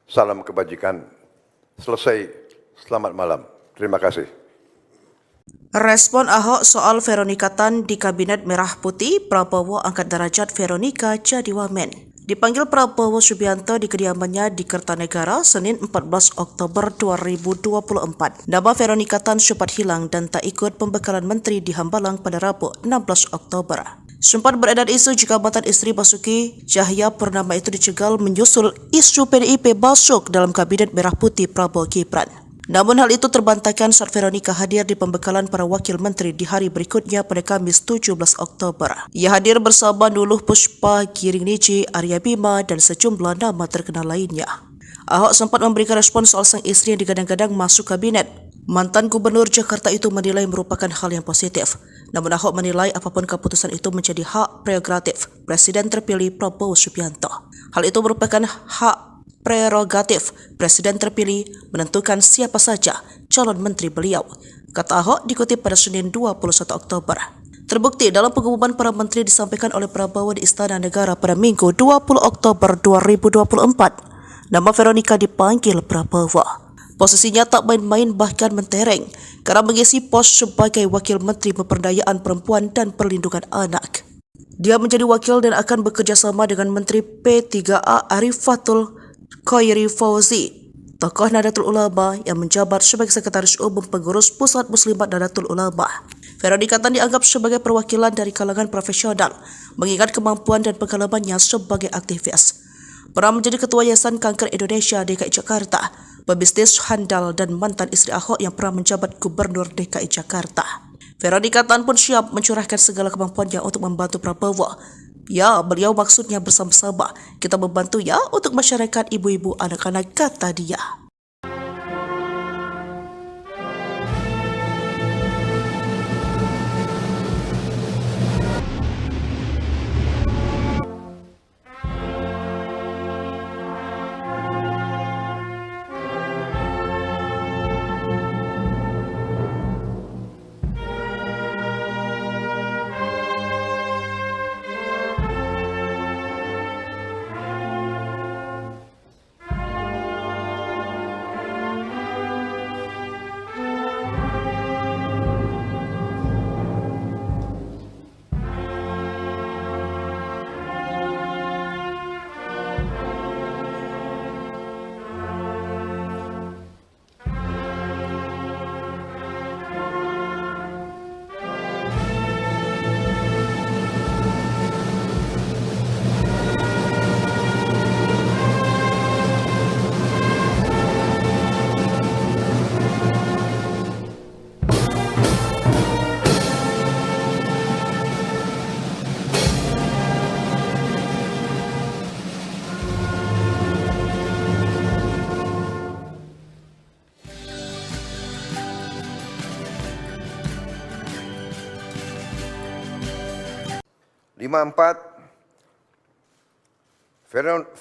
Salam kebajikan. Selesai. Selamat malam. Terima kasih.
Respon Ahok soal Veronika Tan di Kabinet Merah Putih, Prabowo angkat derajat Veronika jadi wamen. Dipanggil Prabowo Subianto di kediamannya di Kertanegara, Senin 14 Oktober 2024. Nama Veronika Tan sempat hilang dan tak ikut pembekalan menteri di Hambalang pada Rabu 16 Oktober. Sempat beredar isu jika mantan istri Basuki Cahayapurnama itu dicegal menyusul isu PDIP masuk dalam Kabinet Merah Putih Prabowo Gibran. Namun hal itu terbantahkan saat Veronika hadir di pembekalan para wakil menteri di hari berikutnya pada Kamis 17 Oktober. Ia hadir bersama Nuluh Puspa, Giring Niji, Arya Bima, dan sejumlah nama terkenal lainnya. Ahok sempat memberikan respon soal sang istri yang digadang-gadang masuk kabinet. Mantan Gubernur Jakarta itu menilai merupakan hal yang positif. Namun Ahok menilai apapun keputusan itu menjadi hak prerogatif Presiden terpilih Prabowo Subianto. Hal itu merupakan hak prerogatif Presiden terpilih menentukan siapa saja calon menteri beliau, kata Ahok dikutip pada Senin 21 Oktober. Terbukti dalam pengumuman para menteri disampaikan oleh Prabowo di Istana Negara pada Minggu 20 Oktober 2024. Nama Veronika dipanggil Prabowo. Posisinya tak main-main bahkan mentereng karena mengisi pos sebagai Wakil Menteri Pemberdayaan Perempuan dan Perlindungan Anak. Dia menjadi wakil dan akan bekerja sama dengan Menteri P3A Arifatul Khairi Fauzi, tokoh Nahdlatul Ulama yang menjabat sebagai Sekretaris Umum Pengurus Pusat Muslimat Nahdlatul Ulama. Veronika Tan dianggap sebagai perwakilan dari kalangan profesional, mengingat kemampuan dan pengalamannya sebagai aktivis. Pernah menjadi Ketua Yayasan Kanker Indonesia DKI Jakarta, pebisnis handal dan mantan istri Ahok yang pernah menjabat Gubernur DKI Jakarta. Veronika Tan pun siap mencurahkan segala kemampuannya untuk membantu Prabowo. Ya, beliau maksudnya bersama-sama. Kita membantu ya untuk masyarakat ibu-ibu anak-anak, kata dia.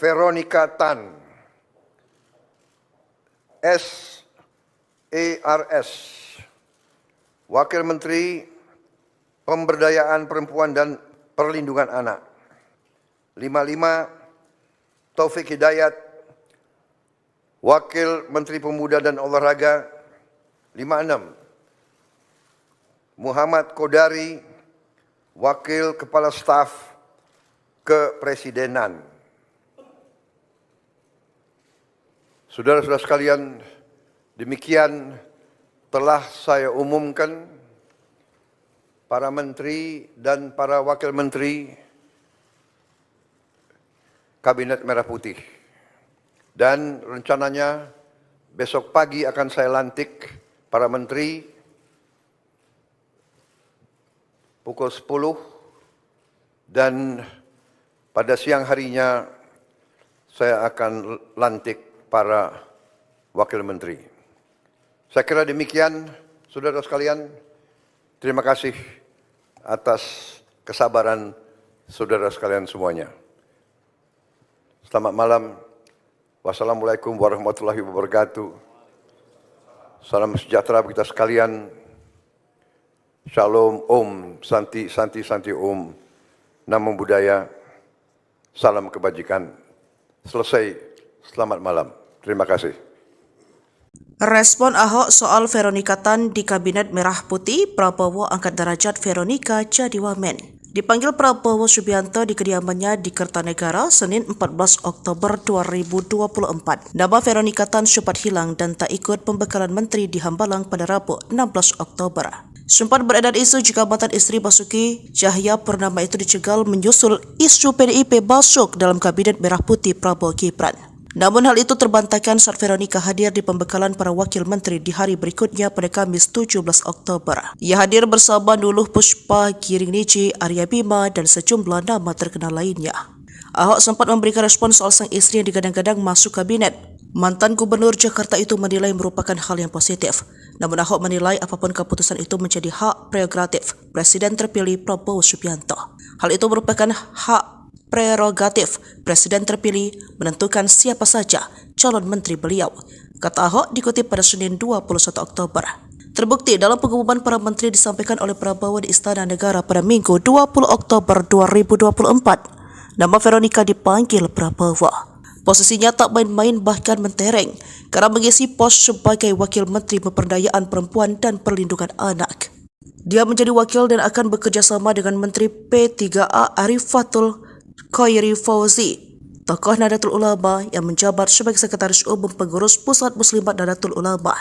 Veronika Tan, SARS, Wakil Menteri Pemberdayaan Perempuan dan Perlindungan Anak. 55, Taufik Hidayat, Wakil Menteri Pemuda dan Olahraga. 56, Muhammad Kodari, Wakil Kepala Staf Kepresidenan. Saudara-saudara sekalian, demikian telah saya umumkan para menteri dan para wakil menteri Kabinet Merah Putih. Dan rencananya besok pagi akan saya lantik para menteri pukul 10 dan pada siang harinya saya akan lantik para wakil menteri. Saya kira demikian, saudara sekalian. Terima kasih atas kesabaran saudara sekalian semuanya. Selamat malam. Wassalamualaikum warahmatullahi wabarakatuh. Salam sejahtera bagi kita sekalian. Shalom, Om, Santi, Santi, Santi, Om. Namo Buddhaya. Salam kebajikan. Selesai. Selamat malam. Terima kasih.
Respon Ahok soal Veronika Tan di Kabinet Merah Putih, Prabowo angkat derajat Veronika jadi wamen. Dipanggil Prabowo Subianto di kediamannya di Kertanegara, Senin 14 Oktober 2024. Nama Veronika Tan sempat hilang dan tak ikut pembekalan menteri di Hambalang pada Rabu 16 Oktober. Sempat beredar isu jika mantan istri Basuki Cahayapurnama itu dicegal menyusul isu PDIP masuk dalam Kabinet Merah Putih Prabowo Gibran. Namun hal itu terbantahkan saat Veronika hadir di pembekalan para wakil menteri di hari berikutnya pada Kamis 17 Oktober. Ia hadir bersama Nuluh Puspa, Giring Niji, Arya Bima, dan sejumlah nama terkenal lainnya. Ahok sempat memberikan respon soal sang istri yang digadang-gadang masuk kabinet. Mantan Gubernur Jakarta itu menilai merupakan hal yang positif. Namun Ahok menilai apapun keputusan itu menjadi hak prerogatif Presiden terpilih Prabowo Subianto. Hal itu merupakan hak prerogatif Presiden terpilih menentukan siapa saja calon menteri beliau, kata Ahok dikutip pada Senin 21 Oktober. Terbukti dalam pengumuman para menteri disampaikan oleh Prabowo di Istana Negara pada Minggu 20 Oktober 2024, nama Veronika dipanggil Prabowo. Posisinya tak main-main bahkan mentereng karena mengisi pos sebagai Wakil Menteri Pemberdayaan Perempuan dan Perlindungan Anak. Dia menjadi wakil dan akan bekerja sama dengan Menteri P3A Arifatul Khairi Fauzi, tokoh Nahdlatul Ulama yang menjabat sebagai Sekretaris Umum Pengurus Pusat Muslimat Nahdlatul Ulama.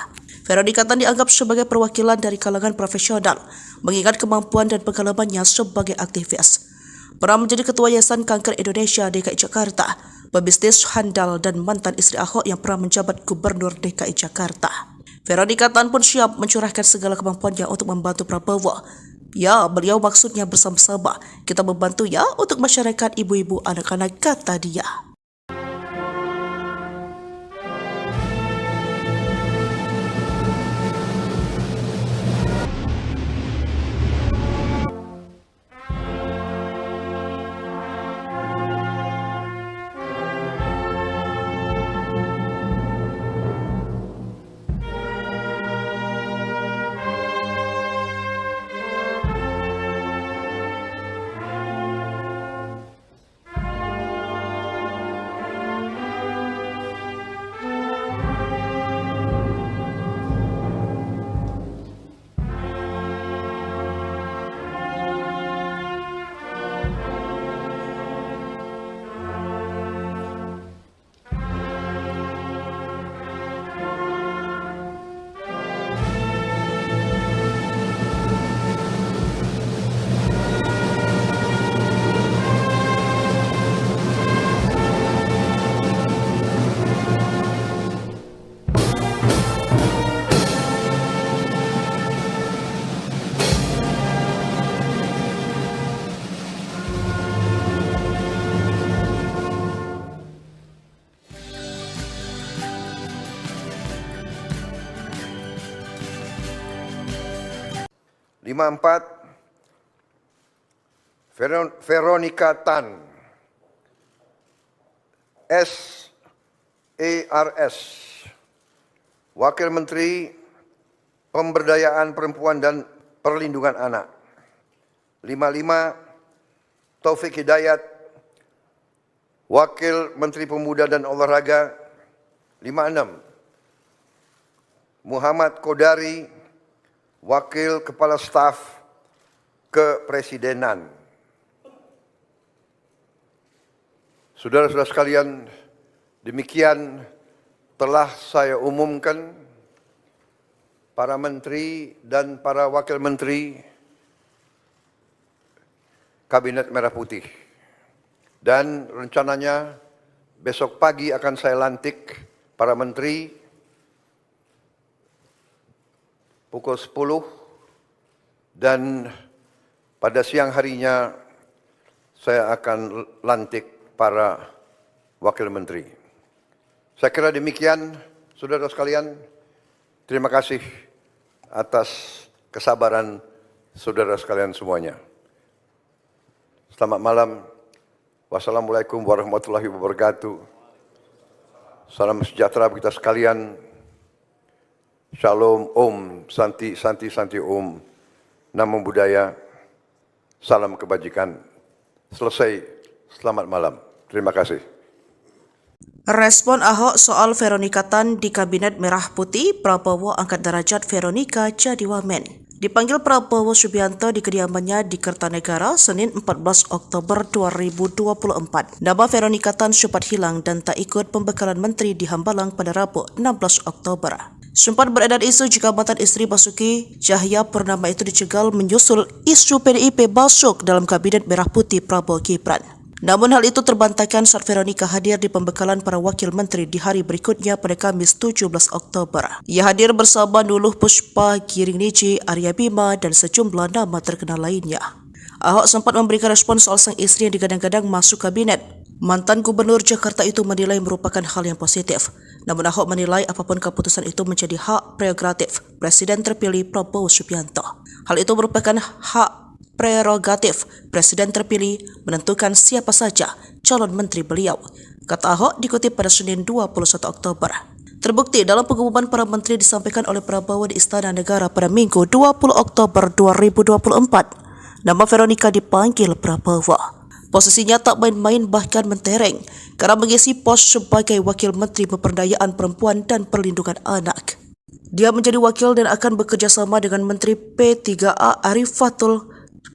Veronika Tan dianggap sebagai perwakilan dari kalangan profesional, mengingat kemampuan dan pengalamannya sebagai aktivis. Pernah menjadi Ketua Yayasan Kanker Indonesia DKI Jakarta, pebisnis handal dan mantan istri Ahok yang pernah menjabat Gubernur DKI Jakarta. Veronika Tan pun siap mencurahkan segala kemampuannya untuk membantu Prabowo. Ya, beliau maksudnya bersama-sama. Kita membantu ya untuk masyarakat ibu-ibu anak-anak, kata dia.
Veronika Tan, SARS, Wakil Menteri Pemberdayaan Perempuan dan Perlindungan Anak. 55, Taufik Hidayat, Wakil Menteri Pemuda dan Olahraga. 56, Muhammad Kodari, Wakil Kepala Staf Kepresidenan. Saudara-saudara sekalian, demikian telah saya umumkan para menteri dan para wakil menteri Kabinet Merah Putih. Dan rencananya besok pagi akan saya lantik para menteri pukul 10 dan pada siang harinya saya akan lantik para wakil menteri. Saya kira demikian, saudara sekalian. Terima kasih atas kesabaran saudara sekalian semuanya. Selamat malam. Wassalamualaikum warahmatullahi wabarakatuh. Salam sejahtera bagi kita sekalian. Shalom, Om, Santi, Santi, Santi, Om. Namo Buddhaya. Salam kebajikan. Selesai. Selamat malam. Terima kasih.
Respon Ahok soal Veronika Tan di Kabinet Merah Putih, Prabowo angkat derajat Veronika jadi wamen. Dipanggil Prabowo Subianto di kediamannya di Kertanegara, Senin 14 Oktober 2024. Nama Veronika Tan sempat hilang dan tak ikut pembekalan menteri di Hambalang pada Rabu 16 Oktober. Sempat beredar isu jika mantan istri Basuki Cahayapurnama itu dicegal menyusul isu PDIP masuk dalam Kabinet Merah Putih Prabowo Gibran. Namun hal itu terbantahkan saat Veronika hadir di pembekalan para wakil menteri di hari berikutnya pada Kamis 17 Oktober. Ia hadir bersama Nuluh Puspa, Giring Niji, Arya Bima, dan sejumlah nama terkenal lainnya. Ahok sempat memberikan respon soal sang istri yang digadang-gadang masuk kabinet. Mantan Gubernur Jakarta itu menilai merupakan hal yang positif. Namun Ahok menilai apapun keputusan itu menjadi hak prerogatif Presiden terpilih Prabowo Subianto. Hal itu merupakan hak prerogatif Presiden terpilih menentukan siapa saja calon menteri beliau, kata Ahok dikutip pada Senin 21 Oktober. Terbukti dalam pengumuman para menteri disampaikan oleh Prabowo di Istana Negara pada Minggu 20 Oktober 2024. Nama Veronika dipanggil Prabowo. Posisinya tak main-main bahkan mentereng karena mengisi pos sebagai Wakil Menteri Pemberdayaan Perempuan dan Perlindungan Anak. Dia menjadi wakil dan akan bekerja sama dengan Menteri P3A Arifatul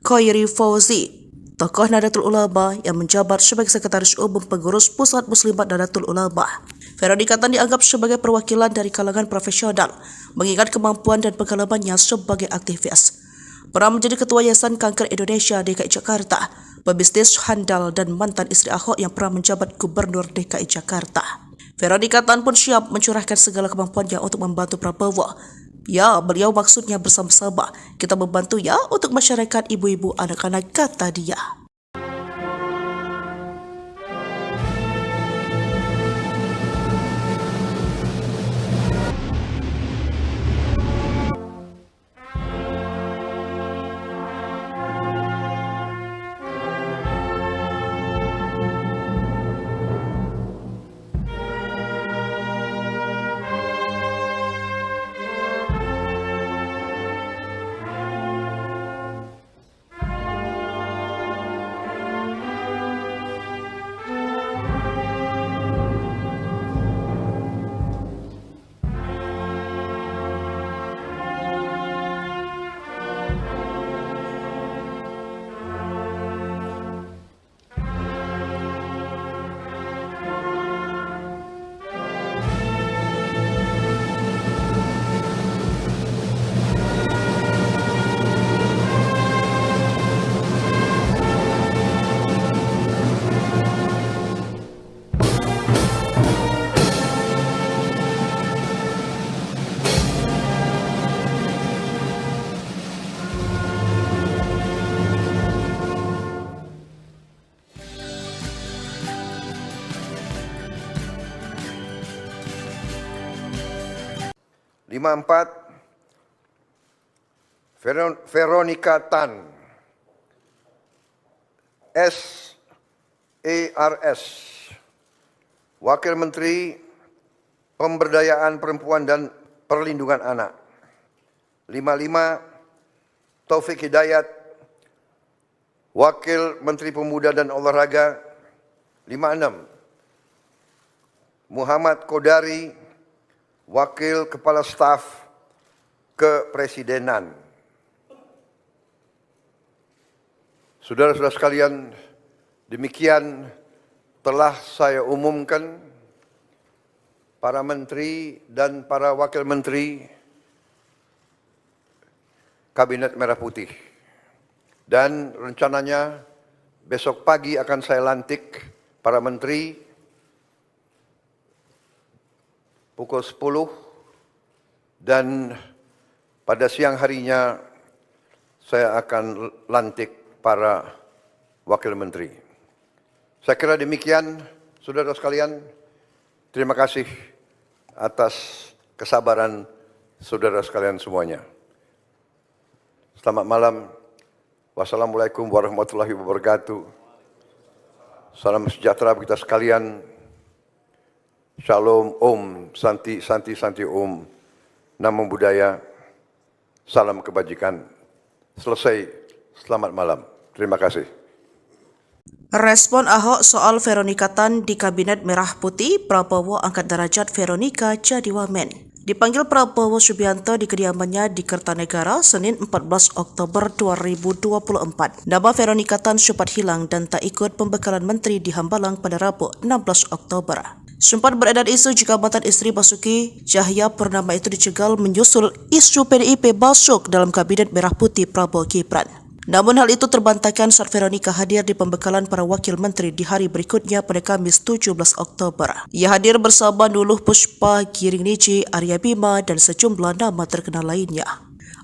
Khairi Fauzi, tokoh Nahdlatul Ulama yang menjabat sebagai Sekretaris Umum Pengurus Pusat Muslimat Nahdlatul Ulama. Veronika Tan dianggap sebagai perwakilan dari kalangan profesional, mengingat kemampuan dan pengalamannya sebagai aktivis. Pernah menjadi Ketua Yayasan Kanker Indonesia DKI Jakarta, pebisnis handal dan mantan istri Ahok yang pernah menjabat Gubernur DKI Jakarta. Veronika Tan pun siap mencurahkan segala kemampuannya untuk membantu Prabowo. Ya, beliau maksudnya bersama-sama. Kita membantu ya untuk masyarakat ibu-ibu anak-anak, kata dia.
Veronika Tan, SARS, Wakil Menteri Pemberdayaan Perempuan dan Perlindungan Anak. 55, Taufik Hidayat, Wakil Menteri Pemuda dan Olahraga. 56, Muhammad Kodari, Wakil Kepala Staf Kepresidenan. Saudara-saudara sekalian, demikian telah saya umumkan para menteri dan para wakil menteri Kabinet Merah Putih. Dan rencananya besok pagi akan saya lantik para menteri pukul 10 dan pada siang harinya saya akan lantik para wakil menteri. Saya kira demikian, saudara sekalian. Terima kasih atas kesabaran saudara sekalian semuanya. Selamat malam. Wassalamualaikum warahmatullahi wabarakatuh. Salam sejahtera bagi kita sekalian. Shalom, Om, Santi, Santi, Santi, Om. Namo Buddhaya. Salam kebajikan. Selesai. Selamat malam. Terima kasih.
Respon Ahok soal Veronika Tan di Kabinet Merah Putih, Prabowo angkat derajat Veronika jadi wamen. Dipanggil Prabowo Subianto di kediamannya di Kertanegara Senin 14 Oktober 2024. Nama Veronika Tan sempat hilang dan tak ikut pembekalan menteri di Hambalang pada Rabu 16 Oktober. Sempat beredar isu jika mantan istri Basuki Cahayapurnama itu dicegal menyusul isu PDIP masuk dalam Kabinet Merah Putih Prabowo Gibran. Namun hal itu terbantahkan saat Veronika hadir di pembekalan para wakil menteri di hari berikutnya pada Kamis 17 Oktober. Ia hadir bersama Nuluh Puspa, Giring Niji, Arya Bima, dan sejumlah nama terkenal lainnya.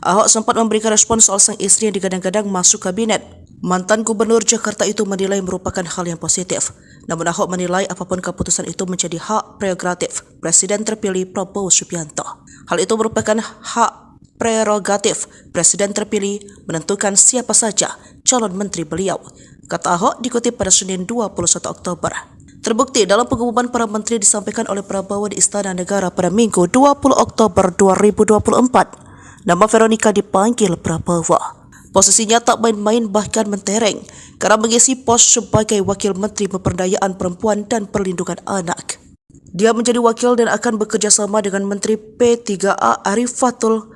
Ahok sempat memberikan respon soal sang istri yang digadang-gadang masuk kabinet. Mantan Gubernur Jakarta itu menilai merupakan hal yang positif. Namun Ahok menilai apapun keputusan itu menjadi hak prerogatif Presiden terpilih Prabowo Subianto. Hal itu merupakan hak prerogatif Presiden terpilih menentukan siapa saja calon menteri beliau, kata Ahok dikutip pada Senin 21 Oktober. Terbukti dalam pengumuman para menteri disampaikan oleh Prabowo di Istana Negara pada Minggu 20 Oktober 2024. Nama Veronika dipanggil Prabowo. Posisinya tak main-main bahkan mentereng karena mengisi pos sebagai Wakil Menteri Pemberdayaan Perempuan dan Perlindungan Anak. Dia menjadi wakil dan akan bekerja sama dengan Menteri P3A Arifatul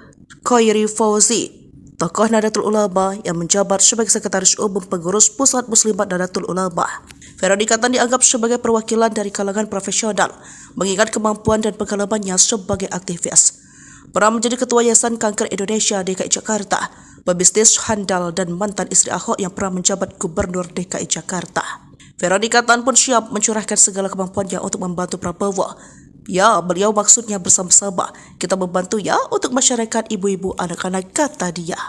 Khairi Fauzi, tokoh Nahdlatul Ulama yang menjabat sebagai Sekretaris Umum Pengurus Pusat Muslimat Nahdlatul Ulama. Veronika Tan dianggap sebagai perwakilan dari kalangan profesional, mengingat kemampuan dan pengalamannya sebagai aktivis. Pernah menjadi Ketua Yayasan Kanker Indonesia DKI Jakarta, pebisnis handal dan mantan istri Ahok yang pernah menjabat Gubernur DKI Jakarta. Veronika Tan pun siap mencurahkan segala kemampuannya untuk membantu Prabowo. Ya, beliau maksudnya bersama-sama. Kita membantu ya untuk masyarakat ibu-ibu anak-anak, kata dia.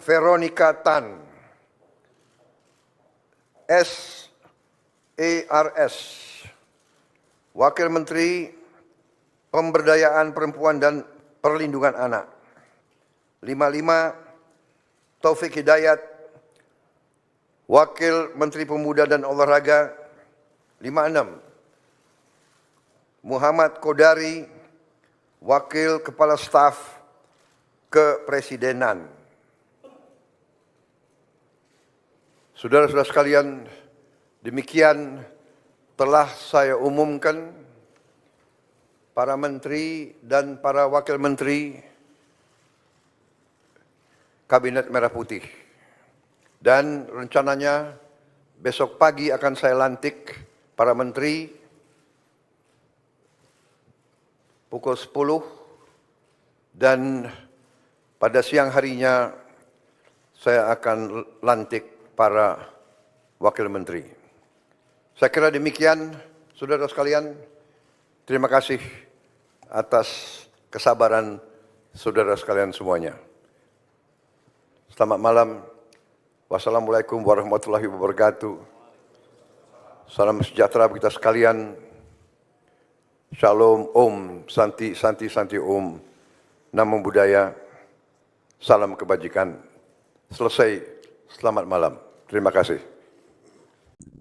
Veronika Tan, SARS, Wakil Menteri Pemberdayaan Perempuan dan Perlindungan Anak. 55, Taufik Hidayat, Wakil Menteri Pemuda dan Olahraga. 56, Muhammad Kodari, Wakil Kepala Staf Kepresidenan. Saudara-saudara sekalian, demikian telah saya umumkan para menteri dan para wakil menteri Kabinet Merah Putih. Dan rencananya besok pagi akan saya lantik para menteri pukul 10 dan pada siang harinya saya akan lantik para wakil menteri. Saya kira demikian, saudara sekalian. Terima kasih atas kesabaran saudara sekalian semuanya. Selamat malam. Wassalamualaikum warahmatullahi wabarakatuh. Salam sejahtera bagi kita sekalian. Shalom, Om, Santi, Santi, Santi, Om. Namo Buddhaya. Salam kebajikan. Selesai. Selamat malam. Terima kasih.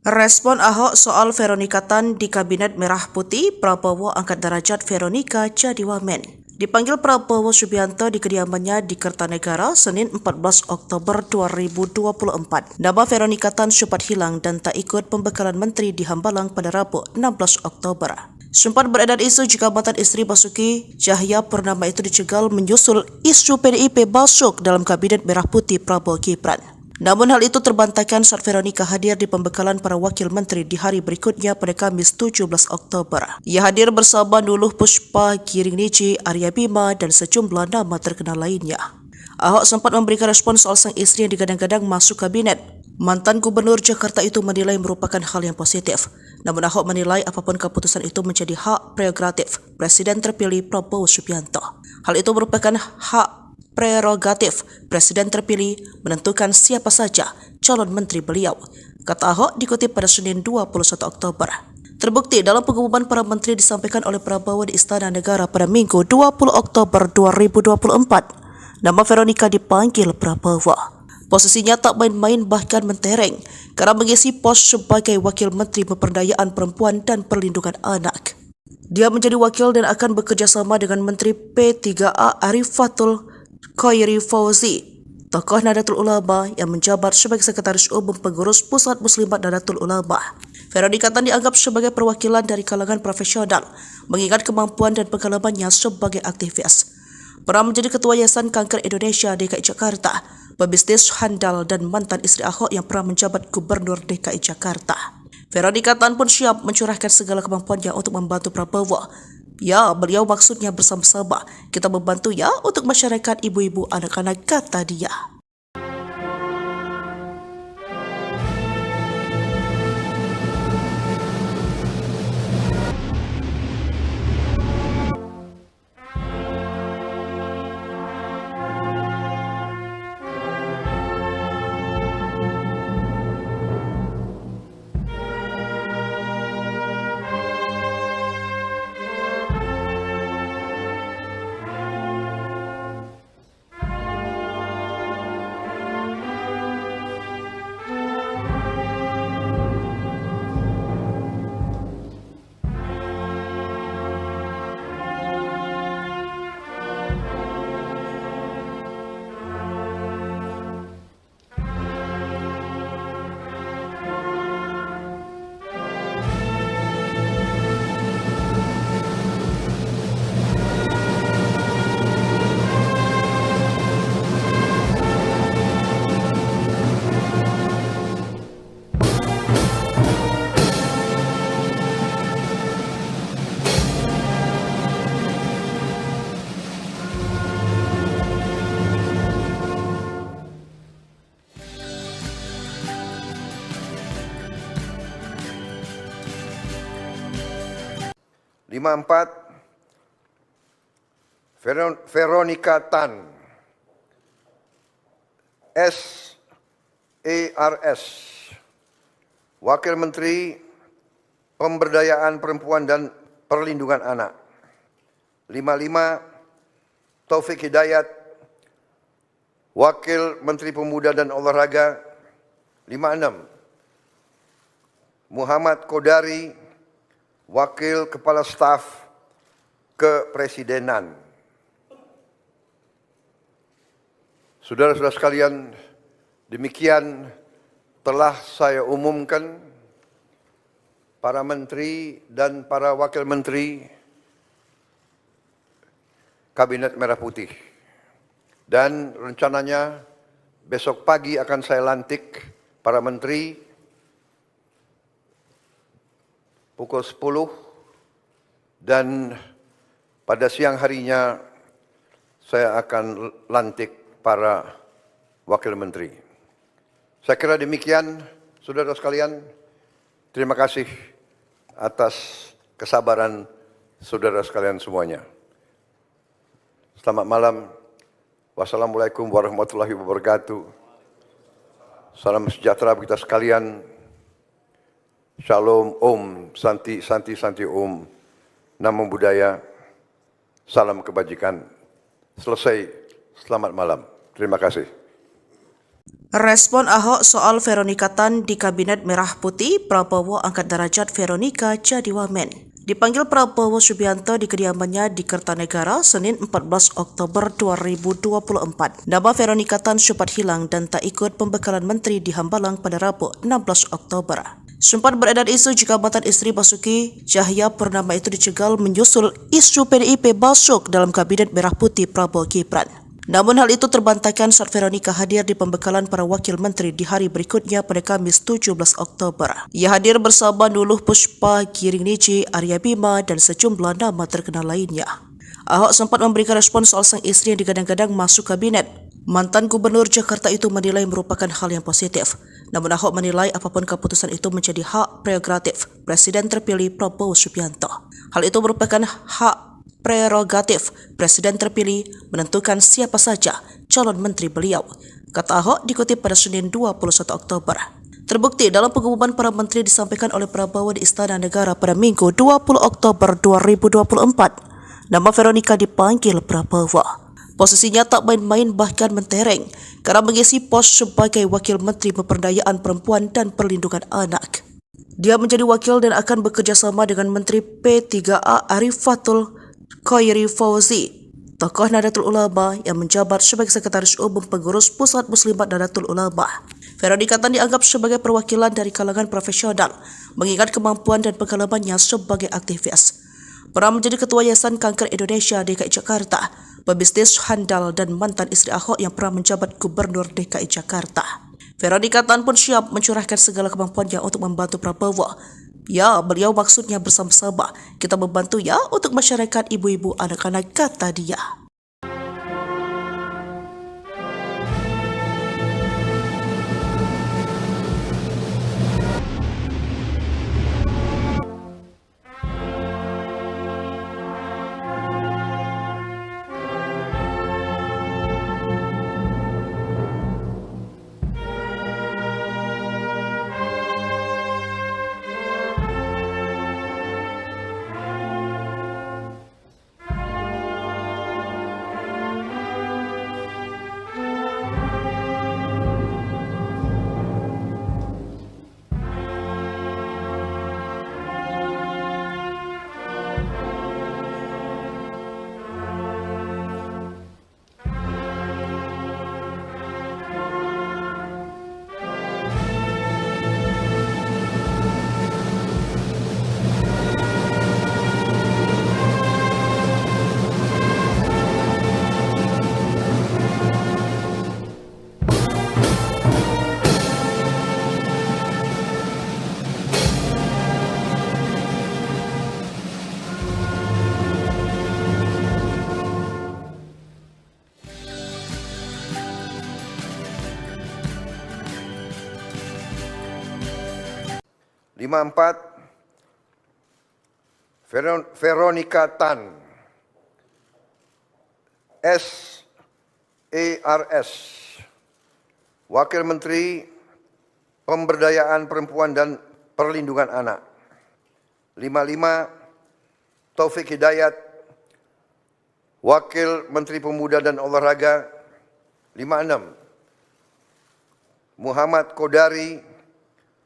Respon Ahok soal Veronika Tan di Kabinet Merah Putih, Prabowo angkat derajat Veronika jadi wamen. Dipanggil Prabowo Subianto di kediamannya di Kertanegara Senin 14 Oktober 2024. Nama Veronika Tan sempat hilang dan tak ikut pembekalan menteri di Hambalang pada Rabu 16 Oktober. Sempat beredar isu jika mantan istri Basuki Cahayapurnama itu dicegal menyusul isu PDIP masuk dalam Kabinet Merah Putih Prabowo Gibran. Namun hal itu terbantahkan saat Veronika hadir di pembekalan para wakil menteri di hari berikutnya pada Kamis 17 Oktober. Ia hadir bersama Nuluh Puspa, Giring Niji, Arya Bima, dan sejumlah nama terkenal lainnya. Ahok sempat memberikan respon soal sang istri yang digadang-gadang masuk kabinet. Mantan Gubernur Jakarta itu menilai merupakan hal yang positif. Namun Ahok menilai apapun keputusan itu menjadi hak prerogatif Presiden terpilih Prabowo Subianto. Hal itu merupakan hak prerogatif Presiden terpilih menentukan siapa saja calon menteri beliau, kata Ahok dikutip pada Senin 21 Oktober. Terbukti dalam pengumuman para menteri disampaikan oleh Prabowo di Istana Negara pada Minggu 20 Oktober 2024. Nama Veronika dipanggil Prabowo. Posisinya tak main-main bahkan mentereng karena mengisi pos sebagai Wakil Menteri Pemberdayaan Perempuan dan Perlindungan Anak. Dia menjadi wakil dan akan bekerja sama dengan Menteri P3A Arifatul Khairi Fauzi, tokoh Nahdlatul Ulama yang menjabat sebagai Sekretaris Umum Pengurus Pusat Muslimat Nahdlatul Ulama. Veronika Tan dianggap sebagai perwakilan dari kalangan profesional, mengingat kemampuan dan pengalamannya sebagai aktivis. Pernah menjadi Ketua Yayasan Kanker Indonesia DKI Jakarta, pebisnis handal dan mantan istri Ahok yang pernah menjabat Gubernur DKI Jakarta. Veronika Tan pun siap mencurahkan segala kemampuannya untuk membantu Prabowo. Ya, beliau maksudnya bersama-sama. Kita membantu ya untuk masyarakat ibu-ibu anak-anak, kata dia.
Veronika Tan, SARS, Wakil Menteri Pemberdayaan Perempuan dan Perlindungan Anak. 55, Taufik Hidayat, Wakil Menteri Pemuda dan Olahraga. 56, Muhammad Kodari, Wakil Kepala Staf Kepresidenan. Saudara-saudara sekalian, demikian telah saya umumkan para menteri dan para wakil menteri Kabinet Merah Putih. Dan rencananya besok pagi akan saya lantik para menteri pukul 10 dan pada siang harinya saya akan lantik para wakil menteri. Saya kira demikian, saudara sekalian. Terima kasih atas kesabaran saudara sekalian semuanya. Selamat malam. Wassalamualaikum warahmatullahi wabarakatuh. Salam sejahtera bagi kita sekalian. Shalom, Om, Santi, Santi, Santi, Om. Namo Buddhaya. Salam kebajikan. Selesai. Selamat malam. Terima kasih.
Respon Ahok soal Veronika Tan di Kabinet Merah Putih, Prabowo angkat derajat Veronika jadi wamen. Dipanggil Prabowo Subianto di kediamannya di Kertanegara Senin 14 Oktober 2024. Nama Veronika Tan sempat hilang dan tak ikut pembekalan menteri di Hambalang pada Rabu 16 Oktober. Sempat beredar isu jika mantan istri Basuki Cahayapurnama itu dicegal menyusul isu PDIP masuk dalam Kabinet Merah Putih Prabowo Gibran. Namun hal itu terbantahkan saat Veronika hadir di pembekalan para wakil menteri di hari berikutnya pada Kamis 17 Oktober. Ia hadir bersama Nuluh Puspa, Giring Niji, Arya Bima, dan sejumlah nama terkenal lainnya. Ahok sempat memberikan respon soal sang istri yang digadang-gadang masuk kabinet. Mantan Gubernur Jakarta itu menilai merupakan hal yang positif. Namun Ahok menilai apapun keputusan itu menjadi hak prerogatif Presiden terpilih Prabowo Subianto. Hal itu merupakan hak prerogatif Presiden terpilih menentukan siapa saja calon menteri beliau, kata Ahok dikutip pada Senin 21 Oktober. Terbukti dalam pengumuman para menteri disampaikan oleh Prabowo di Istana Negara pada Minggu 20 Oktober 2024. Nama Veronika dipanggil Prabowo. Posisinya tak main-main bahkan mentereng karena mengisi pos sebagai Wakil Menteri Pemberdayaan Perempuan dan Perlindungan Anak. Dia menjadi wakil dan akan bekerja sama dengan Menteri P3A Arifatul Khairi Fauzi, tokoh Nahdlatul Ulama yang menjabat sebagai Sekretaris Umum Pengurus Pusat Muslimat Nahdlatul Ulama. Veronika Tan dianggap sebagai perwakilan dari kalangan profesional, mengingat kemampuan dan pengalamannya sebagai aktivis. Pernah menjadi Ketua Yayasan Kanker Indonesia DKI Jakarta, pebisnis handal dan mantan istri Ahok yang pernah menjabat Gubernur DKI Jakarta. Veronika Tan pun siap mencurahkan segala kemampuannya untuk membantu Prabowo. Ya, beliau maksudnya bersama-sama. Kita membantu ya untuk masyarakat ibu-ibu anak-anak, kata dia.
Empat, Veronika Tan, SARS, Wakil Menteri Pemberdayaan Perempuan dan Perlindungan Anak. 55, Taufik Hidayat, Wakil Menteri Pemuda dan Olahraga. 56, Muhammad Kodari,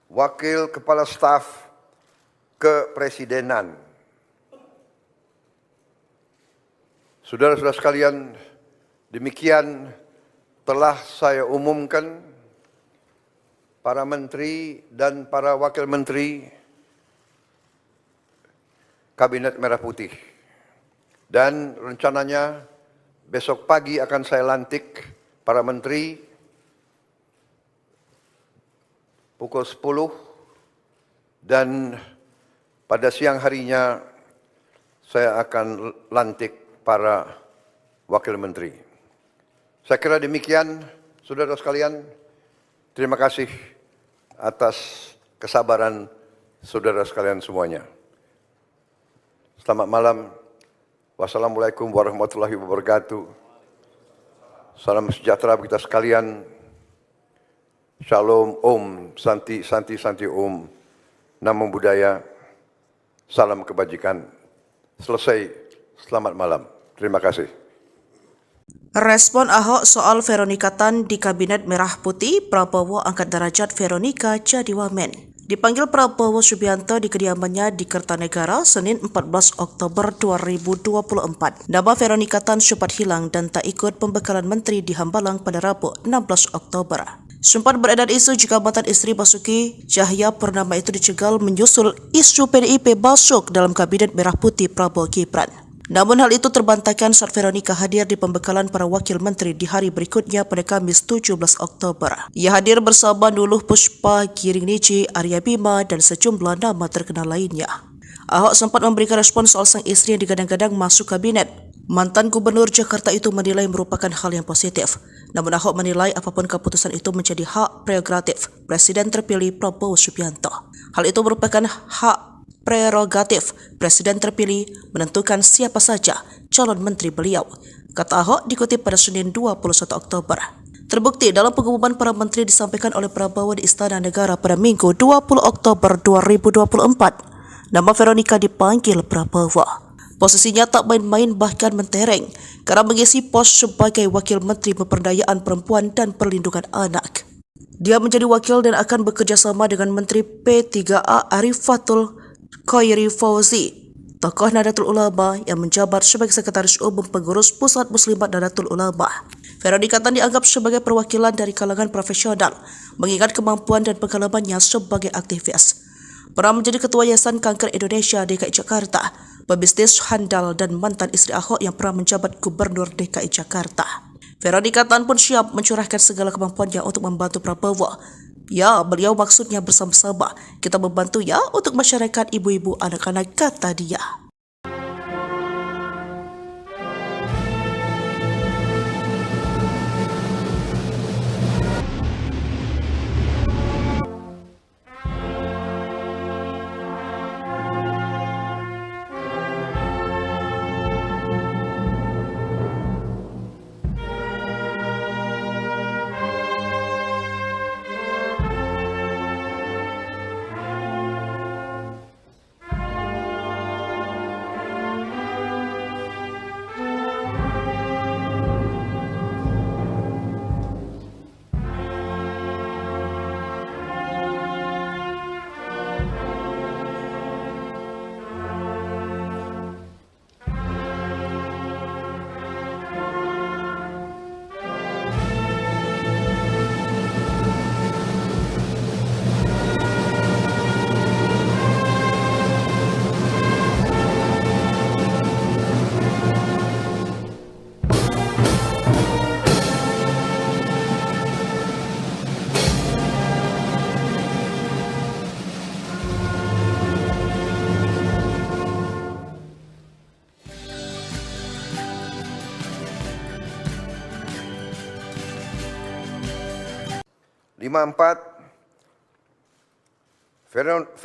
Wakil Kepala Staf Kepresidenan. Saudara-saudara sekalian, demikian telah saya umumkan para menteri dan para wakil menteri Kabinet Merah Putih. Dan rencananya besok pagi akan saya lantik para menteri pukul 10 dan pada siang harinya saya akan lantik para wakil menteri. Saya kira demikian, saudara sekalian. Terima kasih atas kesabaran saudara sekalian semuanya. Selamat malam. Wassalamualaikum warahmatullahi wabarakatuh. Salam sejahtera bagi kita sekalian. Shalom, Om, Santi, Santi, Santi, Om, Namo Buddhaya, salam kebajikan. Selesai, selamat malam. Terima kasih.
Respon Ahok soal Veronika Tan di Kabinet Merah Putih, Prabowo angkat derajat Veronika jadi wamen. Dipanggil Prabowo Subianto di kediamannya di Kertanegara, Senin 14 Oktober 2024. Nama Veronika Tan sempat hilang dan tak ikut pembekalan menteri di Hambalang pada Rabu 16 Oktober. Sempat beredar isu jika mantan istri Basuki Cahayapurnama itu dicegal menyusul isu PDIP masuk dalam Kabinet Merah Putih Prabowo Gibran. Namun hal itu terbantahkan saat Veronika hadir di pembekalan para wakil menteri di hari berikutnya pada Kamis 17 Oktober. Ia hadir bersama Nuluh Puspa, Giring Niji, Arya Bima, dan sejumlah nama terkenal lainnya. Ahok sempat memberikan respon soal sang istri yang digadang-gadang masuk kabinet. Mantan Gubernur Jakarta itu menilai merupakan hal yang positif. Namun Ahok menilai apapun keputusan itu menjadi hak prerogatif Presiden terpilih Prabowo Subianto. Hal itu merupakan hak prerogatif Presiden terpilih menentukan siapa saja calon menteri beliau, kata Ahok dikutip pada Senin 21 Oktober. Terbukti dalam pengumuman para menteri disampaikan oleh Prabowo di Istana Negara pada Minggu 20 Oktober 2024. Nama Veronika dipanggil Prabowo. Posisinya tak main-main bahkan mentereng karena mengisi pos sebagai Wakil Menteri Pemberdayaan Perempuan dan Perlindungan Anak. Dia menjadi wakil dan akan bekerja sama dengan Menteri P3A Arifatul Khairi Fauzi, tokoh Nahdlatul Ulama yang menjabat sebagai Sekretaris Umum Pengurus Pusat Muslimat Nahdlatul Ulama. Veronika Tan dianggap sebagai perwakilan dari kalangan profesional, mengingat kemampuan dan pengalamannya sebagai aktivis. Pernah menjadi Ketua Yayasan Kanker Indonesia DKI Jakarta, pebisnis handal dan mantan istri Ahok yang pernah menjabat Gubernur DKI Jakarta. Veronika Tan pun siap mencurahkan segala kemampuannya untuk membantu Prabowo. Ya, beliau maksudnya bersama-sama kita membantu ya untuk masyarakat ibu-ibu anak-anak, kata dia.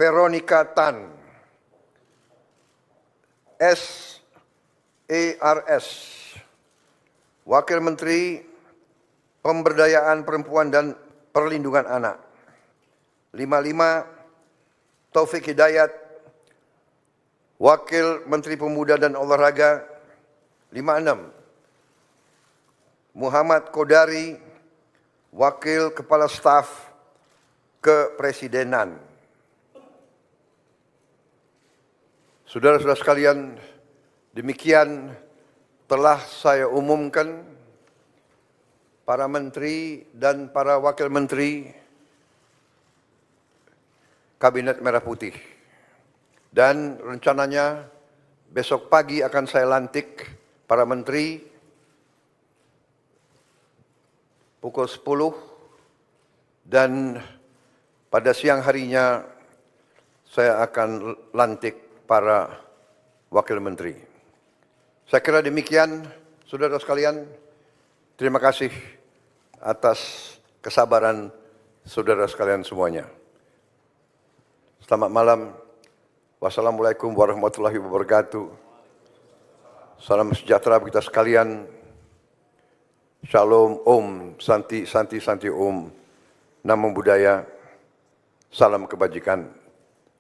Veronika Tan, SARS, Wakil Menteri Pemberdayaan Perempuan dan Perlindungan Anak. 55, Taufik Hidayat, Wakil Menteri Pemuda dan Olahraga. 56, Muhammad Kodari, Wakil Kepala Staf Kepresidenan. Saudara-saudara sekalian, demikian telah saya umumkan para menteri dan para wakil menteri Kabinet Merah Putih. Dan rencananya besok pagi akan saya lantik para menteri pukul 10 dan pada siang harinya saya akan lantik para wakil menteri. Saya kira demikian, saudara sekalian. Terima kasih atas kesabaran saudara sekalian semuanya. Selamat malam. Wassalamualaikum warahmatullahi wabarakatuh. Salam sejahtera bagi kita sekalian. Shalom, Om, Santi, Santi, Santi, Om, Namo Buddhaya, salam kebajikan.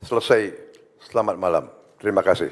Selesai, selamat malam. Terima kasih.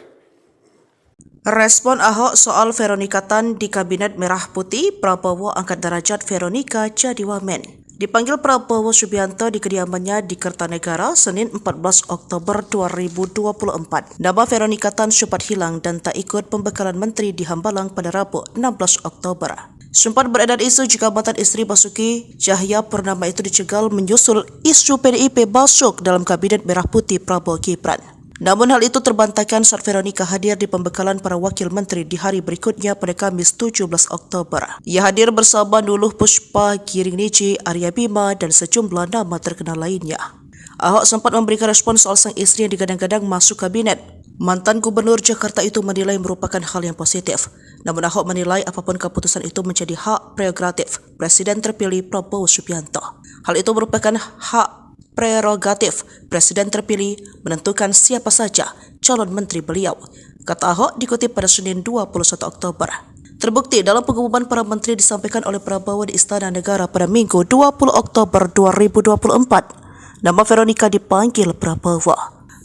Respon Ahok soal Veronika Tan di Kabinet Merah Putih, Prabowo angkat derajat Veronika jadi wamen. Dipanggil Prabowo Subianto di kediamannya di Kertanegara Senin 14 Oktober 2024. Nama Veronika Tan sempat hilang dan tak ikut pembekalan menteri di Hambalang pada Rabu 16 Oktober. Sempat beredar isu jika mantan istri Basuki Cahayapurnama itu dicegal menyusul isu PDIP masuk dalam Kabinet Merah Putih Prabowo Gibran. Namun hal itu terbantahkan saat Veronika hadir di pembekalan para wakil menteri di hari berikutnya pada Kamis 17 Oktober. Ia hadir bersama Nuluh Puspa, Giring Niji, Arya Bima, dan sejumlah nama terkenal lainnya. Ahok sempat memberikan respon soal sang istri yang digadang-gadang masuk kabinet. Mantan Gubernur Jakarta itu menilai merupakan hal yang positif. Namun Ahok menilai apapun keputusan itu menjadi hak prerogatif Presiden terpilih Prabowo Subianto. Hal itu merupakan hak prerogatif Presiden terpilih menentukan siapa saja calon menteri beliau, kata Ahok dikutip pada Senin 21 Oktober. Terbukti dalam pengumuman para menteri disampaikan oleh Prabowo di Istana Negara pada Minggu 20 Oktober 2024. Nama Veronika dipanggil Prabowo.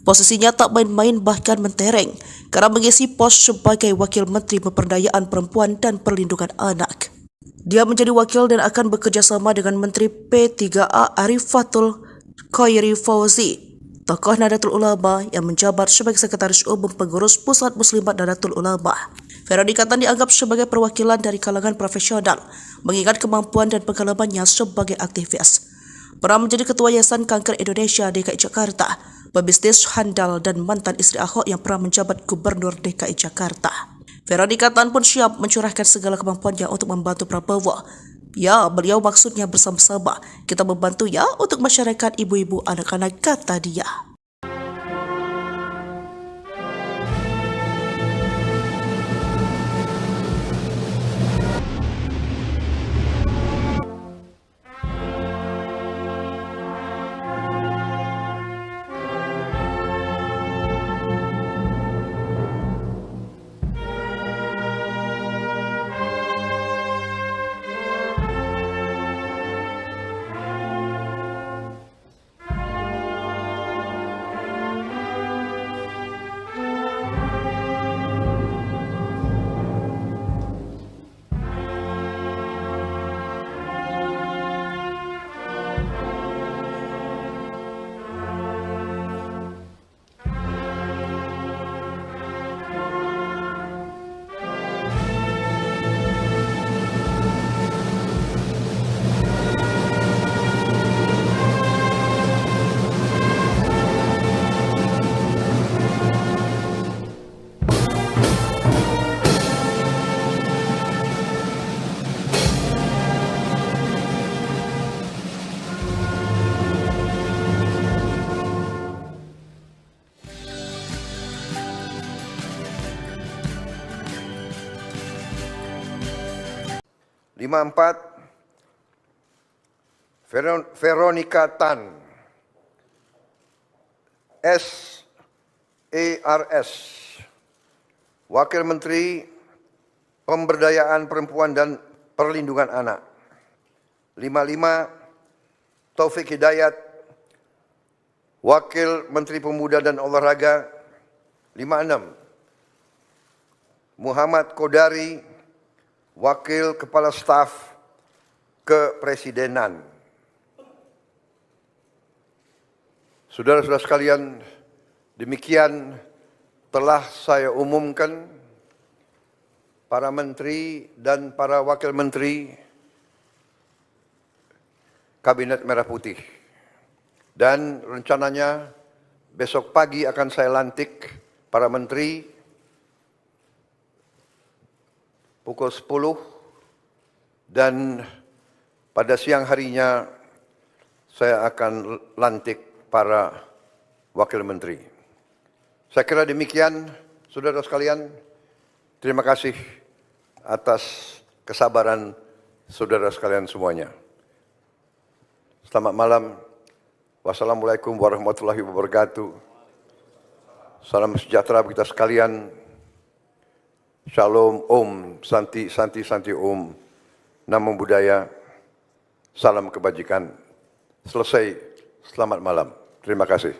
Posisinya tak main-main bahkan mentereng karena mengisi pos sebagai Wakil Menteri Pemberdayaan Perempuan dan Perlindungan Anak. Dia menjadi wakil dan akan bekerja sama dengan Menteri P3A Arifatul Khairi Fauzi, tokoh Nahdlatul Ulama yang menjabat sebagai Sekretaris Umum Pengurus Pusat Muslimat Nahdlatul Ulama. Veronika Tan dianggap sebagai perwakilan dari kalangan profesional, mengingat kemampuan dan pengalamannya sebagai aktivis. Pernah menjadi Ketua Yayasan Kanker Indonesia DKI Jakarta, pebisnis handal dan mantan istri Ahok yang pernah menjabat Gubernur DKI Jakarta. Veronika Tan pun siap mencurahkan segala kemampuannya untuk membantu Prabowo. Ya, beliau maksudnya bersama-sama. Kita membantu ya untuk masyarakat ibu-ibu anak-anak, kata dia.
Veronika Tan, SARS, Wakil Menteri Pemberdayaan Perempuan dan Perlindungan Anak. 55, Taufik Hidayat, Wakil Menteri Pemuda dan Olahraga. 56, Muhammad Kodari, Wakil Kepala Staf Kepresidenan. Saudara-saudara sekalian, demikian telah saya umumkan para menteri dan para wakil menteri Kabinet Merah Putih. Dan rencananya besok pagi akan saya lantik para menteri pukul 10 dan pada siang harinya saya akan lantik para wakil menteri. Saya kira demikian, saudara sekalian. Terima kasih atas kesabaran saudara sekalian semuanya. Selamat malam. Wassalamualaikum warahmatullahi wabarakatuh. Salam sejahtera bagi kita sekalian. Shalom, Om, Santi, Santi, Santi, Om. Namo Buddhaya. Salam kebajikan. Selesai. Selamat malam. Terima kasih.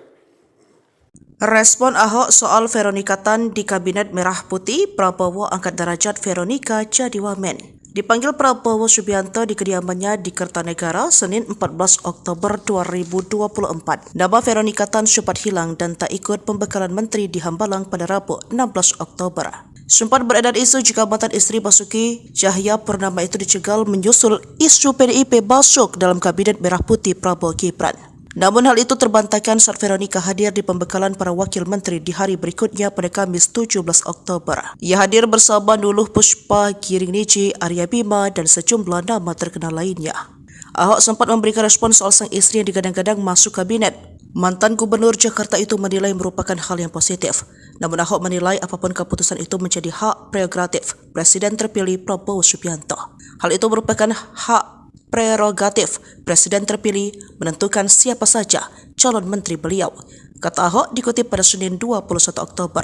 Respon Ahok soal Veronika Tan di Kabinet Merah Putih, Prabowo angkat derajat Veronika jadi wamen. Dipanggil Prabowo Subianto di kediamannya di Kertanegara, Senin 14 Oktober 2024. Nama Veronika Tan sempat hilang dan tak ikut pembekalan menteri di Hambalang pada Rabu 16 Oktober. Sempat beredar isu jika mantan istri Basuki Cahayapurnama itu dicegal menyusul isu PDIP masuk dalam Kabinet Merah Putih Prabowo Gibran. Namun hal itu terbantahkan saat Veronika hadir di pembekalan para wakil menteri di hari berikutnya pada Kamis 17 Oktober. Ia hadir bersama Nuluh Puspa, Giring Niji, Arya Bima, dan sejumlah nama terkenal lainnya. Ahok sempat memberikan respon soal sang istri yang digadang-gadang masuk kabinet. Mantan Gubernur Jakarta itu menilai merupakan hal yang positif. Namun Ahok menilai apapun keputusan itu menjadi hak prerogatif Presiden terpilih Prabowo Subianto. Hal itu merupakan hak prerogatif Presiden terpilih menentukan siapa saja calon menteri beliau, kata Ahok dikutip pada Senin 21 Oktober.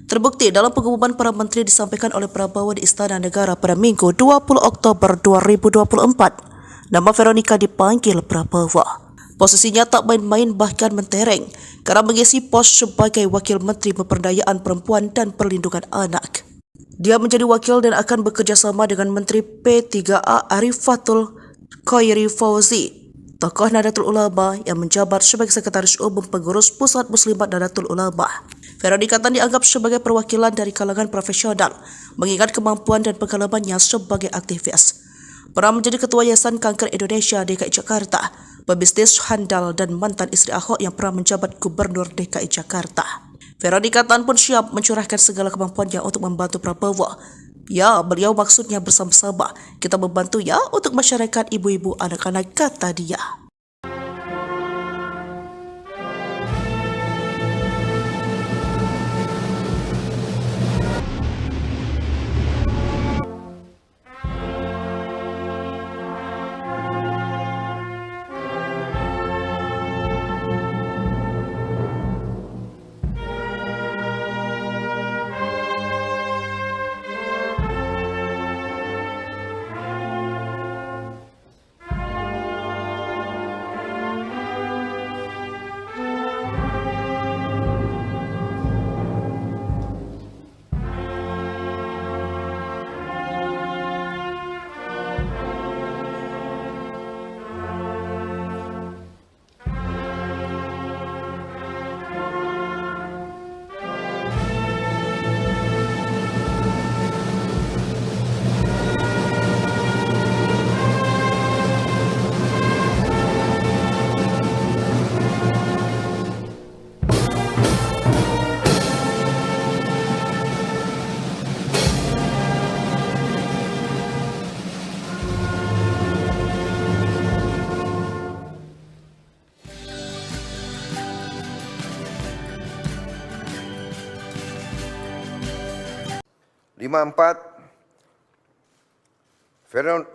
Terbukti dalam pengumuman para menteri disampaikan oleh Prabowo di Istana Negara pada Minggu 20 Oktober 2024. Nama Veronika dipanggil Prabowo. Posisinya tak main-main bahkan mentereng karena mengisi pos sebagai Wakil Menteri Pemberdayaan Perempuan dan Perlindungan Anak. Dia menjadi wakil dan akan bekerja sama dengan Menteri P3A Arifatul Khairi Fauzi, tokoh Nahdlatul Ulama yang menjabat sebagai Sekretaris Umum Pengurus Pusat Muslimat Nahdlatul Ulama. Veronika Tan dianggap sebagai perwakilan dari kalangan profesional, mengingat kemampuan dan pengalamannya sebagai aktivis. Pernah menjadi Ketua Yayasan Kanker Indonesia DKI Jakarta, pebisnis handal dan mantan istri Ahok yang pernah menjabat Gubernur DKI Jakarta. Veronika Tan pun siap mencurahkan segala kemampuannya untuk membantu Prabowo. Ya, beliau maksudnya bersama-sama. Kita membantu ya untuk masyarakat ibu-ibu anak-anak, kata dia.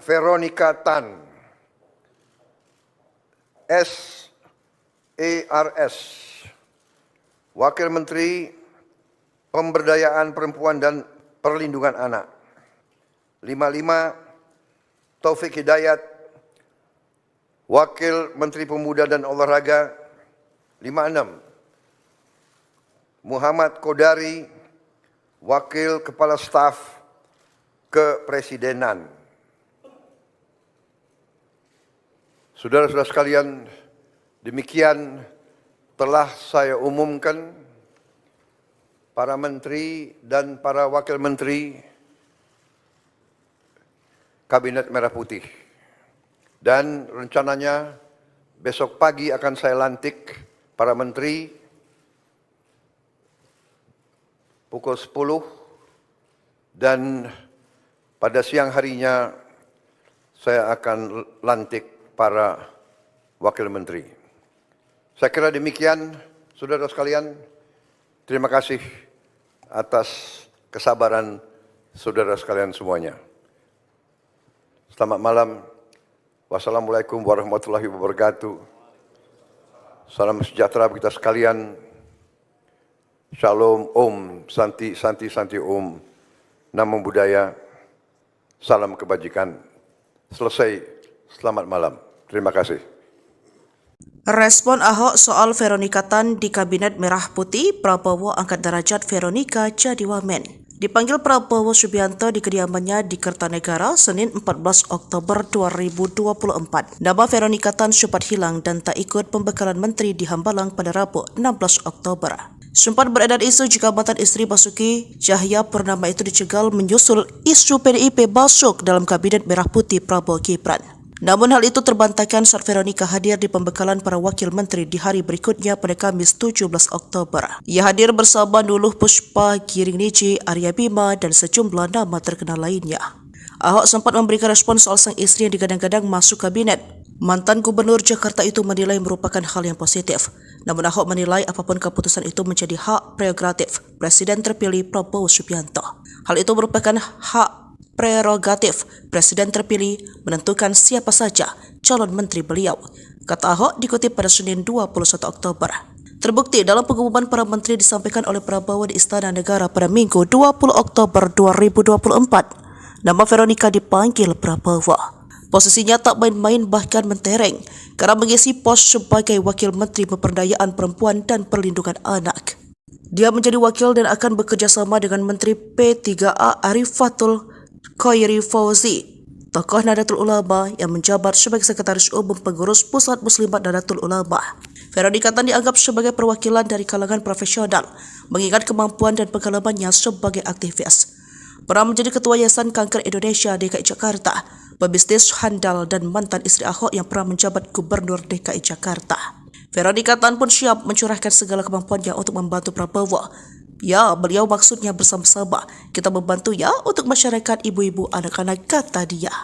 Veronika Tan, SARS, Wakil Menteri Pemberdayaan Perempuan dan Perlindungan Anak. 55, Taufik Hidayat, Wakil Menteri Pemuda dan Olahraga. 56, Muhammad Kodari, Wakil Kepala Staf Kepresidenan. Saudara-saudara sekalian, demikian telah saya umumkan para menteri dan para wakil menteri Kabinet Merah Putih. Dan rencananya besok pagi akan saya lantik para menteri pukul 10 dan pada siang harinya saya akan lantik para wakil menteri. Saya kira demikian, saudara sekalian. Terima kasih atas kesabaran saudara sekalian semuanya. Selamat malam. Wassalamualaikum warahmatullahi wabarakatuh. Salam sejahtera kita sekalian. Shalom, Om, Santi, Santi, Santi, Om. Namo Buddhaya. Salam kebajikan. Selesai. Selamat malam. Terima kasih.
Respon Ahok soal Veronika Tan di Kabinet Merah Putih, Prabowo angkat derajat Veronika jadi wamen. Dipanggil Prabowo Subianto di kediamannya di Kertanegara Senin 14 Oktober 2024. Nama Veronika Tan sempat hilang dan tak ikut pembekalan menteri di Hambalang pada Rabu 16 Oktober. Sempat beredar isu jika mantan istri Basuki Cahayapurnama itu dicegal menyusul isu PDIP masuk dalam Kabinet Merah Putih Prabowo Gibran. Namun hal itu terbantahkan saat Veronika hadir di pembekalan para wakil menteri di hari berikutnya pada Kamis 17 Oktober. Ia hadir bersama Nuluh Puspa, Giring Niji, Arya Bima, dan sejumlah nama terkenal lainnya. Ahok sempat memberikan respon soal sang istri yang digadang-gadang masuk kabinet. Mantan Gubernur Jakarta itu menilai merupakan hal yang positif. Namun Ahok menilai apapun keputusan itu menjadi hak prerogatif Presiden terpilih Prabowo Subianto. Hal itu merupakan hak prerogatif Presiden terpilih menentukan siapa saja calon menteri beliau, kata Ahok dikutip pada Senin 21 Oktober. Terbukti dalam pengumuman para menteri disampaikan oleh Prabowo di Istana Negara pada Minggu 20 Oktober 2024. Nama Veronika dipanggil Prabowo. Posisinya tak main-main bahkan mentereng karena mengisi pos sebagai Wakil Menteri Pemberdayaan Perempuan dan Perlindungan Anak. Dia menjadi wakil dan akan bekerja sama dengan Menteri P3A Arifatul Khairi Fauzi, tokoh Nahdlatul Ulama yang menjabat sebagai Sekretaris Umum Pengurus Pusat Muslimat Nahdlatul Ulama. Veronika Tan dianggap sebagai perwakilan dari kalangan profesional, mengingat kemampuan dan pengalamannya sebagai aktivis. Pernah menjadi Ketua Yayasan Kanker Indonesia DKI Jakarta, pebisnis handal dan mantan istri Ahok yang pernah menjabat Gubernur DKI Jakarta. Veronika Tan pun siap mencurahkan segala kemampuannya untuk membantu Prabowo. Ya, beliau maksudnya bersama-sama. Kita membantu ya untuk masyarakat ibu-ibu anak-anak, kata dia.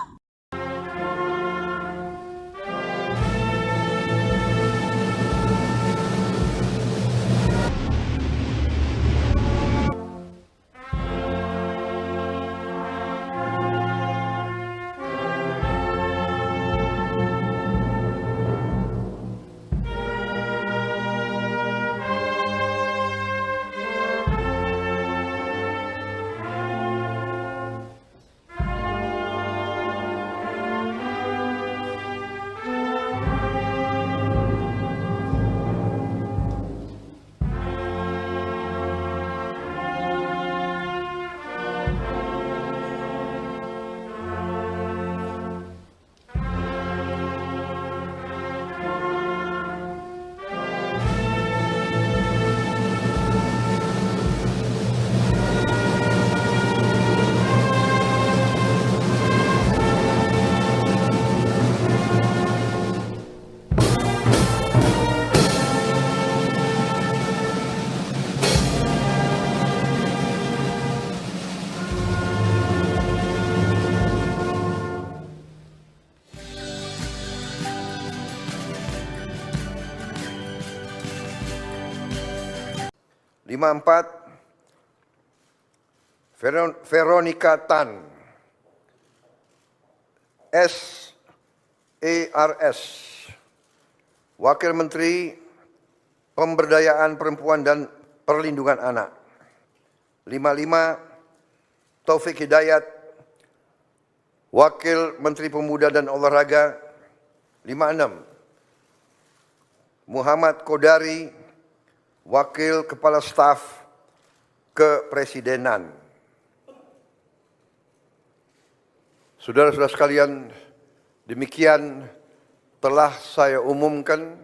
Veronika Tan, SARS, Wakil Menteri Pemberdayaan Perempuan dan Perlindungan Anak. 55, Taufik Hidayat, Wakil Menteri Pemuda dan Olahraga. 56, Muhammad Kodari, Wakil Kepala Staf Kepresidenan. Saudara-saudara sekalian, demikian telah saya umumkan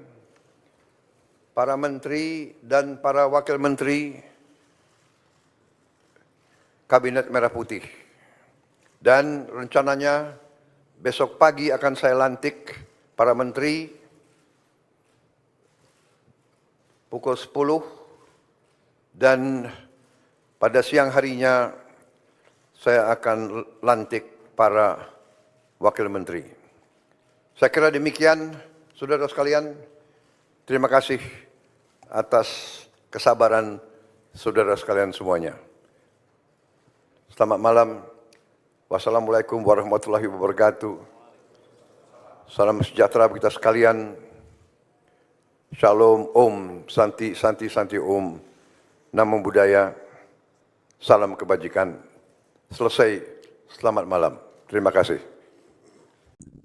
para menteri dan para wakil menteri Kabinet Merah Putih. Dan rencananya besok pagi akan saya lantik para menteri pukul 10 dan pada siang harinya saya akan lantik para wakil menteri. Saya kira demikian, saudara sekalian. Terima kasih atas kesabaran saudara sekalian semuanya. Selamat malam. Wassalamualaikum warahmatullahi wabarakatuh. Salam sejahtera bagi kita sekalian. Shalom, Om, Santi, Santi, Santi, Om. Namo Buddhaya. Salam kebajikan. Selesai. Selamat malam. Terima kasih.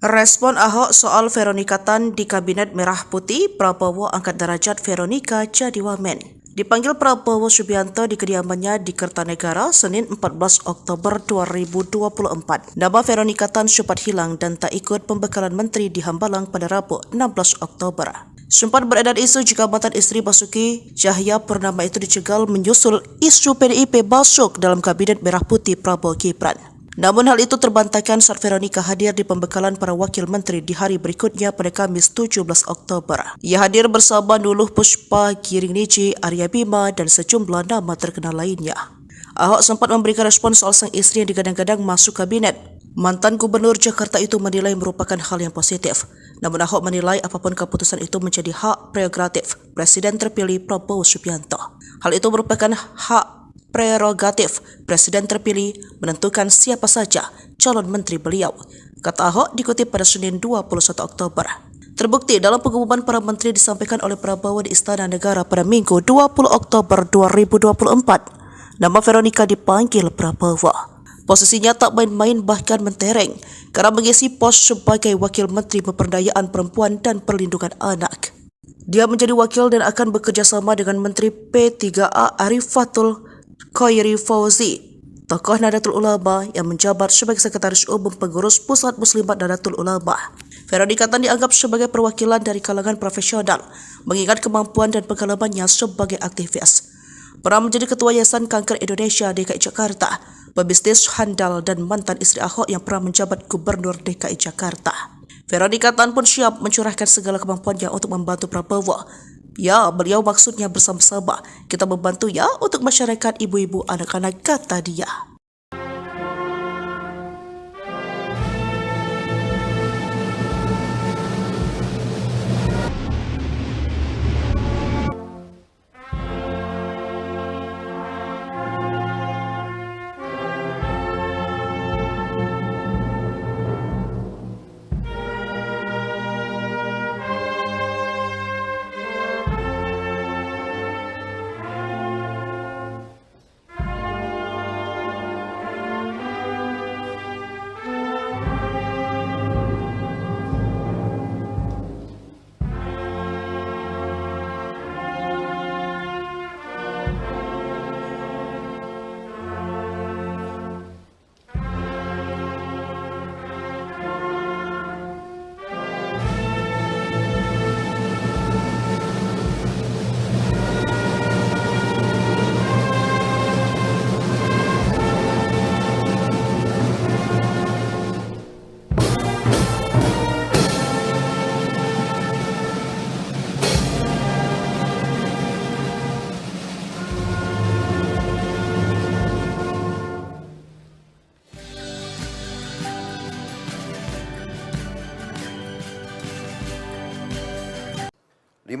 Respon Ahok soal Veronika Tan di Kabinet Merah Putih, Prabowo angkat derajat Veronika jadi wamen. Dipanggil Prabowo Subianto di kediamannya di Kertanegara Senin 14 Oktober 2024. Nama Veronika Tan sempat hilang dan tak ikut pembekalan menteri di Hambalang pada Rabu 16 Oktober. Sempat beredar isu jika mantan istri Basuki Cahayapurnama itu dicegal menyusul isu PDIP masuk dalam Kabinet Merah Putih Prabowo Gibran. Namun hal itu terbantahkan saat Veronika hadir di pembekalan para wakil menteri di hari berikutnya pada Kamis 17 Oktober. Ia hadir bersama Nuluh Puspa, Giring Niji, Arya Bima, dan sejumlah nama terkenal lainnya. Ahok sempat memberikan respon soal sang istri yang digadang-gadang masuk kabinet. Mantan Gubernur Jakarta itu menilai merupakan hal yang positif. Namun Ahok menilai apapun keputusan itu menjadi hak prerogatif Presiden terpilih Prabowo Subianto. Hal itu merupakan hak prerogatif Presiden terpilih menentukan siapa saja calon menteri beliau, kata Ahok dikutip pada Senin 21 Oktober. Terbukti dalam pengumuman para menteri disampaikan oleh Prabowo di Istana Negara pada Minggu 20 Oktober 2024. Nama Veronika dipanggil Prabowo. Posisinya tak main-main bahkan mentereng karena mengisi pos sebagai Wakil Menteri Pemberdayaan Perempuan dan Perlindungan Anak. Dia menjadi wakil dan akan bekerja sama dengan Menteri P3A Arifatul Khairi Fauzi, tokoh Nahdlatul Ulama yang menjabat sebagai Sekretaris Umum Pengurus Pusat Muslimat Nahdlatul Ulama. Veronika Tan dianggap sebagai perwakilan dari kalangan profesional, mengingat kemampuan dan pengalamannya sebagai aktivis. Pernah menjadi Ketua Yayasan Kanker Indonesia DKI Jakarta, pebisnis handal dan mantan istri Ahok yang pernah menjabat Gubernur DKI Jakarta. Veronika Tan pun siap mencurahkan segala kemampuannya untuk membantu Prabowo. Ya, beliau maksudnya bersama-sama. Kita membantu ya untuk masyarakat ibu-ibu anak-anak, kata dia.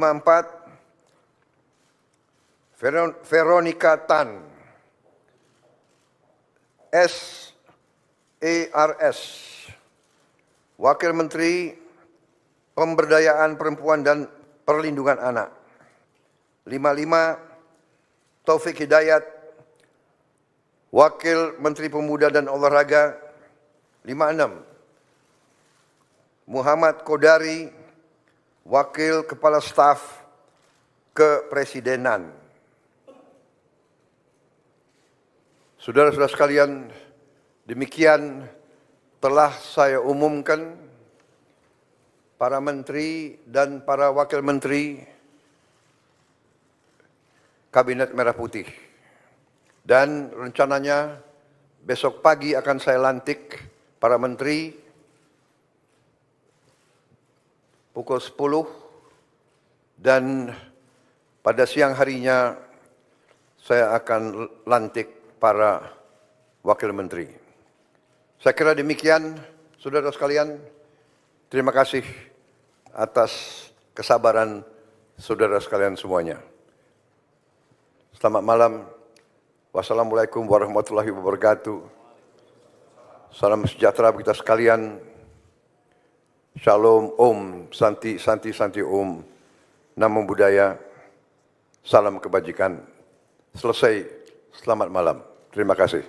Empat, Veronika Tan, SARS, Wakil Menteri Pemberdayaan Perempuan dan Perlindungan Anak. 55, Taufik Hidayat, Wakil Menteri Pemuda dan Olahraga. 56, Muhammad Kodari, Wakil Kepala Staf Kepresidenan. Saudara-saudara sekalian, demikian telah saya umumkan para menteri dan para wakil menteri Kabinet Merah Putih. Dan rencananya besok pagi akan saya lantik para menteri pukul 10 dan pada siang harinya saya akan lantik para wakil menteri. Saya kira demikian, saudara sekalian. Terima kasih atas kesabaran saudara sekalian semuanya. Selamat malam. Wassalamualaikum warahmatullahi wabarakatuh. Salam sejahtera bagi kita sekalian. Shalom, Om, Santi, Santi, Santi, Om. Namo Buddhaya, salam kebajikan. Selesai, selamat malam. Terima kasih.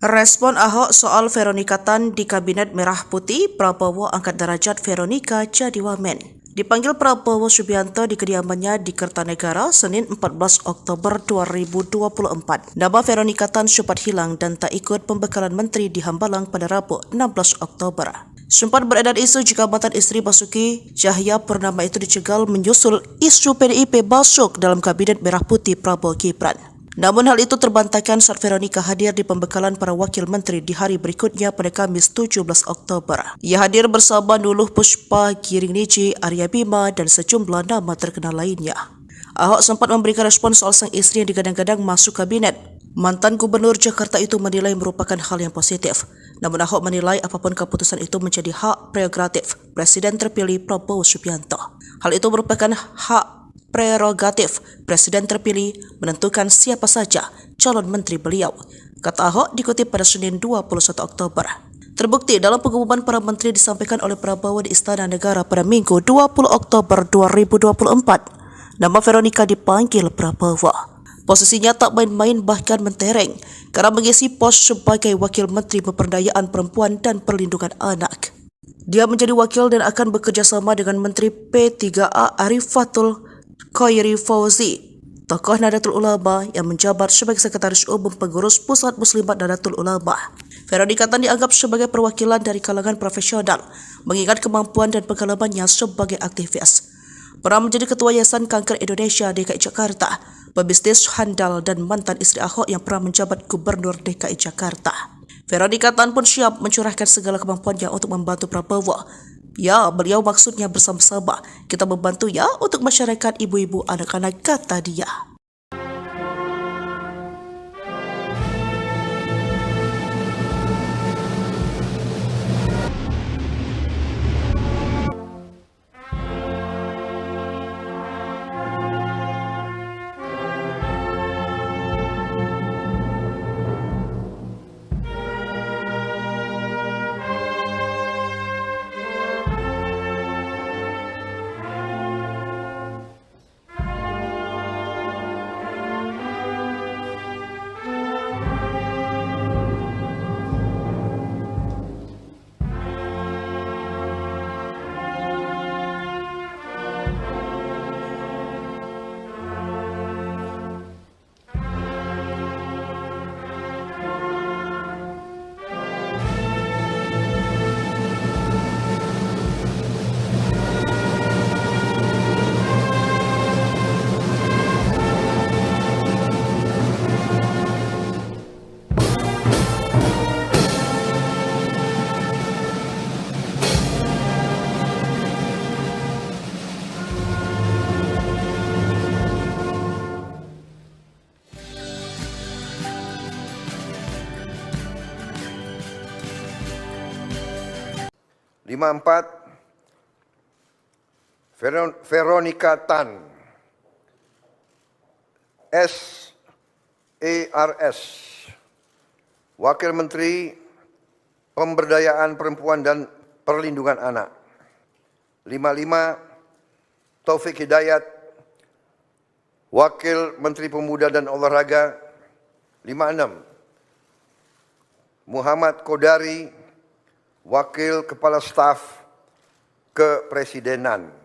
Respon Ahok soal Veronika Tan di Kabinet Merah Putih, Prabowo angkat derajat Veronika jadi wamen. Dipanggil Prabowo Subianto di kediamannya di Kertanegara, Senin 14 Oktober 2024. Nama Veronika Tan sempat hilang dan tak ikut pembekalan menteri di Hambalang pada Rabu 16 Oktober. Sempat beredar isu jika mantan istri Basuki Cahayapurnama itu dicegal menyusul isu PDIP masuk dalam Kabinet Merah Putih Prabowo Gibran. Namun hal itu terbantahkan saat Veronika hadir di pembekalan para wakil menteri di hari berikutnya pada Kamis 17 Oktober. Ia hadir bersama Nuluh Puspa, Giring Niji, Arya Bima, dan sejumlah nama terkenal lainnya. Ahok sempat memberikan respon soal sang istri yang digadang-gadang masuk kabinet. Mantan Gubernur Jakarta itu menilai merupakan hal yang positif. Namun Ahok menilai apapun keputusan itu menjadi hak prerogatif Presiden terpilih Prabowo Subianto. Hal itu merupakan hak prerogatif Presiden terpilih menentukan siapa saja calon menteri beliau, kata Ahok dikutip pada Senin 21 Oktober. Terbukti dalam pengumuman para menteri disampaikan oleh Prabowo di Istana Negara pada Minggu 20 Oktober 2024. Nama Veronika dipanggil Prabowo. Posisinya tak main-main bahkan mentereng karena mengisi pos sebagai Wakil Menteri Pemberdayaan Perempuan dan Perlindungan Anak. Dia menjadi wakil dan akan bekerja sama dengan Menteri P3A Arifatul Khairi Fauzi, tokoh Nahdlatul Ulama yang menjabat sebagai Sekretaris Umum Pengurus Pusat Muslimat Nahdlatul Ulama. Veronika Tan dianggap sebagai perwakilan dari kalangan profesional, mengingat kemampuan dan pengalamannya sebagai aktivis. Pernah menjadi Ketua Yayasan Kanker Indonesia DKI Jakarta, pebisnis handal dan mantan istri Ahok yang pernah menjabat Gubernur DKI Jakarta. Veronika Tan pun siap mencurahkan segala kemampuannya untuk membantu Prabowo. Ya, beliau maksudnya bersama-sama. Kita membantu ya untuk masyarakat ibu-ibu anak-anak, kata dia.
Veronika Tan, SARS, Wakil Menteri Pemberdayaan Perempuan dan Perlindungan Anak. 55, Taufik Hidayat, Wakil Menteri Pemuda dan Olahraga. 56, Muhammad Kodari, Wakil Kepala Staf Kepresidenan.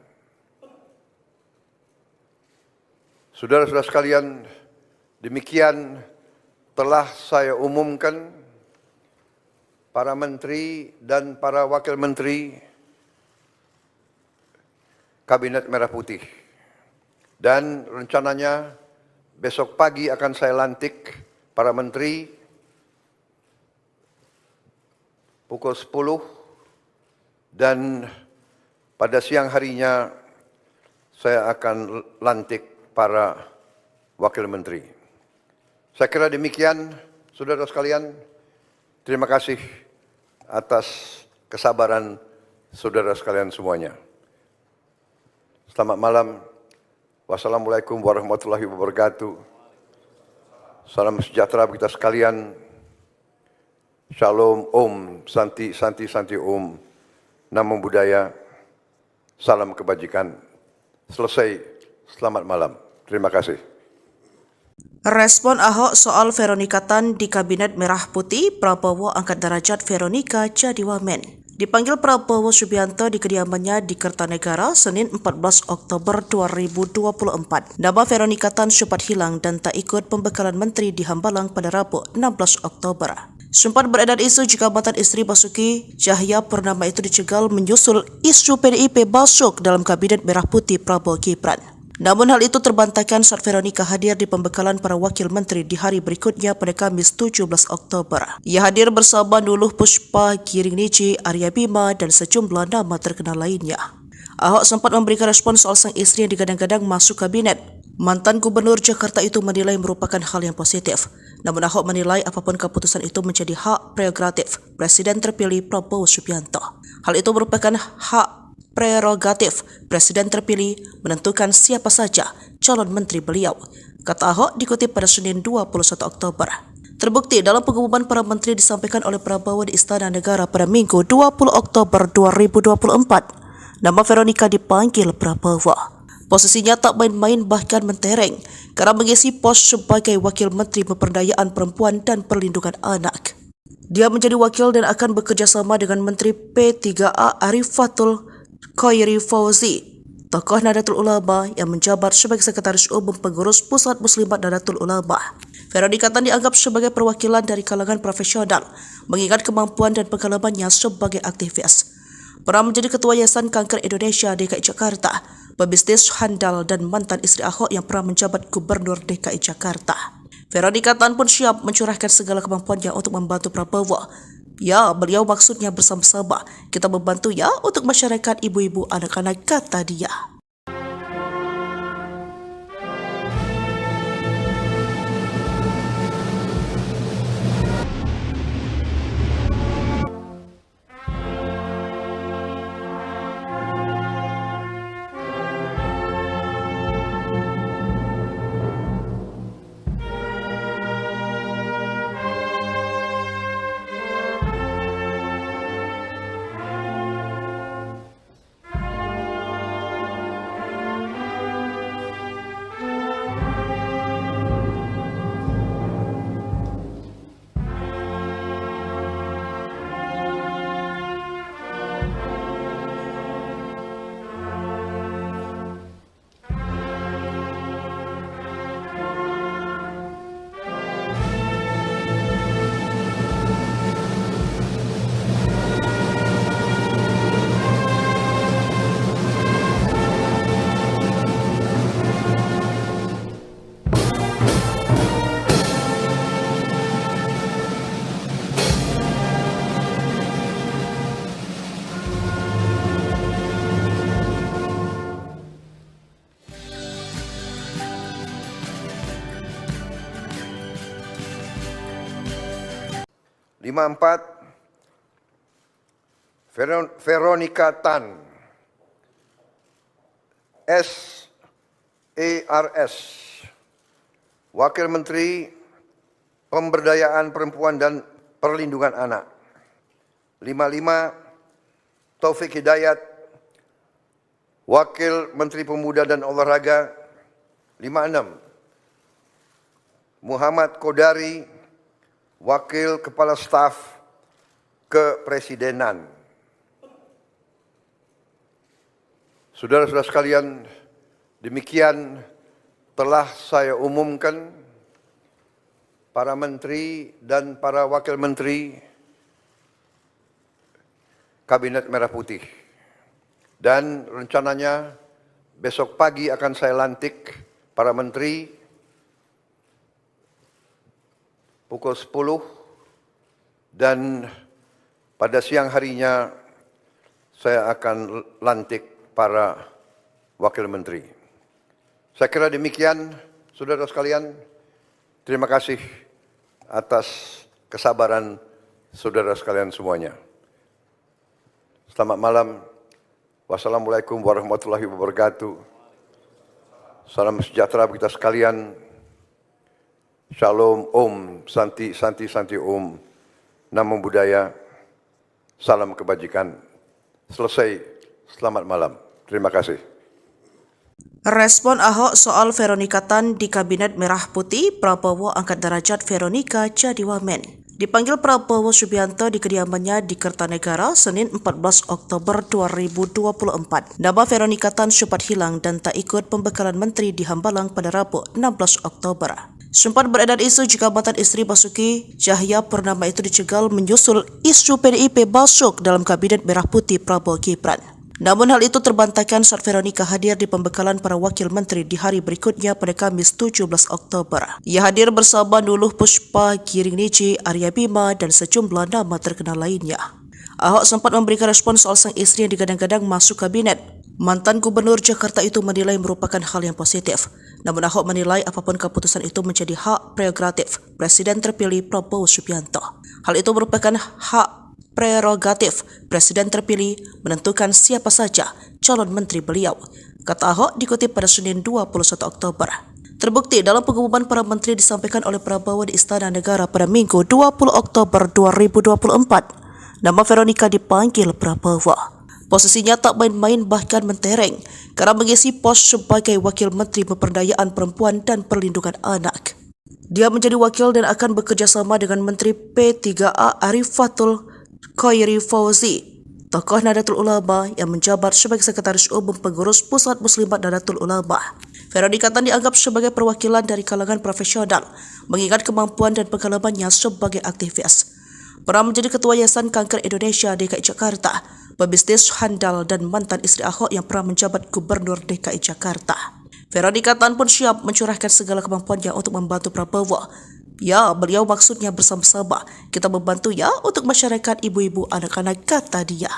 Saudara-saudara sekalian, demikian telah saya umumkan para menteri dan para wakil menteri Kabinet Merah Putih. Dan rencananya besok pagi akan saya lantik para menteri pukul 10 dan pada siang harinya saya akan lantik para wakil menteri. Saya kira demikian, saudara sekalian. Terima kasih atas kesabaran saudara sekalian semuanya. Selamat malam. Wassalamualaikum warahmatullahi wabarakatuh. Salam sejahtera bagi kita sekalian. Shalom, Om, Santi, Santi, Santi, Om. Namo Buddhaya. Salam kebajikan. Selesai. Selamat malam. Terima kasih.
Respon Ahok soal Veronika Tan di Kabinet Merah Putih, Prabowo angkat derajat Veronika jadi wamen. Dipanggil Prabowo Subianto di kediamannya di Kertanegara, Senin 14 Oktober 2024. Nama Veronika Tan sempat hilang dan tak ikut pembekalan menteri di Hambalang pada Rabu 16 Oktober. Sempat beredar isu jika mantan istri Basuki Cahayapurnama itu dicegal menyusul isu PDIP masuk dalam Kabinet Merah Putih Prabowo Gibran. Namun hal itu terbantahkan saat Veronika hadir di pembekalan para wakil menteri di hari berikutnya pada Kamis 17 Oktober. Ia hadir bersama Nuluh Puspa, Giring Niji, Arya Bima, dan sejumlah nama terkenal lainnya. Ahok sempat memberikan respon soal sang istri yang digadang-gadang masuk kabinet. Mantan Gubernur Jakarta itu menilai merupakan hal yang positif. Namun Ahok menilai apapun keputusan itu menjadi hak prerogatif Presiden terpilih Prabowo Subianto. Hal itu merupakan hak prerogatif Presiden terpilih menentukan siapa saja calon menteri beliau, kata Ahok dikutip pada Senin 21 Oktober. Terbukti dalam pengumuman para menteri disampaikan oleh Prabowo di Istana Negara pada Minggu 20 Oktober 2024. Nama Veronika dipanggil Prabowo. Posisinya tak main-main bahkan mentereng karena mengisi pos sebagai Wakil Menteri Pemberdayaan Perempuan dan Perlindungan Anak. Dia menjadi wakil dan akan bekerja sama dengan Menteri P3A Arifatul Khairi Fauzi, tokoh Nahdlatul Ulama yang menjabat sebagai Sekretaris Umum Pengurus Pusat Muslimat Nahdlatul Ulama. Veronika Tan dianggap sebagai perwakilan dari kalangan profesional, mengingat kemampuan dan pengalamannya sebagai aktivis. Pernah menjadi Ketua Yayasan Kanker Indonesia DKI Jakarta, pebisnis handal dan mantan istri Ahok yang pernah menjabat Gubernur DKI Jakarta. Veronika Tan pun siap mencurahkan segala kemampuannya untuk membantu Prabowo. Ya, beliau maksudnya bersama-sama kita membantu ya untuk masyarakat ibu-ibu anak-anak, kata dia.
Veronika Tan, SARS, Wakil Menteri Pemberdayaan Perempuan dan Perlindungan Anak. 55, Taufik Hidayat, Wakil Menteri Pemuda dan Olahraga. 56, Muhammad Kodari, Wakil Kepala Staf Kepresidenan. Saudara-saudara sekalian, demikian telah saya umumkan para menteri dan para wakil menteri Kabinet Merah Putih. Dan rencananya besok pagi akan saya lantik para menteri pukul 10 dan pada siang harinya saya akan lantik para wakil menteri. Saya kira demikian, saudara sekalian. Terima kasih atas kesabaran saudara sekalian semuanya. Selamat malam. Wassalamualaikum warahmatullahi wabarakatuh. Salam sejahtera bagi kita sekalian. Shalom, Om, Santi, Santi, Santi, Om. Namo Buddhaya. Salam kebajikan. Selesai. Selamat malam. Terima kasih.
Respon Ahok soal Veronika Tan di Kabinet Merah Putih, Prabowo angkat derajat Veronika jadi wamen. Dipanggil Prabowo Subianto di kediamannya di Kertanegara, Senin 14 Oktober 2024. Nama Veronika Tan sempat hilang dan tak ikut pembekalan menteri di Hambalang pada Rabu 16 Oktober. Sempat beredar isu jika mantan istri Basuki Cahayapurnama itu dicegal menyusul isu PDIP masuk dalam Kabinet Merah Putih Prabowo Gibran. Namun hal itu terbantahkan saat Veronika hadir di pembekalan para wakil menteri di hari berikutnya pada Kamis 17 Oktober. Ia hadir bersama Nuluh Puspa, Giring Niji, Arya Bima, dan sejumlah nama terkenal lainnya. Ahok sempat memberikan respon soal sang istri yang digadang-gadang masuk kabinet. Mantan Gubernur Jakarta itu menilai merupakan hal yang positif. Namun Ahok menilai apapun keputusan itu menjadi hak prerogatif Presiden terpilih Prabowo Subianto. Hal itu merupakan hak prerogatif Presiden terpilih menentukan siapa saja calon menteri beliau, kata Ahok dikutip pada Senin 21 Oktober. Terbukti dalam pengumuman para menteri disampaikan oleh Prabowo di Istana Negara pada Minggu 20 Oktober 2024. Nama Veronika dipanggil Prabowo. Posisinya tak main-main bahkan mentereng karena mengisi pos sebagai Wakil Menteri Pemberdayaan Perempuan dan Perlindungan Anak. Dia menjadi wakil dan akan bekerja sama dengan Menteri P3A Arifatul Khairi Fauzi, tokoh Nahdlatul Ulama yang menjabat sebagai Sekretaris Umum Pengurus Pusat Muslimat Nahdlatul Ulama. Veronika Tan dianggap sebagai perwakilan dari kalangan profesional, mengingat kemampuan dan pengalamannya sebagai aktivis. Pernah menjadi Ketua Yayasan Kanker Indonesia DKI Jakarta, pebisnis handal dan mantan istri Ahok yang pernah menjabat Gubernur DKI Jakarta. Veronika Tan pun siap mencurahkan segala kemampuannya untuk membantu Prabowo. Ya, beliau maksudnya bersama-sama kita membantu ya untuk masyarakat ibu-ibu anak-anak, kata dia.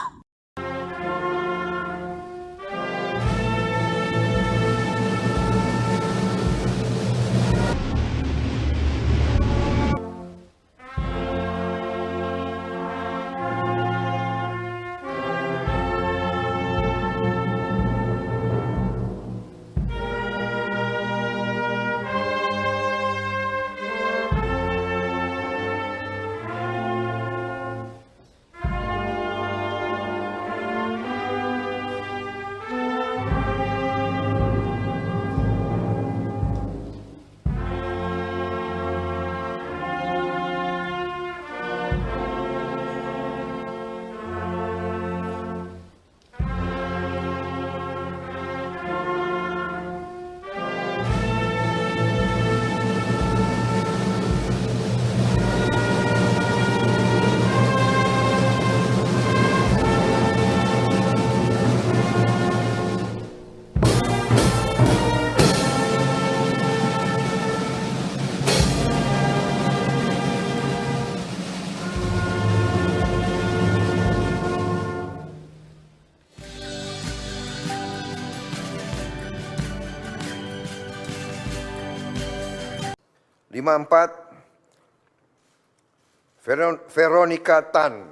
Veronika Tan,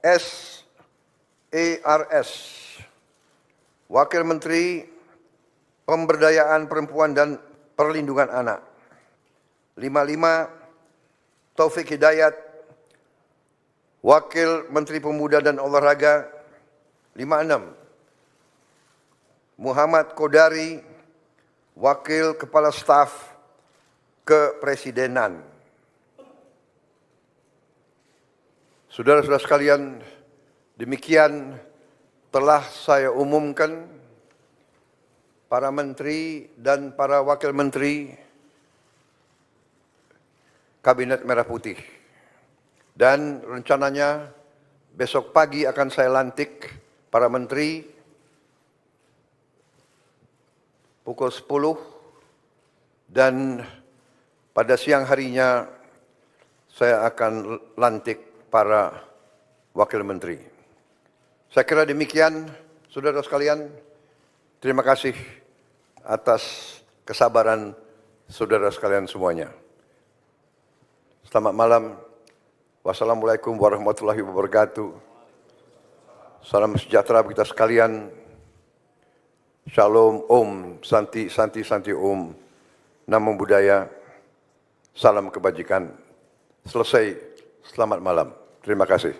SARS, Wakil Menteri Pemberdayaan Perempuan dan Perlindungan Anak. 55, Taufik Hidayat, Wakil Menteri Pemuda dan Olahraga. 56, Muhammad Kodari, Wakil Kepala Staf Kepresidenan. Saudara-saudara sekalian, demikian telah saya umumkan para menteri dan para wakil menteri Kabinet Merah Putih. Dan rencananya besok pagi akan saya lantik para menteri pukul 10 dan pada siang harinya saya akan lantik para wakil menteri. Saya kira demikian, saudara sekalian. Terima kasih atas kesabaran saudara sekalian semuanya. Selamat malam. Wassalamualaikum warahmatullahi wabarakatuh. Salam sejahtera bagi kita sekalian. Shalom, Om, Santi, Santi, Santi, Om. Namo Buddhaya. Salam kebajikan. Selesai. Selamat malam. Terima kasih.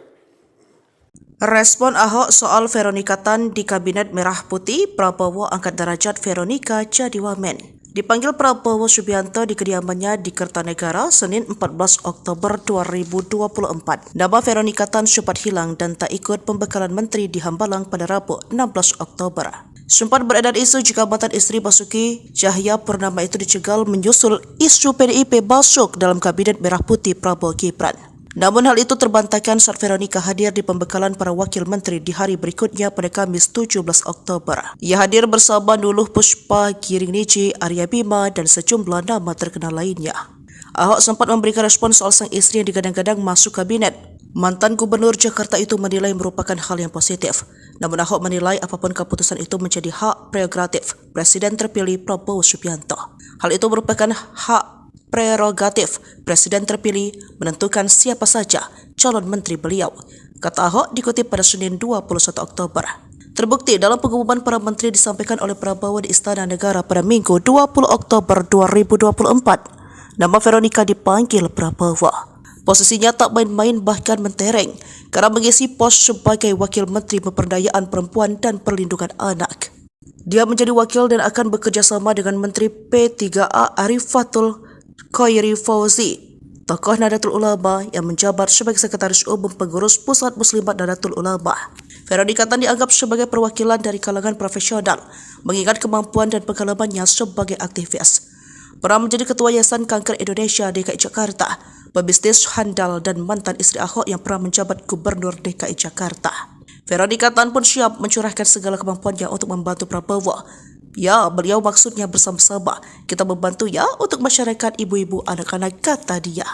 Respon Ahok soal Veronika Tan di Kabinet Merah Putih, Prabowo angkat derajat Veronika jadi wamen. Dipanggil Prabowo Subianto di kediamannya di Kertanegara Senin 14 Oktober 2024. Nama Veronika Tan sempat hilang dan tak ikut pembekalan menteri di Hambalang pada Rabu 16 Oktober. Sempat beredar isu jika mantan istri Basuki Cahayapurnama itu dicegal menyusul isu PDIP masuk dalam Kabinet Merah Putih Prabowo Gibran. Namun hal itu terbantahkan saat Veronika hadir di pembekalan para wakil menteri di hari berikutnya pada Kamis 17 Oktober. Ia hadir bersama Nuluh Puspa, Giring Niji, Arya Bima, dan sejumlah nama terkenal lainnya. Ahok sempat memberikan respon soal sang istri yang digadang-gadang masuk kabinet. Mantan Gubernur Jakarta itu menilai merupakan hal yang positif. Namun Ahok menilai apapun keputusan itu menjadi hak prerogatif Presiden terpilih Prabowo Subianto. Hal itu merupakan hak prerogatif Presiden terpilih menentukan siapa saja calon menteri beliau, kata Ahok dikutip pada Senin 21 Oktober. Terbukti dalam pengumuman para menteri disampaikan oleh Prabowo di Istana Negara pada Minggu 20 Oktober 2024. Nama Veronika dipanggil Prabowo. Posisinya tak main-main bahkan mentereng karena mengisi pos sebagai Wakil Menteri Pemberdayaan Perempuan dan Perlindungan Anak. Dia menjadi wakil dan akan bekerja sama dengan Menteri P3A Arifatul Khairi Fauzi, tokoh Nahdlatul Ulama yang menjabat sebagai Sekretaris Umum Pengurus Pusat Muslimat Nahdlatul Ulama. Veronika Tan dianggap sebagai perwakilan dari kalangan profesional, mengingat kemampuan dan pengalamannya sebagai aktivis. Pernah menjadi Ketua Yayasan Kanker Indonesia DKI Jakarta, pebisnis handal dan mantan istri Ahok yang pernah menjabat Gubernur DKI Jakarta. Veronika Tan pun siap mencurahkan segala kemampuannya untuk membantu Prabowo. Ya, beliau maksudnya bersama-sama. Kita membantu ya untuk masyarakat ibu-ibu anak-anak, kata dia.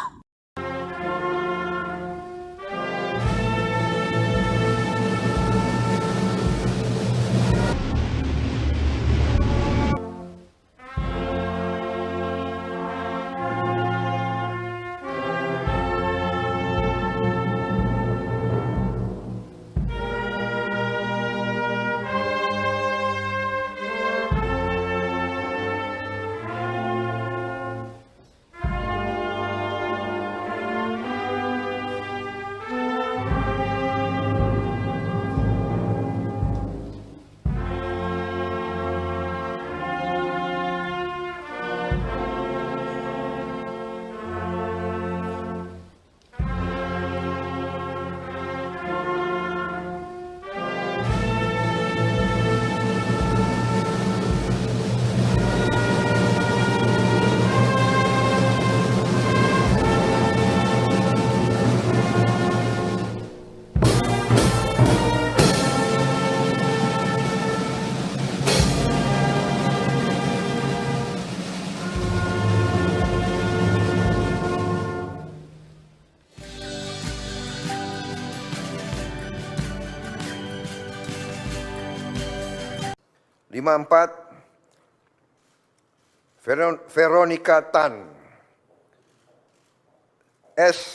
Lima empat, Veronika Tan, SARS,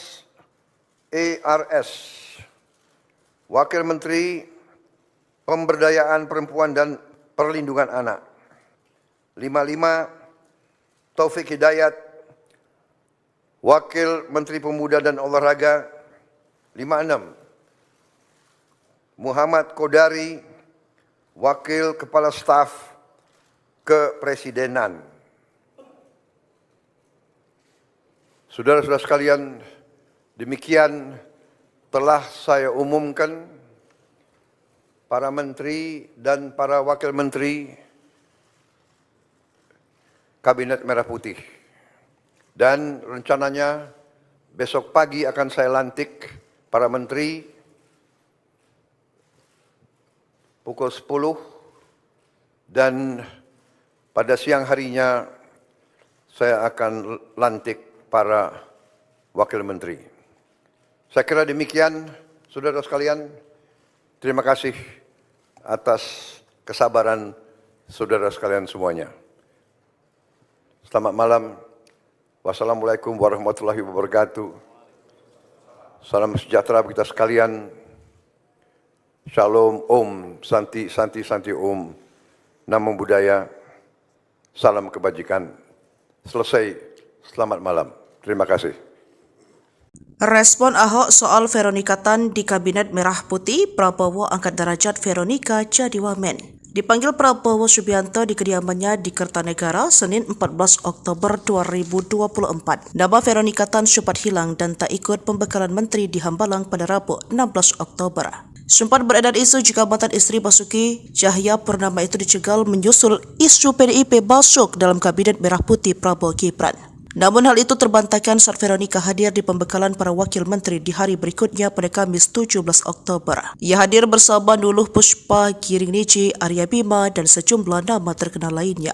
Wakil Menteri Pemberdayaan Perempuan dan Perlindungan Anak. 55, Taufik Hidayat, Wakil Menteri Pemuda dan Olahraga. 56, Muhammad Kodari, Wakil Kepala Staf Kepresidenan. Saudara-saudara sekalian, demikian telah saya umumkan para menteri dan para wakil menteri Kabinet Merah Putih. Dan rencananya besok pagi akan saya lantik para menteri pukul 10 dan pada siang harinya saya akan lantik para wakil menteri. Saya kira demikian, saudara sekalian. Terima kasih atas kesabaran saudara sekalian semuanya. Selamat malam. Wassalamualaikum warahmatullahi wabarakatuh. Salam sejahtera bagi kita sekalian. Shalom, Om, Santi, Santi, Santi, Om, Namo Buddhaya, salam kebajikan. Selesai, selamat malam. Terima kasih.
Respon Ahok soal Veronika Tan di Kabinet Merah Putih, Prabowo angkat derajat Veronika jadi wamen. Dipanggil Prabowo Subianto di kediamannya di Kertanegara Senin 14 Oktober 2024. Nama Veronika Tan sempat hilang dan tak ikut pembekalan menteri di Hambalang pada Rabu 16 Oktober. Sempat beredar isu jika mantan istri Basuki Cahayapurnama itu dicegal menyusul isu PDIP masuk dalam Kabinet Merah Putih Prabowo Gibran. Namun hal itu terbantahkan saat Veronika hadir di pembekalan para wakil menteri di hari berikutnya pada Kamis 17 Oktober. Ia hadir bersama Nuluh Puspa, Giring Niji, Arya Bima, dan sejumlah nama terkenal lainnya.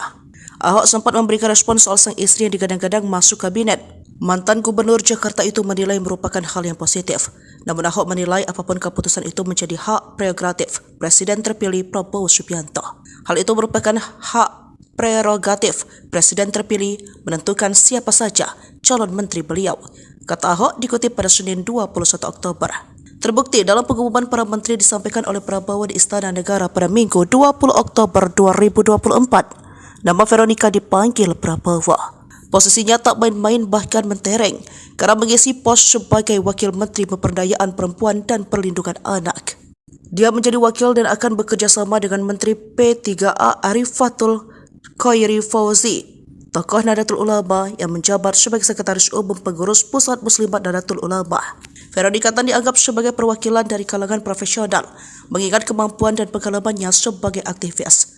Ahok sempat memberikan respon soal sang istri yang digadang-gadang masuk kabinet. Mantan Gubernur Jakarta itu menilai merupakan hal yang positif. Namun Ahok menilai apapun keputusan itu menjadi hak prerogatif Presiden terpilih Prabowo Subianto. Hal itu merupakan hak prerogatif Presiden terpilih menentukan siapa saja calon menteri beliau, kata Ahok dikutip pada Senin 21 Oktober. Terbukti dalam pengumuman para menteri disampaikan oleh Prabowo di Istana Negara pada Minggu 20 Oktober 2024. Nama Veronika dipanggil Prabowo. Posisinya tak main-main bahkan mentereng karena mengisi pos sebagai Wakil Menteri Pemberdayaan Perempuan dan Perlindungan Anak. Dia menjadi wakil dan akan bekerja sama dengan Menteri P3A Arifatul Khairi Fauzi, tokoh Nahdlatul Ulama yang menjabat sebagai Sekretaris Umum Pengurus Pusat Muslimat Nahdlatul Ulama. Veronika Tan dianggap sebagai perwakilan dari kalangan profesional, mengingat kemampuan dan pengalamannya sebagai aktivis.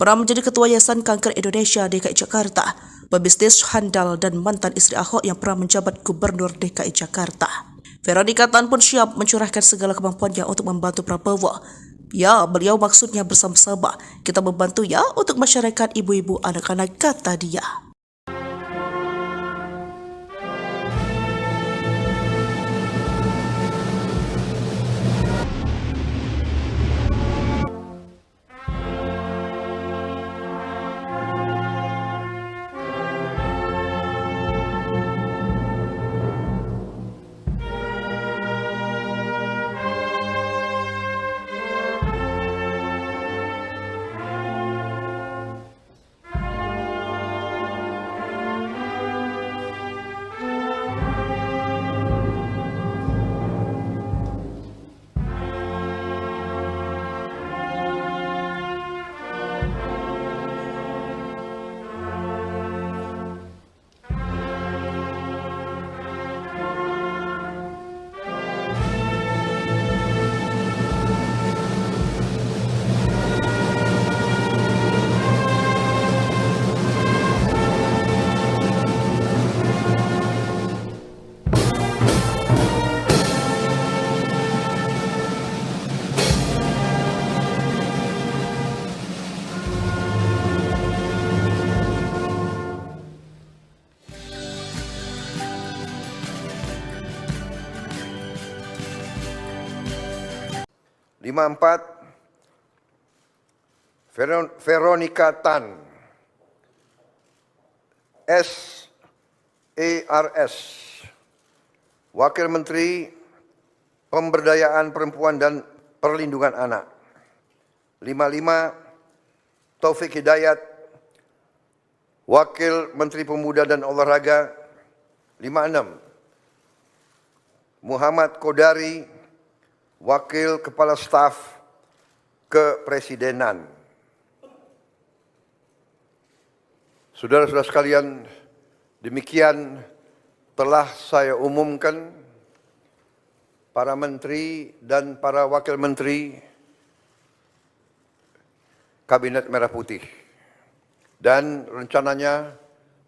Pernah menjadi Ketua Yayasan Kanker Indonesia DKI Jakarta, pebisnis handal dan mantan istri Ahok yang pernah menjabat Gubernur DKI Jakarta. Veronika Tan pun siap mencurahkan segala kemampuannya untuk membantu Prabowo. Ya, beliau maksudnya bersama-sama. Kita membantu ya untuk masyarakat ibu-ibu anak-anak, kata dia.
Veronika Tan, SARS, Wakil Menteri Pemberdayaan Perempuan dan Perlindungan Anak. 55, Taufik Hidayat, Wakil Menteri Pemuda dan Olahraga. 56, Muhammad Kodari, Wakil Kepala Staf Kepresidenan. Saudara-saudara sekalian, demikian telah saya umumkan para menteri dan para wakil menteri Kabinet Merah Putih. Dan rencananya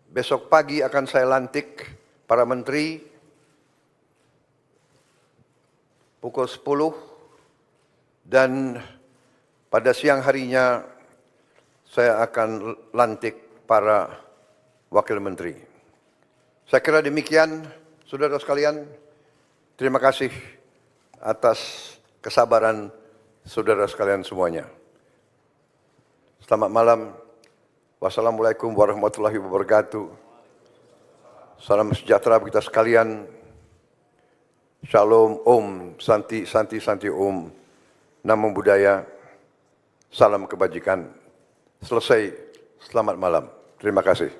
besok pagi akan saya lantik para menteri pukul 10 dan pada siang harinya saya akan lantik para wakil menteri. Saya kira demikian, saudara sekalian. Terima kasih atas kesabaran saudara sekalian semuanya. Selamat malam. Wassalamualaikum warahmatullahi wabarakatuh. Salam sejahtera bagi kita sekalian. Shalom, Om, Santi, Santi, Santi, Om. Namo Buddhaya. Salam kebajikan. Selesai. Selamat malam. Terima kasih.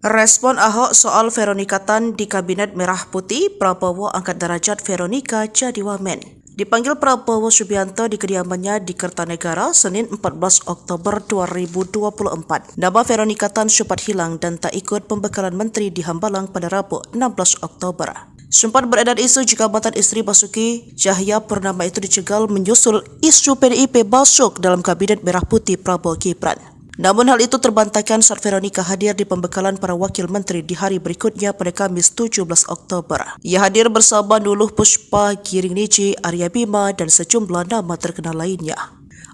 Respon Ahok soal Veronika Tan di Kabinet Merah Putih, Prabowo angkat derajat Veronika jadi wamen. Dipanggil Prabowo Subianto di kediamannya di Kertanegara, Senin 14 Oktober 2024. Nama Veronika Tan sempat hilang dan tak ikut pembekalan menteri di Hambalang pada Rabu 16 Oktober. Sempat beredar isu jika mantan istri Basuki Cahayapurnama itu dicegal menyusul isu PDIP masuk dalam Kabinet Merah Putih Prabowo Gibran. Namun hal itu terbantahkan saat Veronika hadir di pembekalan para wakil menteri di hari berikutnya pada Kamis 17 Oktober. Ia hadir bersama Nuluh Puspa, Giring Niji, Arya Bima, dan sejumlah nama terkenal lainnya.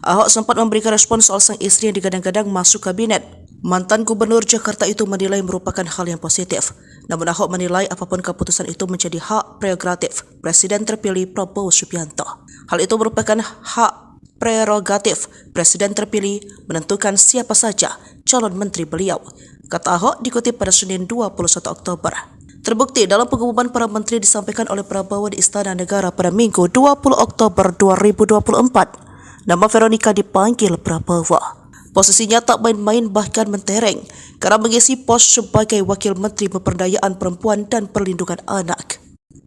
Ahok sempat memberikan respon soal sang istri yang digadang-gadang masuk kabinet. Mantan Gubernur Jakarta itu menilai merupakan hal yang positif. Namun Ahok menilai apapun keputusan itu menjadi hak prerogatif Presiden terpilih Prabowo Subianto. Hal itu merupakan hak prerogatif Presiden terpilih menentukan siapa saja calon menteri beliau, kata Ahok dikutip pada Senin 21 Oktober. Terbukti dalam pengumuman para menteri disampaikan oleh Prabowo di Istana Negara pada Minggu 20 Oktober 2024. Nama Veronika dipanggil Prabowo. Posisinya tak main-main bahkan mentereng karena mengisi pos sebagai Wakil Menteri Pemberdayaan Perempuan dan Perlindungan Anak.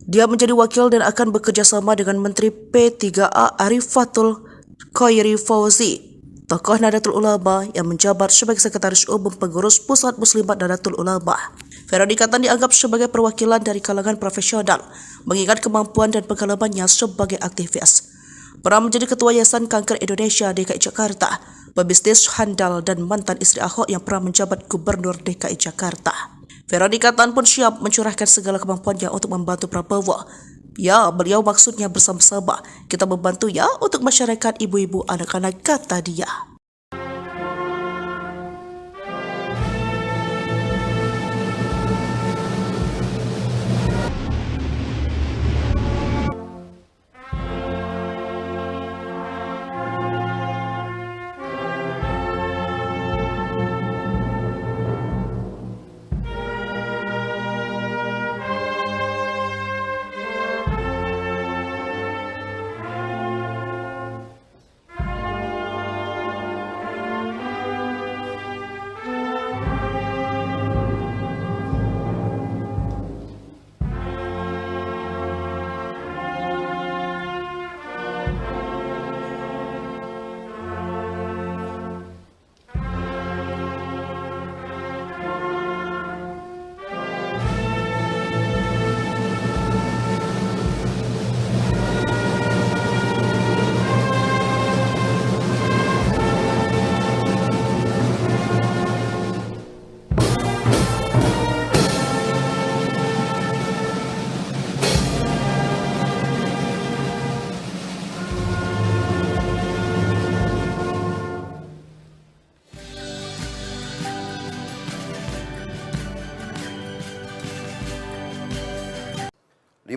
Dia menjadi wakil dan akan bekerja sama dengan Menteri P3A Arifatul Khairi Fauzi, tokoh Nahdlatul Ulama yang menjabat sebagai Sekretaris Umum Pengurus Pusat Muslimat Nahdlatul Ulama. Veronika Tan dianggap sebagai perwakilan dari kalangan profesional, mengingat kemampuan dan pengalamannya sebagai aktivis. Pernah menjadi Ketua Yayasan Kanker Indonesia DKI Jakarta, pebisnis handal dan mantan istri Ahok yang pernah menjabat Gubernur DKI Jakarta. Veronika Tan pun siap mencurahkan segala kemampuannya untuk membantu Prabowo. Ya, beliau maksudnya bersama-sama. Kita membantu ya untuk masyarakat ibu-ibu anak-anak, kata dia.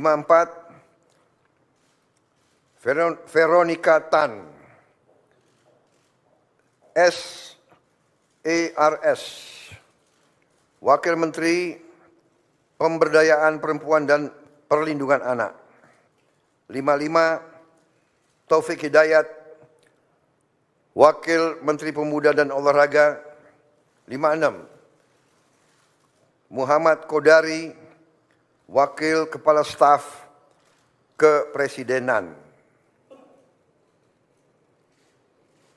Empat, Veronika Tan, SARS, Wakil Menteri Pemberdayaan Perempuan dan Perlindungan Anak. 55, Taufik Hidayat, Wakil Menteri Pemuda dan Olahraga. 56, Muhammad Kodari, Wakil Kepala Staf Kepresidenan.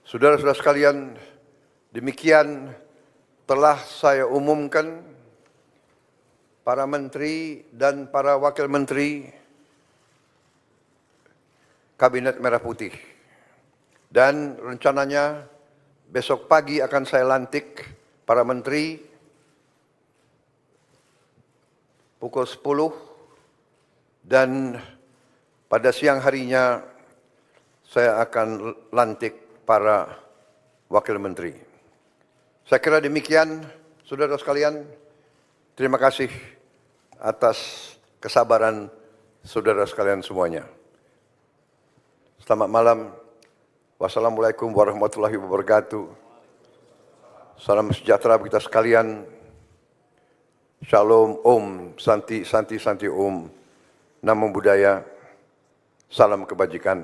Saudara-saudara sekalian, demikian telah saya umumkan para menteri dan para wakil menteri Kabinet Merah Putih. Dan rencananya besok pagi akan saya lantik para menteri pukul 10 dan pada siang harinya saya akan lantik para wakil menteri. Saya kira demikian, saudara sekalian. Terima kasih atas kesabaran saudara sekalian semuanya. Selamat malam. Wassalamualaikum warahmatullahi wabarakatuh. Salam sejahtera bagi kita sekalian. Shalom, Om, Santi, Santi, Santi, Om. Namo Buddhaya, salam kebajikan.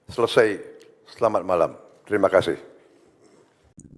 Selesai, selamat malam. Terima kasih.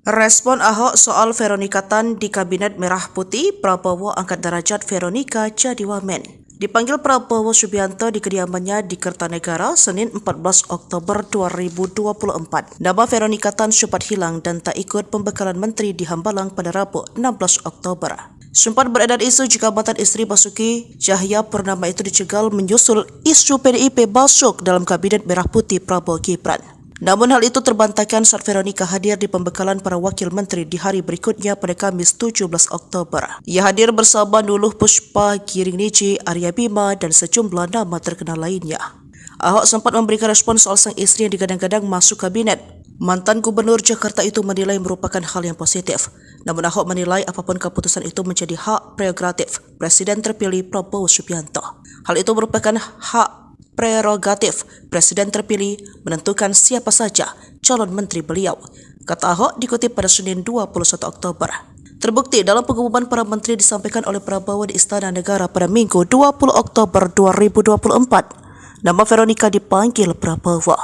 Respon Ahok soal Veronika Tan di Kabinet Merah Putih, Prabowo angkat derajat Veronika jadi wamen. Dipanggil Prabowo Subianto di kediamannya di Kertanegara, Senin 14 Oktober 2024. Nama Veronika Tan sempat hilang dan tak ikut pembekalan menteri di Hambalang pada Rabu 16 Oktober. Sempat beredar isu jika mantan istri Basuki Cahayapurnama itu dicegal menyusul isu PDIP masuk dalam Kabinet Merah Putih Prabowo Gibran. Namun hal itu terbantahkan saat Veronika hadir di pembekalan para wakil menteri di hari berikutnya pada Kamis 17 Oktober. Ia hadir bersama Nuluh Puspa, Giring Niji, Arya Bima, dan sejumlah nama terkenal lainnya. Ahok sempat memberikan respon soal sang istri yang digadang-gadang masuk kabinet. Mantan Gubernur Jakarta itu menilai merupakan hal yang positif. Namun Ahok menilai apapun keputusan itu menjadi hak prerogatif Presiden terpilih Prabowo Subianto. Hal itu merupakan hak prerogatif Presiden terpilih menentukan siapa saja calon menteri beliau, kata Ahok dikutip pada Senin 21 Oktober. Terbukti dalam pengumuman para menteri disampaikan oleh Prabowo di Istana Negara pada Minggu 20 Oktober 2024. Nama Veronika dipanggil Prabowo.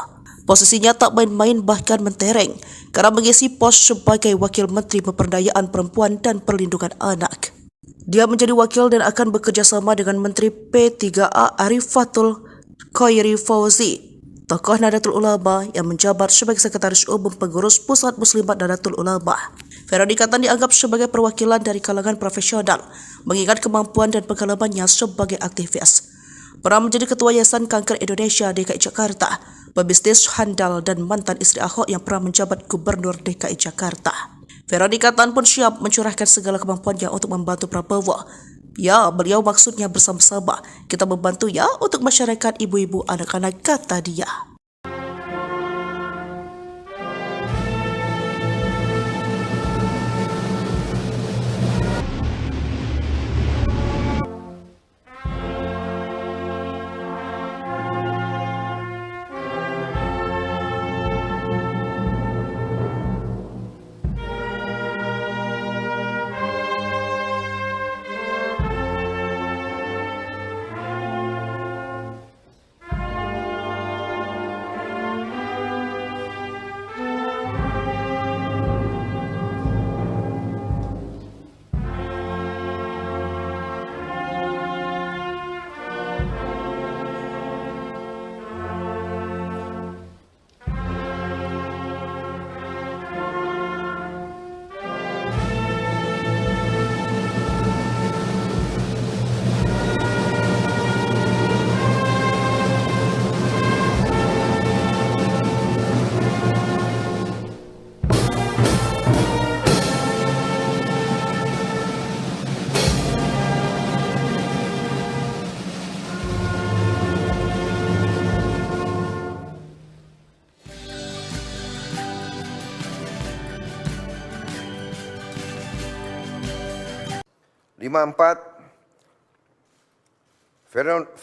Posisinya tak main-main bahkan mentereng karena mengisi pos sebagai Wakil Menteri Pemberdayaan Perempuan dan Perlindungan Anak. Dia menjadi wakil dan akan bekerja sama dengan Menteri P3A Arifatul Khairi Fauzi, tokoh Nahdlatul Ulama yang menjabat sebagai Sekretaris Umum Pengurus Pusat Muslimat Nahdlatul Ulama. Veronika Tan dianggap sebagai perwakilan dari kalangan profesional, mengingat kemampuan dan pengalamannya sebagai aktivis. Pernah menjadi Ketua Yayasan Kanker Indonesia DKI Jakarta, pebisnis handal dan mantan istri Ahok yang pernah menjabat Gubernur DKI Jakarta. Veronika Tan pun siap mencurahkan segala kemampuannya untuk membantu Prabowo. Ya, beliau maksudnya bersama-sama. Kita membantu ya untuk masyarakat ibu-ibu anak-anak, kata dia.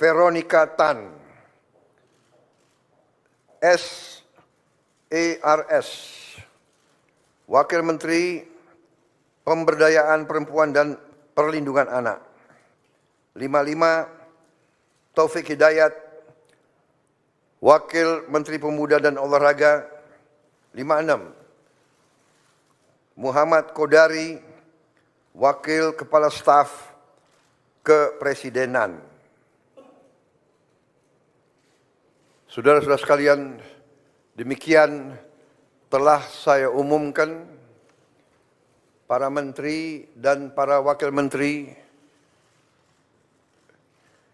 Veronika Tan, SARS, Wakil Menteri Pemberdayaan Perempuan dan Perlindungan Anak. 55, Taufik Hidayat, Wakil Menteri Pemuda dan Olahraga. 56, Muhammad Kodari, Wakil Kepala Staf Kepresidenan. Saudara-saudara sekalian, demikian telah saya umumkan para menteri dan para wakil menteri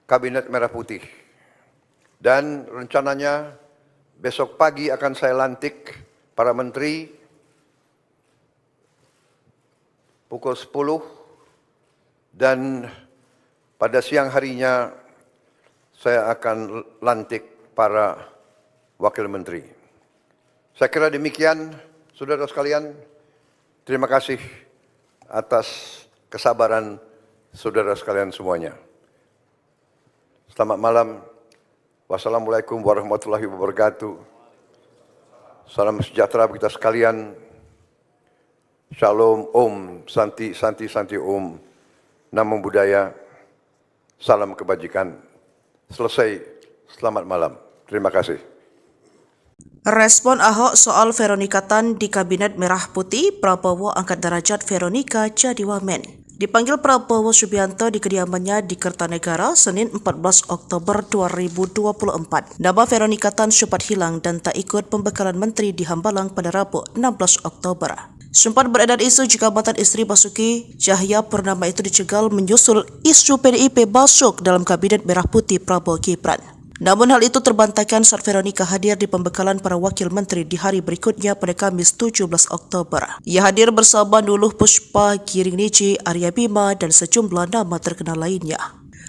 Kabinet Merah Putih. Dan rencananya besok pagi akan saya lantik para menteri pukul 10 dan pada siang harinya saya akan lantik para wakil menteri. Saya kira demikian, saudara sekalian. Terima kasih atas kesabaran saudara sekalian semuanya. Selamat malam. Wassalamualaikum warahmatullahi wabarakatuh. Salam sejahtera bagi kita sekalian. Shalom, Om, Santi, Santi, Santi, Om. Namo Buddhaya. Salam kebajikan. Selesai. Selamat malam. Terima kasih.
Respon Ahok soal Veronika Tan di Kabinet Merah Putih, Prabowo angkat derajat Veronika jadi wamen. Dipanggil Prabowo Subianto di kediamannya di Kertanegara, Senin 14 Oktober 2024. Nama Veronika Tan sempat hilang dan tak ikut pembekalan menteri di Hambalang pada Rabu 16 Oktober. Sempat beredar isu jika mantan istri Basuki Cahayapurnama itu dicegal menyusul isu PDIP masuk dalam Kabinet Merah Putih Prabowo Gibran. Namun hal itu terbantahkan saat Veronika hadir di pembekalan para wakil menteri di hari berikutnya pada Kamis 17 Oktober. Ia hadir bersama Nuluh Puspa, Giring Niji, Arya Bima, dan sejumlah nama terkenal lainnya.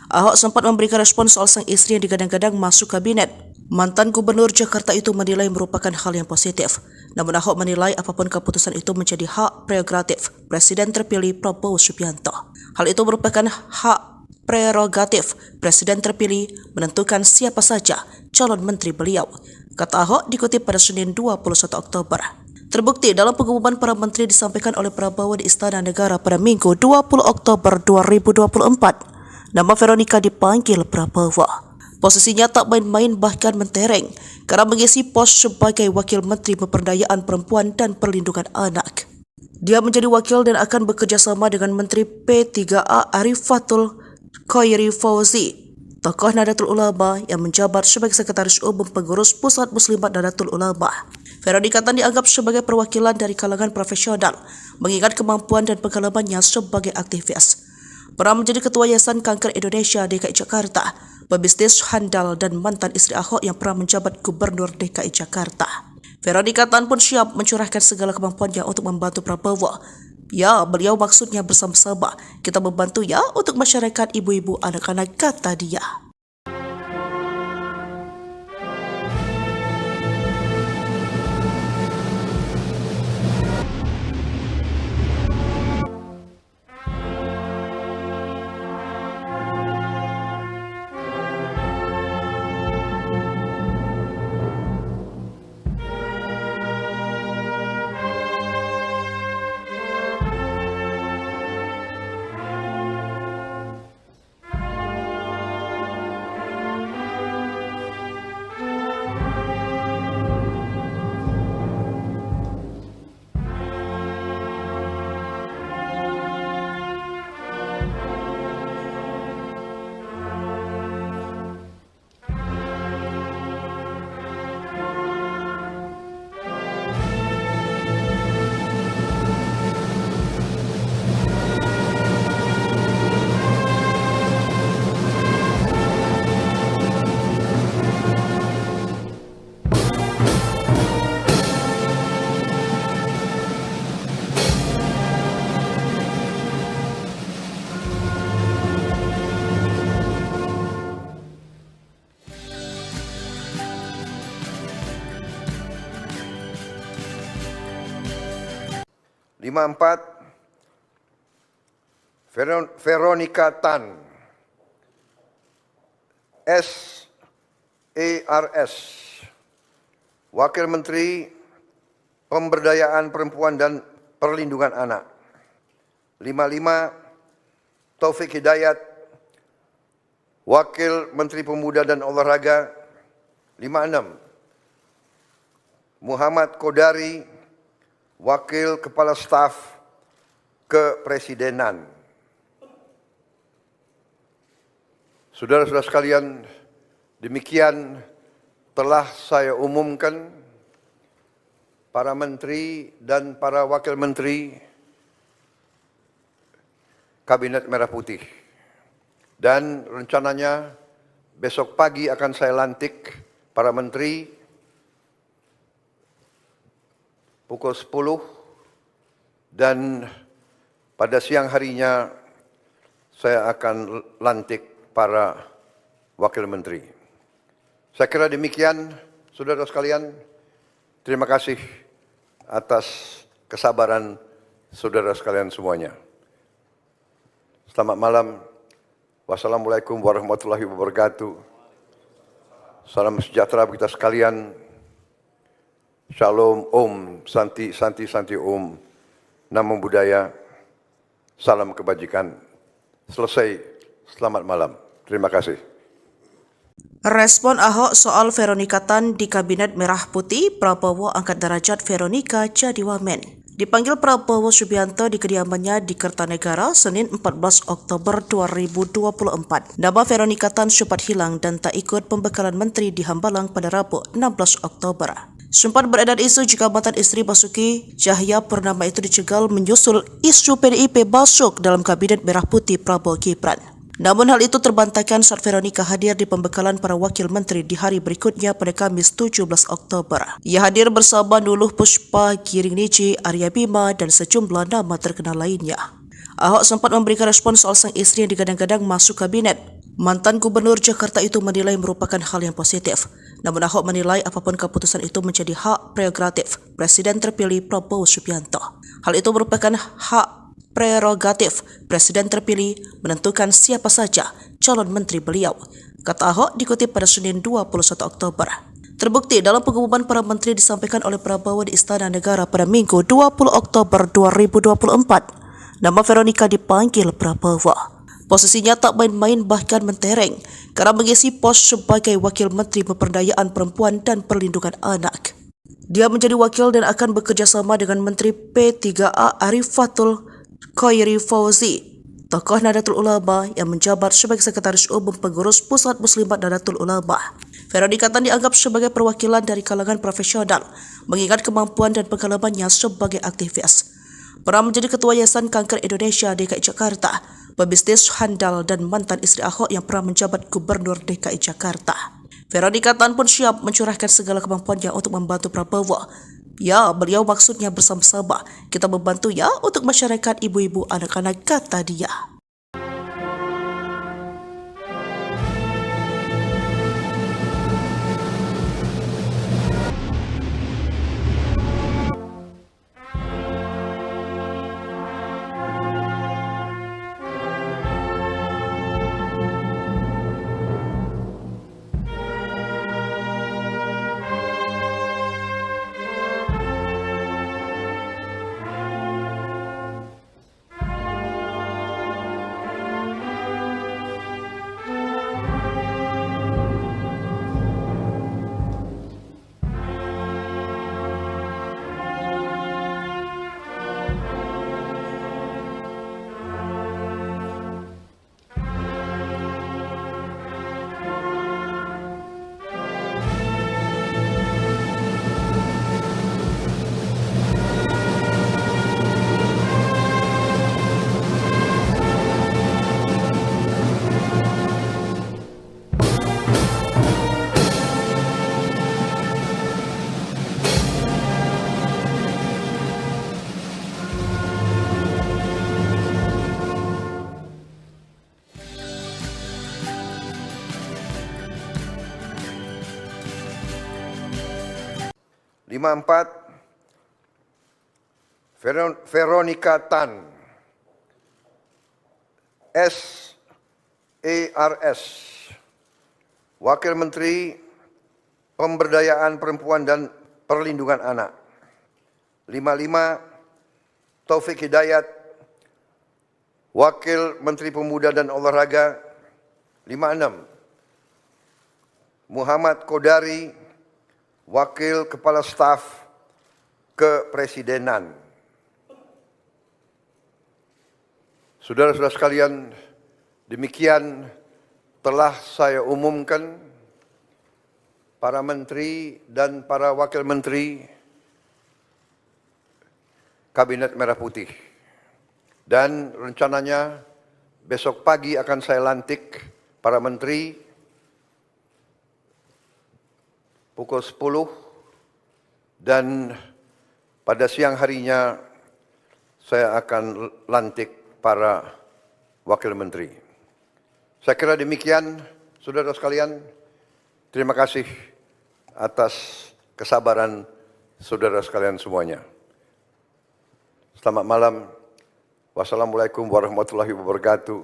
Ahok sempat memberikan respon soal sang istri yang digadang-gadang masuk kabinet. Mantan Gubernur Jakarta itu menilai merupakan hal yang positif. Namun Ahok menilai apapun keputusan itu menjadi hak prerogatif Presiden terpilih Prabowo Subianto. Hal itu merupakan hak prerogatif Presiden terpilih menentukan siapa saja calon menteri beliau, kata Ahok dikutip pada Senin 21 Oktober. Terbukti dalam pengumuman para menteri disampaikan oleh Prabowo di Istana Negara pada Minggu 20 Oktober 2024. Nama Veronika dipanggil Prabowo. Posisinya tak main-main bahkan mentereng karena mengisi pos sebagai Wakil Menteri Pemberdayaan Perempuan dan Perlindungan Anak. Dia menjadi wakil dan akan bekerja sama dengan Menteri P3A Arifatul Khairi Fauzi, tokoh Nahdlatul Ulama yang menjabat sebagai Sekretaris Umum Pengurus Pusat Muslimat Nahdlatul Ulama. Veronika Tan dianggap sebagai perwakilan dari kalangan profesional, mengingat kemampuan dan pengalamannya sebagai aktivis. Pernah menjadi Ketua Yayasan Kanker Indonesia DKI Jakarta, pebisnis handal dan mantan istri Ahok yang pernah menjabat Gubernur DKI Jakarta. Veronika Tan pun siap mencurahkan segala kemampuannya untuk membantu Prabowo. Ya, beliau maksudnya bersama-sama. Kita membantu ya untuk masyarakat ibu-ibu anak-anak, kata dia.
Veronika Tan, SARS, Wakil Menteri Pemberdayaan Perempuan dan Perlindungan Anak. 55, Taufik Hidayat, Wakil Menteri Pemuda dan Olahraga. 56, Muhammad Kodari, Wakil Kepala Staf Kepresidenan. Saudara-saudara sekalian, demikian telah saya umumkan para menteri dan para wakil menteri Kabinet Merah Putih. Dan rencananya besok pagi akan saya lantik para menteri pukul 10 dan pada siang harinya saya akan lantik para wakil menteri. Saya kira demikian, saudara sekalian. Terima kasih atas kesabaran saudara sekalian semuanya. Selamat malam. Wassalamualaikum warahmatullahi wabarakatuh. Salam sejahtera bagi kita sekalian. Shalom, Om, Santi, Santi, Santi, Om. Namo Buddhaya. Salam kebajikan. Selesai. Selamat malam. Terima kasih.
Respon Ahok soal Veronika Tan di Kabinet Merah Putih, Prabowo angkat derajat Veronika jadi wamen. Dipanggil Prabowo Subianto di kediamannya di Kertanegara, Senin 14 Oktober 2024. Nama Veronika Tan sempat hilang dan tak ikut pembekalan menteri di Hambalang pada Rabu 16 Oktober. Sempat beredar isu jika mantan istri Basuki Cahayapurnama itu dicegal menyusul isu PDIP masuk dalam Kabinet Merah Putih Prabowo Gibran. Namun hal itu terbantahkan saat Veronika hadir di pembekalan para wakil menteri di hari berikutnya pada Kamis 17 Oktober. Ia hadir bersama Nuluh Puspa, Giring Niji, Arya Bima, dan sejumlah nama terkenal lainnya. Ahok sempat memberikan respon soal sang istri yang digadang-gadang masuk kabinet. Mantan Gubernur Jakarta itu menilai merupakan hal yang positif. Namun Ahok menilai apapun keputusan itu menjadi hak prerogatif Presiden terpilih Prabowo Subianto. Hal itu merupakan hak prerogatif Presiden terpilih menentukan siapa saja calon menteri beliau, kata Ahok dikutip pada Senin 21 Oktober. Terbukti dalam pengumuman para menteri disampaikan oleh Prabowo di Istana Negara pada Minggu 20 Oktober 2024, nama Veronika dipanggil Prabowo. Posisinya tak main-main bahkan mentereng karena mengisi pos sebagai Wakil Menteri Pemberdayaan Perempuan dan Perlindungan Anak. Dia menjadi wakil dan akan bekerja sama dengan Menteri P3A Arifatul Khairi Fauzi, tokoh Nahdlatul Ulama yang menjabat sebagai Sekretaris Umum Pengurus Pusat Muslimat Nahdlatul Ulama. Veronika Tan dianggap sebagai perwakilan dari kalangan profesional, mengingat kemampuan dan pengalamannya sebagai aktivis. Pernah menjadi Ketua Yayasan Kanker Indonesia DKI Jakarta, pebisnis handal dan mantan istri Ahok yang pernah menjabat Gubernur DKI Jakarta. Veronika Tan pun siap mencurahkan segala kemampuannya untuk membantu Prabowo. Ya, beliau maksudnya bersama-sama. Kita membantu ya untuk masyarakat ibu-ibu anak-anak, kata dia.
Veronika Tan, SARS, Wakil Menteri Pemberdayaan Perempuan dan Perlindungan Anak. 55, Taufik Hidayat, Wakil Menteri Pemuda dan Olahraga. 56, Muhammad Kodari, Wakil Kepala Staf Kepresidenan. Saudara-saudara sekalian, demikian telah saya umumkan para menteri dan para wakil menteri Kabinet Merah Putih. Dan rencananya besok pagi akan saya lantik para menteri pukul 10 dan pada siang harinya saya akan lantik para wakil menteri. Saya kira demikian, saudara sekalian. Terima kasih atas kesabaran saudara sekalian semuanya. Selamat malam. Wassalamualaikum warahmatullahi wabarakatuh.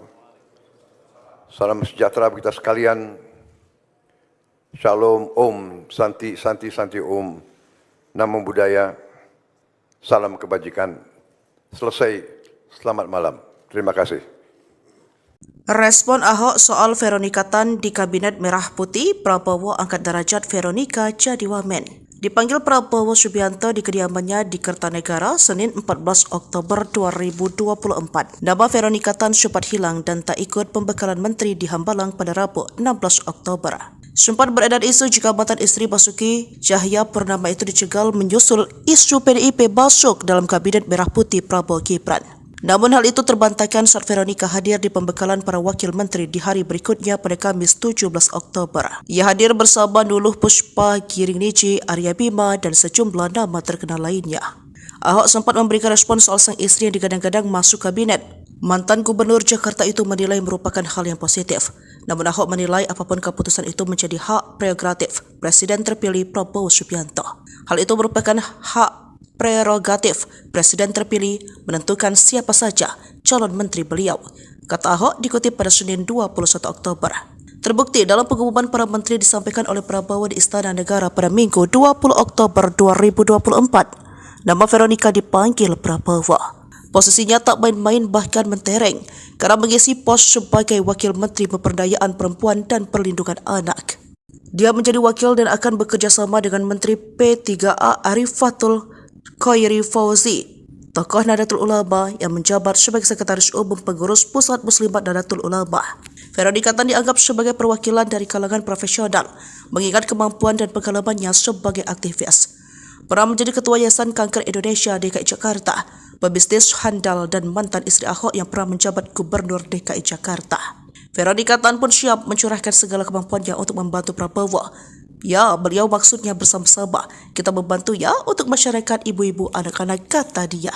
Salam sejahtera bagi kita sekalian. Shalom, Om, Santi, Santi, Santi, Om. Namo Buddhaya. Salam kebajikan. Selesai. Selamat malam. Terima kasih.
Respon Ahok soal Veronika Tan di Kabinet Merah Putih, Prabowo angkat derajat Veronika jadi wamen. Dipanggil Prabowo Subianto di kediamannya di Kertanegara Senin 14 Oktober 2024. Nama Veronika Tan sempat hilang dan tak ikut pembekalan menteri di Hambalang pada Rabu 16 Oktober. Sempat beredar isu jika mantan istri Basuki Cahayapurnama itu dicegal menyusul isu PDIP masuk dalam Kabinet Merah Putih Prabowo Gibran. Namun hal itu terbantahkan saat Veronika hadir di pembekalan para wakil menteri di hari berikutnya pada Kamis 17 Oktober. Ia hadir bersama Nuluh Puspa, Giring Niji, Arya Bima, dan sejumlah nama terkenal lainnya. Ahok sempat memberikan respon soal sang istri yang digadang-gadang masuk kabinet. Mantan Gubernur Jakarta itu menilai merupakan hal yang positif. Namun Ahok menilai apapun keputusan itu menjadi hak prerogatif Presiden terpilih Prabowo Subianto. Hal itu merupakan hak prerogatif Presiden terpilih menentukan siapa saja calon menteri beliau, kata Ahok dikutip pada Senin 21 Oktober. Terbukti dalam pengumuman para menteri disampaikan oleh Prabowo di Istana Negara pada Minggu 20 Oktober 2024. Nama Veronika dipanggil Prabowo. Posisinya tak main-main bahkan mentereng karena mengisi pos sebagai Wakil Menteri Pemberdayaan Perempuan dan Perlindungan Anak. Dia menjadi wakil dan akan bekerja sama dengan Menteri P3A Arifatul Khairi Fauzi, tokoh Nahdlatul Ulama yang menjabat sebagai Sekretaris Umum Pengurus Pusat Muslimat Nahdlatul Ulama. Veronika Tan dianggap sebagai perwakilan dari kalangan profesional, mengingat kemampuan dan pengalamannya sebagai aktivis. Pernah menjadi Ketua Yayasan Kanker Indonesia DKI Jakarta, pebisnis handal dan mantan istri Ahok yang pernah menjabat Gubernur DKI Jakarta. Veronika Tan pun siap mencurahkan segala kemampuannya untuk membantu Prabowo. Ya, beliau maksudnya bersama-sama. Kita membantu ya untuk masyarakat ibu-ibu anak-anak, kata dia.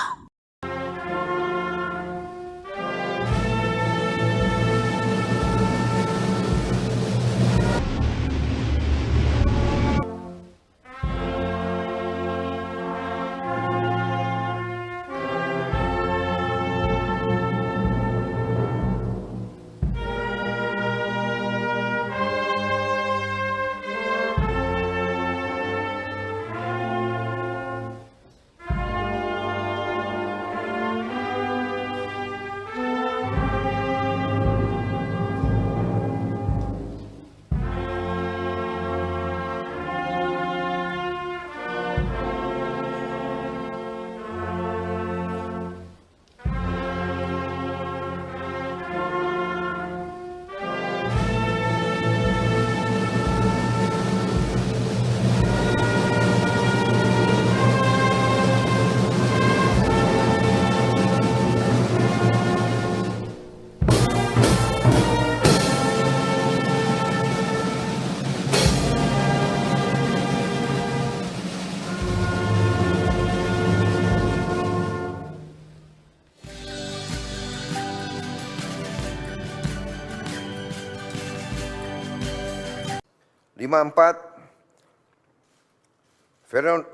Lima empat,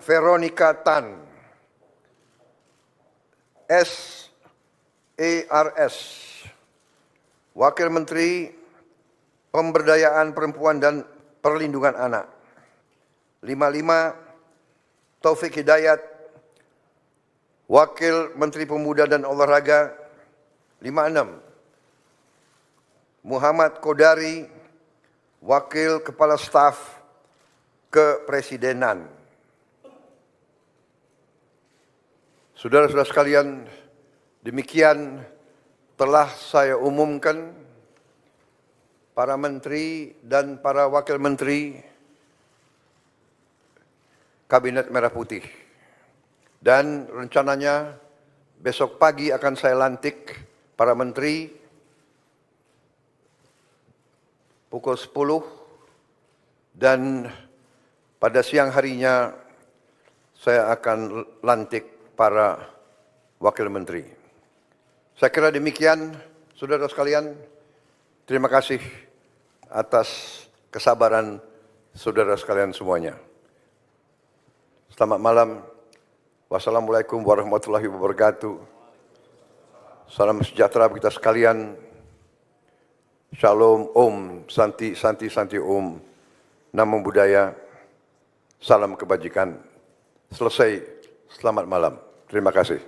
Veronika Tan, SARS, Wakil Menteri Pemberdayaan Perempuan dan Perlindungan Anak. 55, Taufik Hidayat, Wakil Menteri Pemuda dan Olahraga. 56, Muhammad Kodari, Wakil Kepala Staf Kepresidenan. Saudara-saudara sekalian, demikian telah saya umumkan para menteri dan para wakil menteri Kabinet Merah Putih. Dan rencananya besok pagi akan saya lantik para menteri pukul 10 dan pada siang harinya saya akan lantik para wakil menteri. Saya kira demikian, saudara sekalian. Terima kasih atas kesabaran saudara sekalian semuanya. Selamat malam. Wassalamualaikum warahmatullahi wabarakatuh. Salam sejahtera bagi kita sekalian. Shalom, Om, Santi, Santi, Santi, Om, Namo Buddhaya, salam kebajikan. Selesai, selamat malam. Terima kasih.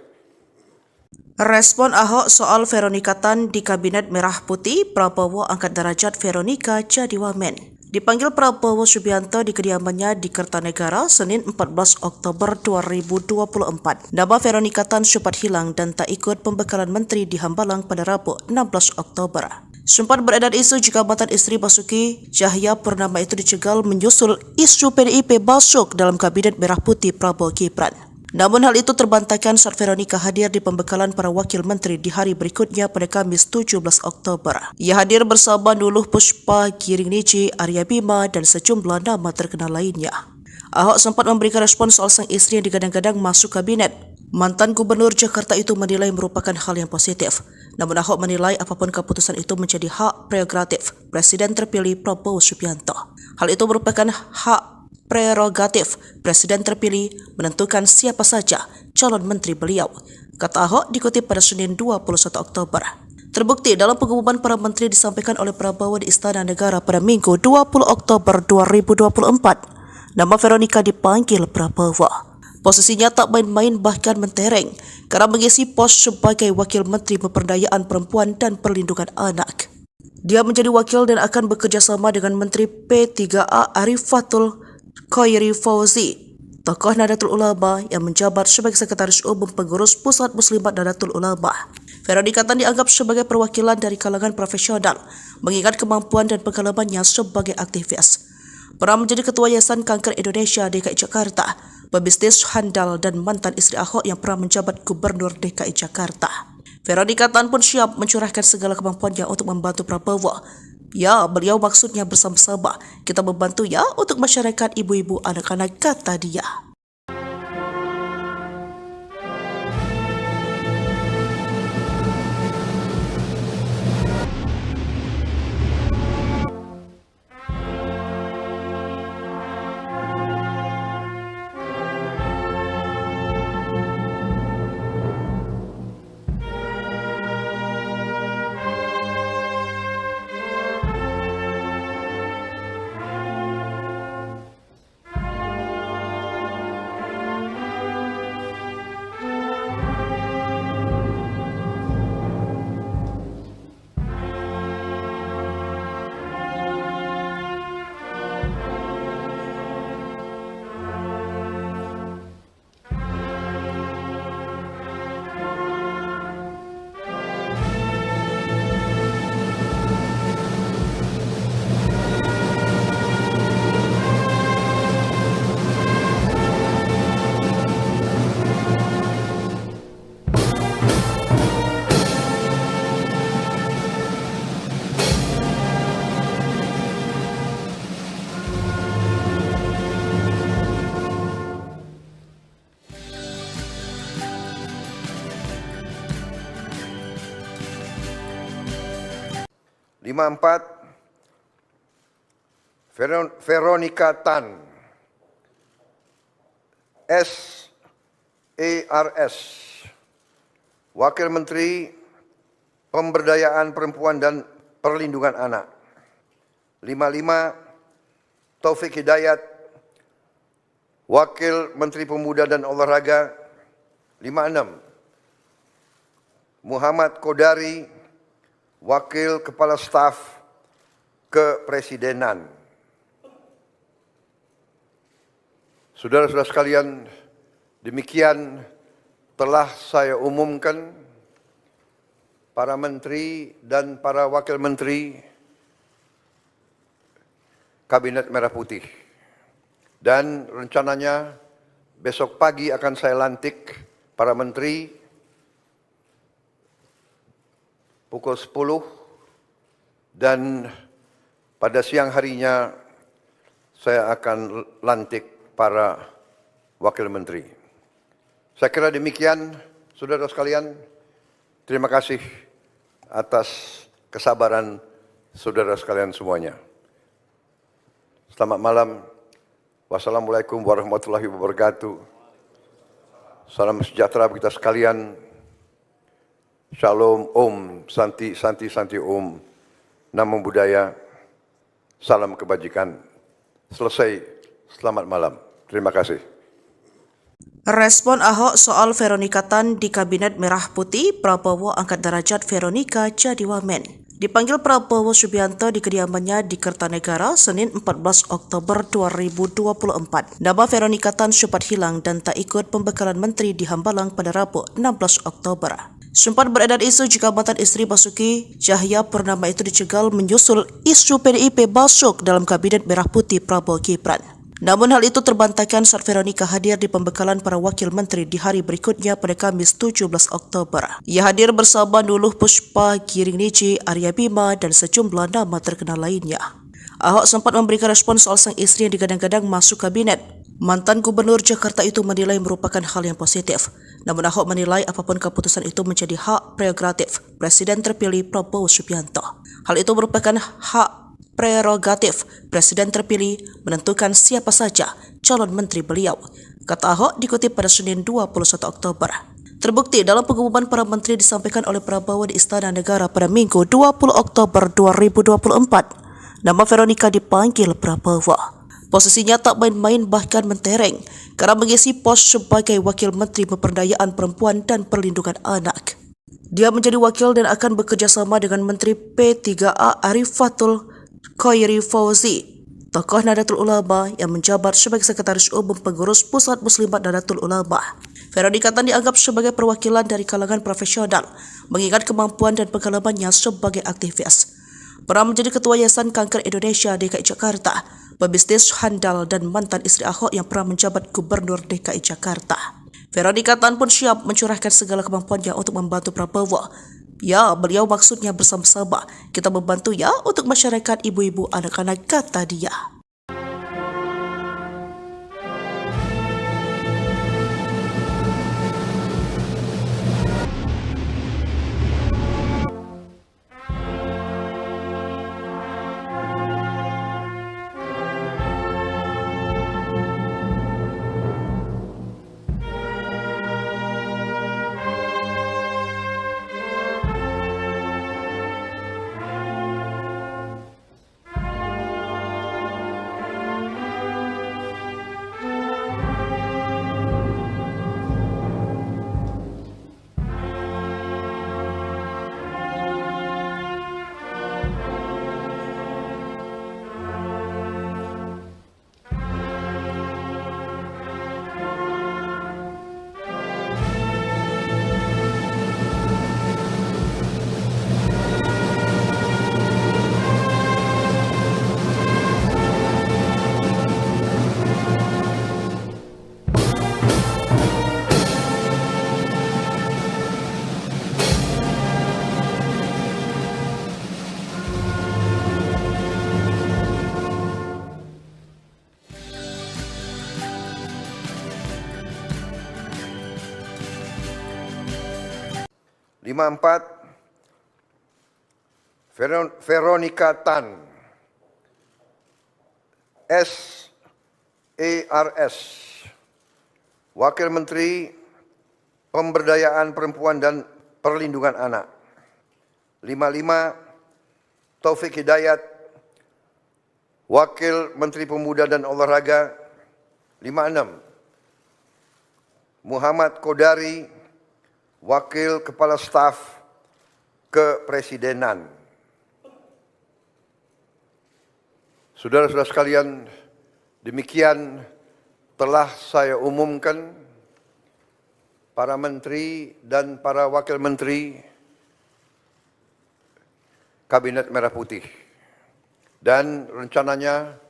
Respon Ahok soal Veronika Tan di Kabinet Merah Putih, Prabowo angkat derajat Veronika jadi wamen. Dipanggil Prabowo Subianto di kediamannya di Kertanegara Senin 14 Oktober 2024. Nama Veronica Tan sempat hilang dan tak ikut pembekalan menteri di Hambalang pada Rabu 16 Oktober. Sempat beredar isu jika mantan istri Basuki Cahayapurnama itu dicegal menyusul isu PDIP masuk dalam Kabinet Merah Putih Prabowo Gibran. Namun hal itu terbantahkan saat Veronica hadir di pembekalan para wakil menteri di hari berikutnya pada Kamis 17 Oktober. Ia hadir bersama Nuluh Puspa, Giring Niji, Arya Bima, dan sejumlah nama terkenal lainnya. Ahok sempat memberikan respon soal sang istri yang digadang-gadang masuk kabinet. Mantan Gubernur Jakarta itu menilai merupakan hal yang positif. Namun Ahok menilai apapun keputusan itu menjadi hak prerogatif Presiden terpilih Prabowo Subianto. Hal itu merupakan hak prerogatif Presiden terpilih menentukan siapa saja calon menteri beliau, kata Ahok dikutip pada Senin 21 Oktober. Terbukti dalam pengumuman para menteri disampaikan oleh Prabowo di Istana Negara pada Minggu 20 Oktober 2024. Nama Veronica dipanggil Prabowo. Posisinya tak main-main bahkan mentereng karena mengisi pos sebagai Wakil Menteri Pemberdayaan Perempuan dan Perlindungan Anak. Dia menjadi wakil dan akan bekerja sama dengan Menteri P3A Arifatul Khairi Fauzi, tokoh Nahdlatul Ulama yang menjabat sebagai Sekretaris Umum Pengurus Pusat Muslimat Nahdlatul Ulama. Veronica Tan dianggap sebagai perwakilan dari kalangan profesional, mengingat kemampuan dan pengalamannya sebagai aktivis. Pernah menjadi Ketua Yayasan Kanker Indonesia DKI Jakarta, pebisnis handal dan mantan istri Ahok yang pernah menjabat Gubernur DKI Jakarta. Veronica Tan pun siap mencurahkan segala kemampuannya untuk membantu Prabowo. Ya, beliau maksudnya bersama-sama. Kita membantu ya untuk masyarakat ibu-ibu anak-anak, kata dia.
Veronica Tan, SARS, Wakil Menteri Pemberdayaan Perempuan dan Perlindungan Anak. 55, Taufik Hidayat, Wakil Menteri Pemuda dan Olahraga. 56, Muhammad Kodari, Wakil Kepala Staf Kepresidenan. Saudara-saudara sekalian, demikian telah saya umumkan para menteri dan para wakil menteri Kabinet Merah Putih. Dan rencananya besok pagi akan saya lantik para menteri pukul 10 dan pada siang harinya saya akan lantik para wakil menteri. Saya kira demikian, saudara sekalian. Terima kasih atas kesabaran saudara sekalian semuanya. Selamat malam. Wassalamualaikum warahmatullahi wabarakatuh. Salam sejahtera bagi kita sekalian. Shalom, Om, Santi, Santi, Santi, Om. Namo Buddhaya. Salam kebajikan. Selesai. Selamat malam. Terima kasih.
Respon Ahok soal Veronica Tan di Kabinet Merah Putih, Prabowo angkat derajat Veronica jadi wamen. Dipanggil Prabowo Subianto di kediamannya di Kertanegara, Senin 14 Oktober 2024. Nama Veronika Tan sempat hilang dan tak ikut pembekalan menteri di Hambalang pada Rabu 16 Oktober. Sempat beredar isu jika mantan istri Basuki Cahayapurnama itu dicegal menyusul isu PDIP masuk dalam Kabinet Merah Putih Prabowo Gibran. Namun hal itu terbantahkan saat Veronika hadir di pembekalan para wakil menteri di hari berikutnya pada Kamis 17 Oktober. Ia hadir bersama Nuluh Puspa, Giring Niji, Arya Bima, dan sejumlah nama terkenal lainnya. Ahok sempat memberikan respon soal sang istri yang digadang-gadang masuk kabinet. Mantan Gubernur Jakarta itu menilai merupakan hal yang positif. Namun Ahok menilai apapun keputusan itu menjadi hak prerogatif Presiden terpilih Prabowo Subianto. Hal itu merupakan hak prerogatif Presiden terpilih menentukan siapa saja calon menteri beliau, kata Ahok dikutip pada Senin 21 Oktober. Terbukti dalam pengumuman para menteri disampaikan oleh Prabowo di Istana Negara pada Minggu 20 Oktober 2024. Nama Veronika dipanggil Prabowo. Posisinya tak main-main bahkan mentereng karena mengisi pos sebagai Wakil Menteri Pemberdayaan Perempuan dan Perlindungan Anak. Dia menjadi wakil dan akan bekerja sama dengan Menteri P3A Arifatul Khairi Fauzi, tokoh Nahdlatul Ulama yang menjabat sebagai Sekretaris Umum Pengurus Pusat Muslimat Nahdlatul Ulama. Veronika Tan dianggap sebagai perwakilan dari kalangan profesional, mengingat kemampuan dan pengalamannya sebagai aktivis. Pernah menjadi Ketua Yayasan Kanker Indonesia DKI Jakarta, pebisnis handal dan mantan istri Ahok yang pernah menjabat Gubernur DKI Jakarta. Veronika Tan pun siap mencurahkan segala kemampuannya untuk membantu Prabowo. Ya, beliau maksudnya bersama-sama. Kita membantu ya untuk masyarakat ibu-ibu anak-anak, kata dia.
Veronika Tan, SARS, Wakil Menteri Pemberdayaan Perempuan dan Perlindungan Anak. 55, Taufik Hidayat, Wakil Menteri Pemuda dan Olahraga. 56, Muhammad Kodari, Wakil Kepala Staf Kepresidenan. Saudara-saudara sekalian, demikian telah saya umumkan para menteri dan para wakil menteri Kabinet Merah Putih. Dan rencananya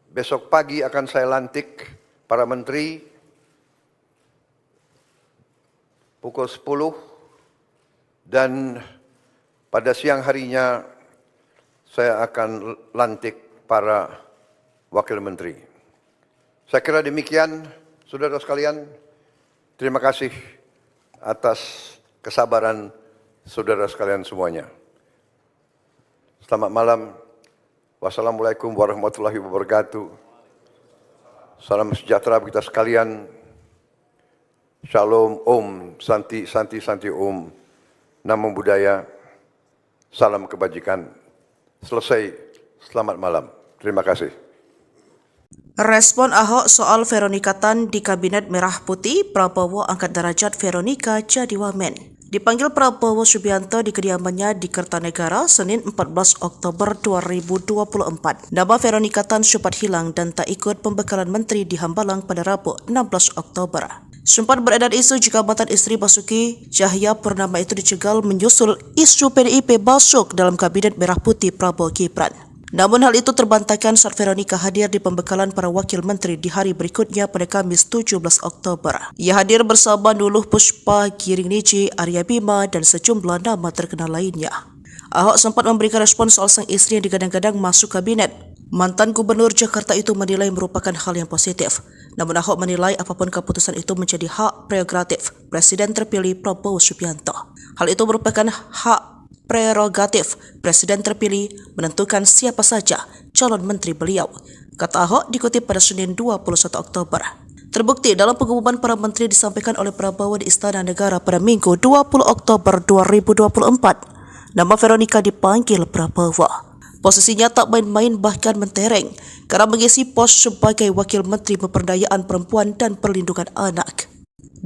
besok pagi akan saya lantik para menteri pukul 10 dan pada siang harinya saya akan lantik para wakil menteri. Saya kira demikian, saudara sekalian. Terima kasih atas kesabaran saudara sekalian semuanya. Selamat malam. Wassalamualaikum warahmatullahi wabarakatuh. Salam sejahtera bagi kita sekalian. Shalom, Om, Santi, Santi, Santi, Om. Namo Buddhaya. Salam kebajikan. Selesai. Selamat malam. Terima kasih.
Respon Ahok soal Veronika Tan di Kabinet Merah Putih, Prabowo angkat derajat Veronika jadi wamen. Dipanggil Prabowo Subianto di kediamannya di Kertanegara Senin 14 Oktober 2024. Nama Veronika Tan sempat hilang dan tak ikut pembekalan menteri di Hambalang pada Rabu 16 Oktober. Sempat beredar isu jika mantan istri Basuki Cahayapurnama itu dicegal menyusul isu PDIP masuk dalam Kabinet Merah Putih Prabowo Gibran. Namun hal itu terbantahkan saat Veronika hadir di pembekalan para wakil menteri di hari berikutnya pada Kamis 17 Oktober. Ia hadir bersama Nuluh Puspa, Giring Niji, Arya Bima, dan sejumlah nama terkenal lainnya. Ahok sempat memberikan respon soal sang istri yang digadang-gadang masuk kabinet. Mantan Gubernur Jakarta itu menilai merupakan hal yang positif. Namun Ahok menilai apapun keputusan itu menjadi hak prerogatif Presiden terpilih Prabowo Subianto. Hal itu merupakan hak prerogatif Presiden terpilih menentukan siapa saja calon menteri beliau, kata Ahok dikutip pada Senin 21 Oktober. Terbukti dalam pengumuman para menteri disampaikan oleh Prabowo di Istana Negara pada Minggu 20 Oktober 2024. Nama Veronika dipanggil Prabowo. Posisinya tak main-main bahkan mentereng karena mengisi pos sebagai Wakil Menteri Pemberdayaan Perempuan dan Perlindungan Anak.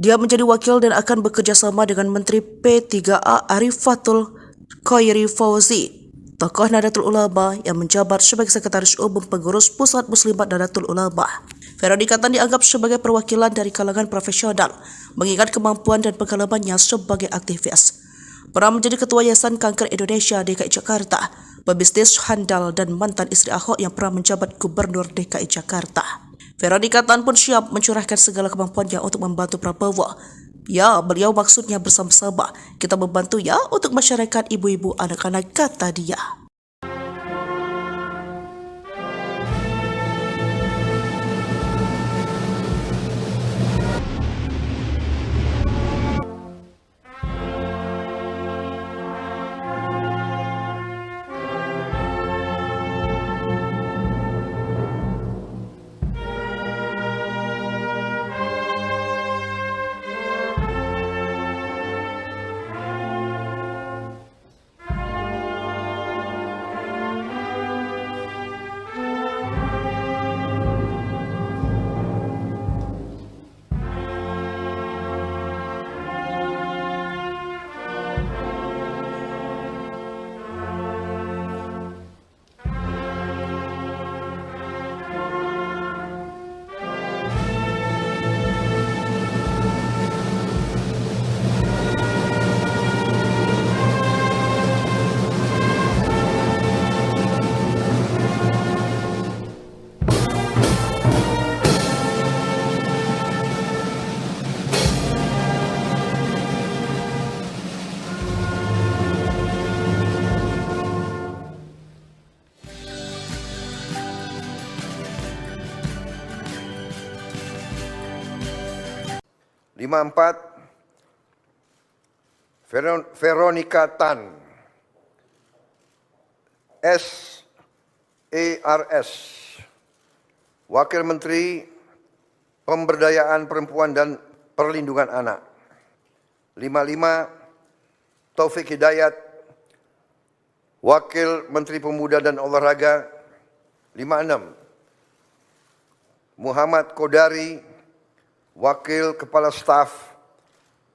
Dia menjadi wakil dan akan bekerja sama dengan Menteri P3A Arifatul Khairi Fauzi, tokoh Nahdlatul Ulama yang menjabat sebagai Sekretaris Umum Pengurus Pusat Muslimat Nahdlatul Ulama. Veronika Tan dianggap sebagai perwakilan dari kalangan profesional, mengingat kemampuan dan pengalamannya sebagai aktivis. Pernah menjadi Ketua Yayasan Kanker Indonesia DKI Jakarta, pebisnis handal dan mantan istri Ahok yang pernah menjabat Gubernur DKI Jakarta. Veronika Tan pun siap mencurahkan segala kemampuannya untuk membantu Prabowo. Ya, beliau maksudnya bersama-sama. Kita membantu ya untuk masyarakat ibu-ibu anak-anak, kata dia.
Empat, Veronika Tan, SARS, Wakil Menteri Pemberdayaan Perempuan dan Perlindungan Anak. 55, Taufik Hidayat, Wakil Menteri Pemuda dan Olahraga. 56, Muhammad Kodari, Wakil Kepala Staf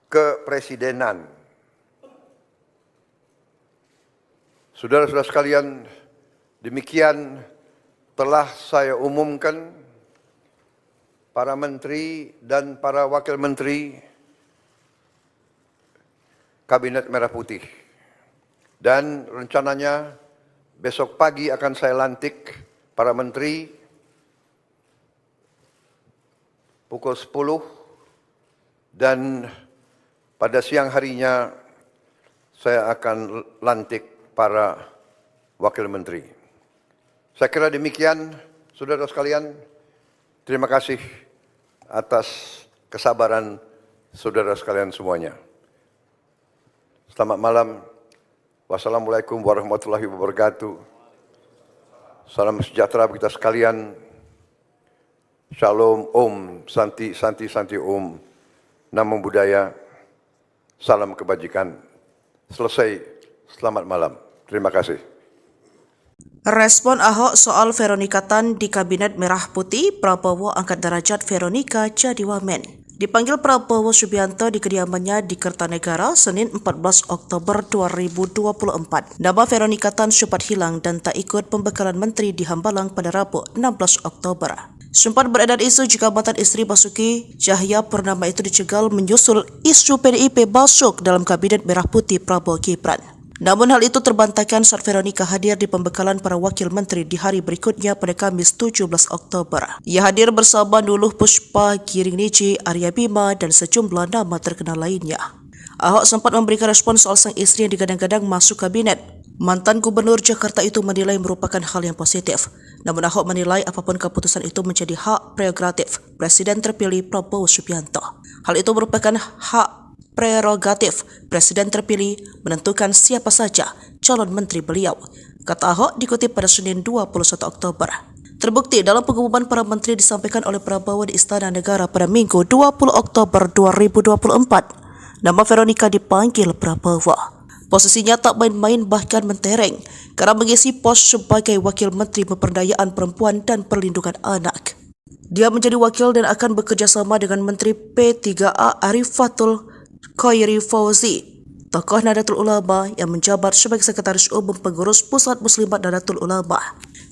Kepresidenan. Saudara-saudara sekalian, demikian telah saya umumkan para menteri dan para wakil menteri Kabinet Merah Putih. Dan rencananya besok pagi akan saya lantik para menteri pukul 10 dan pada siang harinya saya akan lantik para wakil menteri. Saya kira demikian, saudara sekalian. Terima kasih atas kesabaran saudara sekalian semuanya. Selamat malam. Wassalamualaikum warahmatullahi wabarakatuh. Salam sejahtera bagi kita sekalian. Shalom, Om, Santi, Santi, Santi, Om, Namo Buddhaya, salam kebajikan. Selesai, selamat malam. Terima kasih.
Respon Ahok soal Veronika Tan di Kabinet Merah Putih, Prabowo angkat derajat Veronika jadi wamen. Dipanggil Prabowo Subianto di kediamannya di Kertanegara, Senin 14 Oktober 2024. Nama Veronika Tan sempat hilang dan tak ikut pembekalan menteri di Hambalang pada Rabu 16 Oktober. Sempat beredar isu jika mantan istri Basuki Cahayapurnama itu dicegal menyusul isu PDIP masuk dalam Kabinet Merah Putih Prabowo Gibran. Namun hal itu terbantahkan saat Veronika hadir di pembekalan para wakil menteri di hari berikutnya pada Kamis 17 Oktober. Ia hadir bersama Nuluh Puspa, Giring Niji, Arya Bima, dan sejumlah nama terkenal lainnya. Ahok sempat memberikan respon soal sang istri yang digadang-gadang masuk kabinet. Mantan Gubernur Jakarta itu menilai merupakan hal yang positif. Namun Ahok menilai apapun keputusan itu menjadi hak prerogatif Presiden terpilih Prabowo Subianto. Hal itu merupakan hak prerogatif Presiden terpilih menentukan siapa saja calon menteri beliau, kata Ahok dikutip pada Senin 21 Oktober. Terbukti dalam pengumuman para menteri disampaikan oleh Prabowo di Istana Negara pada Minggu 20 Oktober 2024. Nama Veronika dipanggil Prabowo. Posisinya tak main-main bahkan mentereng karena mengisi pos sebagai Wakil Menteri Pemberdayaan Perempuan dan Perlindungan Anak. Dia menjadi wakil dan akan bekerja sama dengan Menteri P3A Arifatul Khairi Fauzi, tokoh Nahdlatul Ulama yang menjabat sebagai Sekretaris Umum Pengurus Pusat Muslimat Nahdlatul Ulama.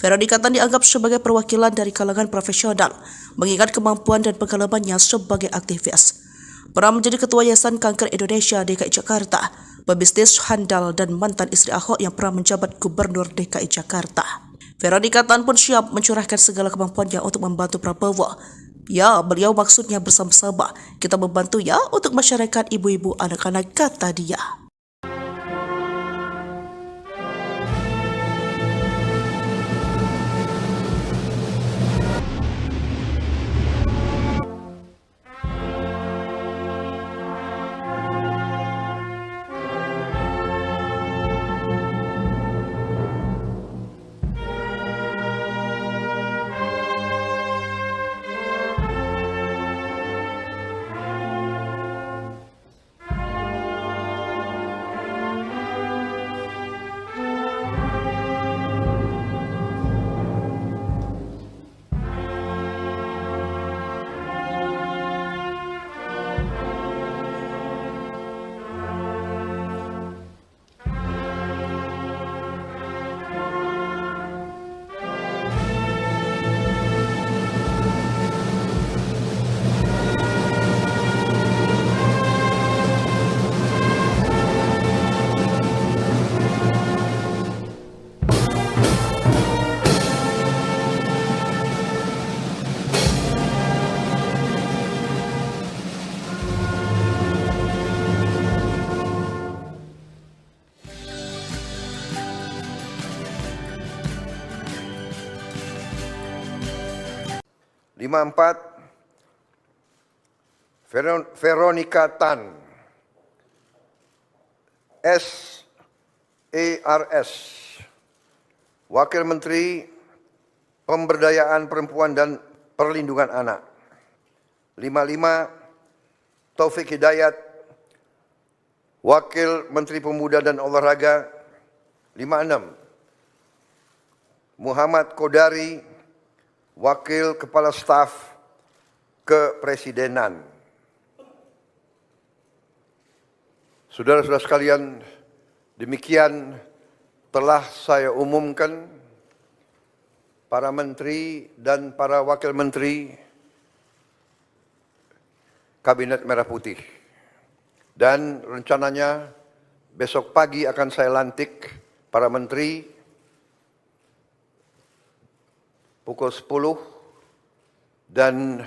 Veronika Tan dianggap sebagai perwakilan dari kalangan profesional, mengingat kemampuan dan pengalamannya sebagai aktivis. Pernah menjadi Ketua Yayasan Kanker Indonesia DKI Jakarta, pebisnis handal dan mantan istri Ahok yang pernah menjabat Gubernur DKI Jakarta. Veronika Tan pun siap mencurahkan segala kemampuannya untuk membantu Prabowo. Ya, beliau maksudnya bersama-sama. Kita membantu ya untuk masyarakat ibu-ibu anak-anak, kata dia.
Veronika Tan, SARS, Wakil Menteri Pemberdayaan Perempuan dan Perlindungan Anak. 55, Taufik Hidayat, Wakil Menteri Pemuda dan Olahraga. 56, Muhammad Kodari, Wakil Kepala Staf Kepresidenan. Saudara-saudara sekalian, demikian telah saya umumkan para menteri dan para wakil menteri Kabinet Merah Putih. Dan rencananya besok pagi akan saya lantik para menteri pukul 10 dan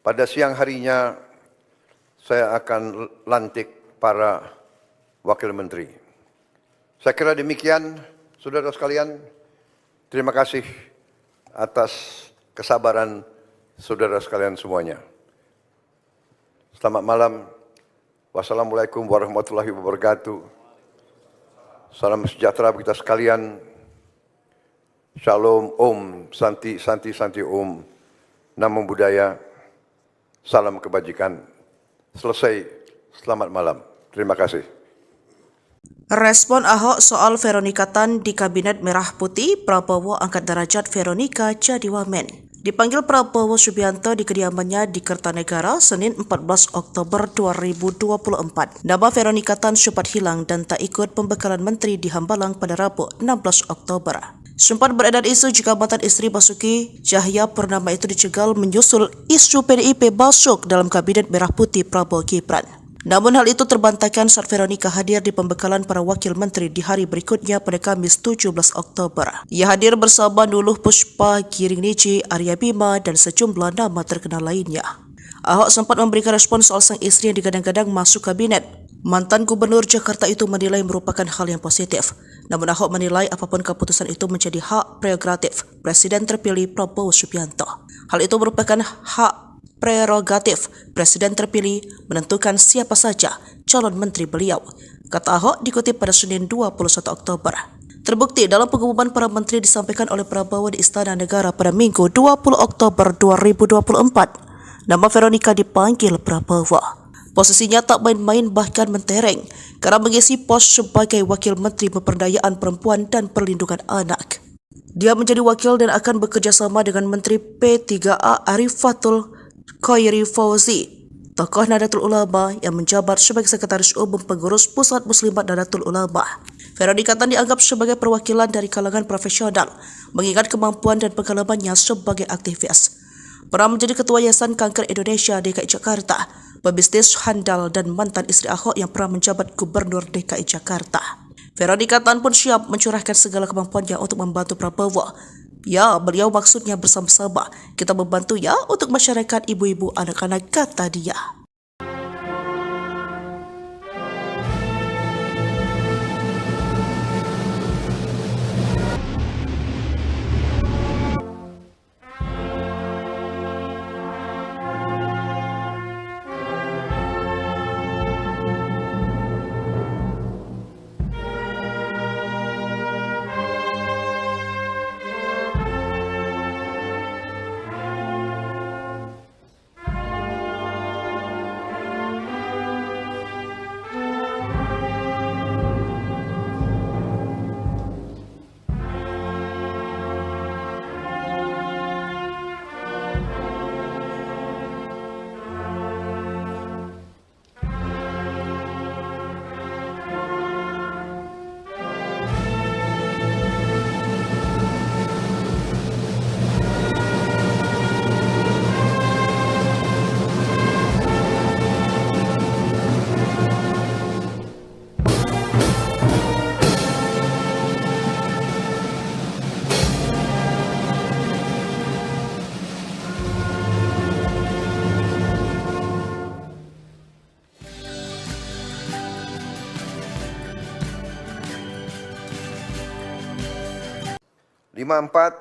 pada siang harinya saya akan lantik para wakil menteri. Saya kira demikian, saudara sekalian. Terima kasih atas kesabaran saudara sekalian semuanya. Selamat malam. Wassalamualaikum warahmatullahi wabarakatuh. Salam sejahtera bagi kita sekalian. Shalom, Om, Santi, Santi, Santi, Om. Namo Buddhaya, salam kebajikan. Selesai, selamat malam. Terima kasih.
Respon Ahok soal Veronika Tan di Kabinet Merah Putih, Prabowo angkat derajat Veronika jadi wamen. Dipanggil Prabowo Subianto di kediamannya di Kertanegara Senin 14 Oktober 2024. Nama Veronika Tan sempat hilang dan tak ikut pembekalan menteri di Hambalang pada Rabu 16 Oktober. Sempat beredar isu jika mantan istri Basuki Cahayapurnama itu dicegal menyusul isu PDIP masuk dalam Kabinet Merah Putih Prabowo Gibran. Namun hal itu terbantahkan saat Veronika hadir di pembekalan para wakil menteri di hari berikutnya pada Kamis 17 Oktober. Ia hadir bersama Nuluh Puspa, Giring Niji, Arya Bima, dan sejumlah nama terkenal lainnya. Ahok sempat memberikan respon soal sang istri yang digadang-gadang masuk kabinet. Mantan Gubernur Jakarta itu menilai merupakan hal yang positif. Namun Ahok menilai apapun keputusan itu menjadi hak prerogatif Presiden terpilih Prabowo Subianto. Hal itu merupakan hak prerogatif Presiden terpilih menentukan siapa saja calon menteri beliau, kata Ahok dikutip pada Senin 21 Oktober. Terbukti dalam pengumuman para menteri disampaikan oleh Prabowo di Istana Negara pada Minggu 20 Oktober 2024. Nama Veronika dipanggil Prabowo. Posisinya tak main-main bahkan mentereng karena mengisi pos sebagai Wakil Menteri Pemberdayaan Perempuan dan Perlindungan Anak. Dia menjadi wakil dan akan bekerja sama dengan Menteri P3A Arifatul Khairi Fauzi, tokoh Nahdlatul Ulama yang menjabat sebagai Sekretaris Umum Pengurus Pusat Muslimat Nahdlatul Ulama. Veronika Tan dianggap sebagai perwakilan dari kalangan profesional, mengingat kemampuan dan pengalamannya sebagai aktivis. Pernah menjadi Ketua Yayasan Kanker Indonesia DKI Jakarta, pebisnis handal dan mantan istri Ahok yang pernah menjabat Gubernur DKI Jakarta. Veronika Tan pun siap mencurahkan segala kemampuannya untuk membantu Prabowo. Ya, beliau maksudnya bersama-sama. Kita membantu ya untuk masyarakat ibu-ibu anak-anak, kata dia.
Lima empat,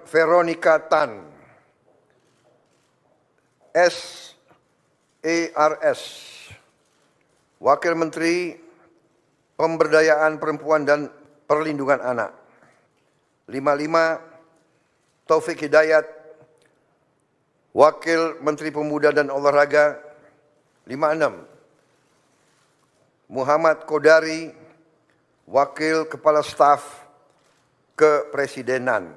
Veronika Tan, SARS, Wakil Menteri Pemberdayaan Perempuan dan Perlindungan Anak. 55, Taufik Hidayat, Wakil Menteri Pemuda dan Olahraga. 56, Muhammad Kodari, Wakil Kepala Staf Kepresidenan.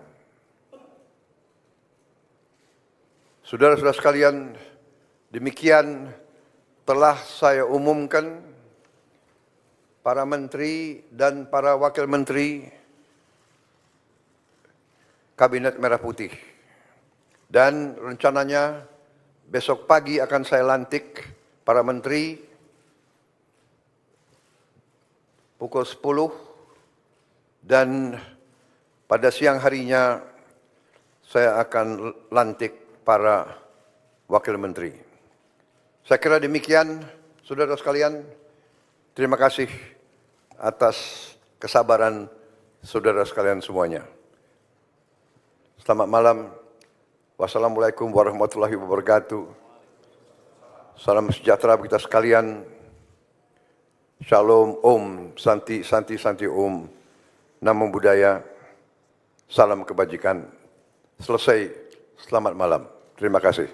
Saudara-saudara sekalian, demikian telah saya umumkan para menteri dan para wakil menteri Kabinet Merah Putih. Dan rencananya besok pagi akan saya lantik para menteri pukul 10 dan pada siang harinya saya akan lantik para wakil menteri. Saya kira demikian, saudara sekalian. Terima kasih atas kesabaran saudara sekalian semuanya. Selamat malam. Wassalamualaikum warahmatullahi wabarakatuh. Salam sejahtera bagi kita sekalian. Shalom, Om, Santi, Santi, Santi, Om, Namo Buddhaya, salam kebajikan. Selesai, selamat malam. Terima kasih.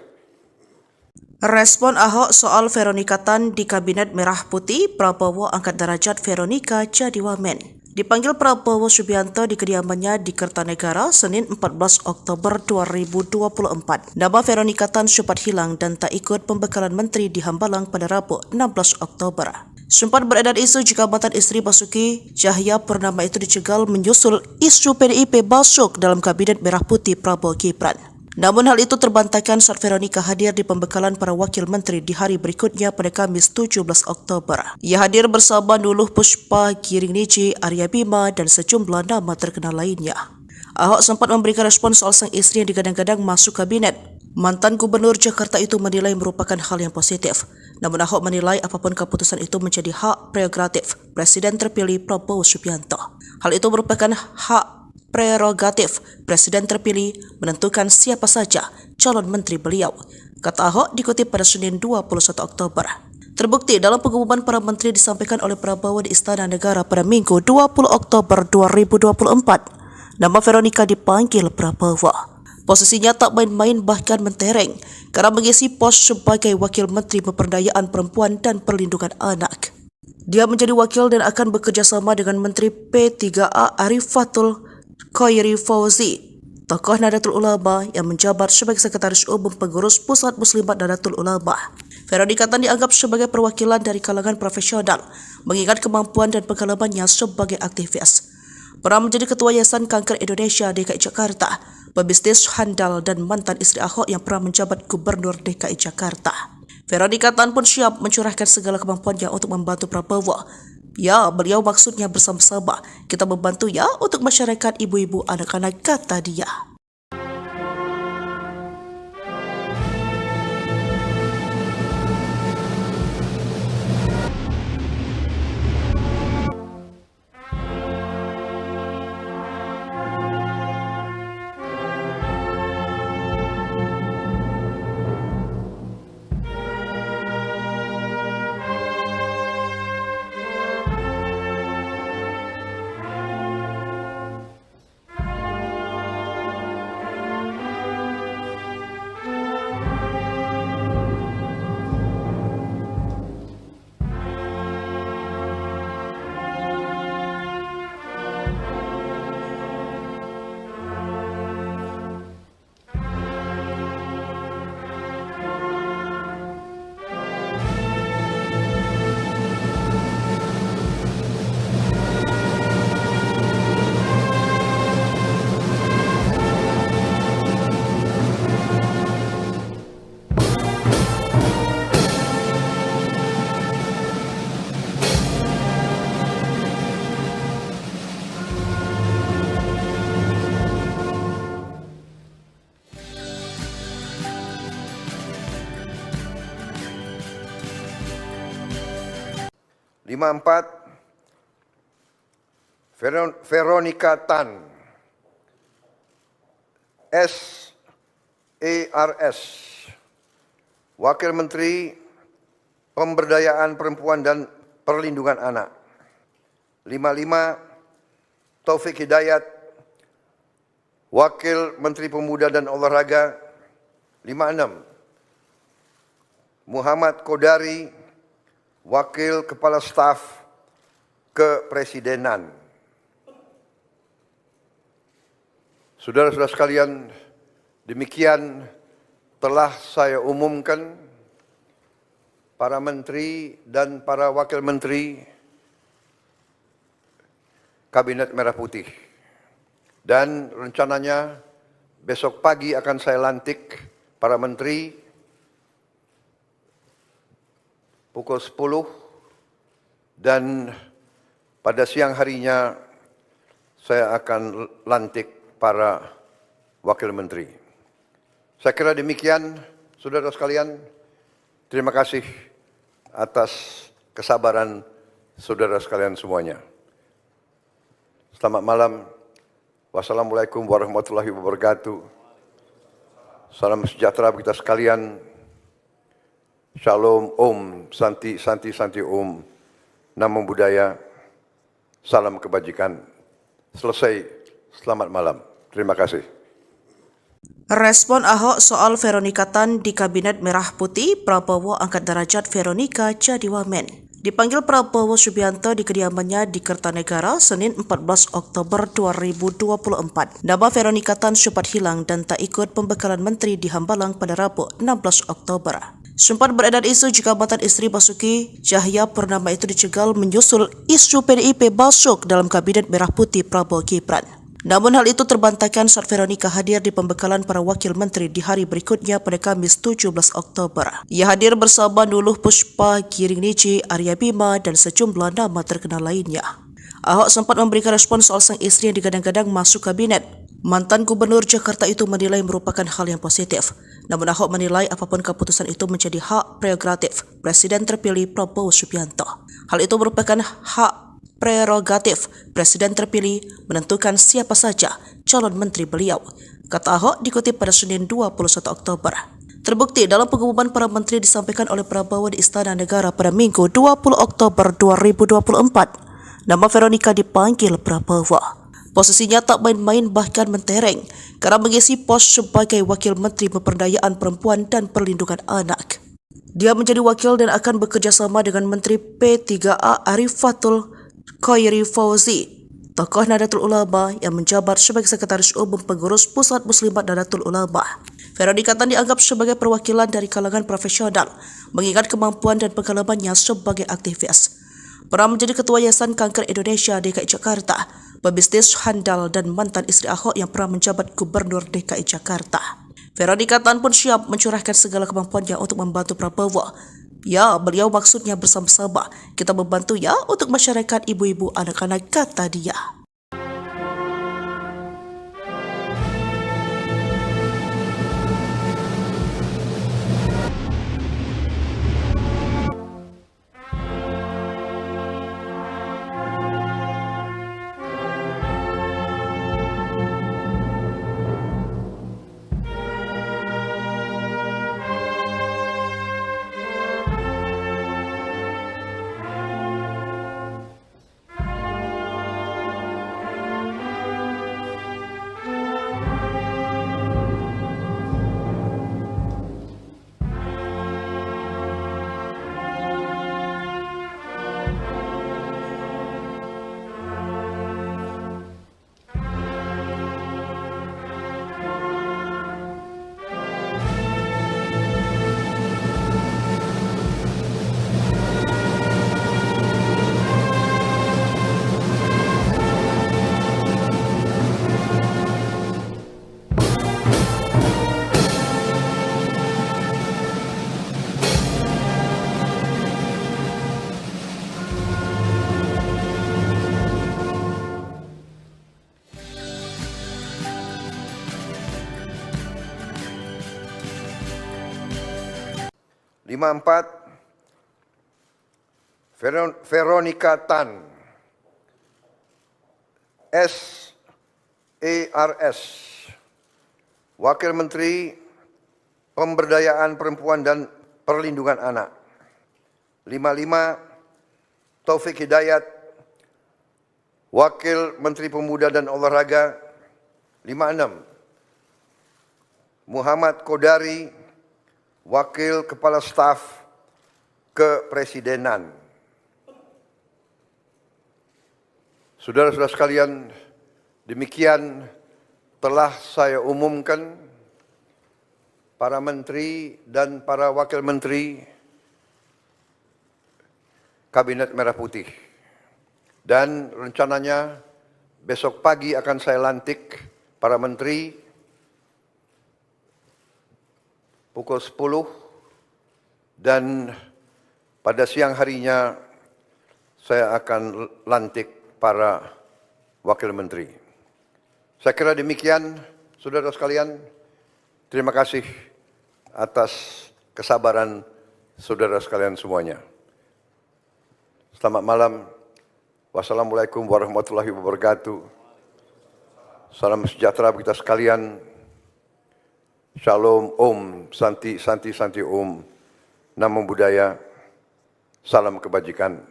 Respon Ahok soal Veronika Tan di Kabinet Merah Putih, Prabowo angkat derajat Veronika jadi wamen. Dipanggil Prabowo Subianto di kediamannya di Kertanegara Senin 14 Oktober 2024. Nama Veronica Tan sempat hilang dan tak ikut pembekalan menteri di Hambalang pada Rabu 16 Oktober. Sempat beredar isu jika mantan istri Basuki Cahayapurnama itu dicegal menyusul isu PDIP masuk dalam Kabinet Merah Putih Prabowo Gibran. Namun hal itu terbantahkan saat Veronica hadir di pembekalan para wakil menteri di hari berikutnya pada Kamis 17 Oktober. Ia hadir bersama Nuluh Puspa, Giring Niji, Arya Bima, dan sejumlah nama terkenal lainnya. Ahok sempat memberikan respon soal sang istri yang digadang-gadang masuk kabinet. Mantan Gubernur Jakarta itu menilai merupakan hal yang positif. Namun Ahok menilai apapun keputusan itu menjadi hak prerogatif Presiden terpilih Prabowo Subianto. Hal itu merupakan hak prerogatif Presiden terpilih menentukan siapa saja calon menteri beliau, kata Ahok dikutip pada Senin 21 Oktober. Terbukti dalam pengumuman para menteri disampaikan oleh Prabowo di Istana Negara pada Minggu 20 Oktober 2024. Nama Veronica dipanggil Prabowo. Posisinya tak main-main bahkan mentereng karena mengisi pos sebagai Wakil Menteri Pemberdayaan Perempuan dan Perlindungan Anak. Dia menjadi wakil dan akan bekerja sama dengan Menteri P3A Arifatul Khairi Fauzi, tokoh Nahdlatul Ulama yang menjabat sebagai Sekretaris Umum Pengurus Pusat Muslimat Nahdlatul Ulama. Veronica Tan dianggap sebagai perwakilan dari kalangan profesional, mengingat kemampuan dan pengalamannya sebagai aktivis. Pernah menjadi Ketua Yayasan Kanker Indonesia DKI Jakarta, pebisnis handal dan mantan istri Ahok yang pernah menjabat Gubernur DKI Jakarta. Veronica Tan pun siap mencurahkan segala kemampuannya untuk membantu Prabowo. Ya, beliau maksudnya bersama-sama. Kita membantu ya untuk masyarakat ibu-ibu anak-anak, kata dia.
Veronica Tan, SARS, Wakil Menteri Pemberdayaan Perempuan dan Perlindungan Anak. 55, Taufik Hidayat, Wakil Menteri Pemuda dan Olahraga. 56, Muhammad Kodari, Wakil Kepala Staf Kepresidenan. Saudara-saudara sekalian, demikian telah saya umumkan para menteri dan para wakil menteri Kabinet Merah Putih. Dan rencananya besok pagi akan saya lantik para menteri pukul 10 dan pada siang harinya saya akan lantik para wakil menteri. Saya kira demikian, saudara sekalian. Terima kasih atas kesabaran saudara sekalian semuanya. Selamat malam. Wassalamualaikum warahmatullahi wabarakatuh. Salam sejahtera bagi kita sekalian. Shalom, Om, Santi, Santi, Santi, Om. Namo Buddhaya. Salam kebajikan. Selesai. Selamat malam. Terima kasih.
Respon Ahok soal Veronica Tan di Kabinet Merah Putih, Prabowo angkat derajat Veronica jadi wamen. Dipanggil Prabowo Subianto di kediamannya di Kertanegara Senin 14 Oktober 2024. Nama Veronika Tan sempat hilang dan tak ikut pembekalan menteri di Hambalang pada Rabu 16 Oktober. Sempat beredar isu jika mantan istri Basuki Cahayapurnama itu dicegal menyusul isu PDIP masuk dalam Kabinet Merah Putih Prabowo Gibran. Namun hal itu terbantahkan saat Veronika hadir di pembekalan para wakil menteri di hari berikutnya pada Kamis 17 Oktober. Ia hadir bersama Nuluh Puspa, Giring Niji, Arya Bima, dan sejumlah nama terkenal lainnya. Ahok sempat memberikan respon soal sang istri yang digadang-gadang masuk kabinet. Mantan Gubernur Jakarta itu menilai merupakan hal yang positif. Namun Ahok menilai apapun keputusan itu menjadi hak prerogatif Presiden terpilih Prabowo Subianto. Hal itu merupakan hak prerogatif Presiden terpilih menentukan siapa saja calon menteri beliau, kata Ahok dikutip pada Senin 21 Oktober. Terbukti dalam pengumuman para menteri disampaikan oleh Prabowo di Istana Negara pada Minggu 20 Oktober 2024. Nama Veronika dipanggil Prabowo. Posisinya tak main-main bahkan mentereng karena mengisi pos sebagai Wakil Menteri Pemberdayaan Perempuan dan Perlindungan Anak. Dia menjadi wakil dan akan bekerja sama dengan Menteri P3A Arifatul Khairi Fauzi, tokoh Nahdlatul Ulama yang menjabat sebagai Sekretaris Umum Pengurus Pusat Muslimat Nahdlatul Ulama. Veronika Tan dianggap sebagai perwakilan dari kalangan profesional, mengingat kemampuan dan pengalamannya sebagai aktivis. Pernah menjadi Ketua Yayasan Kanker Indonesia DKI Jakarta, pebisnis handal dan mantan istri Ahok yang pernah menjabat Gubernur DKI Jakarta. Veronika Tan pun siap mencurahkan segala kemampuannya untuk membantu Prabowo. Ya, beliau maksudnya bersama-sama. Kita membantu ya untuk masyarakat ibu-ibu anak-anak, kata dia.
Veronika Tan, SARS, Wakil Menteri Pemberdayaan Perempuan dan Perlindungan Anak. 55, Taufik Hidayat, Wakil Menteri Pemuda dan Olahraga. 56, Muhammad Kodari, Wakil Kepala Staf Kepresidenan. Saudara-saudara sekalian, demikian telah saya umumkan para menteri dan para wakil menteri Kabinet Merah Putih. Dan rencananya besok pagi akan saya lantik para menteri pukul 10 dan pada siang harinya saya akan lantik para wakil menteri. Saya kira demikian, saudara sekalian. Terima kasih atas kesabaran saudara sekalian semuanya. Selamat malam. Wassalamualaikum warahmatullahi wabarakatuh. Salam sejahtera bagi kita sekalian. Shalom, Om, Santi, Santi, Santi, Om. Namo Buddhaya. Salam kebajikan.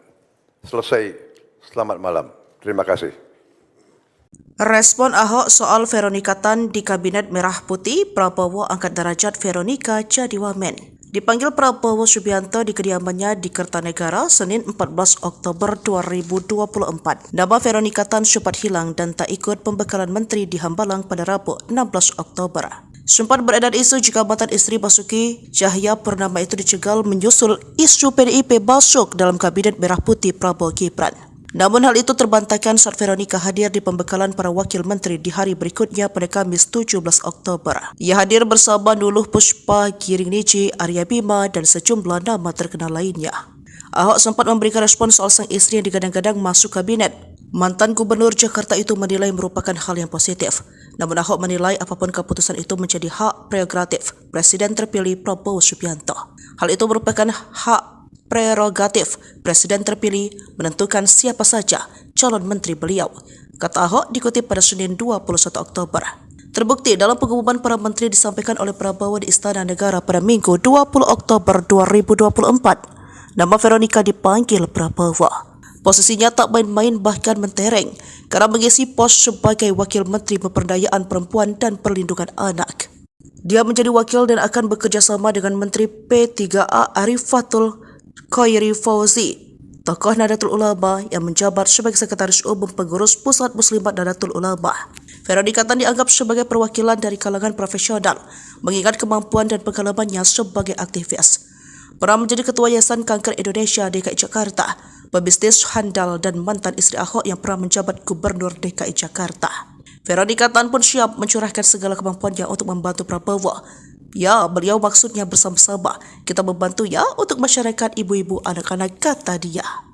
Selesai. Selamat malam. Terima kasih.
Respon Ahok soal Veronika Tan di Kabinet Merah Putih, Prabowo angkat derajat Veronika jadi wamen. Dipanggil Prabowo Subianto di kediamannya di Kertanegara Senin 14 Oktober 2024. Nama Veronika Tan sempat hilang dan tak ikut pembekalan menteri di Hambalang pada Rabu 16 Oktober. Sempat beredar isu jika mantan istri Basuki Cahayapurnama itu dicegal menyusul isu PDIP masuk dalam Kabinet Merah Putih Prabowo Gibran. Namun hal itu terbantahkan saat Veronika hadir di pembekalan para wakil menteri di hari berikutnya pada Kamis 17 Oktober. Ia hadir bersama Nuluh Puspa, Giring Niji, Arya Bima, dan sejumlah nama terkenal lainnya. Ahok sempat memberikan respon soal sang istri yang digadang-gadang masuk kabinet. Mantan Gubernur Jakarta itu menilai merupakan hal yang positif. Namun Ahok menilai apapun keputusan itu menjadi hak prerogatif Presiden terpilih Prabowo Subianto. Hal itu merupakan hak prerogatif Presiden terpilih menentukan siapa saja calon menteri beliau, kata Ahok dikutip pada Senin 21 Oktober. Terbukti dalam pengumuman para menteri disampaikan oleh Prabowo di Istana Negara pada Minggu 20 Oktober 2024. Nama Veronika dipanggil Prabowo. Posisinya tak main-main bahkan mentereng karena mengisi pos sebagai Wakil Menteri Pemberdayaan Perempuan dan Perlindungan Anak. Dia menjadi wakil dan akan bekerja sama dengan Menteri P3A Arifatul Khairi Fauzi, tokoh Nahdlatul Ulama yang menjabat sebagai Sekretaris Umum Pengurus Pusat Muslimat Nahdlatul Ulama. Veronika Tan dianggap sebagai perwakilan dari kalangan profesional, mengingat kemampuan dan pengalamannya sebagai aktivis. Pernah menjadi Ketua Yayasan Kanker Indonesia DKI Jakarta, pebisnis handal dan mantan istri Ahok yang pernah menjabat Gubernur DKI Jakarta. Veronika Tan pun siap mencurahkan segala kemampuannya untuk membantu Prabowo. Ya, beliau maksudnya bersama-sama. Kita membantu ya untuk masyarakat ibu-ibu anak-anak, kata dia.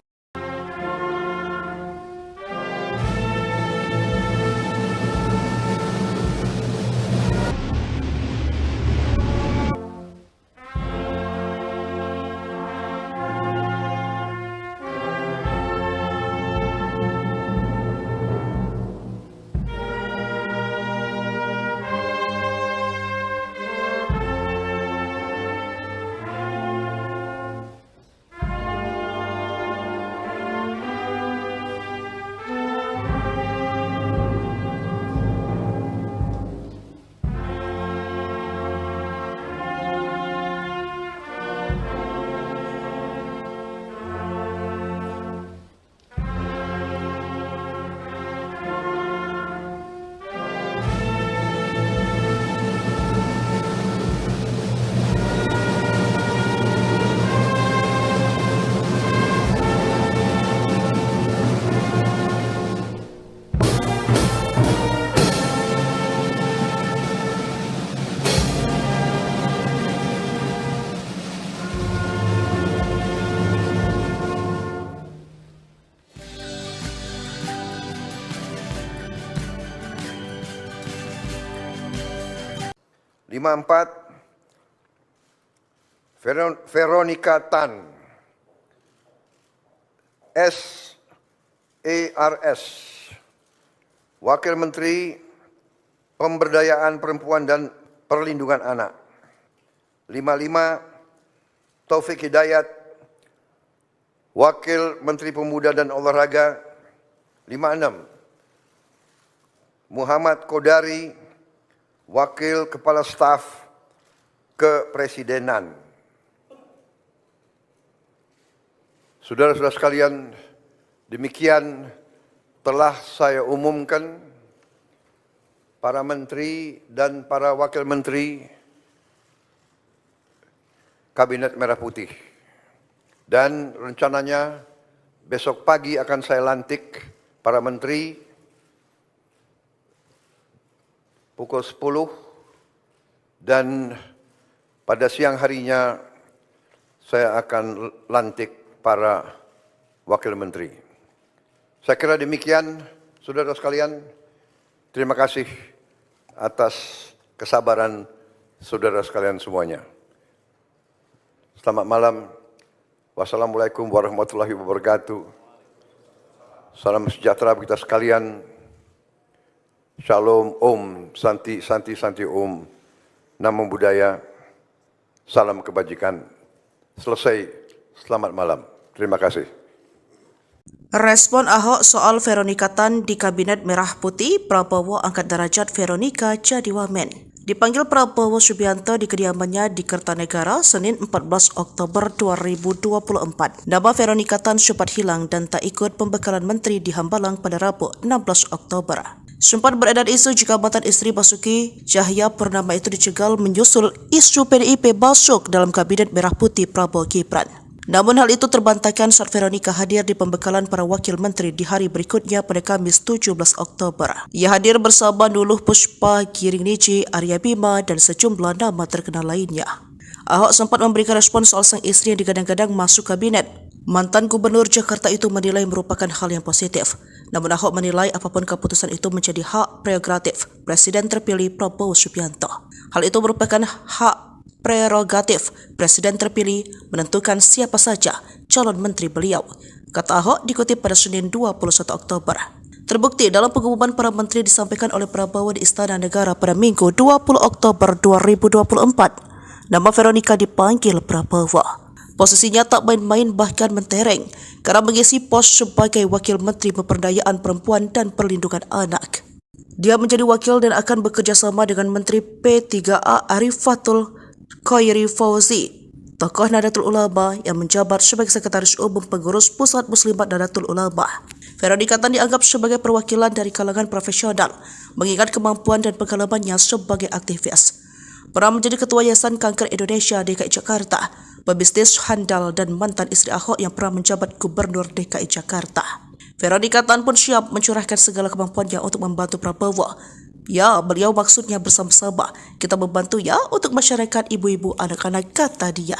Veronika Tan, SARS, Wakil Menteri Pemberdayaan Perempuan dan Perlindungan Anak. 55, Taufik Hidayat, Wakil Menteri Pemuda dan Olahraga. 56, Muhammad Kodari, Wakil Kepala Staf Kepresidenan. Saudara-saudara sekalian, demikian telah saya umumkan para menteri dan para wakil menteri Kabinet Merah Putih. Dan rencananya besok pagi akan saya lantik para menteri pukul 10 dan pada siang harinya saya akan lantik para wakil menteri. Saya kira demikian, saudara sekalian. Terima kasih atas kesabaran saudara sekalian semuanya. Selamat malam. Wassalamualaikum warahmatullahi wabarakatuh. Salam sejahtera bagi kita sekalian. Shalom, Om, Santi, Santi, Santi, Om. Namo Buddhaya. Salam kebajikan. Selesai. Selamat malam. Terima kasih.
Respon Ahok soal Veronika Tan di Kabinet Merah Putih, Prabowo angkat derajat Veronika jadi wamen. Dipanggil Prabowo Subianto di kediamannya di Kertanegara, Senin 14 Oktober 2024. Nama Veronika Tan sempat hilang dan tak ikut pembekalan menteri di Hambalang pada Rabu 16 Oktober. Sempat beredar isu jika mantan istri Basuki Cahayapurnama itu dicegal menyusul isu PDIP masuk dalam Kabinet Merah Putih Prabowo Gibran. Namun hal itu terbantahkan saat Veronika hadir di pembekalan para wakil menteri di hari berikutnya pada Kamis 17 Oktober. Ia hadir bersama Nuluh Puspa, Giring Niji, Arya Bima, dan sejumlah nama terkenal lainnya. Ahok sempat memberikan respon soal sang istri yang digadang-gadang masuk kabinet. Mantan Gubernur Jakarta itu menilai merupakan hal yang positif. Namun Ahok menilai apapun keputusan itu menjadi hak prerogatif Presiden terpilih Prabowo Subianto. Hal itu merupakan hak prerogatif Presiden terpilih menentukan siapa saja calon menteri beliau, kata Ahok dikutip pada Senin 21 Oktober. Terbukti dalam pengumuman para menteri disampaikan oleh Prabowo di Istana Negara pada Minggu 20 Oktober 2024. Nama Veronika dipanggil Prabowo. Posisinya tak main-main bahkan mentereng karena mengisi pos sebagai Wakil Menteri Pemberdayaan Perempuan dan Perlindungan Anak. Dia menjadi wakil dan akan bekerja sama dengan Menteri P3A Arifatul Khairi Fauzi, tokoh Nahdlatul Ulama yang menjabat sebagai Sekretaris Umum Pengurus Pusat Muslimat Nahdlatul Ulama. Veronika Tan dianggap sebagai perwakilan dari kalangan profesional, mengingat kemampuan dan pengalamannya sebagai aktivis. Pernah menjadi Ketua Yayasan Kanker Indonesia DKI Jakarta, pebisnis handal dan mantan istri Ahok yang pernah menjabat Gubernur DKI Jakarta. Veronika Tan pun siap mencurahkan segala kemampuannya untuk membantu Prabowo. Ya, beliau maksudnya bersama-sama. Kita membantu ya untuk masyarakat ibu-ibu anak-anak, kata dia.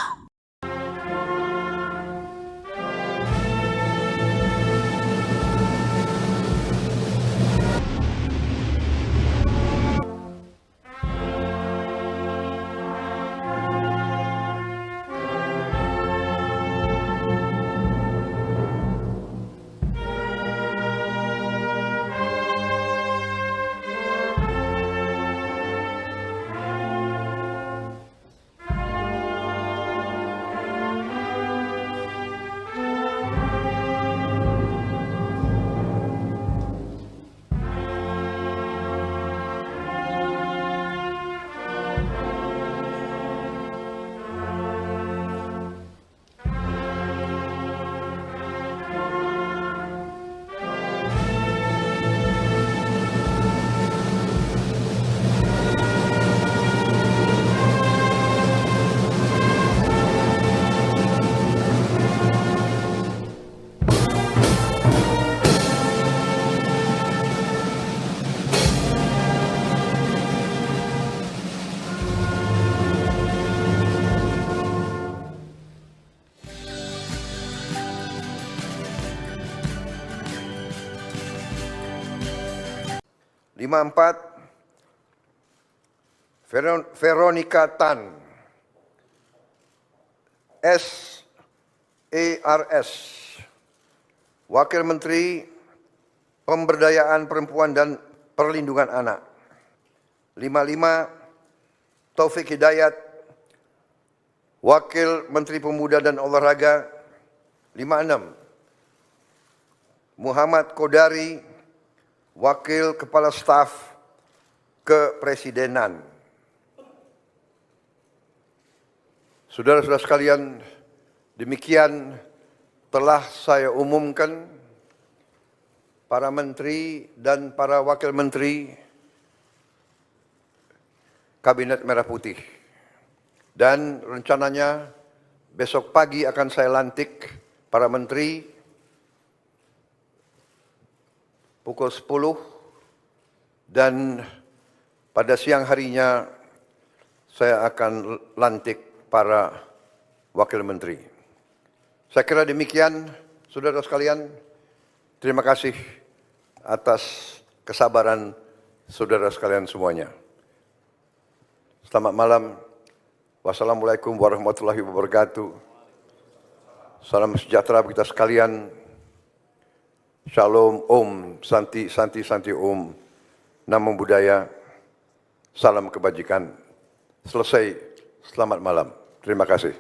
Veronika Tan, SARS, Wakil Menteri Pemberdayaan Perempuan dan Perlindungan Anak. 55, Taufik Hidayat, Wakil Menteri Pemuda dan Olahraga. 56, Muhammad Kodari, Wakil Kepala Staf Kepresidenan. Saudara-saudara sekalian, demikian telah saya umumkan para menteri dan para wakil menteri Kabinet Merah Putih. Dan rencananya besok pagi akan saya lantik para menteri pukul 10 dan pada siang harinya saya akan lantik para wakil menteri. Saya kira demikian, saudara sekalian. Terima kasih atas kesabaran saudara sekalian semuanya. Selamat malam. Wassalamualaikum warahmatullahi wabarakatuh. Salam sejahtera bagi kita sekalian. Shalom, Om, Santi, Santi, Santi, Om. Namo Buddhaya. Salam kebajikan. Selesai. Selamat malam. Terima kasih.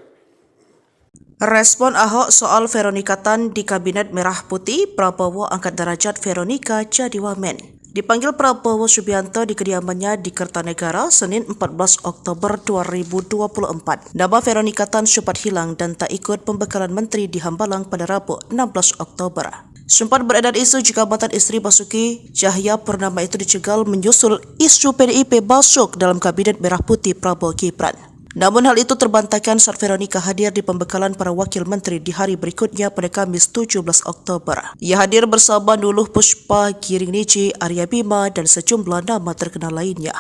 Respon Ahok soal Veronika Tan di Kabinet Merah Putih, Prabowo angkat derajat Veronika jadi wamen. Dipanggil Prabowo Subianto di kediamannya di Kertanegara, Senin 14 Oktober 2024. Nama Veronika Tan sempat hilang dan tak ikut pembekalan menteri di Hambalang pada Rabu 16 Oktober. Sempat beredar isu jika mantan istri Basuki Cahayapurnama itu dicegal menyusul isu PDIP masuk dalam Kabinet Merah Putih Prabowo Gibran. Namun hal itu terbantahkan saat Veronika hadir di pembekalan para wakil menteri di hari berikutnya pada Kamis 17 Oktober. Ia hadir bersama Nuluh Puspa, Giring Niji, Arya Bima, dan sejumlah nama terkenal lainnya.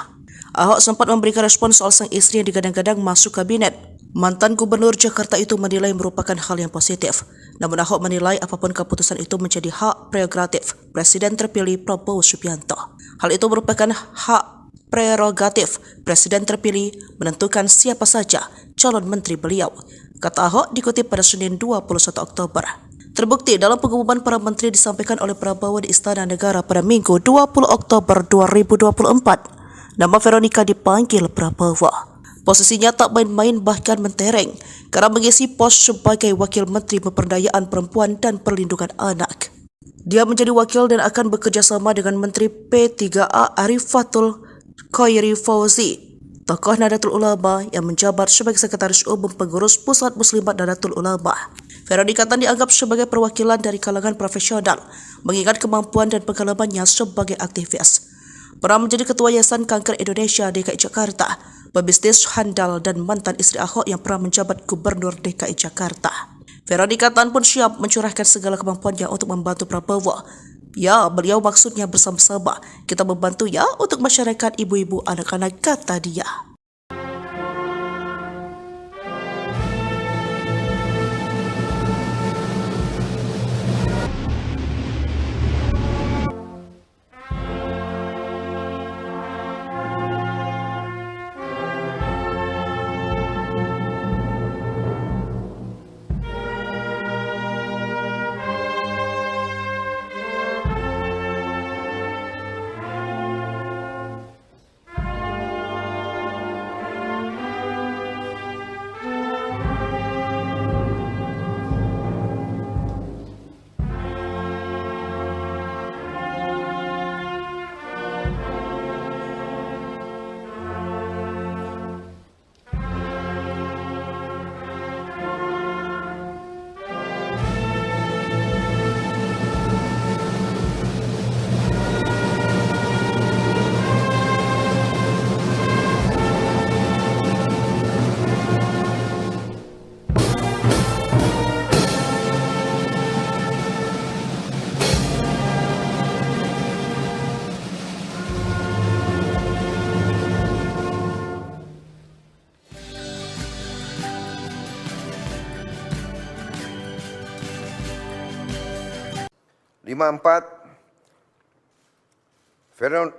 Ahok sempat memberikan respon soal sang istri yang digadang-gadang masuk kabinet. Mantan Gubernur Jakarta itu menilai merupakan hal yang positif. Namun Ahok menilai apapun keputusan itu menjadi hak prerogatif Presiden terpilih Prabowo Subianto. Hal itu merupakan hak prerogatif Presiden terpilih menentukan siapa saja calon menteri beliau, kata Ahok dikutip pada Senin 21 Oktober. Terbukti dalam pengumuman para menteri disampaikan oleh Prabowo di Istana Negara pada Minggu 20 Oktober 2024. Nama Veronika dipanggil Prabowo. Posisinya tak main-main bahkan mentereng karena mengisi pos sebagai Wakil Menteri Pemberdayaan Perempuan dan Perlindungan Anak. Dia menjadi wakil dan akan bekerja sama dengan Menteri P3A Arifatul Khairi Fauzi, tokoh Nahdlatul Ulama yang menjabat sebagai Sekretaris Umum Pengurus Pusat Muslimat Nahdlatul Ulama. Veronika Tan dianggap sebagai perwakilan dari kalangan profesional, mengingat kemampuan dan pengalamannya sebagai aktivis. Pernah menjadi Ketua Yayasan Kanker Indonesia DKI Jakarta, pebisnis handal dan mantan istri Ahok yang pernah menjabat Gubernur DKI Jakarta. Veronika Tan pun siap mencurahkan segala kemampuannya untuk membantu Prabowo. Ya, beliau maksudnya bersama-sama. Kita membantu ya untuk masyarakat ibu-ibu anak-anak, kata dia.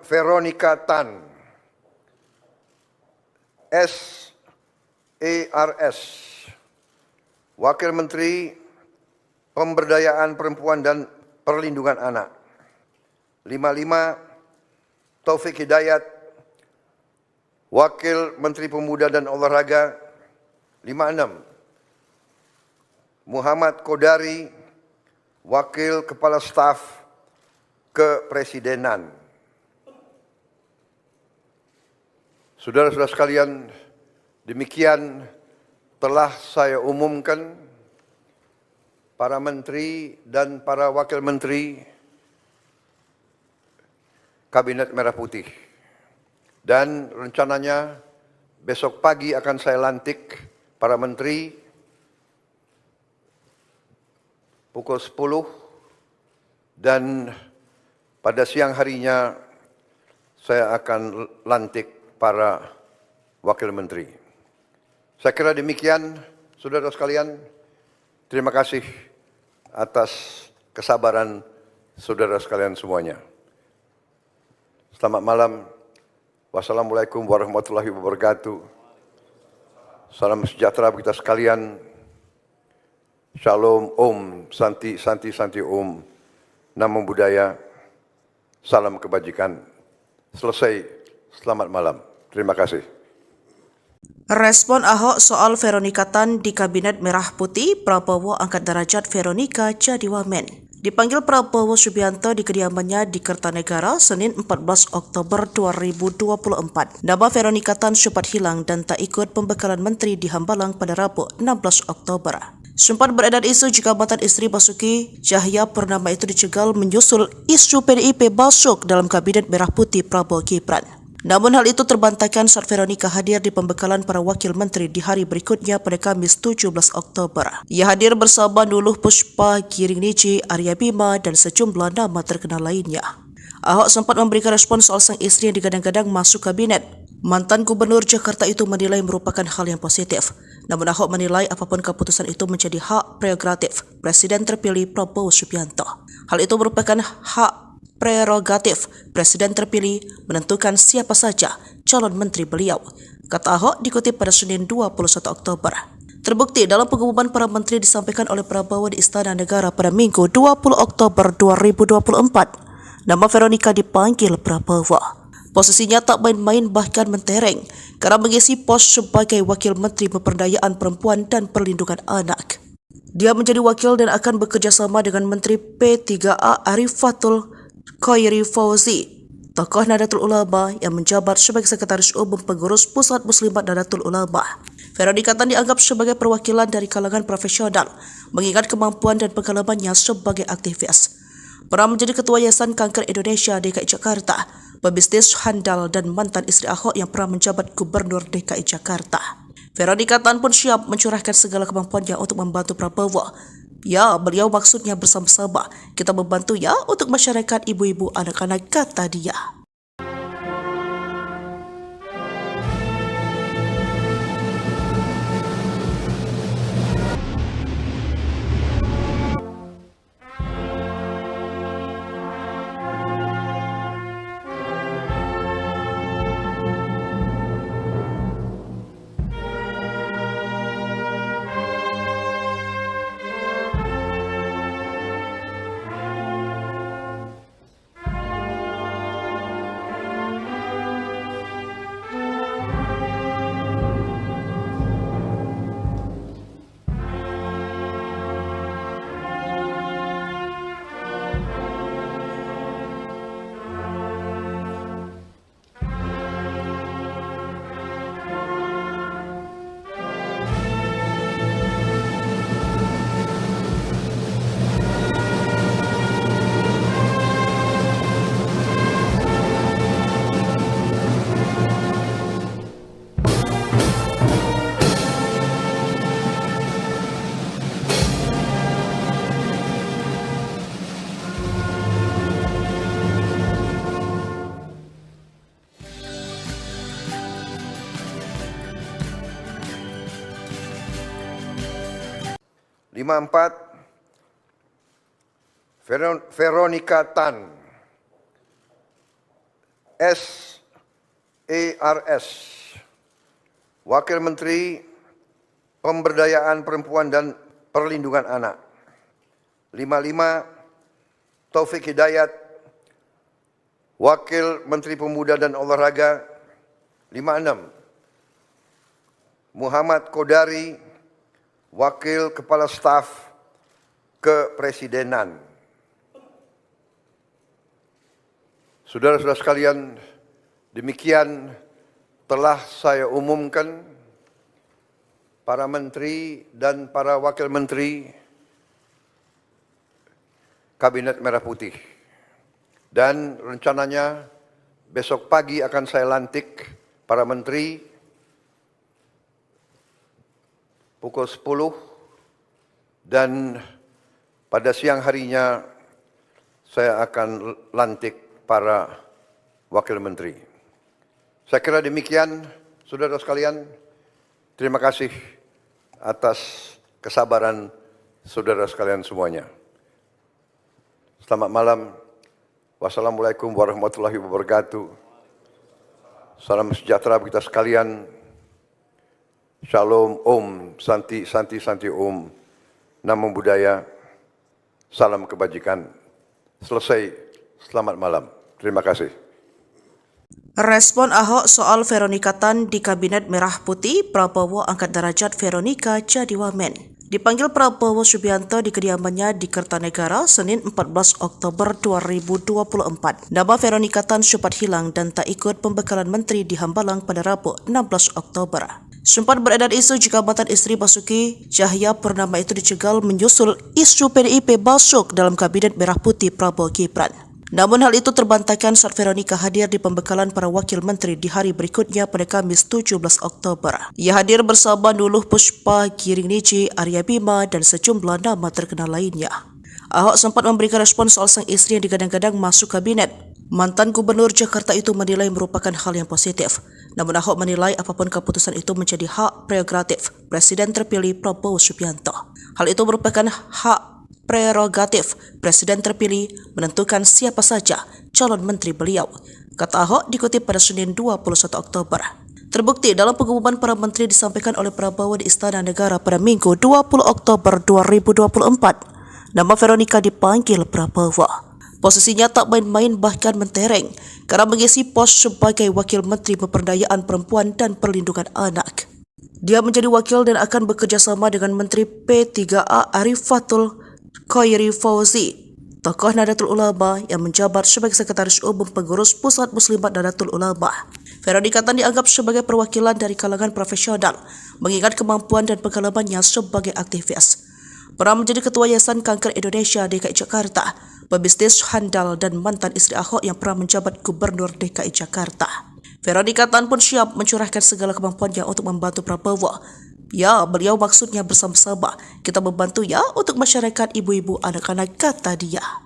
Veronika Tan, SARS, Wakil Menteri Pemberdayaan Perempuan dan Perlindungan Anak. 55, Taufik Hidayat, Wakil Menteri Pemuda dan Olahraga. 56, Muhammad Kodari, Wakil Kepala Staf Kepresidenan. Saudara-saudara sekalian, demikian telah saya umumkan para menteri dan para wakil menteri Kabinet Merah Putih. Dan rencananya besok pagi akan saya lantik para menteri pukul 10 dan pada siang harinya saya akan lantik para wakil menteri. Saya kira demikian, saudara sekalian. Terima kasih atas kesabaran saudara sekalian semuanya. Selamat malam. Wassalamualaikum warahmatullahi wabarakatuh. Salam sejahtera bagi kita sekalian. Shalom, Om, Santi, Santi, Santi, Om. Namo Buddhaya. Salam kebajikan. Selesai. Selamat malam. Terima kasih.
Respon Ahok soal Veronika Tan di Kabinet Merah Putih, Prabowo angkat derajat Veronika jadi wamen. Dipanggil Prabowo Subianto di kediamannya di Kertanegara Senin 14 Oktober 2024. Nama Veronika Tan sempat hilang dan tak ikut pembekalan menteri di Hambalang pada Rabu 16 Oktober. Sempat beredar isu jika mantan istri Basuki Cahayapurnama itu dicegal menyusul isu PDIP masuk dalam Kabinet Merah Putih Prabowo Gibran. Namun hal itu terbantahkan saat Veronika hadir di pembekalan para wakil menteri di hari berikutnya pada Kamis 17 Oktober. Ia hadir bersama Nuluh Puspa, Giring Niji, Arya Bima, dan sejumlah nama terkenal lainnya. Ahok sempat memberikan respon soal sang istri yang digadang-gadang masuk kabinet. Mantan Gubernur Jakarta itu menilai merupakan hal yang positif. Namun Ahok menilai apapun keputusan itu menjadi hak prerogatif Presiden terpilih Prabowo Subianto. Hal itu merupakan hak prerogatif Presiden terpilih menentukan siapa saja calon menteri beliau, kata Ahok dikutip pada Senin 21 Oktober. Terbukti dalam pengumuman para menteri disampaikan oleh Prabowo di Istana Negara pada Minggu 20 Oktober 2024. Nama Veronika dipanggil Prabowo. Posisinya tak main-main bahkan mentereng karena mengisi pos sebagai Wakil Menteri Pemberdayaan Perempuan dan Perlindungan Anak. Dia menjadi wakil dan akan bekerja sama dengan Menteri P3A Arifatul Khairi Fauzi, tokoh Nahdlatul Ulama yang menjabat sebagai Sekretaris Umum Pengurus Pusat Muslimat Nahdlatul Ulama. Veronika Tan dianggap sebagai perwakilan dari kalangan profesional, mengingat kemampuan dan pengalamannya sebagai aktivis. Pernah menjadi Ketua Yayasan Kanker Indonesia DKI Jakarta, pebisnis handal dan mantan istri Ahok yang pernah menjabat Gubernur DKI Jakarta. Veronika Tan pun siap mencurahkan segala kemampuannya untuk membantu Prabowo. Ya, beliau maksudnya bersama-sama. Kita membantu ya untuk masyarakat ibu-ibu anak-anak, kata dia.
Veronika Tan, SARS, Wakil Menteri Pemberdayaan Perempuan dan Perlindungan Anak. 55, Taufik Hidayat, Wakil Menteri Pemuda dan Olahraga. 56, Muhammad Kodari, Wakil Kepala Staf Kepresidenan. Saudara-saudara sekalian, demikian telah saya umumkan para menteri dan para wakil menteri Kabinet Merah Putih. Dan rencananya besok pagi akan saya lantik para menteri pukul 10 dan pada siang harinya saya akan lantik para wakil menteri. Saya kira demikian, saudara sekalian. Terima kasih atas kesabaran saudara sekalian semuanya. Selamat malam. Wassalamualaikum warahmatullahi wabarakatuh. Salam sejahtera bagi kita sekalian. Shalom, Om, Santi, Santi, Santi, Om. Namo Buddhaya. Salam kebajikan. Selesai. Selamat malam. Terima kasih.
Respon Ahok soal Veronika Tan di Kabinet Merah Putih, Prabowo angkat derajat Veronika jadi wamen. Dipanggil Prabowo Subianto di kediamannya di Kertanegara Senin 14 Oktober 2024. Nama Veronika Tan sempat hilang dan tak ikut pembekalan menteri di Hambalang pada Rabu 16 Oktober. Sempat beredar isu jika mantan istri Basuki Cahayapurnama itu dicegal menyusul isu PDIP masuk dalam Kabinet Merah Putih Prabowo Gibran. Namun hal itu terbantahkan saat Veronika hadir di pembekalan para wakil menteri di hari berikutnya pada Kamis 17 Oktober. Ia hadir bersama Nuluh Puspa, Giring Niji, Arya Bima, dan sejumlah nama terkenal lainnya. Ahok sempat memberikan respon soal sang istri yang digadang-gadang masuk kabinet. Mantan Gubernur Jakarta itu menilai merupakan hal yang positif. Namun Ahok menilai apapun keputusan itu menjadi hak prerogatif Presiden terpilih Prabowo Subianto. Hal itu merupakan hak prerogatif Presiden terpilih menentukan siapa saja calon menteri beliau, kata Ahok dikutip pada Senin 21 Oktober. Terbukti dalam pengumuman para menteri disampaikan oleh Prabowo di Istana Negara pada Minggu 20 Oktober 2024. Nama Veronika dipanggil Prabowo. Posisinya tak main-main bahkan mentereng karena mengisi pos sebagai Wakil Menteri Pemberdayaan Perempuan dan Perlindungan Anak. Dia menjadi wakil dan akan bekerja sama dengan Menteri P3A Arifatul Khairi Fauzi, tokoh Nahdlatul Ulama yang menjabat sebagai Sekretaris Umum Pengurus Pusat Muslimat Nahdlatul Ulama. Veronika Tan dianggap sebagai perwakilan dari kalangan profesional, mengingat kemampuan dan pengalamannya sebagai aktivis. Pernah menjadi Ketua Yayasan Kanker Indonesia DKI Jakarta, pebisnis handal dan mantan istri Ahok yang pernah menjabat Gubernur DKI Jakarta. Veronika Tan pun siap mencurahkan segala kemampuannya untuk membantu Prabowo. Ya, beliau maksudnya bersama-sama. Kita membantu ya untuk masyarakat ibu-ibu anak-anak, kata dia.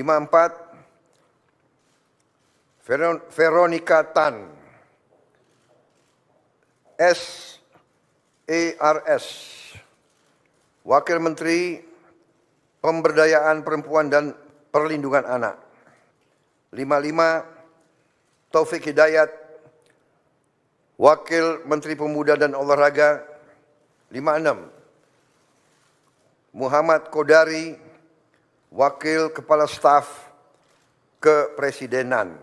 Lima empat, Veronika Tan, SARS, Wakil Menteri Pemberdayaan Perempuan dan Perlindungan Anak. 55, Taufik Hidayat, Wakil Menteri Pemuda dan Olahraga. 56, Muhammad Kodari, Wakil Kepala Staf Kepresidenan.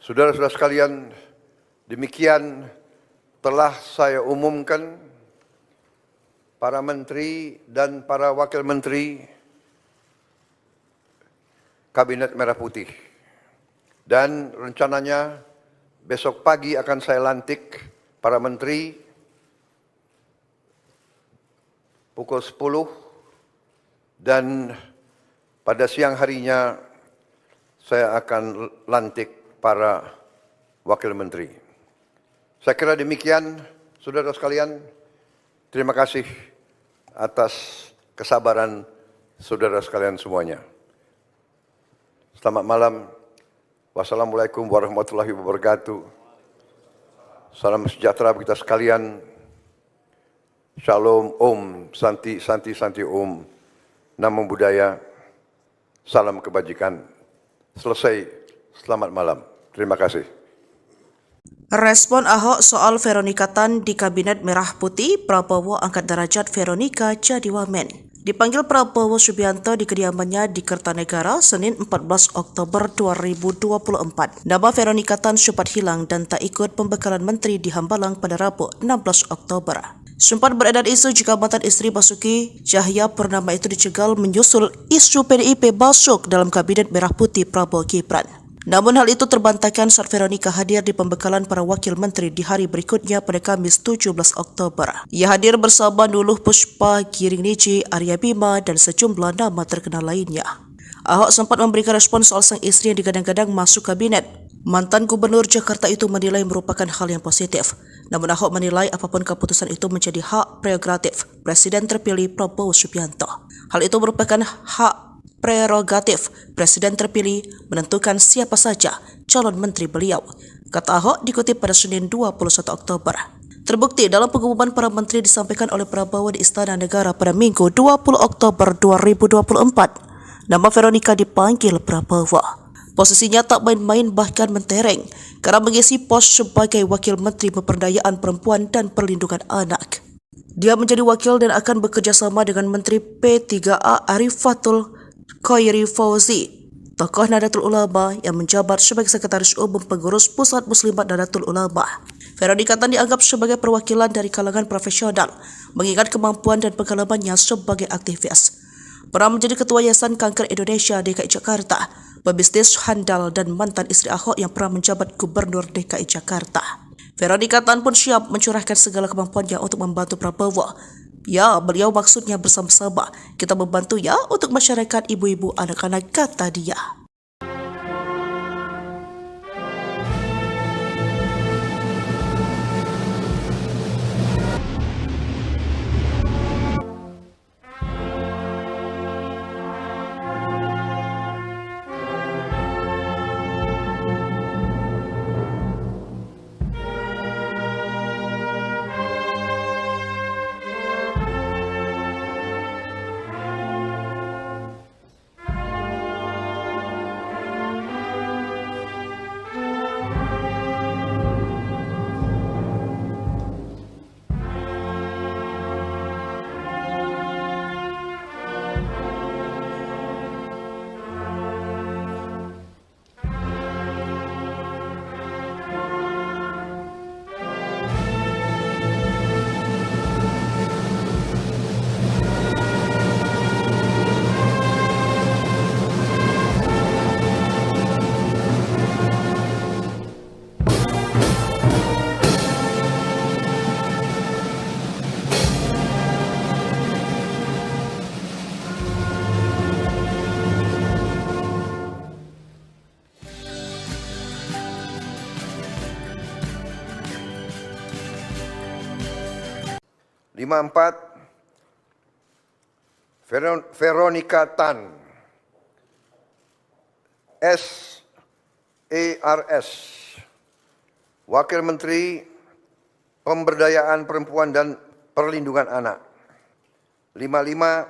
Saudara-saudara sekalian, demikian telah saya umumkan para menteri dan para wakil menteri Kabinet Merah Putih. Dan rencananya besok pagi akan saya lantik para menteri pukul 10 dan pada siang harinya saya akan lantik para wakil menteri. Saya kira demikian, saudara sekalian. Terima kasih atas kesabaran saudara sekalian semuanya. Selamat malam. Wassalamualaikum warahmatullahi wabarakatuh. Salam sejahtera bagi kita sekalian. Shalom, Om, Santi, Santi, Santi, Om, Namo Buddhaya, salam kebajikan. Selesai, selamat malam. Terima kasih.
Respon Ahok soal Veronika Tan di Kabinet Merah Putih, Prabowo angkat derajat Veronika jadi wamen. Dipanggil Prabowo Subianto di kediamannya di Kertanegara Senin 14 Oktober 2024. Nama Veronika Tan sempat hilang dan tak ikut pembekalan menteri di Hambalang pada Rabu 16 Oktober. Sempat beredar isu jika mantan istri Basuki Cahayapurnama itu dicegal menyusul isu PDIP masuk dalam Kabinet Merah Putih Prabowo Gibran. Namun hal itu terbantahkan saat Veronika hadir di pembekalan para wakil menteri di hari berikutnya pada Kamis 17 Oktober. Ia hadir bersama Nuluh Puspa, Giring Niji, Arya Bima, dan sejumlah nama terkenal lainnya. Ahok sempat memberikan respon soal sang istri yang digadang-gadang masuk kabinet. Mantan Gubernur Jakarta itu menilai merupakan hal yang positif. Namun Ahok menilai apapun keputusan itu menjadi hak prerogatif Presiden terpilih Prabowo Subianto. Hal itu merupakan hak prerogatif Presiden terpilih menentukan siapa saja calon menteri beliau, kata Ahok dikutip pada Senin 21 Oktober. Terbukti dalam pengumuman para menteri disampaikan oleh Prabowo di Istana Negara pada Minggu 20 Oktober 2024. Nama Veronika dipanggil Prabowo. Posisinya tak main-main bahkan mentereng karena mengisi pos sebagai Wakil Menteri Pemberdayaan Perempuan dan Perlindungan Anak. Dia menjadi wakil dan akan bekerja sama dengan Menteri P3A Arifatul Khairi Fauzi, tokoh Nahdlatul Ulama yang menjabat sebagai Sekretaris Umum Pengurus Pusat Muslimat Nahdlatul Ulama. Veronika Tan dianggap sebagai perwakilan dari kalangan profesional, mengingat kemampuan dan pengalamannya sebagai aktivis. Pernah menjadi Ketua Yayasan Kanker Indonesia DKI Jakarta, pebisnis handal dan mantan istri Ahok yang pernah menjabat Gubernur DKI Jakarta. Veronika Tan pun siap mencurahkan segala kemampuannya untuk membantu Prabowo. Ya, beliau maksudnya bersama-sama. Kita membantu ya untuk masyarakat ibu-ibu anak-anak, kata dia.
Veronika Tan, SARS, Wakil Menteri Pemberdayaan Perempuan dan Perlindungan Anak. 55,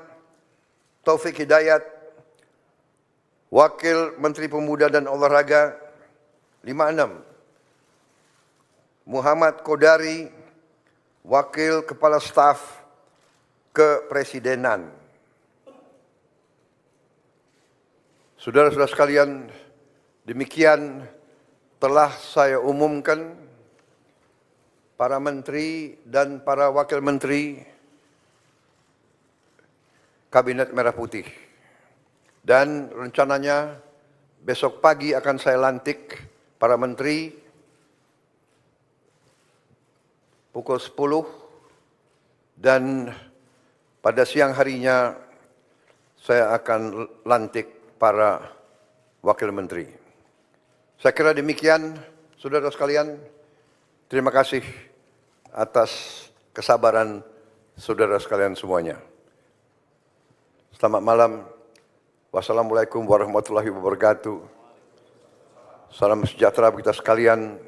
Taufik Hidayat, Wakil Menteri Pemuda dan Olahraga. 56, Muhammad Kodari, Wakil Kepala Staf Kepresidenan. Saudara-saudara sekalian, demikian telah saya umumkan para menteri dan para wakil menteri Kabinet Merah Putih. Dan rencananya besok pagi akan saya lantik para menteri pukul 10 dan pada siang harinya saya akan lantik para wakil menteri. Saya kira demikian, saudara sekalian. Terima kasih atas kesabaran saudara sekalian semuanya. Selamat malam. Wassalamualaikum warahmatullahi wabarakatuh. Salam sejahtera bagi kita sekalian.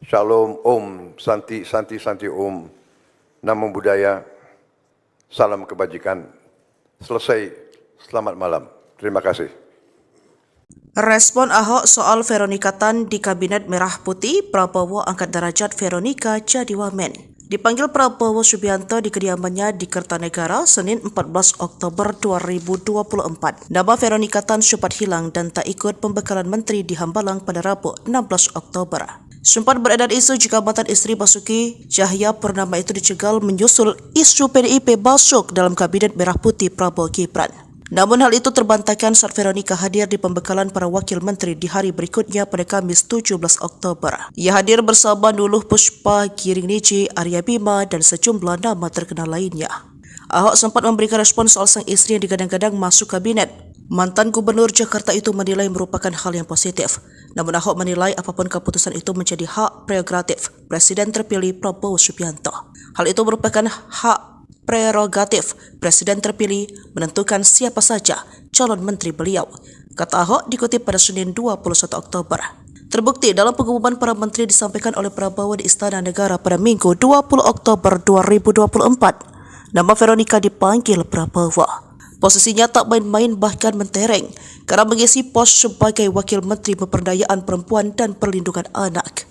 Shalom, Om, Santi, Santi, Santi, Om. Namo Buddhaya. Salam kebajikan. Selesai. Selamat malam. Terima kasih.
Respon Ahok soal Veronika Tan di Kabinet Merah Putih, Prabowo angkat derajat Veronika jadi wamen. Dipanggil Prabowo Subianto di kediamannya di Kertanegara Senin 14 Oktober 2024. Nama Veronika Tan sempat hilang dan tak ikut pembekalan menteri di Hambalang pada Rabu 16 Oktober. Sempat beredar isu jika mantan istri Basuki Cahayapurnama itu dicegal menyusul isu PDIP masuk dalam Kabinet Merah Putih Prabowo Gibran. Namun hal itu terbantahkan saat Veronika hadir di pembekalan para wakil menteri di hari berikutnya pada Kamis 17 Oktober. Ia hadir bersama Nuluh Puspa, Giring Niji, Arya Bima, dan sejumlah nama terkenal lainnya. Ahok sempat memberikan respon soal sang istri yang digadang-gadang masuk kabinet. Mantan Gubernur Jakarta itu menilai merupakan hal yang positif. Namun Ahok menilai apapun keputusan itu menjadi hak prerogatif Presiden terpilih Prabowo Subianto. Hal itu merupakan hak prerogatif Presiden terpilih menentukan siapa saja calon menteri beliau, kata Ahok dikutip pada Senin 21 Oktober. Terbukti dalam pengumuman para menteri disampaikan oleh Prabowo di Istana Negara pada Minggu 20 Oktober 2024. Nama Veronika dipanggil Prabowo. Posisinya tak main-main bahkan mentereng karena mengisi pos sebagai Wakil Menteri Pemberdayaan Perempuan dan Perlindungan Anak.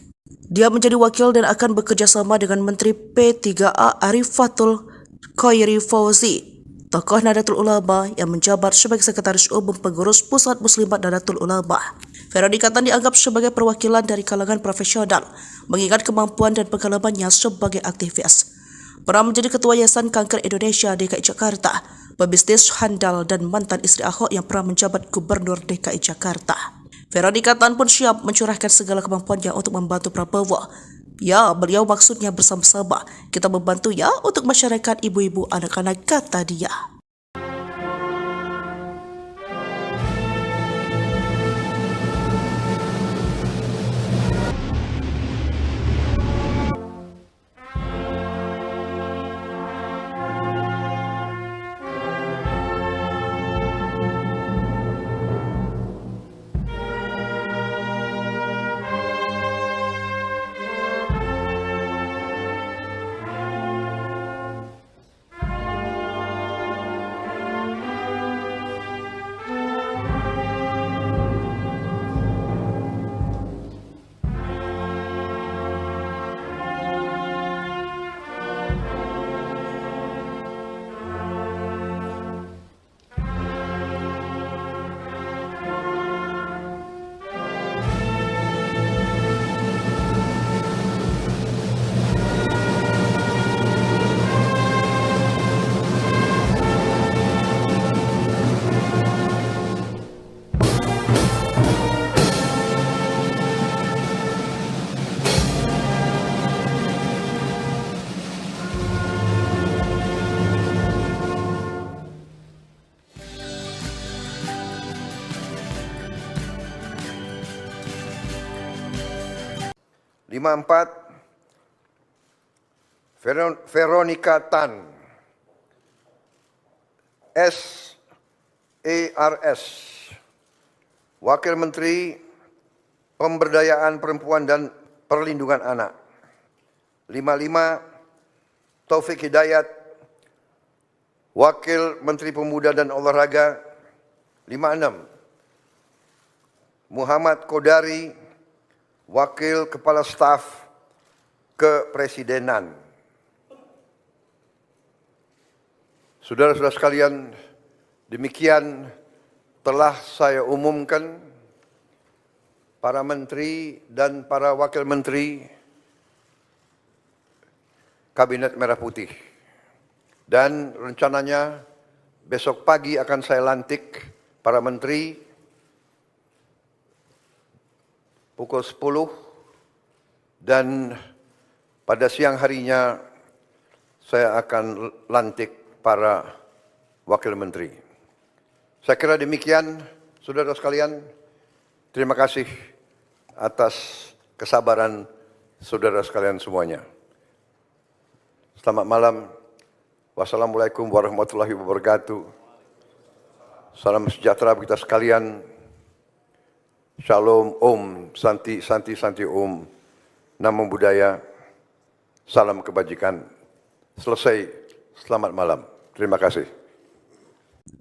Dia menjadi wakil dan akan bekerja sama dengan Menteri P3A Arifatul Khairi Fauzi, tokoh Nahdlatul Ulama yang menjabat sebagai Sekretaris Umum Pengurus Pusat Muslimat Nahdlatul Ulama. Veronika Tan dianggap sebagai perwakilan dari kalangan profesional, mengingat kemampuan dan pengalamannya sebagai aktivis. Pernah menjadi Ketua Yayasan Kanker Indonesia DKI Jakarta, pebisnis handal dan mantan istri Ahok yang pernah menjabat Gubernur DKI Jakarta. Veronika Tan pun siap mencurahkan segala kemampuannya untuk membantu Prabowo. Ya, beliau maksudnya bersama-sama. Kita membantu ya untuk masyarakat ibu-ibu anak-anak, kata dia.
Empat, Veronika Tan, SARS, Wakil Menteri Pemberdayaan Perempuan dan Perlindungan Anak. 55, Taufik Hidayat, Wakil Menteri Pemuda dan Olahraga. 56, Muhammad Kodari, Wakil Kepala Staf Kepresidenan. Saudara-saudara sekalian, demikian telah saya umumkan para menteri dan para wakil menteri Kabinet Merah Putih. Dan rencananya besok pagi akan saya lantik para menteri pukul 10 dan pada siang harinya saya akan lantik para wakil menteri. Saya kira demikian, saudara sekalian. Terima kasih atas kesabaran saudara sekalian semuanya. Selamat malam. Wassalamualaikum warahmatullahi wabarakatuh. Salam sejahtera bagi kita sekalian. Shalom, Om, Santi, Santi, Santi, Om, Namo Buddhaya, salam kebajikan. Selesai, selamat malam. Terima kasih.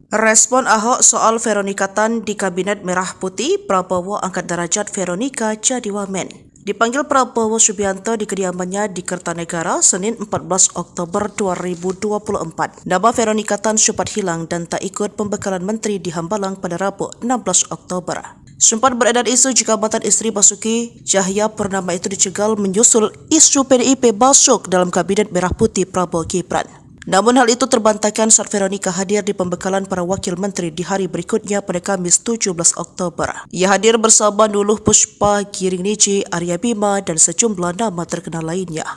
Respon Ahok soal Veronika Tan di Kabinet Merah Putih, Prabowo angkat derajat Veronika jadi wamen. Dipanggil Prabowo Subianto di kediamannya di Kertanegara, Senin 14 Oktober 2024. Nama Veronika Tan sempat hilang dan tak ikut pembekalan menteri di Hambalang pada Rabu 16 Oktober. Sempat beredar isu jika mantan istri Basuki Cahayapurnama itu dicegal menyusul isu PDIP masuk dalam Kabinet Merah Putih Prabowo Gibran. Namun hal itu terbantahkan saat Veronika hadir di pembekalan para wakil menteri di hari berikutnya pada Kamis 17 Oktober. Ia hadir bersama Nuluh Puspa, Giring Niji, Arya Bima, dan sejumlah nama terkenal lainnya.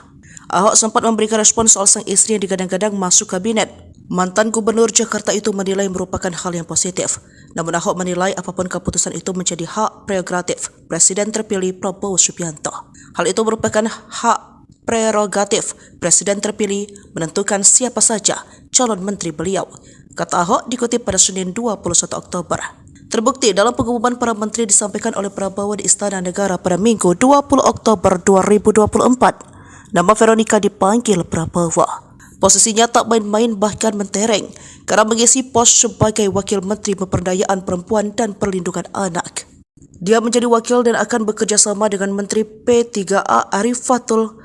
Ahok sempat memberikan respon soal sang istri yang digadang-gadang masuk kabinet. Mantan Gubernur Jakarta itu menilai merupakan hal yang positif. Namun Ahok menilai apapun keputusan itu menjadi hak prerogatif Presiden terpilih Prabowo Subianto. Hal itu merupakan hak prerogatif Presiden terpilih menentukan siapa saja calon menteri beliau, kata Ahok dikutip pada Senin 21 Oktober. Terbukti dalam pengumuman para menteri disampaikan oleh Prabowo di Istana Negara pada Minggu 20 Oktober 2024. Nama Veronika dipanggil Prabowo. Posisinya tak main-main bahkan mentereng karena mengisi pos sebagai Wakil Menteri Pemberdayaan Perempuan dan Perlindungan Anak. Dia menjadi wakil dan akan bekerja sama dengan Menteri P3A Arifatul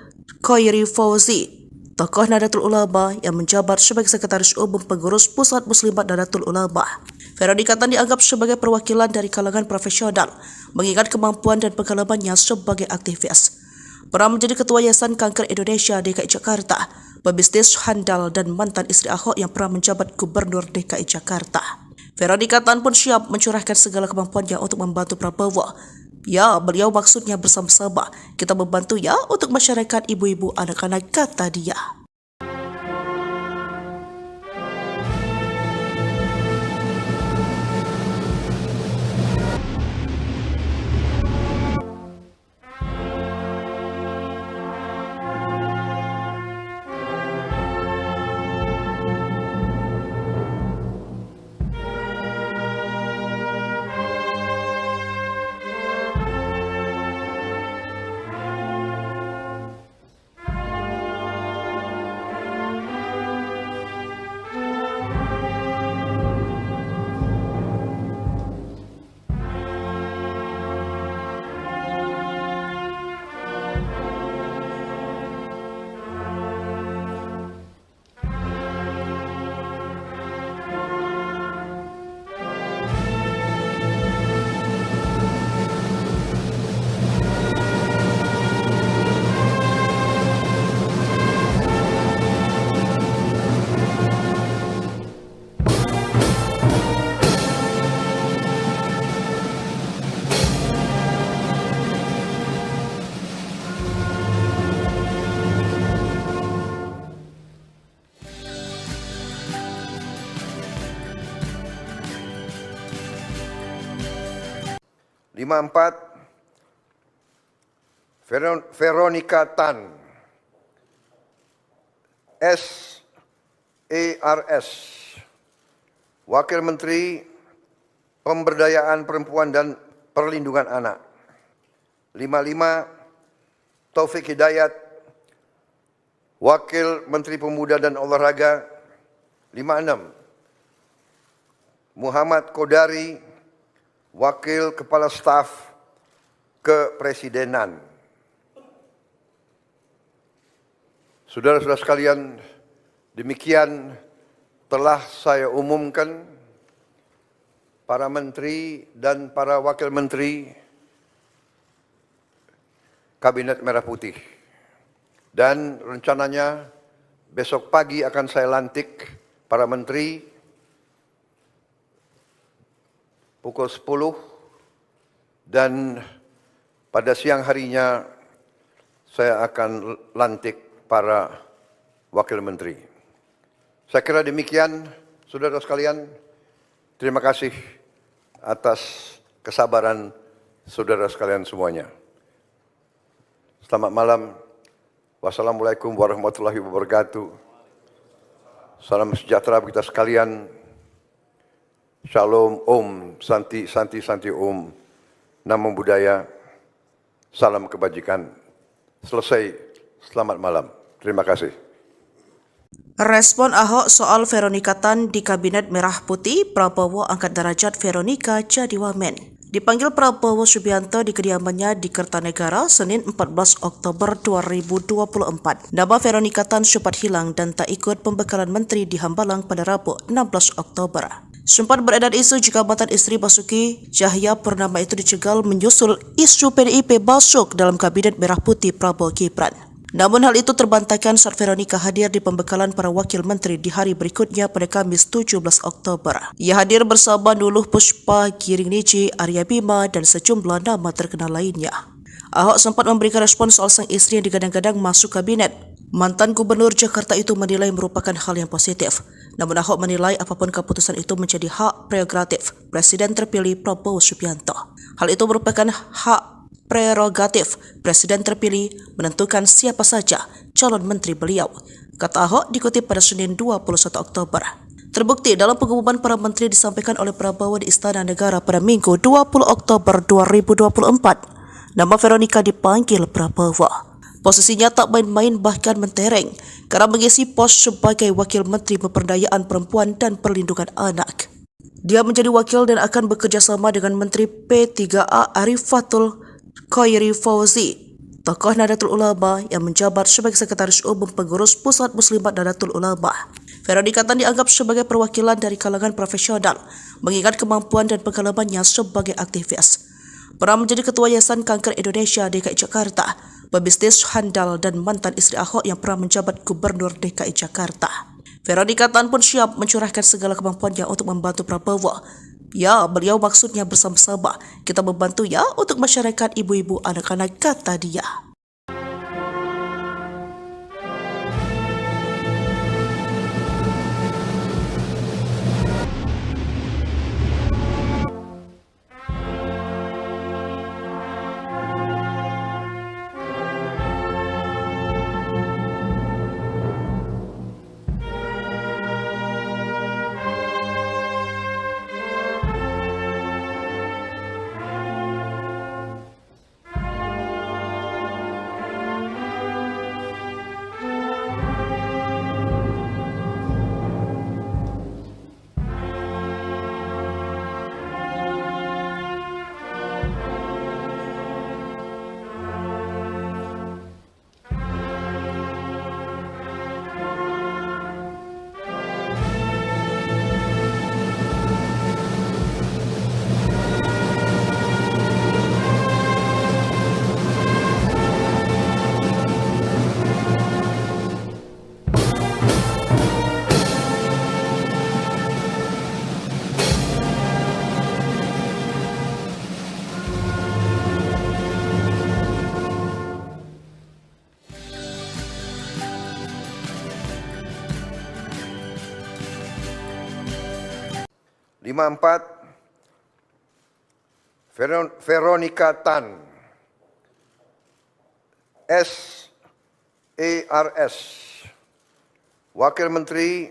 Khairi Fauzi, tokoh Nahdlatul Ulama yang menjabat sebagai Sekretaris Umum Pengurus Pusat Muslimat Nahdlatul Ulama. Veronika Tan dianggap sebagai perwakilan dari kalangan profesional, mengingat kemampuan dan pengalamannya sebagai aktivis. Pernah menjadi Ketua Yayasan Kanker Indonesia DKI Jakarta, pebisnis handal dan mantan istri Ahok yang pernah menjabat Gubernur DKI Jakarta. Veronika Tan pun siap mencurahkan segala kemampuannya untuk membantu Prabowo. Ya, beliau maksudnya bersama-sama kita membantu ya untuk masyarakat ibu-ibu anak-anak, kata dia.
Veronika Tan, SARS, Wakil Menteri Pemberdayaan Perempuan dan Perlindungan Anak. 55, Taufik Hidayat, Wakil Menteri Pemuda dan Olahraga. 56, Muhammad Kodari, Wakil Kepala Staf Kepresidenan. Saudara-saudara sekalian, demikian telah saya umumkan para menteri dan para wakil menteri Kabinet Merah Putih. Dan rencananya besok pagi akan saya lantik para menteri pukul 10 dan pada siang harinya saya akan lantik para wakil menteri. Saya kira demikian, saudara sekalian. Terima kasih atas kesabaran saudara sekalian semuanya. Selamat malam. Wassalamualaikum warahmatullahi wabarakatuh. Salam sejahtera bagi kita sekalian. Shalom, Om, Santi, Santi, Santi, Om, Namo Buddhaya, salam kebajikan. Selesai, selamat malam. Terima kasih.
Respon Ahok soal Veronika Tan di Kabinet Merah Putih, Prabowo angkat derajat Veronika jadi wamen. Dipanggil Prabowo Subianto di kediamannya di Kertanegara Senin 14 Oktober 2024. Nama Veronika Tan sempat hilang dan tak ikut pembekalan menteri di Hambalang pada Rabu 16 Oktober. Sempat beredar isu jika mantan istri Basuki Cahayapurnama itu dicegal menyusul isu PDIP masuk dalam Kabinet Merah Putih Prabowo Gibran. Namun hal itu terbantahkan saat Veronika hadir di pembekalan para wakil menteri di hari berikutnya pada Kamis 17 Oktober. Ia hadir bersama Nuluh Puspa, Giring Niji, Arya Bima, dan sejumlah nama terkenal lainnya. Ahok sempat memberikan respon soal sang istri yang digadang-gadang masuk kabinet. Mantan Gubernur Jakarta itu menilai merupakan hal yang positif. Namun Ahok menilai apapun keputusan itu menjadi hak prerogatif Presiden terpilih Prabowo Subianto. Hal itu merupakan hak prerogatif Presiden terpilih menentukan siapa saja calon menteri beliau, kata Ahok dikutip pada Senin 21 Oktober. Terbukti dalam pengumuman para menteri disampaikan oleh Prabowo di Istana Negara pada Minggu 20 Oktober 2024. Nama Veronika dipanggil Prabowo. Posisinya tak main-main bahkan mentereng karena mengisi pos sebagai Wakil Menteri Pemberdayaan Perempuan dan Perlindungan Anak. Dia menjadi wakil dan akan bekerja sama dengan Menteri P3A Arifatul Khairi Fauzi, tokoh Nahdlatul Ulama yang menjabat sebagai Sekretaris Umum Pengurus Pusat Muslimat Nahdlatul Ulama. Veronika Tan dianggap sebagai perwakilan dari kalangan profesional, mengingat kemampuan dan pengalamannya sebagai aktivis. Pernah menjadi Ketua Yayasan Kanker Indonesia DKI Jakarta, pebisnis handal dan mantan istri Ahok yang pernah menjabat Gubernur DKI Jakarta. Veronika Tan pun siap mencurahkan segala kemampuannya untuk membantu Prabowo. Ya, beliau maksudnya bersama-sama. Kita membantu ya untuk masyarakat ibu-ibu anak-anak, kata dia.
Veronika Tan, SARS, Wakil Menteri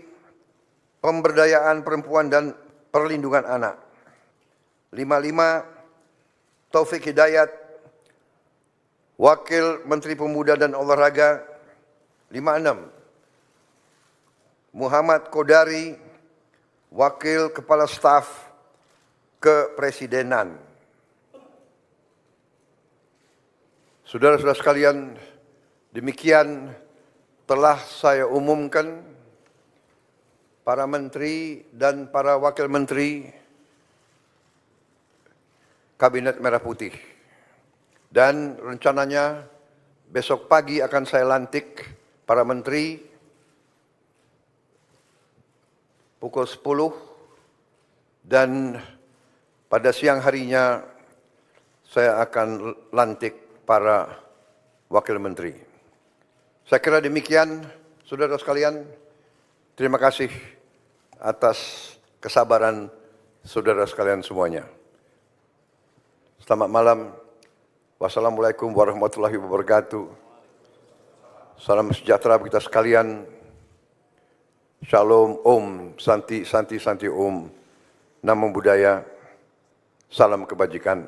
Pemberdayaan Perempuan dan Perlindungan Anak. 55, Taufik Hidayat, Wakil Menteri Pemuda dan Olahraga. 56, Muhammad Kodari, Wakil Kepala Staf Kepresidenan. Saudara-saudara sekalian, demikian telah saya umumkan para menteri dan para wakil menteri Kabinet Merah Putih. Dan rencananya besok pagi akan saya lantik para menteri pukul 10 dan pada siang harinya saya akan lantik para wakil menteri. Saya kira demikian, saudara sekalian. Terima kasih atas kesabaran saudara sekalian semuanya. Selamat malam. Wassalamualaikum warahmatullahi wabarakatuh. Salam sejahtera bagi kita sekalian. Shalom, Om, Santi, Santi, Santi, Om. Namo Buddhaya. Salam kebajikan.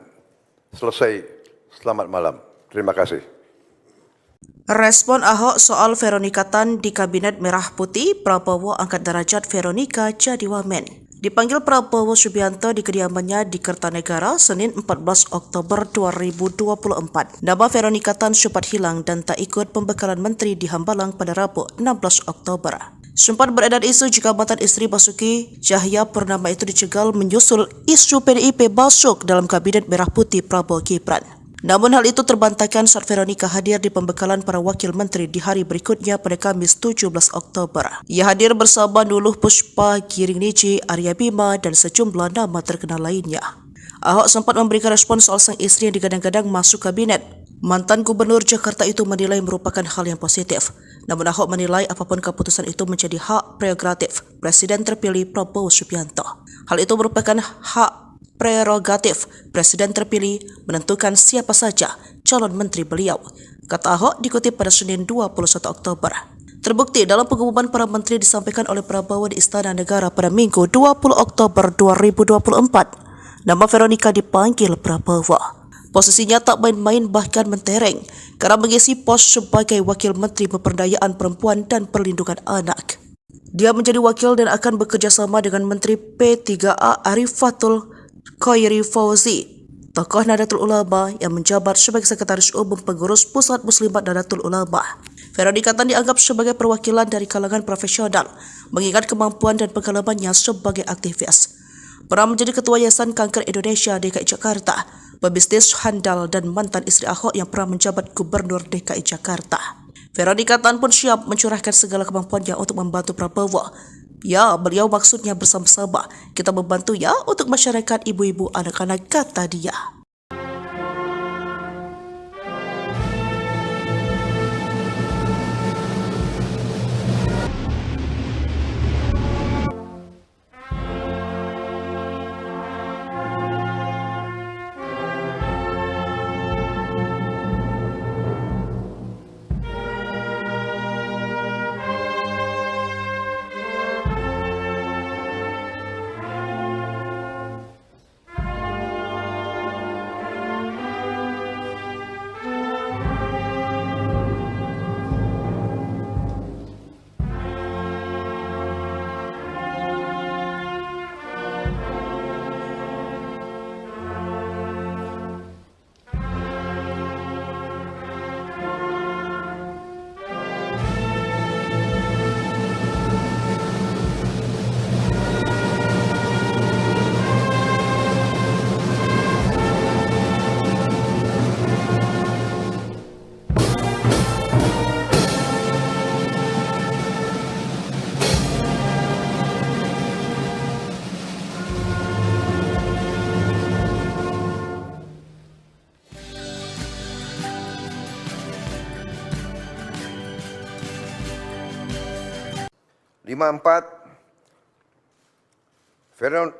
Selesai. Selamat malam. Terima kasih.
Respon Ahok soal Veronika Tan di Kabinet Merah Putih, Prabowo angkat derajat Veronika jadi wamen. Dipanggil Prabowo Subianto di kediamannya di Kertanegara Senin 14 Oktober 2024. Nama Veronika Tan sempat hilang dan tak ikut pembekalan menteri di Hambalang pada Rabu 16 Oktober. Sempat beredar isu jika mantan istri Basuki Cahayapurnama itu dicegal menyusul isu PDIP masuk dalam Kabinet Merah Putih Prabowo Gibran. Namun hal itu terbantahkan saat Veronika hadir di pembekalan para wakil menteri di hari berikutnya pada Kamis 17 Oktober. Ia hadir bersama Nuluh Puspa, Giring Niji, Arya Bima, dan sejumlah nama terkenal lainnya. Ahok sempat memberikan respon soal sang istri yang digadang-gadang masuk kabinet. Mantan Gubernur Jakarta itu menilai merupakan hal yang positif. Namun Ahok menilai apapun keputusan itu menjadi hak prerogatif Presiden terpilih Prabowo Subianto. Hal itu merupakan hak prerogatif Presiden terpilih menentukan siapa saja calon menteri beliau, kata Ahok dikutip pada Senin 21 Oktober. Terbukti dalam pengumuman para menteri disampaikan oleh Prabowo di Istana Negara pada Minggu 20 Oktober 2024. Nama Veronika dipanggil Prabowo. Posisinya tak main-main bahkan mentereng karena mengisi pos sebagai Wakil Menteri Pemberdayaan Perempuan dan Perlindungan Anak. Dia menjadi wakil dan akan bekerja sama dengan Menteri P3A Arifatul Khairi Fauzi, tokoh Nahdlatul Ulama yang menjabat sebagai Sekretaris Umum Pengurus Pusat Muslimat Nahdlatul Ulama. Veronika Tan dianggap sebagai perwakilan dari kalangan profesional, mengingat kemampuan dan pengalamannya sebagai aktivis. Pernah menjadi Ketua Yayasan Kanker Indonesia DKI Jakarta, pebisnis handal dan mantan istri Ahok yang pernah menjabat Gubernur DKI Jakarta. Veronika Tan pun siap mencurahkan segala kemampuannya untuk membantu Prabowo. Ya, beliau maksudnya bersama-sama. Kita membantu ya untuk masyarakat ibu-ibu anak-anak, kata dia.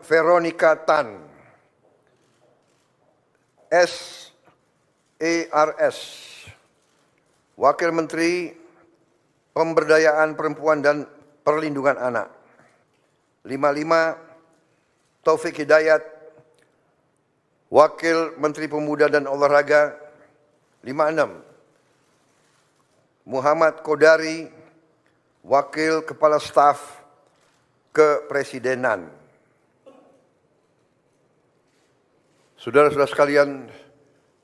Veronika Tan, SARS, Wakil Menteri Pemberdayaan Perempuan dan Perlindungan Anak. 55, Taufik Hidayat, Wakil Menteri Pemuda dan Olahraga. 56, Muhammad Kodari, Wakil Kepala Staf Kepresidenan. Saudara-saudara sekalian,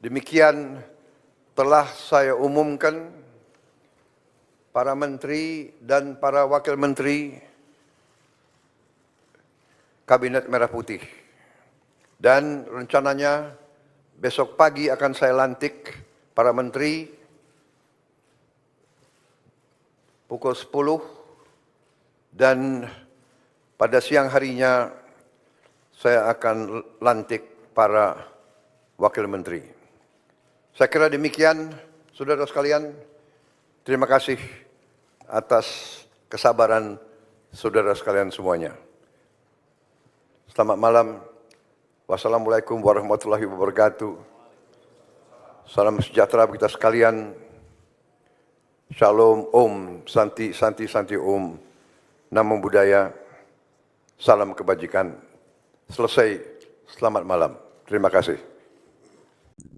demikian telah saya umumkan para menteri dan para wakil menteri Kabinet Merah Putih. Dan rencananya besok pagi akan saya lantik para menteri pukul 10 dan pada siang harinya saya akan lantik para wakil menteri. Saya kira demikian, saudara sekalian. Terima kasih atas kesabaran saudara sekalian semuanya. Selamat malam. Wassalamualaikum warahmatullahi wabarakatuh. Salam sejahtera bagi kita sekalian. Shalom, Om, Santi, Santi, Santi, Om. Namo Buddhaya. Salam kebajikan. Selesai. Selamat malam. Terima kasih.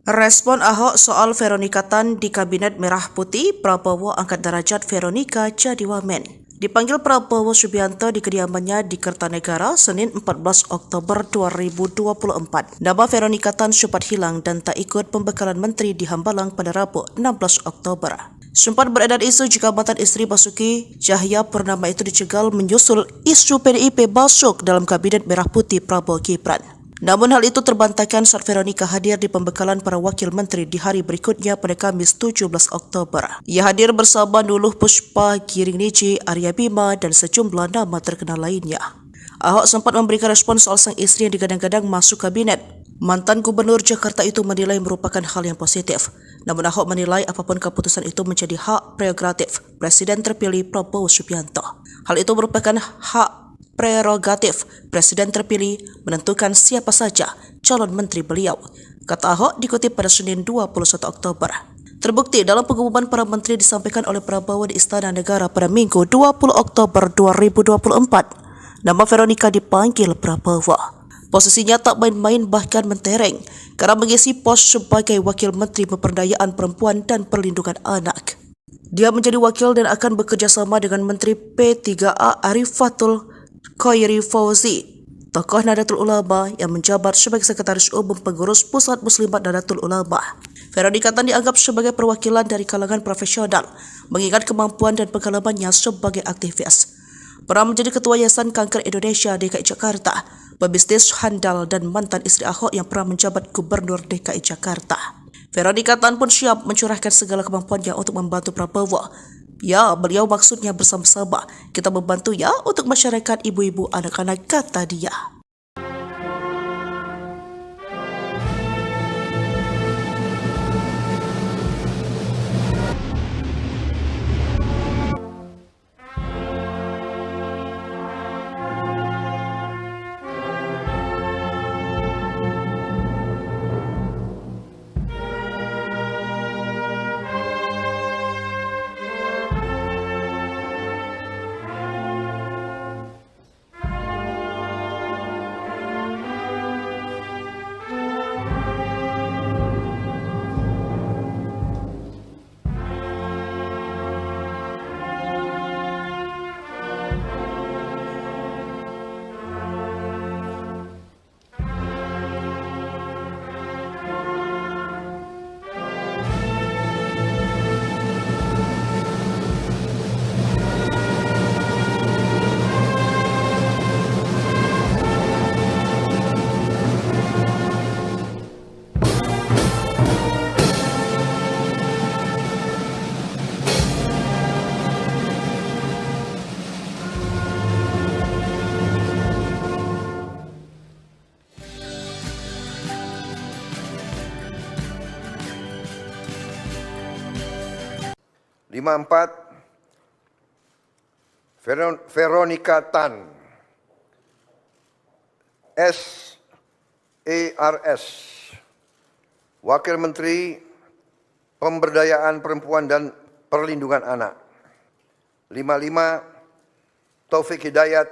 Respon Ahok soal Veronika Tan di Kabinet Merah Putih, Prabowo angkat derajat Veronika jadi wamen. Dipanggil Prabowo Subianto di kediamannya di Kertanegara Senin 14 Oktober 2024. Nama Veronika Tan sempat hilang dan tak ikut pembekalan menteri di Hambalang pada Rabu 16 Oktober. Sempat beredar isu jika mantan istri Basuki Cahayapurnama itu dicegal menyusul isu PDIP masuk dalam Kabinet Merah Putih Prabowo Gibran. Namun hal itu terbantahkan saat Veronika hadir di pembekalan para wakil menteri di hari berikutnya pada Kamis 17 Oktober. Ia hadir bersama Nuluh Puspa, Giring Niji, Arya Bima, dan sejumlah nama terkenal lainnya. Ahok sempat memberikan respon soal sang istri yang digadang-gadang masuk kabinet. Mantan Gubernur Jakarta itu menilai merupakan hal yang positif. Namun Ahok menilai apapun keputusan itu menjadi hak prerogatif Presiden terpilih Prabowo Subianto. Hal itu merupakan hak prerogatif Presiden terpilih menentukan siapa saja calon menteri beliau, kata Ahok dikutip pada Senin 21 Oktober. Terbukti dalam pengumuman para menteri disampaikan oleh Prabowo di Istana Negara pada Minggu 20 Oktober 2024. Nama Veronika dipanggil Prabowo. Posisinya tak main-main bahkan mentereng karena mengisi pos sebagai Wakil Menteri Pemberdayaan Perempuan dan Perlindungan Anak. Dia menjadi wakil dan akan bekerja sama dengan Menteri P3A Arifatul Khairi Fauzi, tokoh Nahdlatul Ulama yang menjabat sebagai Sekretaris Umum Pengurus Pusat Muslimat Nahdlatul Ulama. Veronika Tan dianggap sebagai perwakilan dari kalangan profesional, mengingat kemampuan dan pengalamannya sebagai aktivis. Pernah menjadi Ketua Yayasan Kanker Indonesia DKI Jakarta, pebisnis handal dan mantan istri Ahok yang pernah menjabat Gubernur DKI Jakarta. Veronika Tan pun siap mencurahkan segala kemampuannya untuk membantu Prabowo. Ya, beliau maksudnya bersama-sama. Kita membantu ya untuk masyarakat ibu-ibu anak-anak, kata dia.
Lima empat, Veronika Tan, SARS, Wakil Menteri Pemberdayaan Perempuan dan Perlindungan Anak. 55, Taufik Hidayat,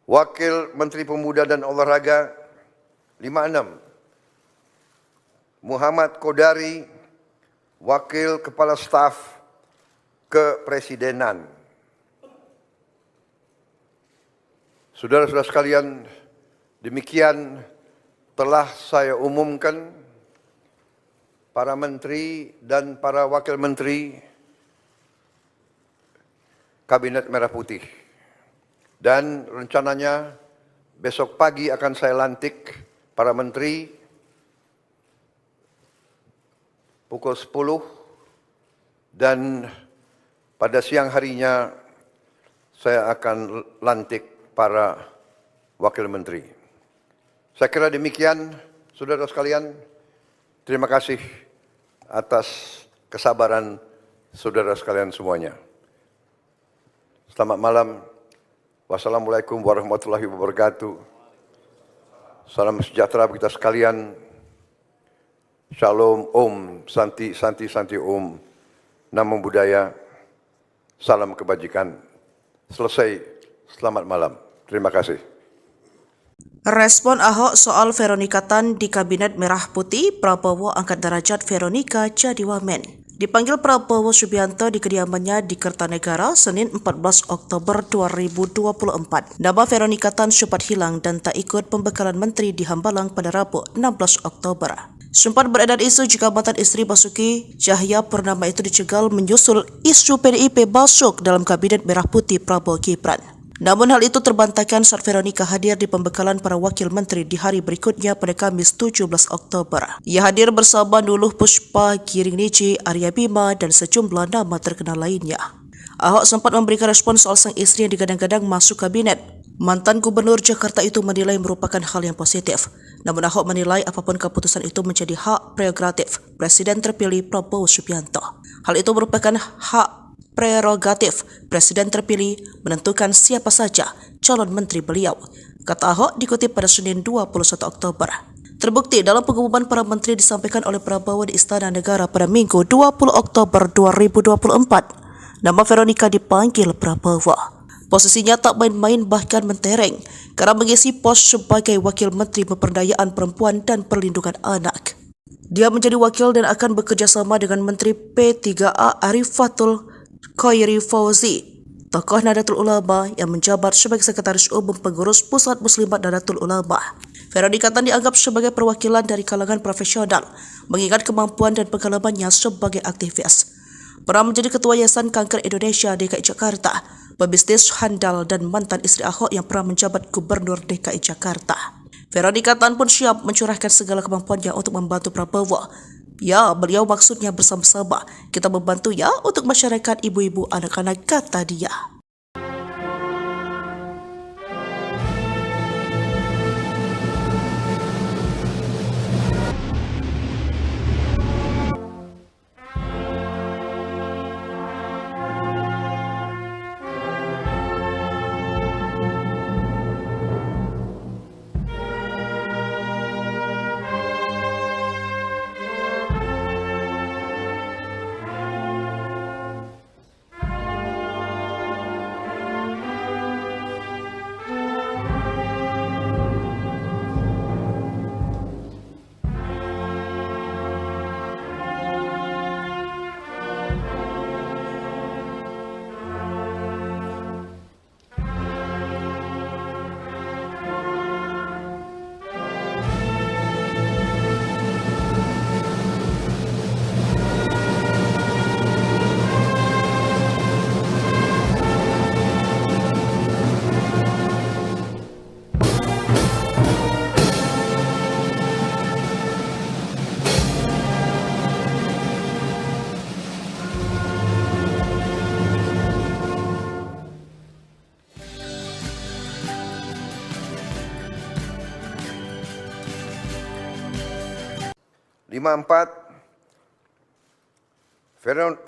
Wakil Menteri Pemuda dan Olahraga. 56, Muhammad Kodari, Wakil Kepala Staf Kepresidenan. Saudara-saudara sekalian, demikian telah saya umumkan para menteri dan para wakil menteri Kabinet Merah Putih. Dan rencananya besok pagi akan saya lantik para menteri pukul 10 dan pada siang harinya saya akan lantik para wakil menteri. Saya kira demikian, saudara sekalian. Terima kasih atas kesabaran saudara sekalian semuanya. Selamat malam. Wassalamualaikum warahmatullahi wabarakatuh. Salam sejahtera bagi kita sekalian. Shalom, Om, Santi, Santi, Santi, Om, Namo Buddhaya, salam kebajikan. Selesai, selamat malam. Terima kasih.
Respon Ahok soal Veronika Tan di Kabinet Merah Putih, Prabowo angkat derajat Veronika jadi wamen. Dipanggil Prabowo Subianto di kediamannya di Kertanegara Senin 14 Oktober 2024. Nama Veronica Tan sempat hilang dan tak ikut pembekalan menteri di Hambalang pada Rabu 16 Oktober. Sempat beredar isu jika mantan istri Basuki Cahayapurnama itu dicegal menyusul isu PDIP masuk dalam Kabinet Merah Putih Prabowo Gibran. Namun hal itu terbantahkan saat Veronica hadir di pembekalan para wakil menteri di hari berikutnya pada Kamis 17 Oktober. Ia hadir bersama Nuluh Puspa, Giring Niji, Arya Bima, dan sejumlah nama terkenal lainnya. Ahok sempat memberikan respon soal sang istri yang digadang-gadang masuk kabinet. Mantan Gubernur Jakarta itu menilai merupakan hal yang positif. Namun Ahok menilai apapun keputusan itu menjadi hak prerogatif Presiden terpilih Prabowo Subianto. Hal itu merupakan hak prerogatif Presiden terpilih menentukan siapa saja calon menteri beliau, kata Ahok dikutip pada Senin 21 Oktober. Terbukti dalam pengumuman para menteri disampaikan oleh Prabowo di Istana Negara pada Minggu 20 Oktober 2024. Nama Veronica dipanggil Prabowo. Posisinya tak main-main bahkan mentereng karena mengisi pos sebagai Wakil Menteri Pemberdayaan Perempuan dan Perlindungan Anak. Dia menjadi wakil dan akan bekerja sama dengan Menteri P3A Arifatul Khairi Fauzi, tokoh Nahdlatul Ulama yang menjabat sebagai Sekretaris Umum Pengurus Pusat Muslimat Nahdlatul Ulama. Veronica Tan dianggap sebagai perwakilan dari kalangan profesional, mengingat kemampuan dan pengalamannya sebagai aktivis. Pernah menjadi Ketua Yayasan Kanker Indonesia DKI Jakarta, pebisnis handal dan mantan istri Ahok yang pernah menjabat Gubernur DKI Jakarta. Veronica Tan pun siap mencurahkan segala kemampuannya untuk membantu Prabowo. Ya, beliau maksudnya bersama-sama. Kita membantu ya untuk masyarakat ibu-ibu anak-anak, kata dia.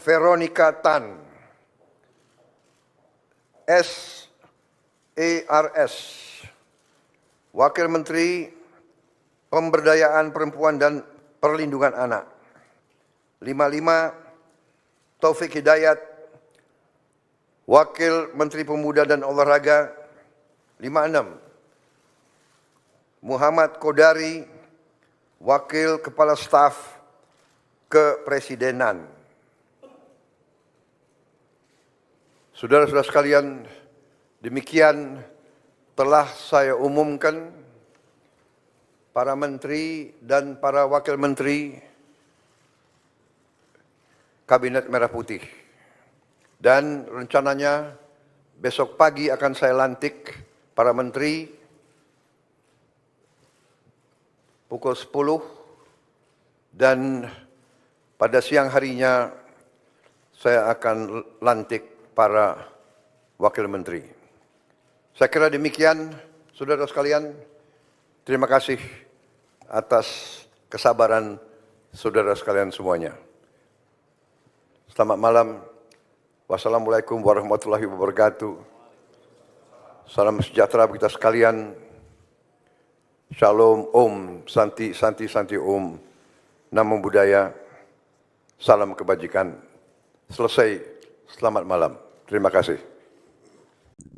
Veronica Tan, SARS, Wakil Menteri Pemberdayaan Perempuan dan Perlindungan Anak. 55, Taufik Hidayat, Wakil Menteri Pemuda dan Olahraga. 56, Muhammad Kodari, Wakil Kepala Staf Kepresidenan. Saudara-saudara sekalian, demikian telah saya umumkan para menteri dan para wakil menteri Kabinet Merah Putih. Dan rencananya besok pagi akan saya lantik para menteri pukul 10 dan pada siang harinya saya akan lantik para wakil menteri. Saya kira demikian, saudara sekalian. Terima kasih atas kesabaran saudara sekalian semuanya. Selamat malam. Wassalamualaikum warahmatullahi wabarakatuh. Salam sejahtera bagi kita sekalian. Shalom, Om, Santi, Santi, Santi, Om. Namo Buddhaya. Salam kebajikan. Selesai. Selamat malam. Terima kasih.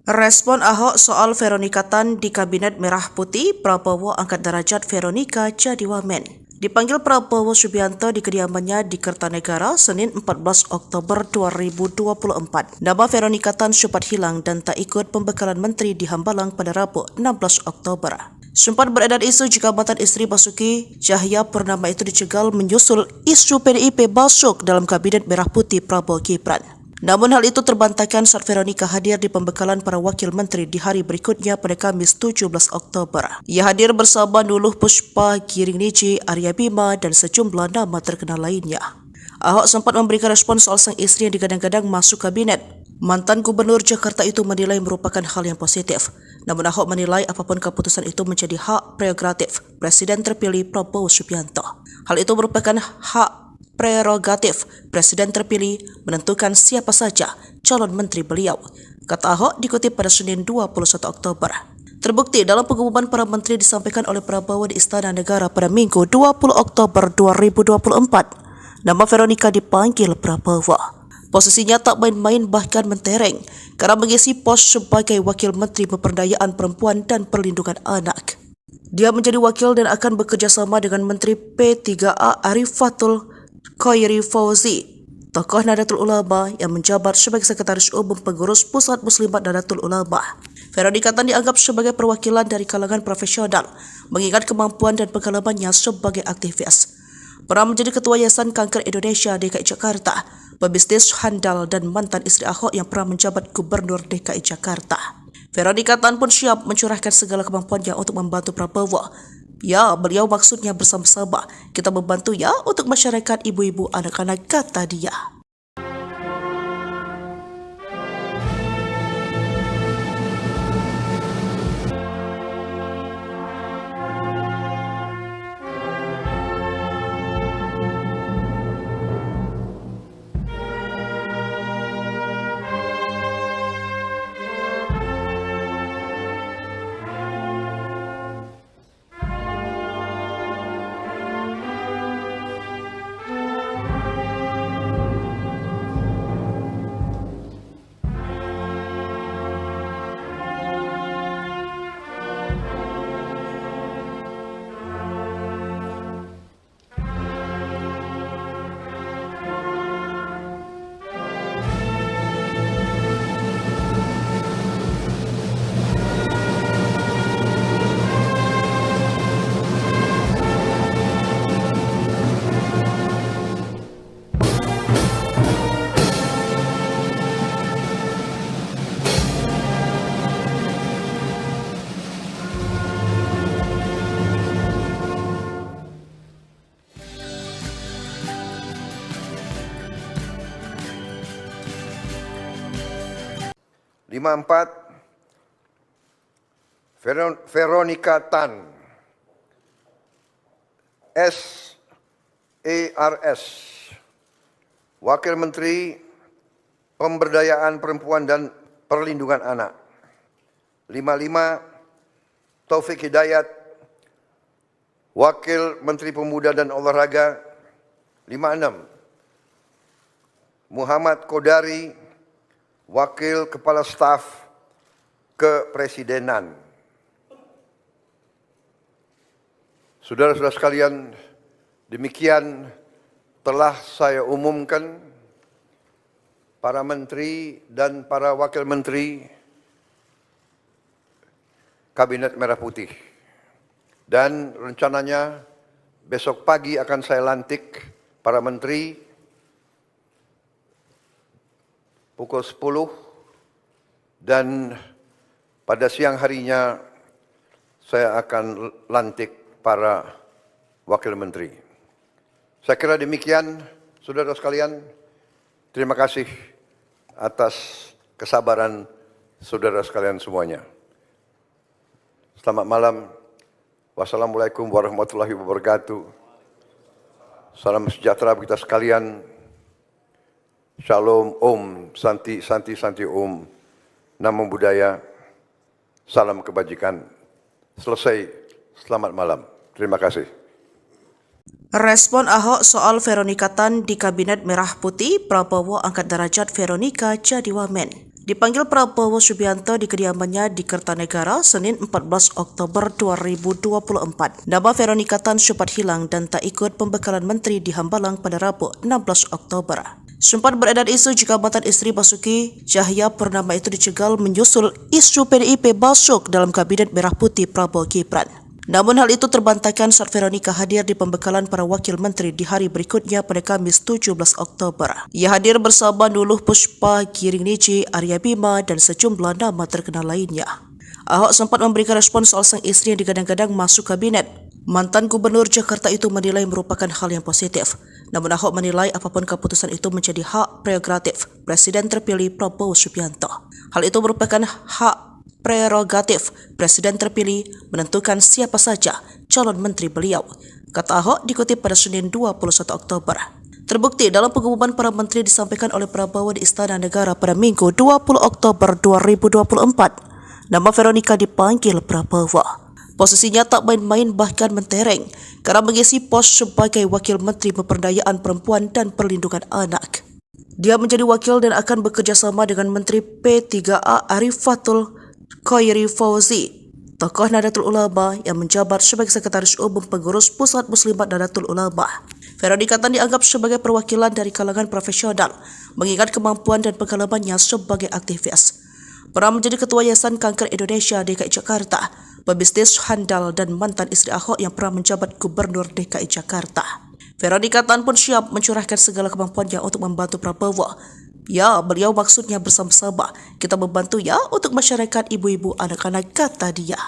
Respon Ahok soal Veronica Tan di Kabinet Merah Putih, Prabowo angkat derajat Veronica jadi wamen. Dipanggil Prabowo Subianto di kediamannya di Kertanegara, Senin 14 Oktober 2024. Nama Veronika Tan sempat hilang dan tak ikut pembekalan menteri di Hambalang pada Rabu 16 Oktober. Sempat beredar isu jika mantan istri Basuki Cahayapurnama itu dicegal menyusul isu PDIP masuk dalam Kabinet Merah Putih Prabowo Gibran. Namun hal itu terbantahkan saat Veronika hadir di pembekalan para wakil menteri di hari berikutnya pada Kamis 17 Oktober. Ia hadir bersama Nuluh Puspa, Giring Niji, Arya Bima, dan sejumlah nama terkenal lainnya. Ahok sempat memberikan respon soal sang istri yang digadang-gadang masuk kabinet. Mantan Gubernur Jakarta itu menilai merupakan hal yang positif. Namun Ahok menilai apapun keputusan itu menjadi hak prerogatif Presiden terpilih Prabowo Subianto. Hal itu merupakan hak prerogatif Presiden terpilih menentukan siapa saja calon menteri beliau, kata Ahok dikutip pada Senin 21 Oktober. Terbukti dalam pengumuman para menteri disampaikan oleh Prabowo di Istana Negara pada Minggu 20 Oktober 2024. Nama Veronika dipanggil Prabowo. Posisinya tak main-main bahkan mentereng karena mengisi pos sebagai Wakil Menteri Pemberdayaan Perempuan dan Perlindungan Anak. Dia menjadi wakil dan akan bekerja sama dengan Menteri P3A Arifatul Khairi Fauzi, tokoh Nahdlatul Ulama yang menjabat sebagai Sekretaris Umum Pengurus Pusat Muslimat Nahdlatul Ulama. Veronika Tan dianggap sebagai perwakilan dari kalangan profesional, mengingat kemampuan dan pengalamannya sebagai aktivis. Pernah menjadi Ketua Yayasan Kanker Indonesia DKI Jakarta, pebisnis handal dan mantan istri Ahok yang pernah menjabat Gubernur DKI Jakarta. Veronika Tan pun siap mencurahkan segala kemampuannya untuk membantu Prabowo. Ya, beliau maksudnya bersama-sama. Kita membantu ya untuk masyarakat ibu-ibu anak-anak, kata dia.
Veronika Tan, SARS, Wakil Menteri Pemberdayaan Perempuan dan Perlindungan Anak. 55, Taufik Hidayat, Wakil Menteri Pemuda dan Olahraga. 56, Muhammad Kodari, Wakil Kepala Staf Kepresidenan. Saudara-saudara sekalian, demikian telah saya umumkan para menteri dan para wakil menteri Kabinet Merah Putih. Dan rencananya besok pagi akan saya lantik para menteri pukul 10 dan pada siang harinya saya akan lantik para wakil menteri. Saya kira demikian, saudara sekalian. Terima kasih atas kesabaran saudara sekalian semuanya. Selamat malam. Wassalamualaikum warahmatullahi wabarakatuh. Salam sejahtera bagi kita sekalian. Shalom, Om, Santi, Santi, Santi, Om, Namo Buddhaya, salam kebajikan. Selesai, selamat malam. Terima kasih.
Respon Ahok soal Veronika Tan di Kabinet Merah Putih, Prabowo angkat derajat Veronika jadi wamen. Dipanggil Prabowo Subianto di kediamannya di Kertanegara Senin 14 Oktober 2024. Nama Veronika Tan sempat hilang dan tak ikut pembekalan menteri di Hambalang pada Rabu 16 Oktober. Sempat beredar isu jika mantan istri Basuki Cahayapurnama itu dicegal menyusul isu PDIP masuk dalam Kabinet Merah Putih Prabowo Gibran. Namun hal itu terbantahkan saat Veronika hadir di pembekalan para wakil menteri di hari berikutnya pada Kamis 17 Oktober. Ia hadir bersama Nuluh Puspa, Giring Niji, Arya Bima, dan sejumlah nama terkenal lainnya. Ahok sempat memberikan respon soal sang istri yang digadang-gadang masuk kabinet. Mantan Gubernur Jakarta itu menilai merupakan hal yang positif. Namun Ahok menilai apapun keputusan itu menjadi hak prerogatif Presiden terpilih Prabowo Subianto. Hal itu merupakan hak prerogatif Presiden terpilih menentukan siapa saja calon menteri beliau, kata Ahok dikutip pada Senin 21 Oktober. Terbukti dalam pengumuman para menteri disampaikan oleh Prabowo di Istana Negara pada Minggu 20 Oktober 2024. Nama Veronika dipanggil Prabowo. Posisinya tak main-main bahkan mentereng karena mengisi pos sebagai Wakil Menteri Pemberdayaan Perempuan dan Perlindungan Anak. Dia menjadi wakil dan akan bekerja sama dengan Menteri P3A Arifatul Khairi Fauzi, tokoh Nahdlatul Ulama yang menjabat sebagai Sekretaris Umum Pengurus Pusat Muslimat Nahdlatul Ulama. Veronika Tan dianggap sebagai perwakilan dari kalangan profesional, mengingat kemampuan dan pengalamannya sebagai aktivis. Pernah menjadi Ketua Yayasan Kanker Indonesia DKI Jakarta, pebisnis handal dan mantan istri Ahok yang pernah menjabat Gubernur DKI Jakarta. Veronika Tan pun siap mencurahkan segala kemampuannya untuk membantu Prabowo. Ya, beliau maksudnya bersama-sama. Kita membantu ya untuk masyarakat ibu-ibu anak-anak, kata dia.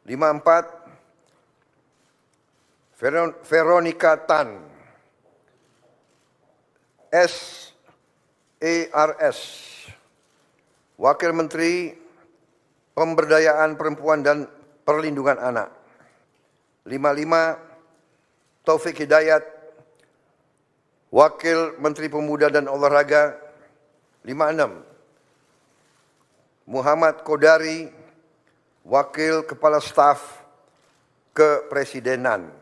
Lima empat, Veronika Tan, SARS, Wakil Menteri Pemberdayaan Perempuan dan Perlindungan Anak. 55, Taufik Hidayat, Wakil Menteri Pemuda dan Olahraga. 56, Muhammad Kodari, Wakil Kepala Staf Kepresidenan.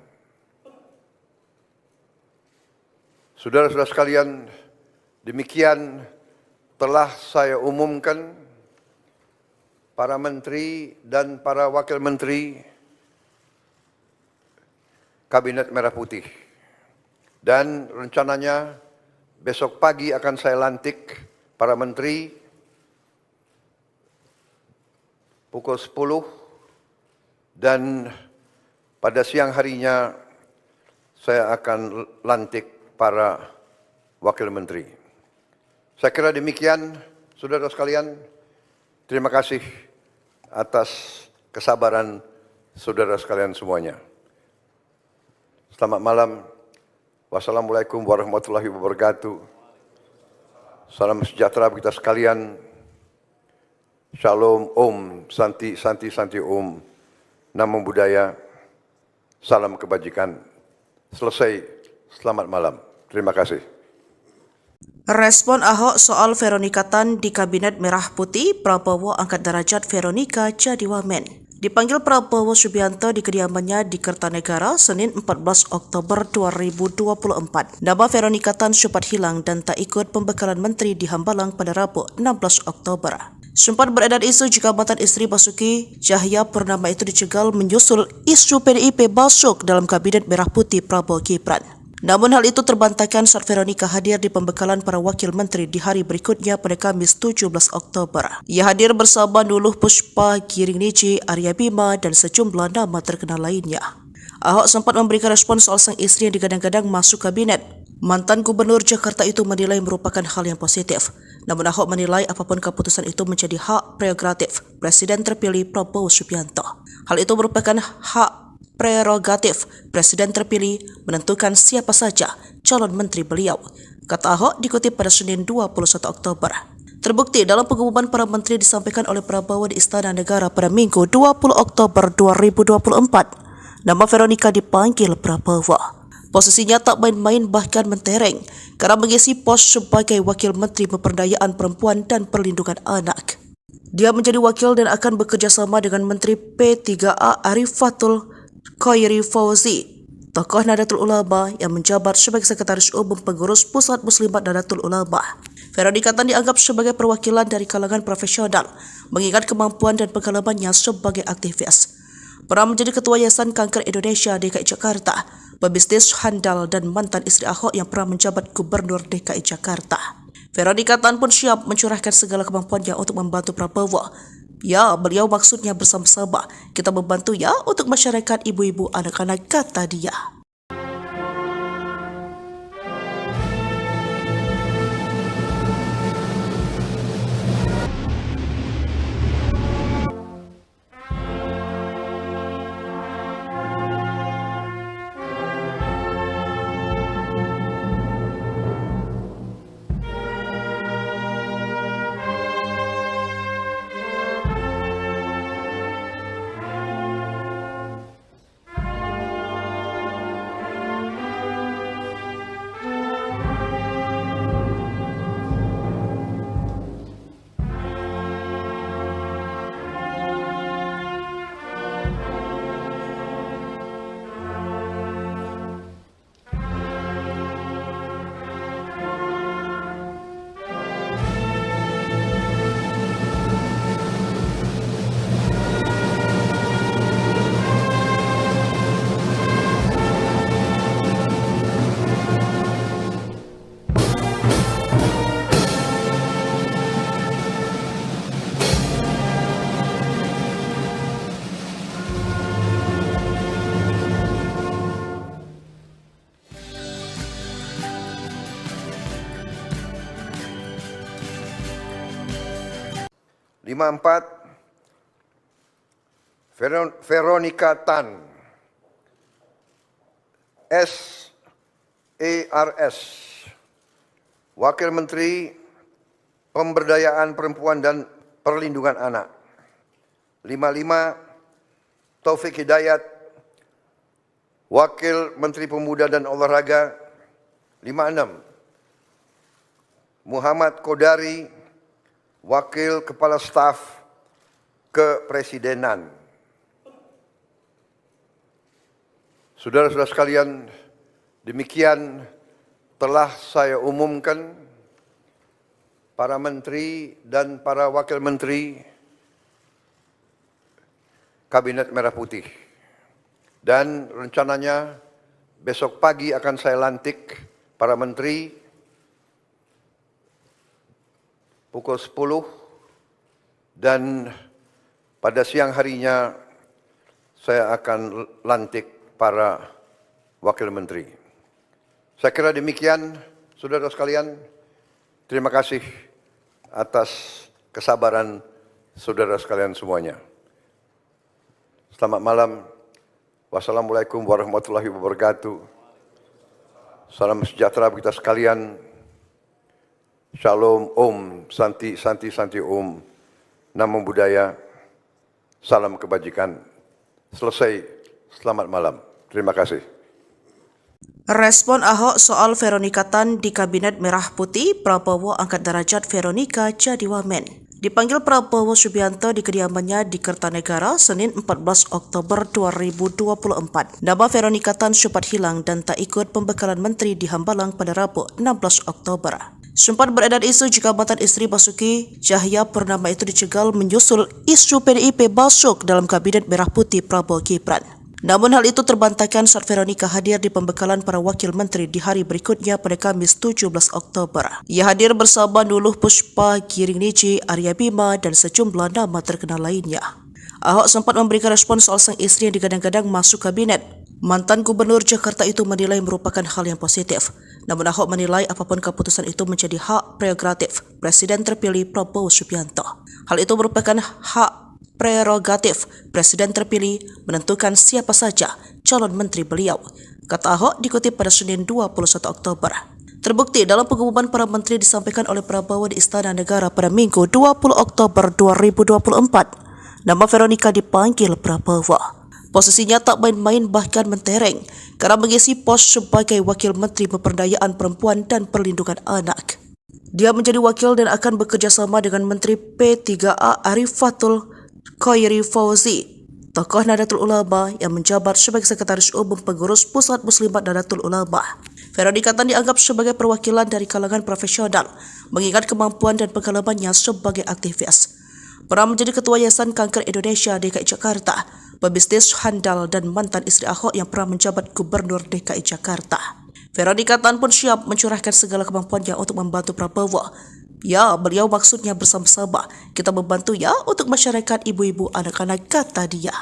Saudara-saudara sekalian, demikian telah saya umumkan para menteri dan para wakil menteri Kabinet Merah Putih. Dan rencananya besok pagi akan saya lantik para menteri pukul 10 dan pada siang harinya saya akan lantik para wakil menteri. Saya kira demikian, saudara sekalian. Terima kasih atas kesabaran saudara sekalian semuanya. Selamat malam. Wassalamualaikum warahmatullahi wabarakatuh. Salam sejahtera bagi kita sekalian. Shalom, Om, Santi, Santi, Santi, Om, Namo Buddhaya, salam kebajikan. Selesai, selamat malam. Terima kasih.
Respon Ahok soal Veronika Tan di Kabinet Merah Putih, Prabowo angkat derajat Veronika jadi wamen. Dipanggil Prabowo Subianto di kediamannya di Kertanegara Senin 14 Oktober 2024. Nama Veronika Tan sempat hilang dan tak ikut pembekalan menteri di Hambalang pada Rabu 16 Oktober. Sempat beredar isu jika mantan istri Basuki Cahayapurnama itu dicegal menyusul isu PDIP masuk dalam kabinet merah putih Prabowo Gibran. Namun hal itu terbantahkan saat Veronika hadir di pembekalan para wakil menteri di hari berikutnya pada Kamis 17 Oktober. Ia hadir bersama Nuluh Puspa, Giring Niji, Arya Bima, dan sejumlah nama terkenal lainnya. Ahok sempat memberikan respon soal sang istri yang digadang-gadang masuk kabinet. Mantan Gubernur Jakarta itu menilai merupakan hal yang positif. Namun Ahok menilai apapun keputusan itu menjadi hak prerogatif Presiden terpilih Prabowo Subianto. Hal itu merupakan hak prerogatif Presiden terpilih menentukan siapa saja calon menteri beliau, kata Ahok dikutip pada Senin 21 Oktober. Terbukti dalam pengumuman para menteri disampaikan oleh Prabowo di Istana Negara pada Minggu 20 Oktober 2024. Nama Veronika dipanggil Prabowo. Posisinya tak main-main bahkan mentereng karena mengisi pos sebagai Wakil Menteri Pemberdayaan Perempuan dan Perlindungan Anak. Dia menjadi wakil dan akan bekerja sama dengan Menteri P3A Arifatul Khairi Fauzi, tokoh Nahdlatul Ulama yang menjabat sebagai Sekretaris Umum Pengurus Pusat Muslimat Nahdlatul Ulama. Veronika Tan dianggap sebagai perwakilan dari kalangan profesional, mengingat kemampuan dan pengalamannya sebagai aktivis. Pernah menjadi Ketua Yayasan Kanker Indonesia DKI Jakarta, pebisnis handal dan mantan istri Ahok yang pernah menjabat Gubernur DKI Jakarta. Veronika Tan pun siap mencurahkan segala kemampuannya untuk membantu Prabowo. Ya, beliau maksudnya bersama-sama. Kita membantu ya untuk masyarakat ibu-ibu anak-anak, kata dia.
Veronika Tan, SARS, Wakil Menteri Pemberdayaan Perempuan dan Perlindungan Anak. 55, Taufik Hidayat, Wakil Menteri Pemuda dan Olahraga. 56, Muhammad Kodari, Wakil Kepala Staf Kepresidenan. Saudara-saudara sekalian, demikian telah saya umumkan para menteri dan para wakil menteri Kabinet Merah Putih. Dan rencananya besok pagi akan saya lantik para menteri pukul 10 dan pada siang harinya saya akan lantik para wakil menteri. Saya kira demikian, saudara sekalian. Terima kasih atas kesabaran saudara sekalian semuanya. Selamat malam. Wassalamualaikum warahmatullahi wabarakatuh. Salam sejahtera bagi kita sekalian. Shalom, Om, Santi, Santi, Santi, Om. Namo Buddhaya. Salam kebajikan. Selesai. Selamat malam. Terima kasih.
Respon Ahok soal Veronika Tan di Kabinet Merah Putih, Prabowo angkat derajat Veronika jadi wamen. Dipanggil Prabowo Subianto di kediamannya di Kertanegara Senin 14 Oktober 2024. Nama Veronika Tan sempat hilang dan tak ikut pembekalan menteri di Hambalang pada Rabu 16 Oktober. Sempat beredar isu jika mantan istri Basuki Cahayapurnama itu dicegal menyusul isu PDIP masuk dalam Kabinet Merah Putih Prabowo Gibran. Namun hal itu terbantahkan saat Veronika hadir di pembekalan para wakil menteri di hari berikutnya pada Kamis 17 Oktober. Ia hadir bersama Nuluh Puspa, Giring Niji, Arya Bima, dan sejumlah nama terkenal lainnya. Ahok sempat memberikan respon soal sang istri yang digadang-gadang masuk kabinet. Mantan Gubernur Jakarta itu menilai merupakan hal yang positif. Namun Ahok menilai apapun keputusan itu menjadi hak prerogatif Presiden terpilih Prabowo Subianto. Hal itu merupakan hak prerogatif Presiden terpilih menentukan siapa saja calon menteri beliau, kata Ahok dikutip pada Senin 21 Oktober. Terbukti dalam pengumuman para menteri disampaikan oleh Prabowo di Istana Negara pada Minggu 20 Oktober 2024. Nama Veronika dipanggil Prabowo. Posisinya tak main-main bahkan mentereng karena mengisi pos sebagai Wakil Menteri Pemberdayaan Perempuan dan Perlindungan Anak. Dia menjadi wakil dan akan bekerja sama dengan Menteri P3A Arifatul Khairi Fauzi, tokoh Nahdlatul Ulama yang menjabat sebagai Sekretaris Umum Pengurus Pusat Muslimat Nahdlatul Ulama. Veronika Tan dianggap sebagai perwakilan dari kalangan profesional, mengingat kemampuan dan pengalamannya sebagai aktivis. Pernah menjadi Ketua Yayasan Kanker Indonesia DKI Jakarta, pebisnis handal dan mantan istri Ahok yang pernah menjabat Gubernur DKI Jakarta. Veronika Tan pun siap mencurahkan segala kemampuannya untuk membantu Prabowo. Ya, beliau maksudnya bersama-sama. Kita membantu ya untuk masyarakat ibu-ibu anak-anak, kata dia.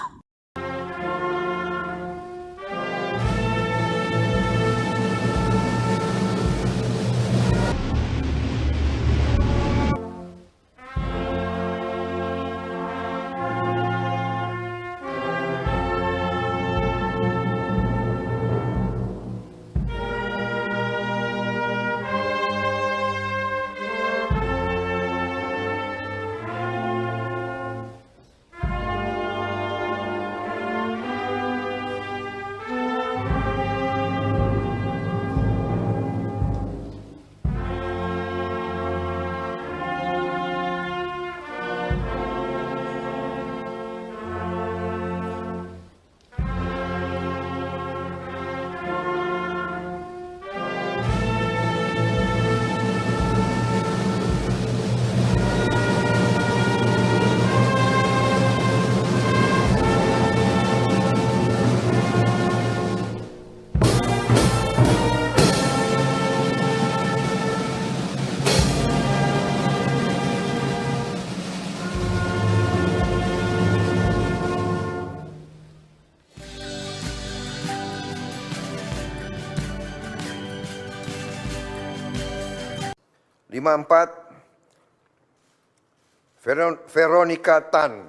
Veronika Tan,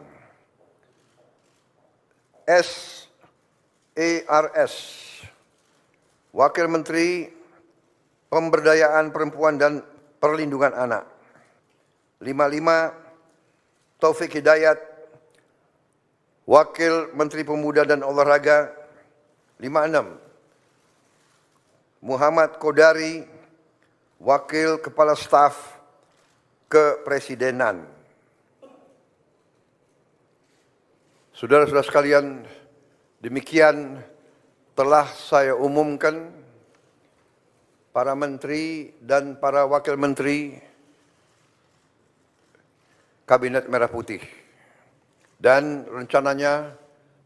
SARS, Wakil Menteri Pemberdayaan Perempuan dan Perlindungan Anak. 55, Taufik Hidayat, Wakil Menteri Pemuda dan Olahraga. 56, Muhammad Kodari, Wakil Kepala Staf Kepresidenan. Saudara-saudara sekalian, demikian telah saya umumkan para menteri dan para wakil menteri Kabinet Merah Putih. Dan rencananya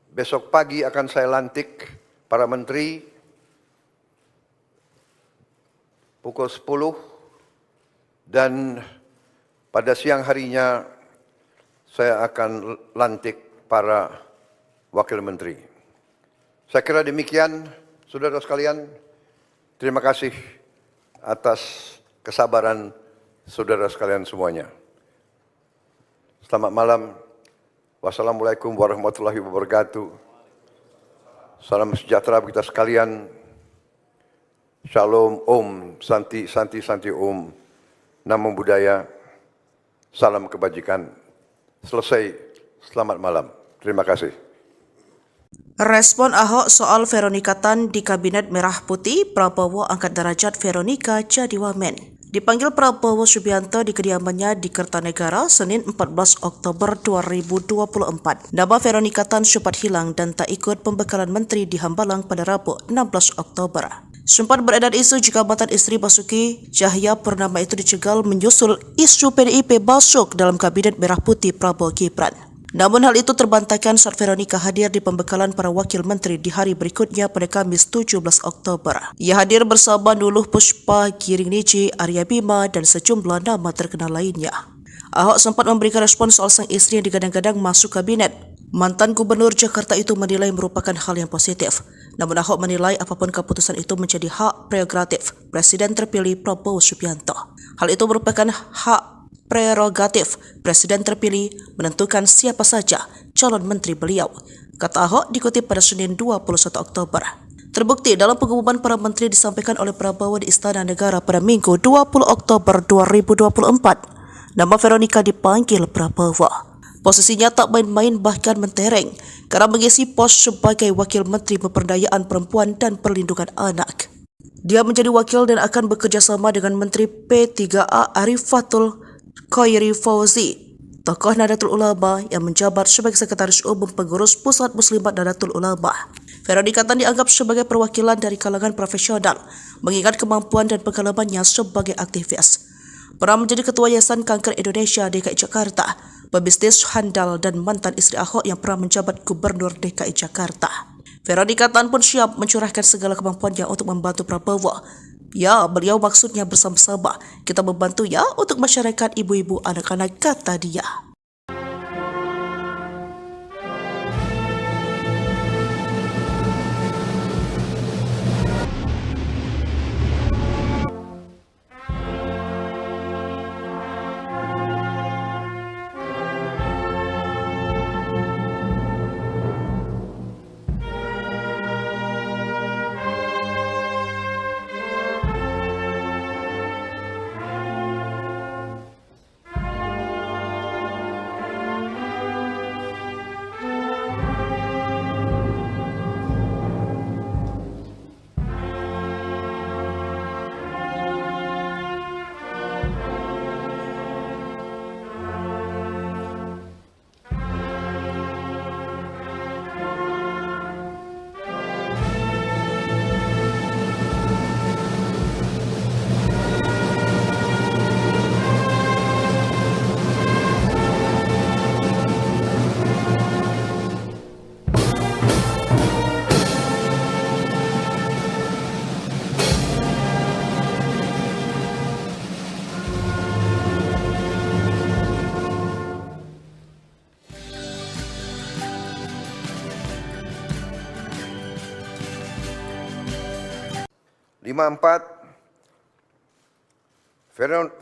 besok pagi akan saya lantik para menteri pukul 10 dan pada siang harinya saya akan lantik para wakil menteri. Saya kira demikian, saudara sekalian. Terima kasih atas kesabaran saudara sekalian semuanya. Selamat malam. Wassalamualaikum warahmatullahi wabarakatuh. Salam sejahtera bagi kita sekalian. Shalom, Om, Santi, Santi, Santi, Om. Namo Buddhaya. Salam kebajikan. Selesai. Selamat malam. Terima kasih.
Respon Ahok soal Veronika Tan di Kabinet Merah Putih, Prabowo angkat derajat Veronika jadi wamen. Dipanggil Prabowo Subianto di kediamannya di Kertanegara Senin 14 Oktober 2024. Nama Veronica Tan sempat hilang dan tak ikut pembekalan menteri di Hambalang pada Rabu 16 Oktober. Sempat beredar isu jika mantan istri Basuki Cahayapurnama itu dicegal menyusul isu PDIP masuk dalam Kabinet Merah Putih Prabowo Gibran. Namun hal itu terbantahkan saat Veronica hadir di pembekalan para wakil menteri di hari berikutnya pada Kamis 17 Oktober. Ia hadir bersama Nuluh Pushpa, Giring Niji, Arya Bima, dan sejumlah nama terkenal lainnya. Ahok sempat memberikan respon soal sang istri yang digadang-gadang masuk kabinet. Mantan Gubernur Jakarta itu menilai merupakan hal yang positif. Namun Ahok menilai apapun keputusan itu menjadi hak prerogatif Presiden terpilih Prabowo Subianto. Hal itu merupakan hak prerogatif Presiden terpilih menentukan siapa saja calon menteri beliau, kata Ahok dikutip pada Senin 21 Oktober. Terbukti dalam pengumuman para menteri disampaikan oleh Prabowo di Istana Negara pada Minggu 20 Oktober 2024. Nama Veronica dipanggil Prabowo. Posisinya tak main-main bahkan mentereng karena mengisi pos sebagai Wakil Menteri Pemberdayaan Perempuan dan Perlindungan Anak. Dia menjadi wakil dan akan bekerja sama dengan Menteri P3A Arifatul Khairi Fauzi, tokoh Nahdlatul Ulama yang menjabat sebagai Sekretaris Umum Pengurus Pusat Muslimat Nahdlatul Ulama. Veronica Tan dianggap sebagai perwakilan dari kalangan profesional, mengingat kemampuan dan pengalamannya sebagai aktivis. Pernah menjadi Ketua Yayasan Kanker Indonesia DKI Jakarta, pebisnis handal dan mantan istri Ahok yang pernah menjabat Gubernur DKI Jakarta. Veronica Tan pun siap mencurahkan segala kemampuannya untuk membantu Prabowo. Ya, beliau maksudnya bersama-sama. Kita membantu ya untuk masyarakat ibu-ibu anak-anak, kata dia.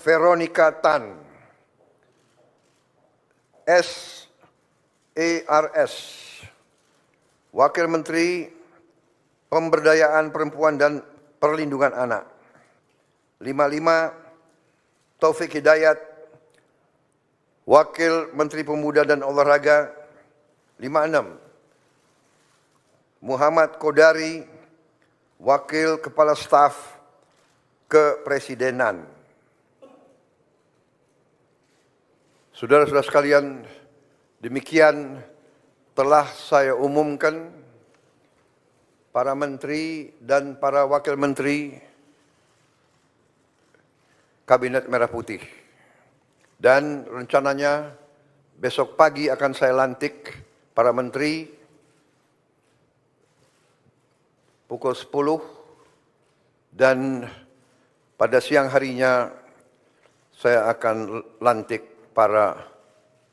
Veronica Tan, SARS, Wakil Menteri Pemberdayaan Perempuan dan Perlindungan Anak. 55, Taufik Hidayat, Wakil Menteri Pemuda dan Olahraga. 56, Muhammad Kodari, Wakil Kepala Staf Kepresidenan. Saudara-saudara sekalian, demikian telah saya umumkan para menteri dan para wakil menteri Kabinet Merah Putih. Dan rencananya besok pagi akan saya lantik para menteri pukul 10 dan pada siang harinya saya akan lantik para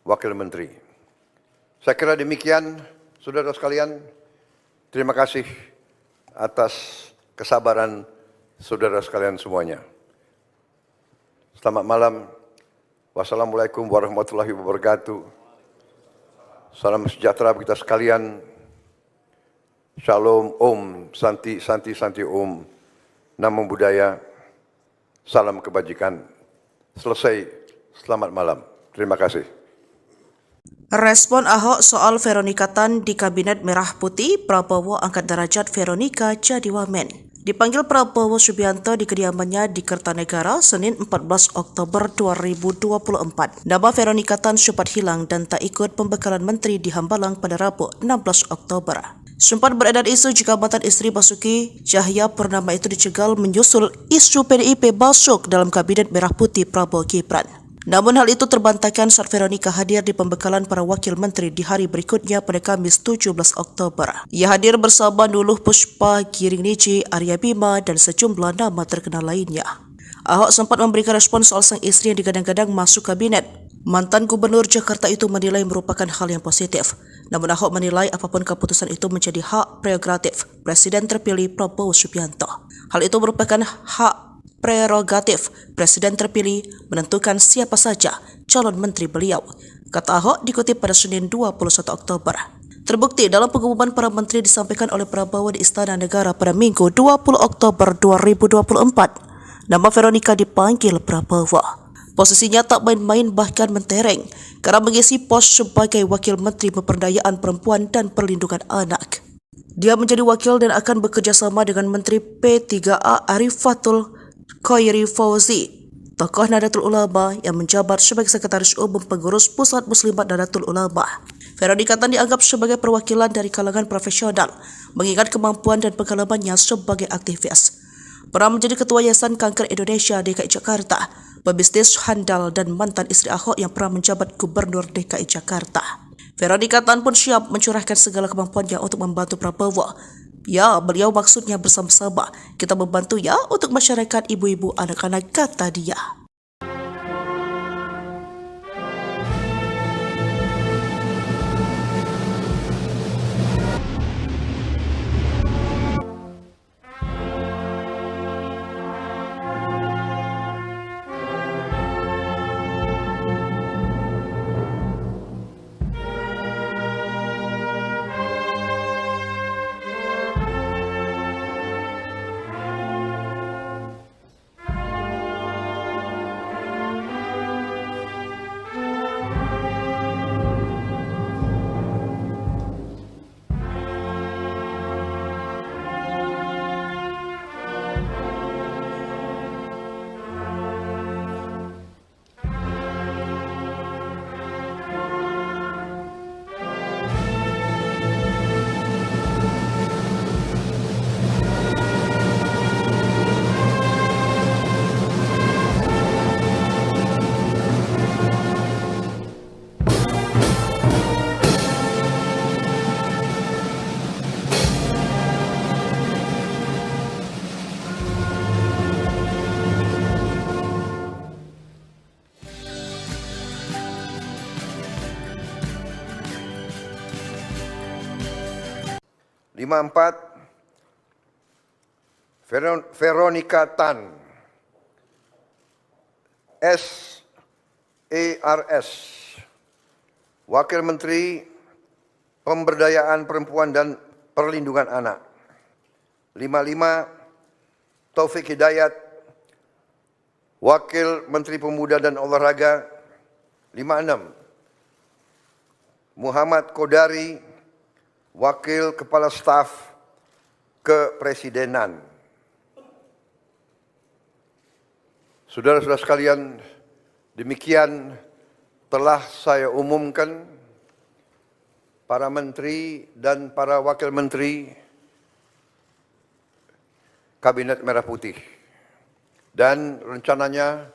wakil menteri. Saya kira demikian, saudara sekalian. Terima kasih atas kesabaran saudara sekalian semuanya. Selamat malam. Wassalamualaikum warahmatullahi wabarakatuh. Salam sejahtera bagi kita sekalian. Shalom, Om, Santi, Santi, Santi, Om. Namo Buddhaya. Salam kebajikan. Selesai. Selamat malam. Terima kasih.
Respon Ahok soal Veronica Tan di Kabinet Merah Putih, Prabowo angkat derajat Veronica jadi wamen. Dipanggil Prabowo Subianto di kediamannya di Kertanegara, Senin 14 Oktober 2024. Nama Veronika Tan sempat hilang dan tak ikut pembekalan menteri di Hambalang pada Rabu 16 Oktober. Sempat beredar isu jika mantan istri Basuki Cahayapurnama itu dicegal menyusul isu PDIP masuk dalam Kabinet Merah Putih Prabowo Gibran. Namun hal itu terbantahkan saat Veronika hadir di pembekalan para wakil menteri di hari berikutnya pada Kamis 17 Oktober. Ia hadir bersama Nuluh Puspa, Giring Niji, Arya Bima, dan sejumlah nama terkenal lainnya. Ahok sempat memberikan respon soal sang istri yang digadang-gadang masuk kabinet. Mantan Gubernur Jakarta itu menilai merupakan hal yang positif. Namun Ahok menilai apapun keputusan itu menjadi hak prerogatif Presiden terpilih Prabowo Subianto. Hal itu merupakan hak prerogatif Presiden terpilih menentukan siapa saja calon menteri beliau, kata Ahok dikutip pada Senin 21 Oktober. Terbukti dalam pengumuman para menteri disampaikan oleh Prabowo di Istana Negara pada Minggu 20 Oktober 2024. Nama Veronika dipanggil Prabowo. Posisinya tak main-main bahkan mentereng karena mengisi pos sebagai Wakil Menteri Pemberdayaan Perempuan dan Perlindungan Anak. Dia menjadi wakil dan akan bekerja sama dengan Menteri P3A Arifatul Khairi Fauzi, tokoh Nahdlatul Ulama yang menjabat sebagai Sekretaris Umum Pengurus Pusat Muslimat Nahdlatul Ulama. Veronika Tan dianggap sebagai perwakilan dari kalangan profesional, mengingat kemampuan dan pengalamannya sebagai aktivis. Pernah menjadi Ketua Yayasan Kanker Indonesia DKI Jakarta, pebisnis handal dan mantan istri Ahok yang pernah menjabat Gubernur DKI Jakarta. Veronika Tan pun siap mencurahkan segala kemampuannya untuk membantu Prabowo. Ya, beliau maksudnya bersama-sama. Kita membantu ya untuk masyarakat ibu-ibu anak-anak, kata dia.
Veronika Tan, SARS, Wakil Menteri Pemberdayaan Perempuan dan Perlindungan Anak. 55, Taufik Hidayat, Wakil Menteri Pemuda dan Olahraga. 56, Muhammad Kodari, Wakil Kepala Staf Kepresidenan. Saudara-saudara sekalian, demikian telah saya umumkan para menteri dan para wakil menteri Kabinet Merah Putih. Dan rencananya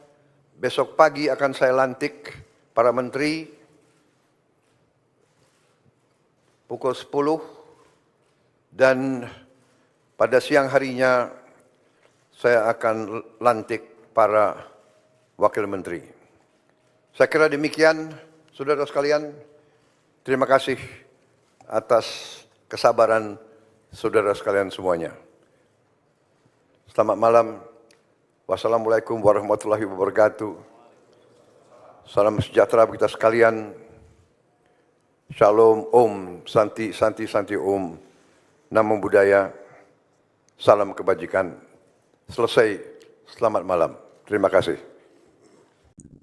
besok pagi akan saya lantik para menteri pukul 10 dan pada siang harinya saya akan lantik para wakil menteri. Saya kira demikian, saudara sekalian. Terima kasih atas kesabaran saudara sekalian semuanya. Selamat malam. Wassalamualaikum warahmatullahi wabarakatuh. Salam sejahtera bagi kita sekalian. Shalom, Om, Santi, Santi, Santi, Om. Namo Buddhaya. Salam kebajikan. Selesai. Selamat malam. Terima kasih.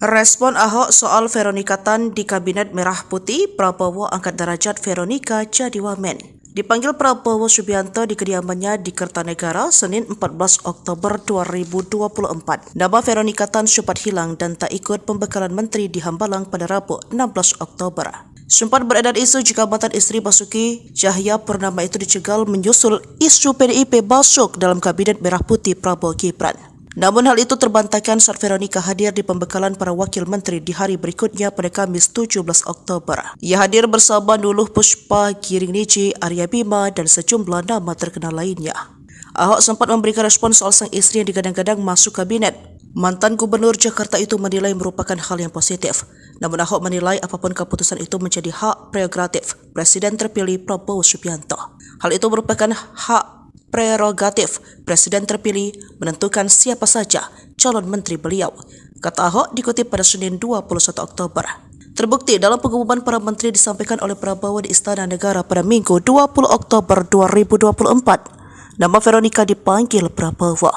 Respon Ahok soal Veronika Tan di Kabinet Merah Putih, Prabowo angkat derajat Veronika jadi wamen. Dipanggil Prabowo Subianto di kediamannya di Kertanegara, Senin 14 Oktober 2024. Nama Veronika Tan sempat hilang dan tak ikut pembekalan menteri di Hambalang pada Rabu 16 Oktober. Sempat beredar isu jika mantan istri Basuki Cahayapurnama itu dicegal menyusul isu PDIP masuk dalam Kabinet Merah Putih Prabowo Gibran. Namun hal itu terbantahkan saat Veronika hadir di pembekalan para wakil menteri di hari berikutnya pada Kamis 17 Oktober. Ia hadir bersama Nuluh Puspa, Giring Niji, Arya Bima, dan sejumlah nama terkenal lainnya. Ahok sempat memberikan respon soal sang istri yang digadang-gadang masuk kabinet. Mantan Gubernur Jakarta itu menilai merupakan hal yang positif. Namun Ahok menilai apapun keputusan itu menjadi hak prerogatif Presiden terpilih Prabowo Subianto. Hal itu merupakan hak prerogatif Presiden terpilih menentukan siapa saja calon menteri beliau, kata Ahok dikutip pada Senin 21 Oktober. Terbukti dalam pengumuman para menteri disampaikan oleh Prabowo di Istana Negara pada Minggu 20 Oktober 2024, nama Veronika dipanggil Prabowo.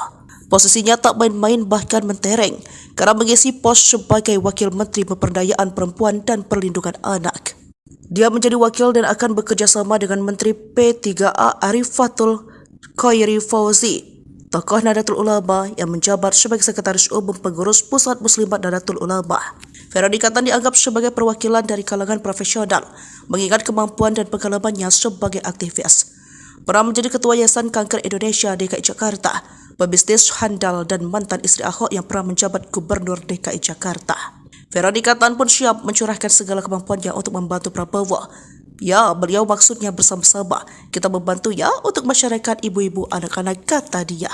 Posisinya tak main-main bahkan mentereng karena mengisi pos sebagai Wakil Menteri Pemberdayaan Perempuan dan Perlindungan Anak. Dia menjadi wakil dan akan bekerja sama dengan Menteri P3A Arifatul Khairi Fauzi, tokoh Nahdlatul Ulama yang menjabat sebagai Sekretaris Umum Pengurus Pusat Muslimat Nahdlatul Ulama. Veronika Tan dianggap sebagai perwakilan dari kalangan profesional, mengingat kemampuan dan pengalamannya sebagai aktivis. Pernah menjadi Ketua Yayasan Kanker Indonesia DKI Jakarta, pebisnis handal dan mantan istri Ahok yang pernah menjabat Gubernur DKI Jakarta. Veronika Tan pun siap mencurahkan segala kemampuannya untuk membantu Prabowo. Ya, beliau maksudnya bersama-sama. Kita membantu ya untuk masyarakat ibu-ibu anak-anak, kata dia.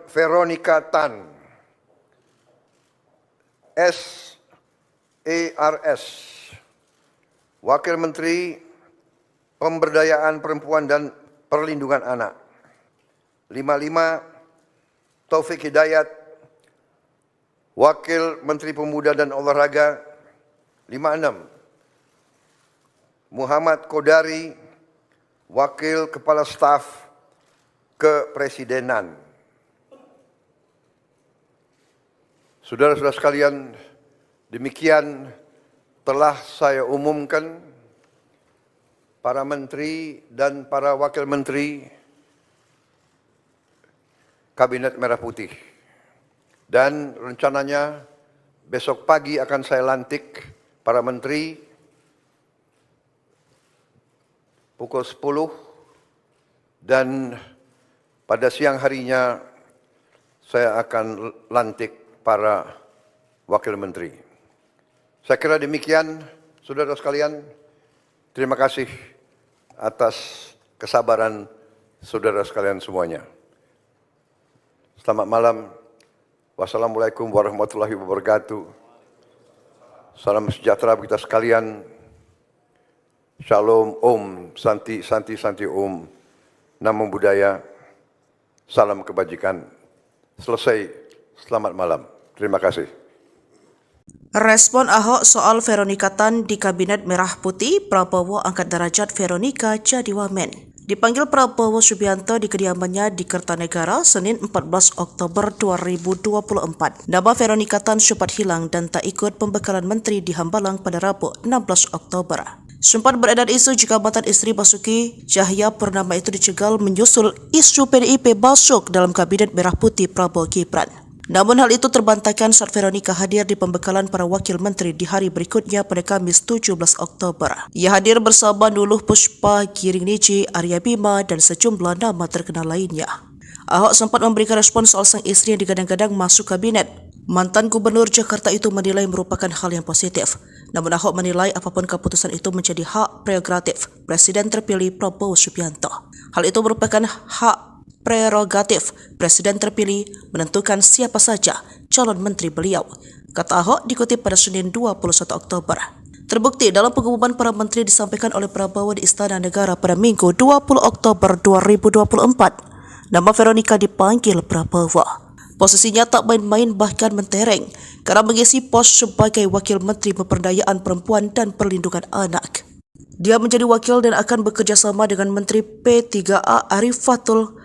Veronika Tan, SARS, Wakil Menteri Pemberdayaan Perempuan dan Perlindungan Anak. 55, Taufik Hidayat, Wakil Menteri Pemuda dan Olahraga. 56, Muhammad Kodari, Wakil Kepala Staf Kepresidenan. Saudara-saudara sekalian, demikian telah saya umumkan para menteri dan para wakil menteri Kabinet Merah Putih. Dan rencananya besok pagi akan saya lantik para menteri pukul 10 dan pada siang harinya saya akan lantik para wakil menteri. Saya kira demikian, saudara sekalian. Terima kasih atas kesabaran saudara sekalian semuanya. Selamat malam. Wassalamualaikum warahmatullahi wabarakatuh. Salam sejahtera bagi kita sekalian. Shalom, Om, Santi, Santi, Santi, Om. Namo Buddhaya. Salam kebajikan. Selesai. Selamat malam. Terima kasih.
Respon Ahok soal Veronika Tan di Kabinet Merah Putih, Prabowo angkat derajat Veronika jadi wamen. Dipanggil Prabowo Subianto di kediamannya di Kertanegara, Senin 14 Oktober 2024. Nama Veronika Tan sempat hilang dan tak ikut pembekalan menteri di Hambalang pada Rabu 16 Oktober. Sempat beredar isu jika mantan istri Basuki Cahayapurnama itu dicegal menyusul isu PDIP masuk dalam Kabinet Merah Putih Prabowo Gibran. Namun hal itu terbantahkan saat Veronika hadir di pembekalan para wakil menteri di hari berikutnya pada Kamis 17 Oktober. Ia hadir bersama Nuluh Puspa, Giring Niji, Arya Bima, dan sejumlah nama terkenal lainnya. Ahok sempat memberikan respon soal sang istri yang digadang-gadang masuk kabinet. Mantan Gubernur Jakarta itu menilai merupakan hal yang positif. Namun Ahok menilai apapun keputusan itu menjadi hak prerogatif Presiden terpilih Prabowo Subianto. Hal itu merupakan hak prerogatif Presiden terpilih menentukan siapa saja calon menteri beliau, kata Ahok dikutip pada Senin 21 Oktober. Terbukti dalam pengumuman para menteri disampaikan oleh Prabowo di Istana Negara pada Minggu 20 Oktober 2024. Nama Veronika dipanggil Prabowo. Posisinya tak main-main bahkan mentereng karena mengisi pos sebagai Wakil Menteri Pemberdayaan Perempuan dan Perlindungan Anak. Dia menjadi wakil dan akan bekerja sama dengan Menteri P3A Arifatul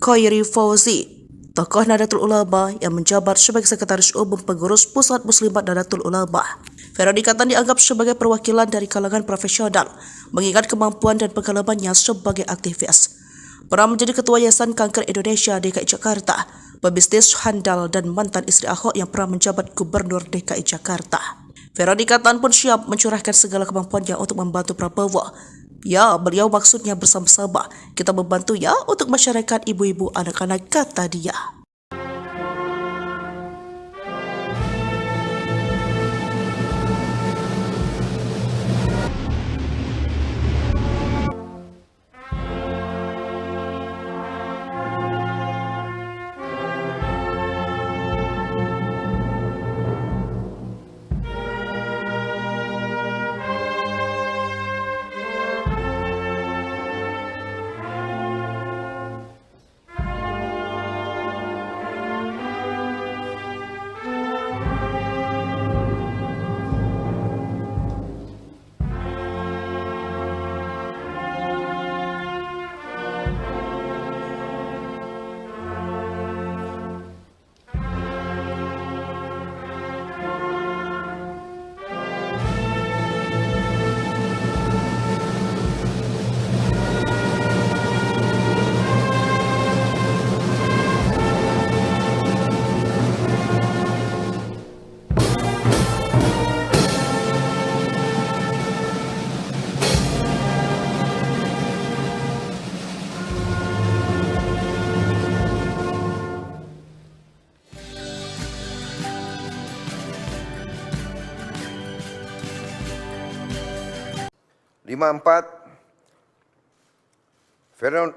Khairi Fauzi, tokoh Nahdlatul Ulama yang menjabat sebagai Sekretaris Umum Pengurus Pusat Muslimat Nahdlatul Ulama. Veronika Tan dianggap sebagai perwakilan dari kalangan profesional, mengingat kemampuan dan pengalamannya sebagai aktivis. Pernah menjadi Ketua Yayasan Kanker Indonesia DKI Jakarta, pebisnis handal dan mantan istri Ahok yang pernah menjabat Gubernur DKI Jakarta. Veronika Tan pun siap mencurahkan segala kemampuannya untuk membantu Prabowo. Ya, beliau maksudnya bersama-sama. Kita membantu ya untuk masyarakat ibu-ibu anak-anak, kata dia.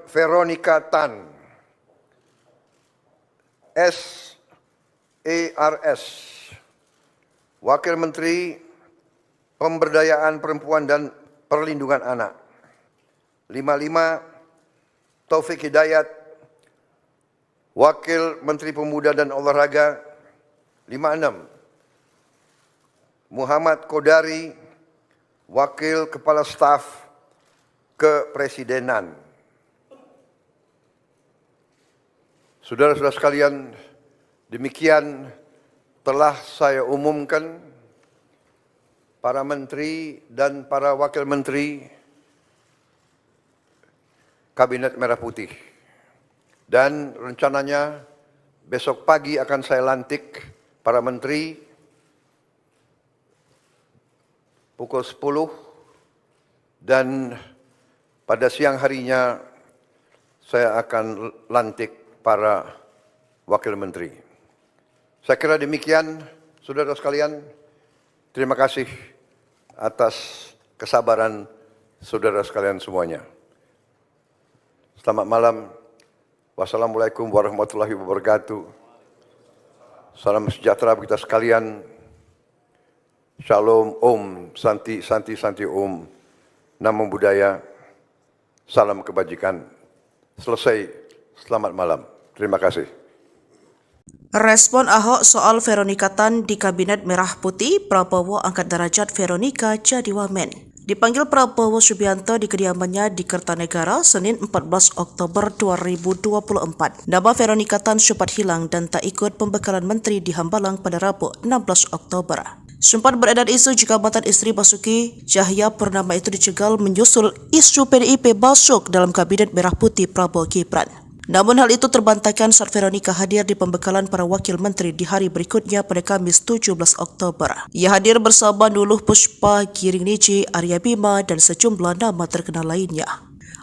Veronika Tan, SARS, Wakil Menteri Pemberdayaan Perempuan dan Perlindungan Anak. 55, Taufik Hidayat, Wakil Menteri Pemuda dan Olahraga. 56, Muhammad Kodari, Wakil Kepala Staf Kepresidenan. Saudara-saudara sekalian, demikian telah saya umumkan para menteri dan para wakil menteri Kabinet Merah Putih. Dan rencananya besok pagi akan saya lantik para menteri pukul 10 dan pada siang harinya saya akan lantik para wakil menteri. Saya kira demikian, saudara sekalian. Terima kasih atas kesabaran saudara sekalian semuanya. Selamat malam. Wassalamualaikum warahmatullahi wabarakatuh. Salam sejahtera bagi kita sekalian. Shalom, Om, Santi, Santi, Santi, Om. Namo Buddhaya. Salam kebajikan. Selesai. Selamat malam. Terima kasih.
Respon Ahok soal Veronika Tan di Kabinet Merah Putih, Prabowo angkat derajat Veronika jadi wamen. Dipanggil Prabowo Subianto di kediamannya di Kertanegara Senin 14 Oktober 2024. Nama Veronika Tan sempat hilang dan tak ikut pembekalan menteri di Hambalang pada Rabu 16 Oktober. Sempat beredar isu jika mantan istri Basuki Cahayapurnama itu dicegal menyusul isu PDIP masuk dalam Kabinet Merah Putih Prabowo Gibran. Namun hal itu terbantahkan saat Veronika hadir di pembekalan para wakil menteri di hari berikutnya pada Kamis 17 Oktober. Ia hadir bersama Nuluh Puspa, Giring Niji, Arya Bima, dan sejumlah nama terkenal lainnya.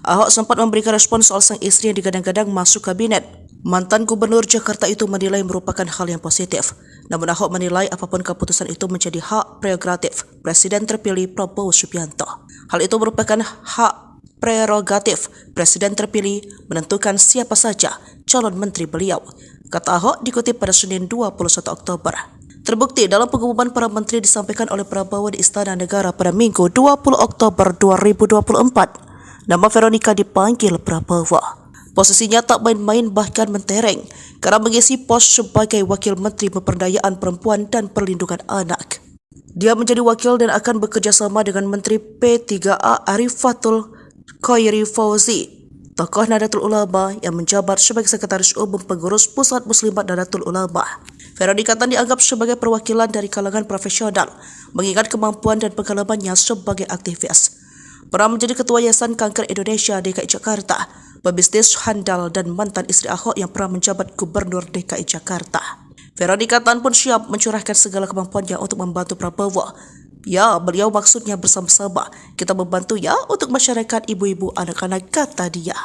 Ahok sempat memberikan respon soal sang istri yang digadang-gadang masuk kabinet. Mantan Gubernur Jakarta itu menilai merupakan hal yang positif. Namun Ahok menilai apapun keputusan itu menjadi hak prerogatif Presiden terpilih Prabowo Subianto. Hal itu merupakan hak prerogatif Presiden terpilih menentukan siapa saja calon menteri beliau, kata Ahok dikutip pada Senin 21 Oktober. Terbukti dalam pengumuman para menteri disampaikan oleh Prabowo di Istana Negara pada Minggu 20 Oktober 2024. Nama Veronika dipanggil Prabowo. Posisinya tak main-main bahkan mentereng karena mengisi pos sebagai Wakil Menteri Pemberdayaan Perempuan dan Perlindungan Anak. Dia menjadi wakil dan akan bekerja sama dengan Menteri P3A Arifatul Khairi Fauzi, tokoh Nahdlatul Ulama yang menjabat sebagai Sekretaris Umum Pengurus Pusat Muslimat Nahdlatul Ulama. Veronika Tan dianggap sebagai perwakilan dari kalangan profesional, mengingat kemampuan dan pengalamannya sebagai aktivis. Pernah menjadi Ketua Yayasan Kanker Indonesia DKI Jakarta, pebisnis handal dan mantan istri Ahok yang pernah menjabat Gubernur DKI Jakarta. Veronika Tan pun siap mencurahkan segala kemampuannya untuk membantu Prabowo. Ya, beliau maksudnya bersama-sama. Kita membantu ya untuk masyarakat ibu-ibu anak-anak, kata dia.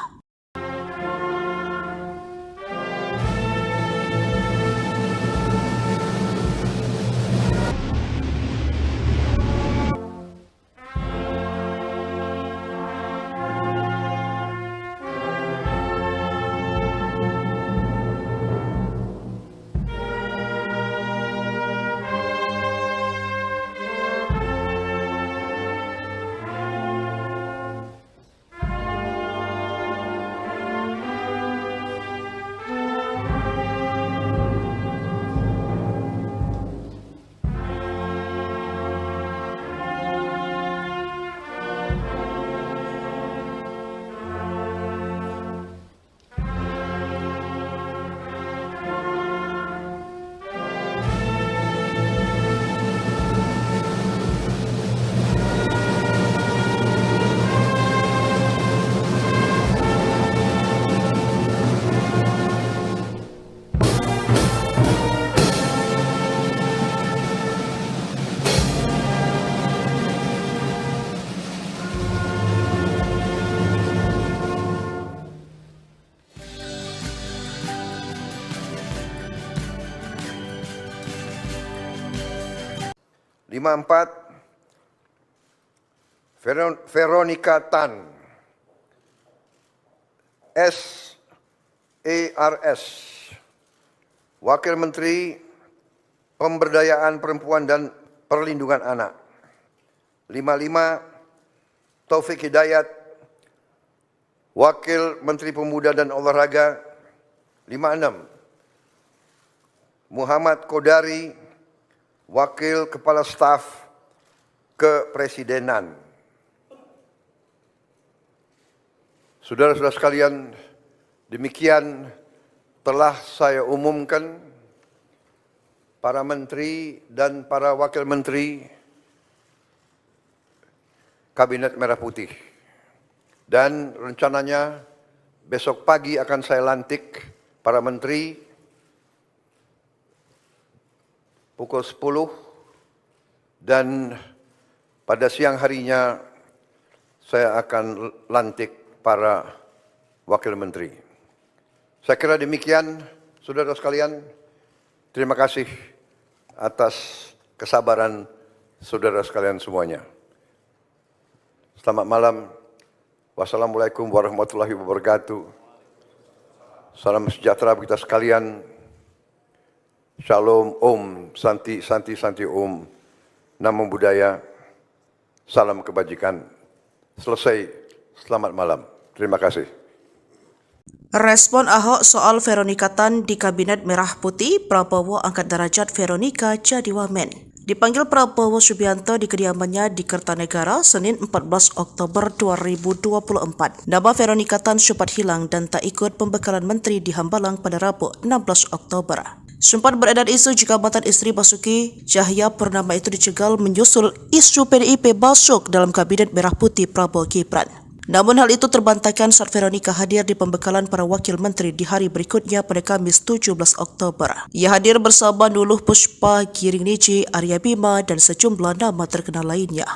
Lima empat, Veronika Tan, SARS, Wakil Menteri Pemberdayaan Perempuan dan Perlindungan Anak. 55, Taufik Hidayat, Wakil Menteri Pemuda dan Olahraga. 56, Muhammad Kodari, Wakil Kepala Staf Kepresidenan. Saudara-saudara sekalian, demikian telah saya umumkan para menteri dan para wakil menteri Kabinet Merah Putih. Dan rencananya besok pagi akan saya lantik para menteri pukul 10 dan pada siang harinya saya akan lantik para wakil menteri. Saya kira demikian, saudara sekalian. Terima kasih atas kesabaran saudara sekalian semuanya. Selamat malam. Wassalamualaikum warahmatullahi wabarakatuh. Salam sejahtera bagi kita sekalian. Shalom, Om, Santi, Santi, Santi, Om, Namo Buddhaya, salam kebajikan. Selesai, selamat malam. Terima kasih.
Respon Ahok soal Veronika Tan di Kabinet Merah Putih, Prabowo angkat derajat Veronika jadi wamen. Dipanggil Prabowo Subianto di kediamannya di Kertanegara Senin 14 Oktober 2024. Nama Veronika Tan sempat hilang dan tak ikut pembekalan menteri di Hambalang pada Rabu 16 Oktober. Sempat beredar isu jika mantan istri Basuki Cahayapurnama itu dicegal menyusul isu PDIP masuk dalam Kabinet Merah Putih Prabowo Gibran. Namun hal itu terbantahkan saat Veronika hadir di pembekalan para wakil menteri di hari berikutnya pada Kamis 17 Oktober. Ia hadir bersama Nuluh Puspa, Giring Niji, Arya Bima, dan sejumlah nama terkenal lainnya.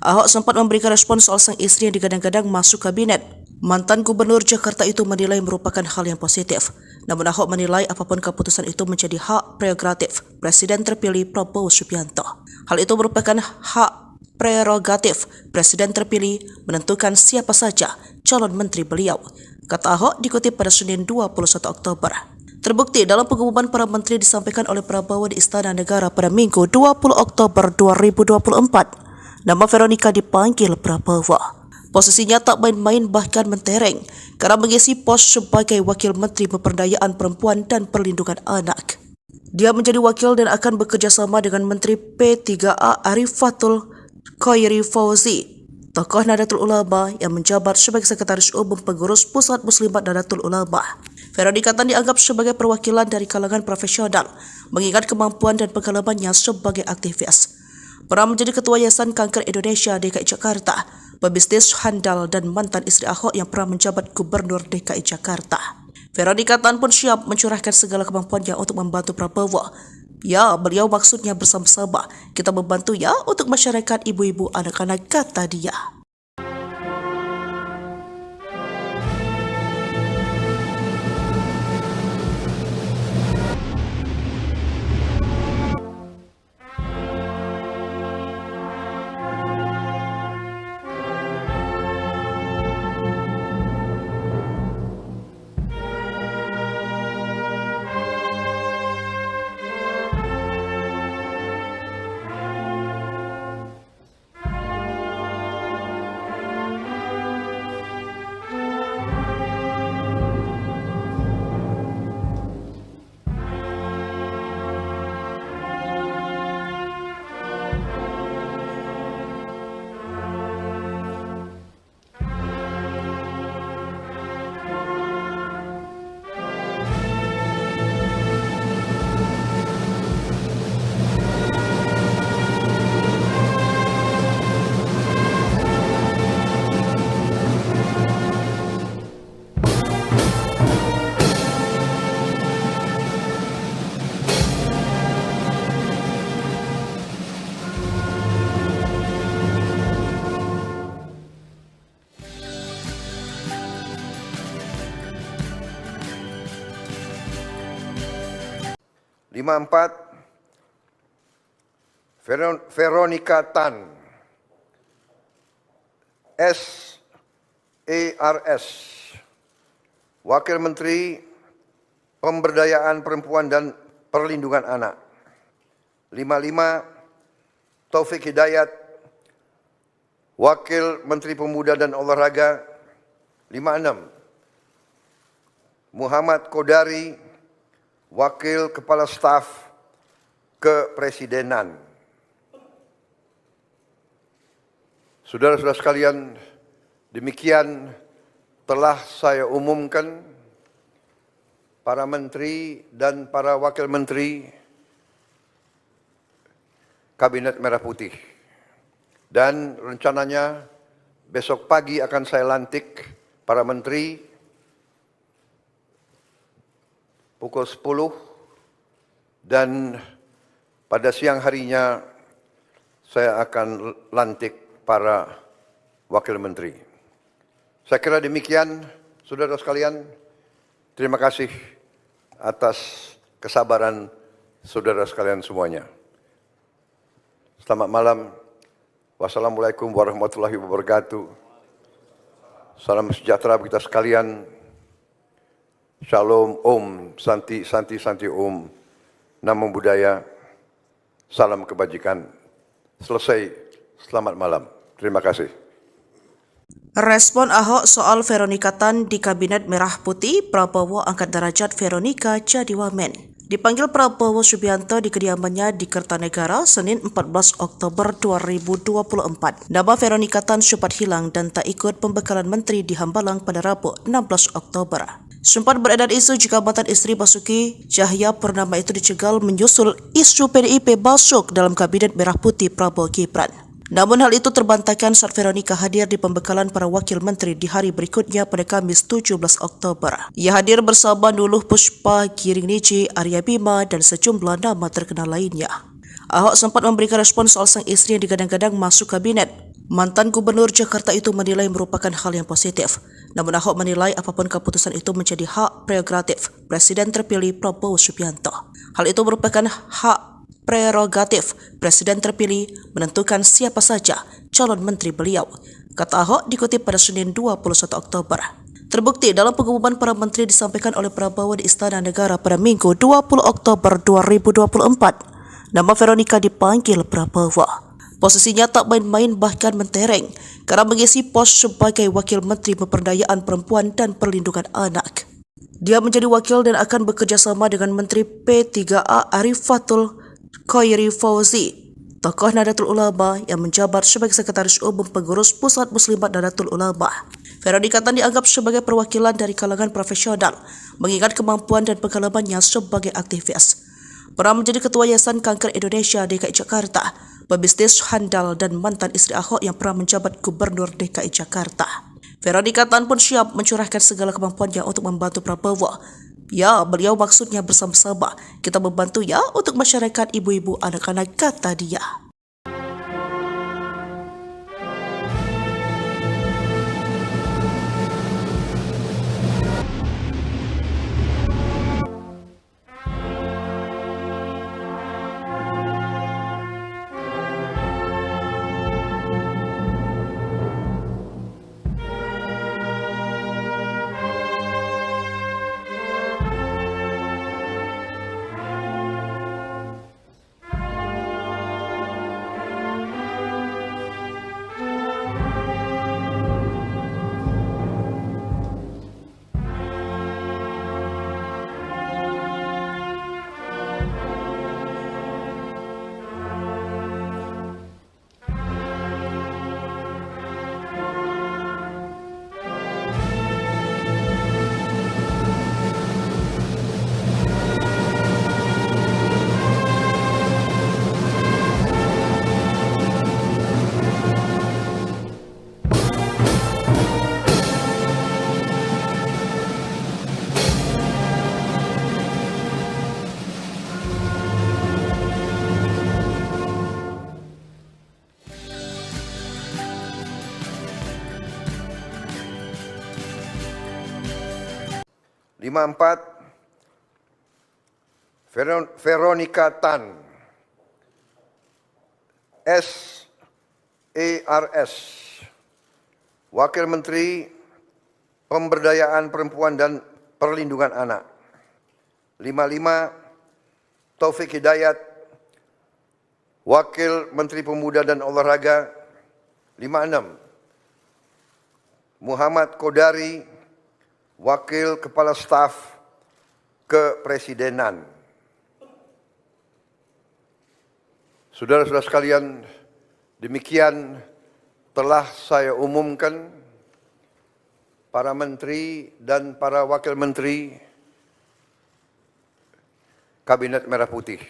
Ahok sempat memberikan respon soal sang istri yang digadang-gadang masuk kabinet. Mantan Gubernur Jakarta itu menilai merupakan hal yang positif. Namun Ahok menilai apapun keputusan itu menjadi hak prerogatif Presiden terpilih Prabowo Subianto. Hal itu merupakan hak prerogatif Presiden terpilih menentukan siapa saja calon menteri beliau, kata Ahok dikutip pada Senin 21 Oktober. Terbukti dalam pengumuman para menteri disampaikan oleh Prabowo di Istana Negara pada Minggu 20 Oktober 2024. Nama Veronika dipanggil Prabowo. Posisinya tak main-main bahkan mentereng karena mengisi pos sebagai Wakil Menteri Pemberdayaan Perempuan dan Perlindungan Anak. Dia menjadi wakil dan akan bekerja sama dengan Menteri P3A Arifatul Khairi Fauzi, tokoh Nahdlatul Ulama yang menjabat sebagai Sekretaris Umum Pengurus Pusat Muslimat Nahdlatul Ulama. Veronika Tan dianggap sebagai perwakilan dari kalangan profesional, mengingat kemampuan dan pengalamannya sebagai aktivis. Pernah menjadi Ketua Yayasan Kanker Indonesia DKI Jakarta, pebisnis handal dan mantan istri Ahok yang pernah menjabat Gubernur DKI Jakarta. Veronika Tan pun siap mencurahkan segala kemampuannya untuk membantu Prabowo. Ya, beliau maksudnya bersama-sama. Kita membantu ya untuk masyarakat ibu-ibu anak-anak, kata dia.
Veronika Tan, SARS, Wakil Menteri Pemberdayaan Perempuan dan Perlindungan Anak. 55, Taufik Hidayat, Wakil Menteri Pemuda dan Olahraga. 56, Muhammad Kodari, Wakil Kepala Staf Kepresidenan. Saudara-saudara sekalian, demikian telah saya umumkan para menteri dan para wakil menteri Kabinet Merah Putih. Dan rencananya besok pagi akan saya lantik para menteri pukul 10 dan pada siang harinya saya akan lantik para wakil menteri. Saya kira demikian, saudara sekalian. Terima kasih atas kesabaran saudara sekalian semuanya. Selamat malam. Wassalamualaikum warahmatullahi wabarakatuh. Salam sejahtera bagi kita sekalian. Shalom, Om, Santi, Santi, Santi, Om. Namo Buddhaya. Salam kebajikan. Selesai. Selamat malam. Terima kasih.
Respon Ahok soal Veronika Tan di Kabinet Merah Putih, Prabowo angkat derajat Veronika jadi wamen. Dipanggil Prabowo Subianto di kediamannya di Kertanegara Senin 14 Oktober 2024. Nama Veronika Tan sempat hilang dan tak ikut pembekalan menteri di Hambalang pada Rabu 16 Oktober. Sempat beredar isu jika mantan istri Basuki Cahayapurnama itu dicegal menyusul isu PDIP masuk dalam Kabinet Merah Putih Prabowo Gibran. Namun hal itu terbantahkan saat Veronika hadir di pembekalan para wakil menteri di hari berikutnya pada Kamis 17 Oktober. Ia hadir bersama Nuluh Puspa, Giring Niji, Arya Bima, dan sejumlah nama terkenal lainnya. Ahok sempat memberikan respon soal sang istri yang digadang-gadang masuk kabinet. Mantan Gubernur Jakarta itu menilai merupakan hal yang positif. Namun Ahok menilai apapun keputusan itu menjadi hak prerogatif Presiden terpilih Prabowo Subianto. Hal itu merupakan hak prerogatif Presiden terpilih menentukan siapa saja calon menteri beliau, kata Ahok dikutip pada Senin 21 Oktober. Terbukti dalam pengumuman para menteri disampaikan oleh Prabowo di Istana Negara pada Minggu 20 Oktober 2024. Nama Veronika dipanggil Prabowo. Posisinya tak main-main bahkan mentereng karena mengisi pos sebagai Wakil Menteri Pemberdayaan Perempuan dan Perlindungan Anak. Dia menjadi wakil dan akan bekerja sama dengan Menteri P3A Arifatul Khairi Fauzi, tokoh Nahdlatul Ulama yang menjabat sebagai Sekretaris Umum Pengurus Pusat Muslimat Nahdlatul Ulama. Veronika Tan dianggap sebagai perwakilan dari kalangan profesional, mengingat kemampuan dan pengalamannya sebagai aktivis. Pernah menjadi Ketua Yayasan Kanker Indonesia DKI Jakarta, pebisnis handal dan mantan istri Ahok yang pernah menjabat Gubernur DKI Jakarta. Veronika Tan pun siap mencurahkan segala kemampuannya untuk membantu Prabowo. Ya, beliau maksudnya bersama-sama. Kita membantu ya untuk masyarakat ibu-ibu anak-anak, kata dia.
Empat, Veronika Tan, SARS, Wakil Menteri Pemberdayaan Perempuan dan Perlindungan Anak. 55, Taufik Hidayat, Wakil Menteri Pemuda dan Olahraga. 56, Muhammad Kodari, Wakil Kepala Staf Kepresidenan. Saudara-saudara sekalian, demikian telah saya umumkan para menteri dan para wakil menteri Kabinet Merah Putih.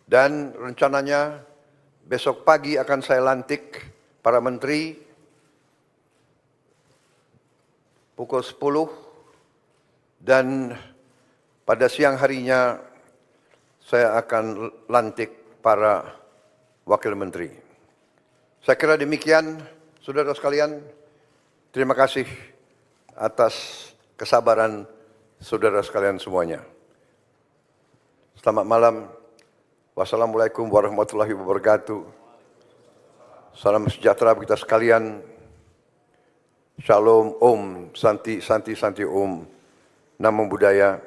Dan rencananya besok pagi akan saya lantik para menteri pukul 10 dan pada siang harinya saya akan lantik para wakil menteri. Saya kira demikian, saudara sekalian. Terima kasih atas kesabaran saudara sekalian semuanya. Selamat malam. Wassalamualaikum warahmatullahi wabarakatuh. Salam sejahtera bagi kita sekalian. Shalom, Om, Santi, Santi, Santi, Om, Namo Buddhaya,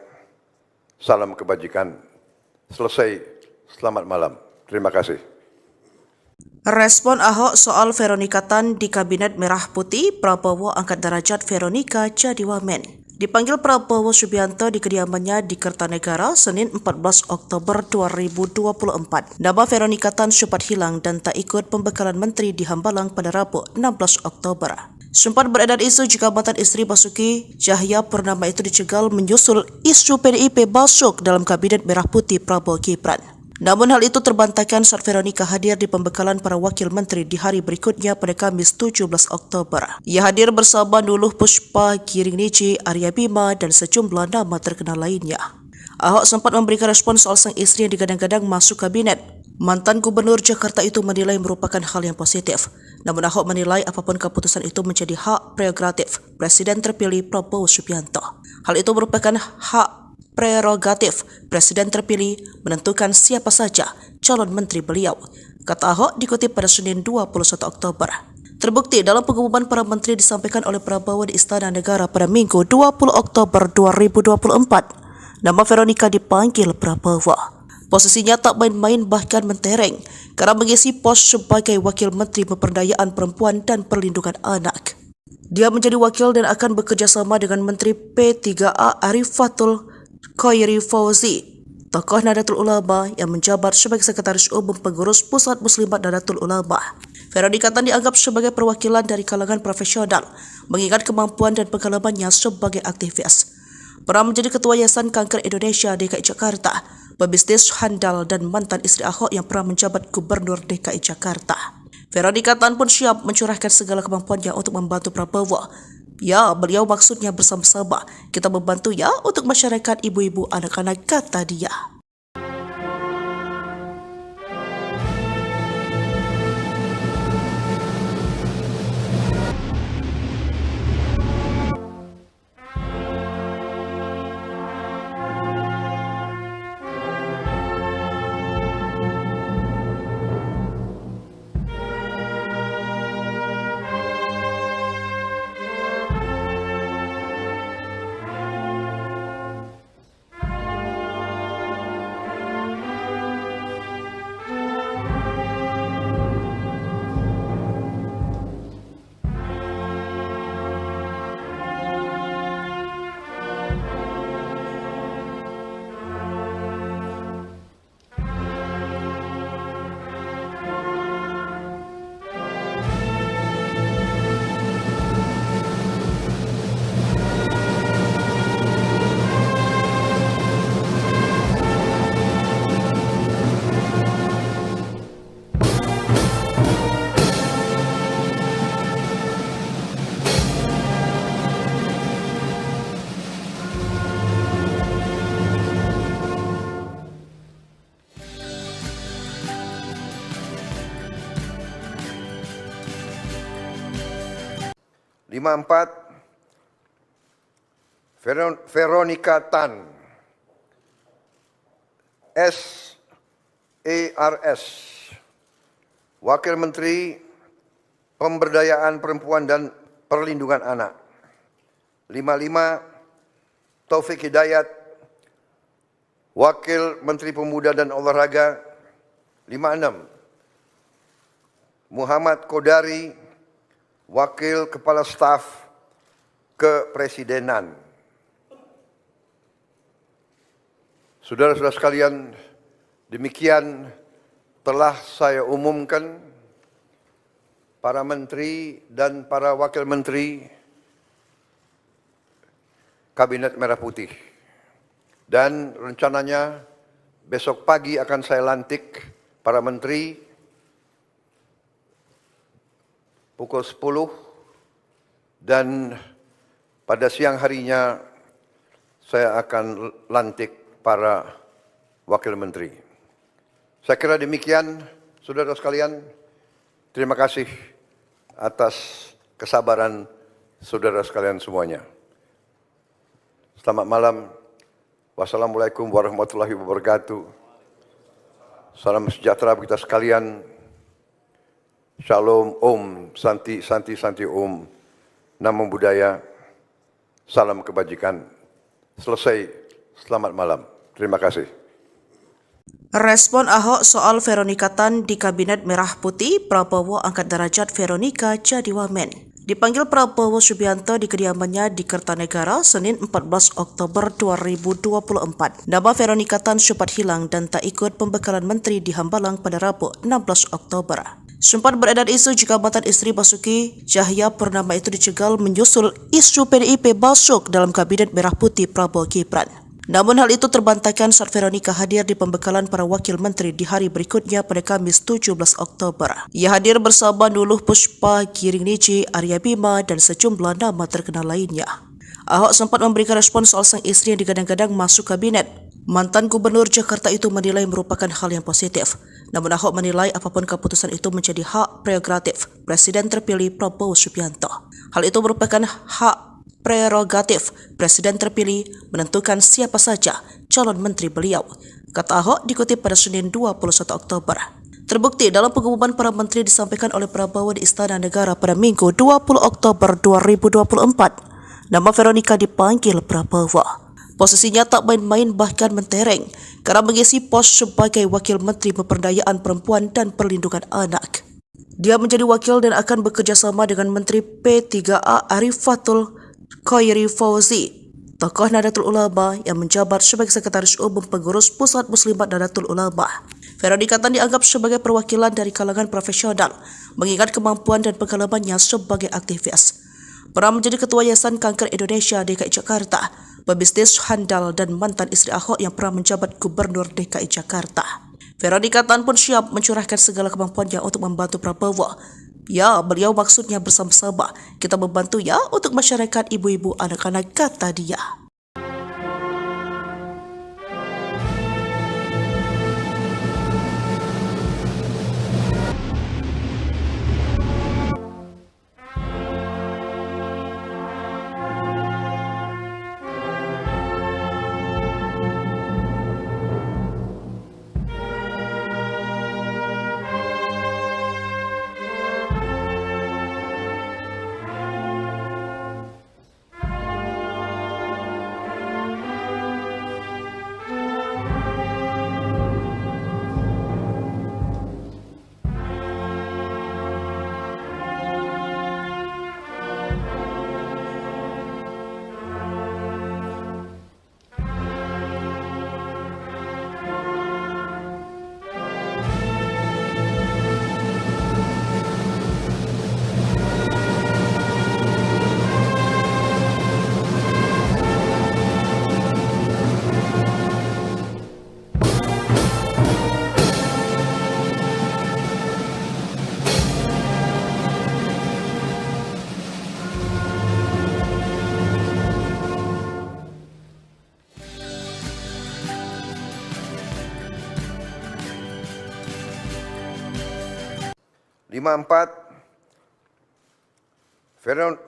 salam kebajikan. Selesai, selamat malam. Terima kasih.
Respon Ahok soal Veronika Tan di Kabinet Merah Putih, Prabowo angkat derajat Veronika jadi wamen. Dipanggil Prabowo Subianto di kediamannya di Kertanegara, Senin 14 Oktober 2024. Nama Veronika Tan sempat hilang dan tak ikut pembekalan menteri di Hambalang pada Rabu 16 Oktober. Sempat beredar isu jika mantan istri Basuki Cahayapurnama itu dicegal menyusul isu PDIP masuk dalam Kabinet Merah Putih Prabowo Gibran. Namun hal itu terbantahkan saat Veronika hadir di pembekalan para wakil menteri di hari berikutnya pada Kamis 17 Oktober. Ia hadir bersama Nuluh Puspa, Giringnici, Arya Bima, dan sejumlah nama terkenal lainnya. Ahok sempat memberikan respon soal sang istri yang digadang-gadang masuk kabinet. Mantan Gubernur Jakarta itu menilai merupakan hal yang positif. Namun Ahok menilai apapun keputusan itu menjadi hak prerogatif Presiden terpilih Prabowo Subianto. Hal itu merupakan hak prerogatif Presiden terpilih menentukan siapa saja calon menteri beliau, kata Ahok dikutip pada Senin 21 Oktober. Terbukti dalam pengumuman para menteri disampaikan oleh Prabowo di Istana Negara pada Minggu 20 Oktober 2024. Nama Veronika dipanggil Prabowo. Posisinya tak main-main bahkan mentereng karena mengisi pos sebagai Wakil Menteri Pemberdayaan Perempuan dan Perlindungan Anak. Dia menjadi wakil dan akan bekerja sama dengan Menteri P3A Arifatul Khairi Fauzi, tokoh Nahdlatul Ulama yang menjabat sebagai Sekretaris Umum Pengurus Pusat Muslimat Nahdlatul Ulama. Veronika Tan dianggap sebagai perwakilan dari kalangan profesional, mengingat kemampuan dan pengalamannya sebagai aktivis. Pernah menjadi Ketua Yayasan Kanker Indonesia DKI Jakarta, pebisnis handal dan mantan istri Ahok yang pernah menjabat Gubernur DKI Jakarta. Veronika Tan pun siap mencurahkan segala kemampuannya untuk membantu Prabowo. Ya, beliau maksudnya bersama-sama. Kita membantu ya untuk masyarakat ibu-ibu anak-anak, kata dia.
Veronika Tan, SARS, Wakil Menteri Pemberdayaan Perempuan dan Perlindungan Anak. 55, Taufik Hidayat, Wakil Menteri Pemuda dan Olahraga. 56, Muhammad Kodari, Wakil Kepala Staf Kepresidenan. Saudara-saudara sekalian, demikian telah saya umumkan para menteri dan para wakil menteri Kabinet Merah Putih. Dan rencananya besok pagi akan saya lantik para menteri pukul 10 dan pada siang harinya saya akan lantik para wakil menteri. Saya kira demikian, saudara sekalian. Terima kasih atas kesabaran saudara sekalian semuanya. Selamat malam. Wassalamualaikum warahmatullahi wabarakatuh. Salam sejahtera bagi kita sekalian. Shalom, Om, Santi, Santi, Santi, Om. Namo Buddhaya, salam kebajikan. Selesai, selamat malam. Terima kasih.
Respon Ahok soal Veronika Tan di Kabinet Merah Putih, Prabowo angkat derajat Veronika jadi wamen. Dipanggil Prabowo Subianto di kediamannya di Kertanegara Senin 14 Oktober 2024. Nama Veronika Tan sempat hilang dan tak ikut pembekalan menteri di Hambalang pada Rabu 16 Oktober. Sempat beredar isu jika mantan istri Basuki Cahayapurnama itu dicegal menyusul isu PDIP masuk dalam Kabinet Merah Putih Prabowo Gibran. Namun hal itu terbantahkan saat Veronika hadir di pembekalan para wakil menteri di hari berikutnya pada Kamis 17 Oktober. Ia hadir bersama Nuluh Puspa, Giring Niji, Arya Bima, dan sejumlah nama terkenal lainnya. Ahok sempat memberikan respon soal sang istri yang digadang-gadang masuk kabinet. Mantan Gubernur Jakarta itu menilai merupakan hal yang positif. Namun Ahok menilai apapun keputusan itu menjadi hak prerogatif Presiden terpilih Prabowo Subianto. Hal itu merupakan hak prerogatif Presiden terpilih menentukan siapa saja calon menteri beliau, kata Ahok dikutip pada Senin 21 Oktober. Terbukti dalam pengumuman para menteri disampaikan oleh Prabowo di Istana Negara pada Minggu 20 Oktober 2024. Nama Veronika dipanggil Prabowo. Posisinya tak main-main bahkan mentereng karena mengisi pos sebagai Wakil Menteri Pemberdayaan Perempuan dan Perlindungan Anak. Dia menjadi wakil dan akan bekerja sama dengan Menteri P3A Arifatul Khairi Fauzi, tokoh Nahdlatul Ulama yang menjabat sebagai Sekretaris Umum Pengurus Pusat Muslimat Nahdlatul Ulama. Veronika Tan dianggap sebagai perwakilan dari kalangan profesional, mengingat kemampuan dan pengalamannya sebagai aktivis. Pernah menjadi Ketua Yayasan Kanker Indonesia DKI Jakarta, pebisnis handal dan mantan istri Ahok yang pernah menjabat Gubernur DKI Jakarta. Veronika Tan pun siap mencurahkan segala kemampuannya untuk membantu Prabowo. Ya, beliau maksudnya bersama-sama. Kita membantu ya untuk masyarakat ibu-ibu anak-anak, kata dia.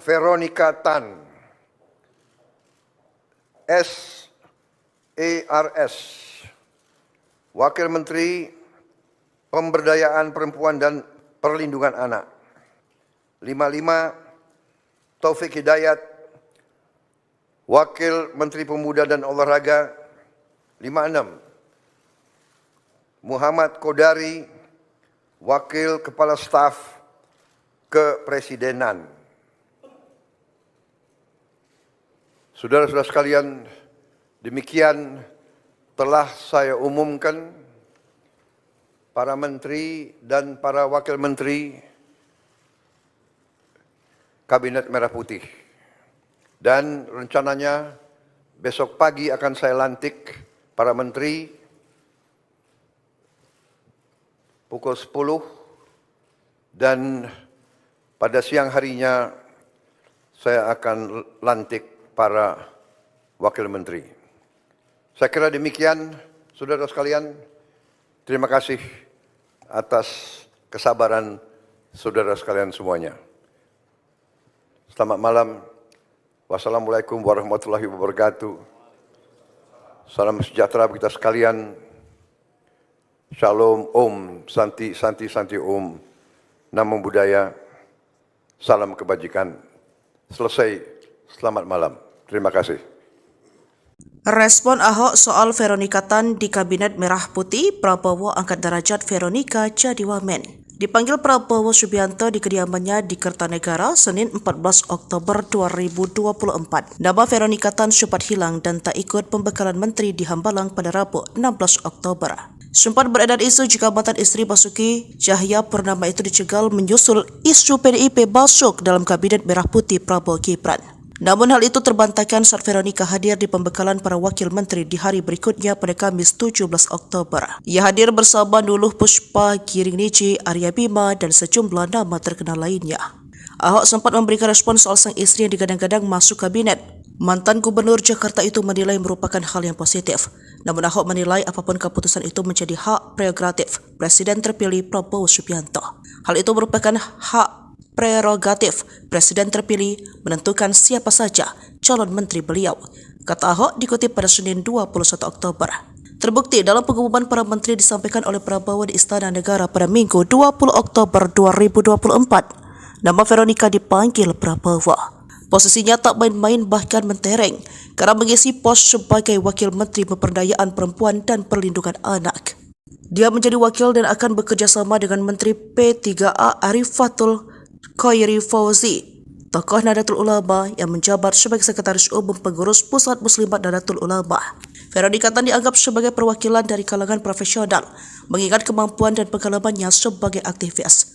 Veronika Tan, SARS, Wakil Menteri Pemberdayaan Perempuan dan Perlindungan Anak. 55, Taufik Hidayat, Wakil Menteri Pemuda dan Olahraga. 56, Muhammad Kodari, Wakil Kepala Staf Kepresidenan. Saudara-saudara sekalian, demikian telah saya umumkan para menteri dan para wakil menteri Kabinet Merah Putih. Dan rencananya besok pagi akan saya lantik para menteri pukul 10 dan pada siang harinya saya akan lantik para wakil menteri. Saya kira demikian, saudara sekalian. Terima kasih atas kesabaran saudara sekalian semuanya. Selamat malam. Wassalamualaikum warahmatullahi wabarakatuh. Salam sejahtera bagi kita sekalian. Shalom, Om, Santi, Santi, Santi, Om. Namo Buddhaya. Salam kebajikan. Selesai. Selamat malam. Terima kasih.
Respon Ahok soal Veronika Tan di Kabinet Merah Putih, Prabowo angkat derajat Veronika jadi wamen. Dipanggil Prabowo Subianto di kediamannya di Kertanegara, Senin 14 Oktober 2024. Nama Veronika Tan sempat hilang dan tak ikut pembekalan menteri di Hambalang pada Rabu 16 Oktober. Sempat beredar isu jika mantan istri Basuki Cahayapurnama itu dicegal menyusul isu PDIP masuk dalam Kabinet Merah Putih Prabowo Gibran. Namun hal itu terbantahkan saat Veronika hadir di pembekalan para wakil menteri di hari berikutnya pada Kamis 17 Oktober. Ia hadir bersama Nuluh Puspa, Giring Niji, Arya Bima, dan sejumlah nama terkenal lainnya. Ahok sempat memberikan respon soal sang istri yang digadang-gadang masuk kabinet. Mantan Gubernur Jakarta itu menilai merupakan hal yang positif. Namun Ahok menilai apapun keputusan itu menjadi hak prerogatif Presiden terpilih Prabowo Subianto. Hal itu merupakan hak prerogatif Presiden terpilih menentukan siapa saja calon menteri beliau, kata Ahok dikutip pada Senin 21 Oktober. Terbukti dalam pengumuman para menteri disampaikan oleh Prabowo di Istana Negara pada Minggu 20 Oktober 2024, nama Veronika dipanggil Prabowo. Posisinya tak main-main bahkan mentereng karena mengisi pos sebagai Wakil Menteri Pemberdayaan Perempuan dan Perlindungan Anak. Dia menjadi wakil dan akan bekerja sama dengan Menteri P3A Arifatul Khairi Fauzi, tokoh Nahdlatul Ulama yang menjabat sebagai Sekretaris Umum Pengurus Pusat Muslimat Nahdlatul Ulama. Veronika Tan dianggap sebagai perwakilan dari kalangan profesional, mengingat kemampuan dan pengalamannya sebagai aktivis.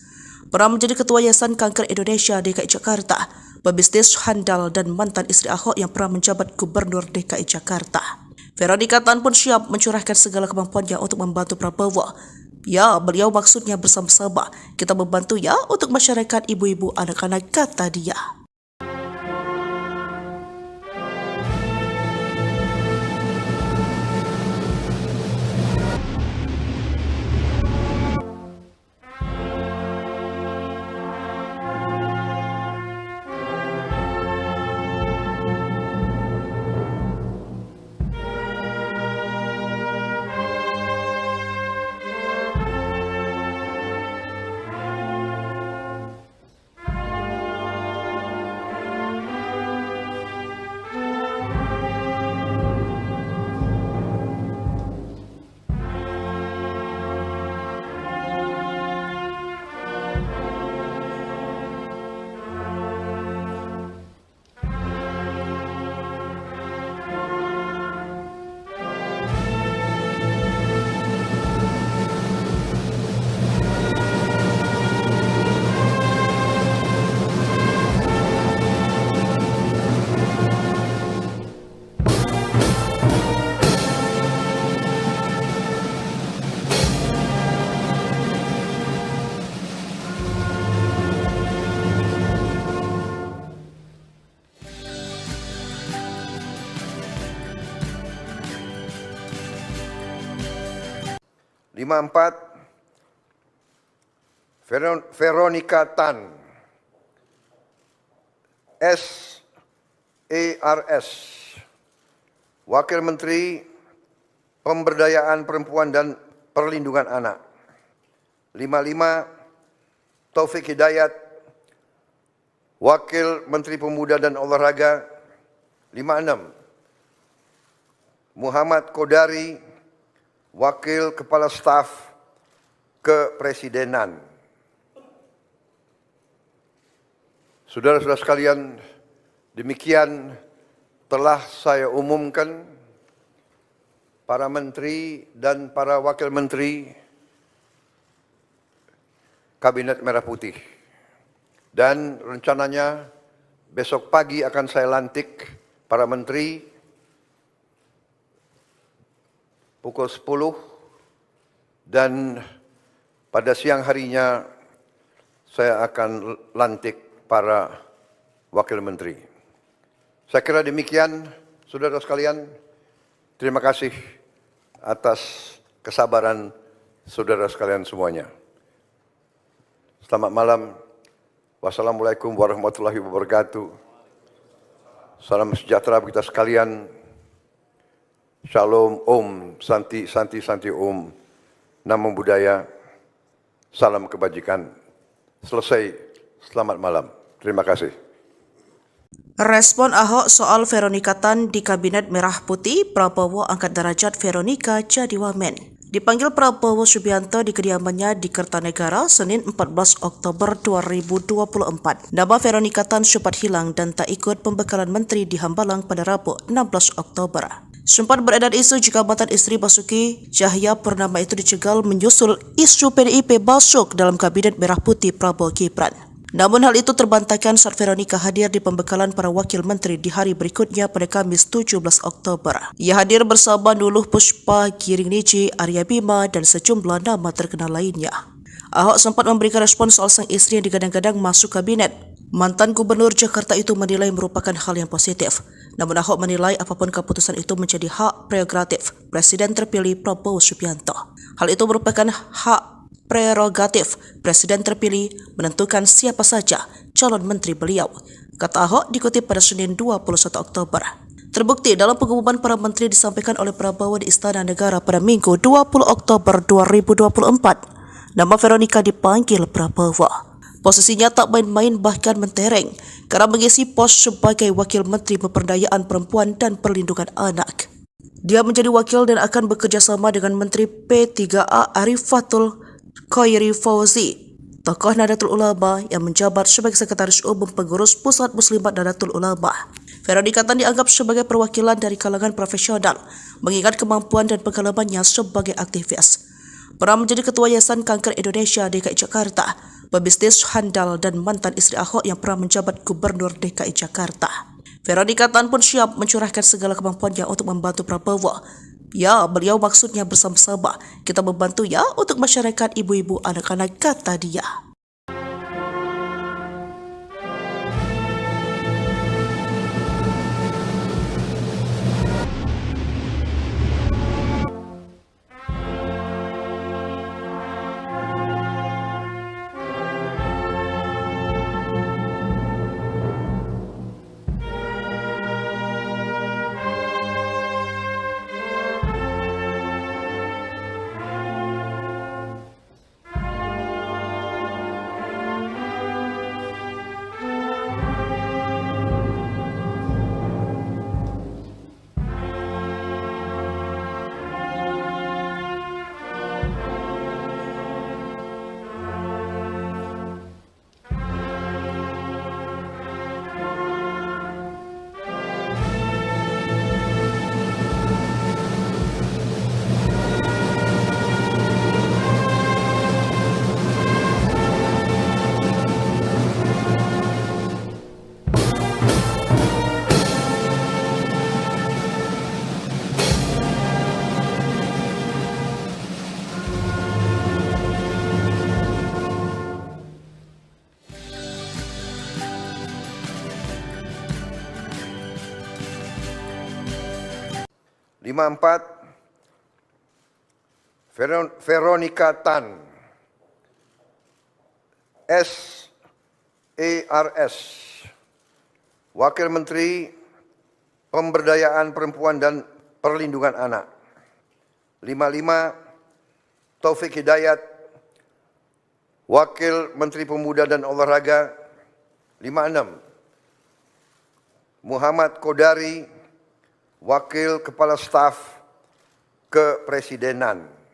Pernah menjadi Ketua Yayasan Kanker Indonesia DKI Jakarta, pebisnis handal dan mantan istri Ahok yang pernah menjabat Gubernur DKI Jakarta. Veronika Tan pun siap mencurahkan segala kemampuannya untuk membantu Prabowo. Ya, beliau maksudnya bersama-sama. Kita membantu ya untuk masyarakat ibu-ibu anak-anak, kata dia.
Veronika Tan, SARS, Wakil Menteri Pemberdayaan Perempuan dan Perlindungan Anak. 55, Taufik Hidayat, Wakil Menteri Pemuda dan Olahraga. 56, Muhammad Kodari, Wakil Kepala Staf Kepresidenan. Saudara-saudara sekalian, demikian telah saya umumkan para menteri dan para wakil menteri Kabinet Merah Putih. Dan rencananya besok pagi akan saya lantik para menteri pukul 10 dan pada siang harinya saya akan lantik para wakil menteri. Saya kira demikian, saudara sekalian. Terima kasih atas kesabaran saudara sekalian semuanya. Selamat malam. Wassalamualaikum warahmatullahi wabarakatuh. Salam sejahtera bagi kita sekalian. Shalom, Om, Santi, Santi, Santi, Om. Namo Buddhaya. Salam kebajikan. Selesai. Selamat malam. Terima kasih.
Respon Ahok soal Veronika Tan di Kabinet Merah Putih, Prabowo angkat derajat Veronika jadi wamen. Dipanggil Prabowo Subianto di kediamannya di Kertanegara Senin 14 Oktober 2024. Nama Veronika Tan sempat hilang dan tak ikut pembekalan menteri di Hambalang pada Rabu 16 Oktober. Sempat beredar isu jika mantan istri Basuki Cahayapurnama itu dicegal menyusul isu PDIP masuk dalam Kabinet Merah Putih Prabowo Gibran. Namun hal itu terbantahkan saat Veronika hadir di pembekalan para wakil menteri di hari berikutnya pada Kamis 17 Oktober. Ia hadir bersama Nuluh Puspa, Giring Niji, Arya Bima, dan sejumlah nama terkenal lainnya. Ahok sempat memberikan respon soal sang istri yang digadang-gadang masuk kabinet. Mantan Gubernur Jakarta itu menilai merupakan hal yang positif. Namun Ahok menilai apapun keputusan itu menjadi hak prerogatif Presiden terpilih Prabowo Subianto. Hal itu merupakan hak prerogatif Presiden terpilih menentukan siapa saja calon menteri beliau, kata Ahok dikutip pada Senin 21 Oktober. Terbukti dalam pengumuman para menteri disampaikan oleh Prabowo di Istana Negara pada Minggu 20 Oktober 2024. Nama Veronika dipanggil Prabowo. Posisinya tak main-main bahkan mentereng karena mengisi pos sebagai Wakil Menteri Pemberdayaan Perempuan dan Perlindungan Anak. Dia menjadi wakil dan akan bekerja sama dengan Menteri P3A Arifatul Khairi Fauzi, tokoh Nahdlatul Ulama yang menjabat sebagai Sekretaris Umum Pengurus Pusat Muslimat Nahdlatul Ulama. Veronika Tan dianggap sebagai perwakilan dari kalangan profesional, mengingat kemampuan dan pengalamannya sebagai aktivis. Pernah menjadi Ketua Yayasan Kanker Indonesia DKI Jakarta, pebisnis handal dan mantan istri Ahok yang pernah menjabat Gubernur DKI Jakarta. Veronika Tan pun siap mencurahkan segala kemampuannya untuk membantu Prabowo. Ya, beliau maksudnya bersama-sama. Kita membantu ya untuk masyarakat ibu-ibu anak-anak, kata dia.
Veronika Tan, SARS, Wakil Menteri Pemberdayaan Perempuan dan Perlindungan Anak. 55, Taufik Hidayat, Wakil Menteri Pemuda dan Olahraga. 56, Muhammad Kodari, Wakil Kepala Staf Kepresidenan.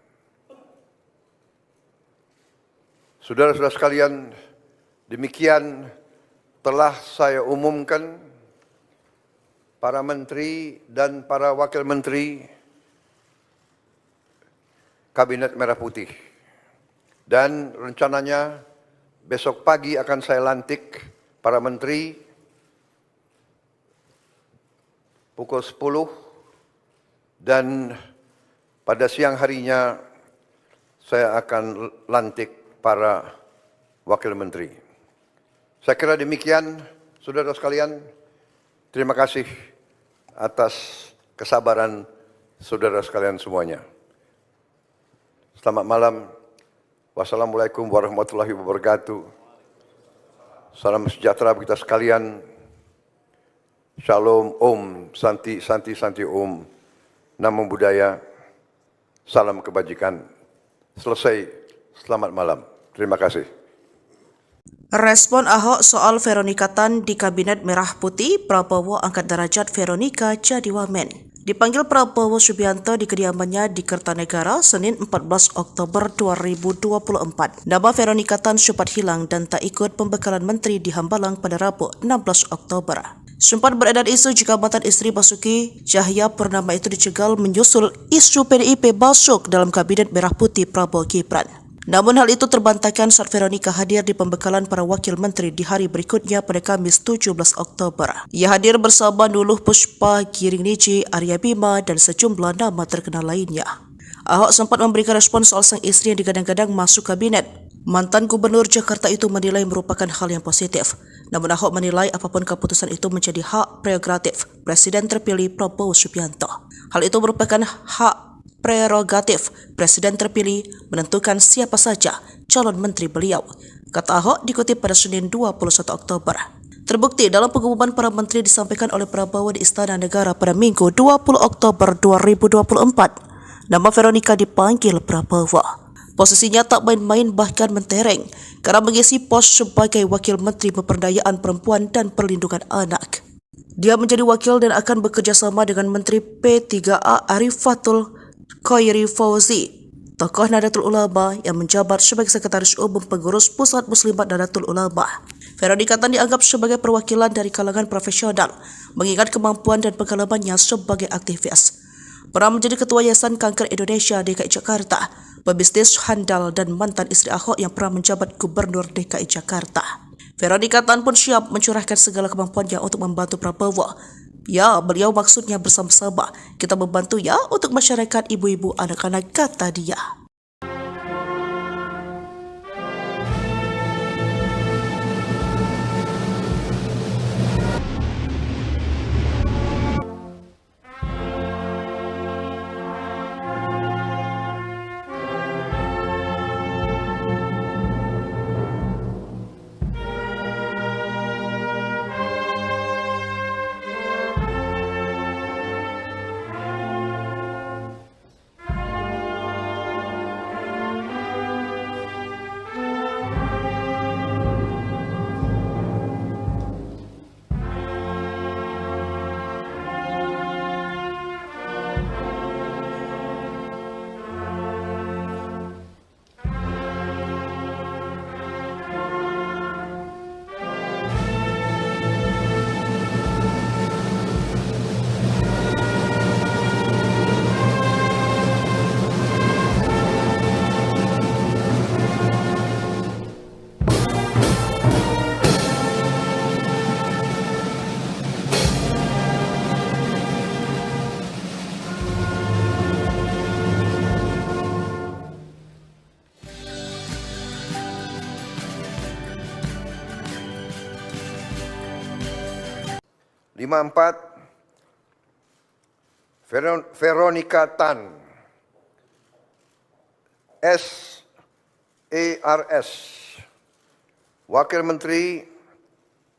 Saudara-saudara sekalian, demikian telah saya umumkan para menteri dan para wakil menteri Kabinet Merah Putih. Dan rencananya besok pagi akan saya lantik para menteri pukul 10 dan pada siang harinya saya akan lantik para wakil menteri. Saya kira demikian, saudara sekalian. Terima kasih atas kesabaran saudara sekalian semuanya. Selamat malam. Wassalamualaikum warahmatullahi wabarakatuh. Salam sejahtera bagi kita sekalian. Shalom, Om, Santi, Santi, Santi, Om. Namo Buddhaya. Salam kebajikan. Selesai. Selamat malam. Terima kasih.
Respon Ahok soal Veronika Tan di Kabinet Merah Putih, Prabowo angkat derajat Veronika jadi wamen. Dipanggil Prabowo Subianto di kediamannya di Kertanegara Senin 14 Oktober 2024. Nama Veronika Tan sempat hilang dan tak ikut pembekalan menteri di Hambalang pada Rabu 16 Oktober. Sempat beredar isu jika mantan istri Basuki Cahayapurnama itu dicegal menyusul isu PDIP masuk dalam Kabinet Merah Putih Prabowo Gibran. Namun hal itu terbantahkan saat Veronika hadir di pembekalan para wakil menteri di hari berikutnya pada Kamis 17 Oktober. Ia hadir bersama Nuluh Pushpa, Giring Niji, Arya Bima dan sejumlah nama terkenal lainnya. Ahok sempat memberikan respon soal sang istri yang digadang-gadang masuk kabinet. Mantan Gubernur Jakarta itu menilai merupakan hal yang positif. Namun Ahok menilai apapun keputusan itu menjadi hak prerogatif Presiden terpilih Prabowo Subianto. Hal itu merupakan hak prerogatif Presiden terpilih menentukan siapa saja calon menteri beliau, kata Ahok dikutip pada Senin 21 Oktober. Terbukti dalam pengumuman para menteri disampaikan oleh Prabowo di Istana Negara pada Minggu 20 Oktober 2024. Nama Veronika dipanggil Prabowo. Posisinya tak main-main bahkan mentereng karena mengisi pos sebagai Wakil Menteri Pemberdayaan Perempuan dan Perlindungan Anak. Dia menjadi wakil dan akan bekerja sama dengan Menteri P3A Arifatul Khairi Fauzi, tokoh Nahdlatul Ulama yang menjabat sebagai Sekretaris Umum Pengurus Pusat Muslimat Nahdlatul Ulama. Veronika Tan dianggap sebagai perwakilan dari kalangan profesional, mengingat kemampuan dan pengalamannya sebagai aktivis. Pernah menjadi Ketua Yayasan Kanker Indonesia DKI Jakarta, pebisnis handal dan mantan istri Ahok yang pernah menjabat Gubernur DKI Jakarta. Veronika Tan pun siap mencurahkan segala kemampuannya untuk membantu Prabowo. Ya, beliau maksudnya bersama-sama. Kita membantu ya untuk masyarakat ibu-ibu anak-anak, kata dia.
Veronika Tan, SARS, Wakil Menteri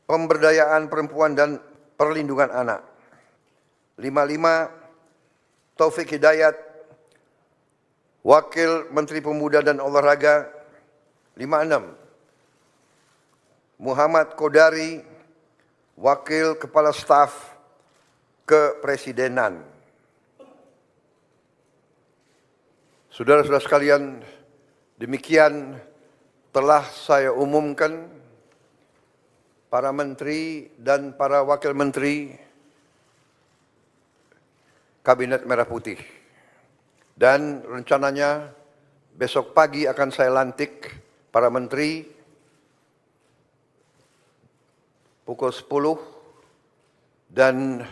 Pemberdayaan Perempuan dan Perlindungan Anak. 55, Taufik Hidayat, Wakil Menteri Pemuda dan Olahraga. 56, Muhammad Kodari, Wakil Kepala Staf Kepresidenan. Saudara-saudara sekalian, demikian telah saya umumkan para menteri dan para wakil menteri Kabinet Merah Putih. Dan rencananya besok pagi akan saya lantik para menteri pukul 10 dan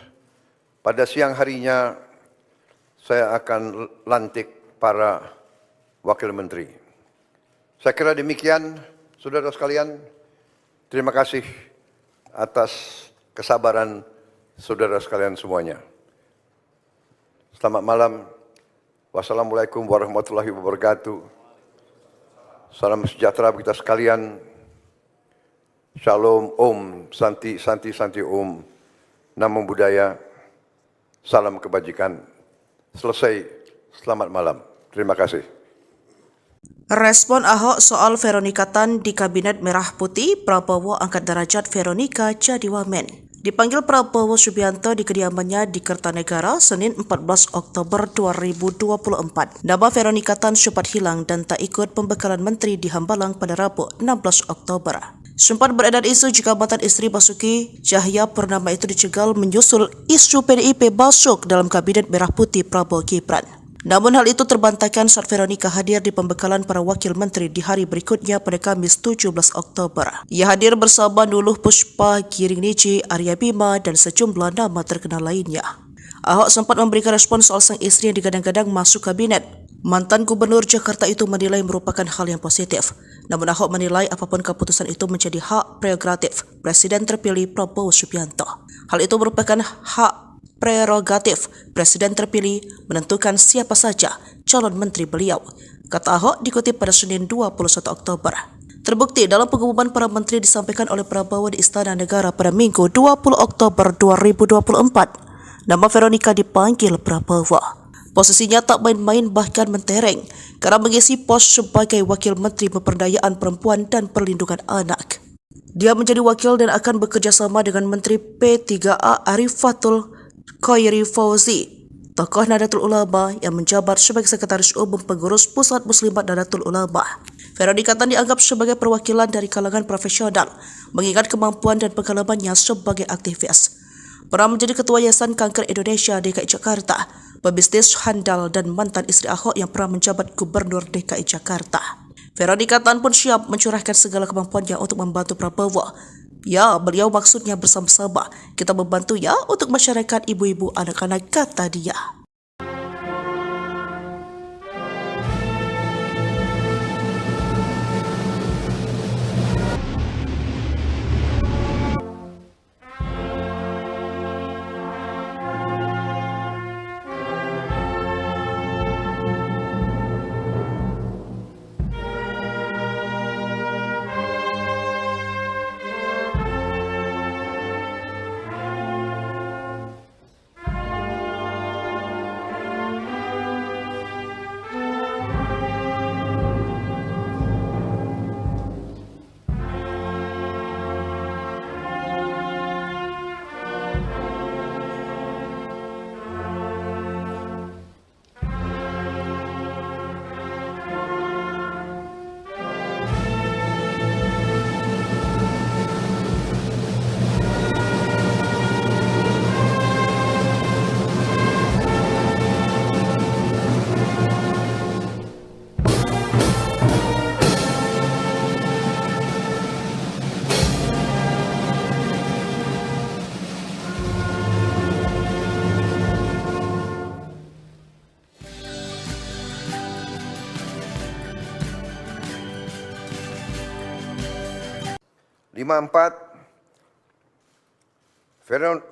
pada siang harinya saya akan lantik para wakil menteri. Saya kira demikian, saudara sekalian. Terima kasih atas kesabaran saudara sekalian semuanya. Selamat malam. Wassalamualaikum warahmatullahi wabarakatuh. Salam sejahtera bagi kita sekalian. Shalom, Om, Santi, Santi, Santi, Om. Namo Buddhaya. Salam kebajikan. Selesai. Selamat malam. Terima kasih.
Respon Ahok soal Veronika Tan di Kabinet Merah Putih, Prabowo angkat derajat Veronika jadi wamen. Dipanggil Prabowo Subianto di kediamannya di Kertanegara, Senin 14 Oktober 2024. Nama Veronika Tan sempat hilang dan tak ikut pembekalan menteri di Hambalang pada Rabu 16 Oktober. Sempat beredar isu jika mantan istri Basuki Cahayapurnama itu dicegal menyusul isu PDIP masuk dalam Kabinet Merah Putih Prabowo Gibran. Namun hal itu terbantahkan saat Veronika hadir di pembekalan para wakil menteri di hari berikutnya pada Kamis 17 Oktober. Ia hadir bersama Nuluh Puspa, Giring Niji, Arya Bima, dan sejumlah nama terkenal lainnya. Ahok sempat memberikan respon soal sang istri yang digadang-gadang masuk kabinet. Mantan Gubernur Jakarta itu menilai merupakan hal yang positif. Namun Ahok menilai apapun keputusan itu menjadi hak prerogatif Presiden terpilih Prabowo Subianto. Hal itu merupakan hak prerogatif Presiden terpilih menentukan siapa saja calon menteri beliau, kata Ahok dikutip pada Senin 21 Oktober. Terbukti dalam pengumuman para menteri disampaikan oleh Prabowo di Istana Negara pada Minggu 20 Oktober 2024. Nama Veronika dipanggil Prabowo. Posisinya tak main-main bahkan mentereng karena mengisi pos sebagai Wakil Menteri Pemberdayaan Perempuan dan Perlindungan Anak. Dia menjadi wakil dan akan bekerja sama dengan Menteri P3A Arifatul Khairi Fauzi, tokoh Nahdlatul Ulama yang menjabat sebagai Sekretaris Umum Pengurus Pusat Muslimat Nahdlatul Ulama. Veronika Tan dianggap sebagai perwakilan dari kalangan profesional, mengingat kemampuan dan pengalamannya sebagai aktivis. Pernah menjadi Ketua Yayasan Kanker Indonesia DKI Jakarta, pebisnis handal dan mantan istri Ahok yang pernah menjabat Gubernur DKI Jakarta. Veronika Tan pun siap mencurahkan segala kemampuannya untuk membantu Prabowo. Ya, beliau maksudnya bersama-sama kita membantu ya untuk masyarakat ibu-ibu anak-anak, kata dia.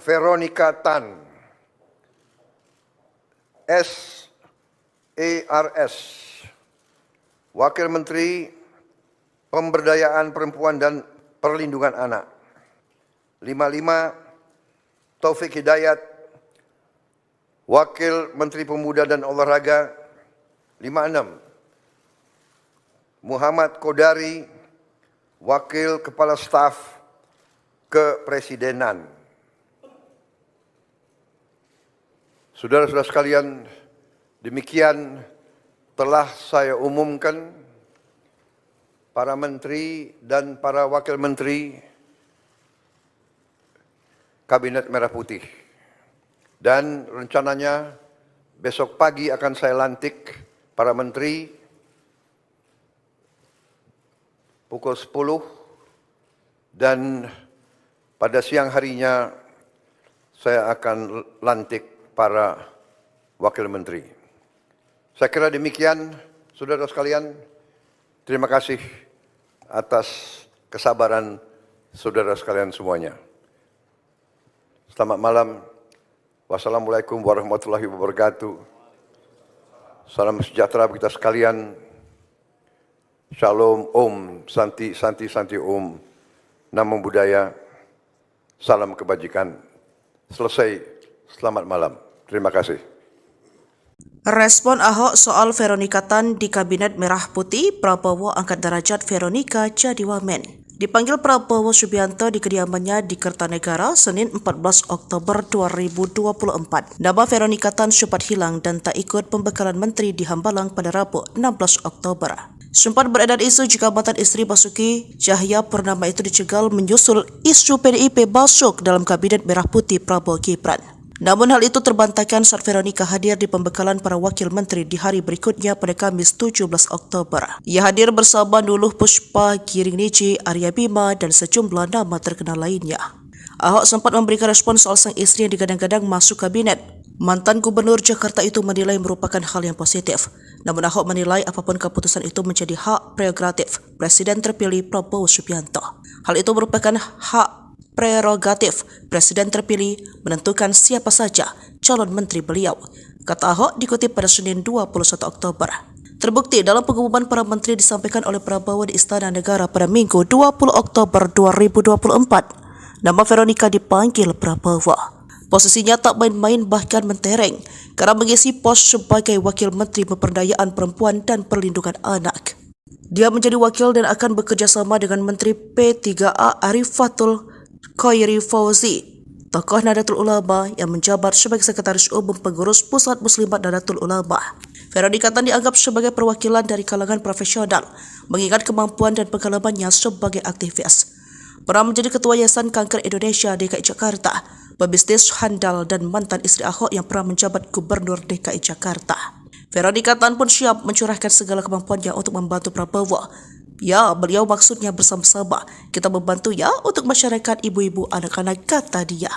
Veronika Tan, SARS, Wakil Menteri Pemberdayaan Perempuan dan Perlindungan Anak. 55, Taufik Hidayat, Wakil Menteri Pemuda dan Olahraga. 56, Muhammad Kodari, Wakil Kepala Staf Kepresidenan. Saudara-saudara sekalian, demikian telah saya umumkan para menteri dan para wakil menteri Kabinet Merah Putih. Dan rencananya besok pagi akan saya lantik para menteri pukul 10 dan pada siang harinya saya akan lantik para wakil menteri. Saya kira demikian, saudara sekalian. Terima kasih atas kesabaran saudara sekalian semuanya. Selamat malam. Wassalamualaikum warahmatullahi wabarakatuh. Salam sejahtera bagi kita sekalian. Shalom, Om, Santi, Santi, Santi, Om. Namo Buddhaya. Salam kebajikan. Selesai. Selamat malam. Terima kasih.
Respon Ahok soal Veronika Tan di Kabinet Merah Putih, Prabowo angkat derajat Veronika jadi wamen. Dipanggil Prabowo Subianto di kediamannya di Kertanegara, Senin 14 Oktober 2024. Nama Veronika Tan sempat hilang dan tak ikut pembekalan menteri di Hambalang pada Rabu 16 Oktober. Sempat beredar isu jika mantan istri Basuki Cahayapurnama itu dicegal menyusul isu PDIP masuk dalam Kabinet Merah Putih Prabowo Gibran. Namun hal itu terbantahkan saat Veronika hadir di pembekalan para wakil menteri di hari berikutnya pada Kamis 17 Oktober. Ia hadir bersama Nuluh Puspa, Giring Niji, Arya Bima, dan sejumlah nama terkenal lainnya. Ahok sempat memberikan respon soal sang istri yang digadang-gadang masuk kabinet. Mantan Gubernur Jakarta itu menilai merupakan hal yang positif. Namun Ahok menilai apapun keputusan itu menjadi hak prerogatif Presiden terpilih Prabowo Subianto. Hal itu merupakan hak prerogatif Presiden terpilih menentukan siapa saja calon menteri beliau, kata Ahok dikutip pada Senin 21 Oktober. Terbukti dalam pengumuman para menteri disampaikan oleh Prabowo di Istana Negara pada Minggu 20 Oktober 2024. Nama Veronika dipanggil Prabowo. Posisinya tak main-main bahkan mentereng karena mengisi pos sebagai Wakil Menteri Pemberdayaan Perempuan dan Perlindungan Anak. Dia menjadi wakil dan akan bekerja sama dengan Menteri P3A Arifatul Khairi Fauzi, tokoh Nahdlatul Ulama yang menjabat sebagai Sekretaris Umum Pengurus Pusat Muslimat Nahdlatul Ulama. Veronika Tan dianggap sebagai perwakilan dari kalangan profesional, mengingat kemampuan dan pengalamannya sebagai aktivis. Pernah menjadi Ketua Yayasan Kanker Indonesia DKI Jakarta, pebisnis handal dan mantan istri Ahok yang pernah menjabat Gubernur DKI Jakarta. Veronika Tan pun siap mencurahkan segala kemampuannya untuk membantu Prabowo. Ya, beliau maksudnya bersama-sama. Kita membantu ya untuk masyarakat ibu-ibu anak-anak, kata dia.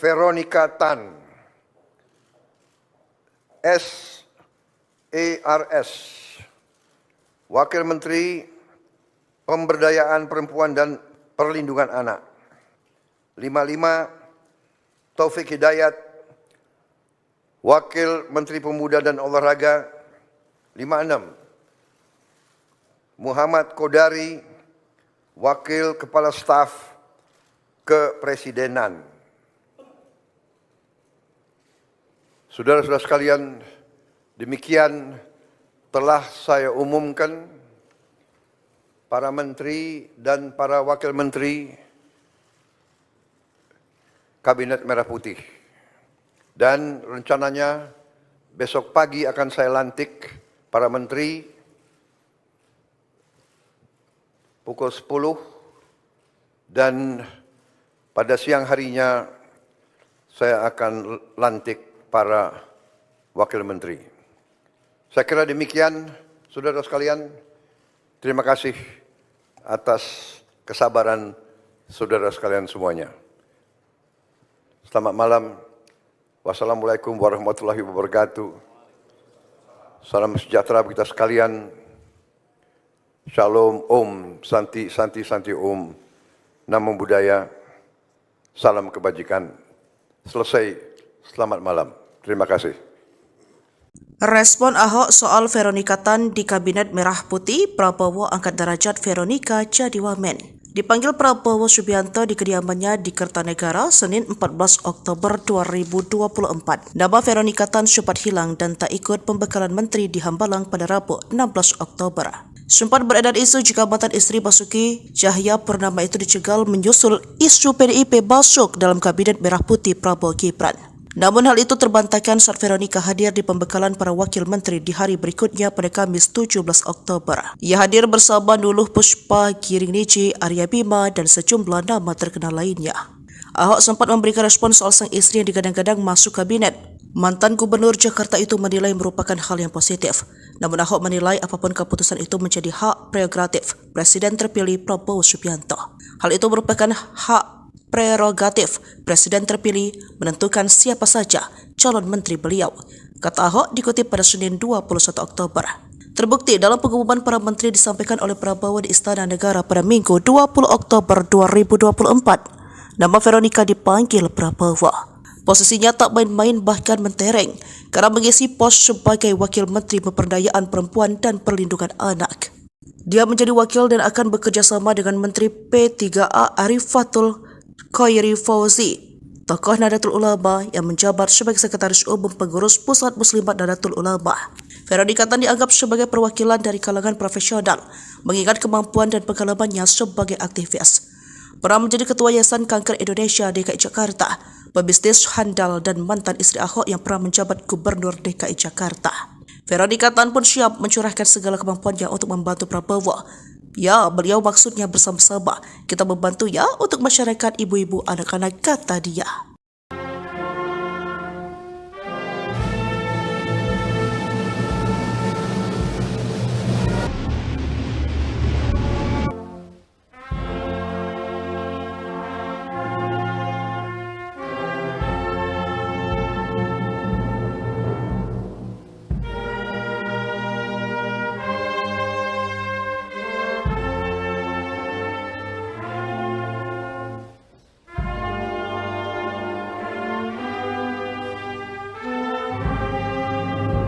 Veronika Tan, SARS, Wakil Menteri Pemberdayaan Perempuan dan Perlindungan Anak. 55, Taufik Hidayat, Wakil Menteri Pemuda dan Olahraga. 56, Muhammad Kodari, Wakil Kepala Staf Kepresidenan. Saudara-saudara sekalian, demikian telah saya umumkan para menteri dan para wakil menteri Kabinet Merah Putih. Dan rencananya besok pagi akan saya lantik para menteri pukul 10 dan pada siang harinya saya akan lantik para wakil menteri. Saya kira demikian, saudara sekalian. Terima kasih atas kesabaran saudara sekalian semuanya. Selamat malam. Wassalamualaikum warahmatullahi wabarakatuh. Salam sejahtera bagi kita sekalian. Shalom, Om, Santi, Santi, Santi, Om. Namo Buddhaya. Salam kebajikan. Selesai. Selamat malam. Terima kasih.
Respon Ahok soal Veronika Tan di Kabinet Merah Putih, Prabowo angkat derajat Veronika jadi wamen. Dipanggil Prabowo Subianto di kediamannya di Kertanegara, Senin 14 Oktober 2024. Nama Veronika Tan sempat hilang dan tak ikut pembekalan menteri di Hambalang pada Rabu 16 Oktober. Sempat beredar isu jika mantan istri Basuki Cahayapurnama itu dicegal menyusul isu PDIP masuk dalam Kabinet Merah Putih Prabowo Gibran. Namun hal itu terbantahkan saat Veronika hadir di pembekalan para wakil menteri di hari berikutnya pada Kamis 17 Oktober. Ia hadir bersama Nuluh Puspa, Giring Niji, Arya Bima, dan sejumlah nama terkenal lainnya. Ahok sempat memberikan respon soal sang istri yang digadang-gadang masuk kabinet. Mantan Gubernur Jakarta itu menilai merupakan hal yang positif. Namun Ahok menilai apapun keputusan itu menjadi hak prerogatif Presiden terpilih Prabowo Subianto. Hal itu merupakan hak prerogatif Presiden terpilih menentukan siapa saja calon menteri beliau, kata Ahok dikutip pada Senin 21 Oktober. Terbukti dalam pengumuman para menteri disampaikan oleh Prabowo di Istana Negara pada Minggu 20 Oktober 2024. Nama Veronika dipanggil Prabowo. Posisinya tak main-main bahkan mentereng karena mengisi pos sebagai Wakil Menteri Pemberdayaan Perempuan dan Perlindungan Anak. Dia menjadi wakil dan akan bekerja sama dengan Menteri P3A Arifatul Khairi Fauzi, tokoh Nahdlatul Ulama yang menjabat sebagai Sekretaris Umum Pengurus Pusat Muslimat Nahdlatul Ulama. Veronika Tan dianggap sebagai perwakilan dari kalangan profesional, mengingat kemampuan dan pengalamannya sebagai aktivis. Pernah menjadi Ketua Yayasan Kanker Indonesia DKI Jakarta, pebisnis handal dan mantan istri Ahok yang pernah menjabat Gubernur DKI Jakarta. Veronika Tan pun siap mencurahkan segala kemampuannya untuk membantu Prabowo. Ya, beliau maksudnya bersama-sama kita membantu ya untuk masyarakat ibu-ibu anak-anak, kata dia.